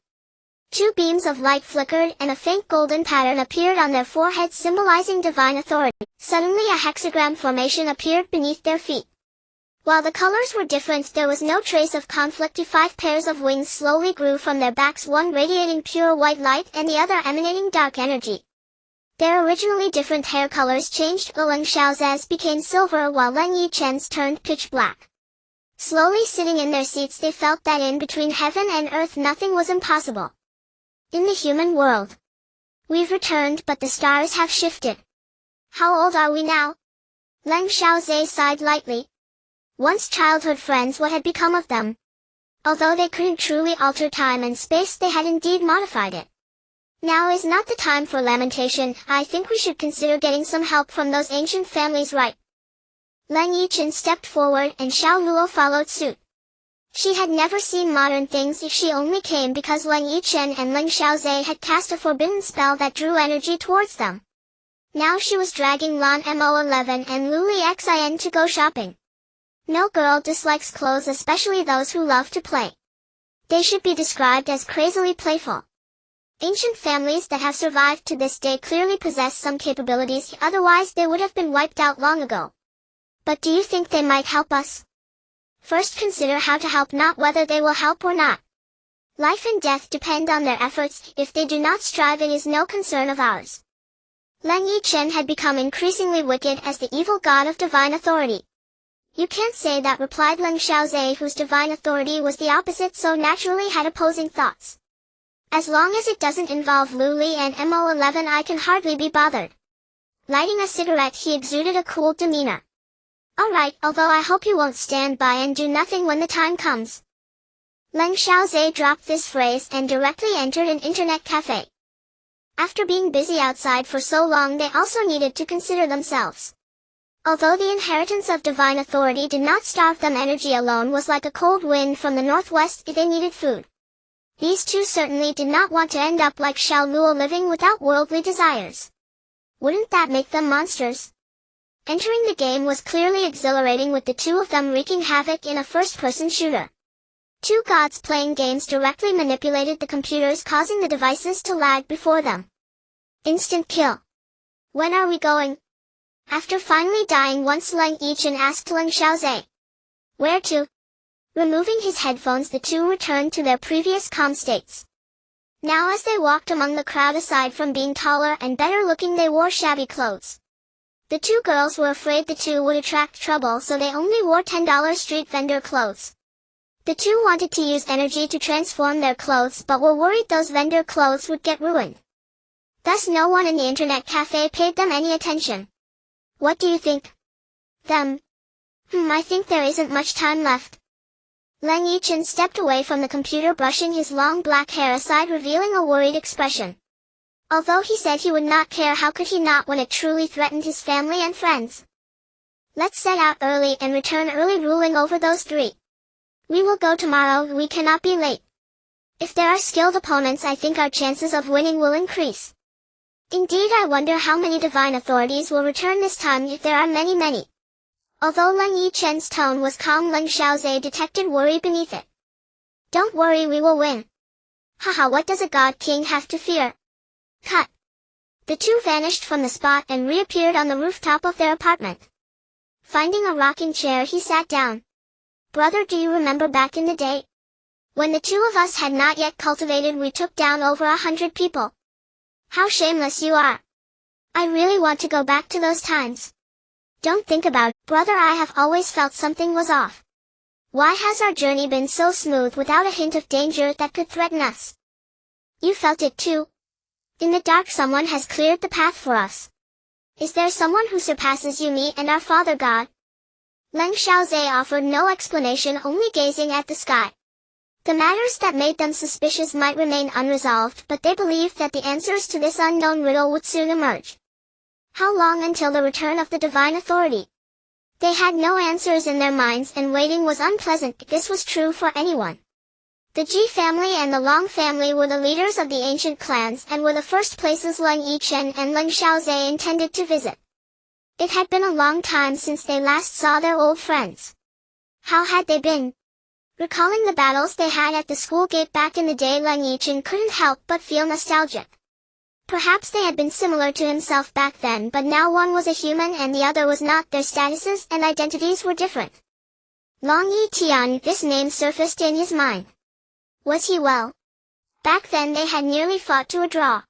Two beams of light flickered, and a faint golden pattern appeared on their foreheads, symbolizing divine authority. Suddenly a hexagram formation appeared beneath their feet. While the colors were different, there was no trace of conflict. 5 pairs of wings slowly grew from their backs, one radiating pure white light and the other emanating dark energy. Their originally different hair colors changed. Leng Xiaozhe's became silver, while Leng Yichen's turned pitch black. Slowly sitting in their seats, they felt that in between heaven and earth nothing was impossible. In the human world, we've returned, but the stars have shifted. How old are we now? Leng Xiaozhe sighed lightly. Once childhood friends, what had become of them? Although they couldn't truly alter time and space, they had indeed modified it. Now is not the time for lamentation. I think we should consider getting some help from those ancient families, right? Leng Yichen stepped forward, and Xiao Luo followed suit. She had never seen modern things. She only came because Leng Yichen and Leng Xiaozhe had cast a forbidden spell that drew energy towards them. Now she was dragging Lan Mo11 and Luli Xin to go shopping. No girl dislikes clothes, especially those who love to play. They should be described as crazily playful. Ancient families that have survived to this day clearly possess some capabilities, otherwise they would have been wiped out long ago. But do you think they might help us? First consider how to help, not whether they will help or not. Life and death depend on their efforts. If they do not strive, it is no concern of ours. Leng Yichen had become increasingly wicked as the evil god of divine authority. You can't say that, replied Leng Xiaozhe, whose divine authority was the opposite, so naturally had opposing thoughts. As long as it doesn't involve Luli and Mo11, I can hardly be bothered. Lighting a cigarette, he exuded a cool demeanor. All right, although I hope you won't stand by and do nothing when the time comes. Leng Xiaozhe dropped this phrase and directly entered an internet cafe. After being busy outside for so long, they also needed to consider themselves. Although the inheritance of divine authority did not starve them, energy alone was like a cold wind from the northwest. They needed food. These two certainly did not want to end up like Xiao Luo, living without worldly desires. Wouldn't that make them monsters? Entering the game was clearly exhilarating, with the two of them wreaking havoc in a first-person shooter. Two gods playing games directly manipulated the computers, causing the devices to lag before them. Instant kill. When are we going? After finally dying once, Leng Yichen asked Leng Xiaozhe. Where to? Removing his headphones, the two returned to their previous calm states. Now as they walked among the crowd, aside from being taller and better looking, they wore shabby clothes. The two girls were afraid the two would attract trouble, so they only wore $10 street vendor clothes. The two wanted to use energy to transform their clothes, but were worried those vendor clothes would get ruined. Thus no one in the internet cafe paid them any attention. What do you think? Them? I think there isn't much time left. Leng Yichen stepped away from the computer, brushing his long black hair aside, revealing a worried expression. Although he said he would not care, how could he not when it truly threatened his family and friends? Let's set out early and return early, ruling over those three. We will go tomorrow, we cannot be late. If there are skilled opponents, I think our chances of winning will increase. Indeed, I wonder how many divine authorities will return this time if there are many. Although Leng Yichen's tone was calm, Leng Xiaozhe detected worry beneath it. Don't worry, we will win. Haha, what does a god king have to fear? Cut. The two vanished from the spot and reappeared on the rooftop of their apartment. Finding a rocking chair, he sat down. Brother, do you remember back in the day? When the two of us had not yet cultivated, we took down over 100 people. How shameless you are. I really want to go back to those times. Don't think about it, brother, I have always felt something was off. Why has our journey been so smooth without a hint of danger that could threaten us? You felt it too. In the dark, someone has cleared the path for us. Is there someone who surpasses you, me, and our Father God? Leng Xiaozhe offered no explanation, only gazing at the sky. The matters that made them suspicious might remain unresolved, but they believed that the answers to this unknown riddle would soon emerge. How long until the return of the divine authority? They had no answers in their minds, and waiting was unpleasant. This was true for anyone. The Ji family and the Long family were the leaders of the ancient clans and were the first places Leng Yichen and Leng Xiaozhe intended to visit. It had been a long time since they last saw their old friends. How had they been? Recalling the battles they had at the school gate back in the day, Leng Yichen couldn't help but feel nostalgic. Perhaps they had been similar to himself back then, but now one was a human and the other was not. Their statuses and identities were different. Long Yichen, this name surfaced in his mind. Was he well? Back then they had nearly fought to a draw.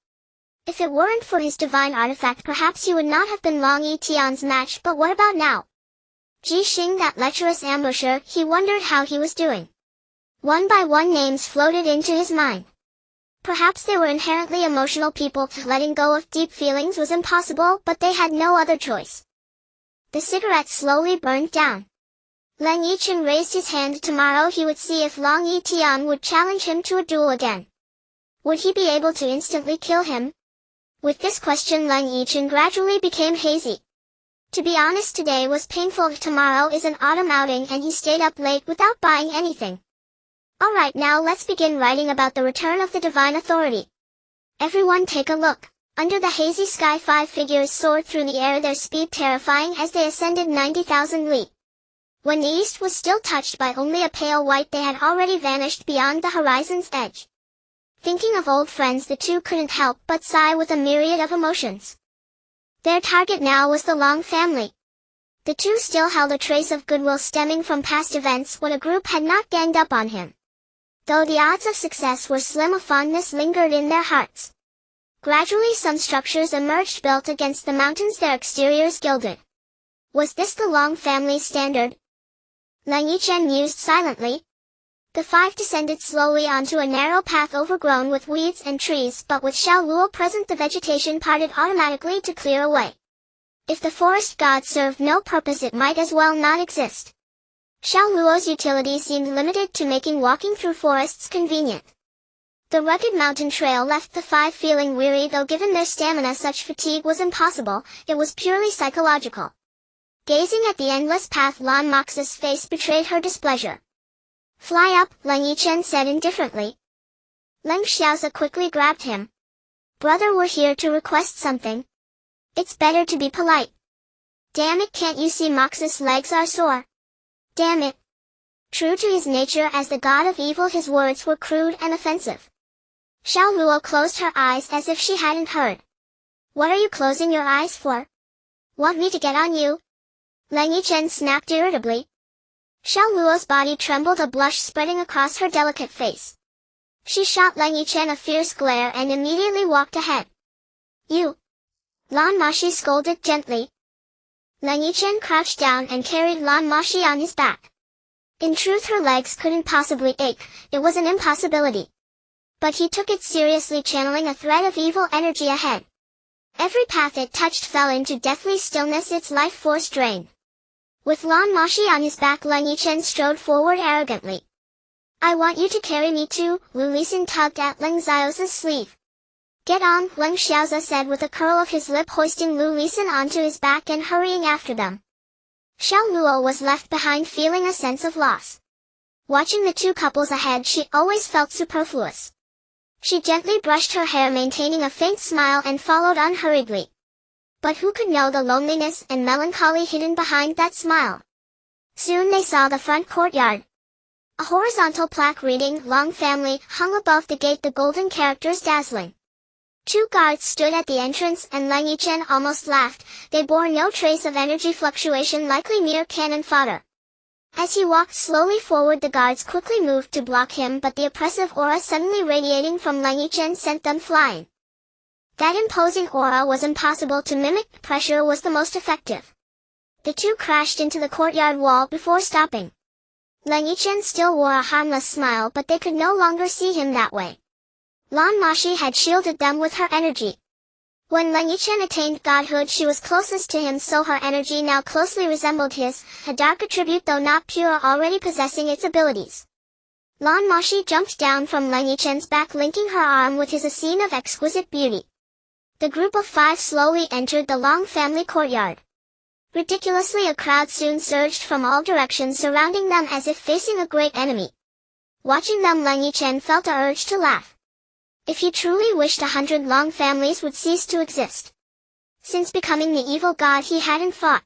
If it weren't for his divine artifact, perhaps he would not have been Long Yitian's match, but what about now? Ji Xing, that lecherous ambusher, he wondered how he was doing. One by one names floated into his mind. Perhaps they were inherently emotional people. Letting go of deep feelings was impossible, but they had no other choice. The cigarette slowly burned down. Leng Yichen raised his hand. Tomorrow he would see if Long Yitian would challenge him to a duel again. Would he be able to instantly kill him? With this question, Leng Yichen gradually became hazy. To be honest, today was painful. Tomorrow is an autumn outing and he stayed up late without buying anything. Alright, now let's begin writing about the return of the divine authority. Everyone take a look. Under the hazy sky, 5 figures soared through the air, their speed terrifying as they ascended 90,000 li. When the east was still touched by only a pale white, they had already vanished beyond the horizon's edge. Thinking of old friends, the two couldn't help but sigh with a myriad of emotions. Their target now was the Long family. The two still held a trace of goodwill stemming from past events when a group had not ganged up on him. Though the odds of success were slim, a fondness lingered in their hearts. Gradually some structures emerged built against the mountains, their exteriors gilded. Was this the Long family's standard? Leng Yichen mused silently. The 5 descended slowly onto a narrow path overgrown with weeds and trees, but with Xiao Luo present the vegetation parted automatically to clear a way. If the forest god served no purpose, it might as well not exist. Xiao Luo's utility seemed limited to making walking through forests convenient. The rugged mountain trail left the 5 feeling weary, though given their stamina such fatigue was impossible. It was purely psychological. Gazing at the endless path, Lan Moxi's face betrayed her displeasure. Fly up, Leng Yichen said indifferently. Leng Xiaozhe quickly grabbed him. Brother, we're here to request something. It's better to be polite. Damn it, can't you see Moxi's legs are sore? Damn it. True to his nature as the god of evil, his words were crude and offensive. Xiao Luo closed her eyes as if she hadn't heard. What are you closing your eyes for? Want me to get on you? Leng Yichen snapped irritably. Xiao Luo's body trembled, a blush spreading across her delicate face. She shot Leng Yichen a fierce glare and immediately walked ahead. You! Lan Moxi scolded gently. Leng Yichen crouched down and carried Lan Moxi on his back. In truth, her legs couldn't possibly ache, it was an impossibility. But he took it seriously, channeling a thread of evil energy ahead. Every path it touched fell into deathly stillness, its life force drained. With Lan Moxi on his back, Leng Yichen strode forward arrogantly. I want you to carry me too. Lu Lisin tugged at Leng Xiao's sleeve. Get on, Leng Xiaozhe said with a curl of his lip, hoisting Lu Lisin onto his back and hurrying after them. Xiao Luo was left behind, feeling a sense of loss. Watching the two couples ahead, she always felt superfluous. She gently brushed her hair, maintaining a faint smile, and followed unhurriedly. But who could know the loneliness and melancholy hidden behind that smile? Soon they saw the front courtyard. A horizontal plaque reading, "Long Family," hung above the gate, the golden characters dazzling. Two guards stood at the entrance, and Leng Yichen almost laughed. They bore no trace of energy fluctuation, likely mere cannon fodder. As he walked slowly forward, the guards quickly moved to block him, but the oppressive aura suddenly radiating from Leng Yichen sent them flying. That imposing aura was impossible to mimic. Pressure was the most effective. The two crashed into the courtyard wall before stopping. Leng Yichen still wore a harmless smile, but they could no longer see him that way. Lan Moxi had shielded them with her energy. When Leng Yichen attained godhood, she was closest to him, so her energy now closely resembled his, a dark attribute though not pure, already possessing its abilities. Lan Moxi jumped down from Leng Yichen's back, linking her arm with his, a scene of exquisite beauty. The group of five slowly entered the Long family courtyard. Ridiculously, a crowd soon surged from all directions, surrounding them as if facing a great enemy. Watching them, Leng Yichen felt a urge to laugh. If he truly wished, 100 Long families would cease to exist. Since becoming the evil god, he hadn't fought.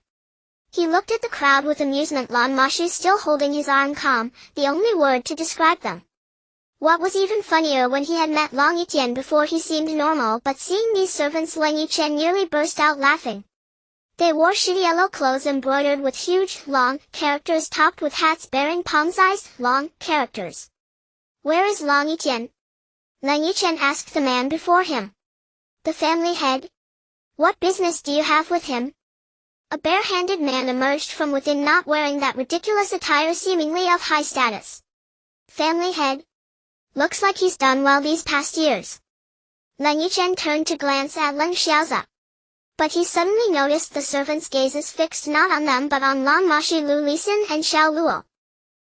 He looked at the crowd with amusement, Lan Moxi still holding his arm, calm, the only word to describe them. What was even funnier, when he had met Leng Yichen before, he seemed normal, but seeing these servants, Leng Yichen nearly burst out laughing. They wore shitty yellow clothes embroidered with huge, long characters, topped with hats bearing palm-sized, long characters. "Where is Leng Yichen?" Leng Yichen asked the man before him. "The family head? What business do you have with him?" A bare-handed man emerged from within, not wearing that ridiculous attire, seemingly of high status. "Family head? Looks like he's done well these past years." Leng Yichen turned to glance at Leng Xiaoza. But he suddenly noticed the servants' gazes fixed not on them but on Lan Moxi, Lu Lisin, and Xiao Luo.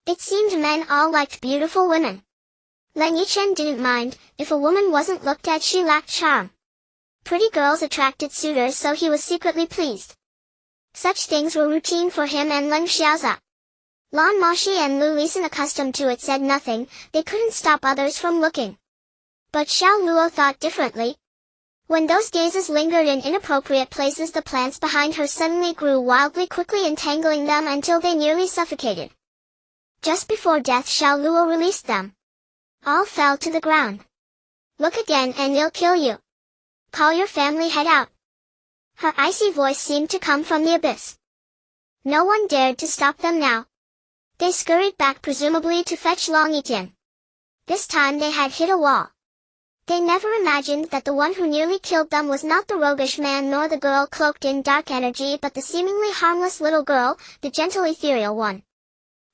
It seemed men all liked beautiful women. Leng Yichen didn't mind. If a woman wasn't looked at, she lacked charm. Pretty girls attracted suitors, so he was secretly pleased. Such things were routine for him and Leng Xiaoza. Lan Moxi and Lu Lisin, accustomed to it, said nothing. They couldn't stop others from looking. But Xiao Luo thought differently. When those gazes lingered in inappropriate places, the plants behind her suddenly grew wildly, quickly entangling them until they nearly suffocated. Just before death, Xiao Luo released them. All fell to the ground. "Look again and they'll kill you. Call your family head out." Her icy voice seemed to come from the abyss. No one dared to stop them now. They scurried back, presumably to fetch Leng Yichen. This time they had hit a wall. They never imagined that the one who nearly killed them was not the roguish man nor the girl cloaked in dark energy, but the seemingly harmless little girl, the gentle ethereal one.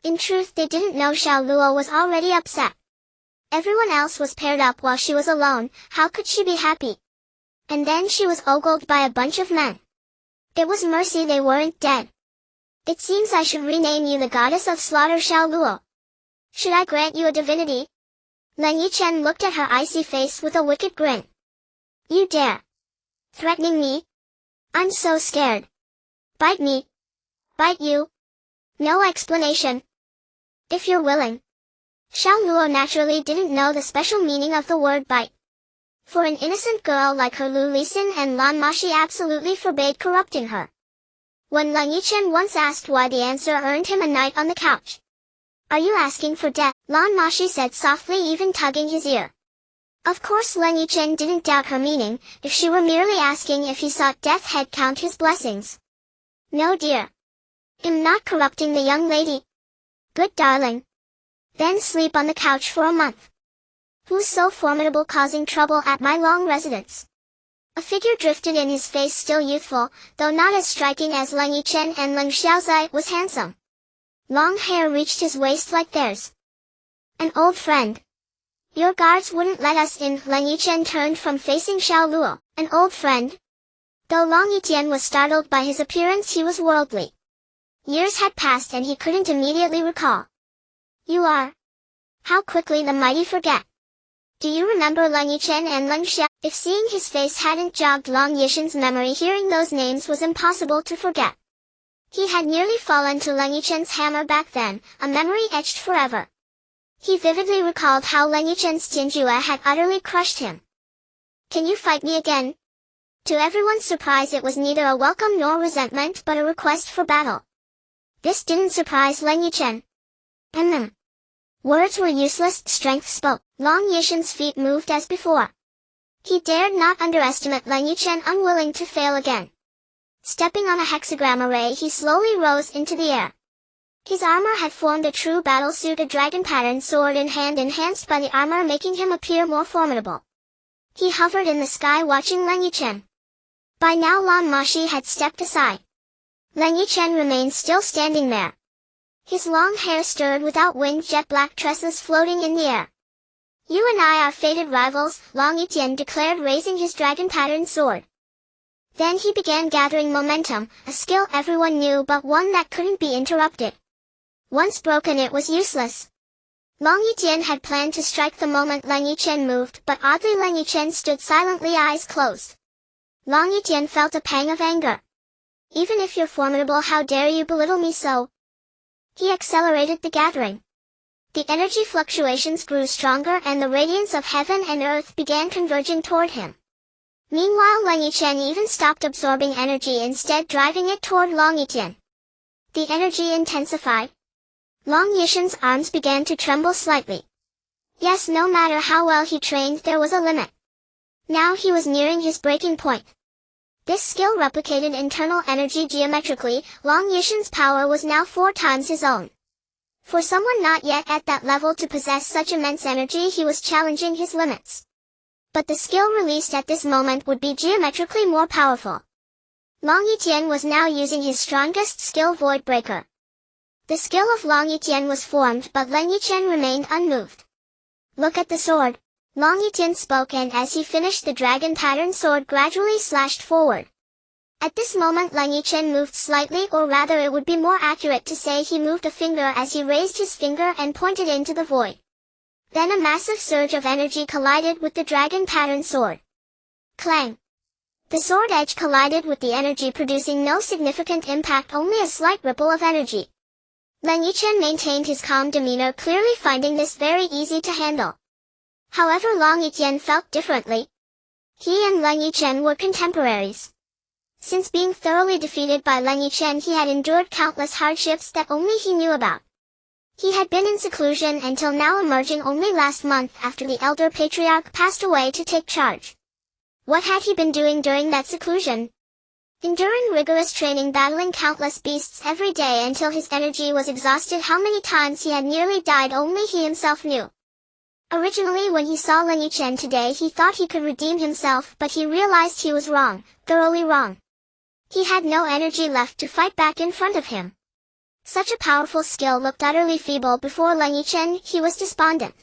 In truth, they didn't know Xiao Luo was already upset. Everyone else was paired up while she was alone. How could she be happy? And then she was ogled by a bunch of men. It was mercy they weren't dead. "It seems I should rename you the goddess of slaughter, Xiao Luo. Should I grant you a divinity?" Leng Yichen looked at her icy face with a wicked grin. "You dare? Threatening me? I'm so scared. Bite me. Bite you. No explanation. If you're willing." Xiao Luo naturally didn't know the special meaning of the word bite. For an innocent girl like her, Lu Lisin and Lan Moxi absolutely forbade corrupting her. When Leng Yichen once asked why, the answer earned him a night on the couch. "Are you asking for death?" Lan Moxi said softly, even tugging his ear. Of course Leng Yichen didn't doubt her meaning. If she were merely asking if he sought death, he'd count his blessings. "No, dear. I'm not corrupting the young lady." "Good darling. Then sleep on the couch for a month." "Who's so formidable, causing trouble at my long residence?" A figure drifted in, his face still youthful, though not as striking as Leng Yichen, and Leng Xiaoza was handsome. Long hair reached his waist like theirs. "An old friend. Your guards wouldn't let us in." Leng Yichen turned from facing Xiao Luo. "An old friend?" Though Leng Yichen was startled by his appearance, he was worldly. Years had passed and he couldn't immediately recall. "You are? How quickly the mighty forget. Do you remember Leng Yichen and Leng Xia?" If seeing his face hadn't jogged Leng Yichen's memory, hearing those names was impossible to forget. He had nearly fallen to Leng Yichen's hammer back then, a memory etched forever. He vividly recalled how Leng Yichen's Tianjue had utterly crushed him. "Can you fight me again?" To everyone's surprise, it was neither a welcome nor resentment but a request for battle. This didn't surprise Leng Yichen. Words were useless, strength spoke. Leng Yichen's feet moved as before. He dared not underestimate Leng Yichen, unwilling to fail again. Stepping on a hexagram array, he slowly rose into the air. His armor had formed a true battle suit, a dragon pattern sword in hand enhanced by the armor, making him appear more formidable. He hovered in the sky watching Leng Yichen. By now Lan Moxi had stepped aside. Leng Yichen remained still standing there. His long hair stirred without wind, jet black tresses floating in the air. "You and I are fated rivals," Leng Yichen declared, raising his dragon pattern sword. Then he began gathering momentum, a skill everyone knew but one that couldn't be interrupted. Once broken, it was useless. Leng Yichen had planned to strike the moment Leng Yichen moved, but oddly Leng Yichen stood silently, eyes closed. Leng Yichen felt a pang of anger. "Even if you're formidable, how dare you belittle me so?" He accelerated the gathering. The energy fluctuations grew stronger and the radiance of heaven and earth began converging toward him. Meanwhile Leng Yichen even stopped absorbing energy, instead driving it toward Leng Yichen. The energy intensified. Leng Yichen's arms began to tremble slightly. Yes, no matter how well he trained, there was a limit. Now he was nearing his breaking point. This skill replicated internal energy geometrically. Leng Yichen's power was now 4 times his own. For someone not yet at that level to possess such immense energy, he was challenging his limits. But the skill released at this moment would be geometrically more powerful. Leng Yichen was now using his strongest skill, Void Breaker. The skill of Leng Yichen was formed, but Leng Yichen remained unmoved. "Look at the sword," Leng Yichen spoke, and as he finished, the dragon pattern sword gradually slashed forward. At this moment Leng Yichen moved slightly, or rather it would be more accurate to say he moved a finger as he raised his finger and pointed into the void. Then a massive surge of energy collided with the dragon pattern sword. Clang! The sword edge collided with the energy, producing no significant impact, only a slight ripple of energy. Leng Yichen maintained his calm demeanor, clearly finding this very easy to handle. However, Leng Yichen felt differently. He and Leng Yichen were contemporaries. Since being thoroughly defeated by Leng Yichen, he had endured countless hardships that only he knew about. He had been in seclusion until now, emerging only last month after the elder patriarch passed away to take charge. What had he been doing during that seclusion? Enduring rigorous training, battling countless beasts every day until his energy was exhausted. How many times he had nearly died only he himself knew. Originally, when he saw Leng Yichen today, he thought he could redeem himself, but he realized he was wrong, thoroughly wrong. He had no energy left to fight back in front of him. Such a powerful skill looked utterly feeble before Leng Yichen. He was despondent.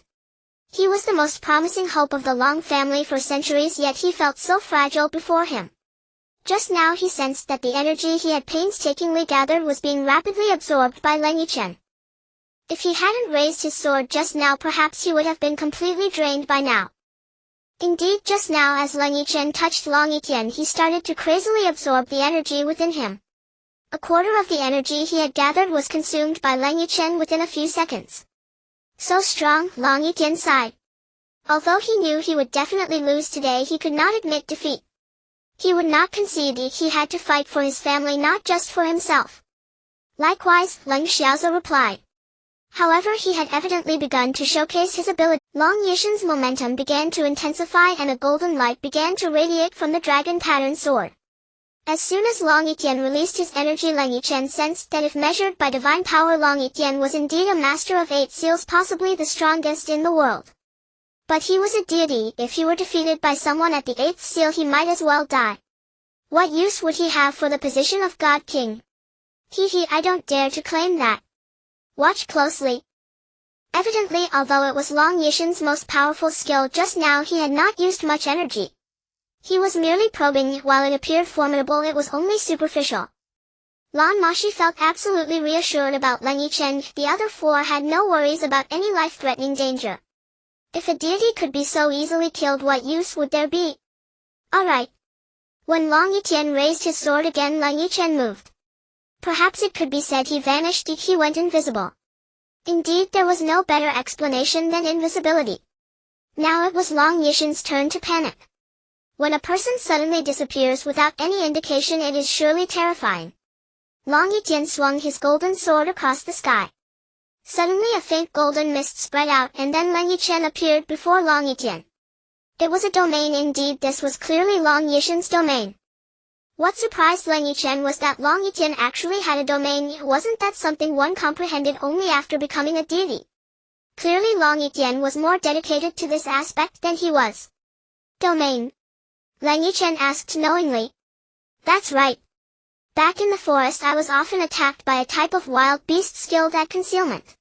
He was the most promising hope of the Long family for centuries, yet he felt so fragile before him. Just now he sensed that the energy he had painstakingly gathered was being rapidly absorbed by Leng Yichen. If he hadn't raised his sword just now, perhaps he would have been completely drained by now. Indeed, just now as Leng Yichen touched Leng Yichen, he started to crazily absorb the energy within him. A quarter of the energy he had gathered was consumed by Leng Yichen within a few seconds. So strong, Leng Yichen sighed. Although he knew he would definitely lose today, he could not admit defeat. He would not concede. He had to fight for his family, not just for himself. Likewise, Leng Xiaozi replied. However, he had evidently begun to showcase his ability. Leng Yichen's momentum began to intensify and a golden light began to radiate from the dragon pattern sword. As soon as Leng Yichen released his energy, Leng Yichen sensed that if measured by divine power, Leng Yichen was indeed a master of 8 seals, possibly the strongest in the world. But he was a deity. If he were defeated by someone at the 8th seal, he might as well die. What use would he have for the position of God King? I don't dare to claim that. Watch closely. Evidently, although it was Leng Yichen's most powerful skill just now, he had not used much energy. He was merely probing. While it appeared formidable, it was only superficial. Lan Moxi felt absolutely reassured about Leng Yichen. The other 4 had no worries about any life-threatening danger. If a deity could be so easily killed, what use would there be? Alright. When Leng Yichen raised his sword again, Leng Yichen moved. Perhaps it could be said he vanished. He went invisible. Indeed, there was no better explanation than invisibility. Now it was Leng Yichen's turn to panic. When a person suddenly disappears without any indication, it is surely terrifying. Leng Yichen swung his golden sword across the sky. Suddenly a faint golden mist spread out and then Leng Yichen appeared before Leng Yichen. It was a domain indeed. This was clearly Leng Yichen's domain. What surprised Leng Yichen was that Leng Yichen actually had a domain. Wasn't that something one comprehended only after becoming a deity? Clearly Leng Yichen was more dedicated to this aspect than he was. Domain? Leng Yichen asked knowingly. That's right. Back in the forest I was often attacked by a type of wild beast skilled at concealment.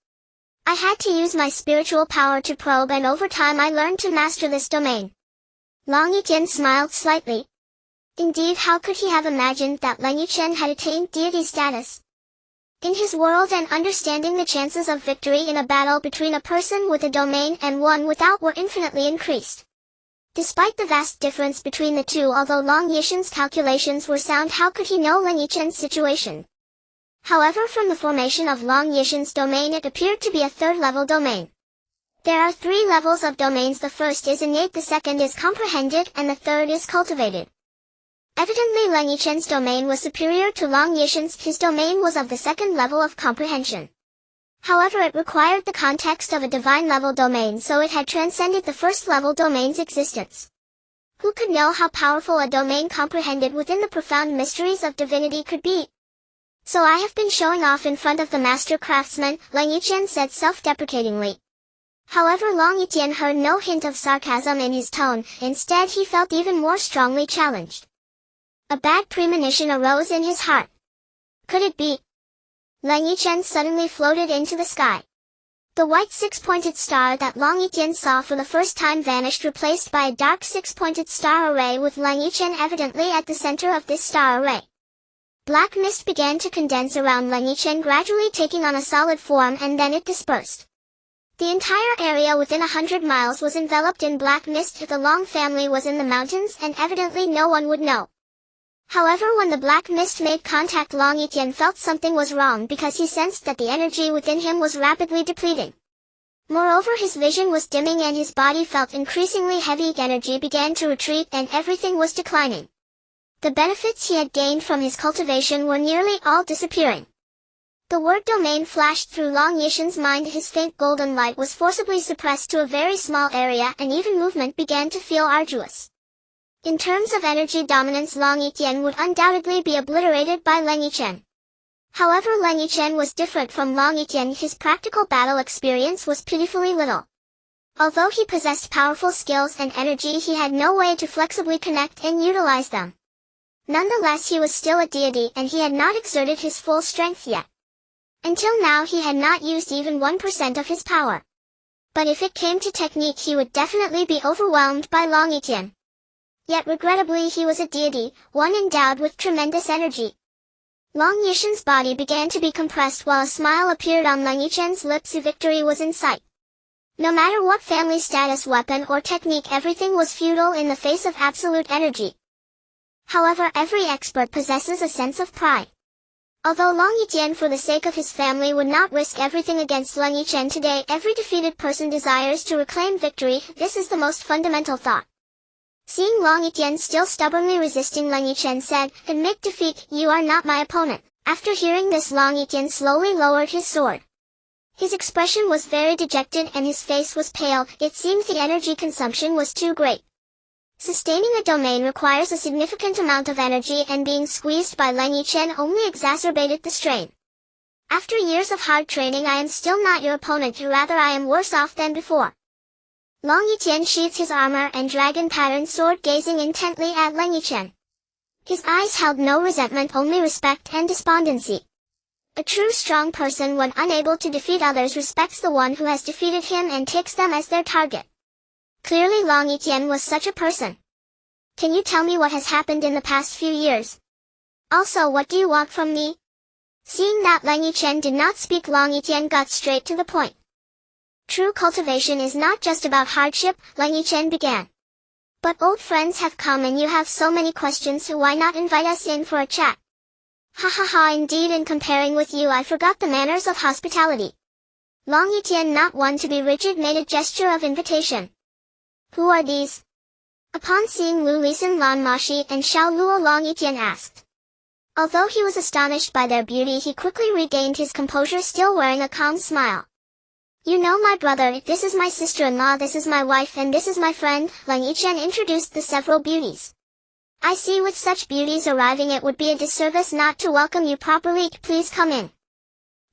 I had to use my spiritual power to probe, and over time I learned to master this domain. Leng Yichen smiled slightly. Indeed, how could he have imagined that Leng Yichen had attained deity status? In his world, and understanding the chances of victory in a battle between a person with a domain and one without were infinitely increased. Despite the vast difference between the two, although Leng Yichen's calculations were sound, how could he know Leng Yichen's situation? However, from the formation of Leng Yichen's domain, it appeared to be a third-level domain. There are 3 levels of domains. The first is innate, the second is comprehended, and the third is cultivated. Evidently Leng Yichen's domain was superior to Leng Yichen's. His domain was of the second level of comprehension. However, it required the context of a divine-level domain, so it had transcended the first-level domain's existence. Who could know how powerful a domain comprehended within the profound mysteries of divinity could be? So I have been showing off in front of the master craftsman, Leng Yichen said self-deprecatingly. However, Leng Yichen heard no hint of sarcasm in his tone. Instead, he felt even more strongly challenged. A bad premonition arose in his heart. Could it be? Leng Yichen suddenly floated into the sky. The white 6-pointed star that Leng Yichen saw for the first time vanished, replaced by a dark 6-pointed star array with Leng Yichen evidently at the center of this star array. Black mist began to condense around Leng Yichen, gradually taking on a solid form, and then it dispersed. The entire area within 100 miles was enveloped in black mist. The Long family was in the mountains, and evidently no one would know. However, when the black mist made contact, Leng Yichen felt something was wrong because he sensed that the energy within him was rapidly depleting. Moreover, his vision was dimming and his body felt increasingly heavy. Energy began to retreat and everything was declining. The benefits he had gained from his cultivation were nearly all disappearing. The word domain flashed through Leng Yichen's mind. His faint golden light was forcibly suppressed to a very small area, and even movement began to feel arduous. In terms of energy dominance, Leng Yichen would undoubtedly be obliterated by Leng Yichen. However, Leng Yichen was different from Leng Yichen. His practical battle experience was pitifully little. Although he possessed powerful skills and energy, he had no way to flexibly connect and utilize them. Nonetheless, he was still a deity, and he had not exerted his full strength yet. Until now, he had not used even 1% of his power. But if it came to technique, he would definitely be overwhelmed by Leng Yichen. Yet regrettably, he was a deity, one endowed with tremendous energy. Leng Yichen's body began to be compressed while a smile appeared on Leng Yichen's lips. Victory was in sight. No matter what family status, weapon, or technique, everything was futile in the face of absolute energy. However, every expert possesses a sense of pride. Although Leng Yichen, for the sake of his family, would not risk everything against Leng Yichen today, every defeated person desires to reclaim victory. This is the most fundamental thought. Seeing Leng Yichen still stubbornly resisting, Leng Yichen said, "Admit defeat, you are not my opponent." After hearing this, Leng Yichen slowly lowered his sword. His expression was very dejected and his face was pale. It seemed the energy consumption was too great. Sustaining a domain requires a significant amount of energy, and being squeezed by Leng Yichen only exacerbated the strain. After years of hard training, I am still not your opponent, rather I am worse off than before. Leng Yichen sheathed his armor and dragon-patterned sword, gazing intently at Leng Yichen. His eyes held no resentment, only respect and despondency. A true strong person, when unable to defeat others, respects the one who has defeated him and takes them as their target. Clearly Leng Yichen was such a person. Can you tell me what has happened in the past few years? Also, what do you want from me? Seeing that Leng Yichen did not speak, Leng Yichen got straight to the point. True cultivation is not just about hardship, Leng Yichen began. But old friends have come and you have so many questions, so why not invite us in for a chat? Ha ha ha, indeed, in comparing with you I forgot the manners of hospitality. Leng Yichen, not one to be rigid, made a gesture of invitation. Who are these? Upon seeing Lu Lisan, Lan Moxi, and Xiao Luo, Leng Yichen asked. Although he was astonished by their beauty, he quickly regained his composure, still wearing a calm smile. You know my brother, this is my sister-in-law, this is my wife, and this is my friend. Leng Yichen introduced the several beauties. I see with such beauties arriving it would be a disservice not to welcome you properly. Please come in.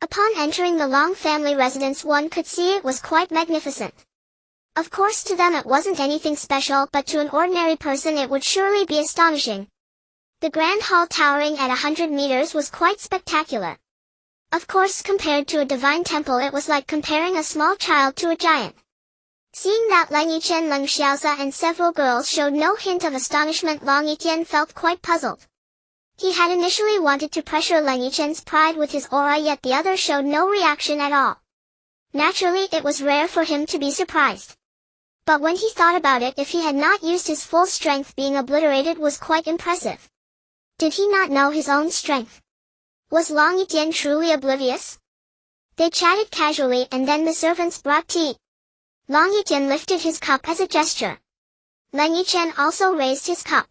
Upon entering the Long family residence, one could see it was quite magnificent. Of course to them it wasn't anything special, but to an ordinary person it would surely be astonishing. The grand hall, towering at 100 meters, was quite spectacular. Of course, compared to a divine temple it was like comparing a small child to a giant. Seeing that Leng Yichen, Leng Xiaoza, and several girls showed no hint of astonishment, Leng Yichen felt quite puzzled. He had initially wanted to pressure Leng Yichen's pride with his aura, yet the others showed no reaction at all. Naturally, it was rare for him to be surprised. But when he thought about it, if he had not used his full strength, being obliterated was quite impressive. Did he not know his own strength? Was Leng Yichen truly oblivious? They chatted casually, and then the servants brought tea. Leng Yichen lifted his cup as a gesture. Leng Yichen also raised his cup.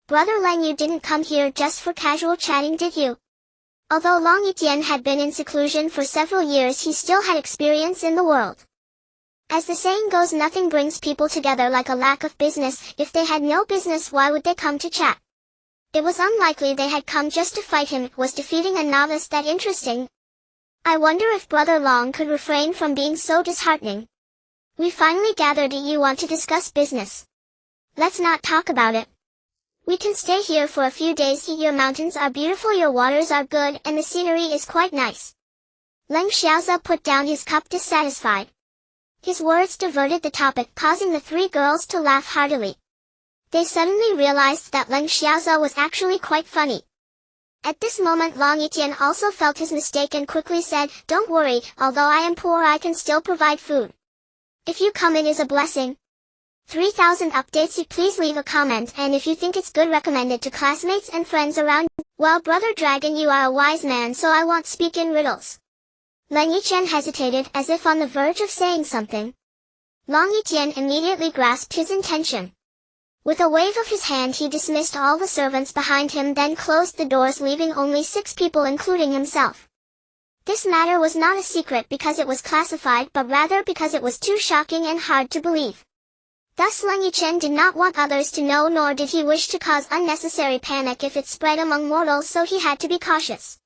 Brother Leng, you didn't come here just for casual chatting, did you? Although Leng Yichen had been in seclusion for several years, he still had experience in the world. As the saying goes, nothing brings people together like a lack of business. If they had no business, why would they come to chat? It was unlikely they had come just to fight him. Was defeating a novice that interesting? I wonder if Brother Long could refrain from being so disheartening. We finally gathered. You want to discuss business? Let's not talk about it. We can stay here for a few days. Your mountains are beautiful, your waters are good, and the scenery is quite nice. Leng Xiaoza put down his cup dissatisfied. His words diverted the topic, causing the three girls to laugh heartily. They suddenly realized that Leng Xiaoza was actually quite funny. At this moment Leng Yichen also felt his mistake and quickly said, Don't worry, although I am poor I can still provide food. If you come, it is a blessing. 3000 updates. You please leave a comment, and if you think it's good, recommend it to classmates and friends around you. Well, Brother Dragon, you are a wise man, so I won't speak in riddles. Leng Yichen hesitated, as if on the verge of saying something. Leng Yichen immediately grasped his intention. With a wave of his hand he dismissed all the servants behind him, then closed the doors, leaving only 6 people including himself. This matter was not a secret because it was classified, but rather because it was too shocking and hard to believe. Thus Leng Yichen did not want others to know, nor did he wish to cause unnecessary panic if it spread among mortals, so he had to be cautious.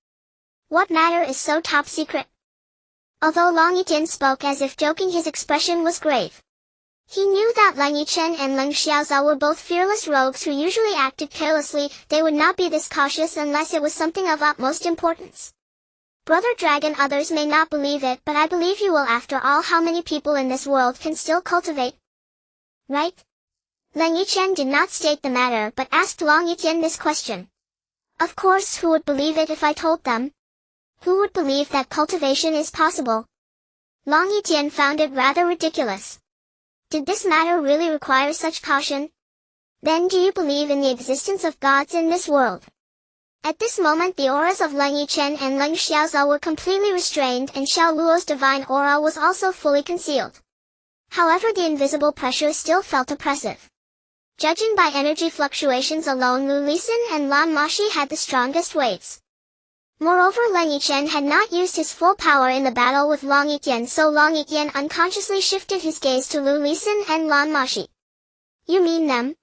What matter is so top secret? Although Leng Yichen spoke as if joking, his expression was grave. He knew that Leng Yichen and Leng Xiaoza were both fearless rogues who usually acted carelessly. They would not be this cautious unless it was something of utmost importance. Brother Dragon, others may not believe it, but I believe you will. After all, how many people in this world can still cultivate? Right? Leng Yichen did not state the matter, but asked Leng Yichen this question. Of course, who would believe it if I told them? Who would believe that cultivation is possible? Leng Yichen found it rather ridiculous. Did this matter really require such caution? Then do you believe in the existence of gods in this world? At this moment the auras of Leng Yichen and Leng Xiaoza were completely restrained, and Xiao Luo's divine aura was also fully concealed. However, the invisible pressure still felt oppressive. Judging by energy fluctuations alone, Lu Lisan and Lan Moxi had the strongest waves. Moreover, Leng Yichen had not used his full power in the battle with Leng Yichen, so Leng Yichen unconsciously shifted his gaze to Lu Lisan and Lan Moxi. You mean them?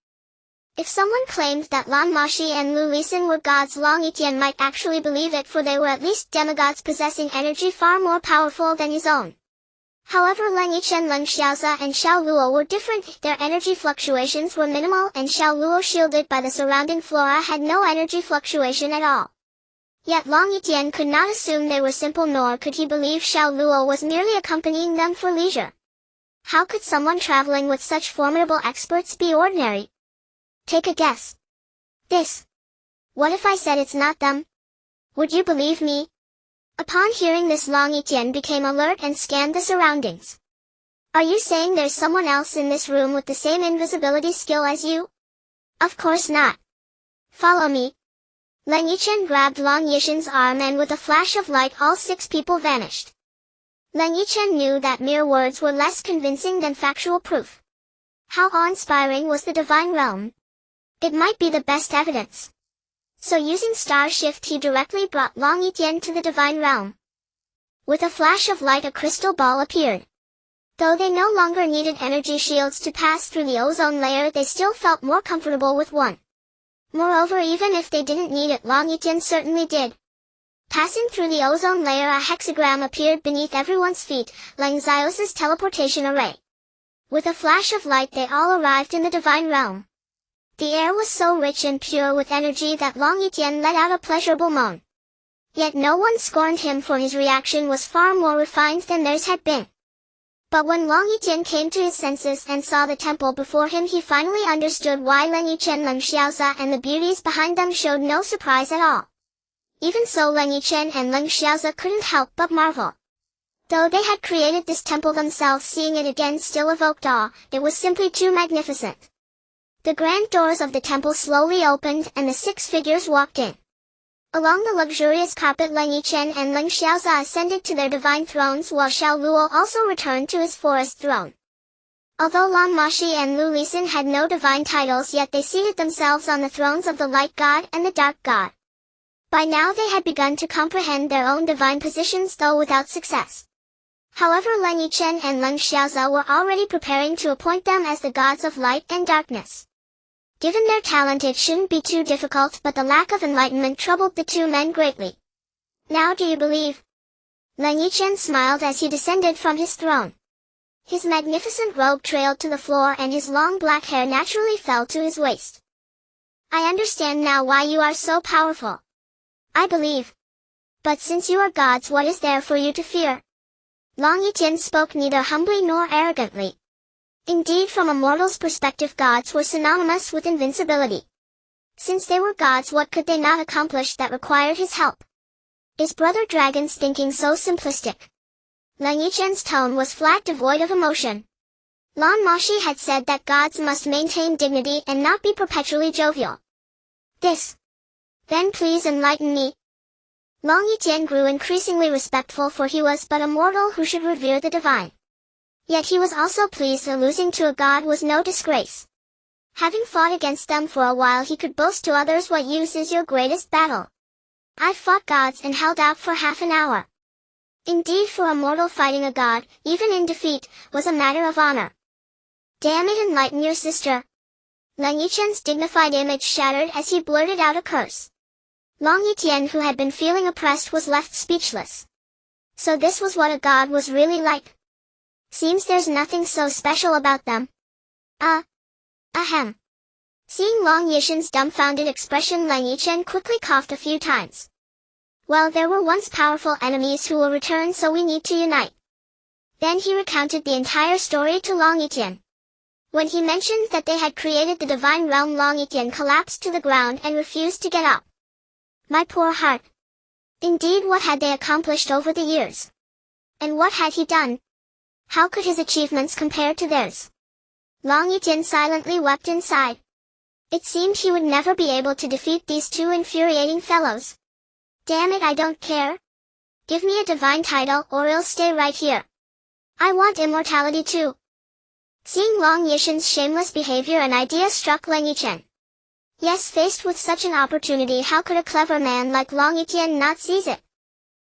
If someone claimed that Lan Moxi and Lu Lisan were gods, Leng Yichen might actually believe it, for they were at least demigods possessing energy far more powerful than his own. However, Leng Yichen, Leng Xiaoza, and Xiao Luo were different. Their energy fluctuations were minimal, and Xiao Luo, shielded by the surrounding flora, had no energy fluctuation at all. Yet Leng Yichen could not assume they were simple, nor could he believe Xiao Luo was merely accompanying them for leisure. How could someone traveling with such formidable experts be ordinary? Take a guess. This. What if I said it's not them? Would you believe me? Upon hearing this, Leng Yichen became alert and scanned the surroundings. Are you saying there's someone else in this room with the same invisibility skill as you? Of course not. Follow me. Leng Yichen grabbed Leng Yichen's arm, and with a flash of light all 6 people vanished. Leng Yichen knew that mere words were less convincing than factual proof. How awe-inspiring was the divine realm! It might be the best evidence. So using star shift he directly brought Leng Yichen to the divine realm. With a flash of light a crystal ball appeared. Though they no longer needed energy shields to pass through the ozone layer, they still felt more comfortable with one. Moreover, even if they didn't need it, Leng Yichen certainly did. Passing through the ozone layer, a hexagram appeared beneath everyone's feet, Leng Xiao's teleportation array. With a flash of light they all arrived in the divine realm. The air was so rich and pure with energy that Leng Yichen let out a pleasurable moan. Yet no one scorned him, for his reaction was far more refined than theirs had been. But when Leng Yichen came to his senses and saw the temple before him, he finally understood why Leng Yichen, Leng Xiaoza and the beauties behind them showed no surprise at all. Even so, Leng Yichen and Leng Xiaoza couldn't help but marvel. Though they had created this temple themselves, seeing it again still evoked awe. It was simply too magnificent. The grand doors of the temple slowly opened and the 6 figures walked in. Along the luxurious carpet, Leng Yichen and Leng Xiaoza ascended to their divine thrones, while Xiao Luo also returned to his forest throne. Although Lan Moxi and Lu Lisin had no divine titles, yet they seated themselves on the thrones of the Light God and the Dark God. By now they had begun to comprehend their own divine positions, though without success. However, Leng Yichen and Leng Xiaoza were already preparing to appoint them as the gods of light and darkness. Given their talent, it shouldn't be too difficult, but the lack of enlightenment troubled the 2 men greatly. Now do you believe? Leng Yichen smiled as he descended from his throne. His magnificent robe trailed to the floor and his long black hair naturally fell to his waist. I understand now why you are so powerful. I believe. But since you are gods, what is there for you to fear? Leng Yichen spoke neither humbly nor arrogantly. Indeed, from a mortal's perspective, gods were synonymous with invincibility. Since they were gods, what could they not accomplish that required his help? Is Brother Dragon's thinking so simplistic? Leng Yichen's tone was flat, devoid of emotion. Lan Moxi had said that gods must maintain dignity and not be perpetually jovial. Then please enlighten me. Leng Yichen grew increasingly respectful, for he was but a mortal who should revere the divine. Yet he was also pleased that losing to a god was no disgrace. Having fought against them for a while, he could boast to others, what use is your greatest battle? I've fought gods and held out for half an hour. Indeed, for a mortal, fighting a god, even in defeat, was a matter of honor. Damn it, enlighten your sister. Leng Yichen's dignified image shattered as he blurted out a curse. Leng Yichen, who had been feeling oppressed, was left speechless. So this was what a god was really like. Seems there's nothing so special about them. Ahem. Seeing Leng Yichen's dumbfounded expression, Leng Yichen quickly coughed a few times. Well, there were once powerful enemies who will return, so we need to unite. Then he recounted the entire story to Leng Yichen. When he mentioned that they had created the divine realm, Leng Yichen collapsed to the ground and refused to get up. My poor heart. Indeed, what had they accomplished over the years? And what had he done? How could his achievements compare to theirs? Leng Yichen silently wept inside. It seemed he would never be able to defeat these 2 infuriating fellows. Damn it, I don't care. Give me a divine title, or I'll stay right here. I want immortality too. Seeing Leng Yichen's shameless behavior, an idea struck Leng Yichen. Yes, faced with such an opportunity, how could a clever man like Leng Yichen not seize it?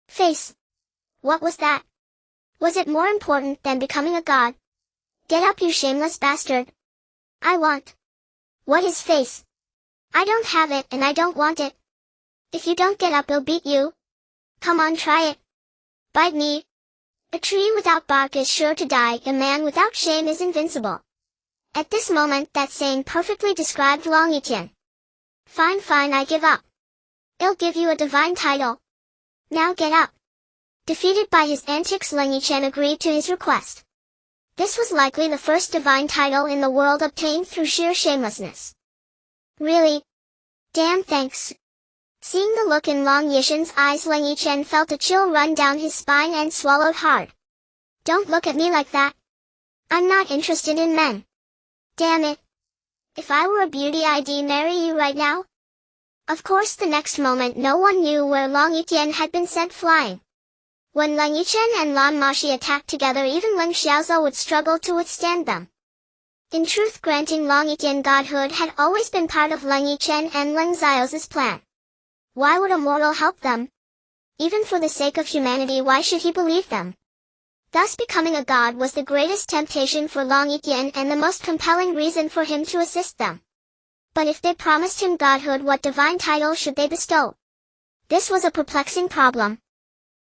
Face. What was that? Was it more important than becoming a god? Get up, you shameless bastard. I want. What is face? I don't have it, and I don't want it. If you don't get up, I'll beat you. Come on, try it. Bite me. A tree without bark is sure to die, a man without shame is invincible. At this moment, that saying perfectly described Leng Yichen. Fine, I give up. I'll give you a divine title. Now get up. Defeated by his antics, Leng Yichen agreed to his request. This was likely the first divine title in the world obtained through sheer shamelessness. Really? Damn, thanks. Seeing the look in Leng Yichen's eyes, Leng Yichen felt a chill run down his spine and swallowed hard. Don't look at me like that. I'm not interested in men. Damn it. If I were a beauty, I'd marry you right now. Of course, the next moment no one knew where Leng Yichen had been sent flying. When Leng Yichen and Lan Moxi attacked together, even Leng Xiaoza would struggle to withstand them. In truth, granting Leng Yichen godhood had always been part of Leng Yichen and Leng Xiaoza's plan. Why would a mortal help them? Even for the sake of humanity, why should he believe them? Thus becoming a god was the greatest temptation for Leng Yichen and the most compelling reason for him to assist them. But if they promised him godhood, what divine title should they bestow? This was a perplexing problem.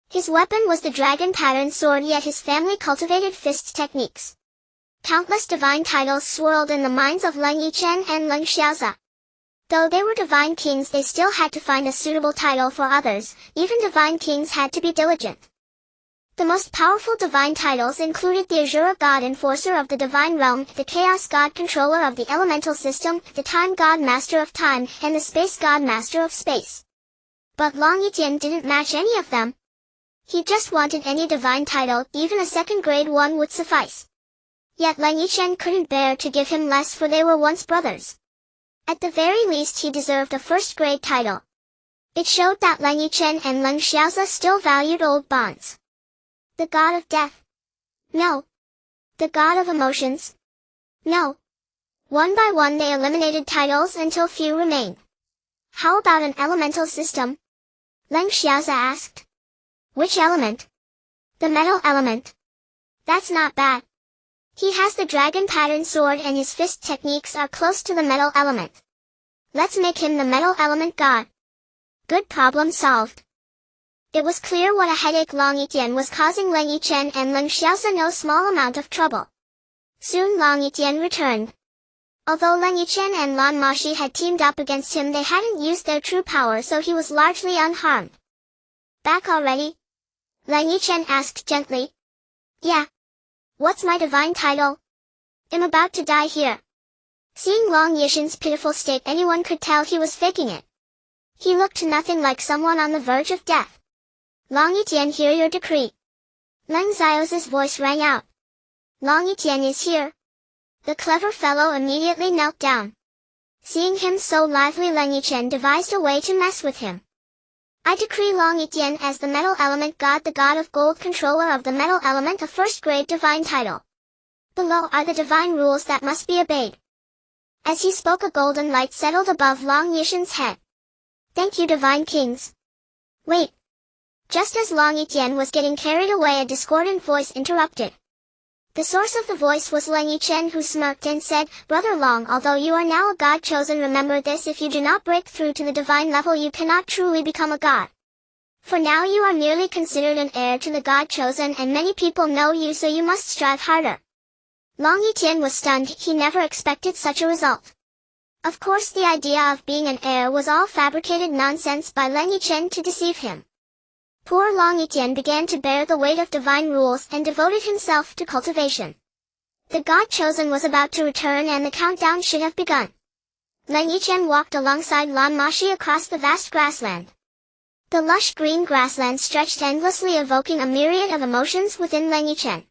His weapon was the dragon pattern sword, yet his family cultivated fist techniques. Countless divine titles swirled in the minds of Leng Yichen and Leng Xiaoza. Though they were divine kings, they still had to find a suitable title for others. Even divine kings had to be diligent. The most powerful divine titles included the Azura God Enforcer of the Divine Realm, the Chaos God Controller of the Elemental System, the Time God Master of Time, and the Space God Master of Space. But Leng Yichen didn't match any of them. He just wanted any divine title, even a second-grade one would suffice. Yet Leng Yichen couldn't bear to give him less, for they were once brothers. At the very least, he deserved a first-grade title. It showed that Leng Yichen and Leng Xiaoza still valued old bonds. The god of death? No. The god of emotions? No. One by one they eliminated titles until few remained. How about an elemental system? Leng Xiaoza asked. Which element? The metal element. That's not bad. He has the dragon pattern sword and his fist techniques are close to the metal element. Let's make him the metal element god. Good, problem solved. It was clear what a headache Leng Yichen was causing Leng Yichen and Leng Xiaoza no small amount of trouble. Soon Leng Yichen returned. Although Leng Yichen and Lan Moxi had teamed up against him, they hadn't used their true power, so he was largely unharmed. Back already? Leng Yichen asked gently. Yeah. What's my divine title? I'm about to die here. Seeing Leng Yichen's pitiful state, anyone could tell he was faking it. He looked nothing like someone on the verge of death. Leng Yichen, hear your decree. Leng Xiaoza's voice rang out. Leng Yichen is here. The clever fellow immediately knelt down. Seeing him so lively, Leng Yichen devised a way to mess with him. I decree Leng Yichen as the metal element god, the god of gold, controller of the metal element, a first-grade divine title. Below are the divine rules that must be obeyed. As he spoke, a golden light settled above Leng Yichen's head. Thank you, divine kings. Wait. Just as Leng Yichen was getting carried away, a discordant voice interrupted. The source of the voice was Leng Yichen, who smirked and said, Brother Long, although you are now a god chosen, remember this: if you do not break through to the divine level, you cannot truly become a god. For now you are merely considered an heir to the god chosen, and many people know you, so you must strive harder. Leng Yichen was stunned. He never expected such a result. Of course, the idea of being an heir was all fabricated nonsense by Leng Yichen to deceive him. Poor Leng Yichen began to bear the weight of divine rules and devoted himself to cultivation. The god chosen was about to return and the countdown should have begun. Leng Yichen walked alongside Lan Moxi across the vast grassland. The lush green grassland stretched endlessly, evoking a myriad of emotions within Leng Yichen.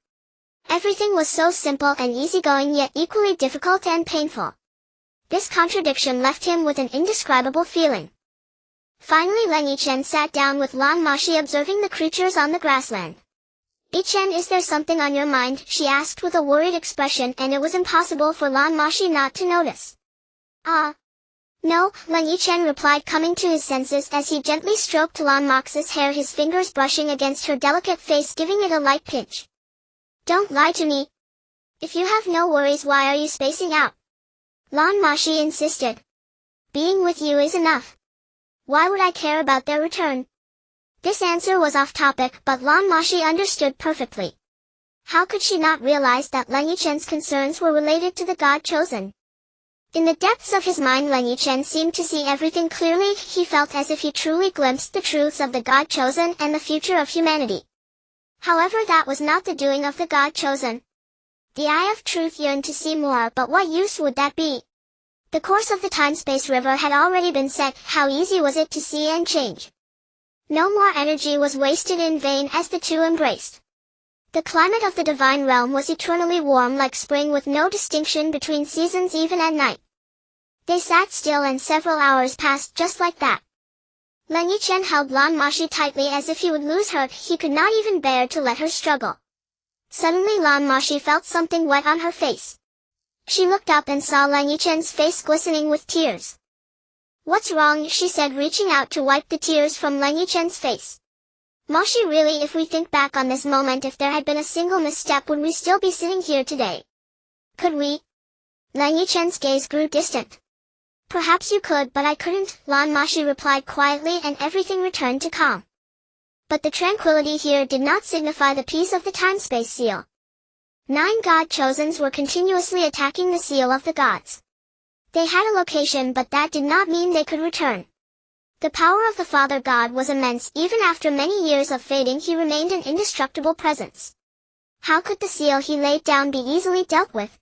Everything was so simple and easygoing, yet equally difficult and painful. This contradiction left him with an indescribable feeling. Finally, Leng Yichen sat down with Lan Moxi, observing the creatures on the grassland. Yichen, is there something on your mind? She asked with a worried expression, and it was impossible for Lan Moxi not to notice. No, Leng Yichen replied, coming to his senses as he gently stroked Lan Moxi's hair, his fingers brushing against her delicate face, giving it a light pinch. Don't lie to me. If you have no worries, why are you spacing out? Lan Moxi insisted. Being with you is enough. Why would I care about their return? This answer was off topic, but Lan Moxi understood perfectly. How could she not realize that Leng Yichen's concerns were related to the god chosen? In the depths of his mind, Leng Yichen seemed to see everything clearly. He felt as if he truly glimpsed the truths of the god chosen and the future of humanity. However, that was not the doing of the god chosen. The eye of truth yearned to see more, but what use would that be? The course of the time-space river had already been set. How easy was it to see and change? No more energy was wasted in vain as the two embraced. The climate of the divine realm was eternally warm, like spring, with no distinction between seasons, even at night. They sat still, and several hours passed just like that. Leng Yichen held Lan Moxi tightly as if he would lose her. He could not even bear to let her struggle. Suddenly Lan Moxi felt something wet on her face. She looked up and saw Leng Yichen's face glistening with tears. "What's wrong?" she said, reaching out to wipe the tears from Leng Yichen's face. "Moxi, really, if we think back on this moment, if there had been a single misstep, would we still be sitting here today? Could we?" Leng Yichen's gaze grew distant. "Perhaps you could, but I couldn't," Lan Moxi replied quietly, and everything returned to calm. But the tranquility here did not signify the peace of the time-space seal. 9 God-chosens were continuously attacking the seal of the gods. They had a location, but that did not mean they could return. The power of the Father God was immense. Even after many years of fading, he remained an indestructible presence. How could the seal he laid down be easily dealt with?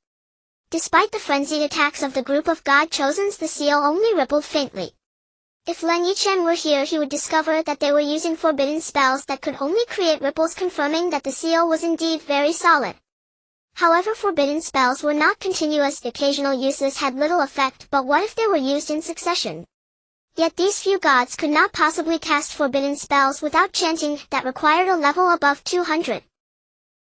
Despite the frenzied attacks of the group of God-chosens, the seal only rippled faintly. If Leng Yichen were here, he would discover that they were using forbidden spells that could only create ripples, confirming that the seal was indeed very solid. However, forbidden spells were not continuous. Occasional uses had little effect, but what if they were used in succession? Yet these few gods could not possibly cast forbidden spells without chanting, that required a level above 200.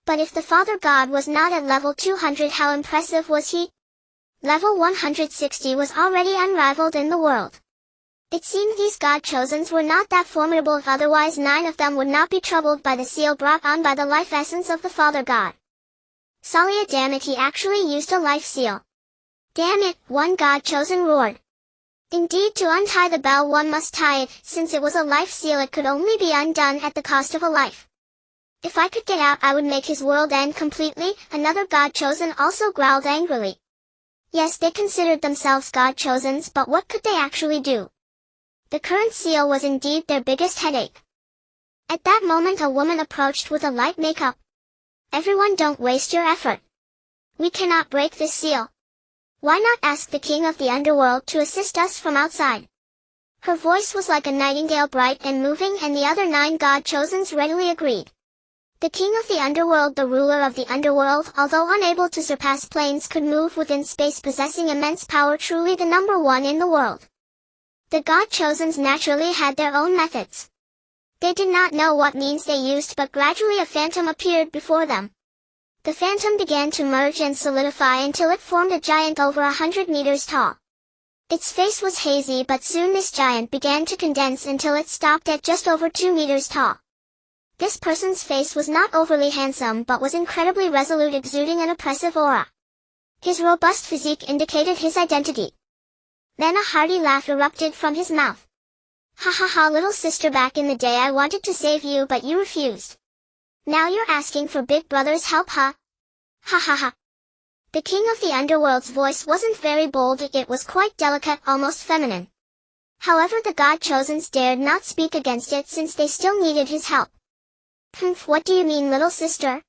But if the Father God was not at level 200, how impressive was he? Level 160 was already unrivaled in the world. It seemed these God-chosens were not that formidable, otherwise 9 of them would not be troubled by the seal brought on by the life essence of the Father God. Salia, damn it, he actually used a life seal. Damn it, one God-chosen roared. Indeed, to untie the bell one must tie it. Since it was a life seal, it could only be undone at the cost of a life. If I could get out, I would make his world end completely. Another God-chosen also growled angrily. Yes, they considered themselves God-chosens, but what could they actually do? The current seal was indeed their biggest headache. At that moment a woman approached with a light makeup. "Everyone, don't waste your effort. We cannot break this seal. Why not ask the king of the underworld to assist us from outside?" Her voice was like a nightingale, bright and moving, and the other 9 God-chosens readily agreed. The king of the underworld, the ruler of the underworld, although unable to surpass planes, could move within space, possessing immense power, truly the number 1 in the world. The God-chosens naturally had their own methods. They did not know what means they used, but gradually a phantom appeared before them. The phantom began to merge and solidify until it formed a giant over 100 meters tall. Its face was hazy, but soon this giant began to condense until it stopped at just over 2 meters tall. This person's face was not overly handsome, but was incredibly resolute, exuding an oppressive aura. His robust physique indicated his identity. Then a hearty laugh erupted from his mouth. "Ha ha ha, little sister, back in the day I wanted to save you, but you refused. Now you're asking for Big Brother's help, huh? Ha ha ha." The king of the underworld's voice wasn't very bold, it was quite delicate, almost feminine. However, the God-chosens dared not speak against it since they still needed his help. "Humph, what do you mean, little sister?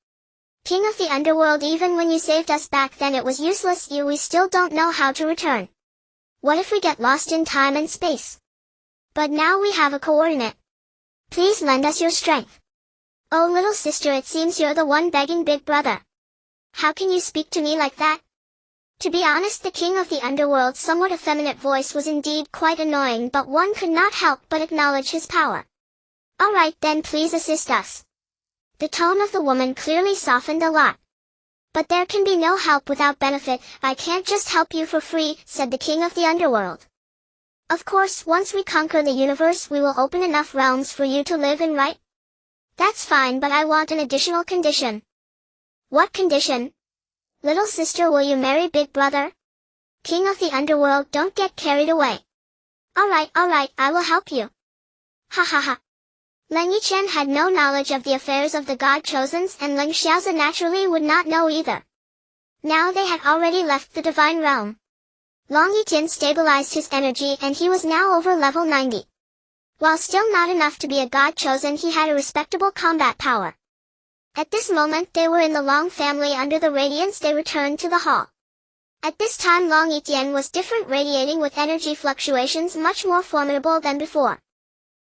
King of the underworld, even when you saved us back then it was useless. We still don't know how to return. What if we get lost in time and space? But now we have a coordinate. Please lend us your strength." "Oh, little sister, it seems you're the one begging Big Brother. How can you speak to me like that?" To be honest, the king of the underworld's somewhat effeminate voice was indeed quite annoying, but one could not help but acknowledge his power. "All right then, please assist us." The tone of the woman clearly softened a lot. "But there can be no help without benefit. I can't just help you for free," said the king of the underworld. "Of course, once we conquer the universe, we will open enough realms for you to live in, right? That's fine, but I want an additional condition." "What condition?" "Little sister, will you marry Big Brother?" "King of the underworld, don't get carried away." All right, I will help you." Ha ha ha. Leng Yichen had no knowledge of the affairs of the God-chosens, and Leng Xiaozi naturally would not know either. Now they had already left the divine realm. Leng Yichen stabilized his energy, and he was now over level 90. While still not enough to be a God-chosen, he had a respectable combat power. At this moment they were in the Long family. Under the radiance they returned to the hall. At this time Leng Yichen was different, radiating with energy fluctuations much more formidable than before.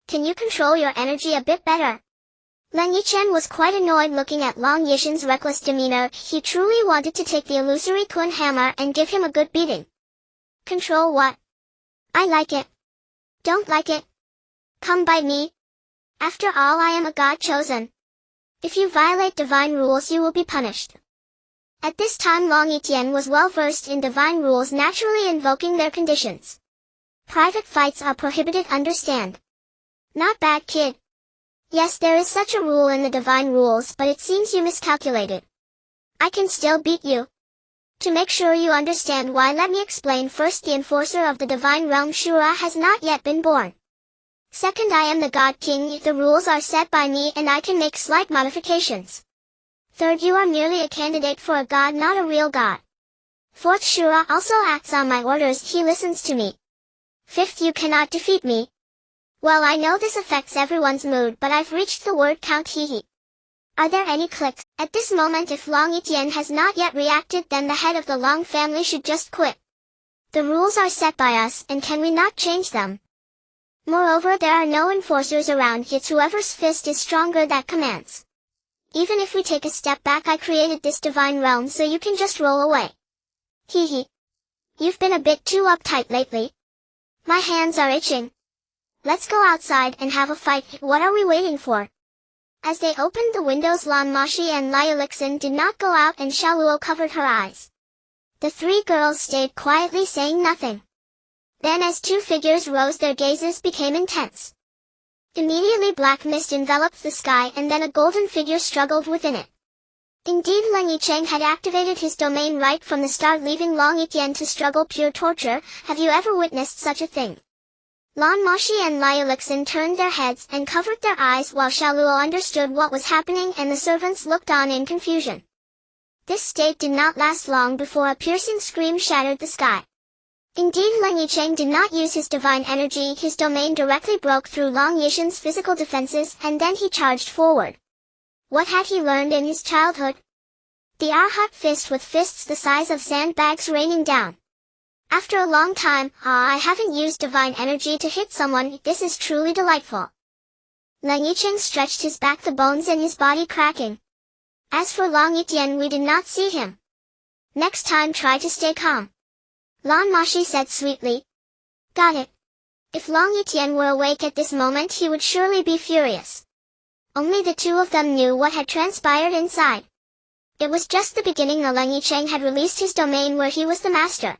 "Can you control your energy a bit better?" Leng Yichen was quite annoyed looking at Leng Yichen's reckless demeanor. He truly wanted to take the illusory Kun hammer and give him a good beating. "Control what? I like it. Don't like it. Come by me. After all, I am a god chosen. If you violate divine rules, you will be punished. At this time, Leng Yichen was well versed in divine rules, naturally invoking their conditions. Private fights are prohibited, understand? Not bad, kid. Yes, there is such a rule in the divine rules, but it seems you miscalculated. I can still beat you. To make sure you understand why, let me explain first. The enforcer of the divine realm, Shura, has not yet been born. Second, I am the God King. The rules are set by me and I can make slight modifications. Third, you are merely a candidate for a god, not a real god. Fourth, Shura also acts on my orders, he listens to me. Fifth, you cannot defeat me. Well, I know this affects everyone's mood, but I've reached the word count, hehe. Are there any clicks? At this moment, if Leng Yichen has not yet reacted, then the head of the Leng family should just quit. The rules are set by us, and can we not change them? Moreover, there are no enforcers around, yet whoever's fist is stronger that commands. Even if we take a step back, I created this divine realm so you can just roll away. Hehe. You've been a bit too uptight lately. My hands are itching. Let's go outside and have a fight. What are we waiting for? As they opened the windows, Lan Moxi and Lan Yichen did not go out and Xuanhuan covered her eyes. The three girls stayed quietly, saying nothing. Then as two figures rose, their gazes became intense. Immediately black mist enveloped the sky and then a golden figure struggled within it. Indeed, Leng Yichen had activated his domain right from the start, leaving Leng Yichen to struggle, pure torture. Have you ever witnessed such a thing? Lan Moxi and Lan Yichen turned their heads and covered their eyes while Xuanhuan understood what was happening and the servants looked on in confusion. This state did not last long before a piercing scream shattered the sky. Indeed, Leng Yichen did not use his divine energy, his domain directly broke through Leng Yichen's physical defenses and then he charged forward. What had he learned in his childhood? The Arhat fist, with fists the size of sandbags raining down. After a long time, I haven't used divine energy to hit someone, this is truly delightful. Leng Yichen stretched his back, the bones in his body cracking. As for Leng Yichen, we did not see him. Next time try to stay calm. Lan Moxi said sweetly. Got it. If Leng Yichen were awake at this moment, he would surely be furious. Only the two of them knew what had transpired inside. It was just the beginning. Leng Yichen had released his domain where he was the master.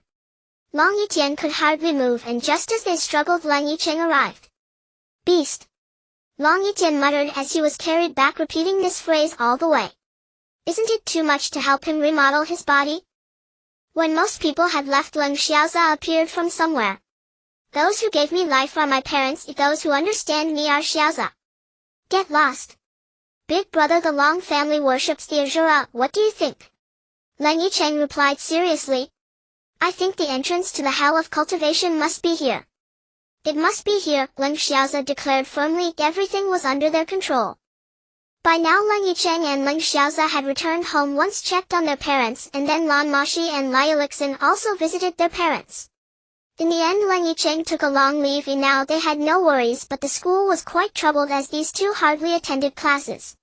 Leng Yichen could hardly move, and just as they struggled, Leng Yichen arrived. Beast! Leng Yichen muttered as he was carried back, repeating this phrase all the way. Isn't it too much to help him remodel his body? When most people had left, Leng Xiaoza appeared from somewhere. Those who gave me life are my parents, those who understand me are Xiaoza. Get lost. Big brother, the Leng family worships the Azura, what do you think? Leng Yichen replied seriously. I think the entrance to the hell of cultivation must be here. It must be here, Leng Xiaoza declared firmly. Everything was under their control. By now Leng Yichen and Leng Xiaoza had returned home, once checked on their parents, and then Lan Moxi and Lan Yichen also visited their parents. In the end, Leng Yichen took a long leave, and now they had no worries, but the school was quite troubled as these two hardly attended classes.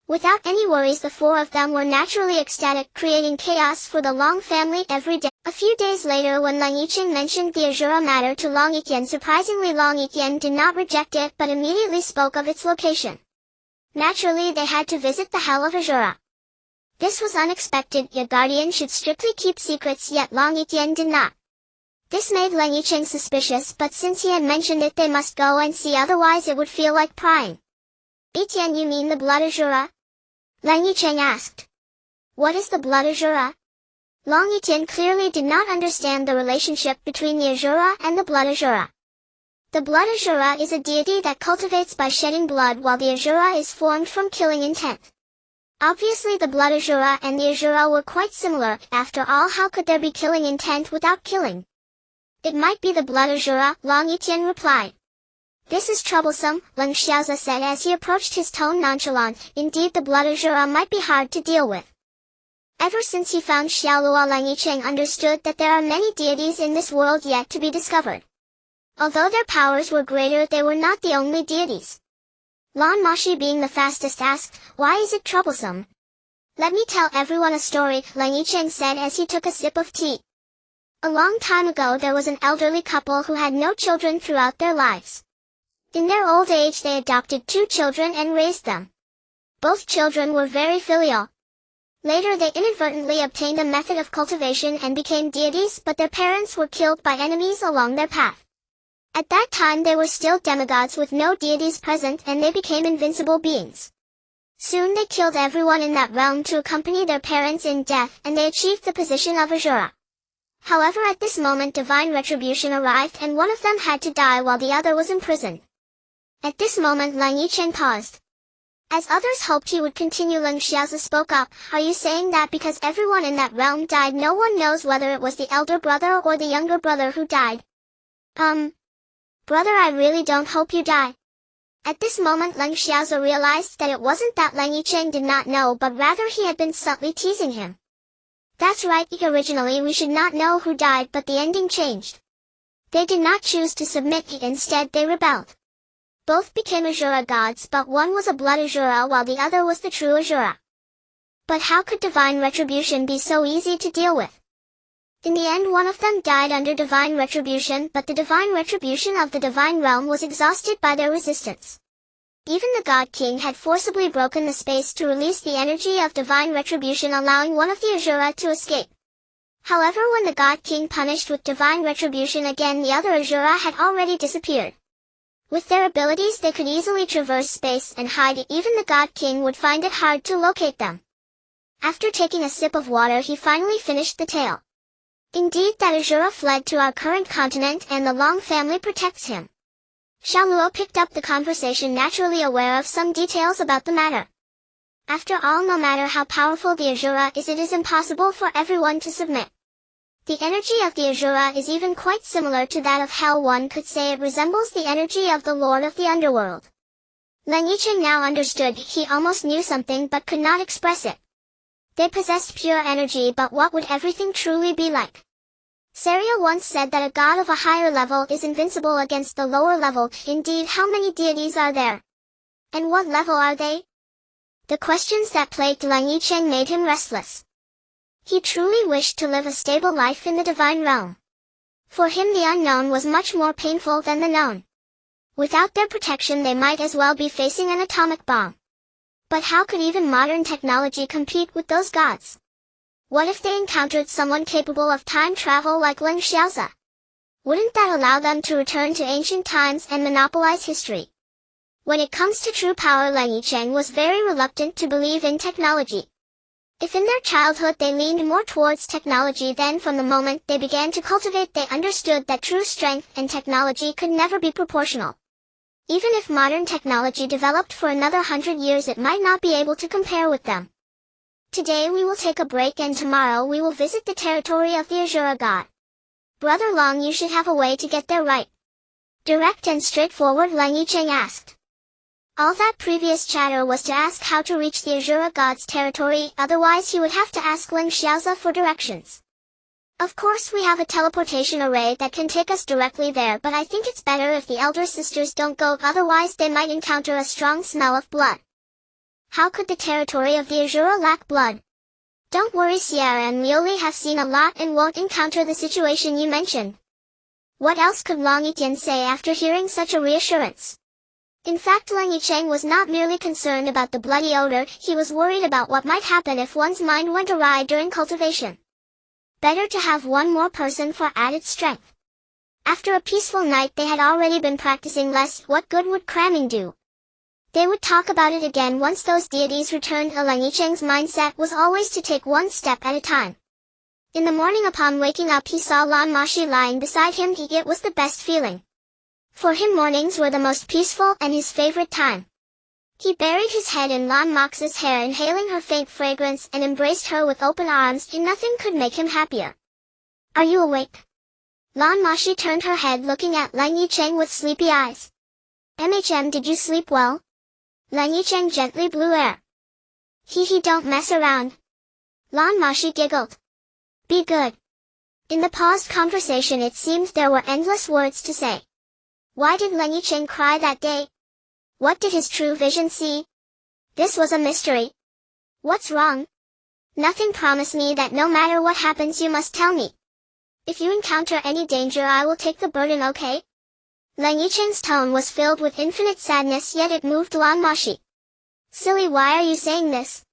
Without any worries, the four of them were naturally ecstatic, creating chaos for the Leng family every day. A few days later, when Leng Yichen mentioned the Azura matter to Leng Yichen, surprisingly Leng Yichen did not reject it but immediately spoke of its location. Naturally, they had to visit the Hell of Azura. This was unexpected, yet guardian should strictly keep secrets, yet Leng Yichen did not. This made Leng Yichen suspicious, but since he had mentioned it, they must go and see, otherwise it would feel like prying. Yichen, you mean the blood Azura? Leng Yichen asked. What is the blood Azura? Leng Yichen clearly did not understand the relationship between the Azura and the blood Azura. The blood Azura is a deity that cultivates by shedding blood, while the Azura is formed from killing intent. Obviously the blood Azura and the Azura were quite similar. After all, how could there be killing intent without killing? It might be the blood Azura, Leng Yichen replied. This is troublesome, Leng Xiaoza said as he approached, his tone nonchalant. Indeed, the blood Azura might be hard to deal with. Ever since he found Xuanhuan, Leng Yichen understood that there are many deities in this world yet to be discovered. Although their powers were greater, they were not the only deities. Lan Moxi, being the fastest, asked, why is it troublesome? Let me tell everyone a story, Leng Yichen said as he took a sip of tea. A long time ago there was an elderly couple who had no children throughout their lives. In their old age they adopted 2 children and raised them. Both children were very filial. Later they inadvertently obtained a method of cultivation and became deities, but their parents were killed by enemies along their path. At that time they were still demigods with no deities present, and they became invincible beings. Soon they killed everyone in that realm to accompany their parents in death, and they achieved the position of Asura. However, at this moment divine retribution arrived, and one of them had to die while the other was imprisoned. At this moment Leng Yichen paused. As others hoped he would continue, Leng Xiaozi spoke up. Are you saying that because everyone in that realm died, no one knows whether it was the elder brother or the younger brother who died? Brother, I really don't hope you die. At this moment Leng Xiaozi realized that it wasn't that Leng Yichen did not know, but rather he had been subtly teasing him. That's right, originally we should not know who died, but the ending changed. They did not choose to submit, instead they rebelled. Both became Asura gods, but one was a blood Asura while the other was the true Asura. But how could divine retribution be so easy to deal with? In the end one of them died under divine retribution, but the divine retribution of the divine realm was exhausted by their resistance. Even the God King had forcibly broken the space to release the energy of divine retribution, allowing one of the Asura to escape. However, when the God King punished with divine retribution again, the other Asura had already disappeared. With their abilities they could easily traverse space and hide. Even the God King would find it hard to locate them. After taking a sip of water he finally finished the tale. Indeed, that Asura fled to our current continent, and the Long family protects him. Xiaoluo picked up the conversation, naturally aware of some details about the matter. After all, no matter how powerful the Asura is, it is impossible for everyone to submit. The energy of the Asura is even quite similar to that of hell. One could say it resembles the energy of the Lord of the Underworld. Leng Yichen now understood. He almost knew something but could not express it. They possessed pure energy, but what would everything truly be like? Saria once said that a god of a higher level is invincible against the lower level. Indeed, how many deities are there? And what level are they? The questions that plagued Leng Yichen made him restless. He truly wished to live a stable life in the divine realm. For him the unknown was much more painful than the known. Without their protection they might as well be facing an atomic bomb. But how could even modern technology compete with those gods? What if they encountered someone capable of time travel like Leng Xiaozi? Wouldn't that allow them to return to ancient times and monopolize history? When it comes to true power, Leng Yichen was very reluctant to believe in technology. If in their childhood they leaned more towards technology, then from the moment they began to cultivate they understood that true strength and technology could never be proportional. Even if modern technology developed for another 100 years, it might not be able to compare with them. Today we will take a break, and tomorrow we will visit the territory of the Asura god. Brother Long, you should have a way to get there, right? Direct and straightforward, Leng Yichen asked. All that previous chatter was to ask how to reach the Asura god's territory, otherwise he would have to ask Leng Xiaozi for directions. Of course we have a teleportation array that can take us directly there, but I think it's better if the elder sisters don't go, otherwise they might encounter a strong smell of blood. How could the territory of the Asura lack blood? Don't worry, Sierra and Lioli have seen a lot and won't encounter the situation you mentioned. What else could Leng Yichen say after hearing such a reassurance? In fact, Leng Yichen was not merely concerned about the bloody odor, he was worried about what might happen if one's mind went awry during cultivation. Better to have one more person for added strength. After a peaceful night they had already been practicing less. What good would cramming do? They would talk about it again once those deities returned. Leng Yichen's mindset was always to take one step at a time. In the morning upon waking up he saw Lan Moxi lying beside him. It was the best feeling. For him mornings were the most peaceful and his favorite time. He buried his head in Lan Moxi's hair, inhaling her faint fragrance, and embraced her with open arms. Nothing could make him happier. Are you awake? Lan Moxi turned her head, looking at Leng Yichen with sleepy eyes. Did you sleep well? Leng Yichen gently blew air. Don't mess around. Lan Moxi giggled. Be good. In the paused conversation it seemed there were endless words to say. Why did Leng Yichen cry that day? What did his true vision see? This was a mystery. What's wrong? Nothing. Promise me that no matter what happens you must tell me. If you encounter any danger I will take the burden, okay? Leng Yichen's tone was filled with infinite sadness, yet it moved Lan Moxi. Silly, why are you saying this?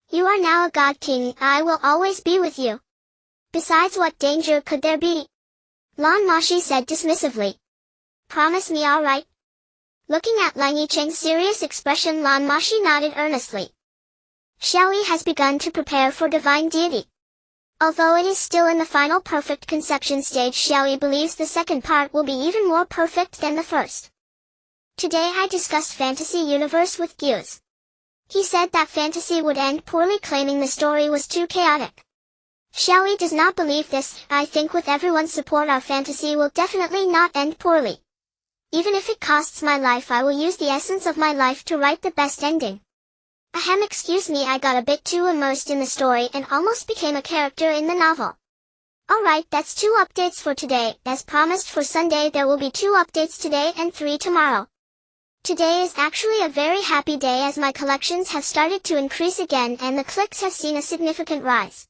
You are now a god king, I will always be with you. Besides, what danger could there be? Lan Moxi said dismissively. Promise me, all right? Looking at Leng Yichen's serious expression, Lan Moxi nodded earnestly. Xiaoyi has begun to prepare for divine deity. Although it is still in the final perfect conception stage, Xiaoyi believes the second part will be even more perfect than the first. Today I discussed Fantasy Universe with Gyuz. He said that fantasy would end poorly, claiming the story was too chaotic. Xiaoyi does not believe this. I think with everyone's support our fantasy will definitely not end poorly. Even if it costs my life, I will use the essence of my life to write the best ending. Ahem, excuse me, I got a bit too immersed in the story and almost became a character in the novel. Alright, that's 2 updates for today. As promised for Sunday, there will be 2 updates today and 3 tomorrow. Today is actually a very happy day as my collections have started to increase again and the clicks have seen a significant rise.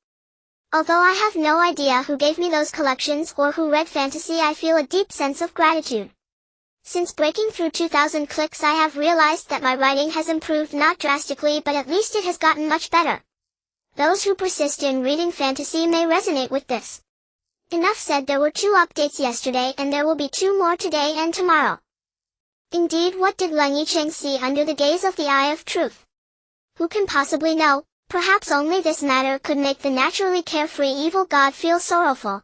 Although I have no idea who gave me those collections or who read fantasy, I feel a deep sense of gratitude. Since breaking through 2,000 clicks, I have realized that my writing has improved, not drastically, but at least it has gotten much better. Those who persist in reading fantasy may resonate with this. Enough said, there were 2 updates yesterday and there will be 2 more today and tomorrow. Indeed, what did Leng Yichen see under the gaze of the Eye of Truth? Who can possibly know? Perhaps only this matter could make the naturally carefree evil god feel sorrowful.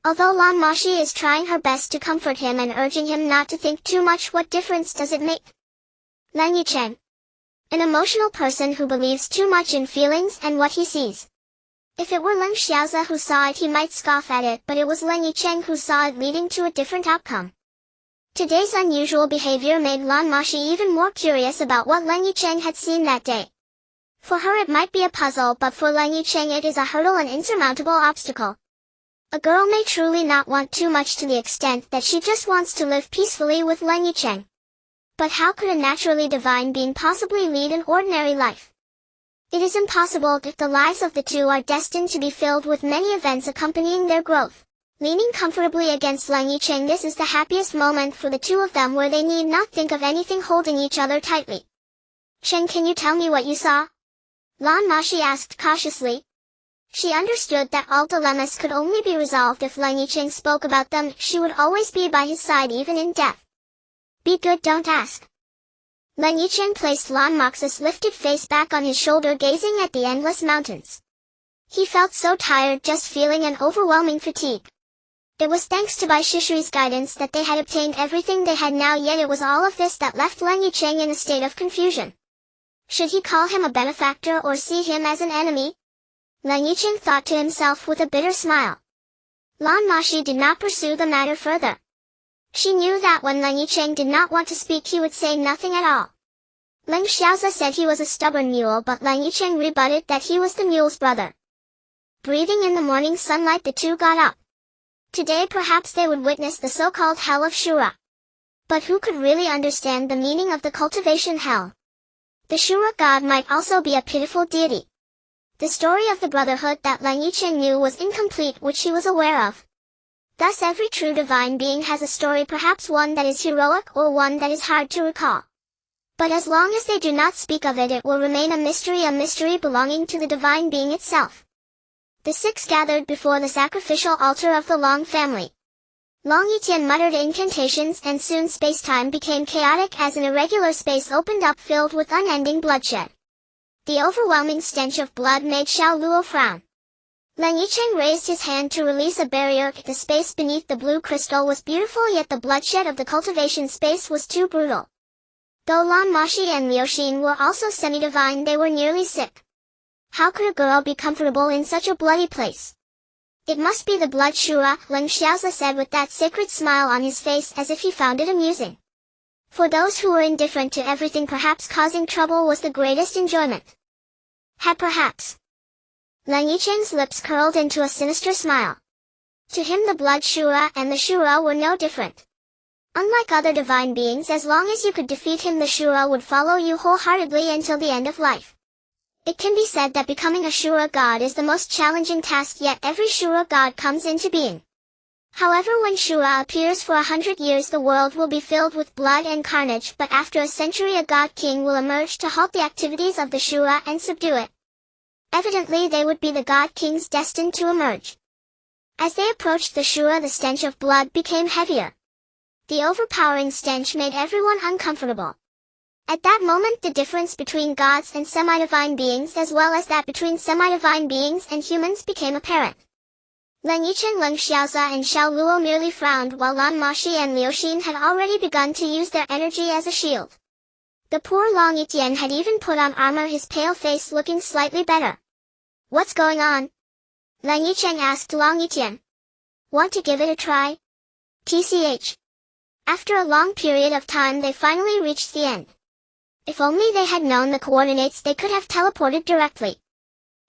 Although Lan Moxi is trying her best to comfort him and urging him not to think too much, what difference does it make? Leng Yichen. An emotional person who believes too much in feelings and what he sees. If it were Leng Xiaozi who saw it, he might scoff at it, but it was Leng Yichen who saw it, leading to a different outcome. Today's unusual behavior made Lan Moxi even more curious about what Leng Yichen had seen that day. For her it might be a puzzle, but for Leng Yichen it is a hurdle, an insurmountable obstacle. A girl may truly not want too much to the extent that she just wants to live peacefully with Leng Yichen. But how could a naturally divine being possibly lead an ordinary life? It is impossible if the lives of the two are destined to be filled with many events accompanying their growth. Leaning comfortably against Leng Yichen, this is the happiest moment for the two of them, where they need not think of anything, holding each other tightly. Chen, can you tell me what you saw? Lan Moxi asked cautiously. She understood that all dilemmas could only be resolved if Leng Yichen spoke about them. She would always be by his side even in death. Be good, don't ask. Leng Yichen placed Lan Moxi's lifted face back on his shoulder, gazing at the endless mountains. He felt so tired, just feeling an overwhelming fatigue. It was thanks to Bai Shishui's guidance that they had obtained everything they had now, yet it was all of this that left Leng Yichen in a state of confusion. Should he call him a benefactor or see him as an enemy? Leng Yichen thought to himself with a bitter smile. Lan Moxi did not pursue the matter further. She knew that when Leng Yichen did not want to speak, he would say nothing at all. Leng Xiaozi said he was a stubborn mule, but Leng Yichen rebutted that he was the mule's brother. Breathing in the morning sunlight, the two got up. Today perhaps they would witness the so-called hell of Shura. But who could really understand the meaning of the cultivation hell? The Shura god might also be a pitiful deity. The story of the brotherhood that Leng Yichen knew was incomplete, which he was aware of. Thus every true divine being has a story, perhaps one that is heroic or one that is hard to recall. But as long as they do not speak of it, it will remain a mystery belonging to the divine being itself. The 6 gathered before the sacrificial altar of the Long family. Leng Yichen muttered incantations, and soon space-time became chaotic as an irregular space opened up filled with unending bloodshed. The overwhelming stench of blood made Xiao Luo frown. Leng Yichen raised his hand to release a barrier. The space beneath the blue crystal was beautiful, yet the bloodshed of the cultivation space was too brutal. Though Lan Moxi and Liu Xin were also semi-divine, they were nearly sick. How could a girl be comfortable in such a bloody place? It must be the blood Shura, Leng Xiaozi said with that sacred smile on his face, as if he found it amusing. For those who were indifferent to everything, perhaps causing trouble was the greatest enjoyment. Perhaps. Leng Yichen's lips curled into a sinister smile. To him the blood Shura and the Shura were no different. Unlike other divine beings, as long as you could defeat him, the Shura would follow you wholeheartedly until the end of life. It can be said that becoming a Shura god is the most challenging task, yet every Shura god comes into being. However, when Shura appears for 100 years, the world will be filled with blood and carnage, but after a century a god king will emerge to halt the activities of the Shura and subdue it. Evidently they would be the god kings destined to emerge. As they approached the Shura, the stench of blood became heavier. The overpowering stench made everyone uncomfortable. At that moment the difference between gods and semi-divine beings, as well as that between semi-divine beings and humans, became apparent. Leng Yichen, Leng Xiaoza and Xiao Luo merely frowned, while Lan Moxi and Liu had already begun to use their energy as a shield. The poor Leng Yichen had even put on armor, his pale face looking slightly better. "What's going on?" Leng Yichen asked Leng Yichen. "Want to give it a try?" TCH. After a long period of time they finally reached the end. If only they had known the coordinates, they could have teleported directly.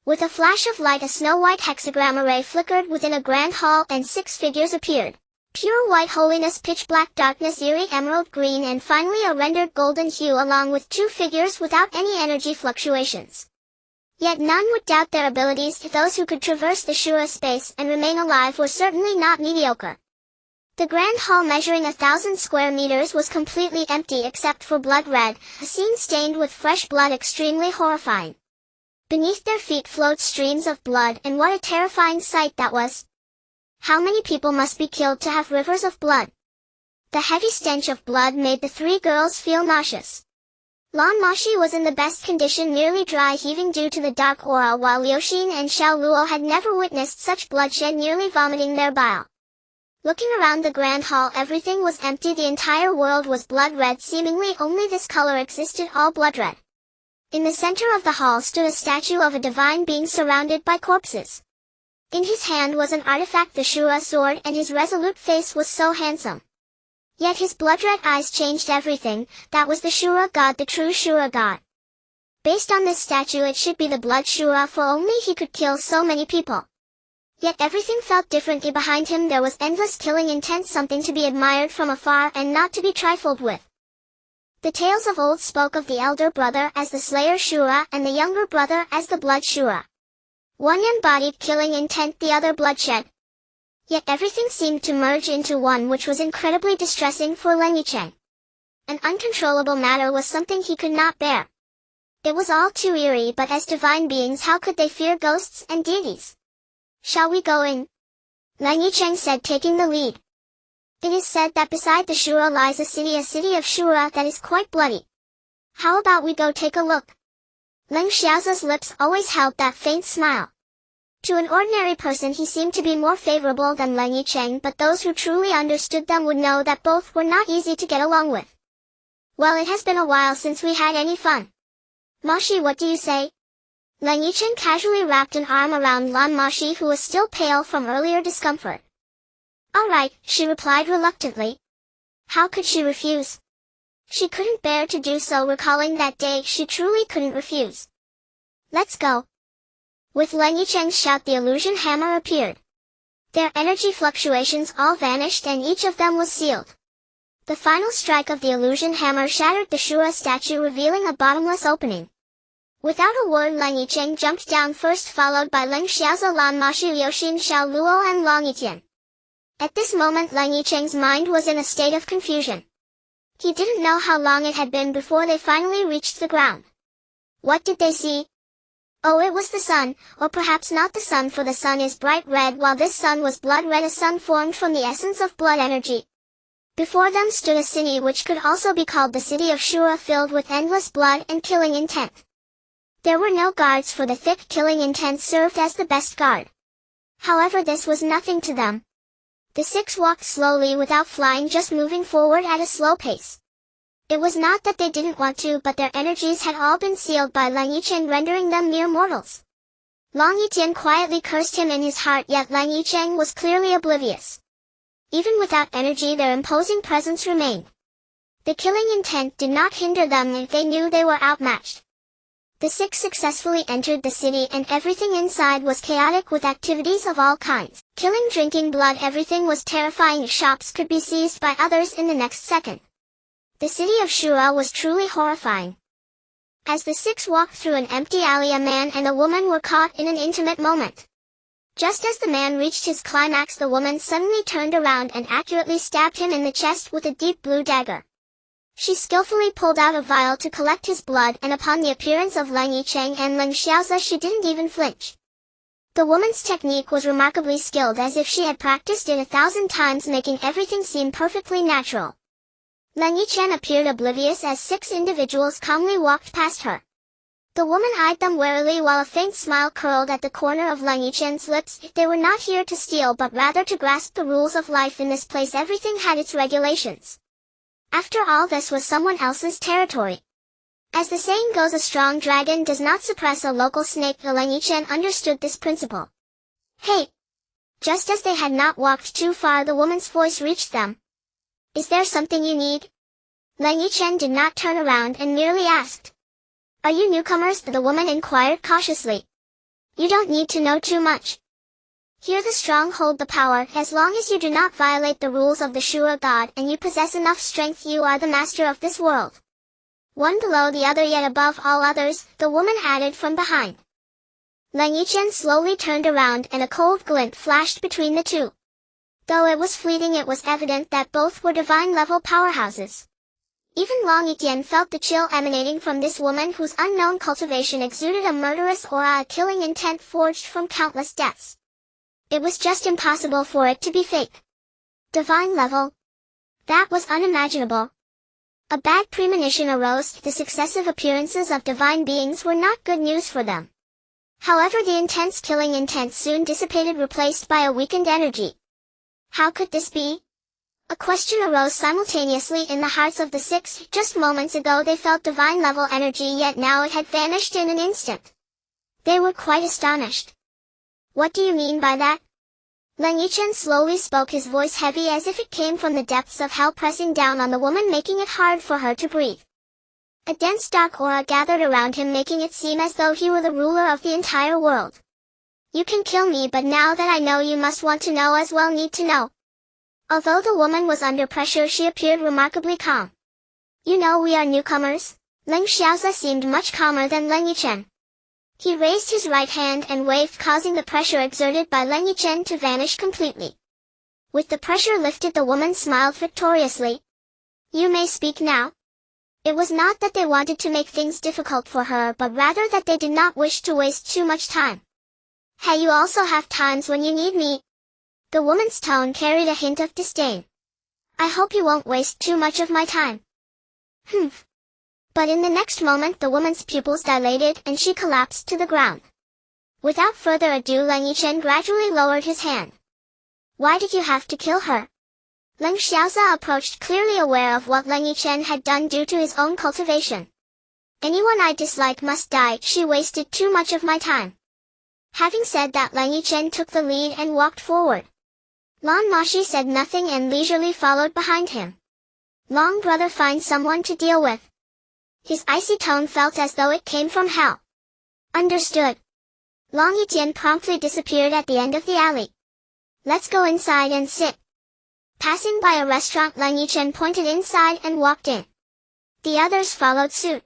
With a flash of light, a snow-white hexagram array flickered within a grand hall and 6 figures appeared. Pure white holiness, pitch black darkness, eerie emerald green, and finally a rendered golden hue, along with 2 figures without any energy fluctuations. Yet none would doubt their abilities. Those who could traverse the Shura space and remain alive were certainly not mediocre. The grand hall, measuring 1,000 square meters, was completely empty except for blood red, a scene stained with fresh blood extremely horrifying. Beneath their feet flowed streams of blood, and what a terrifying sight that was. How many people must be killed to have rivers of blood? The heavy stench of blood made the 3 girls feel nauseous. Lan Moxi was in the best condition, nearly dry heaving due to the dark aura, while Liu and Xiao Luo had never witnessed such bloodshed, nearly vomiting their bile. Looking around the grand hall, everything was empty. The entire world was blood red. Seemingly only this color existed, all blood red. In the center of the hall stood a statue of a divine being surrounded by corpses. In his hand was an artifact, the Shura sword, and his resolute face was so handsome. Yet his blood-red eyes changed everything. That was the Shura god, the true Shura god. Based on this statue, it should be the blood Shura, for only he could kill so many people. Yet everything felt differently behind him. There was endless killing intent, something to be admired from afar and not to be trifled with. The tales of old spoke of the elder brother as the Slayer Shura and the younger brother as the Blood Shura. One embodied killing intent, the other bloodshed. Yet everything seemed to merge into one, which was incredibly distressing for Leng Yichen. An uncontrollable matter was something he could not bear. It was all too eerie, but as divine beings, how could they fear ghosts and deities? "Shall we go in?" Leng Yichen said, taking the lead. "It is said that beside the Shura lies a city of Shura that is quite bloody. How about we go take a look?" Leng Xiaoza's lips always held that faint smile. To an ordinary person he seemed to be more favorable than Leng Yichen, but those who truly understood them would know that both were not easy to get along with. "Well, it has been a while since we had any fun. Moxi, what do you say?" Leng Yichen casually wrapped an arm around Lan Moxi, who was still pale from earlier discomfort. "All right," she replied reluctantly. How could she refuse? She couldn't bear to do so, recalling that day. She truly couldn't refuse. "Let's go." With Leng Yichen's shout, the illusion hammer appeared. Their energy fluctuations all vanished and each of them was sealed. The final strike of the illusion hammer shattered the Shura statue, revealing a bottomless opening. Without a word, Leng Yichen jumped down first, followed by Leng Xiaoza, Lan Moxi, Liu Xiao Luo and Leng Yichen. At this moment Leng Yichen's mind was in a state of confusion. He didn't know how long it had been before they finally reached the ground. What did they see? Oh, it was the sun, or perhaps not the sun, for the sun is bright red, while this sun was blood red, a sun formed from the essence of blood energy. Before them stood a city which could also be called the city of Shura, filled with endless blood and killing intent. There were no guards, for the thick killing intent served as the best guard. However, this was nothing to them. The 6 walked slowly without flying, just moving forward at a slow pace. It was not that they didn't want to, but their energies had all been sealed by Leng Yichen, rendering them mere mortals. Leng Yichen quietly cursed him in his heart, yet Leng Yichen was clearly oblivious. Even without energy, their imposing presence remained. The killing intent did not hinder them if they knew they were outmatched. The 6 successfully entered the city, and everything inside was chaotic with activities of all kinds. Killing, drinking blood, everything was terrifying. Shops could be seized by others in the next second. The city of Shura was truly horrifying. As the 6 walked through an empty alley, a man and a woman were caught in an intimate moment. Just as the man reached his climax, the woman suddenly turned around and accurately stabbed him in the chest with a deep blue dagger. She skillfully pulled out a vial to collect his blood, and upon the appearance of Leng Yichen and Leng Xiaoza, she didn't even flinch. The woman's technique was remarkably skilled, as if she had practiced it 1,000 times, making everything seem perfectly natural. Leng Yichen appeared oblivious as 6 individuals calmly walked past her. The woman eyed them warily while a faint smile curled at the corner of Leng Yichen's lips. They were not here to steal, but rather to grasp the rules of life. In this place everything had its regulations. After all, this was someone else's territory. As the saying goes, a strong dragon does not suppress a local snake. Leng Yichen understood this principle. Hey! Just as they had not walked too far, the woman's voice reached them. Is there something you need? Leng Yichen did not turn around and merely asked. Are you newcomers? The woman inquired cautiously. You don't need to know too much. Here the strong hold the power. As long as you do not violate the rules of the Shura god and you possess enough strength, you are the master of this world. One below the other, yet above all others, the woman added from behind. Leng Yichen slowly turned around and a cold glint flashed between the two. Though it was fleeting, it was evident that both were divine-level powerhouses. Even Leng Yichen felt the chill emanating from this woman, whose unknown cultivation exuded a murderous aura, a killing intent forged from countless deaths. It was just impossible for it to be fake. Divine level? That was unimaginable. A bad premonition arose. The successive appearances of divine beings were not good news for them. However, the intense killing intent soon dissipated, replaced by a weakened energy. How could this be? A question arose simultaneously in the hearts of the 6. Just moments ago they felt divine-level energy, yet now it had vanished in an instant. They were quite astonished. What do you mean by that? Leng Yichen slowly spoke, his voice heavy as if it came from the depths of hell, pressing down on the woman, making it hard for her to breathe. A dense dark aura gathered around him, making it seem as though he were the ruler of the entire world. You can kill me, but now that I know, you must want to know as well, need to know. Although the woman was under pressure, she appeared remarkably calm. You know, we are newcomers. Leng Xiaoza seemed much calmer than Leng Yichen. He raised his right hand and waved, causing the pressure exerted by Leng Yichen to vanish completely. With the pressure lifted, the woman smiled victoriously. You may speak now. It was not that they wanted to make things difficult for her, but rather that they did not wish to waste too much time. Hey, you also have times when you need me. The woman's tone carried a hint of disdain. I hope you won't waste too much of my time. Humph. But in the next moment the woman's pupils dilated and she collapsed to the ground. Without further ado, Leng Yichen gradually lowered his hand. Why did you have to kill her? Leng Xiaoza approached, clearly aware of what Leng Yichen had done due to his own cultivation. Anyone I dislike must die. She wasted too much of my time. Having said that, Leng Yichen took the lead and walked forward. Lan Moxi said nothing and leisurely followed behind him. Long brother, find someone to deal with. His icy tone felt as though it came from hell. Understood. Leng Yichen promptly disappeared at the end of the alley. Let's go inside and sit. Passing by a restaurant, Leng Yichen pointed inside and walked in. The others followed suit.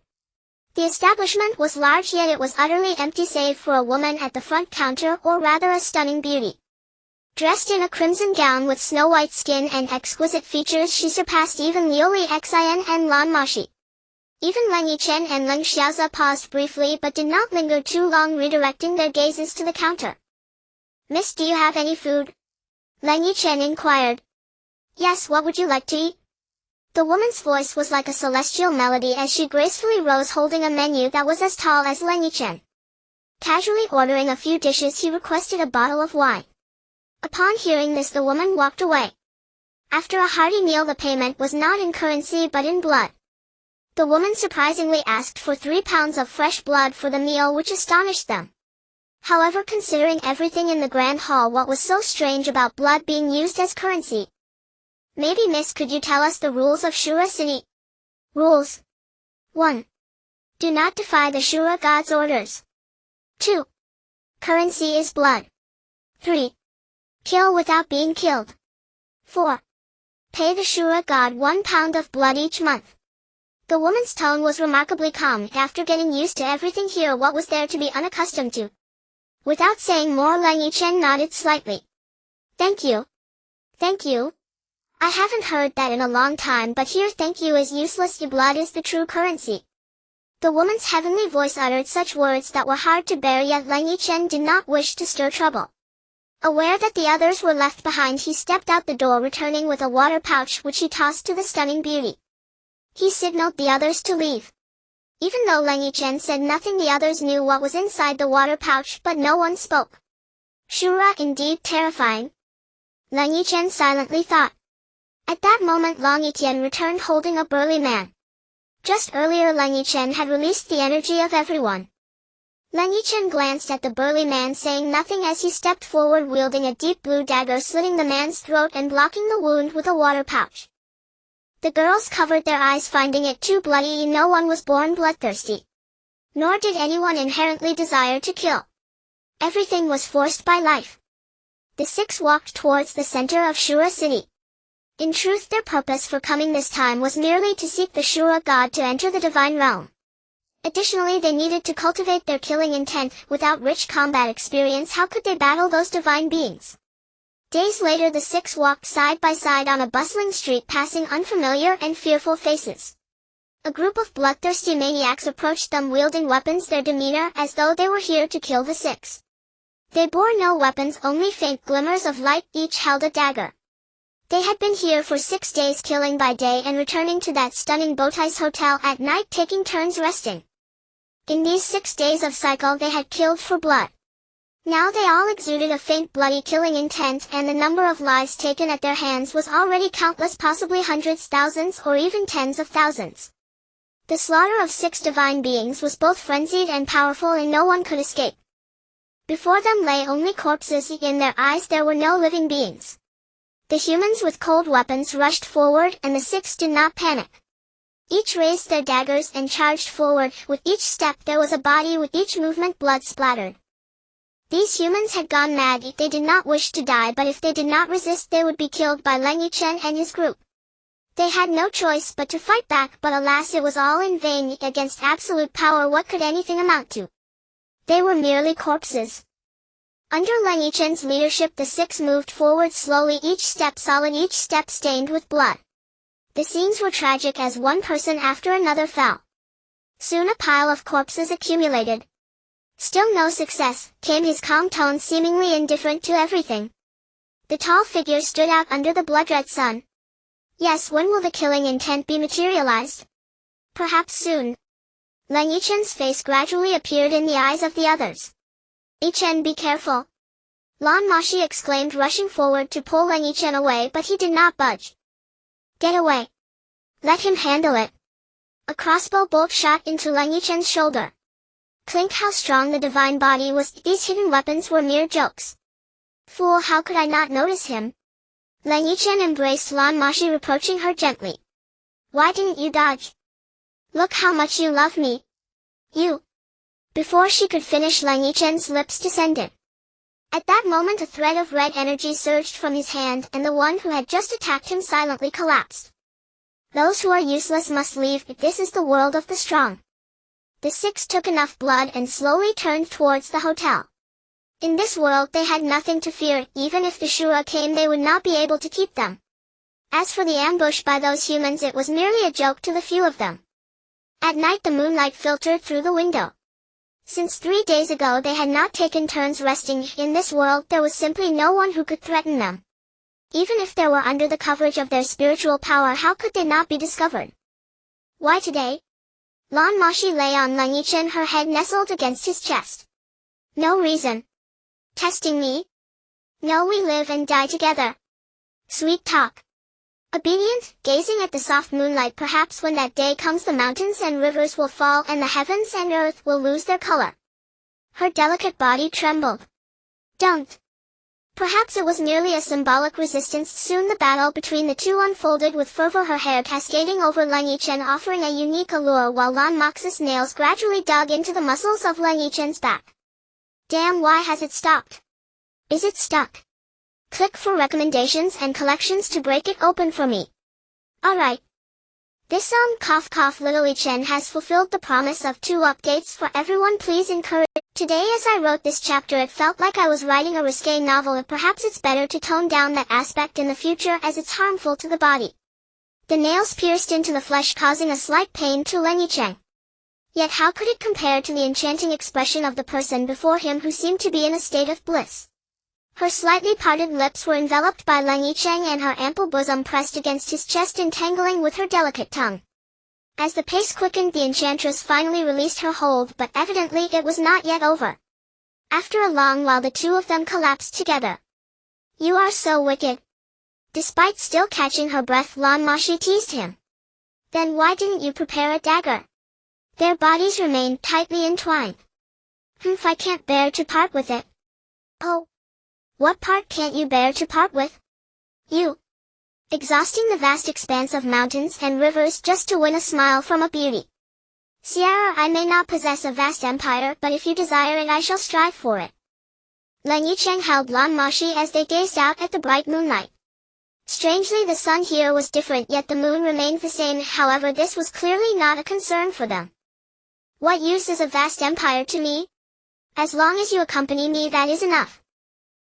The establishment was large, yet it was utterly empty save for a woman at the front counter, or rather a stunning beauty. Dressed in a crimson gown with snow-white skin and exquisite features, she surpassed even Liu Xin and Lan Moxi. Even Leng Yichen and Leng Xiaoza paused briefly but did not linger too long, redirecting their gazes to the counter. Miss, do you have any food? Leng Yichen inquired. Yes, what would you like to eat? The woman's voice was like a celestial melody as she gracefully rose, holding a menu that was as tall as Leng Yichen. Casually ordering a few dishes, he requested a bottle of wine. Upon hearing this, the woman walked away. After a hearty meal, the payment was not in currency but in blood. The woman surprisingly asked for 3 pounds of fresh blood for the meal, which astonished them. However, considering everything in the grand hall, what was so strange about blood being used as currency? Maybe, miss, could you tell us the rules of Shura City? Rules. 1. Do not defy the Shura god's orders. 2. Currency is blood. 3. Kill without being killed. 4. Pay the Shura god 1 pound of blood each month. The woman's tone was remarkably calm. After getting used to everything here, what was there to be unaccustomed to? Without saying more, Leng Yichen nodded slightly. Thank you. Thank you. I haven't heard that in a long time, but here thank you is useless. Your blood is the true currency. The woman's heavenly voice uttered such words that were hard to bear, yet Leng Yichen did not wish to stir trouble. Aware that the others were left behind, he stepped out the door, returning with a water pouch which he tossed to the stunning beauty. He signaled the others to leave. Even though Leng Yichen said nothing, the others knew what was inside the water pouch, but no one spoke. Shura, indeed terrifying. Leng Yichen silently thought. At that moment Leng Yichen returned holding a burly man. Just earlier Leng Yichen had released the energy of everyone. Leng Yichen glanced at the burly man, saying nothing as he stepped forward wielding a deep blue dagger, slitting the man's throat and blocking the wound with a water pouch. The girls covered their eyes, finding it too bloody. No one was born bloodthirsty. Nor did anyone inherently desire to kill. Everything was forced by life. The six walked towards the center of Shura city. In truth, their purpose for coming this time was merely to seek the Shura god to enter the divine realm. Additionally, they needed to cultivate their killing intent. Without rich combat experience, how could they battle those divine beings? Days later, the six walked side by side on a bustling street, passing unfamiliar and fearful faces. A group of bloodthirsty maniacs approached them wielding weapons, their demeanor as though they were here to kill the six. They bore no weapons, only faint glimmers of light. Each held a dagger. They had been here for 6 days, killing by day and returning to that stunning Bowties hotel at night, taking turns resting. In these 6 days of cycle they had killed for blood. Now they all exuded a faint bloody killing intent, and the number of lives taken at their hands was already countless, possibly hundreds, thousands, or even tens of thousands. The slaughter of 6 divine beings was both frenzied and powerful, and no one could escape. Before them lay only corpses. In their eyes there were no living beings. The humans with cold weapons rushed forward, and the 6 did not panic. Each raised their daggers and charged forward. With each step there was a body, with each movement blood splattered. These humans had gone mad. They did not wish to die, but if they did not resist they would be killed by Leng Yichen and his group. They had no choice but to fight back, but alas, it was all in vain. Against absolute power, what could anything amount to? They were merely corpses. Under Leng Yichen's leadership the 6 moved forward slowly, each step solid, each step stained with blood. The scenes were tragic as one person after another fell. Soon a pile of corpses accumulated. Still no success, came his calm tone, seemingly indifferent to everything. The tall figure stood out under the blood-red sun. Yes, when will the killing intent be materialized? Perhaps soon. Leng Yichen's face gradually appeared in the eyes of the others. Yichen, be careful. Lan Moxi exclaimed, rushing forward to pull Leng Yichen away, but he did not budge. Get away. Let him handle it. A crossbow bolt shot into Leng Yichen's shoulder. Clink, how strong the divine body was. These hidden weapons were mere jokes. Fool, how could I not notice him? Leng Yichen embraced Lan Moxi, reproaching her gently. Why didn't you dodge? Look how much you love me. You. Before she could finish, Leng Yichen's lips descended. At that moment a thread of red energy surged from his hand, and the one who had just attacked him silently collapsed. Those who are useless must leave. This is the world of the strong. The 6 took enough blood and slowly turned towards the hotel. In this world they had nothing to fear. Even if the Shura came, they would not be able to keep them. As for the ambush by those humans, it was merely a joke to the few of them. At night the moonlight filtered through the window. Since 3 days ago they had not taken turns resting. In this world there was simply no one who could threaten them. Even if they were under the coverage of their spiritual power, how could they not be discovered? Why today? Lan Moxi lay on Leng Yichen, her head nestled against his chest. No reason. Testing me? No, we live and die together. Sweet talk. Obedient, gazing at the soft moonlight. Perhaps when that day comes the mountains and rivers will fall and the heavens and earth will lose their color. Her delicate body trembled. Don't. Perhaps it was merely a symbolic resistance. Soon the battle between the 2 unfolded with fervor, her hair cascading over Leng Yichen, offering a unique allure, while Lan Moxi's nails gradually dug into the muscles of Leng Yichen's back. Damn, why has it stopped? Is it stuck? Click for recommendations and collections to break it open for me. Alright. This song Cough Cough Little Yichen has fulfilled the promise of 2 updates for everyone. Please encourage. Today as I wrote this chapter it felt like I was writing a risque novel. Perhaps it's better to tone down that aspect in the future as it's harmful to the body. The nails pierced into the flesh causing a slight pain to Leng Yichen. Yet how could it compare to the enchanting expression of the person before him who seemed to be in a state of bliss? Her slightly parted lips were enveloped by Leng Yichen and her ample bosom pressed against his chest entangling with her delicate tongue. As the pace quickened the enchantress finally released her hold, but evidently it was not yet over. After a long while the two of them collapsed together. "You are so wicked." Despite still catching her breath, Lan Moxi teased him. "Then why didn't you prepare a dagger?" Their bodies remained tightly entwined. I can't bear to part with it." "Oh. What part can't you bear to part with?" "You." Exhausting the vast expanse of mountains and rivers just to win a smile from a beauty. "Sierra, I may not possess a vast empire, but if you desire it I shall strive for it." Leng Yichen held Lan Moxi as they gazed out at the bright moonlight. Strangely the sun here was different yet the moon remained the same, however this was clearly not a concern for them. "What use is a vast empire to me? As long as you accompany me that is enough."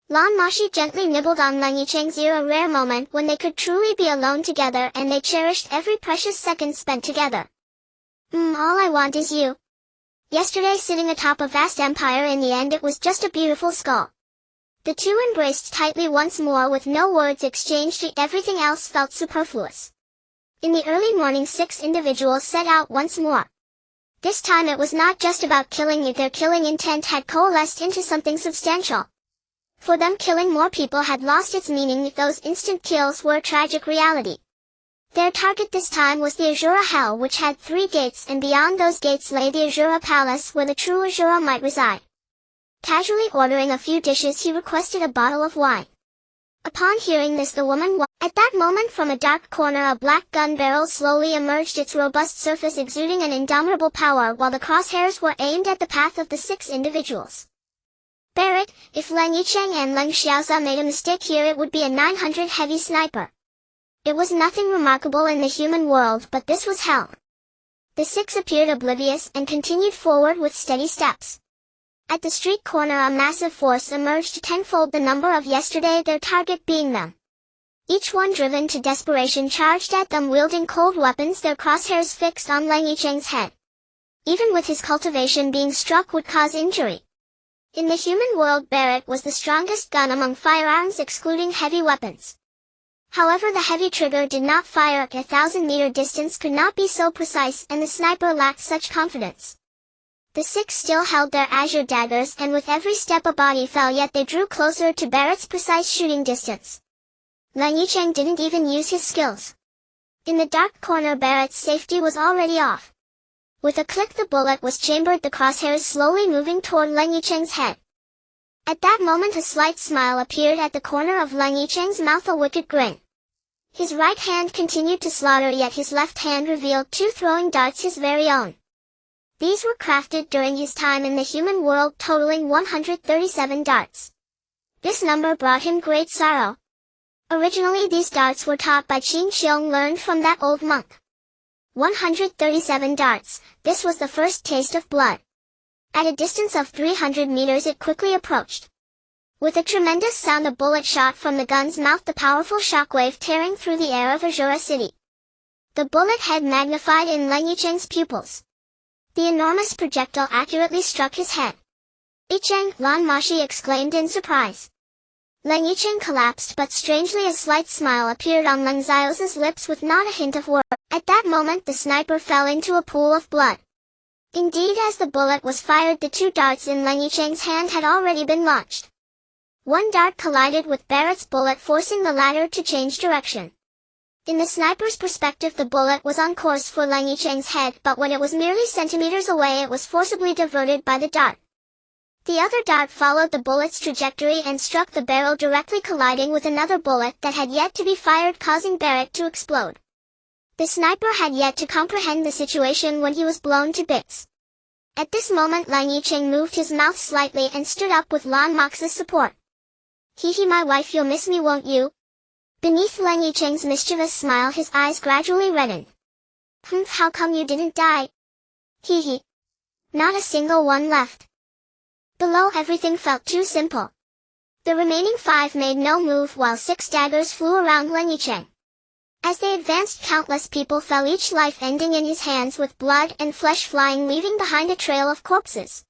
Lan Moxi gently nibbled on Leng Yichen's ear, a rare moment when they could truly be alone together and they cherished every precious second spent together. All I want is you." Yesterday sitting atop a vast empire, in the end it was just a beautiful skull. The two embraced tightly once more with no words exchanged, everything else felt superfluous. In the early morning 6 individuals set out once more. This time it was not just about killing it, their killing intent had coalesced into something substantial. For them killing more people had lost its meaning, those instant kills were a tragic reality. Their target this time was the Azura Hell, which had 3 gates, and beyond those gates lay the Azura Palace where the true Azura might reside. Casually ordering a few dishes he requested a bottle of wine. Upon hearing this the woman at that moment from a dark corner a black gun barrel slowly emerged, its robust surface exuding an indomitable power while the crosshairs were aimed at the path of the 6 individuals. Barrett, if Leng Yichen and Leng Xiaoza made a mistake here it would be a 900 heavy sniper. It was nothing remarkable in the human world, but this was hell. The 6 appeared oblivious and continued forward with steady steps. At the street corner a massive force emerged, tenfold the number of yesterday, their target being them. Each one driven to desperation charged at them wielding cold weapons, their crosshairs fixed on Leng Yichen's head. Even with his cultivation, being struck would cause injury. In the human world Barrett was the strongest gun among firearms excluding heavy weapons. However the heavy trigger did not fire, a 1,000-meter distance could not be so precise and the sniper lacked such confidence. The 6 still held their azure daggers and with every step a body fell, yet they drew closer to Barrett's precise shooting distance. Leng Yichen didn't even use his skills. In the dark corner Barrett's safety was already off. With a click the bullet was chambered, the crosshairs slowly moving toward Leng Yichen's head. At that moment a slight smile appeared at the corner of Leng Yichen's mouth, a wicked grin. His right hand continued to slaughter, yet his left hand revealed 2 throwing darts, his very own. These were crafted during his time in the human world, totaling 137 darts. This number brought him great sorrow. Originally these darts were taught by Qin Xiong, learned from that old monk. 137 darts, this was the first taste of blood. At a distance of 300 meters it quickly approached. With a tremendous sound a bullet shot from the gun's mouth, the powerful shockwave tearing through the air of Azura City. The bullet head magnified in Leng Yichen's pupils. The enormous projectile accurately struck his head. "Yichen!" Lan Moxi exclaimed in surprise. Leng Yichen collapsed, but strangely a slight smile appeared on Leng Xiaoza's lips with not a hint of worry. At that moment the sniper fell into a pool of blood. Indeed, as the bullet was fired the 2 darts in Leng Yichen's hand had already been launched. One dart collided with Barrett's bullet, forcing the latter to change direction. In the sniper's perspective the bullet was on course for Leng Yichen's head, but when it was merely centimeters away it was forcibly diverted by the dart. The other dart followed the bullet's trajectory and struck the barrel, directly colliding with another bullet that had yet to be fired, causing Barrett to explode. The sniper had yet to comprehend the situation when he was blown to bits. At this moment Leng Yichen moved his mouth slightly and stood up with Lan Moxi's support. "Hee, my wife, you'll miss me, won't you?" Beneath Leng Yichen's mischievous smile his eyes gradually reddened. How come you didn't die? Hee hee. Not a single one left. Below everything felt too simple. The remaining 5 made no move while 6 daggers flew around Leng Yichen. As they advanced, countless people fell, each life ending in his hands with blood and flesh flying, leaving behind a trail of corpses.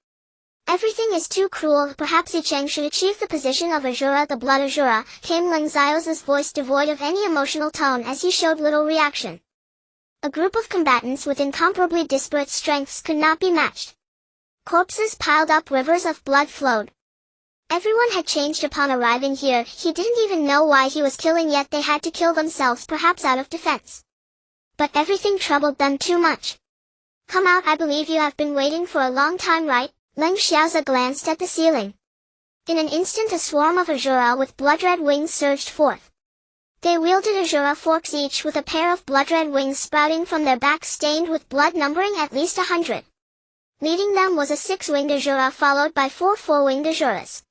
Everything is too cruel. Perhaps Yicheng should achieve the position of Azura, the blood Azura, came Leng Xiao's voice, devoid of any emotional tone, as he showed little reaction. A group of combatants with incomparably disparate strengths could not be matched. Corpses piled up, rivers of blood flowed. Everyone had changed upon arriving here. He didn't even know why he was killing, yet they had to kill themselves, perhaps out of defense. But everything troubled them too much. Come out, I believe you have been waiting for a long time, right? Leng Xiaoza glanced at the ceiling. In an instant a swarm of Azura with blood-red wings surged forth. They wielded Azura forks, each with a pair of blood-red wings sprouting from their backs stained with blood, numbering at least 100. Leading them was a 6-winged Azura followed by 4 4-winged Azuras.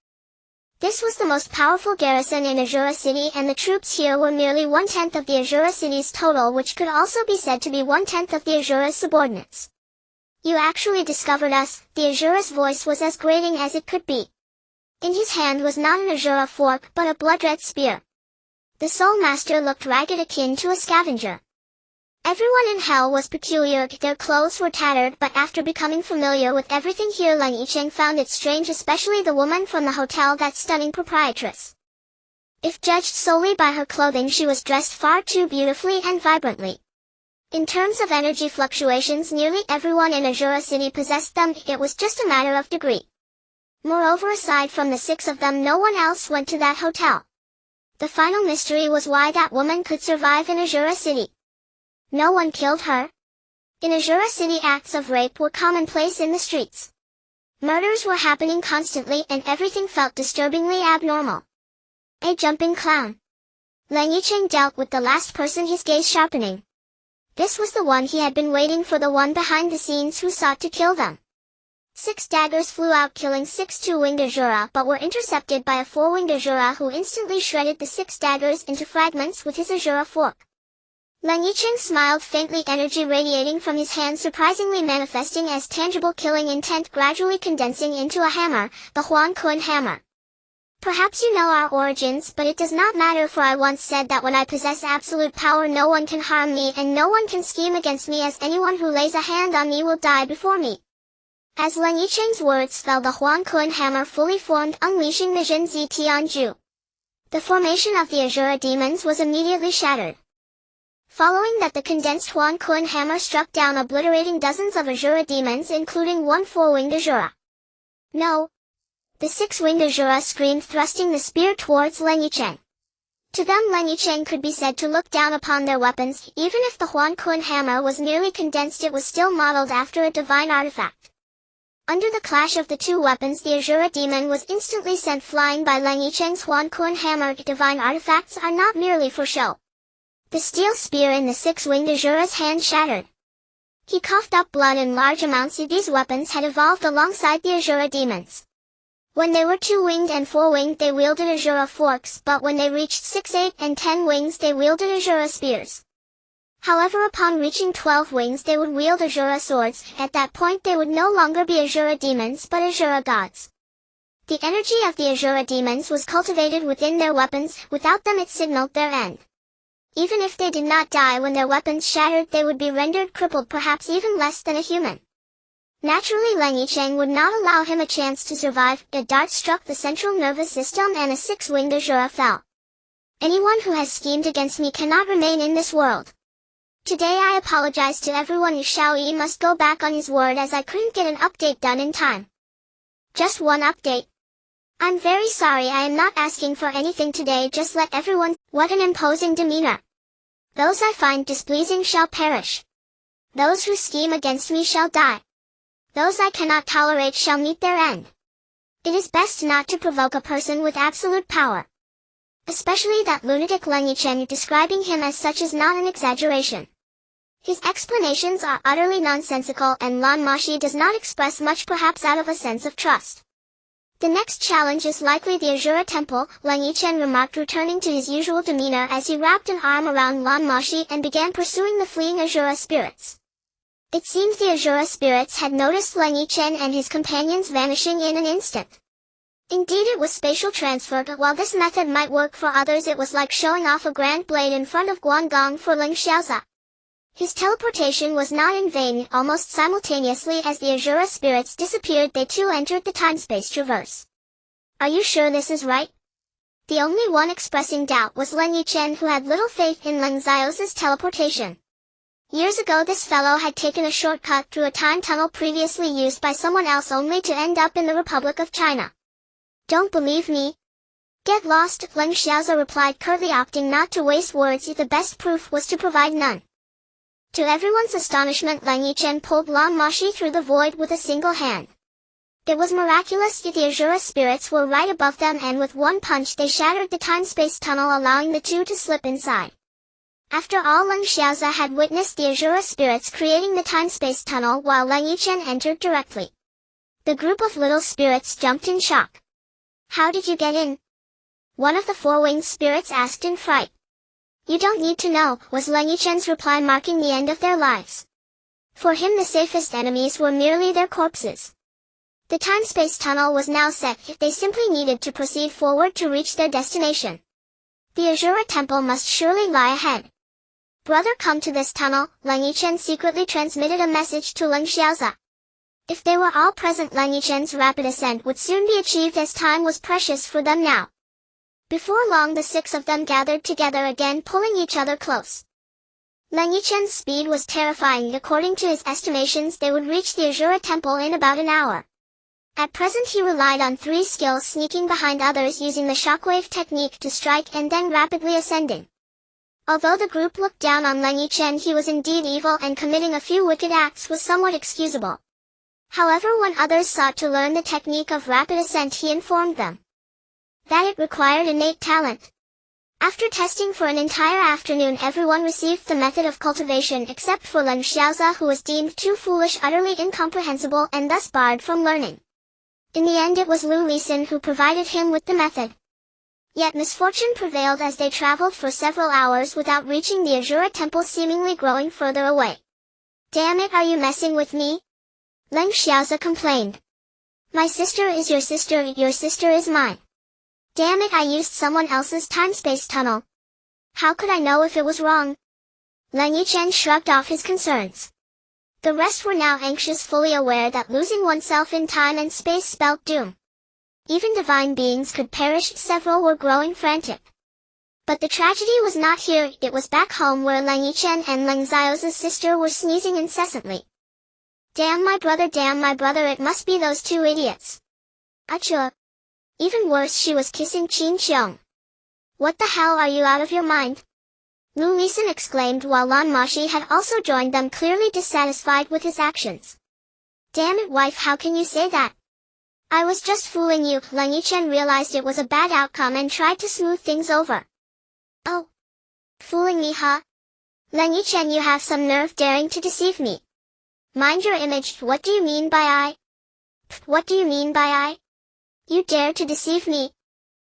This was the most powerful garrison in Azura City, and the troops here were merely 1/10 of the Azura City's total, which could also be said to be 1/10 of the Azura's subordinates. You actually discovered us. The Azura's voice was as grating as it could be. In his hand was not an Azura fork, but a blood-red spear. The Soul Master looked ragged, akin to a scavenger. Everyone in hell was peculiar. Their clothes were tattered, but after becoming familiar with everything here, Leng Yichen found it strange, especially the woman from the hotel, that stunning proprietress. If judged solely by her clothing, she was dressed far too beautifully and vibrantly. In terms of energy fluctuations, nearly everyone in Azura City possessed them. It was just a matter of degree. Moreover, aside from the 6 of them, no one else went to that hotel. The final mystery was why that woman could survive in Azura City. No one killed her. In Azura City, acts of rape were commonplace in the streets. Murders were happening constantly, and everything felt disturbingly abnormal. A jumping clown. Leng Yichen dealt with the last person, his gaze sharpening. This was the one he had been waiting for, the one behind the scenes who sought to kill them. 6 daggers flew out, killing 6 2-winged Azura, but were intercepted by a 4-winged Azura who instantly shredded the 6 daggers into fragments with his Azura fork. Leng Yichen smiled faintly, energy radiating from his hand, surprisingly manifesting as tangible killing intent, gradually condensing into a hammer, the Xuanhuan hammer. Perhaps you know our origins, but it does not matter, for I once said that when I possess absolute power, no one can harm me and no one can scheme against me, as anyone who lays a hand on me will die before me. As Leng Yichen's words fell, the Xuanhuan hammer fully formed, unleashing the Zhenzi Tianju. The formation of the Azura demons was immediately shattered. Following that, the condensed Xuanhuan hammer struck down, obliterating dozens of Azura demons, including 1 4-winged Azura. No! The 6-winged Azura screamed, thrusting the spear towards Leng Yichen. To them, Leng Yichen could be said to look down upon their weapons. Even if the Xuanhuan hammer was merely condensed, it was still modeled after a divine artifact. Under the clash of the 2 weapons, the Azura demon was instantly sent flying by Leng Yichen's Xuanhuan hammer. Divine artifacts are not merely for show. The steel spear in the 6-winged Azura's hand shattered. He coughed up blood in large amounts. These weapons had evolved alongside the Azura demons. When they were 2-winged and 4-winged, they wielded Azura forks, but when they reached 6, 8, and 10 wings, they wielded Azura spears. However, upon reaching 12 wings, they would wield Azura swords. At that point, they would no longer be Azura demons, but Azura gods. The energy of the Azura demons was cultivated within their weapons. Without them, it signaled their end. Even if they did not die when their weapons shattered, they would be rendered crippled, perhaps even less than a human. Naturally, Leng Yichen would not allow him a chance to survive. A dart struck the central nervous system and a 6-winged Azura fell. Anyone who has schemed against me cannot remain in this world. Today I apologize to everyone. Xiao Yi must go back on his word, as I couldn't get an update done in time. Just one update. I'm very sorry, I am not asking for anything today, just let everyone— What an imposing demeanor. Those I find displeasing shall perish. Those who scheme against me shall die. Those I cannot tolerate shall meet their end. It is best not to provoke a person with absolute power. Especially that lunatic Leng Yichen. Describing him as such is not an exaggeration. His explanations are utterly nonsensical, and Lan Moxi does not express much, perhaps out of a sense of trust. The next challenge is likely the Azura Temple, Leng Yichen remarked, returning to his usual demeanor as he wrapped an arm around Lan Moxi and began pursuing the fleeing Azura spirits. It seems the Azura spirits had noticed Leng Yichen and his companions vanishing in an instant. Indeed, it was spatial transfer, but while this method might work for others, it was like showing off a grand blade in front of Guangdong for Ling Xiaoza. His teleportation was not in vain. Almost simultaneously as the Azura spirits disappeared, they too entered the time-space traverse. Are you sure this is right? The only one expressing doubt was Leng Yichen, who had little faith in Leng Xiaoza's teleportation. Years ago this fellow had taken a shortcut through a time tunnel previously used by someone else only to end up in the Republic of China. Don't believe me? Get lost, Leng Xiaoza replied curtly, opting not to waste words. The best proof was to provide none. To everyone's astonishment, Leng Yichen pulled Lan Moxi through the void with a single hand. It was miraculous, yet the Azura spirits were right above them, and with one punch they shattered the time-space tunnel, allowing the two to slip inside. After all, Leng Xiaoza had witnessed the Azura spirits creating the time-space tunnel while Leng Yichen entered directly. The group of little spirits jumped in shock. How did you get in? One of the four-winged spirits asked in fright. You don't need to know, was Leng Yichen's reply, marking the end of their lives. For him the safest enemies were merely their corpses. The time-space tunnel was now set. They simply needed to proceed forward to reach their destination. The Azura Temple must surely lie ahead. Brother, come to this tunnel, Leng Yichen secretly transmitted a message to Leng Xiaoza. If they were all present, Leng Yichen's rapid ascent would soon be achieved, as time was precious for them now. Before long the six of them gathered together again, pulling each other close. Leng Yichen's speed was terrifying. According to his estimations, they would reach the Azura Temple in about an hour. At present he relied on three skills: sneaking behind others, using the shockwave technique to strike, and then rapidly ascending. Although the group looked down on Leng Yichen, he was indeed evil, and committing a few wicked acts was somewhat excusable. However, when others sought to learn the technique of rapid ascent, he informed them that it required innate talent. After testing for an entire afternoon, everyone received the method of cultivation except for Leng Xiaoza, who was deemed too foolish, utterly incomprehensible, and thus barred from learning. In the end it was Lu Lisin who provided him with the method. Yet misfortune prevailed as they traveled for several hours without reaching the Azura Temple, seemingly growing further away. Damn it, are you messing with me? Leng Xiaoza complained. My sister is your sister is mine. Damn it, I used someone else's time-space tunnel. How could I know if it was wrong? Leng Yichen shrugged off his concerns. The rest were now anxious, fully aware that losing oneself in time and space spelled doom. Even divine beings could perish. Several were growing frantic. But the tragedy was not here, it was back home, where Leng Yichen and Leng Xiaoza's sister were sneezing incessantly. Damn my brother, it must be those two idiots. Achoo. Even worse, she was kissing Qin Xiong. What the hell, are you out of your mind? Lu Lisin exclaimed, while Lan Moxi had also joined them, clearly dissatisfied with his actions. Damn it, wife, how can you say that? I was just fooling you. Leng Yichen realized it was a bad outcome and tried to smooth things over. Oh. Fooling me, huh? Leng Yichen, you have some nerve daring to deceive me. Mind your image. What do you mean by I? What do you mean by I? You dare to deceive me?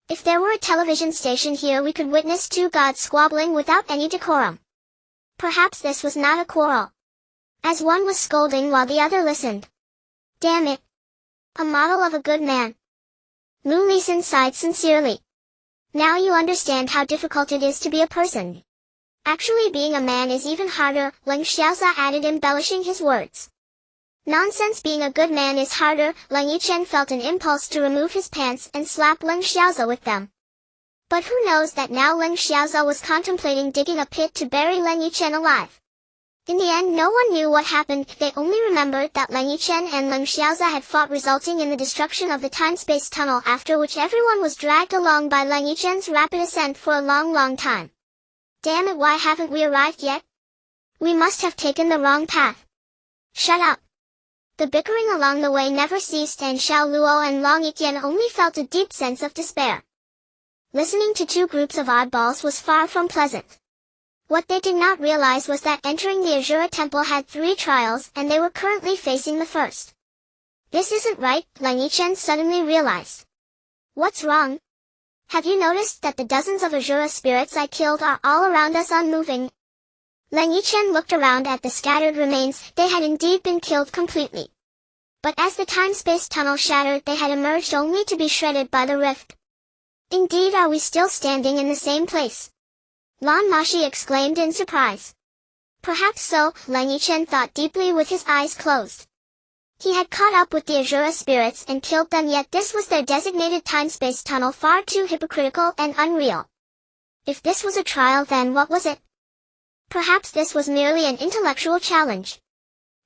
If there were a television station here, we could witness two gods squabbling without any decorum. Perhaps this was not a quarrel, as one was scolding while the other listened. Damn it. A model of a good man. Lu Lisin sighed sincerely. Now you understand how difficult it is to be a person. Actually, being a man is even harder, Leng Xiaoza added, embellishing his words. Nonsense, being a good man is harder. Leng Yichen felt an impulse to remove his pants and slap Leng Xiaoza with them. But who knows that now Leng Xiaoza was contemplating digging a pit to bury Leng Yichen alive. In the end, no one knew what happened. They only remembered that Leng Yichen and Leng Xiaoza had fought, resulting in the destruction of the time-space tunnel, after which everyone was dragged along by Leng Yichen's rapid ascent for a long time. Damn it, why haven't we arrived yet? We must have taken the wrong path. Shut up. The bickering along the way never ceased, and Xiao Luo and Long Yiqian only felt a deep sense of despair. Listening to two groups of oddballs was far from pleasant. What they did not realize was that entering the Azura Temple had 3 trials, and they were currently facing the first. This isn't right, Leng Yichen suddenly realized. What's wrong? Have you noticed that the dozens of Azura spirits I killed are all around us unmoving? Leng Yichen looked around at the scattered remains. They had indeed been killed completely. But as the time-space tunnel shattered, they had emerged only to be shredded by the rift. Indeed, are we still standing in the same place? Lan Moxi exclaimed in surprise. Perhaps so, Leng Yichen thought deeply with his eyes closed. He had caught up with the Azura spirits and killed them, yet this was their designated time-space tunnel, far too hypocritical and unreal. If this was a trial, then what was it? Perhaps this was merely an intellectual challenge.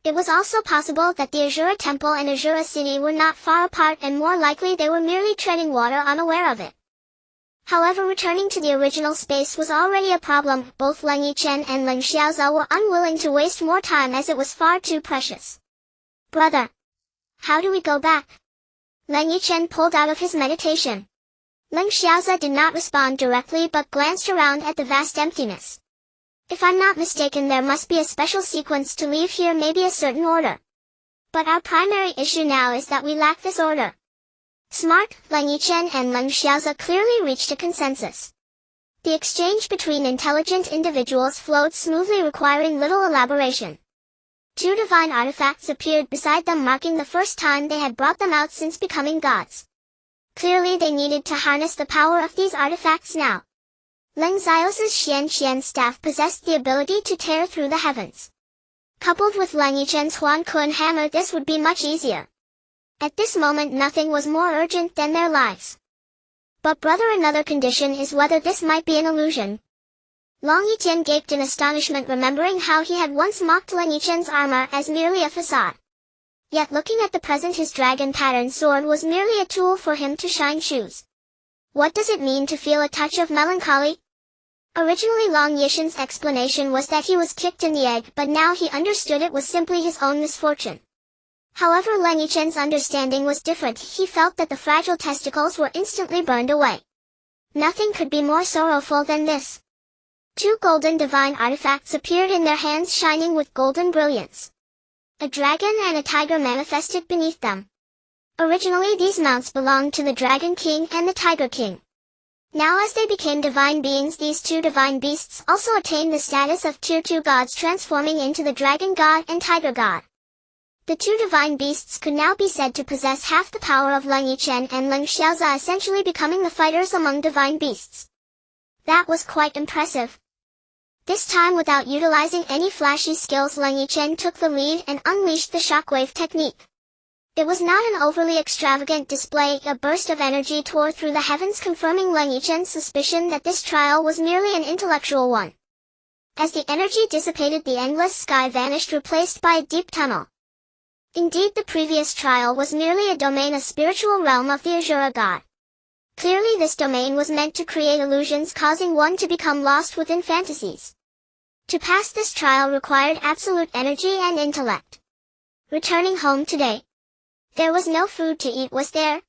It was also possible that the Azura Temple and Azura City were not far apart, and more likely they were merely treading water unaware of it. However, returning to the original space was already a problem. Both Leng Yichen and Leng Xiaoza were unwilling to waste more time as it was far too precious. Brother, how do we go back? Leng Yichen pulled out of his meditation. Leng Xiaoza did not respond directly but glanced around at the vast emptiness. If I'm not mistaken, there must be a special sequence to leave here, maybe a certain order. But our primary issue now is that we lack this order. Smart, Leng Yichen and Leng Xiaoza clearly reached a consensus. The exchange between intelligent individuals flowed smoothly, requiring little elaboration. 2 divine artifacts appeared beside them, marking the first time they had brought them out since becoming gods. Clearly they needed to harness the power of these artifacts now. Leng Xiaoza's Xian staff possessed the ability to tear through the heavens. Coupled with Leng Yichen's Xuanhuan hammer, this would be much easier. At this moment nothing was more urgent than their lives. But brother, another condition is whether this might be an illusion. Leng Yichen gaped in astonishment, remembering how he had once mocked Leng Yichen's armor as merely a facade. Yet looking at the present, his dragon pattern sword was merely a tool for him to shine shoes. What does it mean to feel a touch of melancholy? Originally Leng Yichen's explanation was that he was kicked in the egg, but now he understood it was simply his own misfortune. However, Leng Yichen's understanding was different. He felt that the fragile testicles were instantly burned away. Nothing could be more sorrowful than this. 2 golden divine artifacts appeared in their hands, shining with golden brilliance. A dragon and a tiger manifested beneath them. Originally these mounts belonged to the Dragon King and the Tiger King. Now as they became divine beings, these 2 divine beasts also attained the status of Tier 2 gods, transforming into the Dragon God and Tiger God. The 2 divine beasts could now be said to possess half the power of Leng Yichen and Leng Xiaoza, essentially becoming the fighters among divine beasts. That was quite impressive. This time, without utilizing any flashy skills, Leng Yichen took the lead and unleashed the shockwave technique. It was not an overly extravagant display. A burst of energy tore through the heavens, confirming Leng Yichen's suspicion that this trial was merely an intellectual one. As the energy dissipated, the endless sky vanished, replaced by a deep tunnel. Indeed, the previous trial was merely a domain, a spiritual realm of the Azura god. Clearly this domain was meant to create illusions, causing one to become lost within fantasies. To pass this trial required absolute energy and intellect. Returning home today, there was no food to eat, was there?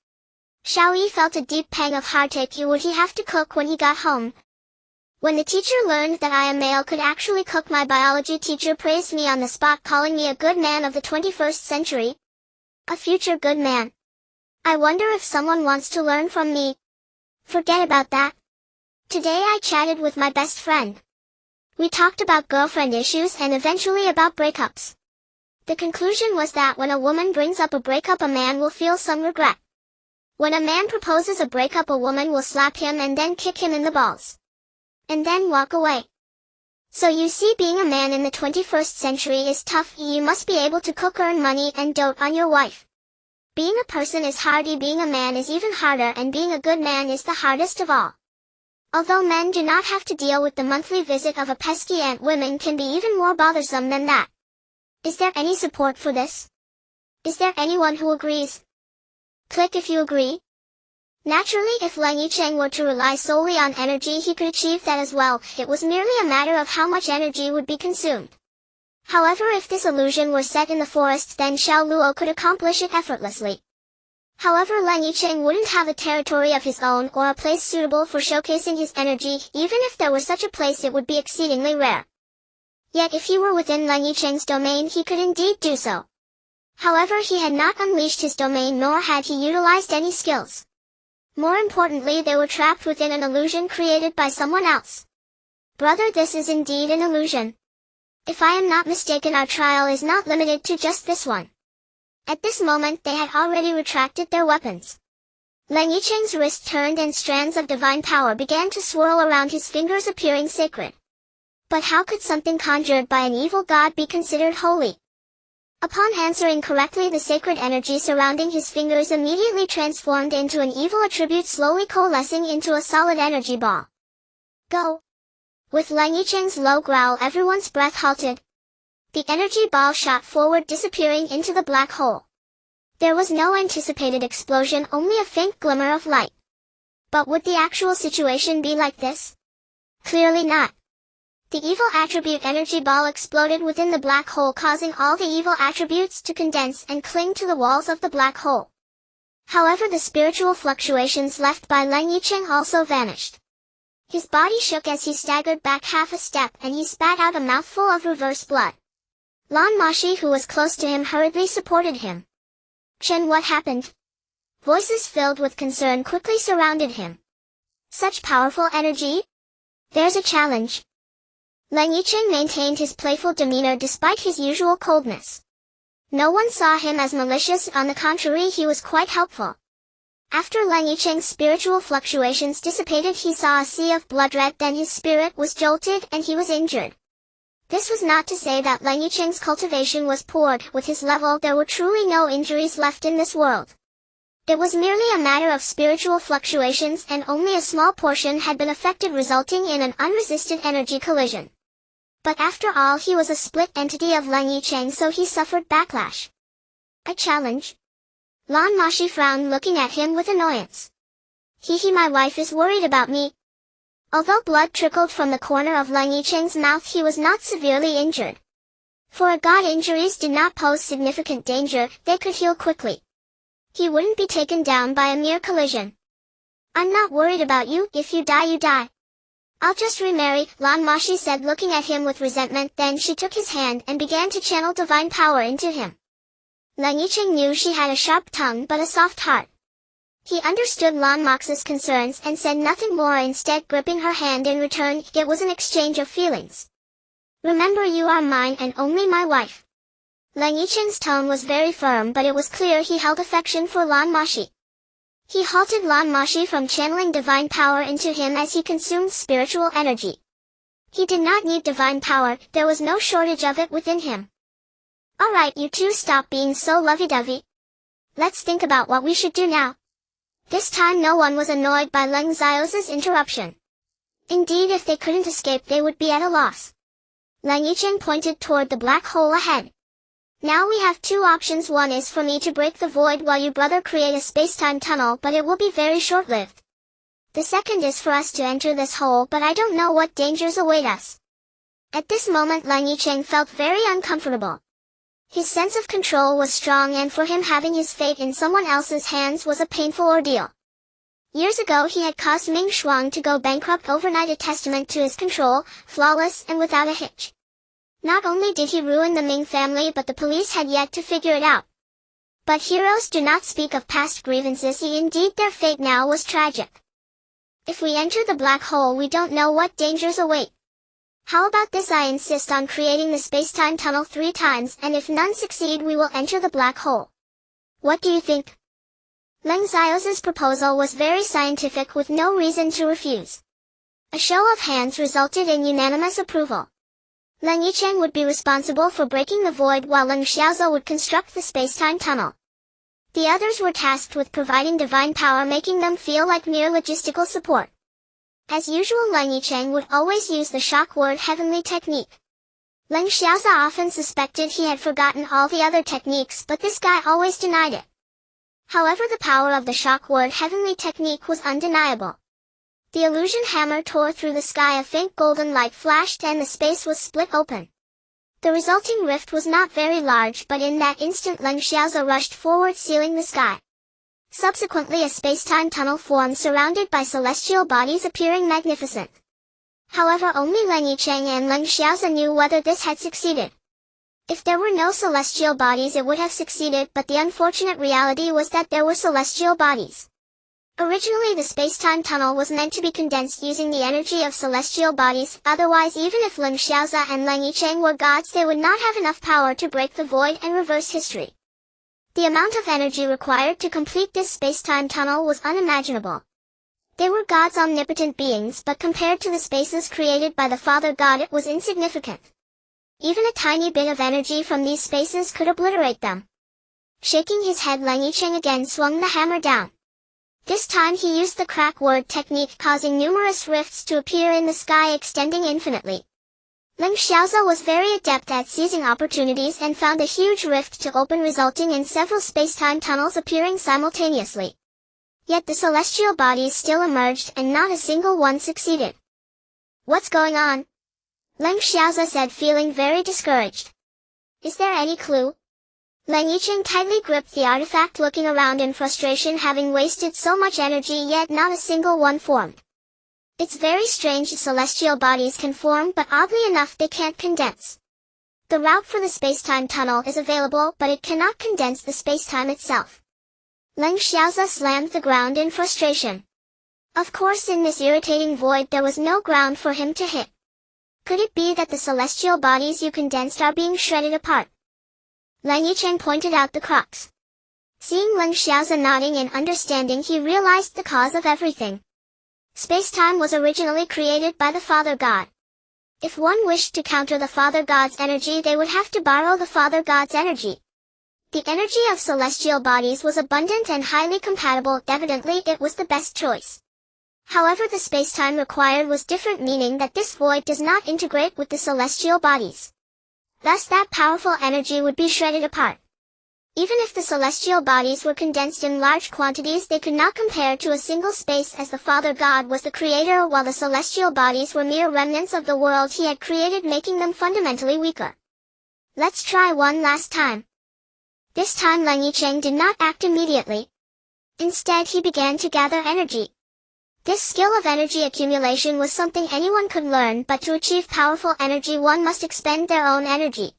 Xiaoyi felt a deep pang of heartache. Would he have to cook when he got home? When the teacher learned that I, a male, could actually cook, my biology teacher praised me on the spot, calling me a good man of the 21st century. A future good man. I wonder if someone wants to learn from me. Forget about that. Today I chatted with my best friend. We talked about girlfriend issues and eventually about breakups. The conclusion was that when a woman brings up a breakup, a man will feel some regret. When a man proposes a breakup, a woman will slap him and then kick him in the balls. And then walk away. So you see, being a man in the 21st century is tough. You must be able to cook, earn money, and dote on your wife. Being a person is hardy, being a man is even harder, and being a good man is the hardest of all. Although men do not have to deal with the monthly visit of a pesky aunt, women can be even more bothersome than that. Is there any support for this? Is there anyone who agrees? Click if you agree. Naturally, if Leng Yichen were to rely solely on energy, he could achieve that as well. It was merely a matter of how much energy would be consumed. However, if this illusion were set in the forest, then Xiao Luo could accomplish it effortlessly. However, Leng Yichen wouldn't have a territory of his own or a place suitable for showcasing his energy. Even if there were such a place, it would be exceedingly rare. Yet if he were within Leng Yichen's domain, he could indeed do so. However, he had not unleashed his domain nor had he utilized any skills. More importantly, they were trapped within an illusion created by someone else. Brother, this is indeed an illusion. If I am not mistaken, our trial is not limited to just this one. At this moment they had already retracted their weapons. Leng Yichen's wrist turned and strands of divine power began to swirl around his fingers, appearing sacred. But how could something conjured by an evil god be considered holy? Upon answering correctly, the sacred energy surrounding his fingers immediately transformed into an evil attribute, slowly coalescing into a solid energy ball. Go! With Leng Yichen's low growl, everyone's breath halted. The energy ball shot forward, disappearing into the black hole. There was no anticipated explosion, only a faint glimmer of light. But would the actual situation be like this? Clearly not. The evil attribute energy ball exploded within the black hole, causing all the evil attributes to condense and cling to the walls of the black hole. However, the spiritual fluctuations left by Leng Yichen also vanished. His body shook as he staggered back half a step, and he spat out a mouthful of reverse blood. Lan Moxi, who was close to him, hurriedly supported him. Chen, what happened? Voices filled with concern quickly surrounded him. Such powerful energy? There's a challenge. Leng Yichen maintained his playful demeanor despite his usual coldness. No one saw him as malicious, on the contrary, he was quite helpful. After Leng Yichen's spiritual fluctuations dissipated, he saw a sea of blood red, then his spirit was jolted and he was injured. This was not to say that Leng Yichen's cultivation was poor. With his level, there were truly no injuries left in this world. It was merely a matter of spiritual fluctuations, and only a small portion had been affected, resulting in an unresisted energy collision. But after all, he was a split entity of Leng Yichen, so he suffered backlash. A challenge? Lan Moxi frowned, looking at him with annoyance. My wife is worried about me. Although blood trickled from the corner of Leng Yichen's mouth, he was not severely injured. For a god, injuries did not pose significant danger, they could heal quickly. He wouldn't be taken down by a mere collision. I'm not worried about you, if you die you die. I'll just remarry, Lan Moxi said, looking at him with resentment. Then she took his hand and began to channel divine power into him. Leng Yichen knew she had a sharp tongue but a soft heart. He understood Lan Moxi's concerns and said nothing more, instead gripping her hand in return. It was an exchange of feelings. Remember, you are mine and only my wife. Leng Yichen's tone was very firm, but it was clear he held affection for Lan Moxi. He halted Lan Moxi from channeling divine power into him as he consumed spiritual energy. He did not need divine power, there was no shortage of it within him. Alright, you two, stop being so lovey-dovey. Let's think about what we should do now. This time no one was annoyed by Leng Xiao's interruption. Indeed, if they couldn't escape, they would be at a loss. Leng Yichen pointed toward the black hole ahead. Now we have two options. One is for me to break the void while you brother create a space-time tunnel, but it will be very short-lived. The second is for us to enter this hole, but I don't know what dangers await us. At this moment Leng Yichen felt very uncomfortable. His sense of control was strong, and for him, having his fate in someone else's hands was a painful ordeal. Years ago he had caused Ming Shuang to go bankrupt overnight, a testament to his control, flawless and without a hitch. Not only did he ruin the Ming family, but the police had yet to figure it out. But heroes do not speak of past grievances. Indeed, their fate now was tragic. If we enter the black hole, we don't know what dangers await. How about this? I insist on creating the space-time tunnel 3 times, and if none succeed, we will enter the black hole. What do you think? Leng Xiao's proposal was very scientific, with no reason to refuse. A show of hands resulted in unanimous approval. Leng Yichen would be responsible for breaking the void, while Leng Xiaozo would construct the space-time tunnel. The others were tasked with providing divine power, making them feel like mere logistical support. As usual, Leng Yichen would always use the shock word heavenly technique. Leng Xiaozo often suspected he had forgotten all the other techniques, but this guy always denied it. However, the power of the shock word heavenly technique was undeniable. The illusion hammer tore through the sky, a faint golden light flashed, and the space was split open. The resulting rift was not very large, but in that instant Leng Xiaozo rushed forward, sealing the sky. Subsequently, a space-time tunnel formed, surrounded by celestial bodies appearing magnificent. However, only Leng Yichen and Leng Xiaozo knew whether this had succeeded. If there were no celestial bodies it would have succeeded, but the unfortunate reality was that there were celestial bodies. Originally the space-time tunnel was meant to be condensed using the energy of celestial bodies, otherwise even if Leng Xiaoze and Leng Yichen were gods they would not have enough power to break the void and reverse history. The amount of energy required to complete this space-time tunnel was unimaginable. They were gods, omnipotent beings, but compared to the spaces created by the Father God it was insignificant. Even a tiny bit of energy from these spaces could obliterate them. Shaking his head, Leng Yichen again swung the hammer down. This time he used the crack word technique, causing numerous rifts to appear in the sky extending infinitely. Leng Xiaoze was very adept at seizing opportunities and found a huge rift to open, resulting in several space-time tunnels appearing simultaneously. Yet the celestial bodies still emerged and not a single one succeeded. "What's going on?" Leng Xiaoze said, feeling very discouraged. "Is there any clue?" Leng Yichen tightly gripped the artifact, looking around in frustration, having wasted so much energy yet not a single one formed. "It's very strange, celestial bodies can form but oddly enough they can't condense. The route for the space-time tunnel is available but it cannot condense the space-time itself." Leng Xiaoze slammed the ground in frustration. Of course in this irritating void there was no ground for him to hit. Could it be that the celestial bodies you condensed are being shredded apart? Leng Yichen pointed out the crux. Seeing Leng Xiaoze nodding in understanding he realized the cause of everything. Space-time was originally created by the Father God. If one wished to counter the Father God's energy they would have to borrow the Father God's energy. The energy of celestial bodies was abundant and highly compatible, evidently it was the best choice. However, the space-time required was different, meaning that this void does not integrate with the celestial bodies. Thus that powerful energy would be shredded apart. Even if the celestial bodies were condensed in large quantities they could not compare to a single space, as the Father God was the creator while the celestial bodies were mere remnants of the world he had created, making them fundamentally weaker. "Let's try one last time." This time Leng Yichen did not act immediately. Instead he began to gather energy. This skill of energy accumulation was something anyone could learn, but to achieve powerful energy one must expend their own energy.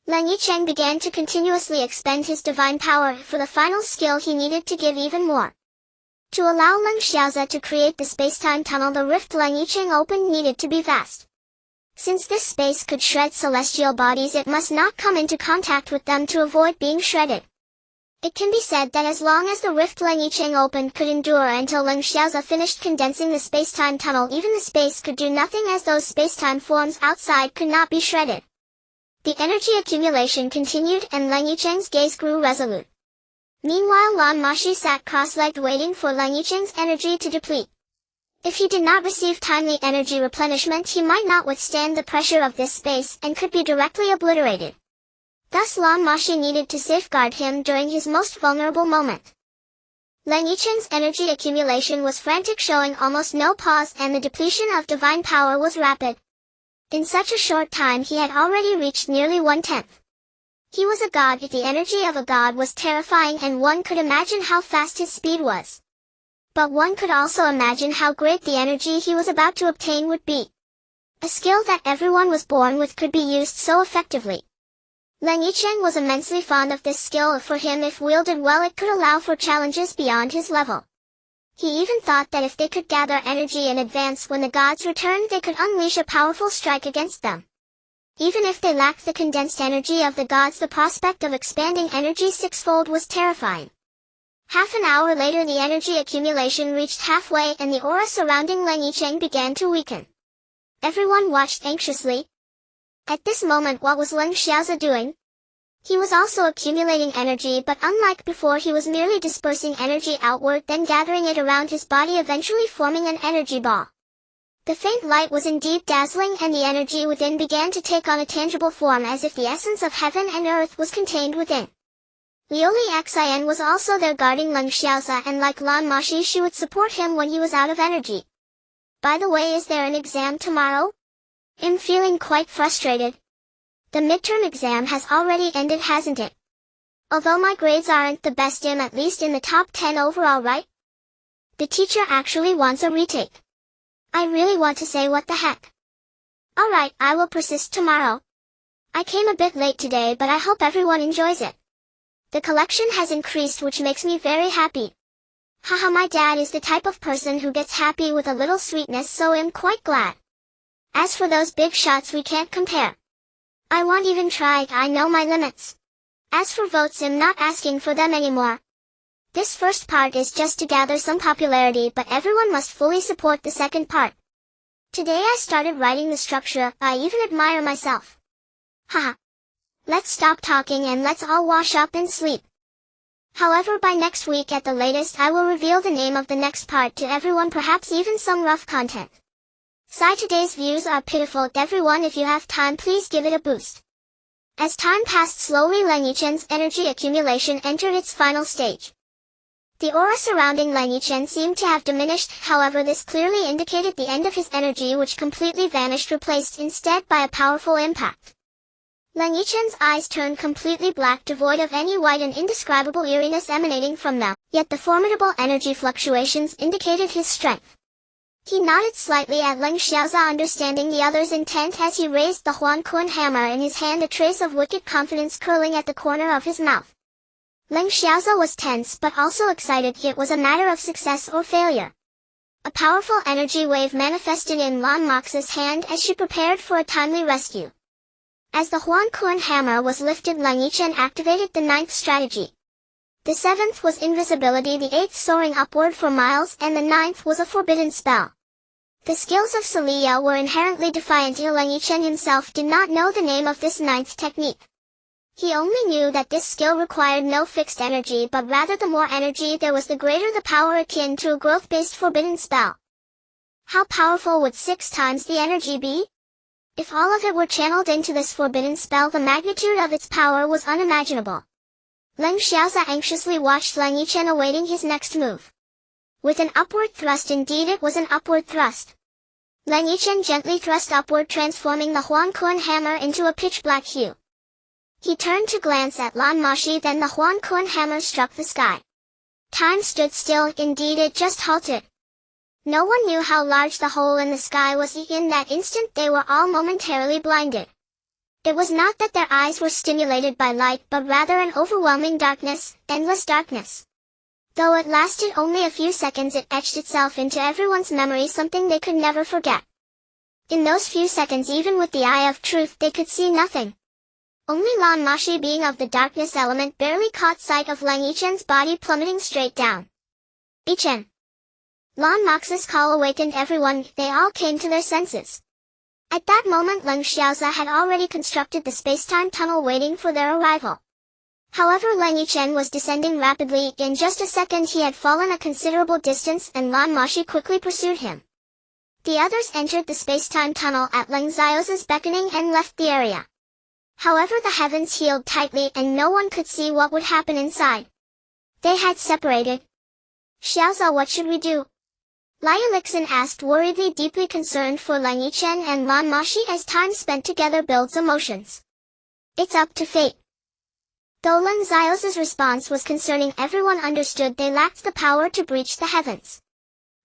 Leng Yichen began to continuously expend his divine power. For the final skill he needed to give even more. To allow Leng Xiaoze to create the space-time tunnel the rift Leng Yichen opened needed to be vast. Since this space could shred celestial bodies it must not come into contact with them to avoid being shredded. It can be said that as long as the rift Leng Yichen opened could endure until Leng Xiaoze finished condensing the space-time tunnel, even the space could do nothing as those space-time forms outside could not be shredded. The energy accumulation continued and Leng Yichen's gaze grew resolute. Meanwhile Lan Moxi sat cross-legged waiting for Leng Yichen's energy to deplete. If he did not receive timely energy replenishment he might not withstand the pressure of this space and could be directly obliterated. Thus Lan Moxi needed to safeguard him during his most vulnerable moment. Leng Yichen's energy accumulation was frantic, showing almost no pause, and the depletion of divine power was rapid. In such a short time he had already reached nearly 1/10. He was a god, yet the energy of a god was terrifying, and one could imagine how fast his speed was. But one could also imagine how great the energy he was about to obtain would be. A skill that everyone was born with could be used so effectively. Leng Yichen was immensely fond of this skill. For him, if wielded well, it could allow for challenges beyond his level. He even thought that if they could gather energy in advance, when the gods returned they could unleash a powerful strike against them. Even if they lacked the condensed energy of the gods, the prospect of expanding energy sixfold was terrifying. Half an hour later the energy accumulation reached halfway and the aura surrounding Leng Yichen began to weaken. Everyone watched anxiously. At this moment, what was Leng Xiaoze doing? He was also accumulating energy, but unlike before he was merely dispersing energy outward, then gathering it around his body, eventually forming an energy ball. The faint light was indeed dazzling, and the energy within began to take on a tangible form, as if the essence of heaven and earth was contained within. Liuli Xian was also there guarding Leng Xiaoze, and like Lan Moxi she would support him when he was out of energy. "By the way, is there an exam tomorrow?" I'm feeling quite frustrated. The midterm exam has already ended, hasn't it? Although my grades aren't the best, I'm at least in the top 10 overall, right? The teacher actually wants a retake. I really want to say what the heck. Alright, I will persist tomorrow. I came a bit late today, but I hope everyone enjoys it. The collection has increased, which makes me very happy. Haha, my dad is the type of person who gets happy with a little sweetness, so I'm quite glad. As for those big shots, we can't compare. I won't even try, I know my limits. As for votes, I'm not asking for them anymore. This first part is just to gather some popularity, but everyone must fully support the second part. Today I started writing the structure, I even admire myself. Haha. Let's stop talking and let's all wash up and sleep. However, by next week at the latest I will reveal the name of the next part to everyone, perhaps even some rough content. Sigh, today's views are pitiful. Everyone, if you have time, please give it a boost. As time passed slowly, Leng Yichen's energy accumulation entered its final stage. The aura surrounding Leng Yichen seemed to have diminished, however this clearly indicated the end of his energy, which completely vanished, replaced instead by a powerful impact. Leng Yichen's eyes turned completely black, devoid of any white, and indescribable eeriness emanating from them, yet the formidable energy fluctuations indicated his strength. He nodded slightly at Leng Xiaoza, understanding the other's intent as he raised the Xuanhuan hammer in his hand, a trace of wicked confidence curling at the corner of his mouth. Leng Xiaoza was tense but also excited. It was a matter of success or failure. A powerful energy wave manifested in Lan Moxi's hand as she prepared for a timely rescue. As the Xuanhuan hammer was lifted, Leng Yichen activated the 9th strategy. The 7th was invisibility, the 8th soaring upward for miles, and the 9th was a forbidden spell. The skills of Celia were inherently defiant. Leng Yichen himself did not know the name of this 9th technique. He only knew that this skill required no fixed energy, but rather the more energy there was, the greater the power, akin to a growth-based forbidden spell. How powerful would 6 times the energy be? If all of it were channeled into this forbidden spell, the magnitude of its power was unimaginable. Leng Xiaoza anxiously watched Leng Yichen, awaiting his next move. With an upward thrust, indeed it was an upward thrust. Leng Yichen gently thrust upward, transforming the Xuanhuan hammer into a pitch-black hue. He turned to glance at Lan Moxi, then the Xuanhuan hammer struck the sky. Time stood still, indeed it just halted. No one knew how large the hole in the sky was. In that instant they were all momentarily blinded. It was not that their eyes were stimulated by light, but rather an overwhelming darkness, endless darkness. Though it lasted only a few seconds, it etched itself into everyone's memory, something they could never forget. In those few seconds, even with the eye of truth, they could see nothing. Only Lan Moxi, being of the darkness element, barely caught sight of Leng Yichen's body plummeting straight down. Yichen! Lan Moxi's call awakened everyone. They all came to their senses. At that moment, Leng Xiaoza had already constructed the space-time tunnel waiting for their arrival. However, Leng Yichen was descending rapidly. In just a second he had fallen a considerable distance, and Lan Moxi quickly pursued him. The others entered the space-time tunnel at Leng Xiaoza's beckoning and left the area. However, the heavens heeled tightly and no one could see what would happen inside. They had separated. Xiaoza, what should we do? Lixin asked worriedly, deeply concerned for Leng Yichen and Lan Moxi, as time spent together builds emotions. It's up to fate. Though Leng Xiaoza's response was concerning, everyone understood they lacked the power to breach the heavens.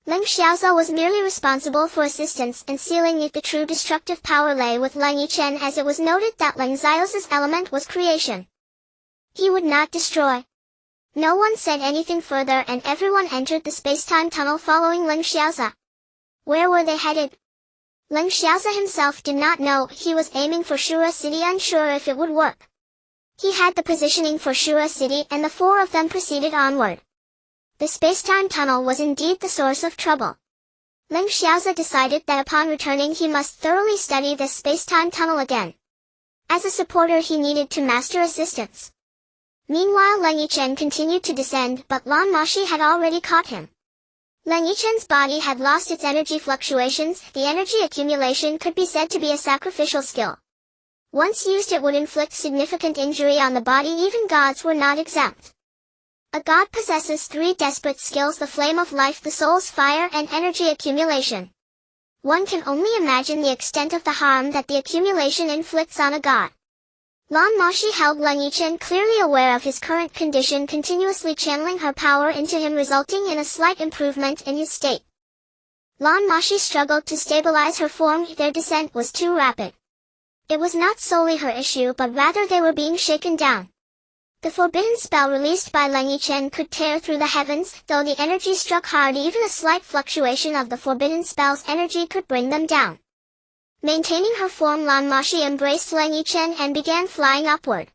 Leng Xiaoza was merely responsible for assistance, and sealing it, the true destructive power lay with Leng Yichen, as it was noted that Leng Xiaoza's element was creation. He would not destroy. No one said anything further, and everyone entered the space-time tunnel following Leng Xiaoza. Where were they headed? Leng Xiaoza himself did not know. He was aiming for Shura City, unsure if it would work. He had the positioning for Shura City, and the 4 of them proceeded onward. The space-time tunnel was indeed the source of trouble. Leng Xiaoza decided that upon returning he must thoroughly study this space-time tunnel again. As a supporter he needed to master assistance. Meanwhile, Leng Yichen continued to descend, but Lan Moxi had already caught him. Leng Yichen's body had lost its energy fluctuations. The energy accumulation could be said to be a sacrificial skill. Once used, it would inflict significant injury on the body. Even gods were not exempt. A god possesses 3 desperate skills: the flame of life, the soul's fire, and energy accumulation. One can only imagine the extent of the harm that the accumulation inflicts on a god. Lan Moxi held Leng Yichen, clearly aware of his current condition, continuously channeling her power into him, resulting in a slight improvement in his state. Lan Moxi struggled to stabilize her form. Their descent was too rapid. It was not solely her issue but rather they were being shaken down. The forbidden spell released by Leng Yichen could tear through the heavens, though the energy struck hard even a slight fluctuation of the forbidden spell's energy could bring them down. Maintaining her form, Lan Moxi embraced Leng Yichen and began flying upward.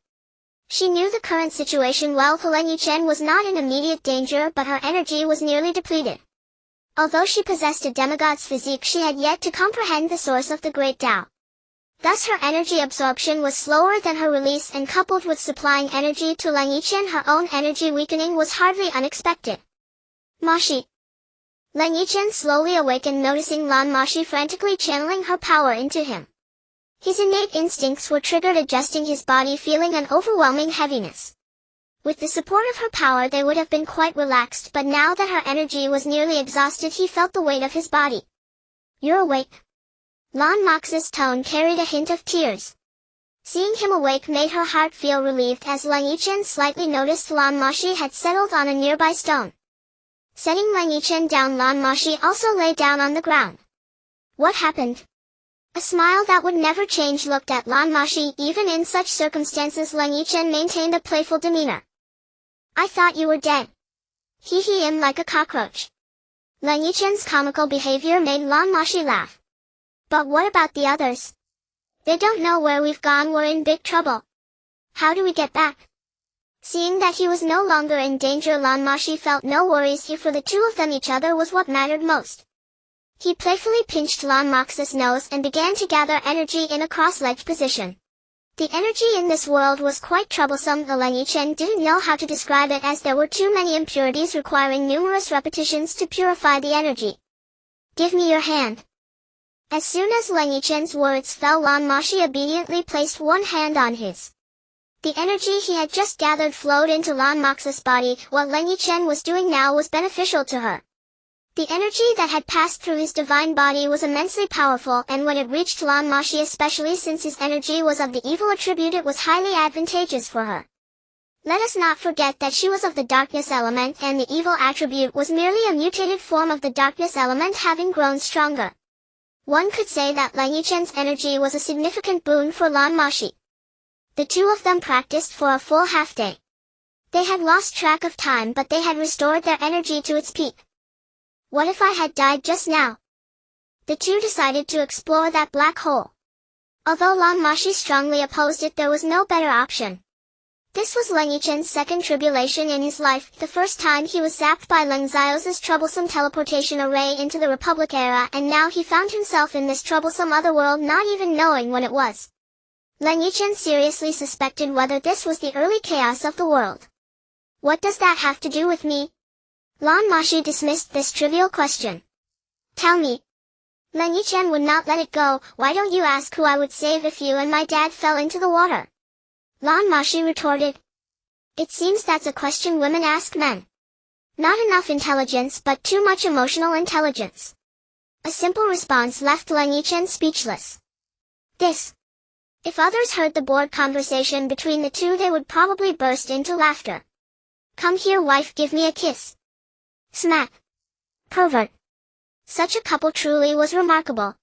She knew the current situation well. Leng Yichen was not in immediate danger but her energy was nearly depleted. Although she possessed a demigod's physique, she had yet to comprehend the source of the great Tao. Thus her energy absorption was slower than her release, and coupled with supplying energy to Leng Yichen, her own energy weakening was hardly unexpected. Moxi. Leng Yichen slowly awakened, noticing Lan Moxi frantically channeling her power into him. His innate instincts were triggered, adjusting his body, feeling an overwhelming heaviness. With the support of her power they would have been quite relaxed, but now that her energy was nearly exhausted he felt the weight of his body. "You're awake." Lan Moxi's tone carried a hint of tears. Seeing him awake made her heart feel relieved, as Leng Yichen slightly noticed Lan Moxi had settled on a nearby stone. Setting Leng Yichen down, Lan Moxi also lay down on the ground. "What happened?" A smile that would never change looked at Lan Moxi. Even in such circumstances Leng Yichen maintained a playful demeanor. "I thought you were dead." "I'm like a cockroach." Leng Yichen's comical behavior made Lan Moxi laugh. "But what about the others? They don't know where we've gone. We're in big trouble. How do we get back?" Seeing that he was no longer in danger, Lan Moxi felt no worries. For the two of them, each other was what mattered most. He playfully pinched Lan Moxi's nose and began to gather energy in a cross-legged position. The energy in this world was quite troublesome. Leng Yichen didn't know how to describe it, as there were too many impurities requiring numerous repetitions to purify the energy. "Give me your hand." As soon as Leng Yichen's words fell, Lan Moxi obediently placed one hand on his. The energy he had just gathered flowed into Lan Moxi's body. What Leng Yichen was doing now was beneficial to her. The energy that had passed through his divine body was immensely powerful, and when it reached Lan Moxi, especially since his energy was of the evil attribute, it was highly advantageous for her. Let us not forget that she was of the darkness element, and the evil attribute was merely a mutated form of the darkness element having grown stronger. One could say that Leng Yichen's energy was a significant boon for Lan Moxi. The two of them practiced for a full half-day. They had lost track of time, but they had restored their energy to its peak. What if I had died just now? The two decided to explore that black hole. Although Lan Moxi strongly opposed it, there was no better option. This was Leng Yichen's second tribulation in his life. The first time he was zapped by Leng Xiao's troublesome teleportation array into the Republic era, and now he found himself in this troublesome other world, not even knowing what it was. Leng Yichen seriously suspected whether this was the early chaos of the world. "What does that have to do with me?" Lan Moxi dismissed this trivial question. "Tell me." Leng Yichen would not let it go. "Why don't you ask who I would save if you and my dad fell into the water?" Lan Moxi retorted. "It seems that's a question women ask men. Not enough intelligence, but too much emotional intelligence." A simple response left Leng Yichen speechless. If others heard the bored conversation between the two, they would probably burst into laughter. "Come here, wife, give me a kiss." Smack. Pervert. Such a couple truly was remarkable.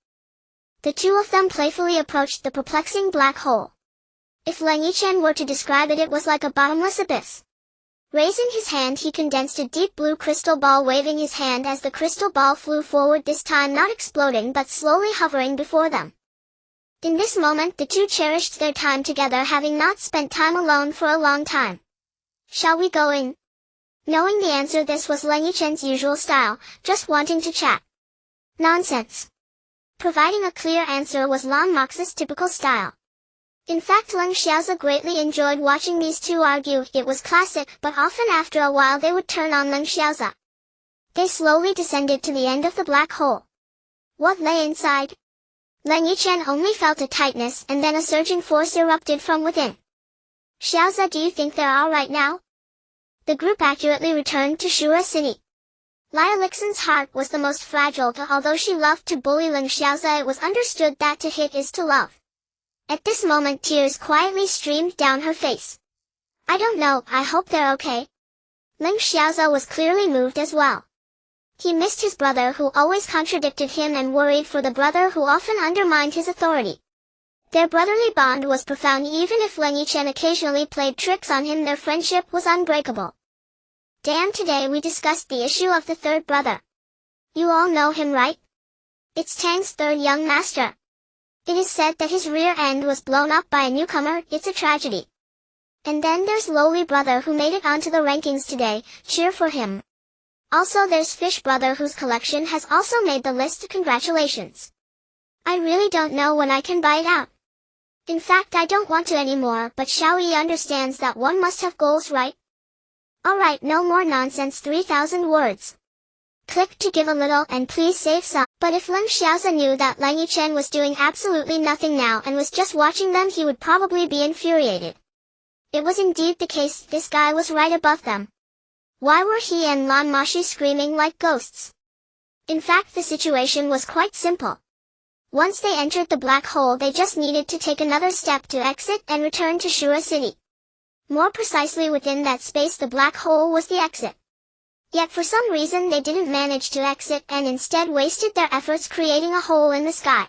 The two of them playfully approached the perplexing black hole. If Leng Yichen were to describe it, it was like a bottomless abyss. Raising his hand, he condensed a deep blue crystal ball, waving his hand as the crystal ball flew forward, this time not exploding but slowly hovering before them. In this moment the two cherished their time together, having not spent time alone for a long time. "Shall we go in?" Knowing the answer, this was Leng Yichen's usual style, just wanting to chat. Nonsense. Providing a clear answer was Lan Moxi's typical style. In fact, Leng Xiaoza greatly enjoyed watching these two argue. It was classic, but often after a while they would turn on Leng Xiaoza. They slowly descended to the end of the black hole. What lay inside? Leng Yichen only felt a tightness, and then a surging force erupted from within. "Xiaoza, do you think they're all right now?" The group accurately returned to Shura City. Lia Lixin's heart was the most fragile. Although she loved to bully Leng Xiaoza, it was understood that to hit is to love. At this moment tears quietly streamed down her face. "I don't know, I hope they're okay." Leng Xiaoza was clearly moved as well. He missed his brother who always contradicted him and worried for the brother who often undermined his authority. Their brotherly bond was profound. Even if Leng Yichen occasionally played tricks on him, their friendship was unbreakable. Damn, today we discussed the issue of the third brother. You all know him, right? It's Tang's third young master. It is said that his rear end was blown up by a newcomer. It's a tragedy. And then there's lowly brother who made it onto the rankings today. Cheer for him. Also there's Fish brother whose collection has also made the list. Congratulations. I really don't know when I can buy it out. In fact, I don't want to anymore, but Xiaoyi understands that one must have goals, right? Alright, no more nonsense. 3,000 words. Click to give a little and please save some. But if Leng Xiaoza knew that Leng Yichen was doing absolutely nothing now and was just watching them, he would probably be infuriated. It was indeed the case. This guy was right above them. Why were he and Lan Moxi screaming like ghosts? In fact, the situation was quite simple. Once they entered the black hole, they just needed to take another step to exit and return to Shura City. More precisely, within that space the black hole was the exit. Yet for some reason they didn't manage to exit and instead wasted their efforts creating a hole in the sky.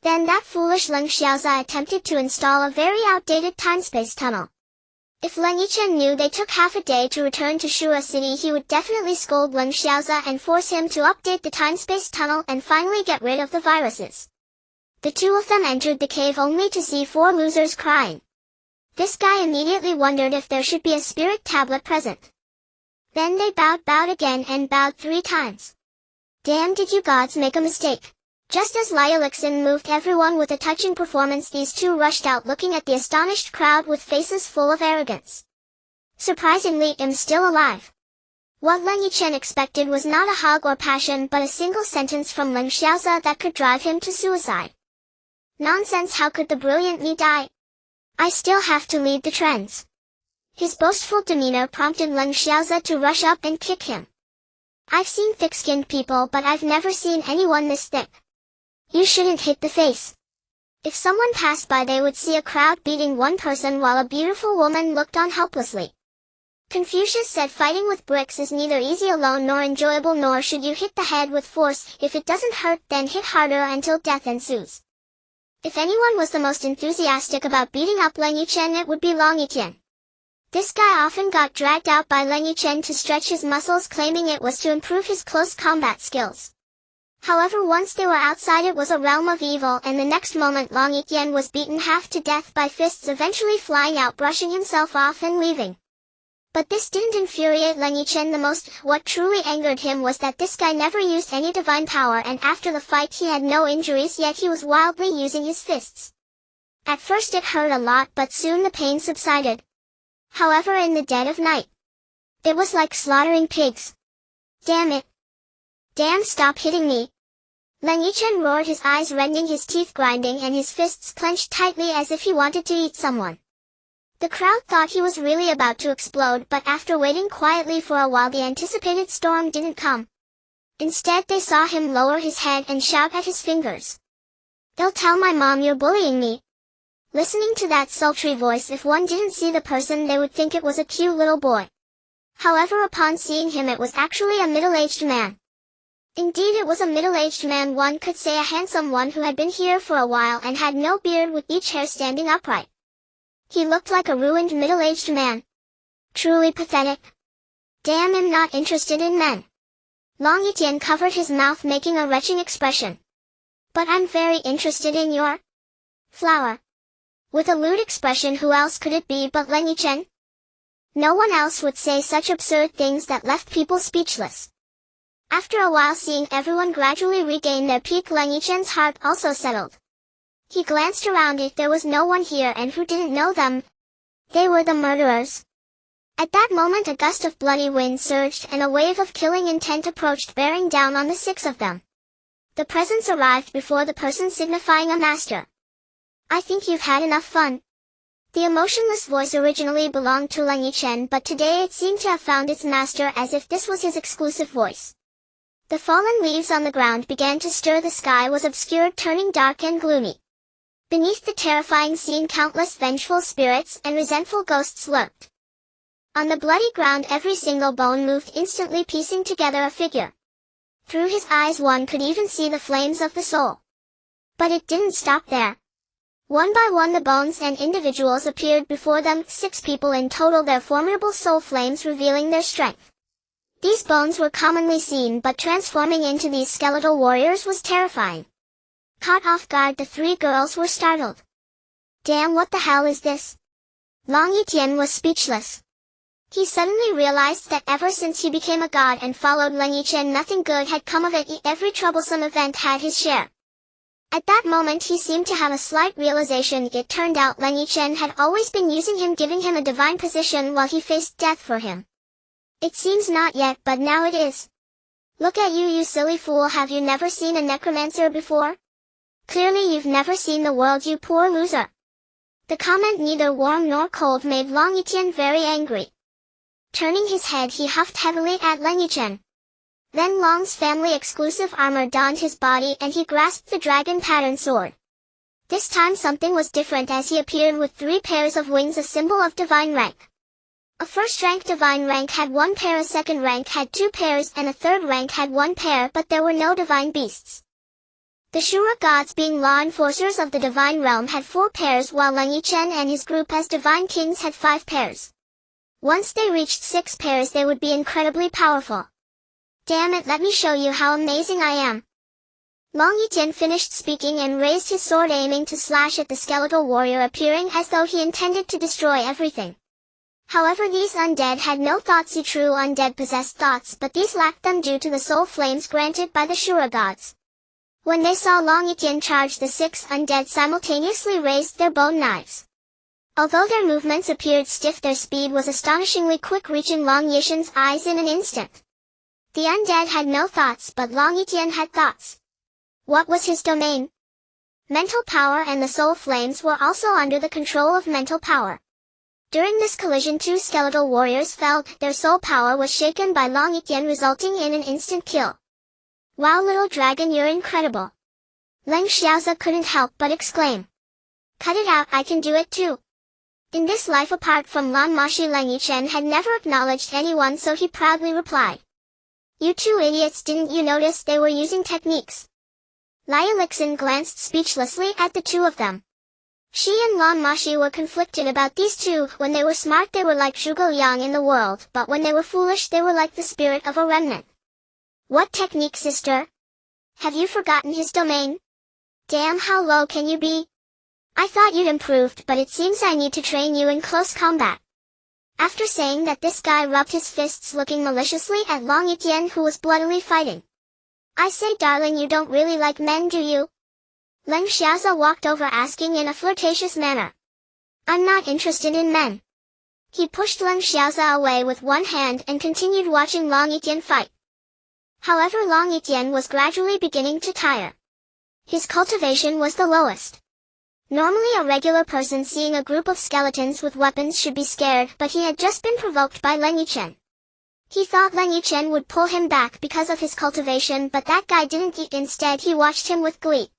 Then that foolish Leng Xiaoza attempted to install a very outdated time-space tunnel. If Leng Yichen knew they took half a day to return to Shura City, he would definitely scold Leng Xiaoza and force him to update the time-space tunnel and finally get rid of the viruses. The two of them entered the cave only to see four losers crying. This guy immediately wondered if there should be a spirit tablet present. Then they bowed again and bowed 3 times. Damn, did you gods make a mistake? Just as Lixin moved everyone with a touching performance, these two rushed out looking at the astonished crowd with faces full of arrogance. Surprisingly, I'm still alive. What Leng Yichen expected was not a hug or passion but a single sentence from Leng Xiaoza that could drive him to suicide. Nonsense, how could the brilliant me die? I still have to lead the trends. His boastful demeanor prompted Leng Xiaoza to rush up and kick him. I've seen thick-skinned people, but I've never seen anyone this thick. You shouldn't hit the face. If someone passed by, they would see a crowd beating one person while a beautiful woman looked on helplessly. Confucius said fighting with bricks is neither easy alone nor enjoyable, nor should you hit the head with force. If it doesn't hurt, then hit harder until death ensues. If anyone was the most enthusiastic about beating up Leng Yichen, it would be Leng Yichen. This guy often got dragged out by Leng Yichen to stretch his muscles, claiming it was to improve his close combat skills. However, once they were outside, it was a realm of evil, and the next moment Leng Yichen was beaten half to death by fists, eventually flying out, brushing himself off and leaving. But this didn't infuriate Leng Yichen the most. What truly angered him was that this guy never used any divine power, and after the fight he had no injuries, yet he was wildly using his fists. At first it hurt a lot, but soon the pain subsided. However, in the dead of night, it was like slaughtering pigs. Damn it. Damn, stop hitting me. Leng Yichen roared, his eyes rending, his teeth grinding, and his fists clenched tightly as if he wanted to eat someone. The crowd thought he was really about to explode, but after waiting quietly for a while, the anticipated storm didn't come. Instead, they saw him lower his head and shout at his fingers. They'll tell my mom you're bullying me. Listening to that sultry voice, if one didn't see the person, they would think it was a cute little boy. However, upon seeing him, it was actually a middle-aged man. Indeed, it was a middle-aged man, one could say a handsome one, who had been here for a while and had no beard, with each hair standing upright. He looked like a ruined middle-aged man. Truly pathetic. Damn, I'm not interested in men. Leng Yichen covered his mouth, making a retching expression. But I'm very interested in your flower. With a lewd expression, who else could it be but Leng Yichen? No one else would say such absurd things that left people speechless. After a while, seeing everyone gradually regain their peak, Leng Yichen's heart also settled. He glanced around. If there was no one here, and who didn't know them, they were the murderers. At that moment a gust of bloody wind surged and a wave of killing intent approached, bearing down on the 6 of them. The presents arrived before the person signifying a master. I think you've had enough fun. The emotionless voice originally belonged to Leng Yichen, but today it seemed to have found its master, as if this was his exclusive voice. The fallen leaves on the ground began to stir. The sky was obscured, turning dark and gloomy. Beneath the terrifying scene, countless vengeful spirits and resentful ghosts lurked. On the bloody ground, every single bone moved, instantly piecing together a figure. Through his eyes one could even see the flames of the soul. But it didn't stop there. One by one the bones and individuals appeared before them, 6 people in total, their formidable soul flames revealing their strength. These bones were commonly seen, but transforming into these skeletal warriors was terrifying. Caught off guard, the 3 girls were startled. Damn, what the hell is this? Leng Yichen was speechless. He suddenly realized that ever since he became a god and followed Leng Yichen, nothing good had come of it. Every troublesome event had his share. At that moment he seemed to have a slight realization. It turned out Leng Yichen had always been using him, giving him a divine position while he faced death for him. It seems not yet, but now it is. Look at you, you silly fool, have you never seen a necromancer before? Clearly you've never seen the world, you poor loser. The comment, neither warm nor cold, made Leng Yichen very angry. Turning his head, he huffed heavily at Leng Yichen. Then Leng's family exclusive armor donned his body and he grasped the dragon pattern sword. This time something was different as he appeared with 3 pairs of wings, a symbol of divine rank. A first rank divine rank had 1 pair, a second rank had 2 pairs, and a third rank had 1 pair, but there were no divine beasts. The Shura gods, being law enforcers of the divine realm, had 4 pairs, while Leng Yichen and his group as divine kings had 5 pairs. Once they reached 6 pairs they would be incredibly powerful. Damn it, let me show you how amazing I am. Leng Yichen finished speaking and raised his sword, aiming to slash at the skeletal warrior, appearing as though he intended to destroy everything. However, these undead had no thoughts. The true undead possessed thoughts, but these lacked them due to the soul flames granted by the Shura gods. When they saw Leng Yichen charge, the 6 undead simultaneously raised their bone knives. Although their movements appeared stiff, their speed was astonishingly quick, reaching Leng Yichen's eyes in an instant. The undead had no thoughts, but Leng Yichen had thoughts. What was his domain? Mental power, and the soul flames were also under the control of mental power. During this collision 2 skeletal warriors fell. Their soul power was shaken by Leng Yichen, resulting in an instant kill. Wow, little dragon, you're incredible. Leng Xiaoza couldn't help but exclaim. Cut it out, I can do it too. In this life apart from Lan Moxi, Leng Yichen had never acknowledged anyone, so he proudly replied. You 2 idiots, didn't you notice they were using techniques? Lien Lixin glanced speechlessly at the 2 of them. She and Lan Moxi were conflicted about these 2. When they were smart they were like Zhuge Liang in the world, but when they were foolish they were like the spirit of a remnant. What technique, sister? Have you forgotten his domain? Damn, how low can you be? I thought you'd improved, but it seems I need to train you in close combat. After saying that, this guy rubbed his fists, looking maliciously at Leng Yichen, who was bloodily fighting. I say, darling, you don't really like men, do you? Leng Xiaoza walked over, asking in a flirtatious manner. I'm not interested in men. He pushed Leng Xiaoza away with one hand and continued watching Leng Yichen fight. However, Leng Yichen was gradually beginning to tire. His cultivation was the lowest. Normally a regular person seeing a group of skeletons with weapons should be scared, but he had just been provoked by Leng Yichen. He thought Leng Yichen would pull him back because of his cultivation, but that guy didn't. Instead he watched him with glee.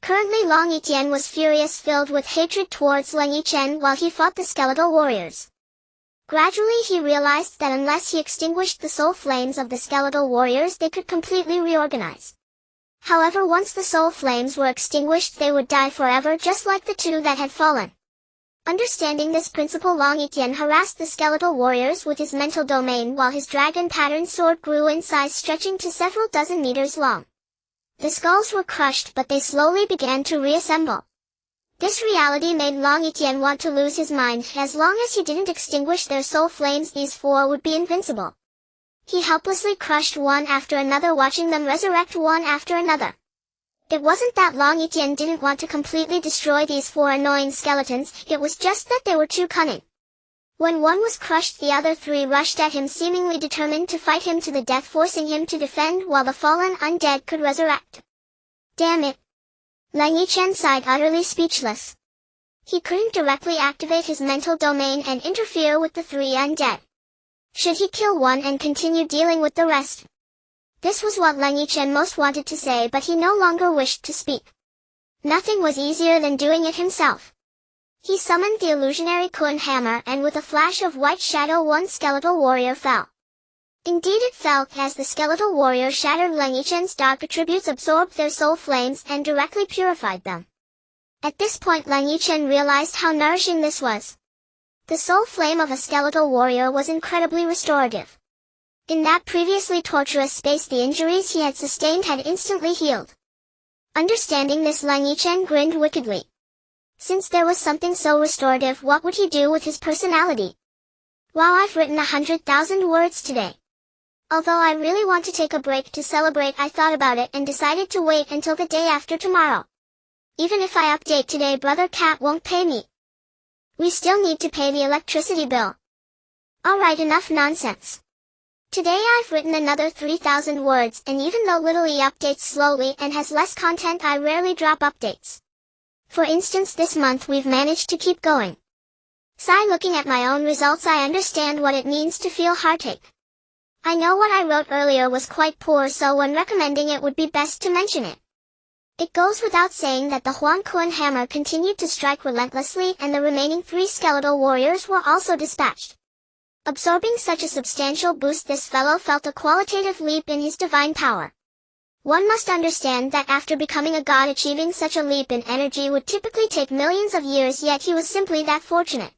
Currently Leng Yichen was furious, filled with hatred towards Leng Yichen while he fought the skeletal warriors. Gradually he realized that unless he extinguished the soul flames of the skeletal warriors they could completely reorganize. However, once the soul flames were extinguished they would die forever, just like the 2 that had fallen. Understanding this principle, Leng Yichen harassed the skeletal warriors with his mental domain while his dragon pattern sword grew in size, stretching to several dozen meters long. The skulls were crushed, but they slowly began to reassemble. This reality made Leng Yichen want to lose his mind. As long as he didn't extinguish their soul flames, these 4 would be invincible. He helplessly crushed one after another, watching them resurrect one after another. It wasn't that Leng Yichen didn't want to completely destroy these 4 annoying skeletons, it was just that they were too cunning. When one was crushed, the other 3 rushed at him, seemingly determined to fight him to the death, forcing him to defend while the fallen undead could resurrect. Damn it! Leng Yichen sighed, utterly speechless. He couldn't directly activate his mental domain and interfere with the 3 undead. Should he kill one and continue dealing with the rest? This was what Leng Yichen most wanted to say, but he no longer wished to speak. Nothing was easier than doing it himself. He summoned the illusionary Kun hammer, and with a flash of white shadow 1 skeletal warrior fell. Indeed it fell, as the skeletal warrior shattered Leng Yichen's dark attributes, absorbed their soul flames, and directly purified them. At this point Leng Yichen realized how nourishing this was. The soul flame of a skeletal warrior was incredibly restorative. In that previously torturous space the injuries he had sustained had instantly healed. Understanding this, Leng Yichen grinned wickedly. Since there was something so restorative, what would he do with his personality? Wow, I've written 100,000 words today. Although I really want to take a break to celebrate, I thought about it and decided to wait until the day after tomorrow. Even if I update today, Brother Cat won't pay me. We still need to pay the electricity bill. Alright, enough nonsense. Today I've written another 3,000 words, and even though Little E updates slowly and has less content, I rarely drop updates. For instance, this month we've managed to keep going. Sigh, looking at my own results I understand what it means to feel heartache. I know what I wrote earlier was quite poor, so when recommending it would be best to mention it. It goes without saying that the Xuanhuan hammer continued to strike relentlessly and the remaining 3 skeletal warriors were also dispatched. Absorbing such a substantial boost, this fellow felt a qualitative leap in his divine power. One must understand that after becoming a god, achieving such a leap in energy would typically take millions of years, yet he was simply that fortunate.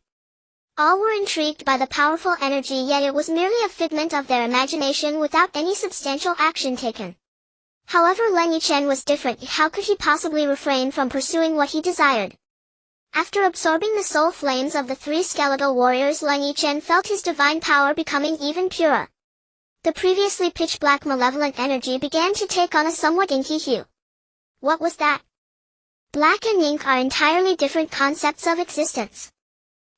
All were intrigued by the powerful energy, yet it was merely a figment of their imagination without any substantial action taken. However, Leng Yichen was different. How could he possibly refrain from pursuing what he desired? After absorbing the soul flames of the 3 skeletal warriors, Leng Yichen felt his divine power becoming even purer. The previously pitch-black malevolent energy began to take on a somewhat inky hue. What was that? Black and ink are entirely different concepts of existence.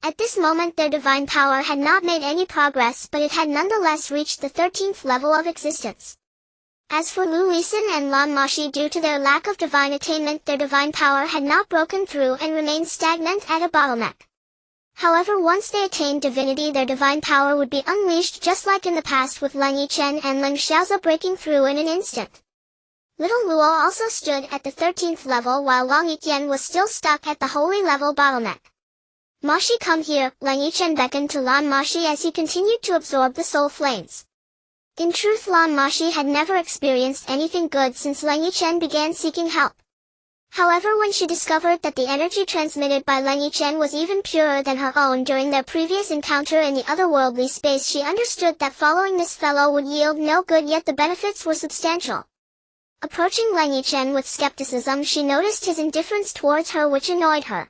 At this moment their divine power had not made any progress, but it had nonetheless reached the 13th level of existence. As for Lu Lisin and Lan Moxi, due to their lack of divine attainment, their divine power had not broken through and remained stagnant at a bottleneck. However, once they attained divinity, their divine power would be unleashed, just like in the past, with Leng Yichen and Leng Xiaozi breaking through in an instant. Little Luo also stood at the 13th level, while Leng Yichen was still stuck at the holy level bottleneck. Moxi, come here, Leng Yichen beckoned to Lan Moxi as he continued to absorb the soul flames. In truth, Lan Moxi had never experienced anything good since Leng Yichen began seeking help. However, when she discovered that the energy transmitted by Leng Yichen was even purer than her own during their previous encounter in the otherworldly space, she understood that following this fellow would yield no good, yet the benefits were substantial. Approaching Leng Yichen with skepticism, she noticed his indifference towards her, which annoyed her.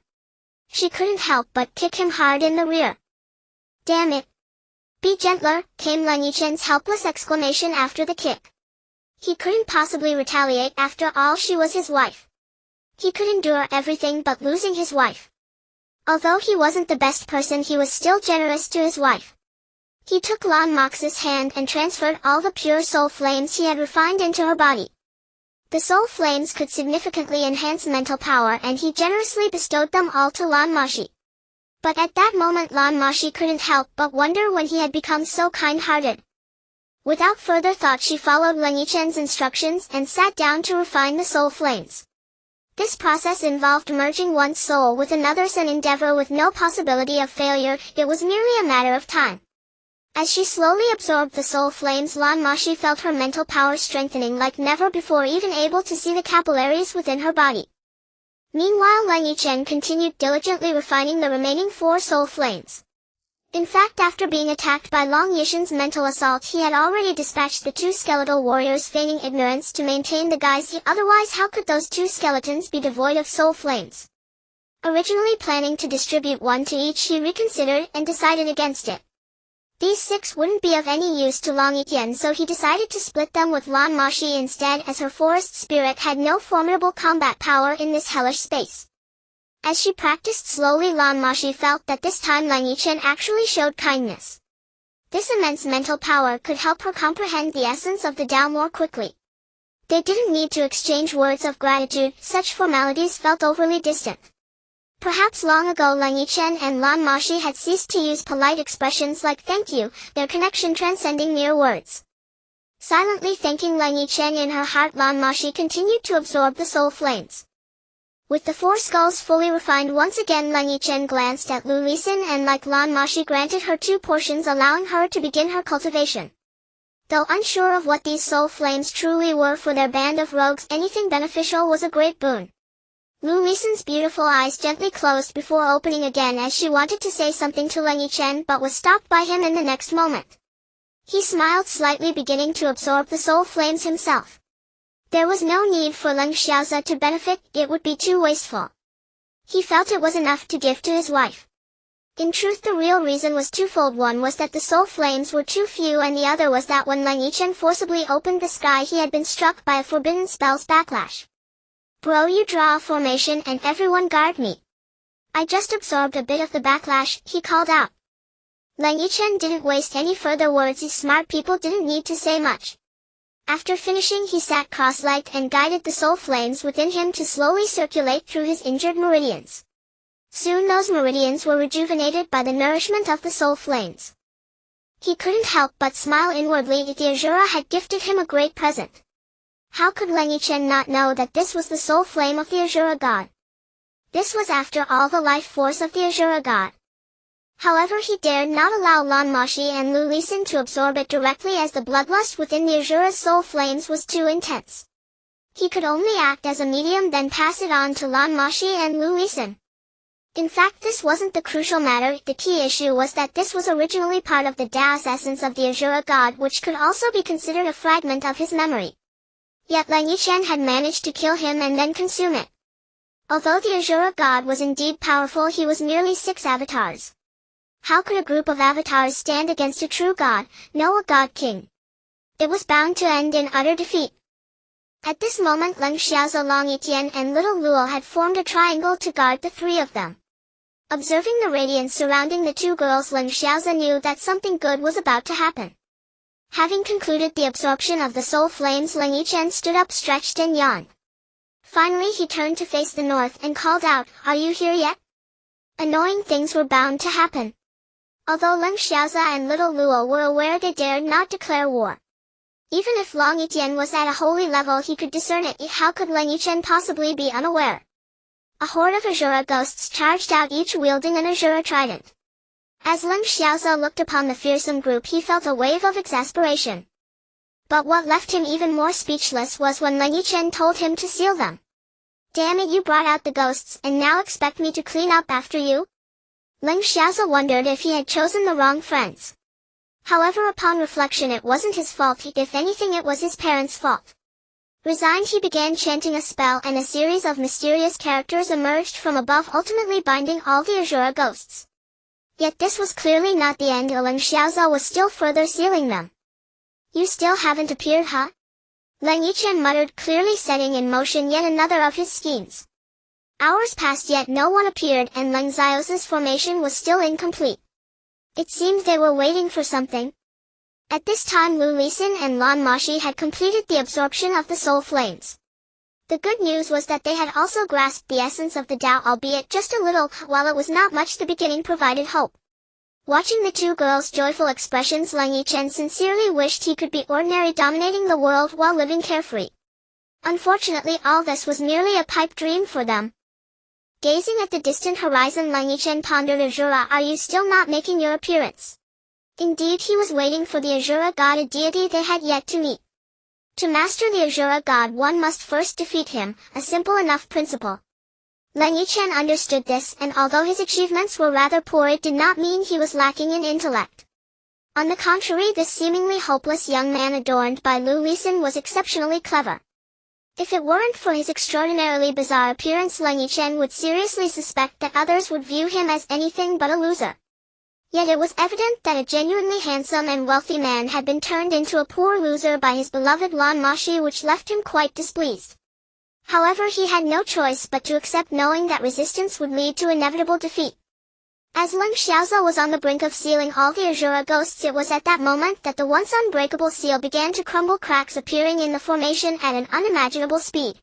She couldn't help but kick him hard in the rear. Damn it! Be gentler, came Leng Yichen's helpless exclamation after the kick. He couldn't possibly retaliate, after all she was his wife. He could endure everything but losing his wife. Although he wasn't the best person, he was still generous to his wife. He took Lan Moxi's hand and transferred all the pure soul flames he had refined into her body. The soul flames could significantly enhance mental power, and he generously bestowed them all to Lan Moxi. But at that moment Lan Moxi couldn't help but wonder when he had become so kind-hearted. Without further thought, she followed Leng Yichen's instructions and sat down to refine the soul flames. This process involved merging one's soul with another's, an endeavor with no possibility of failure. It was merely a matter of time. As she slowly absorbed the soul flames, Lan Moxi felt her mental power strengthening like never before, even able to see the capillaries within her body. Meanwhile, Leng Yichen continued diligently refining the remaining 4 soul flames. In fact, after being attacked by Leng Yichen's mental assault, he had already dispatched the 2 skeletal warriors, feigning ignorance to maintain the guise. Otherwise, how could those 2 skeletons be devoid of soul flames? Originally planning to distribute 1 to each, he reconsidered and decided against it. These 6 wouldn't be of any use to Leng Yichen, so he decided to split them with Lan Moxi instead, as her forest spirit had no formidable combat power in this hellish space. As she practiced slowly, Lan Moxi felt that this time Leng Yichen actually showed kindness. This immense mental power could help her comprehend the essence of the Tao more quickly. They didn't need to exchange words of gratitude, such formalities felt overly distant. Perhaps long ago Leng Yichen and Lan Moxi had ceased to use polite expressions like thank you, their connection transcending mere words. Silently thanking Leng Yichen in her heart, Lan Moxi continued to absorb the soul flames. With the 4 skulls fully refined, once again Leng Yichen glanced at Lu Lisin and, like Lan Moxi, granted her 2 portions, allowing her to begin her cultivation. Though unsure of what these soul flames truly were for their band of rogues, anything beneficial was a great boon. Lu Lisan's beautiful eyes gently closed before opening again as she wanted to say something to Leng Yichen but was stopped by him in the next moment. He smiled slightly, beginning to absorb the soul flames himself. There was no need for Leng Xiaoza to benefit, it would be too wasteful. He felt it was enough to give to his wife. In truth, the real reason was twofold. One was that the soul flames were too few, and the other was that when Leng Yichen forcibly opened the sky, he had been struck by a forbidden spell's backlash. Bro, you draw a formation and everyone guard me. I just absorbed a bit of the backlash, he called out. Leng Yichen didn't waste any further words. These smart people didn't need to say much. After finishing, he sat cross-legged and guided the soul flames within him to slowly circulate through his injured meridians. Soon those meridians were rejuvenated by the nourishment of the soul flames. He couldn't help but smile inwardly. The Azura had gifted him a great present. How could Leng Yichen not know that this was the soul flame of the Azura god? This was, after all, the life force of the Azura god. However, he dared not allow Lan Moxi and Lu Lisan to absorb it directly, as the bloodlust within the Azura's soul flames was too intense. He could only act as a medium, then pass it on to Lan Moxi and Lu Lisan. In fact, this wasn't the crucial matter. The key issue was that this was originally part of the Daos essence of the Azura god, which could also be considered a fragment of his memory. Yet Leng Yichen had managed to kill him and then consume it. Although the Azura god was indeed powerful, he was merely 6 avatars. How could a group of avatars stand against a true god, no, a god king? It was bound to end in utter defeat. At this moment, Leng Xiaoza, Long Etienne, and Little Luo had formed a triangle to guard the 3 of them. Observing the radiance surrounding the 2 girls, Leng Xiaoza knew that something good was about to happen. Having concluded the absorption of the soul flames, Leng Yichen stood up, stretched and yawned. Finally he turned to face the north and called out, "Are you here yet?" Annoying things were bound to happen. Although Leng Xiaoza and Little Luo were aware, they dared not declare war. Even if Long Etienne was at a holy level, he could discern it. How could Leng Yichen possibly be unaware? A horde of Azura ghosts charged out, each wielding an Azura trident. As Leng Xiaoza looked upon the fearsome group, he felt a wave of exasperation. But what left him even more speechless was when Leng Yichen told him to seal them. "Damn it, you brought out the ghosts, and now expect me to clean up after you?" Leng Xiaoza wondered if he had chosen the wrong friends. However, upon reflection, it wasn't his fault. If anything, it was his parents' fault. Resigned, he began chanting a spell, and a series of mysterious characters emerged from above, ultimately binding all the Azura ghosts. Yet this was clearly not the end. Leng Xiaoza was still further sealing them. "You still haven't appeared, huh?" Leng Yichen muttered, clearly setting in motion yet another of his schemes. Hours passed, yet no one appeared, and Leng Xiaoza's formation was still incomplete. It seemed they were waiting for something. At this time, Lu Lisan and Lan Moxi had completed the absorption of the soul flames. The good news was that they had also grasped the essence of the Tao, albeit just a little. While it was not much, the beginning provided hope. Watching the 2 girls' joyful expressions, Leng Yichen sincerely wished he could be ordinary, dominating the world while living carefree. Unfortunately, all this was merely a pipe dream for them. Gazing at the distant horizon, Leng Yichen pondered, "Azura, are you still not making your appearance?" Indeed, he was waiting for the Azura god, a deity they had yet to meet. To master the Azura god, one must first defeat him, a simple enough principle. Leng Yichen understood this, and although his achievements were rather poor, it did not mean he was lacking in intellect. On the contrary, this seemingly hopeless young man adorned by Lu Lisan was exceptionally clever. If it weren't for his extraordinarily bizarre appearance, Leng Yichen would seriously suspect that others would view him as anything but a loser. Yet it was evident that a genuinely handsome and wealthy man had been turned into a poor loser by his beloved Lan Moxi, which left him quite displeased. However, he had no choice but to accept, knowing that resistance would lead to inevitable defeat. As Leng Xiaoza was on the brink of sealing all the Azura ghosts, it was at that moment that the once unbreakable seal began to crumble, cracks appearing in the formation at an unimaginable speed.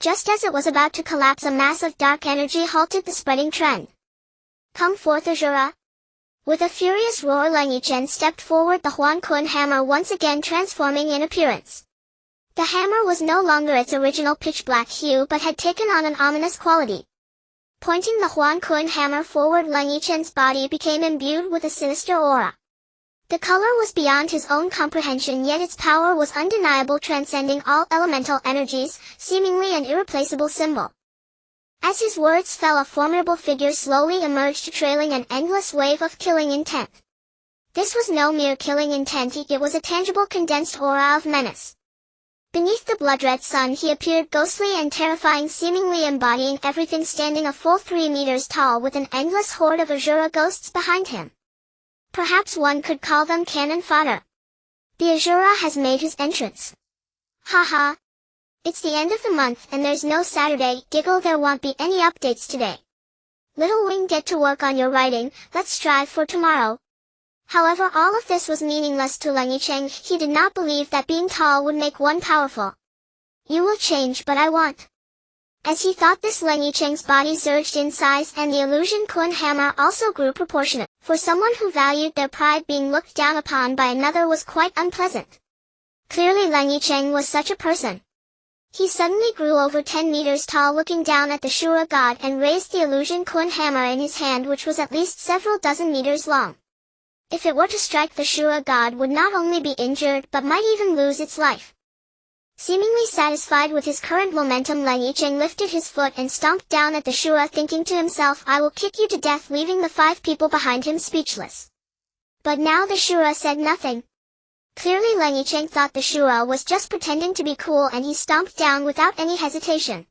Just as it was about to collapse, a mass of dark energy halted the spreading trend. "Come forth, Azura!" With a furious roar, Leng Yichen stepped forward, the Xuanhuan hammer once again transforming in appearance. The hammer was no longer its original pitch-black hue, but had taken on an ominous quality. Pointing the Xuanhuan hammer forward, Leng Yichen's body became imbued with a sinister aura. The color was beyond his own comprehension, yet its power was undeniable, transcending all elemental energies, seemingly an irreplaceable symbol. As his words fell, a formidable figure slowly emerged, trailing an endless wave of killing intent. This was no mere killing intent, it was a tangible condensed aura of menace. Beneath the blood-red sun he appeared ghostly and terrifying, seemingly embodying everything, standing a full 3 meters tall with an endless horde of Azura ghosts behind him. Perhaps one could call them cannon fodder. The Azura has made his entrance. Ha ha. It's the end of the month and there's no Saturday, giggle, there won't be any updates today. Little wing, get to work on your writing, let's strive for tomorrow. However, all of this was meaningless to Leng Yichen. He did not believe that being tall would make one powerful. You will change, but I won't. As he thought this, Leng Yichen's body surged in size and the illusion Kun hammer also grew proportionate. For someone who valued their pride, being looked down upon by another was quite unpleasant. Clearly Leng Yichen was such a person. He suddenly grew over 10 meters tall, looking down at the Shura god, and raised the illusion Kun hammer in his hand, which was at least several dozen meters long. If it were to strike, the Shura god would not only be injured but might even lose its life. Seemingly satisfied with his current momentum, Leng Yichen lifted his foot and stomped down at the Shura, thinking to himself, I will kick you to death, leaving the 5 people behind him speechless. But now the Shura said nothing. Clearly Leng Yichen thought the Shura was just pretending to be cool, and he stomped down without any hesitation.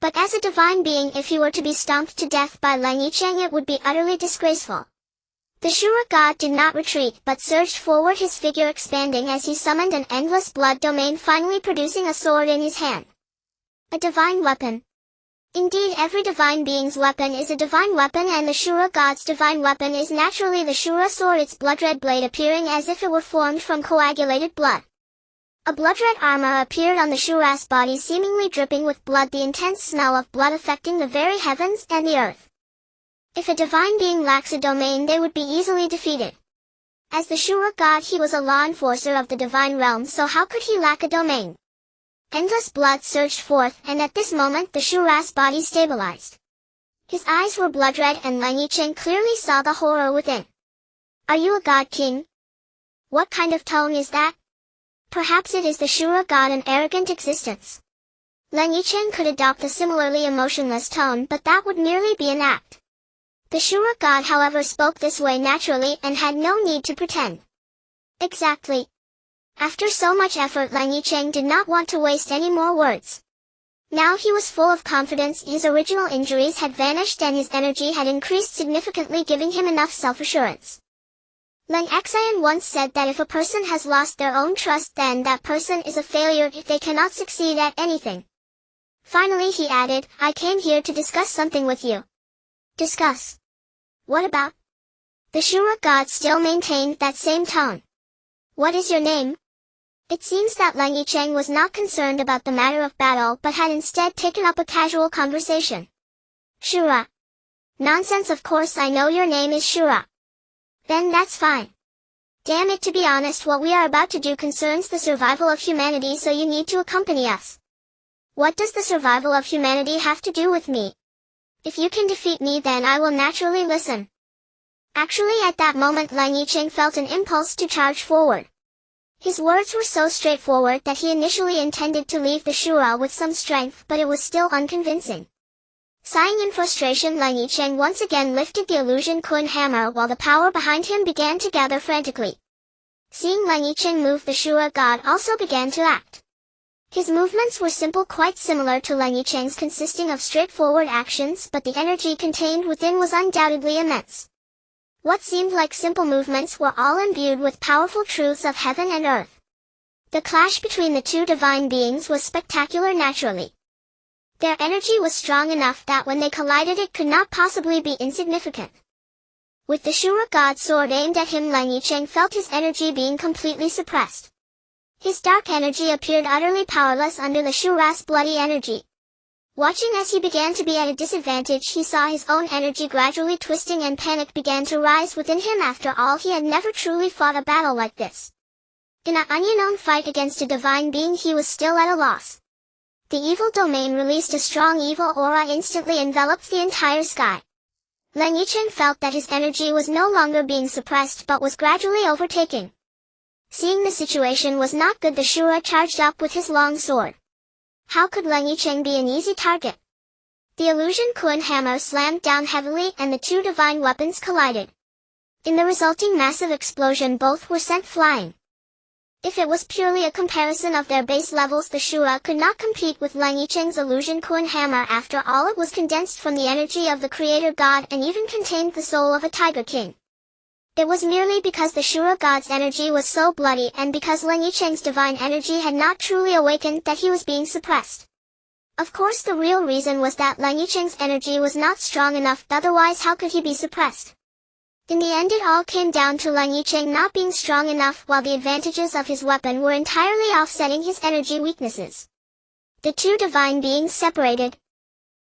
But as a divine being, if he were to be stomped to death by Leng Yichen, it would be utterly disgraceful. The Shura god did not retreat but surged forward, his figure expanding as he summoned an endless blood domain, finally producing a sword in his hand. A divine weapon. Indeed, every divine being's weapon is a divine weapon, and the Shura god's divine weapon is naturally the Shura sword, its blood-red blade appearing as if it were formed from coagulated blood. A blood-red armor appeared on the Shura's body, seemingly dripping with blood, the intense smell of blood affecting the very heavens and the earth. If a divine being lacks a domain, they would be easily defeated. As the Shura god, he was a law enforcer of the divine realm, so how could he lack a domain? Endless blood surged forth, and at this moment the Shura's body stabilized. His eyes were blood-red, and Leng Yichen clearly saw the horror within. Are you a god king? What kind of tone is that? Perhaps it is the Shura god, an arrogant existence. Leng Yichen could adopt a similarly emotionless tone, but that would merely be an act. The Shura god, however, spoke this way naturally and had no need to pretend. Exactly. After so much effort, Leng Yichen did not want to waste any more words. Now he was full of confidence, his original injuries had vanished and his energy had increased significantly, giving him enough self-assurance. Leng Yichen once said that if a person has lost their own trust, then that person is a failure if they cannot succeed at anything. Finally he added, I came here to discuss something with you. Discuss? What about? The Shura god still maintained that same tone. What is your name? It seems that Leng Yichen was not concerned about the matter of battle but had instead taken up a casual conversation. Shura. Nonsense, of course I know your name is Shura. Then that's fine. Damn it, to be honest, what we are about to do concerns the survival of humanity, so you need to accompany us. What does the survival of humanity have to do with me? If you can defeat me, then I will naturally listen. Actually, at that moment Leng Yichen felt an impulse to charge forward. His words were so straightforward that he initially intended to leave the Shura with some strength, but it was still unconvincing. Sighing in frustration, Leng Yichen once again lifted the illusion Kun hammer while the power behind him began to gather frantically. Seeing Leng Yichen move, the Shura god also began to act. His movements were simple, quite similar to Leng Yichen's, consisting of straightforward actions, but the energy contained within was undoubtedly immense. What seemed like simple movements were all imbued with powerful truths of heaven and earth. The clash between the two divine beings was spectacular naturally. Their energy was strong enough that when they collided it could not possibly be insignificant. With the Shura god's sword aimed at him, Leng Yichen felt his energy being completely suppressed. His dark energy appeared utterly powerless under the Shura's bloody energy. Watching as he began to be at a disadvantage, he saw his own energy gradually twisting and panic began to rise within him. After all, he had never truly fought a battle like this. In an unknown fight against a divine being, he was still at a loss. The evil domain released a strong evil aura, instantly enveloped the entire sky. Leng Yichen felt that his energy was no longer being suppressed but was gradually overtaking. Seeing the situation was not good, the Shura charged up with his long sword. How could Leng Yichen be an easy target? The illusion Kun hammer slammed down heavily and the two divine weapons collided. In the resulting massive explosion both were sent flying. If it was purely a comparison of their base levels, the Shura could not compete with Leng Yichen's illusion Kun hammer. After all, it was condensed from the energy of the creator god and even contained the soul of a tiger king. It was merely because the Shura god's energy was so bloody and because Leng Yichen's divine energy had not truly awakened that he was being suppressed. Of course, the real reason was that Leng Yichen's energy was not strong enough, otherwise how could he be suppressed? In the end, it all came down to Leng Yichen not being strong enough, while the advantages of his weapon were entirely offsetting his energy weaknesses. The two divine beings separated.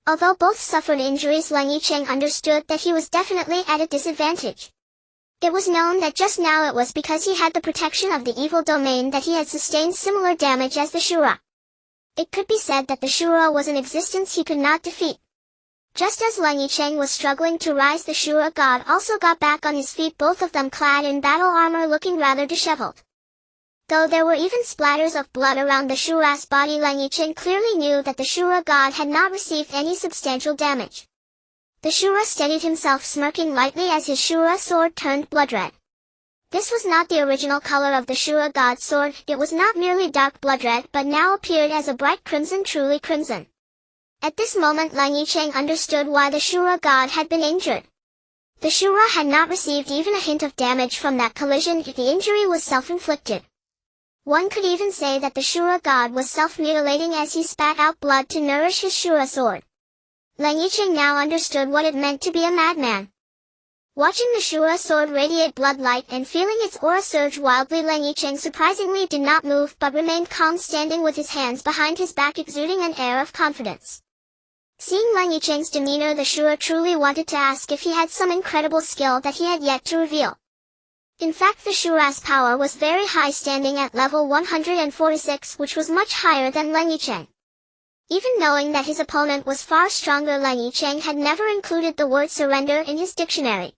Although both suffered injuries, Leng Yichen understood that he was definitely at a disadvantage. It was known that just now it was because he had the protection of the evil domain that he had sustained similar damage as the Shura. It could be said that the Shura was an existence he could not defeat. Just as Leng Yichen was struggling to rise, the Shura god also got back on his feet, both of them clad in battle armor looking rather disheveled. Though there were even splatters of blood around the Shura's body, Leng Yichen clearly knew that the Shura god had not received any substantial damage. The Shura steadied himself, smirking lightly as his Shura sword turned blood red. This was not the original color of the Shura god's sword. It was not merely dark blood red, but now appeared as a bright crimson, truly crimson. At this moment, Leng Yichen understood why the Shura god had been injured. The Shura had not received even a hint of damage from that collision. The injury was self-inflicted. One could even say that the Shura god was self-mutilating as he spat out blood to nourish his Shura sword. Leng Yichen now understood what it meant to be a madman. Watching the Shura sword radiate blood light and feeling its aura surge wildly, Leng Yichen surprisingly did not move but remained calm, standing with his hands behind his back, exuding an air of confidence. Seeing Leng Yichen's demeanor, the Shura truly wanted to ask if he had some incredible skill that he had yet to reveal. In fact, the Shura's power was very high, standing at level 146, which was much higher than Leng Yichen. Even knowing that his opponent was far stronger, Leng Yichen had never included the word surrender in his dictionary.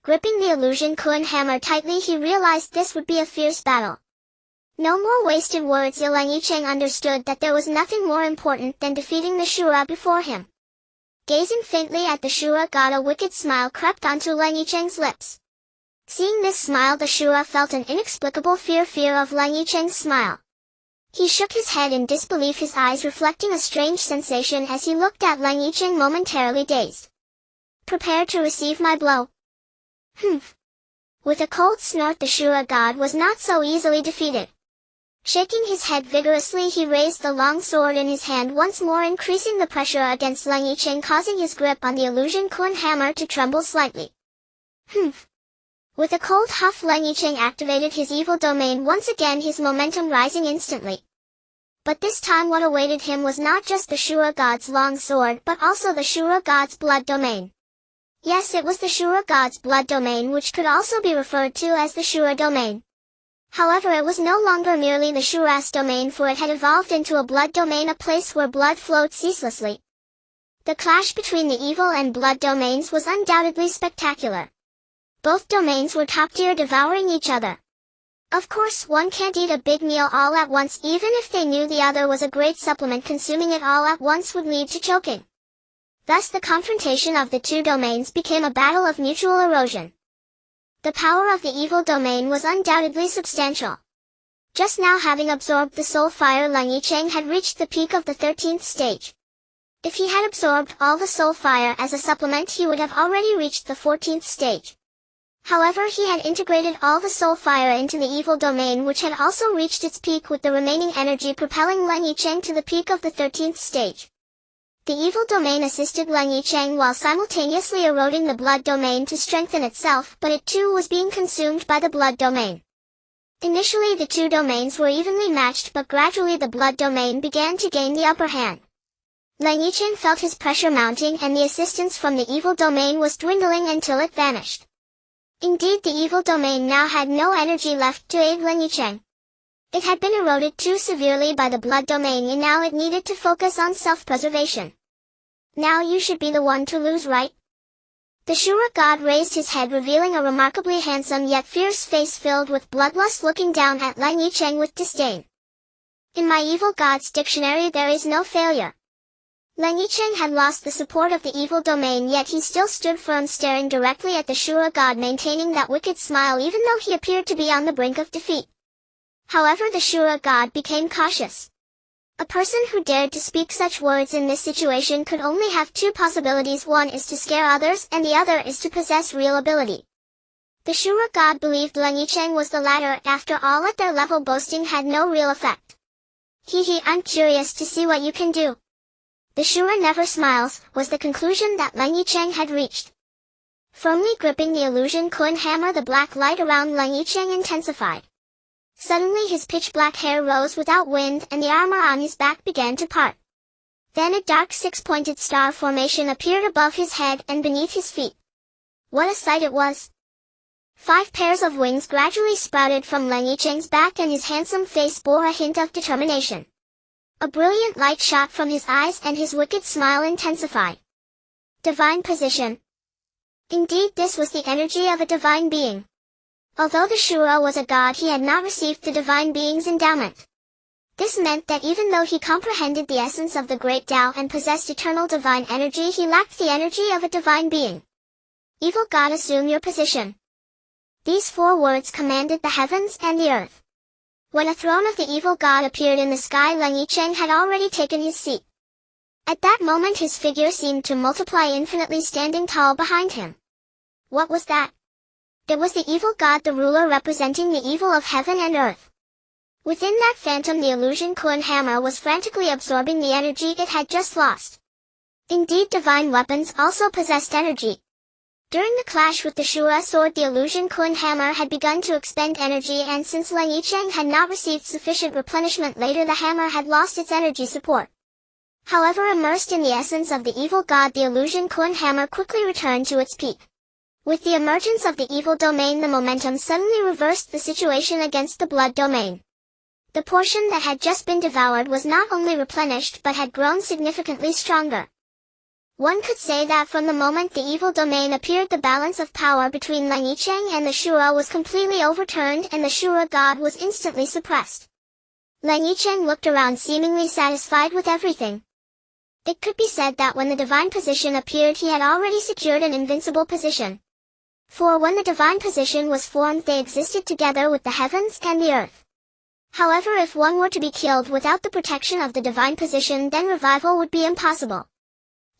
Gripping the illusion Kun hammer tightly, he realized this would be a fierce battle. No more wasted words. Leng Yichen understood that there was nothing more important than defeating the Shura before him. Gazing faintly at the Shura god, a wicked smile crept onto Leng Yichen's lips. Seeing this smile, the Shura felt an inexplicable fear of Leng Yichen's smile. He shook his head in disbelief, his eyes reflecting a strange sensation as he looked at Leng Yichen, momentarily dazed. Prepare to receive my blow. Humph. With a cold snort, the Shura god was not so easily defeated. Shaking his head vigorously, he raised the long sword in his hand once more, increasing the pressure against Leng Yichen, causing his grip on the illusion Kun hammer to tremble slightly. Humph. With a cold huff, Leng Yichen activated his evil domain once again, his momentum rising instantly. But this time what awaited him was not just the Shura god's long sword, but also the Shura god's blood domain. Yes, it was the Shura god's blood domain, which could also be referred to as the Shura domain. However, it was no longer merely the Shura's domain, for it had evolved into a blood domain, a place where blood flowed ceaselessly. The clash between the evil and blood domains was undoubtedly spectacular. Both domains were top-tier, devouring each other. Of course, one can't eat a big meal all at once, even if they knew the other was a great supplement. Consuming it all at once would lead to choking. Thus, the confrontation of the two domains became a battle of mutual erosion. The power of the evil domain was undoubtedly substantial. Just now, having absorbed the soul fire, Leng Yichen had reached the peak of the 13th stage. If he had absorbed all the soul fire as a supplement, he would have already reached the 14th stage. However, he had integrated all the soul fire into the evil domain, which had also reached its peak, with the remaining energy propelling Leng Yichen to the peak of the 13th stage. The evil domain assisted Leng Yichen while simultaneously eroding the blood domain to strengthen itself, but it too was being consumed by the blood domain. Initially the two domains were evenly matched, but gradually the blood domain began to gain the upper hand. Leng Yichen felt his pressure mounting, and the assistance from the evil domain was dwindling until it vanished. Indeed, the evil domain now had no energy left to aid Leng Yichen. It had been eroded too severely by the blood domain, and now it needed to focus on self-preservation. Now you should be the one to lose, right? The Shura god raised his head, revealing a remarkably handsome yet fierce face filled with bloodlust, looking down at Leng Yichen with disdain. In my evil god's dictionary there is no failure. Leng Yichen had lost the support of the evil domain, yet he still stood firm, staring directly at the Shura god, maintaining that wicked smile even though he appeared to be on the brink of defeat. However, the Shura god became cautious. A person who dared to speak such words in this situation could only have two possibilities: one is to scare others, and the other is to possess real ability. The Shura god believed Leng Yichen was the latter. After all, at their level, boasting had no real effect. I'm curious to see what you can do. The Shura never smiles, was the conclusion that Leng Yichen had reached. Firmly gripping the illusion coin hammer, the black light around Leng Yichen intensified. Suddenly his pitch-black hair rose without wind, and the armor on his back began to part. Then a dark six-pointed star formation appeared above his head and beneath his feet. What a sight it was! 5 pairs of wings gradually sprouted from Leng Yichen's back, and his handsome face bore a hint of determination. A brilliant light shot from his eyes, and his wicked smile intensified. Divine position. Indeed, this was the energy of a divine being. Although the Shura was a god, he had not received the divine being's endowment. This meant that even though he comprehended the essence of the great Tao and possessed eternal divine energy, he lacked the energy of a divine being. Evil god, assume your position. These 4 words commanded the heavens and the earth. When a throne of the evil god appeared in the sky, Leng Yichen had already taken his seat. At that moment his figure seemed to multiply infinitely, standing tall behind him. What was that? It was the evil god, the ruler representing the evil of heaven and earth. Within that phantom, the illusion coin hammer was frantically absorbing the energy it had just lost. Indeed, divine weapons also possessed energy. During the clash with the Shura sword, the illusion coin hammer had begun to expend energy, and since Leng Yichen had not received sufficient replenishment later, the hammer had lost its energy support. However, immersed in the essence of the evil god, the illusion coin hammer quickly returned to its peak. With the emergence of the evil domain, the momentum suddenly reversed the situation against the blood domain. The portion that had just been devoured was not only replenished but had grown significantly stronger. One could say that from the moment the evil domain appeared, the balance of power between Leng Yichen and the Shura was completely overturned, and the Shura god was instantly suppressed. Leng Yichen looked around, seemingly satisfied with everything. It could be said that when the divine position appeared, he had already secured an invincible position. For when the divine position was formed, they existed together with the heavens and the earth. However, if one were to be killed without the protection of the divine position, then revival would be impossible.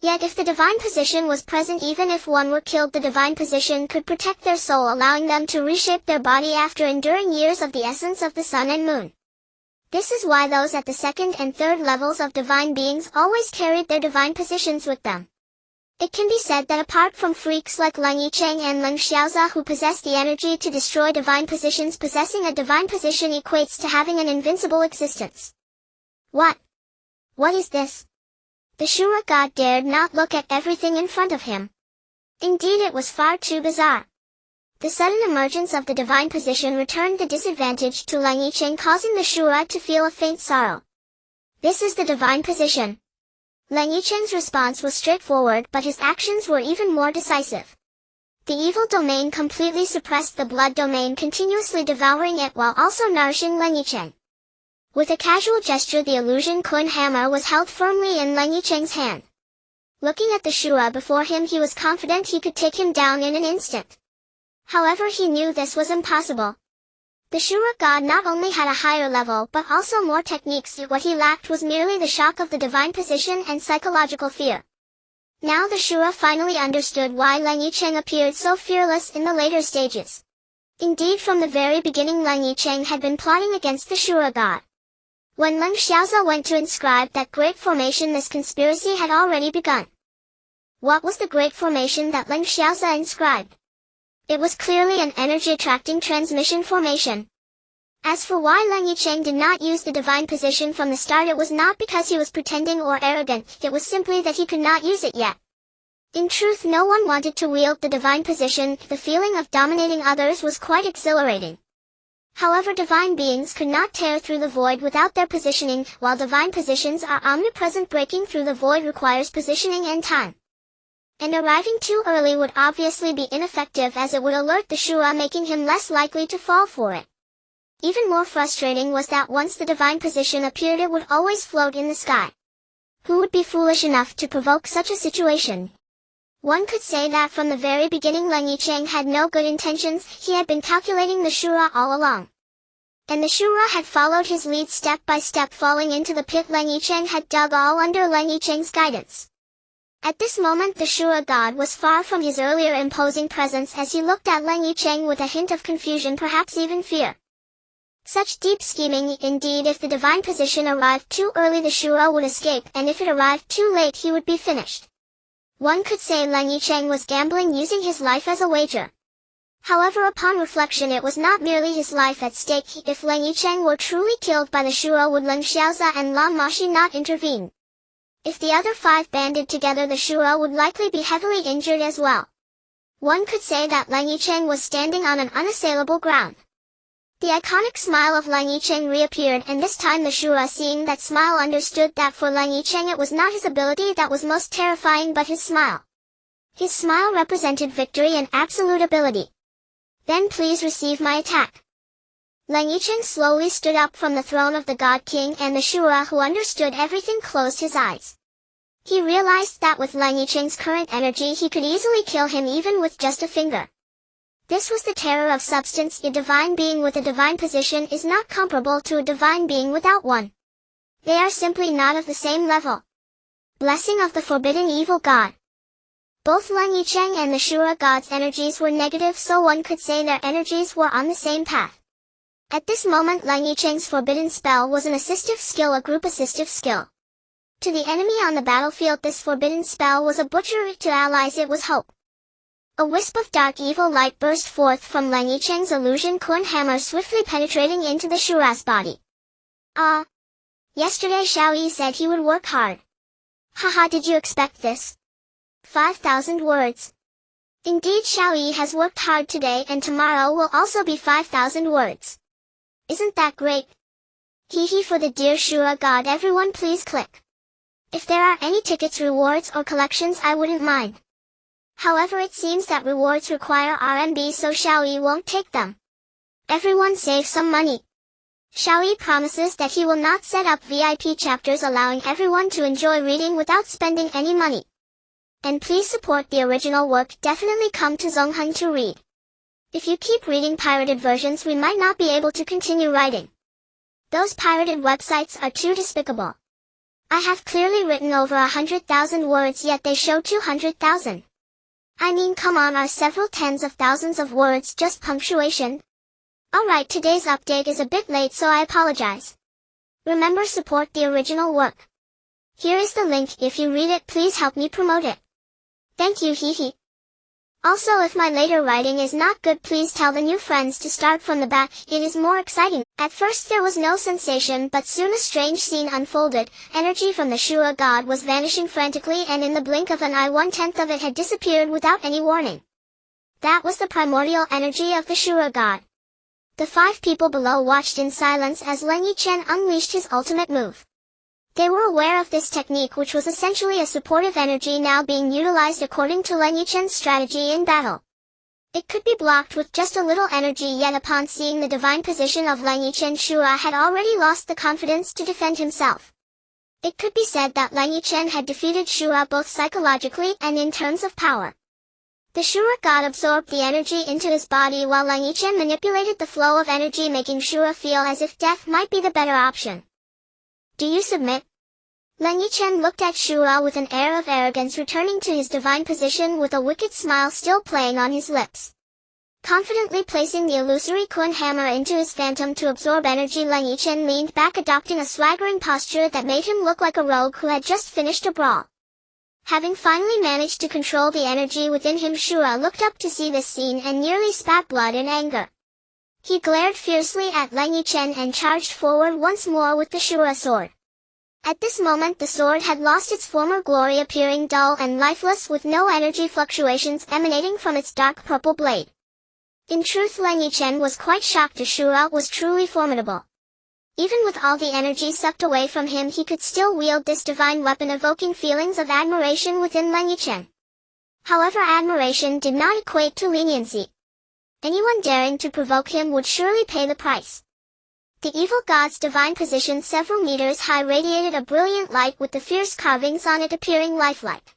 Yet if the divine position was present, even if one were killed, the divine position could protect their soul, allowing them to reshape their body after enduring years of the essence of the sun and moon. This is why those at the 2nd and 3rd levels of divine beings always carried their divine positions with them. It can be said that apart from freaks like Leng Yichen and Leng Xiaoza who possess the energy to destroy divine positions, possessing a divine position equates to having an invincible existence. What is this? The Shura god dared not look at everything in front of him. Indeed, it was far too bizarre. The sudden emergence of the divine position returned the disadvantage to Leng Yichen, causing the Shura to feel a faint sorrow. This is the divine position. Leng Yichen's response was straightforward, but his actions were even more decisive. The evil domain completely suppressed the blood domain, continuously devouring it while also nourishing Leng Yichen. With a casual gesture, the illusion coin hammer was held firmly in Leng Yichen's hand. Looking at the Shura before him, he was confident he could take him down in an instant. However, he knew this was impossible. The Shura god not only had a higher level but also more techniques. What he lacked was merely the shock of the divine position and psychological fear. Now the Shura finally understood why Leng Yichen appeared so fearless in the later stages. Indeed, from the very beginning, Leng Yichen had been plotting against the Shura god. When Leng Xiaoza went to inscribe that great formation, this conspiracy had already begun. What was the great formation that Leng Xiaoza inscribed? It was clearly an energy-attracting transmission formation. As for why Leng Yichen did not use the divine position from the start, it was not because he was pretending or arrogant, it was simply that he could not use it yet. In truth, no one wanted to wield the divine position. The feeling of dominating others was quite exhilarating. However, divine beings could not tear through the void without their positioning, while divine positions are omnipresent. Breaking through the void requires positioning and time. And arriving too early would obviously be ineffective, as it would alert the Shura, making him less likely to fall for it. Even more frustrating was that once the divine position appeared, it would always float in the sky. Who would be foolish enough to provoke such a situation? One could say that from the very beginning Leng Yichen had no good intentions, he had been calculating the Shura all along. And the Shura had followed his lead step by step, falling into the pit Leng Yichen had dug all under Leng Yichen's guidance. At this moment the Shura god was far from his earlier imposing presence as he looked at Leng Yichen with a hint of confusion, perhaps even fear. Such deep scheming, indeed, if the divine position arrived too early the Shura would escape, and if it arrived too late he would be finished. One could say Leng Yichen was gambling, using his life as a wager. However, upon reflection it was not merely his life at stake. If Leng Yichen were truly killed by the Shura, would Leng Xiaoza and Lan Moxi not intervene? If the other 5 banded together, the Shura would likely be heavily injured as well. One could say that Leng Yichen was standing on an unassailable ground. The iconic smile of Leng Yichen reappeared, and this time the Shura, seeing that smile, understood that for Leng Yichen it was not his ability that was most terrifying but his smile. His smile represented victory and absolute ability. Then please receive my attack. Leng Yichen slowly stood up from the throne of the God King, and the Shura, who understood everything, closed his eyes. He realized that with Leng Yichen's current energy he could easily kill him even with just a finger. This was the terror of substance. A divine being with a divine position is not comparable to a divine being without one. They are simply not of the same level. Blessing of the Forbidden Evil God. Both Leng Yichen and the Shura god's energies were negative, so one could say their energies were on the same path. At this moment Leng Yichen's forbidden spell was an assistive skill, a group assistive skill. To the enemy on the battlefield this forbidden spell was a butchery, to allies it was hope. A wisp of dark evil light burst forth from Leng Yichen's illusion Kun hammer, swiftly penetrating into the Shura's body. Ah! Yesterday Xiaoyi said he would work hard. Haha, did you expect this? 5,000 words. Indeed, Xiaoyi has worked hard today, and tomorrow will also be 5,000 words. Isn't that great? Hee for the dear Shura god. Everyone please click. If there are any tickets, rewards or collections, I wouldn't mind. However, it seems that rewards require RMB, so Xiaoyi won't take them. Everyone save some money. Xiaoyi promises that he will not set up VIP chapters allowing everyone to enjoy reading without spending any money. And please support the original work, definitely come to Xuanhuan to read. If you keep reading pirated versions we might not be able to continue writing. Those pirated websites are too despicable. I have clearly written over 100,000 words, yet they show 200,000. I mean, come on, are several tens of thousands of words just punctuation? Alright, today's update is a bit late, so I apologize. Remember, support the original work. Here is the link. If you read it, please help me promote it. Thank you, hee. Also, if my later writing is not good, please tell the new friends to start from the back, it is more exciting. At first there was no sensation, but soon a strange scene unfolded. Energy from the Shura god was vanishing frantically, and in the blink of an eye 1/10 of it had disappeared without any warning. That was the primordial energy of the Shura god. The 5 people below watched in silence as Leng Yichen unleashed his ultimate move. They were aware of this technique, which was essentially a supportive energy now being utilized according to Leng Yichen's strategy in battle. It could be blocked with just a little energy, yet upon seeing the divine position of Leng Yichen, Shura had already lost the confidence to defend himself. It could be said that Leng Yichen had defeated Shura both psychologically and in terms of power. The Shura god absorbed the energy into his body while Leng Yichen manipulated the flow of energy, making Shura feel as if death might be the better option. Do you submit? Leng Yichen looked at Shura with an air of arrogance, returning to his divine position with a wicked smile still playing on his lips. Confidently placing the illusory Kun hammer into his phantom to absorb energy, Leng Yichen leaned back, adopting a swaggering posture that made him look like a rogue who had just finished a brawl. Having finally managed to control the energy within him, Shura looked up to see this scene and nearly spat blood in anger. He glared fiercely at Leng Yichen and charged forward once more with the Shura sword. At this moment the sword had lost its former glory, appearing dull and lifeless with no energy fluctuations emanating from its dark purple blade. In truth, Leng Yichen was quite shocked, as Shura was truly formidable. Even with all the energy sucked away from him, he could still wield this divine weapon, evoking feelings of admiration within Leng Yichen. However, admiration did not equate to leniency. Anyone daring to provoke him would surely pay the price. The evil god's divine position several meters high radiated a brilliant light with the fierce carvings on it appearing lifelike.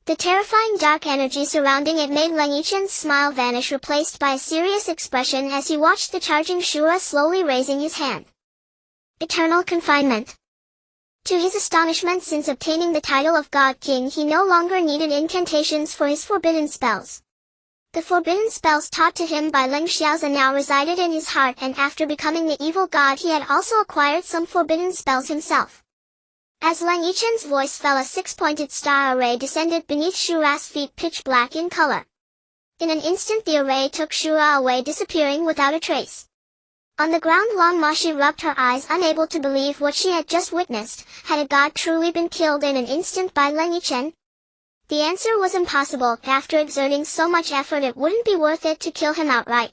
The terrifying dark energy surrounding it made Leng Yichen's smile vanish, replaced by a serious expression as he watched the charging Shura slowly raising his hand. Eternal confinement. To his astonishment, since obtaining the title of God King, he no longer needed incantations for his forbidden spells. The forbidden spells taught to him by Leng Xiaozi now resided in his heart, and after becoming the evil god he had also acquired some forbidden spells himself. As Leng Yichen's voice fell, a six-pointed star array descended beneath Shura's feet, pitch black in color. In an instant the array took Shura away, disappearing without a trace. On the ground, Lan Moxi rubbed her eyes, unable to believe what she had just witnessed. Had a god truly been killed in an instant by Leng Yichen? The answer was impossible. After exerting so much effort, it wouldn't be worth it to kill him outright.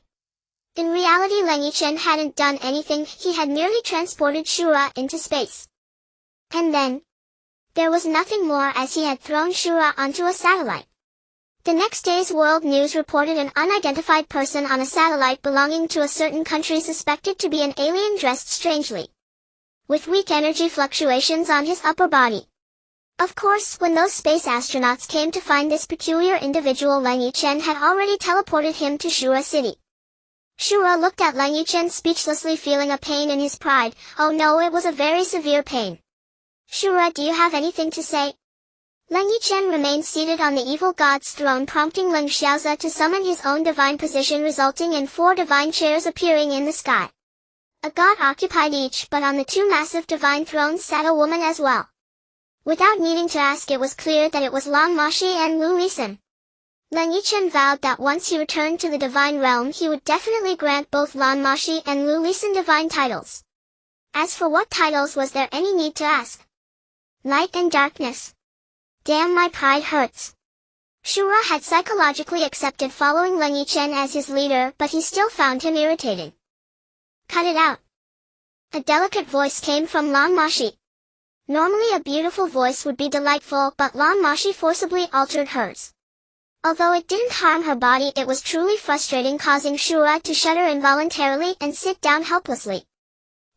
In reality, Leng Yichen hadn't done anything, he had merely transported Shura into space. And then, there was nothing more, as he had thrown Shura onto a satellite. The next day's world news reported an unidentified person on a satellite belonging to a certain country suspected to be an alien dressed strangely, with weak energy fluctuations on his upper body. Of course, when those space astronauts came to find this peculiar individual, Leng Yichen had already teleported him to Shura City. Shura looked at Leng Yichen speechlessly, feeling a pain in his pride. Oh no, it was a very severe pain. Shura, do you have anything to say? Leng Yichen remained seated on the evil god's throne, prompting Leng Xiaozi to summon his own divine position, resulting in 4 divine chairs appearing in the sky. A god occupied each, but on the 2 massive divine thrones sat a woman as well. Without needing to ask, it was clear that it was Lan Moxi and Lu Lisan. Leng Yichen vowed that once he returned to the divine realm he would definitely grant both Lan Moxi and Lu Lisan divine titles. As for what titles, was there any need to ask? Light and darkness. Damn, my pride hurts. Shura had psychologically accepted following Leng Yichen as his leader, but he still found him irritating. Cut it out. A delicate voice came from Lan Moxi. Normally a beautiful voice would be delightful, but Lan Moxi forcibly altered hers. Although it didn't harm her body, it was truly frustrating, causing Shura to shudder involuntarily and sit down helplessly.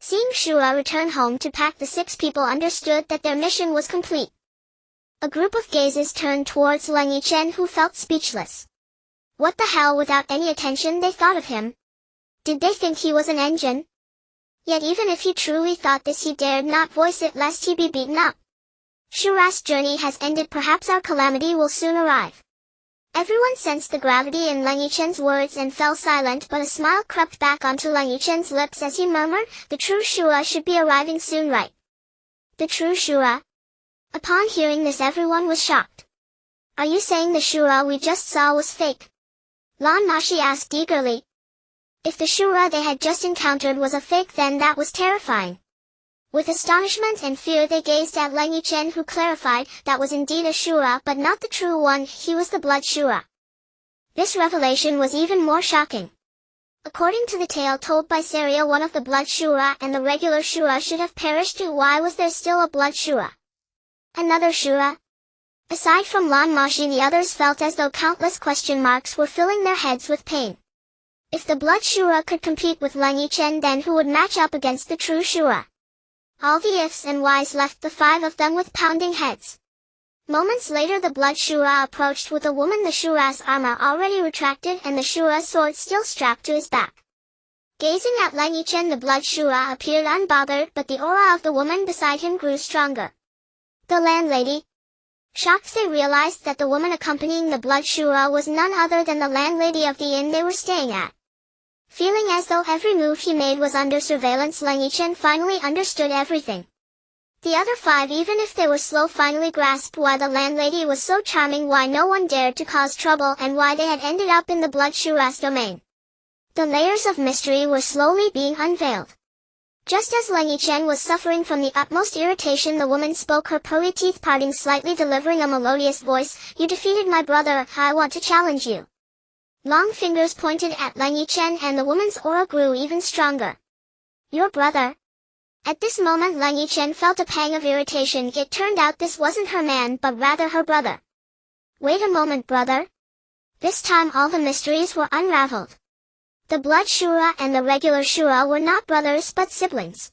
Seeing Shura return home to pack, the 6 people understood that their mission was complete. A group of gazes turned towards Leng Yichen, who felt speechless. What the hell? Without any attention they thought of him. Did they think he was an engine? Yet even if he truly thought this, he dared not voice it lest he be beaten up. Shura's journey has ended, perhaps our calamity will soon arrive. Everyone sensed the gravity in Leng Yichen's words and fell silent, but a smile crept back onto Leng Yichen's lips as he murmured, the true Shura should be arriving soon, right? The true Shura? Upon hearing this, everyone was shocked. Are you saying the Shura we just saw was fake? Lan Moxi asked eagerly. If the Shura they had just encountered was a fake, then that was terrifying. With astonishment and fear they gazed at Leng Yichen, who clarified, that was indeed a Shura, but not the true one, he was the blood Shura. This revelation was even more shocking. According to the tale told by Saria, one of the blood Shura and the regular Shura should have perished. Why was there still a blood Shura? Another Shura? Aside from Lan Moxi, the others felt as though countless question marks were filling their heads with pain. If the blood Shura could compete with Leng Yichen, then who would match up against the true Shura? All the ifs and whys left the 5 of them with pounding heads. Moments later the blood Shura approached with a woman, the Shura's armor already retracted and the Shura's sword still strapped to his back. Gazing at Leng Yichen, the blood Shura appeared unbothered, but the aura of the woman beside him grew stronger. The landlady. Shocked, they realized that the woman accompanying the blood Shura was none other than the landlady of the inn they were staying at. Feeling as though every move he made was under surveillance, Leng Yichen finally understood everything. The other 5, even if they were slow, finally grasped why the landlady was so charming, why no one dared to cause trouble, and why they had ended up in the blood Shura's domain. The layers of mystery were slowly being unveiled. Just as Leng Yichen was suffering from the utmost irritation, the woman spoke, her pearly teeth parting slightly, delivering a melodious voice. You defeated my brother, I want to challenge you. Long fingers pointed at Leng Yichen and the woman's aura grew even stronger. Your brother? At this moment Leng Yichen felt a pang of irritation. It turned out this wasn't her man, but rather her brother. Wait a moment, brother. This time all the mysteries were unraveled. The blood Shura and the regular Shura were not brothers but siblings.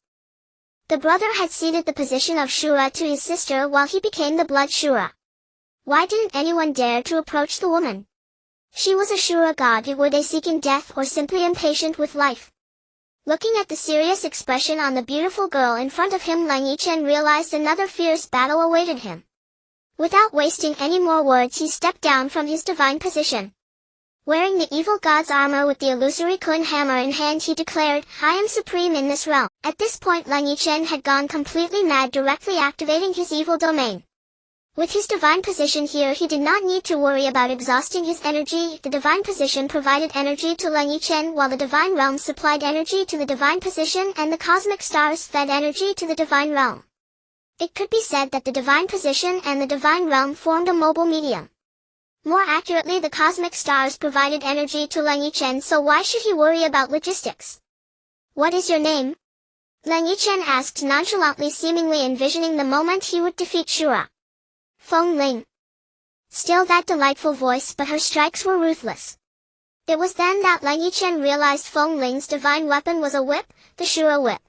The brother had ceded the position of Shura to his sister while he became the blood Shura. Why didn't anyone dare to approach the woman? She was a Shura god. Were they seeking death or simply impatient with life? Looking at the serious expression on the beautiful girl in front of him, Leng Yichen realized another fierce battle awaited him. Without wasting any more words, he stepped down from his divine position. Wearing the evil god's armor with the illusory Kun hammer in hand, he declared, "I am supreme in this realm." At this point, Leng Yichen had gone completely mad, directly activating his evil domain. With his divine position here, he did not need to worry about exhausting his energy. The divine position provided energy to Leng Yichen, while the divine realm supplied energy to the divine position, and the cosmic stars fed energy to the divine realm. It could be said that the divine position and the divine realm formed a mobile medium. More accurately, the cosmic stars provided energy to Leng Yichen, so why should he worry about logistics? "What is your name?" Leng Yichen asked nonchalantly, seemingly envisioning the moment he would defeat Shura. "Feng Ling." Still that delightful voice, but her strikes were ruthless. It was then that Leng Yichen realized Feng Ling's divine weapon was a whip, the Shura whip.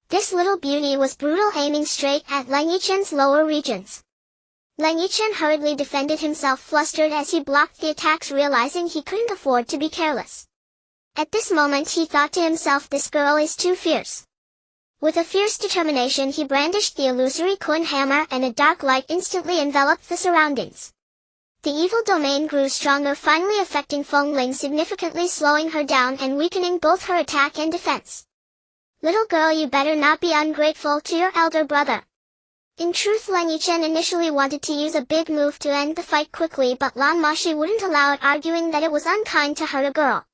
This little beauty was brutal, aiming straight at Leng Yichen's lower regions. Leng Yichen hurriedly defended himself, flustered as he blocked the attacks, realizing he couldn't afford to be careless. At this moment he thought to himself, this girl is too fierce. With a fierce determination he brandished the illusory Kun hammer, and a dark light instantly enveloped the surroundings. The evil domain grew stronger, finally affecting Feng Ling significantly, slowing her down and weakening both her attack and defense. "Little girl, you better not be ungrateful to your elder brother." In truth, Leng Yichen initially wanted to use a big move to end the fight quickly, but Lan Moxi wouldn't allow it, arguing that it was unkind to hurt a girl.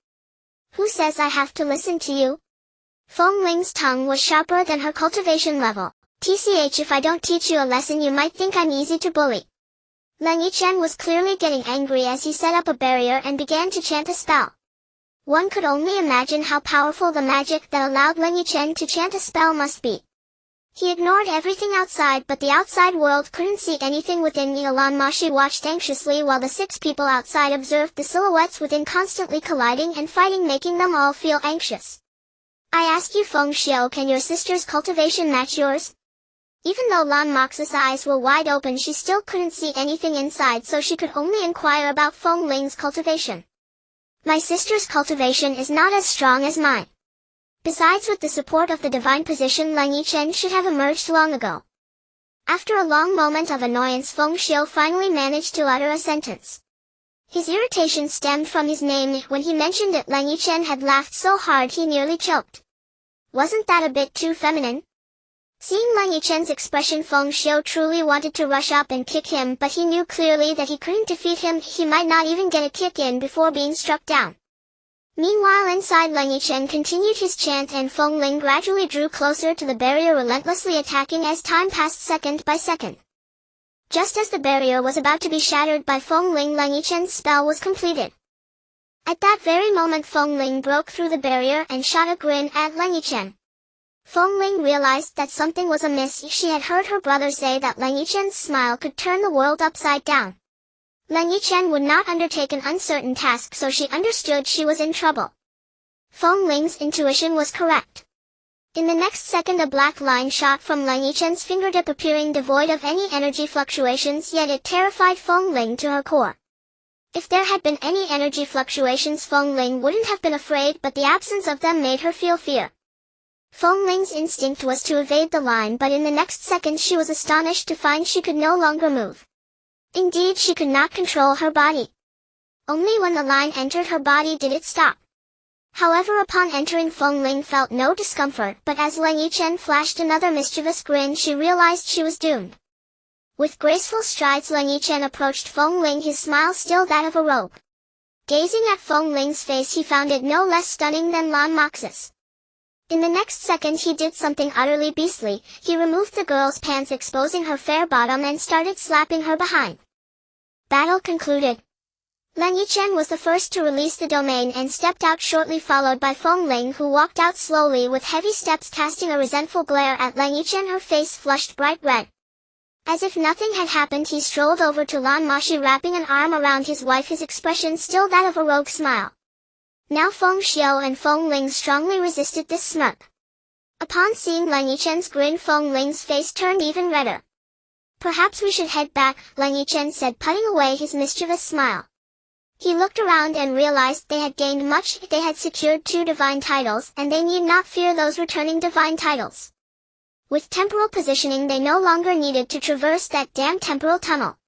"Who says I have to listen to you?" Feng Ling's tongue was sharper than her cultivation level. "Tch, if I don't teach you a lesson, you might think I'm easy to bully." Leng Yichen was clearly getting angry as he set up a barrier and began to chant a spell. One could only imagine how powerful the magic that allowed Leng Yichen to chant a spell must be. He ignored everything outside, but the outside world couldn't see anything within. Lan Moxi watched anxiously while the 6 people outside observed the silhouettes within constantly colliding and fighting, making them all feel anxious. "I ask you, Feng Xiao, can your sister's cultivation match yours?" Even though Lan Moxi's eyes were wide open, she still couldn't see anything inside, so she could only inquire about Feng Ling's cultivation. "My sister's cultivation is not as strong as mine. Besides, with the support of the divine position, Leng Yichen should have emerged long ago." After a long moment of annoyance, Feng Xiao finally managed to utter a sentence. His irritation stemmed from his name. When he mentioned it, Leng Yichen had laughed so hard he nearly choked. Wasn't that a bit too feminine? Seeing Leng Yichen's expression, Feng Xiao truly wanted to rush up and kick him, but he knew clearly that he couldn't defeat him. He might not even get a kick in before being struck down. Meanwhile, inside, Leng Yichen continued his chant, and Feng Ling gradually drew closer to the barrier, relentlessly attacking as time passed second by second. Just as the barrier was about to be shattered by Feng Ling, Leng Yichen's spell was completed. At that very moment, Feng Ling broke through the barrier and shot a grin at Leng Yichen. Feng Ling realized that something was amiss. She had heard her brother say that Leng Yichen's smile could turn the world upside down. Leng Yichen would not undertake an uncertain task, so she understood she was in trouble. Feng Ling's intuition was correct. In the next second, a black line shot from Leng Yichen's fingertip, appearing devoid of any energy fluctuations, yet it terrified Feng Ling to her core. If there had been any energy fluctuations, Feng Ling wouldn't have been afraid, but the absence of them made her feel fear. Feng Ling's instinct was to evade the line, but in the next second she was astonished to find she could no longer move. Indeed, she could not control her body. Only when the line entered her body did it stop. However, upon entering, Feng Ling felt no discomfort, but as Leng Yichen flashed another mischievous grin, she realized she was doomed. With graceful strides, Leng Yichen approached Feng Ling, his smile still that of a rogue. Gazing at Feng Ling's face, he found it no less stunning than Lan Moxi's. In the next second he did something utterly beastly. He removed the girl's pants, exposing her fair bottom, and started slapping her behind. Battle concluded. Leng Yichen was the first to release the domain and stepped out, shortly followed by Feng Ling, who walked out slowly with heavy steps, casting a resentful glare at Leng Yichen, her face flushed bright red. As if nothing had happened, he strolled over to Lan Moxi, wrapping an arm around his wife, his expression still that of a rogue smile. Now Feng Xiao and Feng Ling strongly resisted this smirk. Upon seeing Leng Yichen's grin, Feng Ling's face turned even redder. Perhaps we should head back, Leng Yichen said, putting away his mischievous smile. He looked around and realized they had gained much. They had secured 2 divine titles, and they need not fear those returning divine titles. With temporal positioning, they no longer needed to traverse that damn temporal tunnel.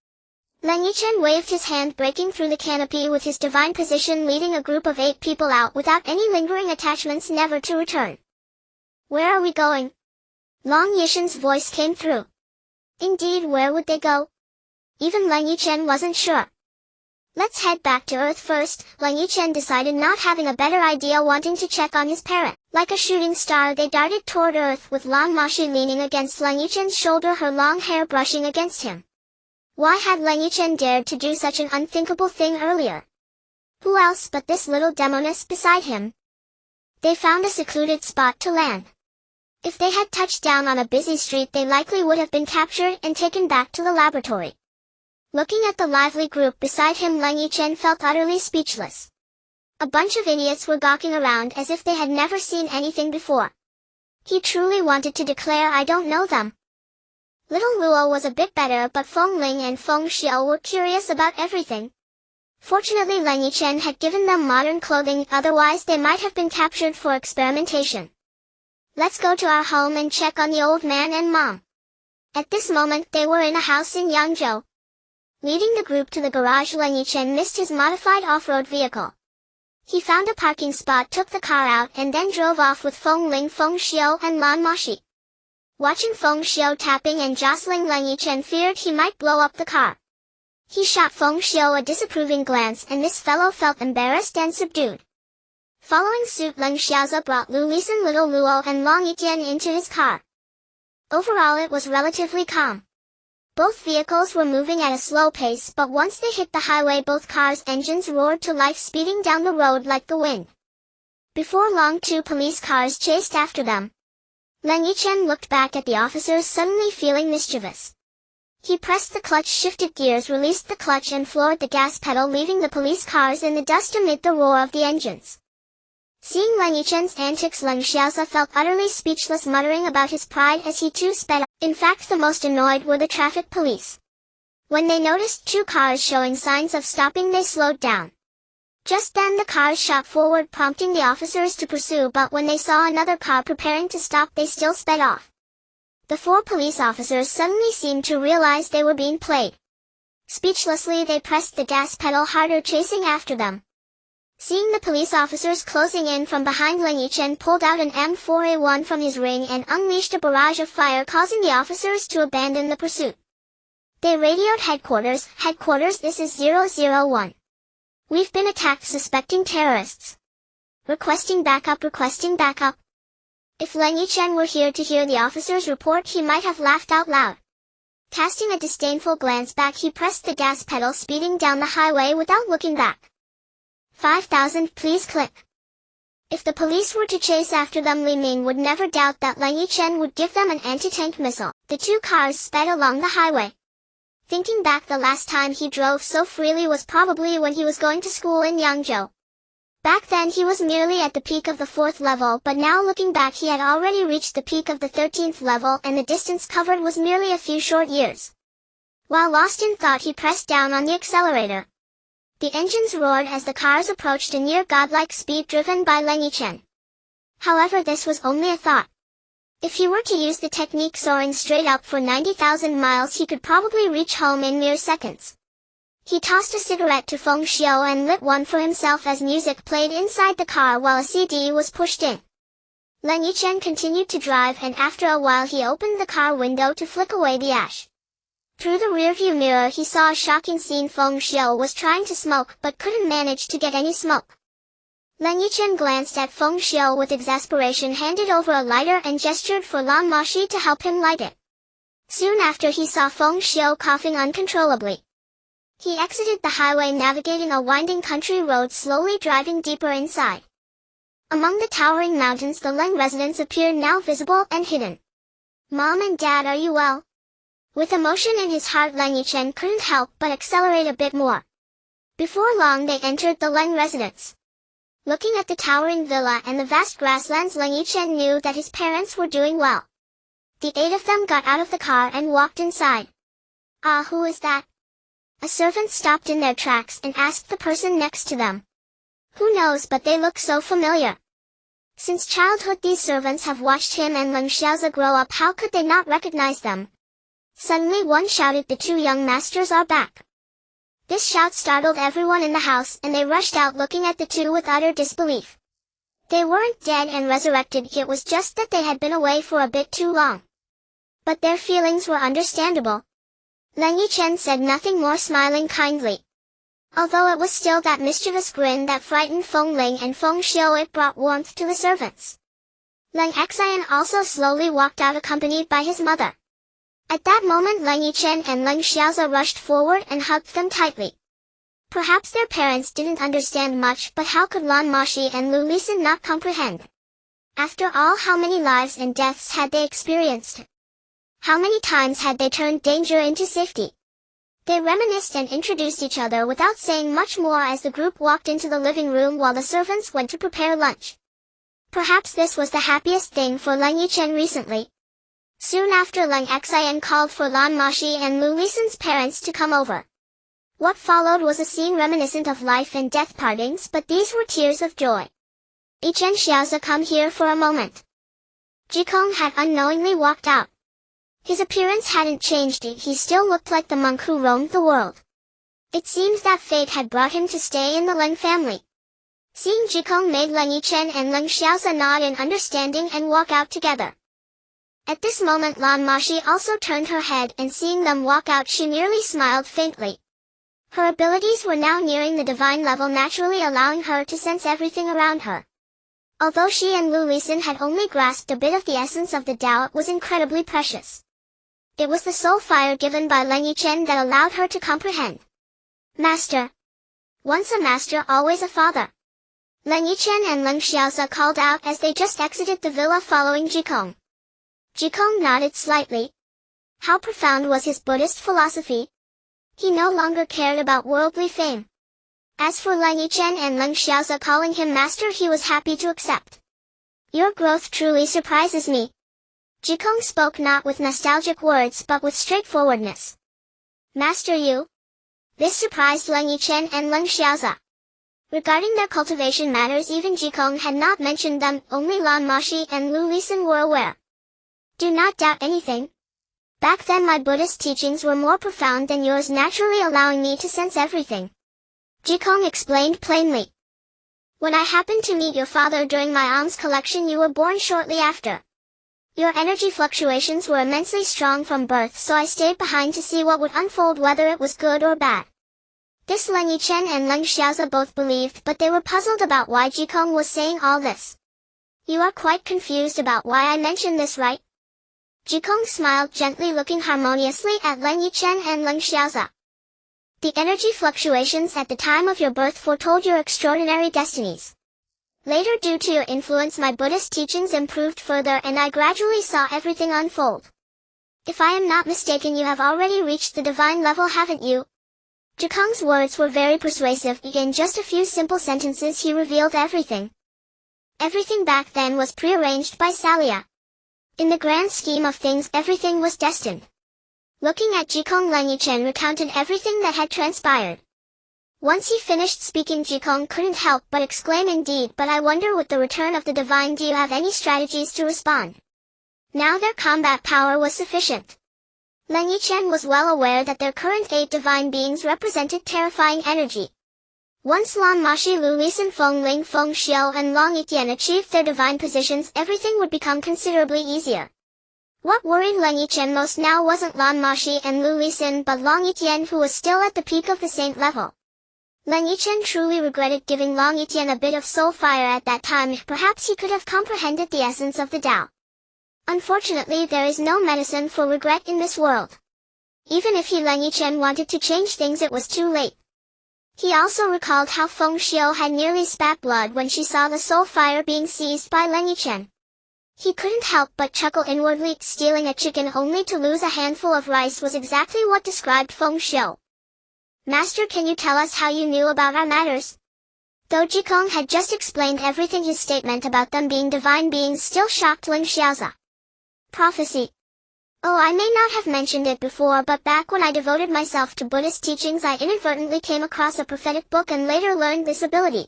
Leng Yichen waved his hand, breaking through the canopy with his divine position, leading a group of 8 people out without any lingering attachments, never to return. Where are we going? Leng Yichen's voice came through. Indeed, where would they go? Even Leng Yichen wasn't sure. Let's head back to Earth first, Leng Yichen decided, not having a better idea, wanting to check on his parent. Like a shooting star, they darted toward Earth, with Lan Moxi leaning against Leng Yichen's shoulder, her long hair brushing against him. Why had Leng Yichen dared to do such an unthinkable thing earlier? Who else but this little demoness beside him? They found a secluded spot to land. If they had touched down on a busy street, they likely would have been captured and taken back to the laboratory. Looking at the lively group beside him, Leng Yichen felt utterly speechless. A bunch of idiots were gawking around as if they had never seen anything before. He truly wanted to declare, I don't know them. Little Luo was a bit better, but Feng Ling and Feng Xiao were curious about everything. Fortunately, Leng Yichen had given them modern clothing, otherwise they might have been captured for experimentation. Let's go to our home and check on the old man and mom. At this moment, they were in a house in Yangzhou. Leading the group to the garage, Leng Yichen missed his modified off-road vehicle. He found a parking spot, took the car out, and then drove off with Feng Ling, Feng Xiao, and Lan Moxi. Watching Feng Xiao tapping and jostling, Leng Yichen feared he might blow up the car. He shot Feng Xiao a disapproving glance, and this fellow felt embarrassed and subdued. Following suit, Leng Xiaoza brought Lu Lisan, Little Luo, and Leng Yichen into his car. Overall, it was relatively calm. Both vehicles were moving at a slow pace, but once they hit the highway, both cars' engines roared to life, speeding down the road like the wind. Before long, 2 police cars chased after them. Leng Yichen looked back at the officers, suddenly feeling mischievous. He pressed the clutch, shifted gears, released the clutch, and floored the gas pedal, leaving the police cars in the dust amid the roar of the engines. Seeing Leng Yichen's antics, Leng Xiaoza felt utterly speechless, muttering about his pride as he too sped up. In fact, the most annoyed were the traffic police. When they noticed 2 cars showing signs of stopping, they slowed down. Just then the cars shot forward, prompting the officers to pursue, but when they saw another car preparing to stop, they still sped off. The 4 police officers suddenly seemed to realize they were being played. Speechlessly, they pressed the gas pedal harder, chasing after them. Seeing the police officers closing in from behind, Leng Yichen pulled out an M4A1 from his ring and unleashed a barrage of fire, causing the officers to abandon the pursuit. They radioed headquarters, this is 001. We've been attacked, suspecting terrorists. Requesting backup. If Leng Yichen were here to hear the officer's report, he might have laughed out loud. Casting a disdainful glance back, he pressed the gas pedal, speeding down the highway without looking back. 5,000, please click. If the police were to chase after them, Li Ming would never doubt that Leng Yichen would give them an anti-tank missile. The 2 cars sped along the highway. Thinking back, the last time he drove so freely was probably when he was going to school in Yangzhou. Back then he was merely at the peak of the 4th level, but now looking back, he had already reached the peak of the 13th level, and the distance covered was merely a few short years. While lost in thought, he pressed down on the accelerator. The engines roared as the cars approached a near godlike speed, driven by Leng Yichen. However, this was only a thought. If he were to use the technique soaring straight up for 90,000 miles, he could probably reach home in mere seconds. He tossed a cigarette to Feng Xiao and lit one for himself as music played inside the car while a CD was pushed in. Leng Yichen continued to drive, and after a while he opened the car window to flick away the ash. Through the rearview mirror he saw a shocking scene. Feng Xiao was trying to smoke, but couldn't manage to get any smoke. Leng Yichen glanced at Feng Xiao with exasperation, handed over a lighter and gestured for Lan Moxi to help him light it. Soon after, he saw Feng Xiao coughing uncontrollably. He exited the highway, navigating a winding country road, slowly driving deeper inside. Among the towering mountains, the Leng residence appeared, now visible and hidden. Mom and Dad, are you well? With emotion in his heart, Leng Yichen couldn't help but accelerate a bit more. Before long they entered the Leng residence. Looking at the towering villa and the vast grasslands, Leng Yichen knew that his parents were doing well. The 8 of them got out of the car and walked inside. "Ah, who is that?" A servant stopped in their tracks and asked the person next to them. "Who knows, but they look so familiar." Since childhood these servants have watched him and Leng Xiaozi grow up, how could they not recognize them? Suddenly one shouted, "The 2 young masters are back." This shout startled everyone in the house, and they rushed out looking at the 2 with utter disbelief. They weren't dead and resurrected, it was just that they had been away for a bit too long. But their feelings were understandable. Leng Yichen said nothing more, smiling kindly. Although it was still that mischievous grin that frightened Feng Ling and Feng Xiu, it brought warmth to the servants. Leng Xian also slowly walked out accompanied by his mother. At that moment Leng Yichen and Leng Xiaozi rushed forward and hugged them tightly. Perhaps their parents didn't understand much, but how could Lan Moxi and Lu Lisan not comprehend? After all, how many lives and deaths had they experienced? How many times had they turned danger into safety? They reminisced and introduced each other without saying much more as the group walked into the living room while the servants went to prepare lunch. Perhaps this was the happiest thing for Leng Yichen recently. Soon after, Leng Xian called for Lan Moxi and Lu Lisan's parents to come over. What followed was a scene reminiscent of life and death partings, but these were tears of joy. "Yichen Xiaozi, come here for a moment." Jikong had unknowingly walked out. His appearance hadn't changed, he still looked like the monk who roamed the world. It seems that fate had brought him to stay in the Leng family. Seeing Jikong made Leng Yichen and Leng Xiaozi nod in understanding and walk out together. At this moment Lan Moxi also turned her head, and seeing them walk out she merely smiled faintly. Her abilities were now nearing the divine level, naturally allowing her to sense everything around her. Although she and Lu Lisan had only grasped a bit of the essence of the Tao, it was incredibly precious. It was the soul fire given by Leng Yichen that allowed her to comprehend. "Master. Once a master, always a father." Leng Yichen and Leng Xiaozi called out as they just exited the villa following Jikong. Jikong nodded slightly. How profound was his Buddhist philosophy? He no longer cared about worldly fame. As for Leng Yichen and Leng Xiaozi calling him master, he was happy to accept. "Your growth truly surprises me." Jikong spoke not with nostalgic words but with straightforwardness. "Master, you?" This surprised Leng Yichen and Leng Xiaozi. Regarding their cultivation matters, even Jikong had not mentioned them, only Lan Moxi and Lu Lisan were aware. "Do not doubt anything. Back then my Buddhist teachings were more profound than yours, naturally allowing me to sense everything." Jikong explained plainly. "When I happened to meet your father during my alms collection, you were born shortly after. Your energy fluctuations were immensely strong from birth, so I stayed behind to see what would unfold, whether it was good or bad." This Leng Yichen and Leng Xiaozi both believed, but they were puzzled about why Jikong was saying all this. "You are quite confused about why I mentioned this, right?" Jikong smiled gently, looking harmoniously at Leng Yichen and Leng Xiaozi. "The energy fluctuations at the time of your birth foretold your extraordinary destinies. Later, due to your influence, my Buddhist teachings improved further and I gradually saw everything unfold. If I am not mistaken, you have already reached the divine level, haven't you?" Jikong's words were very persuasive. In just a few simple sentences he revealed everything. Everything back then was prearranged by Salia. In the grand scheme of things, everything was destined. Looking at Jikong, Leng Yichen recounted everything that had transpired. Once he finished speaking, Jikong couldn't help but exclaim, "Indeed, but I wonder, with the return of the divine, do you have any strategies to respond?" Now their combat power was sufficient. Leng Yichen was well aware that their current 8 divine beings represented terrifying energy. Once Lan Moxi, Lu Lisan, Feng Ling, Feng Xiu and Leng Yichen achieved their divine positions, everything would become considerably easier. What worried Leng Yichen most now wasn't Lan Moxi and Lu Lisan, but Leng Yichen, who was still at the peak of the saint level. Leng Yichen truly regretted giving Leng Yichen a bit of soul fire at that time. Perhaps he could have comprehended the essence of the Tao. Unfortunately, there is no medicine for regret in this world. Even if Leng Yichen wanted to change things, it was too late. He also recalled how Feng Xiu had nearly spat blood when she saw the soul fire being seized by Leng Yichen. He couldn't help but chuckle inwardly. Stealing a chicken only to lose a handful of rice was exactly what described Feng Xiu. "Master, can you tell us how you knew about our matters?" Though Jikong had just explained everything, his statement about them being divine beings still shocked Ling Xiaoza. Prophecy. Oh, I may not have mentioned it before, but back when I devoted myself to Buddhist teachings, I inadvertently came across a prophetic book and later learned this ability.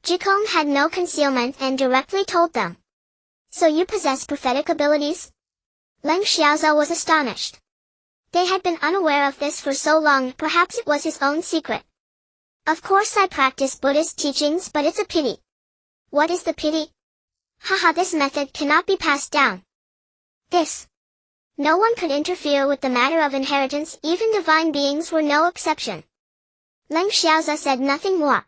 Jikong had no concealment and directly told them. So you possess prophetic abilities? Leng Xiaoza was astonished. They had been unaware of this for so long, perhaps it was his own secret. Of course I practice Buddhist teachings, but it's a pity. What is the pity? Haha, this method cannot be passed down. This. No one could interfere with the matter of inheritance, even divine beings were no exception. Leng Xiaoza said nothing more.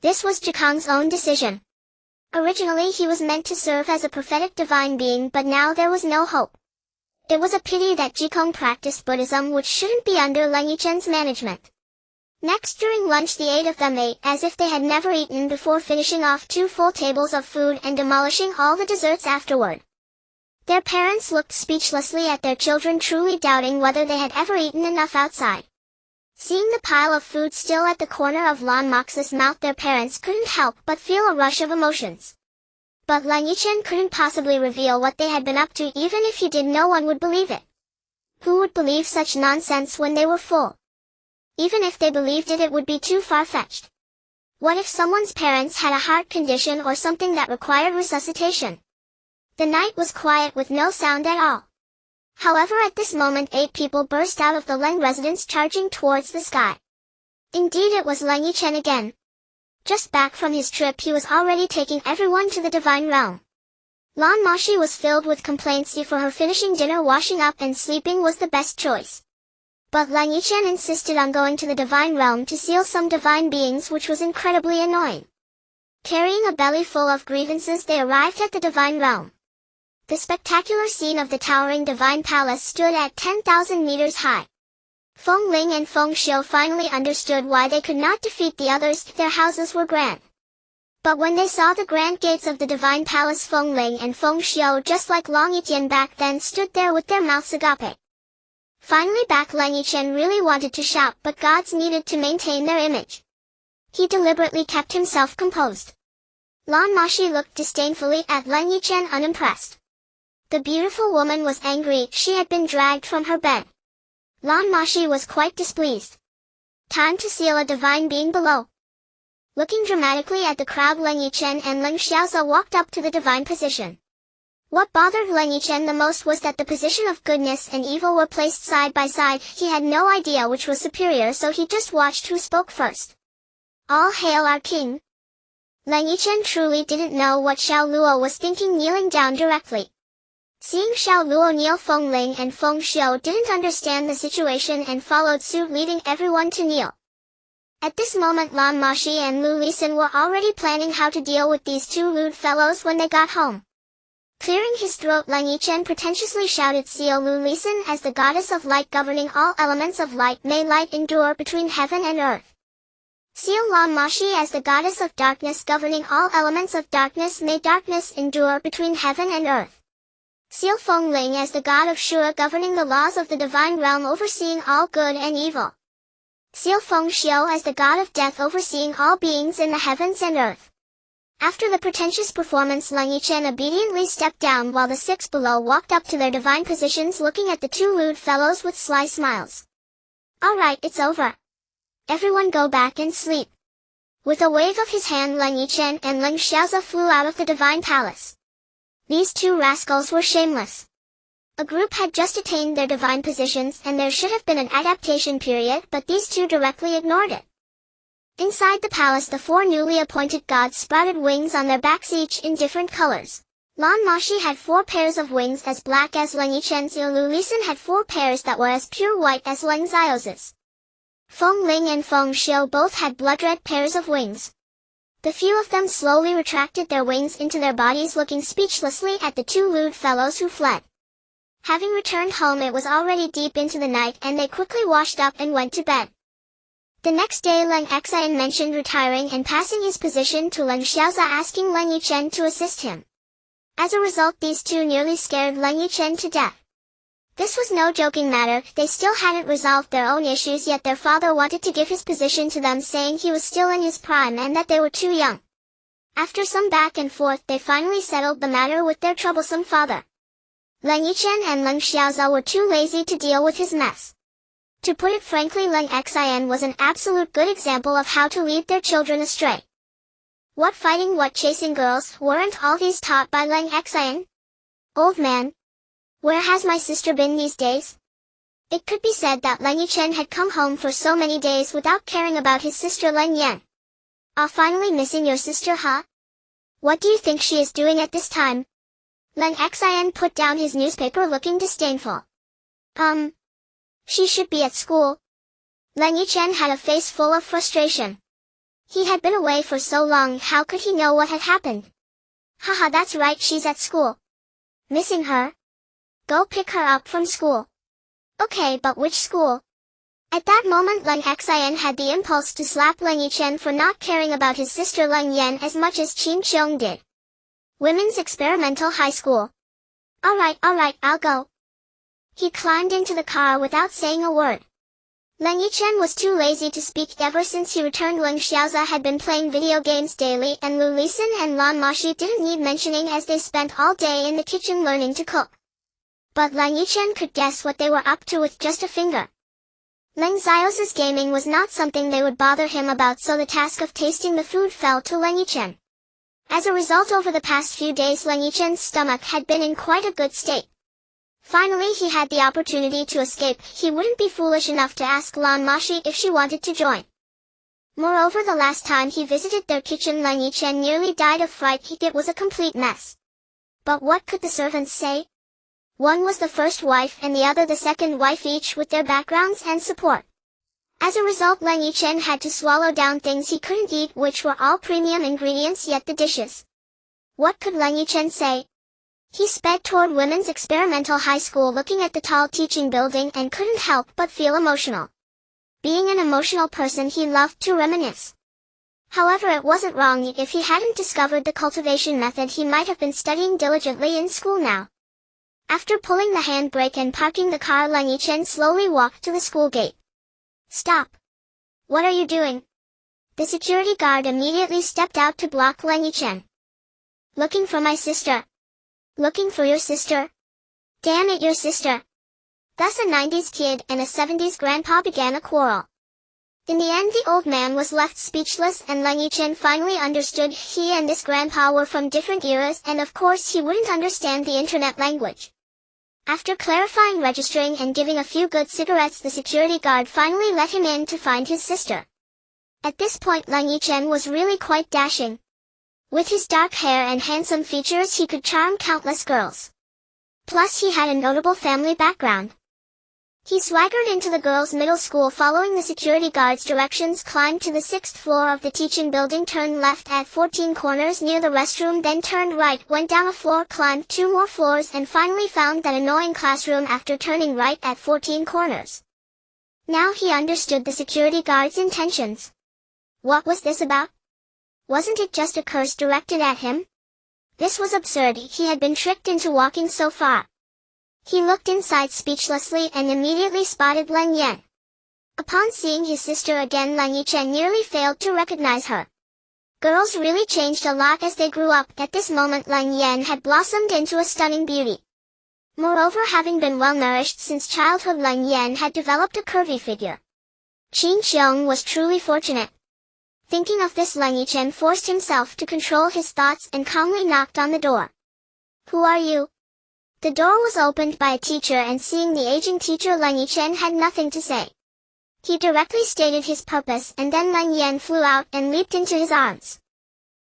This was Jikong's own decision. Originally he was meant to serve as a prophetic divine being, but now there was no hope. It was a pity that Jikong practiced Buddhism, which shouldn't be under Leng Yichen's management. Next, during lunch, the 8 of them ate as if they had never eaten before, finishing off 2 full tables of food and demolishing all the desserts afterward. Their parents looked speechlessly at their children, truly doubting whether they had ever eaten enough outside. Seeing the pile of food still at the corner of Lan Moxi's mouth, their parents couldn't help but feel a rush of emotions. But Leng Yichen couldn't possibly reveal what they had been up to. Even if he did, no one would believe it. Who would believe such nonsense when they were full? Even if they believed it, it would be too far-fetched. What if someone's parents had a heart condition or something that required resuscitation? The night was quiet with no sound at all. However, at this moment 8 people burst out of the Leng residence, charging towards the sky. Indeed, it was Leng Yichen again. Just back from his trip, he was already taking everyone to the divine realm. Lan Moxi was filled with complaints for her finishing dinner, washing up and sleeping was the best choice. But Leng Yichen insisted on going to the divine realm to seal some divine beings, which was incredibly annoying. Carrying a belly full of grievances, they arrived at the divine realm. The spectacular scene of the towering divine palace stood at 10,000 meters high. Feng Ling and Feng Xiu finally understood why they could not defeat the others. Their houses were grand. But when they saw the grand gates of the divine palace, Feng Ling and Feng Xiu, just like Leng Yichen back then, stood there with their mouths agape. Finally back, Leng Yichen really wanted to shout, but gods needed to maintain their image. He deliberately kept himself composed. Lan Moxi looked disdainfully at Leng Yichen, unimpressed. The beautiful woman was angry. She had been dragged from her bed. Lan Moxi was quite displeased. Time to seal a divine being below. Looking dramatically at the crowd, Leng Yichen and Leng Xiaoza walked up to the divine position. What bothered Leng Yichen the most was that the position of goodness and evil were placed side by side. He had no idea which was superior, so he just watched who spoke first. All hail our king. Leng Yichen truly didn't know what Xiao Luo was thinking, kneeling down directly. Seeing Xiao Luo kneel, Feng Ling and Feng Xiu didn't understand the situation and followed suit, leading everyone to kneel. At this moment, Lan Moxi and Lu Lisin were already planning how to deal with these 2 rude fellows when they got home. Clearing his throat, Leng Yichen pretentiously shouted, "Seal Lu Lisin as the goddess of light governing all elements of light, may light endure between heaven and earth. Seal Lan Moxi as the goddess of darkness governing all elements of darkness, may darkness endure between heaven and earth. Seal Feng Ling as the god of Shura governing the laws of the divine realm, overseeing all good and evil. Seal Feng Xiu as the god of death, overseeing all beings in the heavens and earth." After the pretentious performance, Leng Yichen obediently stepped down while the 6 below walked up to their divine positions, looking at the 2 rude fellows with sly smiles. "Alright, it's over. Everyone go back and sleep." With a wave of his hand, Leng Yichen and Leng Xiaoza flew out of the divine palace. These 2 rascals were shameless. A group had just attained their divine positions and there should have been an adaptation period, but these 2 directly ignored it. Inside the palace, the 4 newly appointed gods sprouted wings on their backs, each in different colors. Lan Moxi had 4 pairs of wings as black as Leng Yichen's. Lu Lisin had 4 pairs that were as pure white as Leng Xiaoza's. Feng Ling and Feng Xiu both had blood-red pairs of wings. The few of them slowly retracted their wings into their bodies, looking speechlessly at the 2 rude fellows who fled. Having returned home, it was already deep into the night and they quickly washed up and went to bed. The next day, Leng Yichen mentioned retiring and passing his position to Leng Xiaoza, asking Leng Yichen to assist him. As a result, these 2 nearly scared Leng Yichen to death. This was no joking matter, they still hadn't resolved their own issues yet their father wanted to give his position to them saying he was still in his prime and that they were too young. After some back and forth they finally settled the matter with their troublesome father. Leng Yichen and Leng Xiaoza were too lazy to deal with his mess. To put it frankly, Leng Xian was an absolute good example of how to lead their children astray. What fighting, what chasing girls, weren't all these taught by Leng Xian? Old man, where has my sister been these days? It could be said that Leng Yichen had come home for so many days without caring about his sister Leng Yan. Ah, finally missing your sister, huh? What do you think she is doing at this time? Leng Xian put down his newspaper looking disdainful. She should be at school. Leng Yichen had a face full of frustration. He had been away for so long, how could he know what had happened? Haha, that's right, she's at school. Missing her? Go pick her up from school. Okay, but which school? At that moment Leng Xian had the impulse to slap Leng Yichen for not caring about his sister Leng Yan as much as Qin Qiong did. Women's Experimental High School. Alright, I'll go. He climbed into the car without saying a word. Leng Yichen was too lazy to speak ever since he returned. Leng Xiaoza had been playing video games daily and Lu Lisan and Lan Moxi didn't need mentioning as they spent all day in the kitchen learning to cook. But Leng Yichen could guess what they were up to with just a finger. Leng Xiaoza's gaming was not something they would bother him about, so the task of tasting the food fell to Leng Yichen. As a result, over the past few days Leng Yichen's stomach had been in quite a good state. Finally he had the opportunity to escape. He wouldn't be foolish enough to ask Lan Moxi if she wanted to join. Moreover, the last time he visited their kitchen Leng Yichen nearly died of fright. It was a complete mess. But what could the servants say? One was the first wife and the other the second wife, each with their backgrounds and support. As a result Leng Yichen had to swallow down things he couldn't eat, which were all premium ingredients, yet the dishes. What could Leng Yichen say? He sped toward Women's Experimental High School looking at the tall teaching building and couldn't help but feel emotional. Being an emotional person, he loved to reminisce. However, it wasn't wrong. If he hadn't discovered the cultivation method, he might have been studying diligently in school now. After pulling the handbrake and parking the car, Leng Yichen slowly walked to the school gate. Stop! What are you doing? The security guard immediately stepped out to block Leng Yichen. Looking for my sister. Looking for your sister? Damn it, your sister! Thus a 90s kid and a 70s grandpa began a quarrel. In the end the old man was left speechless and Leng Yichen finally understood he and this grandpa were from different eras and of course he wouldn't understand the internet language. After clarifying, registering and giving a few good cigarettes, the security guard finally let him in to find his sister. At this point Leng Yichen was really quite dashing. With his dark hair and handsome features he could charm countless girls. Plus he had a notable family background. He swaggered into the girls' middle school following the security guard's directions, climbed to the 6th floor of the teaching building, turned left at 14 corners near the restroom, then turned right, went down a floor, climbed 2 more floors and finally found that annoying classroom after turning right at 14 corners. Now he understood the security guard's intentions. What was this about? Wasn't it just a curse directed at him? This was absurd. He had been tricked into walking so far. He looked inside speechlessly and immediately spotted Leng Yan. Upon seeing his sister again, Leng Yichen nearly failed to recognize her. Girls really changed a lot as they grew up. At this moment Leng Yan had blossomed into a stunning beauty. Moreover, having been well-nourished since childhood, Leng Yan had developed a curvy figure. Qin Qiong was truly fortunate. Thinking of this, Leng Yichen forced himself to control his thoughts and calmly knocked on the door. Who are you? The door was opened by a teacher and seeing the aging teacher, Leng Yichen had nothing to say. He directly stated his purpose and then Leng Yan flew out and leaped into his arms.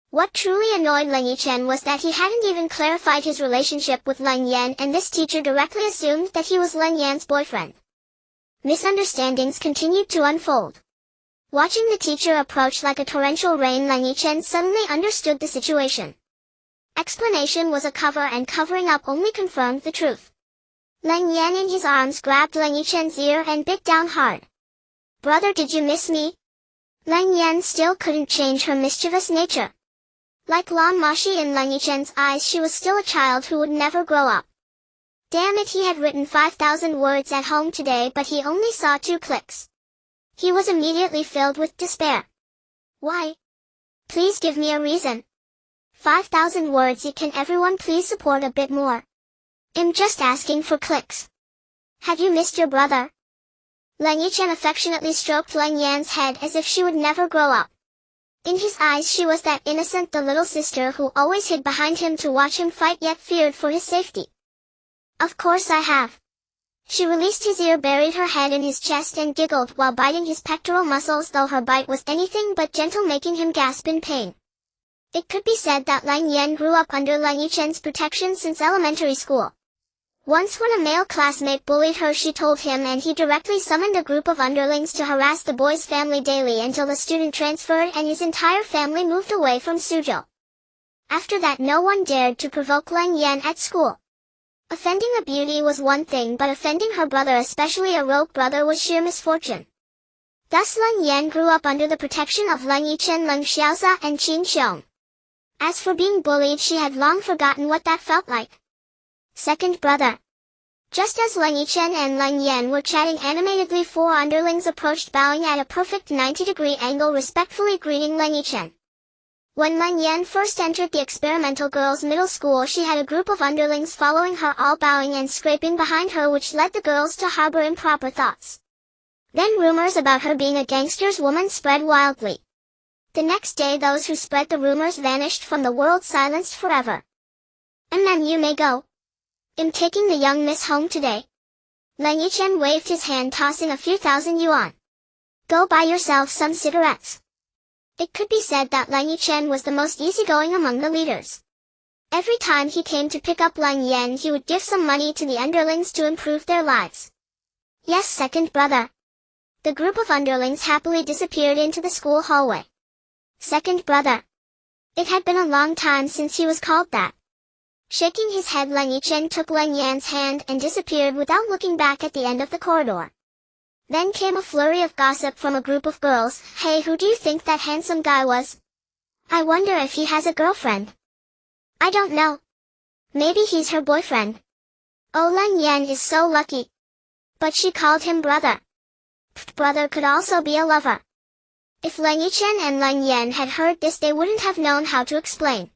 What truly annoyed Leng Yichen was that he hadn't even clarified his relationship with Leng Yan and this teacher directly assumed that he was Leng Yan's boyfriend. Misunderstandings continued to unfold. Watching the teacher approach like a torrential rain, Leng Yichen suddenly understood the situation. Explanation was a cover and covering up only confirmed the truth. Leng Yan in his arms grabbed Leng Yichen's ear and bit down hard. Brother, did you miss me? Leng Yan still couldn't change her mischievous nature. Like Lan Moxi in Leng Yichen's eyes, she was still a child who would never grow up. Damn it, he had written 5,000 words at home today, but he only saw 2 clicks. He was immediately filled with despair. Why? Please give me a reason. 5,000 words. Can everyone please support a bit more? I'm just asking for clicks. Have you missed your brother? Leng Yichen affectionately stroked Leng Yan's head as if she would never grow up. In his eyes she was that innocent, the little sister who always hid behind him to watch him fight yet feared for his safety. Of course I have. She released his ear, buried her head in his chest and giggled while biting his pectoral muscles, though her bite was anything but gentle, making him gasp in pain. It could be said that Leng Yan grew up under Leng Yichen's protection since elementary school. Once when a male classmate bullied her, she told him, and he directly summoned a group of underlings to harass the boy's family daily until the student transferred and his entire family moved away from Suzhou. After that no one dared to provoke Leng Yan at school. Offending a beauty was one thing, but offending her brother, especially a rogue brother, was sheer misfortune. Thus Leng Yan grew up under the protection of Leng Yichen, Leng Xiaoza, and Qin Xiong. As for being bullied, she had long forgotten what that felt like. Second brother. Just as Leng Yichen and Leng Yan were chatting animatedly, 4 underlings approached, bowing at a perfect 90-degree angle, respectfully greeting Leng Yichen. When Leng Yan first entered the experimental girls' middle school, she had a group of underlings following her, all bowing and scraping behind her, which led the girls to harbor improper thoughts. Then rumors about her being a gangster's woman spread wildly. The next day those who spread the rumors vanished from the world, silenced forever. And then you may go. I'm taking the young miss home today. Leng Yichen waved his hand, tossing a few thousand yuan. Go buy yourself some cigarettes. It could be said that Leng Yichen was the most easygoing among the leaders. Every time he came to pick up Leng Yan, he would give some money to the underlings to improve their lives. Yes, second brother. The group of underlings happily disappeared into the school hallway. Second brother. It had been a long time since he was called that. Shaking his head, Leng Yichen took Leng Yan's hand and disappeared without looking back at the end of the corridor. Then came a flurry of gossip from a group of girls. Hey, who do you think that handsome guy was? I wonder if he has a girlfriend. I don't know. Maybe he's her boyfriend. Oh, Leng Yan is so lucky. But she called him brother. Brother could also be a lover. If Leng Yichen and Leng Yan had heard this, they wouldn't have known how to explain.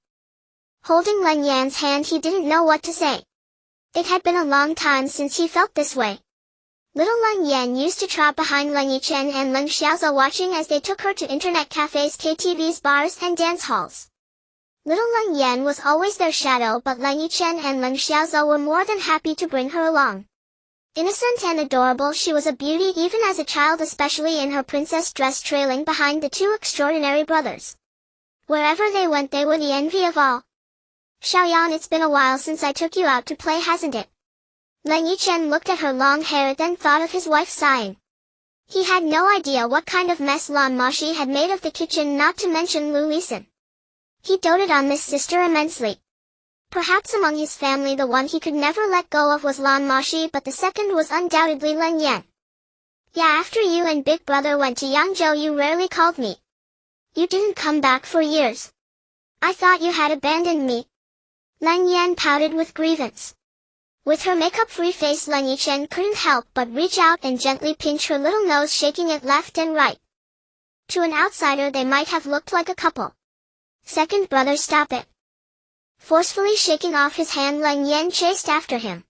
Holding Leng Yan's hand, he didn't know what to say. It had been a long time since he felt this way. Little Leng Yan used to trot behind Leng Yichen and Leng Xiaoza, watching as they took her to internet cafes, KTVs, bars, and dance halls. Little Leng Yan was always their shadow, but Leng Yichen and Leng Xiaoza were more than happy to bring her along. Innocent and adorable, she was a beauty even as a child, especially in her princess dress, trailing behind the 2 extraordinary brothers. Wherever they went, they were the envy of all. Xiaoyan, it's been a while since I took you out to play, hasn't it? Leng Yichen looked at her long hair, then thought of his wife sighing. He had no idea what kind of mess Lan Moxi had made of the kitchen, not to mention Lu Lisan. He doted on this sister immensely. Perhaps among his family the one he could never let go of was Lan Moxi, but the second was undoubtedly Leng Yan. Yeah, after you and big brother went to Yangzhou, you rarely called me. You didn't come back for years. I thought you had abandoned me. Leng Yan pouted with grievance. With her makeup-free face, Leng Yichen couldn't help but reach out and gently pinch her little nose, shaking it left and right. To an outsider they might have looked like a couple. Second brother, stop it. Forcefully shaking off his hand, Leng Yan chased after him.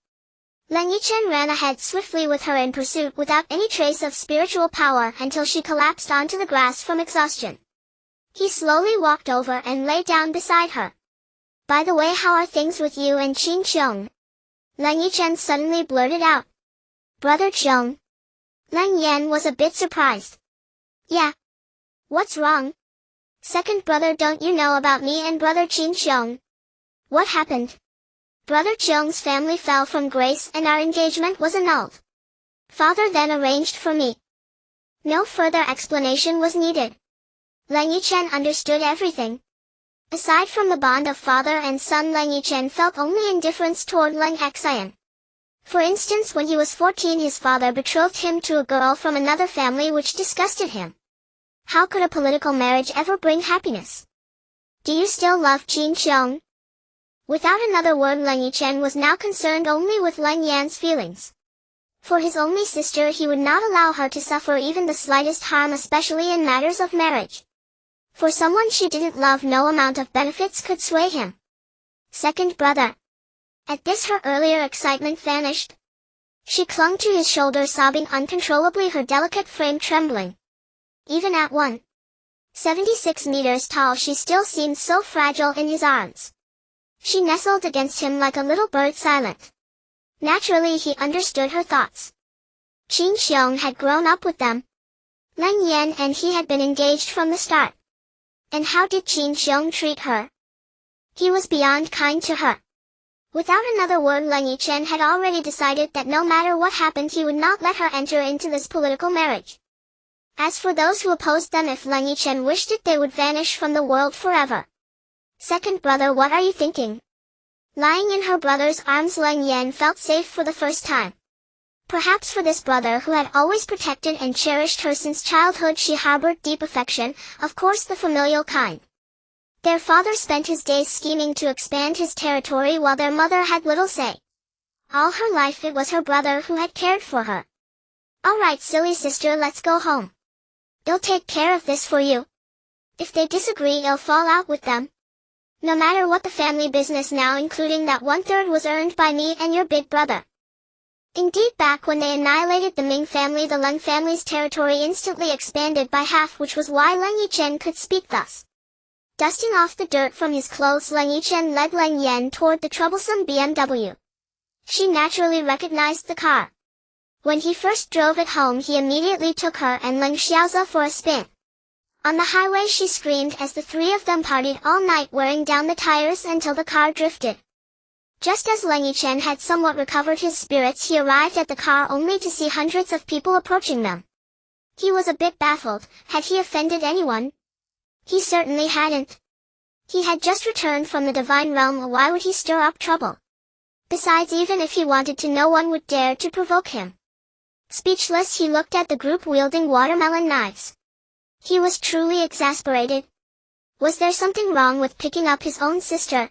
Leng Yichen ran ahead swiftly with her in pursuit, without any trace of spiritual power, until she collapsed onto the grass from exhaustion. He slowly walked over and lay down beside her. By the way, how are things with you and Qin Xiong? Leng Yichen suddenly blurted out. Brother Qiong. Leng Yan was a bit surprised. Yeah. What's wrong? Second brother, don't you know about me and brother Qin Xiong? What happened? Brother Qiong's family fell from grace and our engagement was annulled. Father then arranged for me. No further explanation was needed. Leng Yichen understood everything. Aside from the bond of father and son, Leng Yichen felt only indifference toward Leng Xian. For instance, when he was 14, his father betrothed him to a girl from another family, which disgusted him. How could a political marriage ever bring happiness? Do you still love Qin Xiong? Without another word, Leng Yichen was now concerned only with Leng Yan's feelings. For his only sister, he would not allow her to suffer even the slightest harm, especially in matters of marriage. For someone she didn't love, no amount of benefits could sway him. Second brother. At this, her earlier excitement vanished. She clung to his shoulder, sobbing uncontrollably, her delicate frame trembling. Even at 176 meters tall, she still seemed so fragile in his arms. She nestled against him like a little bird, silent. Naturally, he understood her thoughts. Qin Xiong had grown up with them. Leng Yan and he had been engaged from the start. And how did Qin Xiong treat her? He was beyond kind to her. Without another word, Leng Yichen had already decided that no matter what happened, he would not let her enter into this political marriage. As for those who opposed them, if Leng Yichen wished it, they would vanish from the world forever. Second brother, what are you thinking? Lying in her brother's arms, Leng Yan felt safe for the first time. Perhaps for this brother who had always protected and cherished her since childhood, she harbored deep affection, of course the familial kind. Their father spent his days scheming to expand his territory while their mother had little say. All her life it was her brother who had cared for her. All right, silly sister, let's go home. I'll take care of this for you. If they disagree, I'll fall out with them. No matter what, the family business now, including that 1/3, was earned by me and your big brother. Indeed, back when they annihilated the Ming family, the Leng family's territory instantly expanded by half, which was why Leng Yichen could speak thus. Dusting off the dirt from his clothes, Leng Yichen led Leng Yan toward the troublesome BMW. She naturally recognized the car. When he first drove it home, he immediately took her and Leng Xiaoza for a spin. On the highway, she screamed as the three of them partied all night, wearing down the tires until the car drifted. Just as Leng Yichen had somewhat recovered his spirits, he arrived at the car only to see hundreds of people approaching them. He was a bit baffled. Had he offended anyone? He certainly hadn't. He had just returned from the divine realm. Why would he stir up trouble? Besides, even if he wanted to, no one would dare to provoke him. Speechless, he looked at the group wielding watermelon knives. He was truly exasperated. Was there something wrong with picking up his own sister?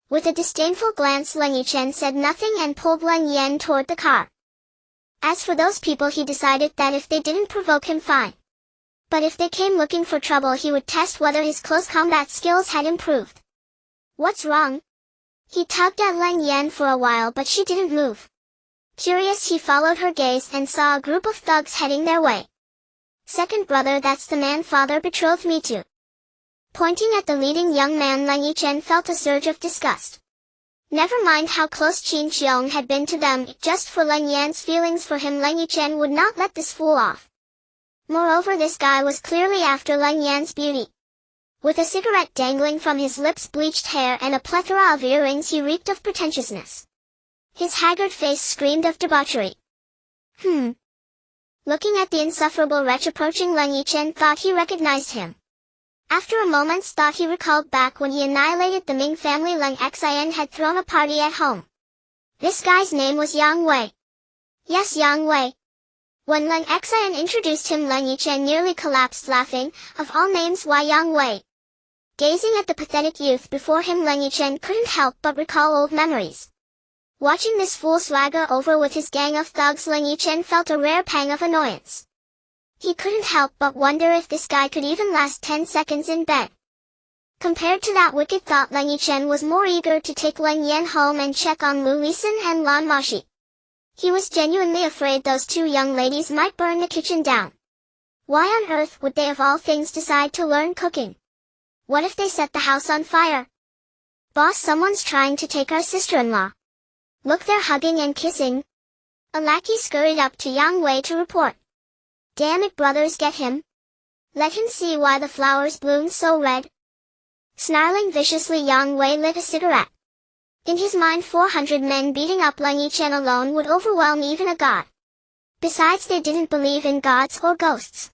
With a disdainful glance, Leng Yichen said nothing and pulled Leng Yan toward the car. As for those people, he decided that if they didn't provoke him, fine. But if they came looking for trouble, he would test whether his close combat skills had improved. What's wrong? He tugged at Leng Yan for a while, but she didn't move. Curious, he followed her gaze and saw a group of thugs heading their way. Second brother, that's the man father betrothed me to. Pointing at the leading young man, Leng Yichen felt a surge of disgust. Never mind how close Qin Xiong had been to them, just for Leng Yan's feelings for him, Leng Yichen would not let this fool off. Moreover, this guy was clearly after Leng Yan's beauty. With a cigarette dangling from his lips, bleached hair, and a plethora of earrings, he reeked of pretentiousness. His haggard face screamed of debauchery. Looking at the insufferable wretch approaching, Leng Yichen thought he recognized him. After a moment's thought, he recalled back when he annihilated the Ming family, Leng Xian had thrown a party at home. This guy's name was Yang Wei. Yes, Yang Wei. When Leng Xian introduced him, Leng Yichen nearly collapsed laughing. Of all names, why Yang Wei? Gazing at the pathetic youth before him, Leng Yichen couldn't help but recall old memories. Watching this fool swagger over with his gang of thugs, Leng Yichen felt a rare pang of annoyance. He couldn't help but wonder if this guy could even last 10 seconds in bed. Compared to that wicked thought, Leng Yichen was more eager to take Leng Yan home and check on Lu Lisan and Lan Moxi. He was genuinely afraid those two young ladies might burn the kitchen down. Why on earth would they of all things decide to learn cooking? What if they set the house on fire? Boss, someone's trying to take our sister-in-law. Look, they're hugging and kissing. A lackey scurried up to Yang Wei to report. Damn it, brothers, get him. Let him see why the flowers bloom so red. Snarling viciously, Yang Wei lit a cigarette. In his mind, 400 men beating up Leng Yichen alone would overwhelm even a god. Besides, they didn't believe in gods or ghosts.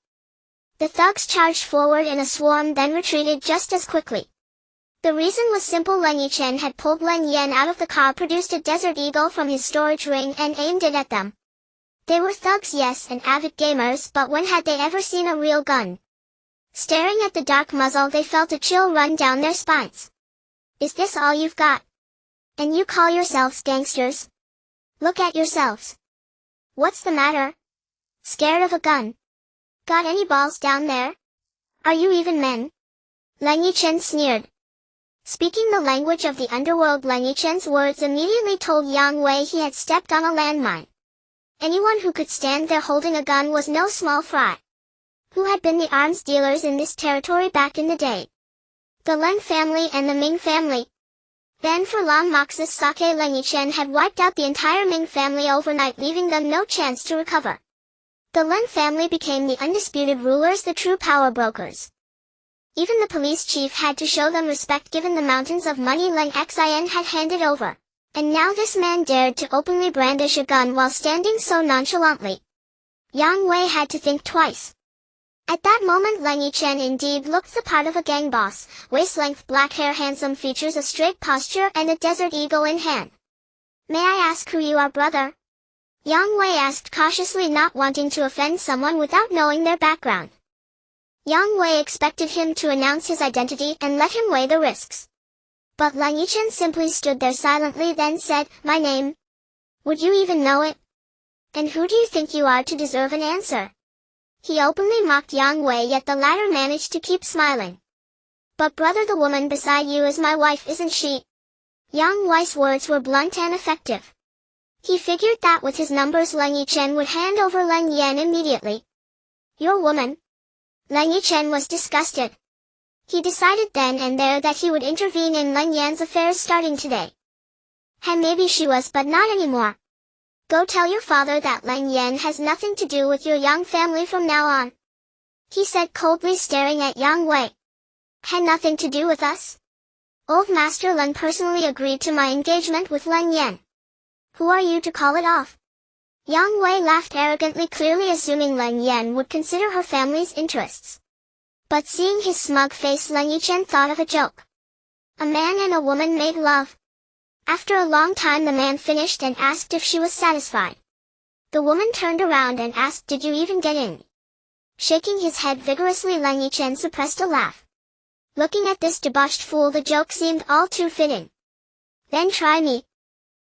The thugs charged forward in a swarm, then retreated just as quickly. The reason was simple. Leng Yichen had pulled Leng Yan out of the car, produced a Desert Eagle from his storage ring, and aimed it at them. They were thugs, yes, and avid gamers, but when had they ever seen a real gun? Staring at the dark muzzle, they felt a chill run down their spines. Is this all you've got? And you call yourselves gangsters? Look at yourselves. What's the matter? Scared of a gun? Got any balls down there? Are you even men? Leng Yichen sneered. Speaking the language of the underworld, Leng Yichen's words immediately told Yang Wei he had stepped on a landmine. Anyone who could stand there holding a gun was no small fry. Who had been the arms dealers in this territory back in the day? The Leng family and the Ming family. Then for Lan Moxi's sake, Leng Yichen had wiped out the entire Ming family overnight, leaving them no chance to recover. The Leng family became the undisputed rulers, the true power brokers. Even the police chief had to show them respect given the mountains of money Leng Xian had handed over. And now this man dared to openly brandish a gun while standing so nonchalantly. Yang Wei had to think twice. At that moment Leng Yichen indeed looked the part of a gang boss, waist-length black hair, handsome features, a straight posture, and a desert eagle in hand. May I ask who you are, brother? Yang Wei asked cautiously, not wanting to offend someone without knowing their background. Yang Wei expected him to announce his identity and let him weigh the risks. But Leng Yichen simply stood there silently, then said, "My name? Would you even know it? And who do you think you are to deserve an answer?" He openly mocked Yang Wei, yet the latter managed to keep smiling. "But brother, the woman beside you is my wife, isn't she?" Yang Wei's words were blunt and effective. He figured that with his numbers Leng Yichen would hand over Leng Yan immediately. "Your woman?" Leng Yichen was disgusted. He decided then and there that he would intervene in Leng Yan's affairs starting today. And maybe she was, but not anymore. Go tell your father that Leng Yan has nothing to do with your Yang family from now on," he said coldly, staring at Yang Wei. "Had nothing to do with us? Old Master Leng personally agreed to my engagement with Leng Yan. Who are you to call it off?" Yang Wei laughed arrogantly, clearly assuming Leng Yan would consider her family's interests. But seeing his smug face, Leng Yichen thought of a joke. A man and a woman made love. After a long time the man finished and asked if she was satisfied. The woman turned around and asked, "Did you even get in?" Shaking his head vigorously, Leng Yichen suppressed a laugh. Looking at this debauched fool, the joke seemed all too fitting. "Then try me,"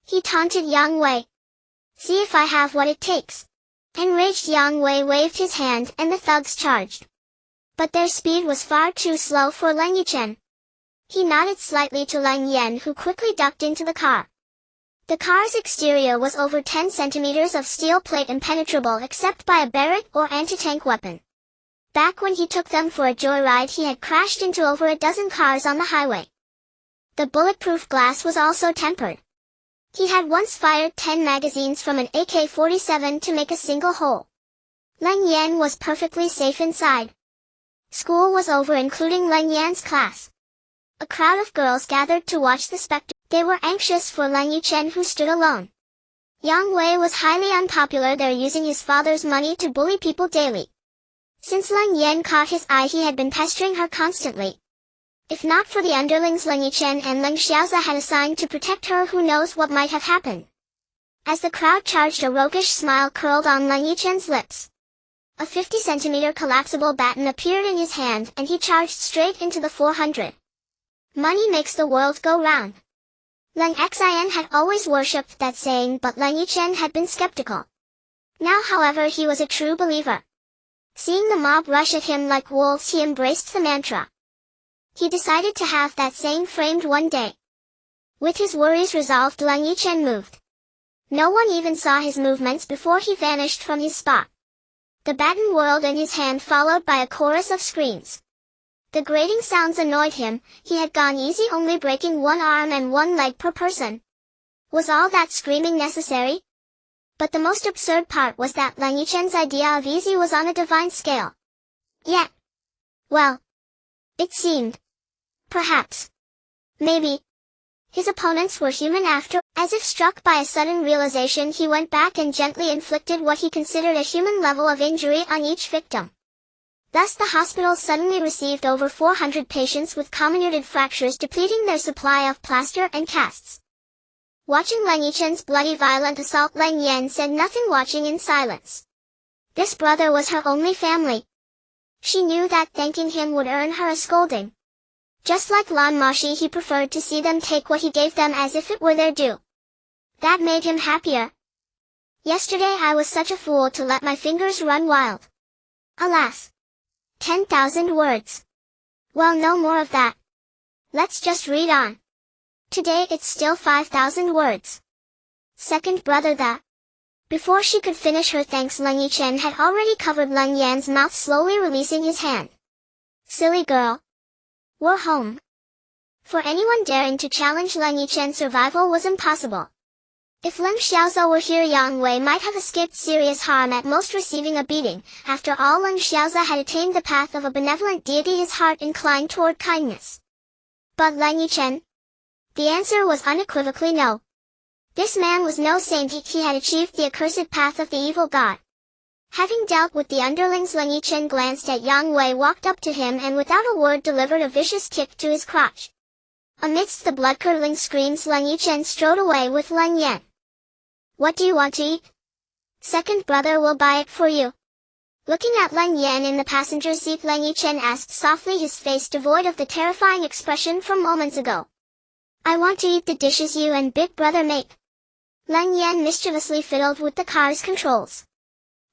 he taunted Yang Wei. "See if I have what it takes." Enraged, Yang Wei waved his hand and the thugs charged. But their speed was far too slow for Leng Yichen. He nodded slightly to Leng Yan, who quickly ducked into the car. The car's exterior was over 10 centimeters of steel plate, impenetrable except by a Barrett or anti-tank weapon. Back when he took them for a joyride, he had crashed into over a dozen cars on the highway. The bulletproof glass was also tempered. He had once fired 10 magazines from an AK-47 to make a single hole. Leng Yan was perfectly safe inside. School was over, including Leng Yan's class. A crowd of girls gathered to watch the spectacle. They were anxious for Leng Yichen, who stood alone. Yang Wei was highly unpopular there, using his father's money to bully people daily. Since Leng Yan caught his eye, he had been pestering her constantly. If not for the underlings Leng Yichen and Leng Xiaoza had assigned to protect her, who knows what might have happened. As the crowd charged, a roguish smile curled on Leng Yichen's lips. A 50-centimeter collapsible baton appeared in his hand, and he charged straight into the 400. Money makes the world go round. Leng Xian had always worshipped that saying, but Leng Yichen had been skeptical. Now, however, he was a true believer. Seeing the mob rush at him like wolves, he embraced the mantra. He decided to have that saying framed one day. With his worries resolved, Leng Yichen moved. No one even saw his movements before he vanished from his spot. The baton whirled in his hand, followed by a chorus of screams. The grating sounds annoyed him. He had gone easy, only breaking one arm and one leg per person. Was all that screaming necessary? But the most absurd part was that Leng Yichen's idea of easy was on a divine scale. Yet, well, it seemed. Perhaps. Maybe. His opponents were human after. As if struck by a sudden realization, he went back and gently inflicted what he considered a human level of injury on each victim. Thus the hospital suddenly received over 400 patients with comminuted fractures, depleting their supply of plaster and casts. Watching Leng Yichen's bloody violent assault, Leng Yan said nothing, watching in silence. This brother was her only family. She knew that thanking him would earn her a scolding. Just like Lan Moxi, he preferred to see them take what he gave them as if it were their due. That made him happier. Yesterday I was such a fool to let my fingers run wild. Alas! 10,000 words. Well, no more of that. Let's just read on. Today it's still 5,000 words. Second brother the. Before she could finish her thanks, Leng Yichen had already covered Leng Yan's mouth, slowly releasing his hand. Silly girl. We're home. For anyone daring to challenge Leng Yichen's survival was impossible. If Leng Xiaoza were here, Yang Wei might have escaped serious harm, at most receiving a beating. After all, Leng Xiaoza had attained the path of a benevolent deity, his heart inclined toward kindness. But Leng Yichen? The answer was unequivocally no. This man was no saint, he had achieved the accursed path of the evil god. Having dealt with the underlings, Leng Yichen glanced at Yang Wei, walked up to him, and without a word delivered a vicious kick to his crotch. Amidst the blood-curdling screams, Leng Yichen strode away with Leng Yan. What do you want to eat? Second brother will buy it for you. Looking at Leng Yan in the passenger seat, Leng Yichen asked softly, his face devoid of the terrifying expression from moments ago. I want to eat the dishes you and big brother make. Leng Yan mischievously fiddled with the car's controls.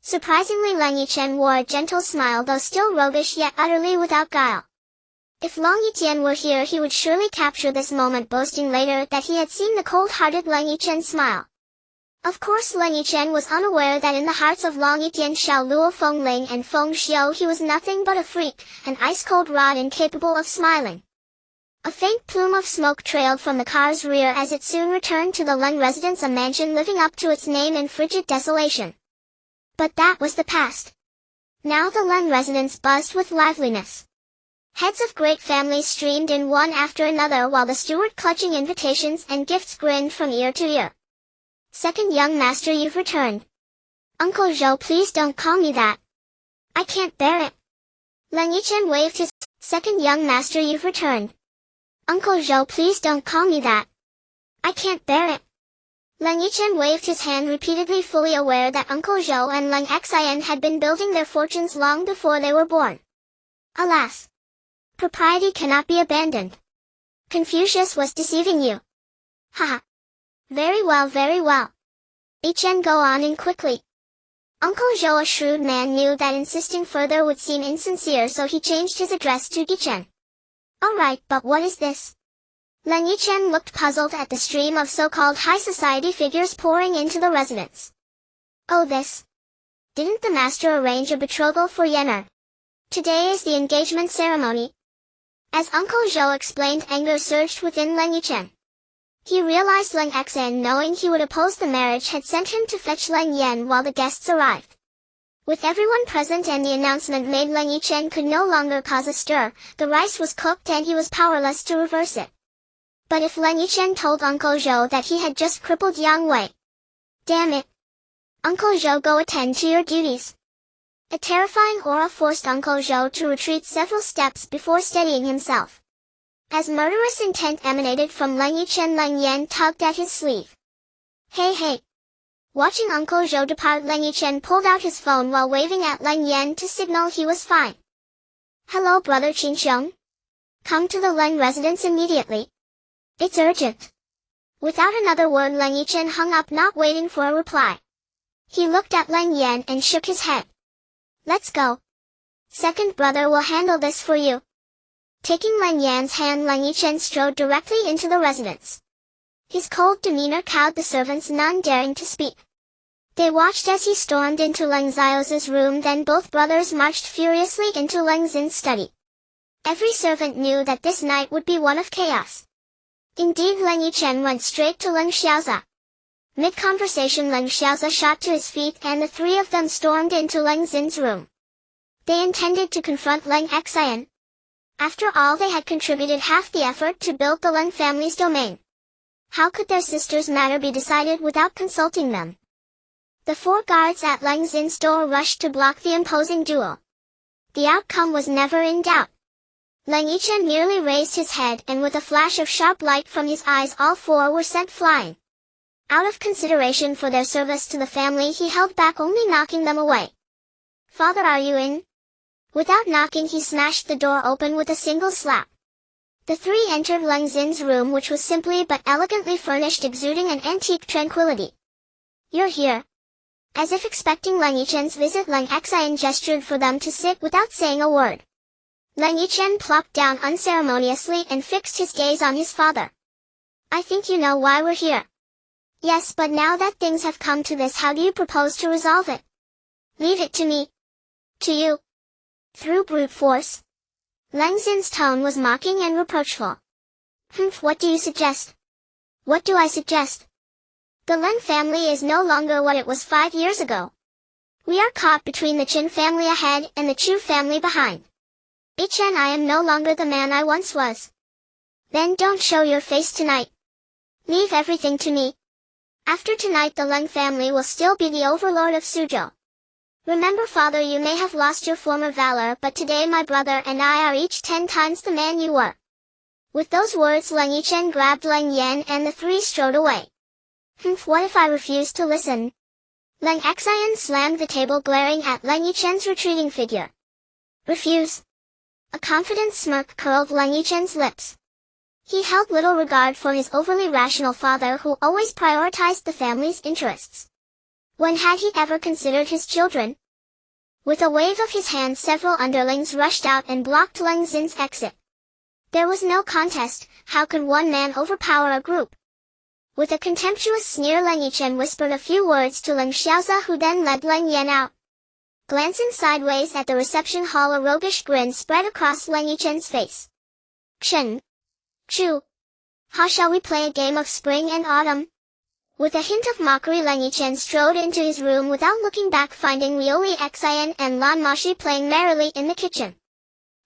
Surprisingly, Leng Yichen wore a gentle smile, though still roguish yet utterly without guile. If Long Yichen were here, he would surely capture this moment, boasting later that he had seen the cold-hearted Leng Yichen smile. Of course, Leng Yichen was unaware that in the hearts of Long Yichen, Xiao Luo, Feng Ling, and Feng Xiu, he was nothing but a freak, an ice-cold rod incapable of smiling. A faint plume of smoke trailed from the car's rear as it soon returned to the Leng residence, a mansion living up to its name in frigid desolation. But that was the past. Now the Leng residence buzzed with liveliness. Heads of great families streamed in one after another, while the steward, clutching invitations and gifts, grinned from ear to ear. Second young master, you've returned. Uncle Zhou, please don't call me that. I can't bear it. Leng Yichen waved his. Second young master, you've returned. Uncle Zhou, please don't call me that. I can't bear it. Leng Yichen waved his hand repeatedly, fully aware that Uncle Zhou and Leng Xian had been building their fortunes long before they were born. Alas! Propriety cannot be abandoned. Confucius was deceiving you. Haha. Very well, very well. Yichen, go on in quickly. Uncle Zhou, a shrewd man, knew that insisting further would seem insincere, so he changed his address to Yichen. All right, but what is this? Leng Yichen looked puzzled at the stream of so-called high society figures pouring into the residence. Oh, this. Didn't the master arrange a betrothal for Yener? Today is the engagement ceremony. As Uncle Zhou explained, anger surged within Leng Yichen. He realized Leng Xian, knowing he would oppose the marriage, had sent him to fetch Leng Yan while the guests arrived. With everyone present and the announcement made, Leng Yichen could no longer cause a stir. The rice was cooked and he was powerless to reverse it. But if Leng Yichen told Uncle Zhou that he had just crippled Yang Wei? Damn it! Uncle Zhou, go attend to your duties. A terrifying aura forced Uncle Zhou to retreat several steps before steadying himself. As murderous intent emanated from Leng Yichen, Leng Yan tugged at his sleeve. Hey hey! Watching Uncle Zhou depart, Leng Yichen pulled out his phone while waving at Leng Yan to signal he was fine. Hello, brother Qinxiong. Come to the Leng residence immediately. It's urgent. Without another word, Leng Yichen hung up, not waiting for a reply. He looked at Leng Yan and shook his head. Let's go. Second brother will handle this for you. Taking Leng Yan's hand, Leng Yichen strode directly into the residence. His cold demeanor cowed the servants, none daring to speak. They watched as he stormed into Leng Xiaoza's room, then both brothers marched furiously into Leng Xin's study. Every servant knew that this night would be one of chaos. Indeed, Leng Yichen went straight to Leng Xiaoza. Mid-conversation, Leng Xiaoza shot to his feet and the three of them stormed into Leng Xin's room. They intended to confront Leng Xian. After all, they had contributed half the effort to build the Leng family's domain. How could their sister's matter be decided without consulting them? The 4 guards at Leng Xin's door rushed to block the imposing duel. The outcome was never in doubt. Leng Yichen merely raised his head, and with a flash of sharp light from his eyes, all 4 were sent flying. Out of consideration for their service to the family, he held back, only knocking them away. Father, are you in? Without knocking, he smashed the door open with a single slap. The three entered Leng Yichen's room, which was simply but elegantly furnished, exuding an antique tranquility. "You're here." As if expecting Leng Yichen's visit, Leng Yichen gestured for them to sit without saying a word. Leng Yichen plopped down unceremoniously and fixed his gaze on his father. "I think you know why we're here." "Yes, but now that things have come to this, how do you propose to resolve it?" "Leave it to me." "To you?" "Through brute force?" Leng Yichen's tone was mocking and reproachful. "Humph, what do you suggest?" "What do I suggest? The Leng family is no longer what it was 5 years ago. We are caught between the Qin family ahead and the Chu family behind. Yichen, I am no longer the man I once was." "Then don't show your face tonight. Leave everything to me. After tonight the Leng family will still be the overlord of Suzhou. Remember, father, you may have lost your former valor, but today my brother and I are each 10 times the man you were." With those words, Leng Yichen grabbed Leng Yan and the three strode away. "Humph, what if I refuse to listen?" Leng Yichen slammed the table, glaring at Leng Yichen's retreating figure. "Refuse?" A confident smirk curled Leng Yichen's lips. He held little regard for his overly rational father, who always prioritized the family's interests. When had he ever considered his children? With a wave of his hand, several underlings rushed out and blocked Leng Yichen's exit. There was no contest. How could one man overpower a group? With a contemptuous sneer, Leng Yichen whispered a few words to Leng Xiaoza, who then led Leng Yan out. Glancing sideways at the reception hall, a roguish grin spread across Leng Yichen's face. "Chen. Chu. How shall we play a game of spring and autumn?" With a hint of mockery, Leng Yichen strode into his room without looking back, finding Liu Xian and Lan Moxi playing merrily in the kitchen.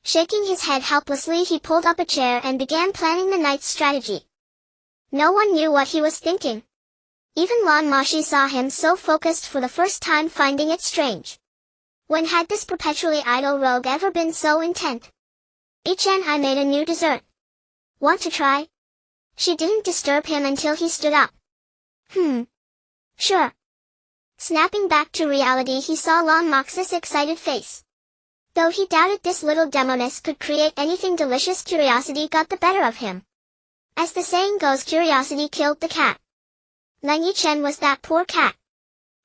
Shaking his head helplessly, he pulled up a chair and began planning the night's strategy. No one knew what he was thinking. Even Lan Moxi saw him so focused for the first time, finding it strange. When had this perpetually idle rogue ever been so intent? "Yichen, I made a new dessert. Want to try?" She didn't disturb him until he stood up. Sure." Snapping back to reality, he saw Lan Moxi's excited face. Though he doubted this little demoness could create anything delicious, curiosity got the better of him. As the saying goes, curiosity killed the cat. Leng Yichen was that poor cat.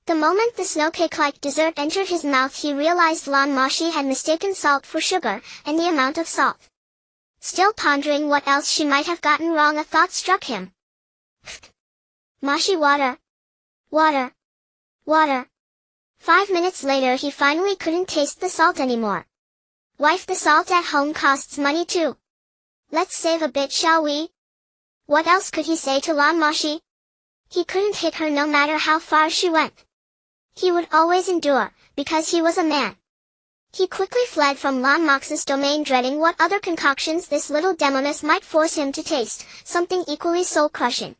The moment the snow cake-like dessert entered his mouth, he realized Lan Moxi had mistaken salt for sugar, and the amount of salt. Still pondering what else she might have gotten wrong, a thought struck him. "Moxi, water. Water. Water." 5 minutes later, he finally couldn't taste the salt anymore. "Wife, the salt at home costs money too. Let's save a bit, shall we?" What else could he say to Lan Moxi? He couldn't hit her no matter how far she went. He would always endure, because he was a man. He quickly fled from Lan Moxi's domain, dreading what other concoctions this little demoness might force him to taste, something equally soul-crushing.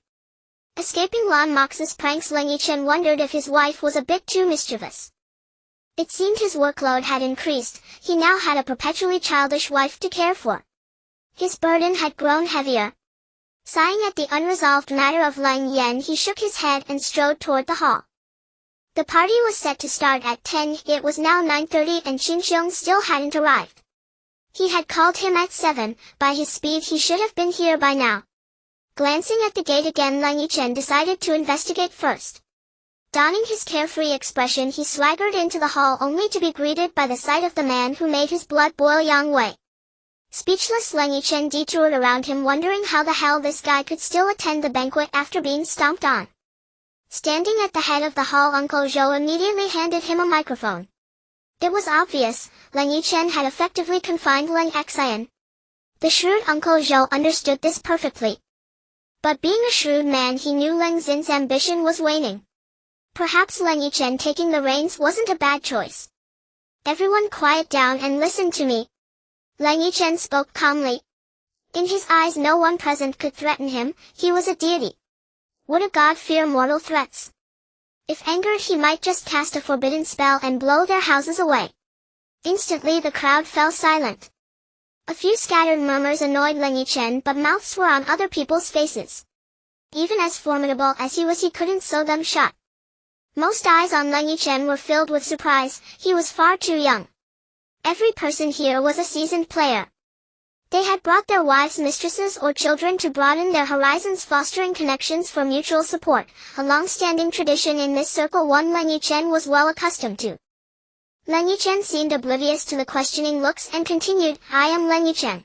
Escaping Lan Moxi's pranks, Leng Yichen wondered if his wife was a bit too mischievous. It seemed his workload had increased. He now had a perpetually childish wife to care for. His burden had grown heavier. Sighing at the unresolved matter of Leng Yan, he shook his head and strode toward the hall. The party was set to start at 10. It was now 9:30 and Xinxiong still hadn't arrived. He had called him at 7. By his speed, he should have been here by now. Glancing at the gate again, Leng Yichen decided to investigate first. Donning his carefree expression, he swaggered into the hall, only to be greeted by the sight of the man who made his blood boil, Yang Wei. Speechless, Leng Yichen detoured around him, wondering how the hell this guy could still attend the banquet after being stomped on. Standing at the head of the hall, Uncle Zhou immediately handed him a microphone. It was obvious, Leng Yichen had effectively confined Leng Yichen. The shrewd Uncle Zhou understood this perfectly. But being a shrewd man, he knew Leng Yichen's ambition was waning. Perhaps Leng Yichen taking the reins wasn't a bad choice. "Everyone quiet down and listen to me." Leng Yichen spoke calmly. In his eyes, no one present could threaten him. He was a deity. Would a god fear mortal threats? If angered, he might just cast a forbidden spell and blow their houses away. Instantly the crowd fell silent. A few scattered murmurs annoyed Leng Yichen, but mouths were on other people's faces. Even as formidable as he was, he couldn't sew them shut. Most eyes on Leng Yichen were filled with surprise. He was far too young. Every person here was a seasoned player. They had brought their wives, mistresses, or children to broaden their horizons, fostering connections for mutual support, a long-standing tradition in this circle one Leng Yichen was well accustomed to. Leng Yichen seemed oblivious to the questioning looks and continued, I am Leng Yichen.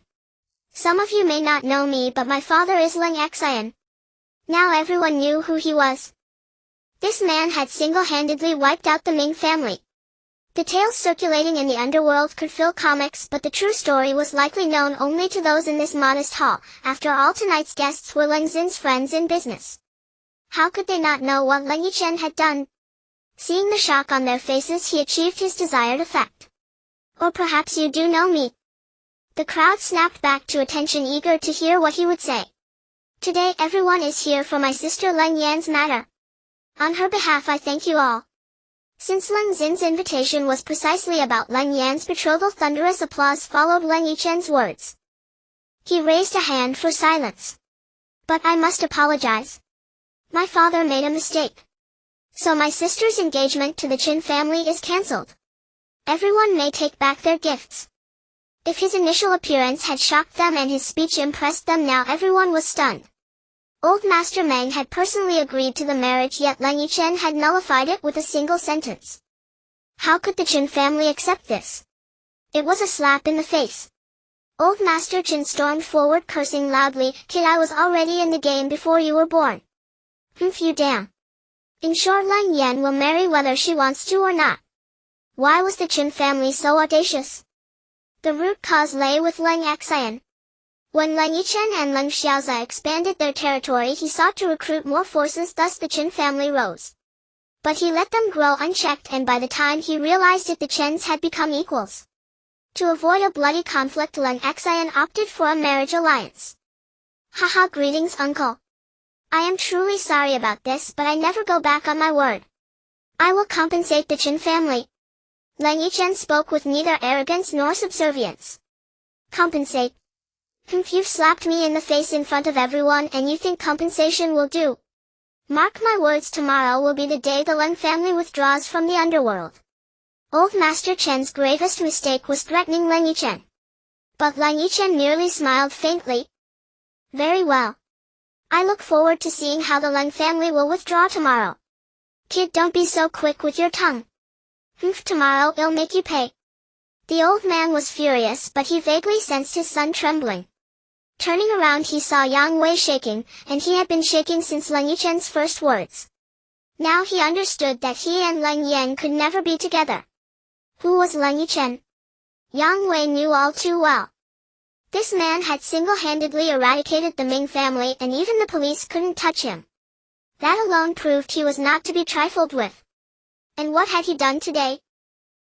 Some of you may not know me, but my father is Leng Yichen. Now everyone knew who he was. This man had single-handedly wiped out the Ming family. The tales circulating in the underworld could fill comics, but the true story was likely known only to those in this modest hall. After all, tonight's guests were Leng Xin's friends in business. How could they not know what Leng Yichen had done? Seeing the shock on their faces, he achieved his desired effect. Or perhaps you do know me. The crowd snapped back to attention, eager to hear what he would say. Today everyone is here for my sister Leng Yan's matter. On her behalf I thank you all. Since Leng Xin's invitation was precisely about Leng Yan's betrothal, thunderous applause followed Leng Yichen's words. He raised a hand for silence. But I must apologize. My father made a mistake. So my sister's engagement to the Qin family is cancelled. Everyone may take back their gifts. If his initial appearance had shocked them and his speech impressed them, now everyone was stunned. Old Master Meng had personally agreed to the marriage, yet Leng Yichen had nullified it with a single sentence. How could the Qin family accept this? It was a slap in the face. Old Master Qin stormed forward, cursing loudly, Kid, I was already in the game before you were born. You damn. In short, Leng Yan will marry whether she wants to or not. Why was the Qin family so audacious? The root cause lay with Leng Yichen. When Leng Yichen and Leng Xiaoza expanded their territory, he sought to recruit more forces, thus the Qin family rose. But he let them grow unchecked, and by the time he realized it, the Chens had become equals. To avoid a bloody conflict, Leng Yichen opted for a marriage alliance. Haha, greetings uncle. I am truly sorry about this, but I never go back on my word. I will compensate the Qin family. Leng Yichen spoke with neither arrogance nor subservience. Compensate? You've slapped me in the face in front of everyone, and you think compensation will do? Mark my words, tomorrow will be the day the Leng family withdraws from the underworld. Old Master Chen's gravest mistake was threatening Leng Yichen. But Leng Yichen merely smiled faintly. Very well. I look forward to seeing how the Leng family will withdraw tomorrow. Kid, don't be so quick with your tongue. Tomorrow I'll make you pay. The old man was furious, but he vaguely sensed his son trembling. Turning around, he saw Yang Wei shaking, and he had been shaking since Leng Yichen's first words. Now he understood that he and Leng Yan could never be together. Who was Leng Yichen? Yang Wei knew all too well. This man had single-handedly eradicated the Ming family, and even the police couldn't touch him. That alone proved he was not to be trifled with. And what had he done today?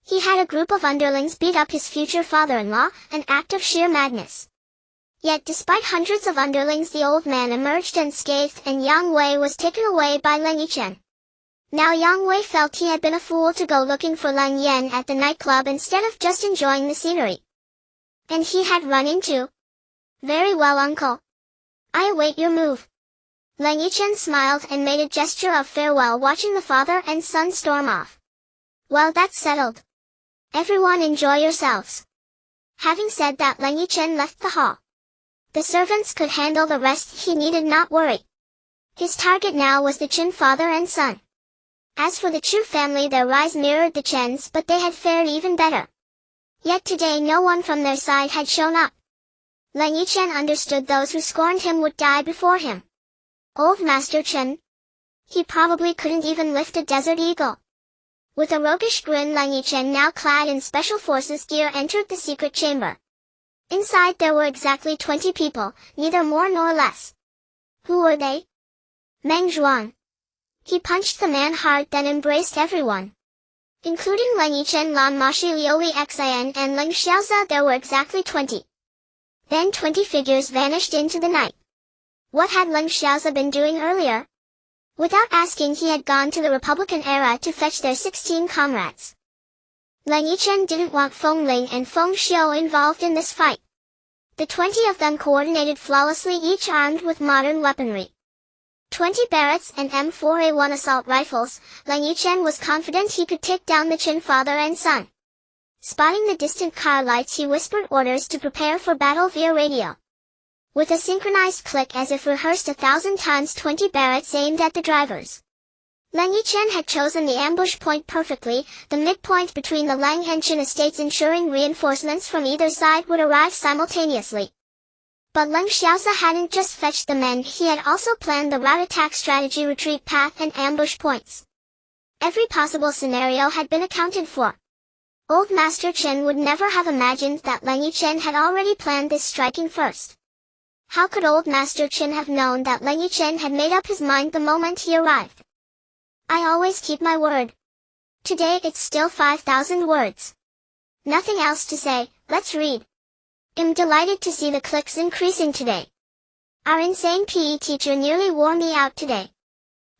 He had a group of underlings beat up his future father-in-law, an act of sheer madness. Yet despite hundreds of underlings, the old man emerged unscathed, and Yang Wei was taken away by Leng Yichen. Now Yang Wei felt he had been a fool to go looking for Leng Yan at the nightclub instead of just enjoying the scenery. And he had run into. Very well, uncle. I await your move. Leng Yichen smiled and made a gesture of farewell, watching the father and son storm off. Well, that's settled. Everyone enjoy yourselves. Having said that, Leng Yichen left the hall. The servants could handle the rest, he needed not worry. His target now was the Qin father and son. As for the Chu family, their rise mirrored the Chen's, but they had fared even better. Yet today no one from their side had shown up. Leng Yichen understood those who scorned him would die before him. Old Master Chen? He probably couldn't even lift a desert eagle. With a roguish grin, Leng Yichen, now clad in special forces gear, entered the secret chamber. Inside there were exactly 20 people, neither more nor less. Who were they? Meng Zhuang. He punched the man hard, then embraced everyone. Including Leng Yichen, Lan Moxi, Liu Xian, and Leng Xiaoza, there were exactly 20. Then 20 figures vanished into the night. What had Leng Xiaoza been doing earlier? Without asking, he had gone to the Republican era to fetch their 16 comrades. Leng Yichen didn't want Feng Ling and Feng Xiu involved in this fight. The 20 of them coordinated flawlessly, each armed with modern weaponry. 20 Barretts and M4A1 assault rifles. Leng Yichen was confident he could take down the Qin father and son. Spotting the distant car lights, he whispered orders to prepare for battle via radio. With a synchronized click as if rehearsed 1,000 times, 20 barrettes aimed at the drivers. Leng Yichen had chosen the ambush point perfectly, the midpoint between the Leng Yichen estates, ensuring reinforcements from either side would arrive simultaneously. But Leng Xiaosa hadn't just fetched the men, he had also planned the route attack strategy, retreat path and ambush points. Every possible scenario had been accounted for. Old Master Chen would never have imagined that Leng Yichen had already planned this striking first. How could Old Master Chen have known that Leng Yichen had made up his mind the moment he arrived? I always keep my word. Today it's still 5,000 words. Nothing else to say, let's read. I'm delighted to see the clicks increasing today. Our insane PE teacher nearly wore me out today.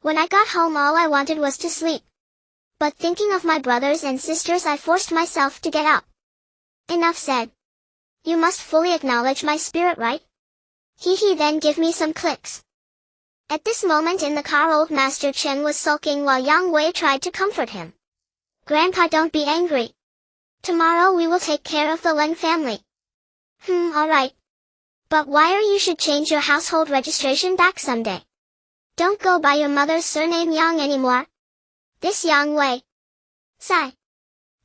When I got home all I wanted was to sleep. But thinking of my brothers and sisters I forced myself to get up. Enough said. You must fully acknowledge my spirit, right? Then give me some clicks. At this moment in the car, Old Master Chen was sulking while Yang Wei tried to comfort him. Grandpa, don't be angry. Tomorrow we will take care of the Leng family. Alright. But why you should change your household registration back someday? Don't go by your mother's surname Yang anymore. This Yang Wei. Sigh.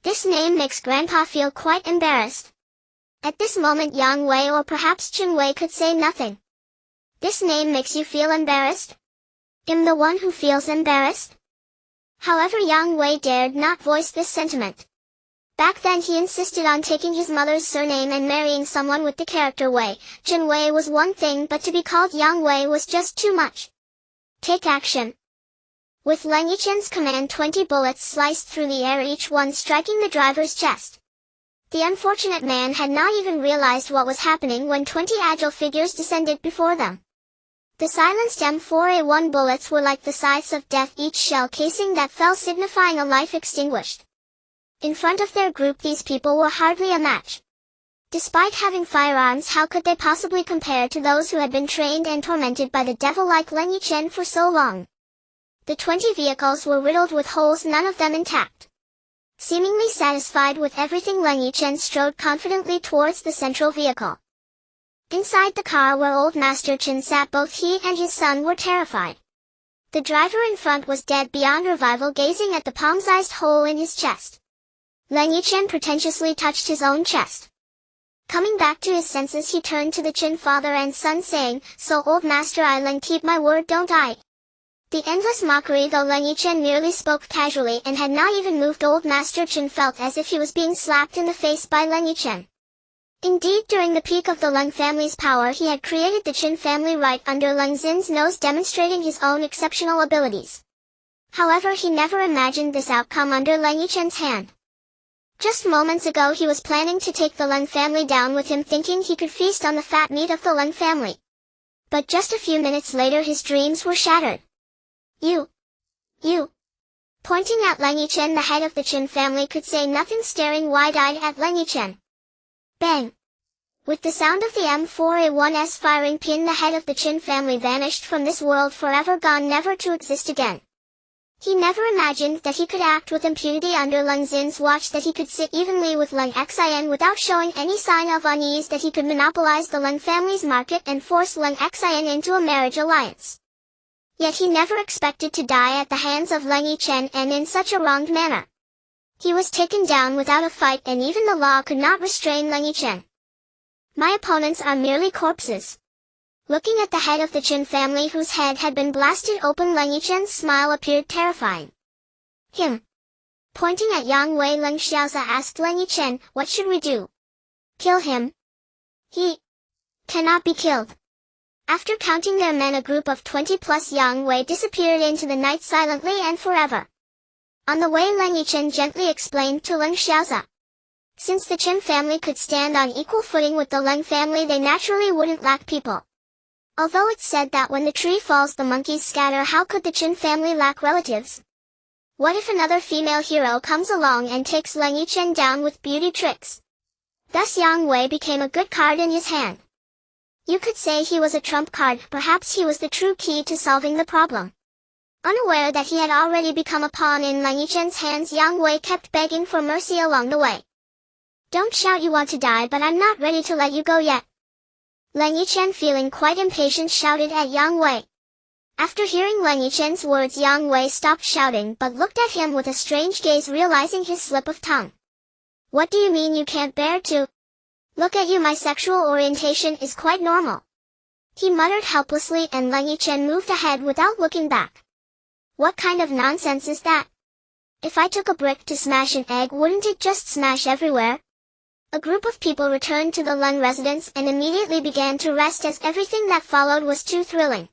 This name makes Grandpa feel quite embarrassed. At this moment Yang Wei or perhaps Chen Wei could say nothing. This name makes you feel embarrassed? I'm the one who feels embarrassed? However, Yang Wei dared not voice this sentiment. Back then he insisted on taking his mother's surname and marrying someone with the character Wei. Chen Wei was one thing, but to be called Yang Wei was just too much. Take action. With Leng Yichen's command, 20 bullets sliced through the air, each one striking the driver's chest. The unfortunate man had not even realized what was happening when 20 agile figures descended before them. The silenced M4A1 bullets were like the scythes of death, each shell casing that fell signifying a life extinguished. In front of their group these people were hardly a match. Despite having firearms, how could they possibly compare to those who had been trained and tormented by the devil like Leng Yichen for so long? The 20 vehicles were riddled with holes, none of them intact. Seemingly satisfied with everything, Leng Yichen strode confidently towards the central vehicle. Inside the car where Old Master Chen sat, both he and his son were terrified. The driver in front was dead beyond revival, gazing at the palm-sized hole in his chest. Leng Yichen pretentiously touched his own chest. Coming back to his senses, he turned to the Chen father and son, saying, "So Old Master, I Leng keep my word, don't I?" The endless mockery, though Leng Yichen merely spoke casually and had not even moved, Old Master Chen felt as if he was being slapped in the face by Leng Yichen. Indeed, during the peak of the Leng family's power, he had created the Chen family right under Leng Xin's nose, demonstrating his own exceptional abilities. However, he never imagined this outcome under Leng Yichen's hand. Just moments ago he was planning to take the Leng family down with him, thinking he could feast on the fat meat of the Leng family. But just a few minutes later his dreams were shattered. You. Pointing at Leng Yichen, the head of the Chen family could say nothing, staring wide-eyed at Leng Yichen. Bang! With the sound of the M4A1's firing pin, the head of the Chen family vanished from this world, forever gone, never to exist again. He never imagined that he could act with impunity under Leng Xin's watch, that he could sit evenly with Leng Xian without showing any sign of unease, that he could monopolize the Leng family's market and force Leng Xian into a marriage alliance. Yet he never expected to die at the hands of Leng Yichen, and in such a wronged manner. He was taken down without a fight, and even the law could not restrain Leng Yichen. My opponents are merely corpses. Looking at the head of the Chen family, whose head had been blasted open, Leng Yichen's smile appeared terrifying. Him. Pointing at Yang Wei, Leng Xiaosa asked Leng Yichen, "What should we do? Kill him? He cannot be killed." After counting their men, a group of 20 plus Yang Wei disappeared into the night silently and forever. On the way, Leng Yichen gently explained to Leng Xiaosa. Since the Chen family could stand on equal footing with the Leng family, they naturally wouldn't lack people. Although it's said that when the tree falls the monkeys scatter, how could the Chen family lack relatives? What if another female hero comes along and takes Leng Yichen down with beauty tricks? Thus Yang Wei became a good card in his hand. You could say he was a trump card, perhaps he was the true key to solving the problem. Unaware that he had already become a pawn in Leng Yichen's hands, Yang Wei kept begging for mercy along the way. Don't shout you want to die, but I'm not ready to let you go yet. Leng Yichen, feeling quite impatient, shouted at Yang Wei. After hearing Leng Yichen's words, Yang Wei stopped shouting but looked at him with a strange gaze, realizing his slip of tongue. What do you mean you can't bear to look at you? My sexual orientation is quite normal, he muttered helplessly, and Leng Yichen moved ahead without looking back. What kind of nonsense is that? If I took a brick to smash an egg, wouldn't it just smash everywhere? A group of people returned to the Leng residence and immediately began to rest, as everything that followed was too thrilling.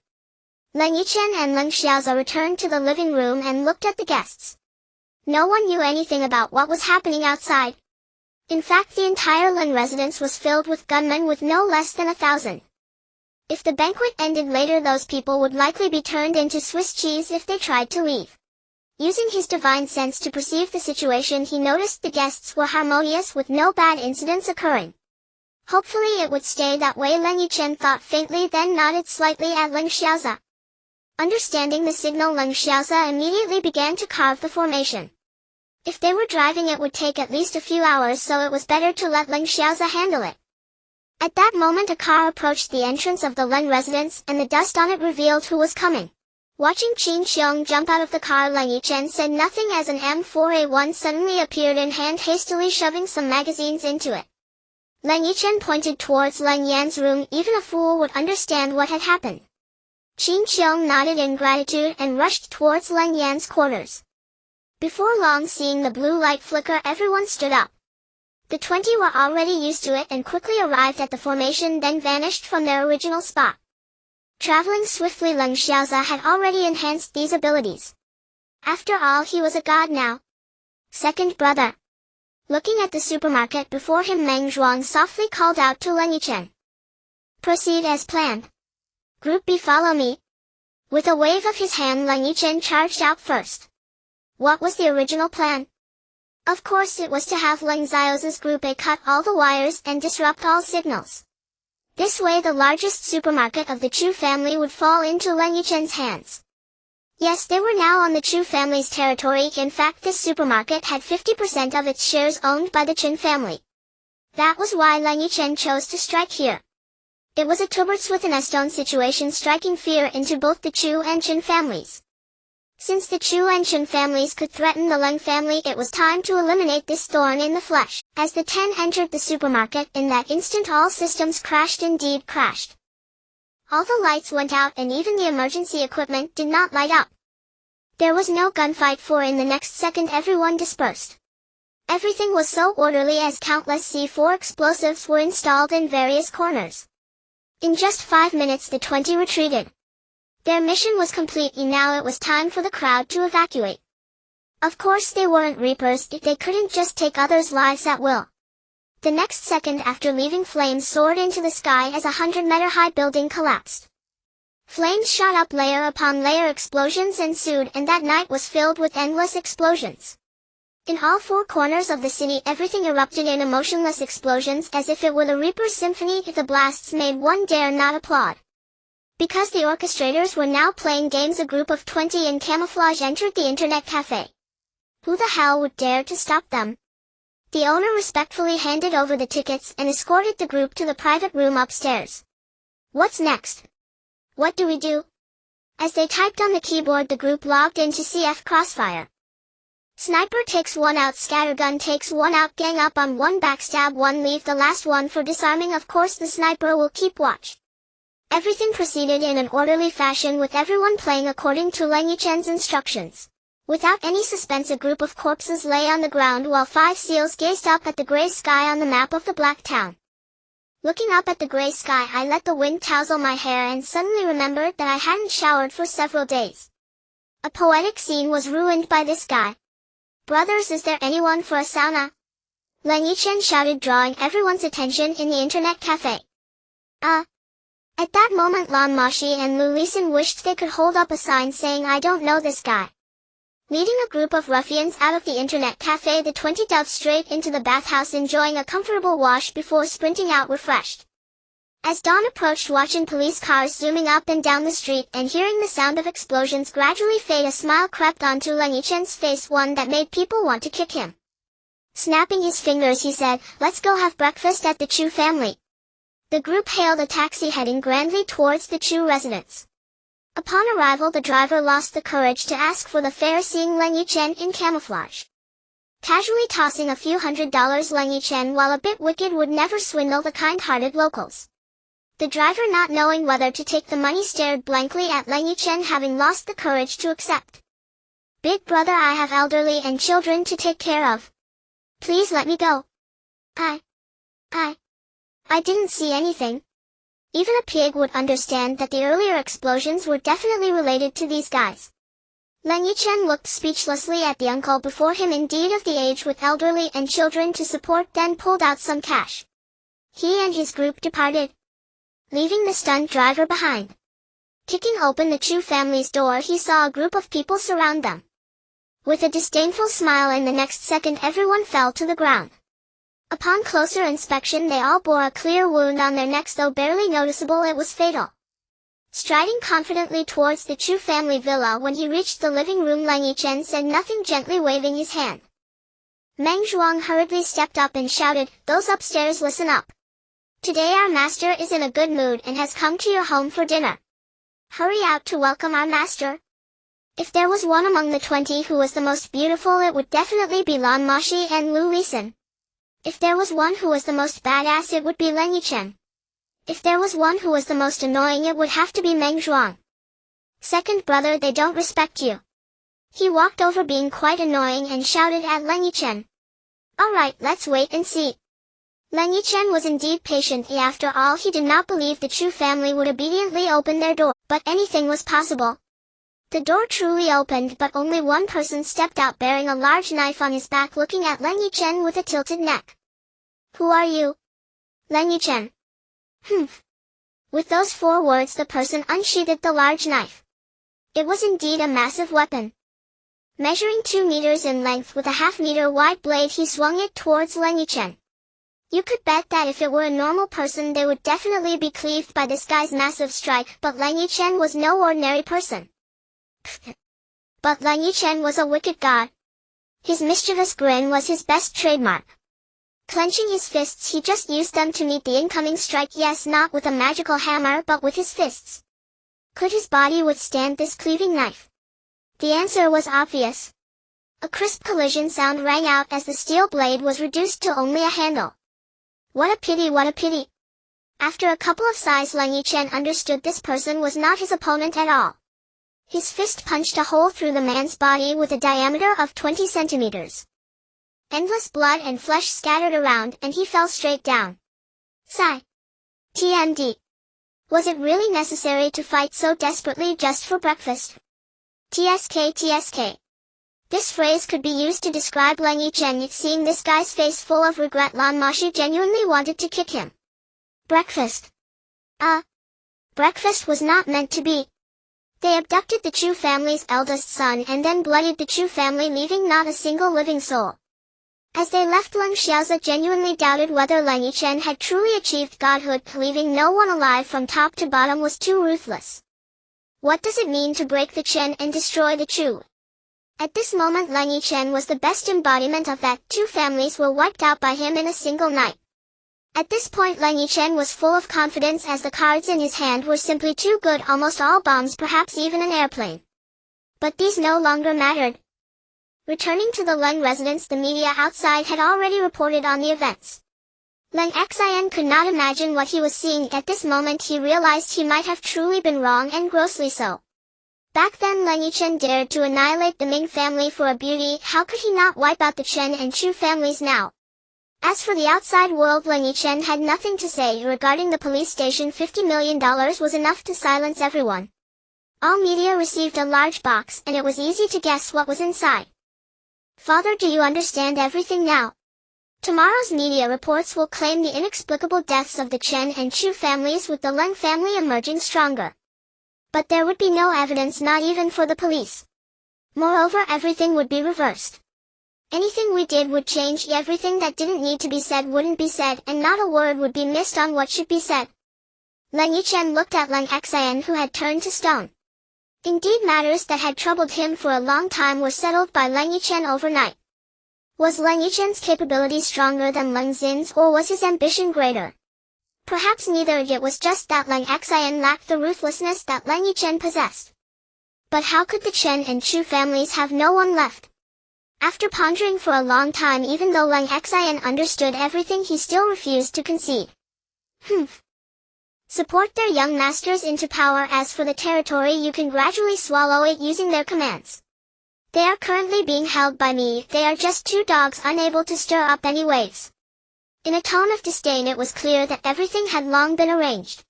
Leng Yichen and Leng Xiaoza returned to the living room and looked at the guests. No one knew anything about what was happening outside. In fact, the entire Leng residence was filled with gunmen, with no less than 1,000. If the banquet ended later, those people would likely be turned into Swiss cheese if they tried to leave. Using his divine sense to perceive the situation, he noticed the guests were harmonious, with no bad incidents occurring. Hopefully it would stay that way, Leng Yichen thought faintly, then nodded slightly at Leng Xiaoza. Understanding the signal, Leng Xiaoza immediately began to carve the formation. If they were driving, it would take at least a few hours, so it was better to let Leng Xiaoza handle it. At that moment, a car approached the entrance of the Leng residence, and the dust on it revealed who was coming. Watching Qin Xiong jump out of the car, Leng Yichen said nothing as an M4A1 suddenly appeared in hand, hastily shoving some magazines into it. Leng Yichen pointed towards Leng Yan's room. Even a fool would understand what had happened. Qin Xiong nodded in gratitude and rushed towards Leng Yan's quarters. Before long, seeing the blue light flicker, everyone stood up. The 20 were already used to it and quickly arrived at the formation, then vanished from their original spot. Traveling swiftly, Leng Xiaoza had already enhanced these abilities. After all, he was a god now. Second brother. Looking at the supermarket before him, Meng Zhuang softly called out to Leng Yichen. Proceed as planned. Group B, follow me. With a wave of his hand, Leng Yichen charged out first. What was the original plan? Of course, it was to have Leng Xiaoza's Group A cut all the wires and disrupt all signals. This way, the largest supermarket of the Chu family would fall into Leng Yichen's hands. Yes, they were now on the Chu family's territory. In fact, this supermarket had 50% of its shares owned by the Chen family. That was why Leng Yichen chose to strike here. It was a Tubertswithenestone situation, striking fear into both the Chu and Chen families. Since the Chu and Chen families could threaten the Leng family, it was time to eliminate this thorn in the flesh. As the 10 entered the supermarket, in that instant all systems crashed, indeed crashed. All the lights went out and even the emergency equipment did not light up. There was no gunfight, for in the next second everyone dispersed. Everything was so orderly as countless C4 explosives were installed in various corners. In just 5 minutes the 20 retreated. Their mission was complete, and now it was time for the crowd to evacuate. Of course they weren't reapers, they couldn't just take others' lives at will. The next second after leaving, flames soared into the sky as a 100-meter-high building collapsed. Flames shot up, layer upon layer, explosions ensued, and that night was filled with endless explosions. In all 4 corners of the city, everything erupted in emotionless explosions, as if it were the Reaper's symphony. If the blasts made one dare not applaud. Because the orchestrators were now playing games, a group of 20 in camouflage entered the internet cafe. Who the hell would dare to stop them? The owner respectfully handed over the tickets and escorted the group to the private room upstairs. What's next? What do we do? As they typed on the keyboard, the group logged into CF Crossfire. Sniper takes 1 out, scattergun takes 1 out, gang up on 1, backstab 1, leave the last one for disarming. Of course the sniper will keep watch. Everything proceeded in an orderly fashion, with everyone playing according to Leng Yichen's instructions. Without any suspense, a group of corpses lay on the ground while 5 seals gazed up at the gray sky on the map of the Black Town. Looking up at the gray sky, I let the wind tousle my hair and suddenly remembered that I hadn't showered for several days. A poetic scene was ruined by this guy. Brothers, is there anyone for a sauna? Leng Yichen shouted, drawing everyone's attention in the internet cafe. At that moment, Lan Moxi and Lu Lisan wished they could hold up a sign saying, I don't know this guy. Leading a group of ruffians out of the internet cafe, the 20 dove straight into the bathhouse, enjoying a comfortable wash before sprinting out refreshed. As dawn approached, watching police cars zooming up and down the street and hearing the sound of explosions gradually fade, a smile crept onto Leng Yichen's face, one that made people want to kick him. Snapping his fingers he said, "Let's go have breakfast at the Chu family." The group hailed a taxi heading grandly towards the Chu residence. Upon arrival the driver lost the courage to ask for the fare, seeing Leng Yichen in camouflage. Casually tossing a few $100s, Leng Yichen, while a bit wicked, would never swindle the kind-hearted locals. The driver, not knowing whether to take the money, stared blankly at Leng Yichen, having lost the courage to accept. "Big brother, I have elderly and children to take care of. Please let me go. I didn't see anything." Even a pig would understand that the earlier explosions were definitely related to these guys. Leng Yichen looked speechlessly at the uncle before him, indeed of the age with elderly and children to support, then pulled out some cash. He and his group departed, leaving the stunned driver behind. Kicking open the Chu family's door, he saw a group of people surround them. With a disdainful smile, in the next second everyone fell to the ground. Upon closer inspection they all bore a clear wound on their necks, though barely noticeable it was fatal. Striding confidently towards the Chu family villa, when he reached the living room Leng Yichen said nothing, gently waving his hand. Meng Zhuang hurriedly stepped up and shouted, "Those upstairs, listen up. Today our master is in a good mood and has come to your home for dinner. Hurry out to welcome our master." If there was one among the 20 who was the most beautiful, it would definitely be Lan Moxi and Lu Lisan. If there was one who was the most badass, it would be Leng Yichen. If there was one who was the most annoying, it would have to be Meng Zhuang. "Second brother, they don't respect you." He walked over, being quite annoying, and shouted at Leng Yichen. "Alright, let's wait and see." Leng Yichen was indeed patient. After all, he did not believe the Chu family would obediently open their door, but anything was possible. The door truly opened, but only one person stepped out, bearing a large knife on his back, looking at Leng Yichen with a tilted neck. "Who are you?" "Leng Yichen." "Humph." With those 4 words the person unsheathed the large knife. It was indeed a massive weapon. Measuring 2 meters in length with a half-meter wide blade, he swung it towards Leng Yichen. You could bet that if it were a normal person they would definitely be cleaved by this guy's massive strike, but Leng Yichen was no ordinary person. But Leng Yichen was a wicked god. His mischievous grin was his best trademark. Clenching his fists, he just used them to meet the incoming strike, yes, not with a magical hammer but with his fists. Could his body withstand this cleaving knife? The answer was obvious. A crisp collision sound rang out as the steel blade was reduced to only a handle. What a pity, what a pity. After a couple of sighs, Leng Yichen understood this person was not his opponent at all. His fist punched a hole through the man's body with a diameter of 20 centimeters. Endless blood and flesh scattered around, and he fell straight down. Sigh. TMD. Was it really necessary to fight so desperately just for breakfast? TSK TSK. This phrase could be used to describe Leng Yichen. Seeing this guy's face full of regret, Lan Moxi genuinely wanted to kick him. Breakfast. Breakfast was not meant to be. They abducted the Chu family's eldest son and then bloodied the Chu family, leaving not a single living soul. As they left, Leng Xiaozi genuinely doubted whether Leng Yichen had truly achieved godhood. Leaving no one alive from top to bottom was too ruthless. What does it mean to break the Chen and destroy the Chu? At this moment Leng Yichen was the best embodiment of that. 2 families were wiped out by him in a single night. At this point Leng Yichen was full of confidence, as the cards in his hand were simply too good, almost all bombs, perhaps even an airplane. But these no longer mattered. Returning to the Leng residence, the media outside had already reported on the events. Leng Xian could not imagine what he was seeing. At this moment he realized he might have truly been wrong, and grossly so. Back then Leng Yichen dared to annihilate the Ming family for a beauty. How could he not wipe out the Chen and Chu families now? As for the outside world, Leng Yichen had nothing to say. Regarding the police station, $50 million was enough to silence everyone. All media received a large box, and it was easy to guess what was inside. Father, do you understand everything now? Tomorrow's media reports will claim the inexplicable deaths of the Chen and Chu families, with the Leng family emerging stronger. But there would be no evidence, not even for the police. Moreover, everything would be reversed. Anything we did would change. Everything that didn't need to be said wouldn't be said, and not a word would be missed on what should be said. Leng Yichen looked at Leng Xian, who had turned to stone. Indeed, matters that had troubled him for a long time were settled by Leng Yichen overnight. Was Leng Yichen's capability stronger than Leng Xin's, or was his ambition greater? Perhaps neither. It was just that Leng Xian lacked the ruthlessness that Leng Yichen possessed. But how could the Chen and Chu families have no one left? After pondering for a long time, even though Leng Xian understood everything, he still refused to concede. Support their young masters into power. As for the territory, you can gradually swallow it using their commands. They are currently being held by me. They are just two dogs unable to stir up any waves. In a tone of disdain, it was clear that everything had long been arranged.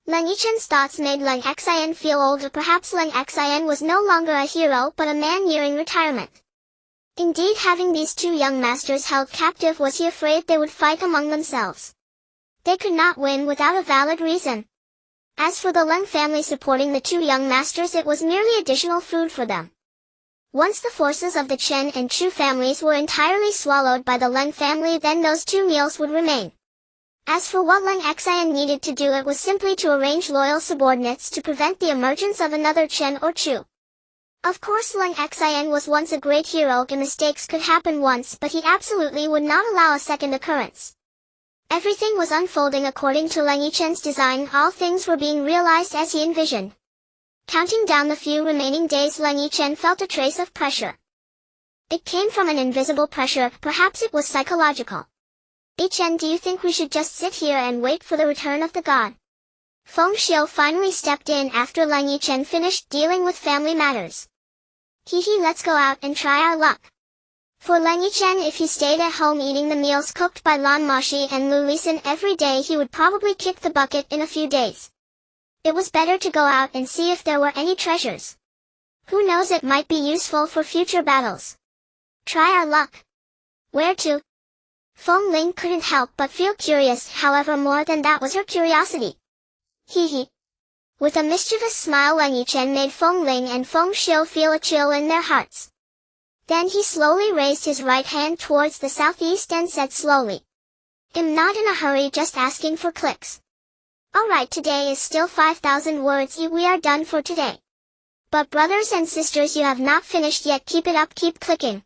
Leng Yichen's thoughts made Leng Xian feel older. Perhaps Leng Xian was no longer a hero but a man nearing retirement. Indeed, having these two young masters held captive, was he afraid they would fight among themselves? They could not win without a valid reason. As for the Leng family supporting the two young masters, it was merely additional food for them. Once the forces of the Chen and Chu families were entirely swallowed by the Leng family, then those two meals would remain. As for what Leng Xian needed to do, it was simply to arrange loyal subordinates to prevent the emergence of another Chen or Chu. Of course, Leng Xian was once a great hero. Mistakes could happen once, but he absolutely would not allow a second occurrence. Everything was unfolding according to Leng Yichen's design. All things were being realized as he envisioned. Counting down the few remaining days, Leng Yichen felt a trace of pressure. It came from an invisible pressure. Perhaps it was psychological. Yichen, do you think we should just sit here and wait for the return of the god? Feng Xiu finally stepped in after Leng Yichen finished dealing with family matters. Let's go out and try our luck. For Leng Yichen, if he stayed at home eating the meals cooked by Lan Moxi and Lu Lisan every day, he would probably kick the bucket in a few days. It was better to go out and see if there were any treasures. Who knows, it might be useful for future battles. Try our luck. Where to? Feng Ling couldn't help but feel curious. However, more than that was her curiosity. With a mischievous smile, Leng Yichen made Feng Ling and Feng Xiu feel a chill in their hearts. Then he slowly raised his right hand towards the southeast and said slowly, "I'm not in a hurry, just asking for clicks. Alright, today is still 5,000 words. We are done for today. But brothers and sisters, you have not finished yet. Keep it up, keep clicking."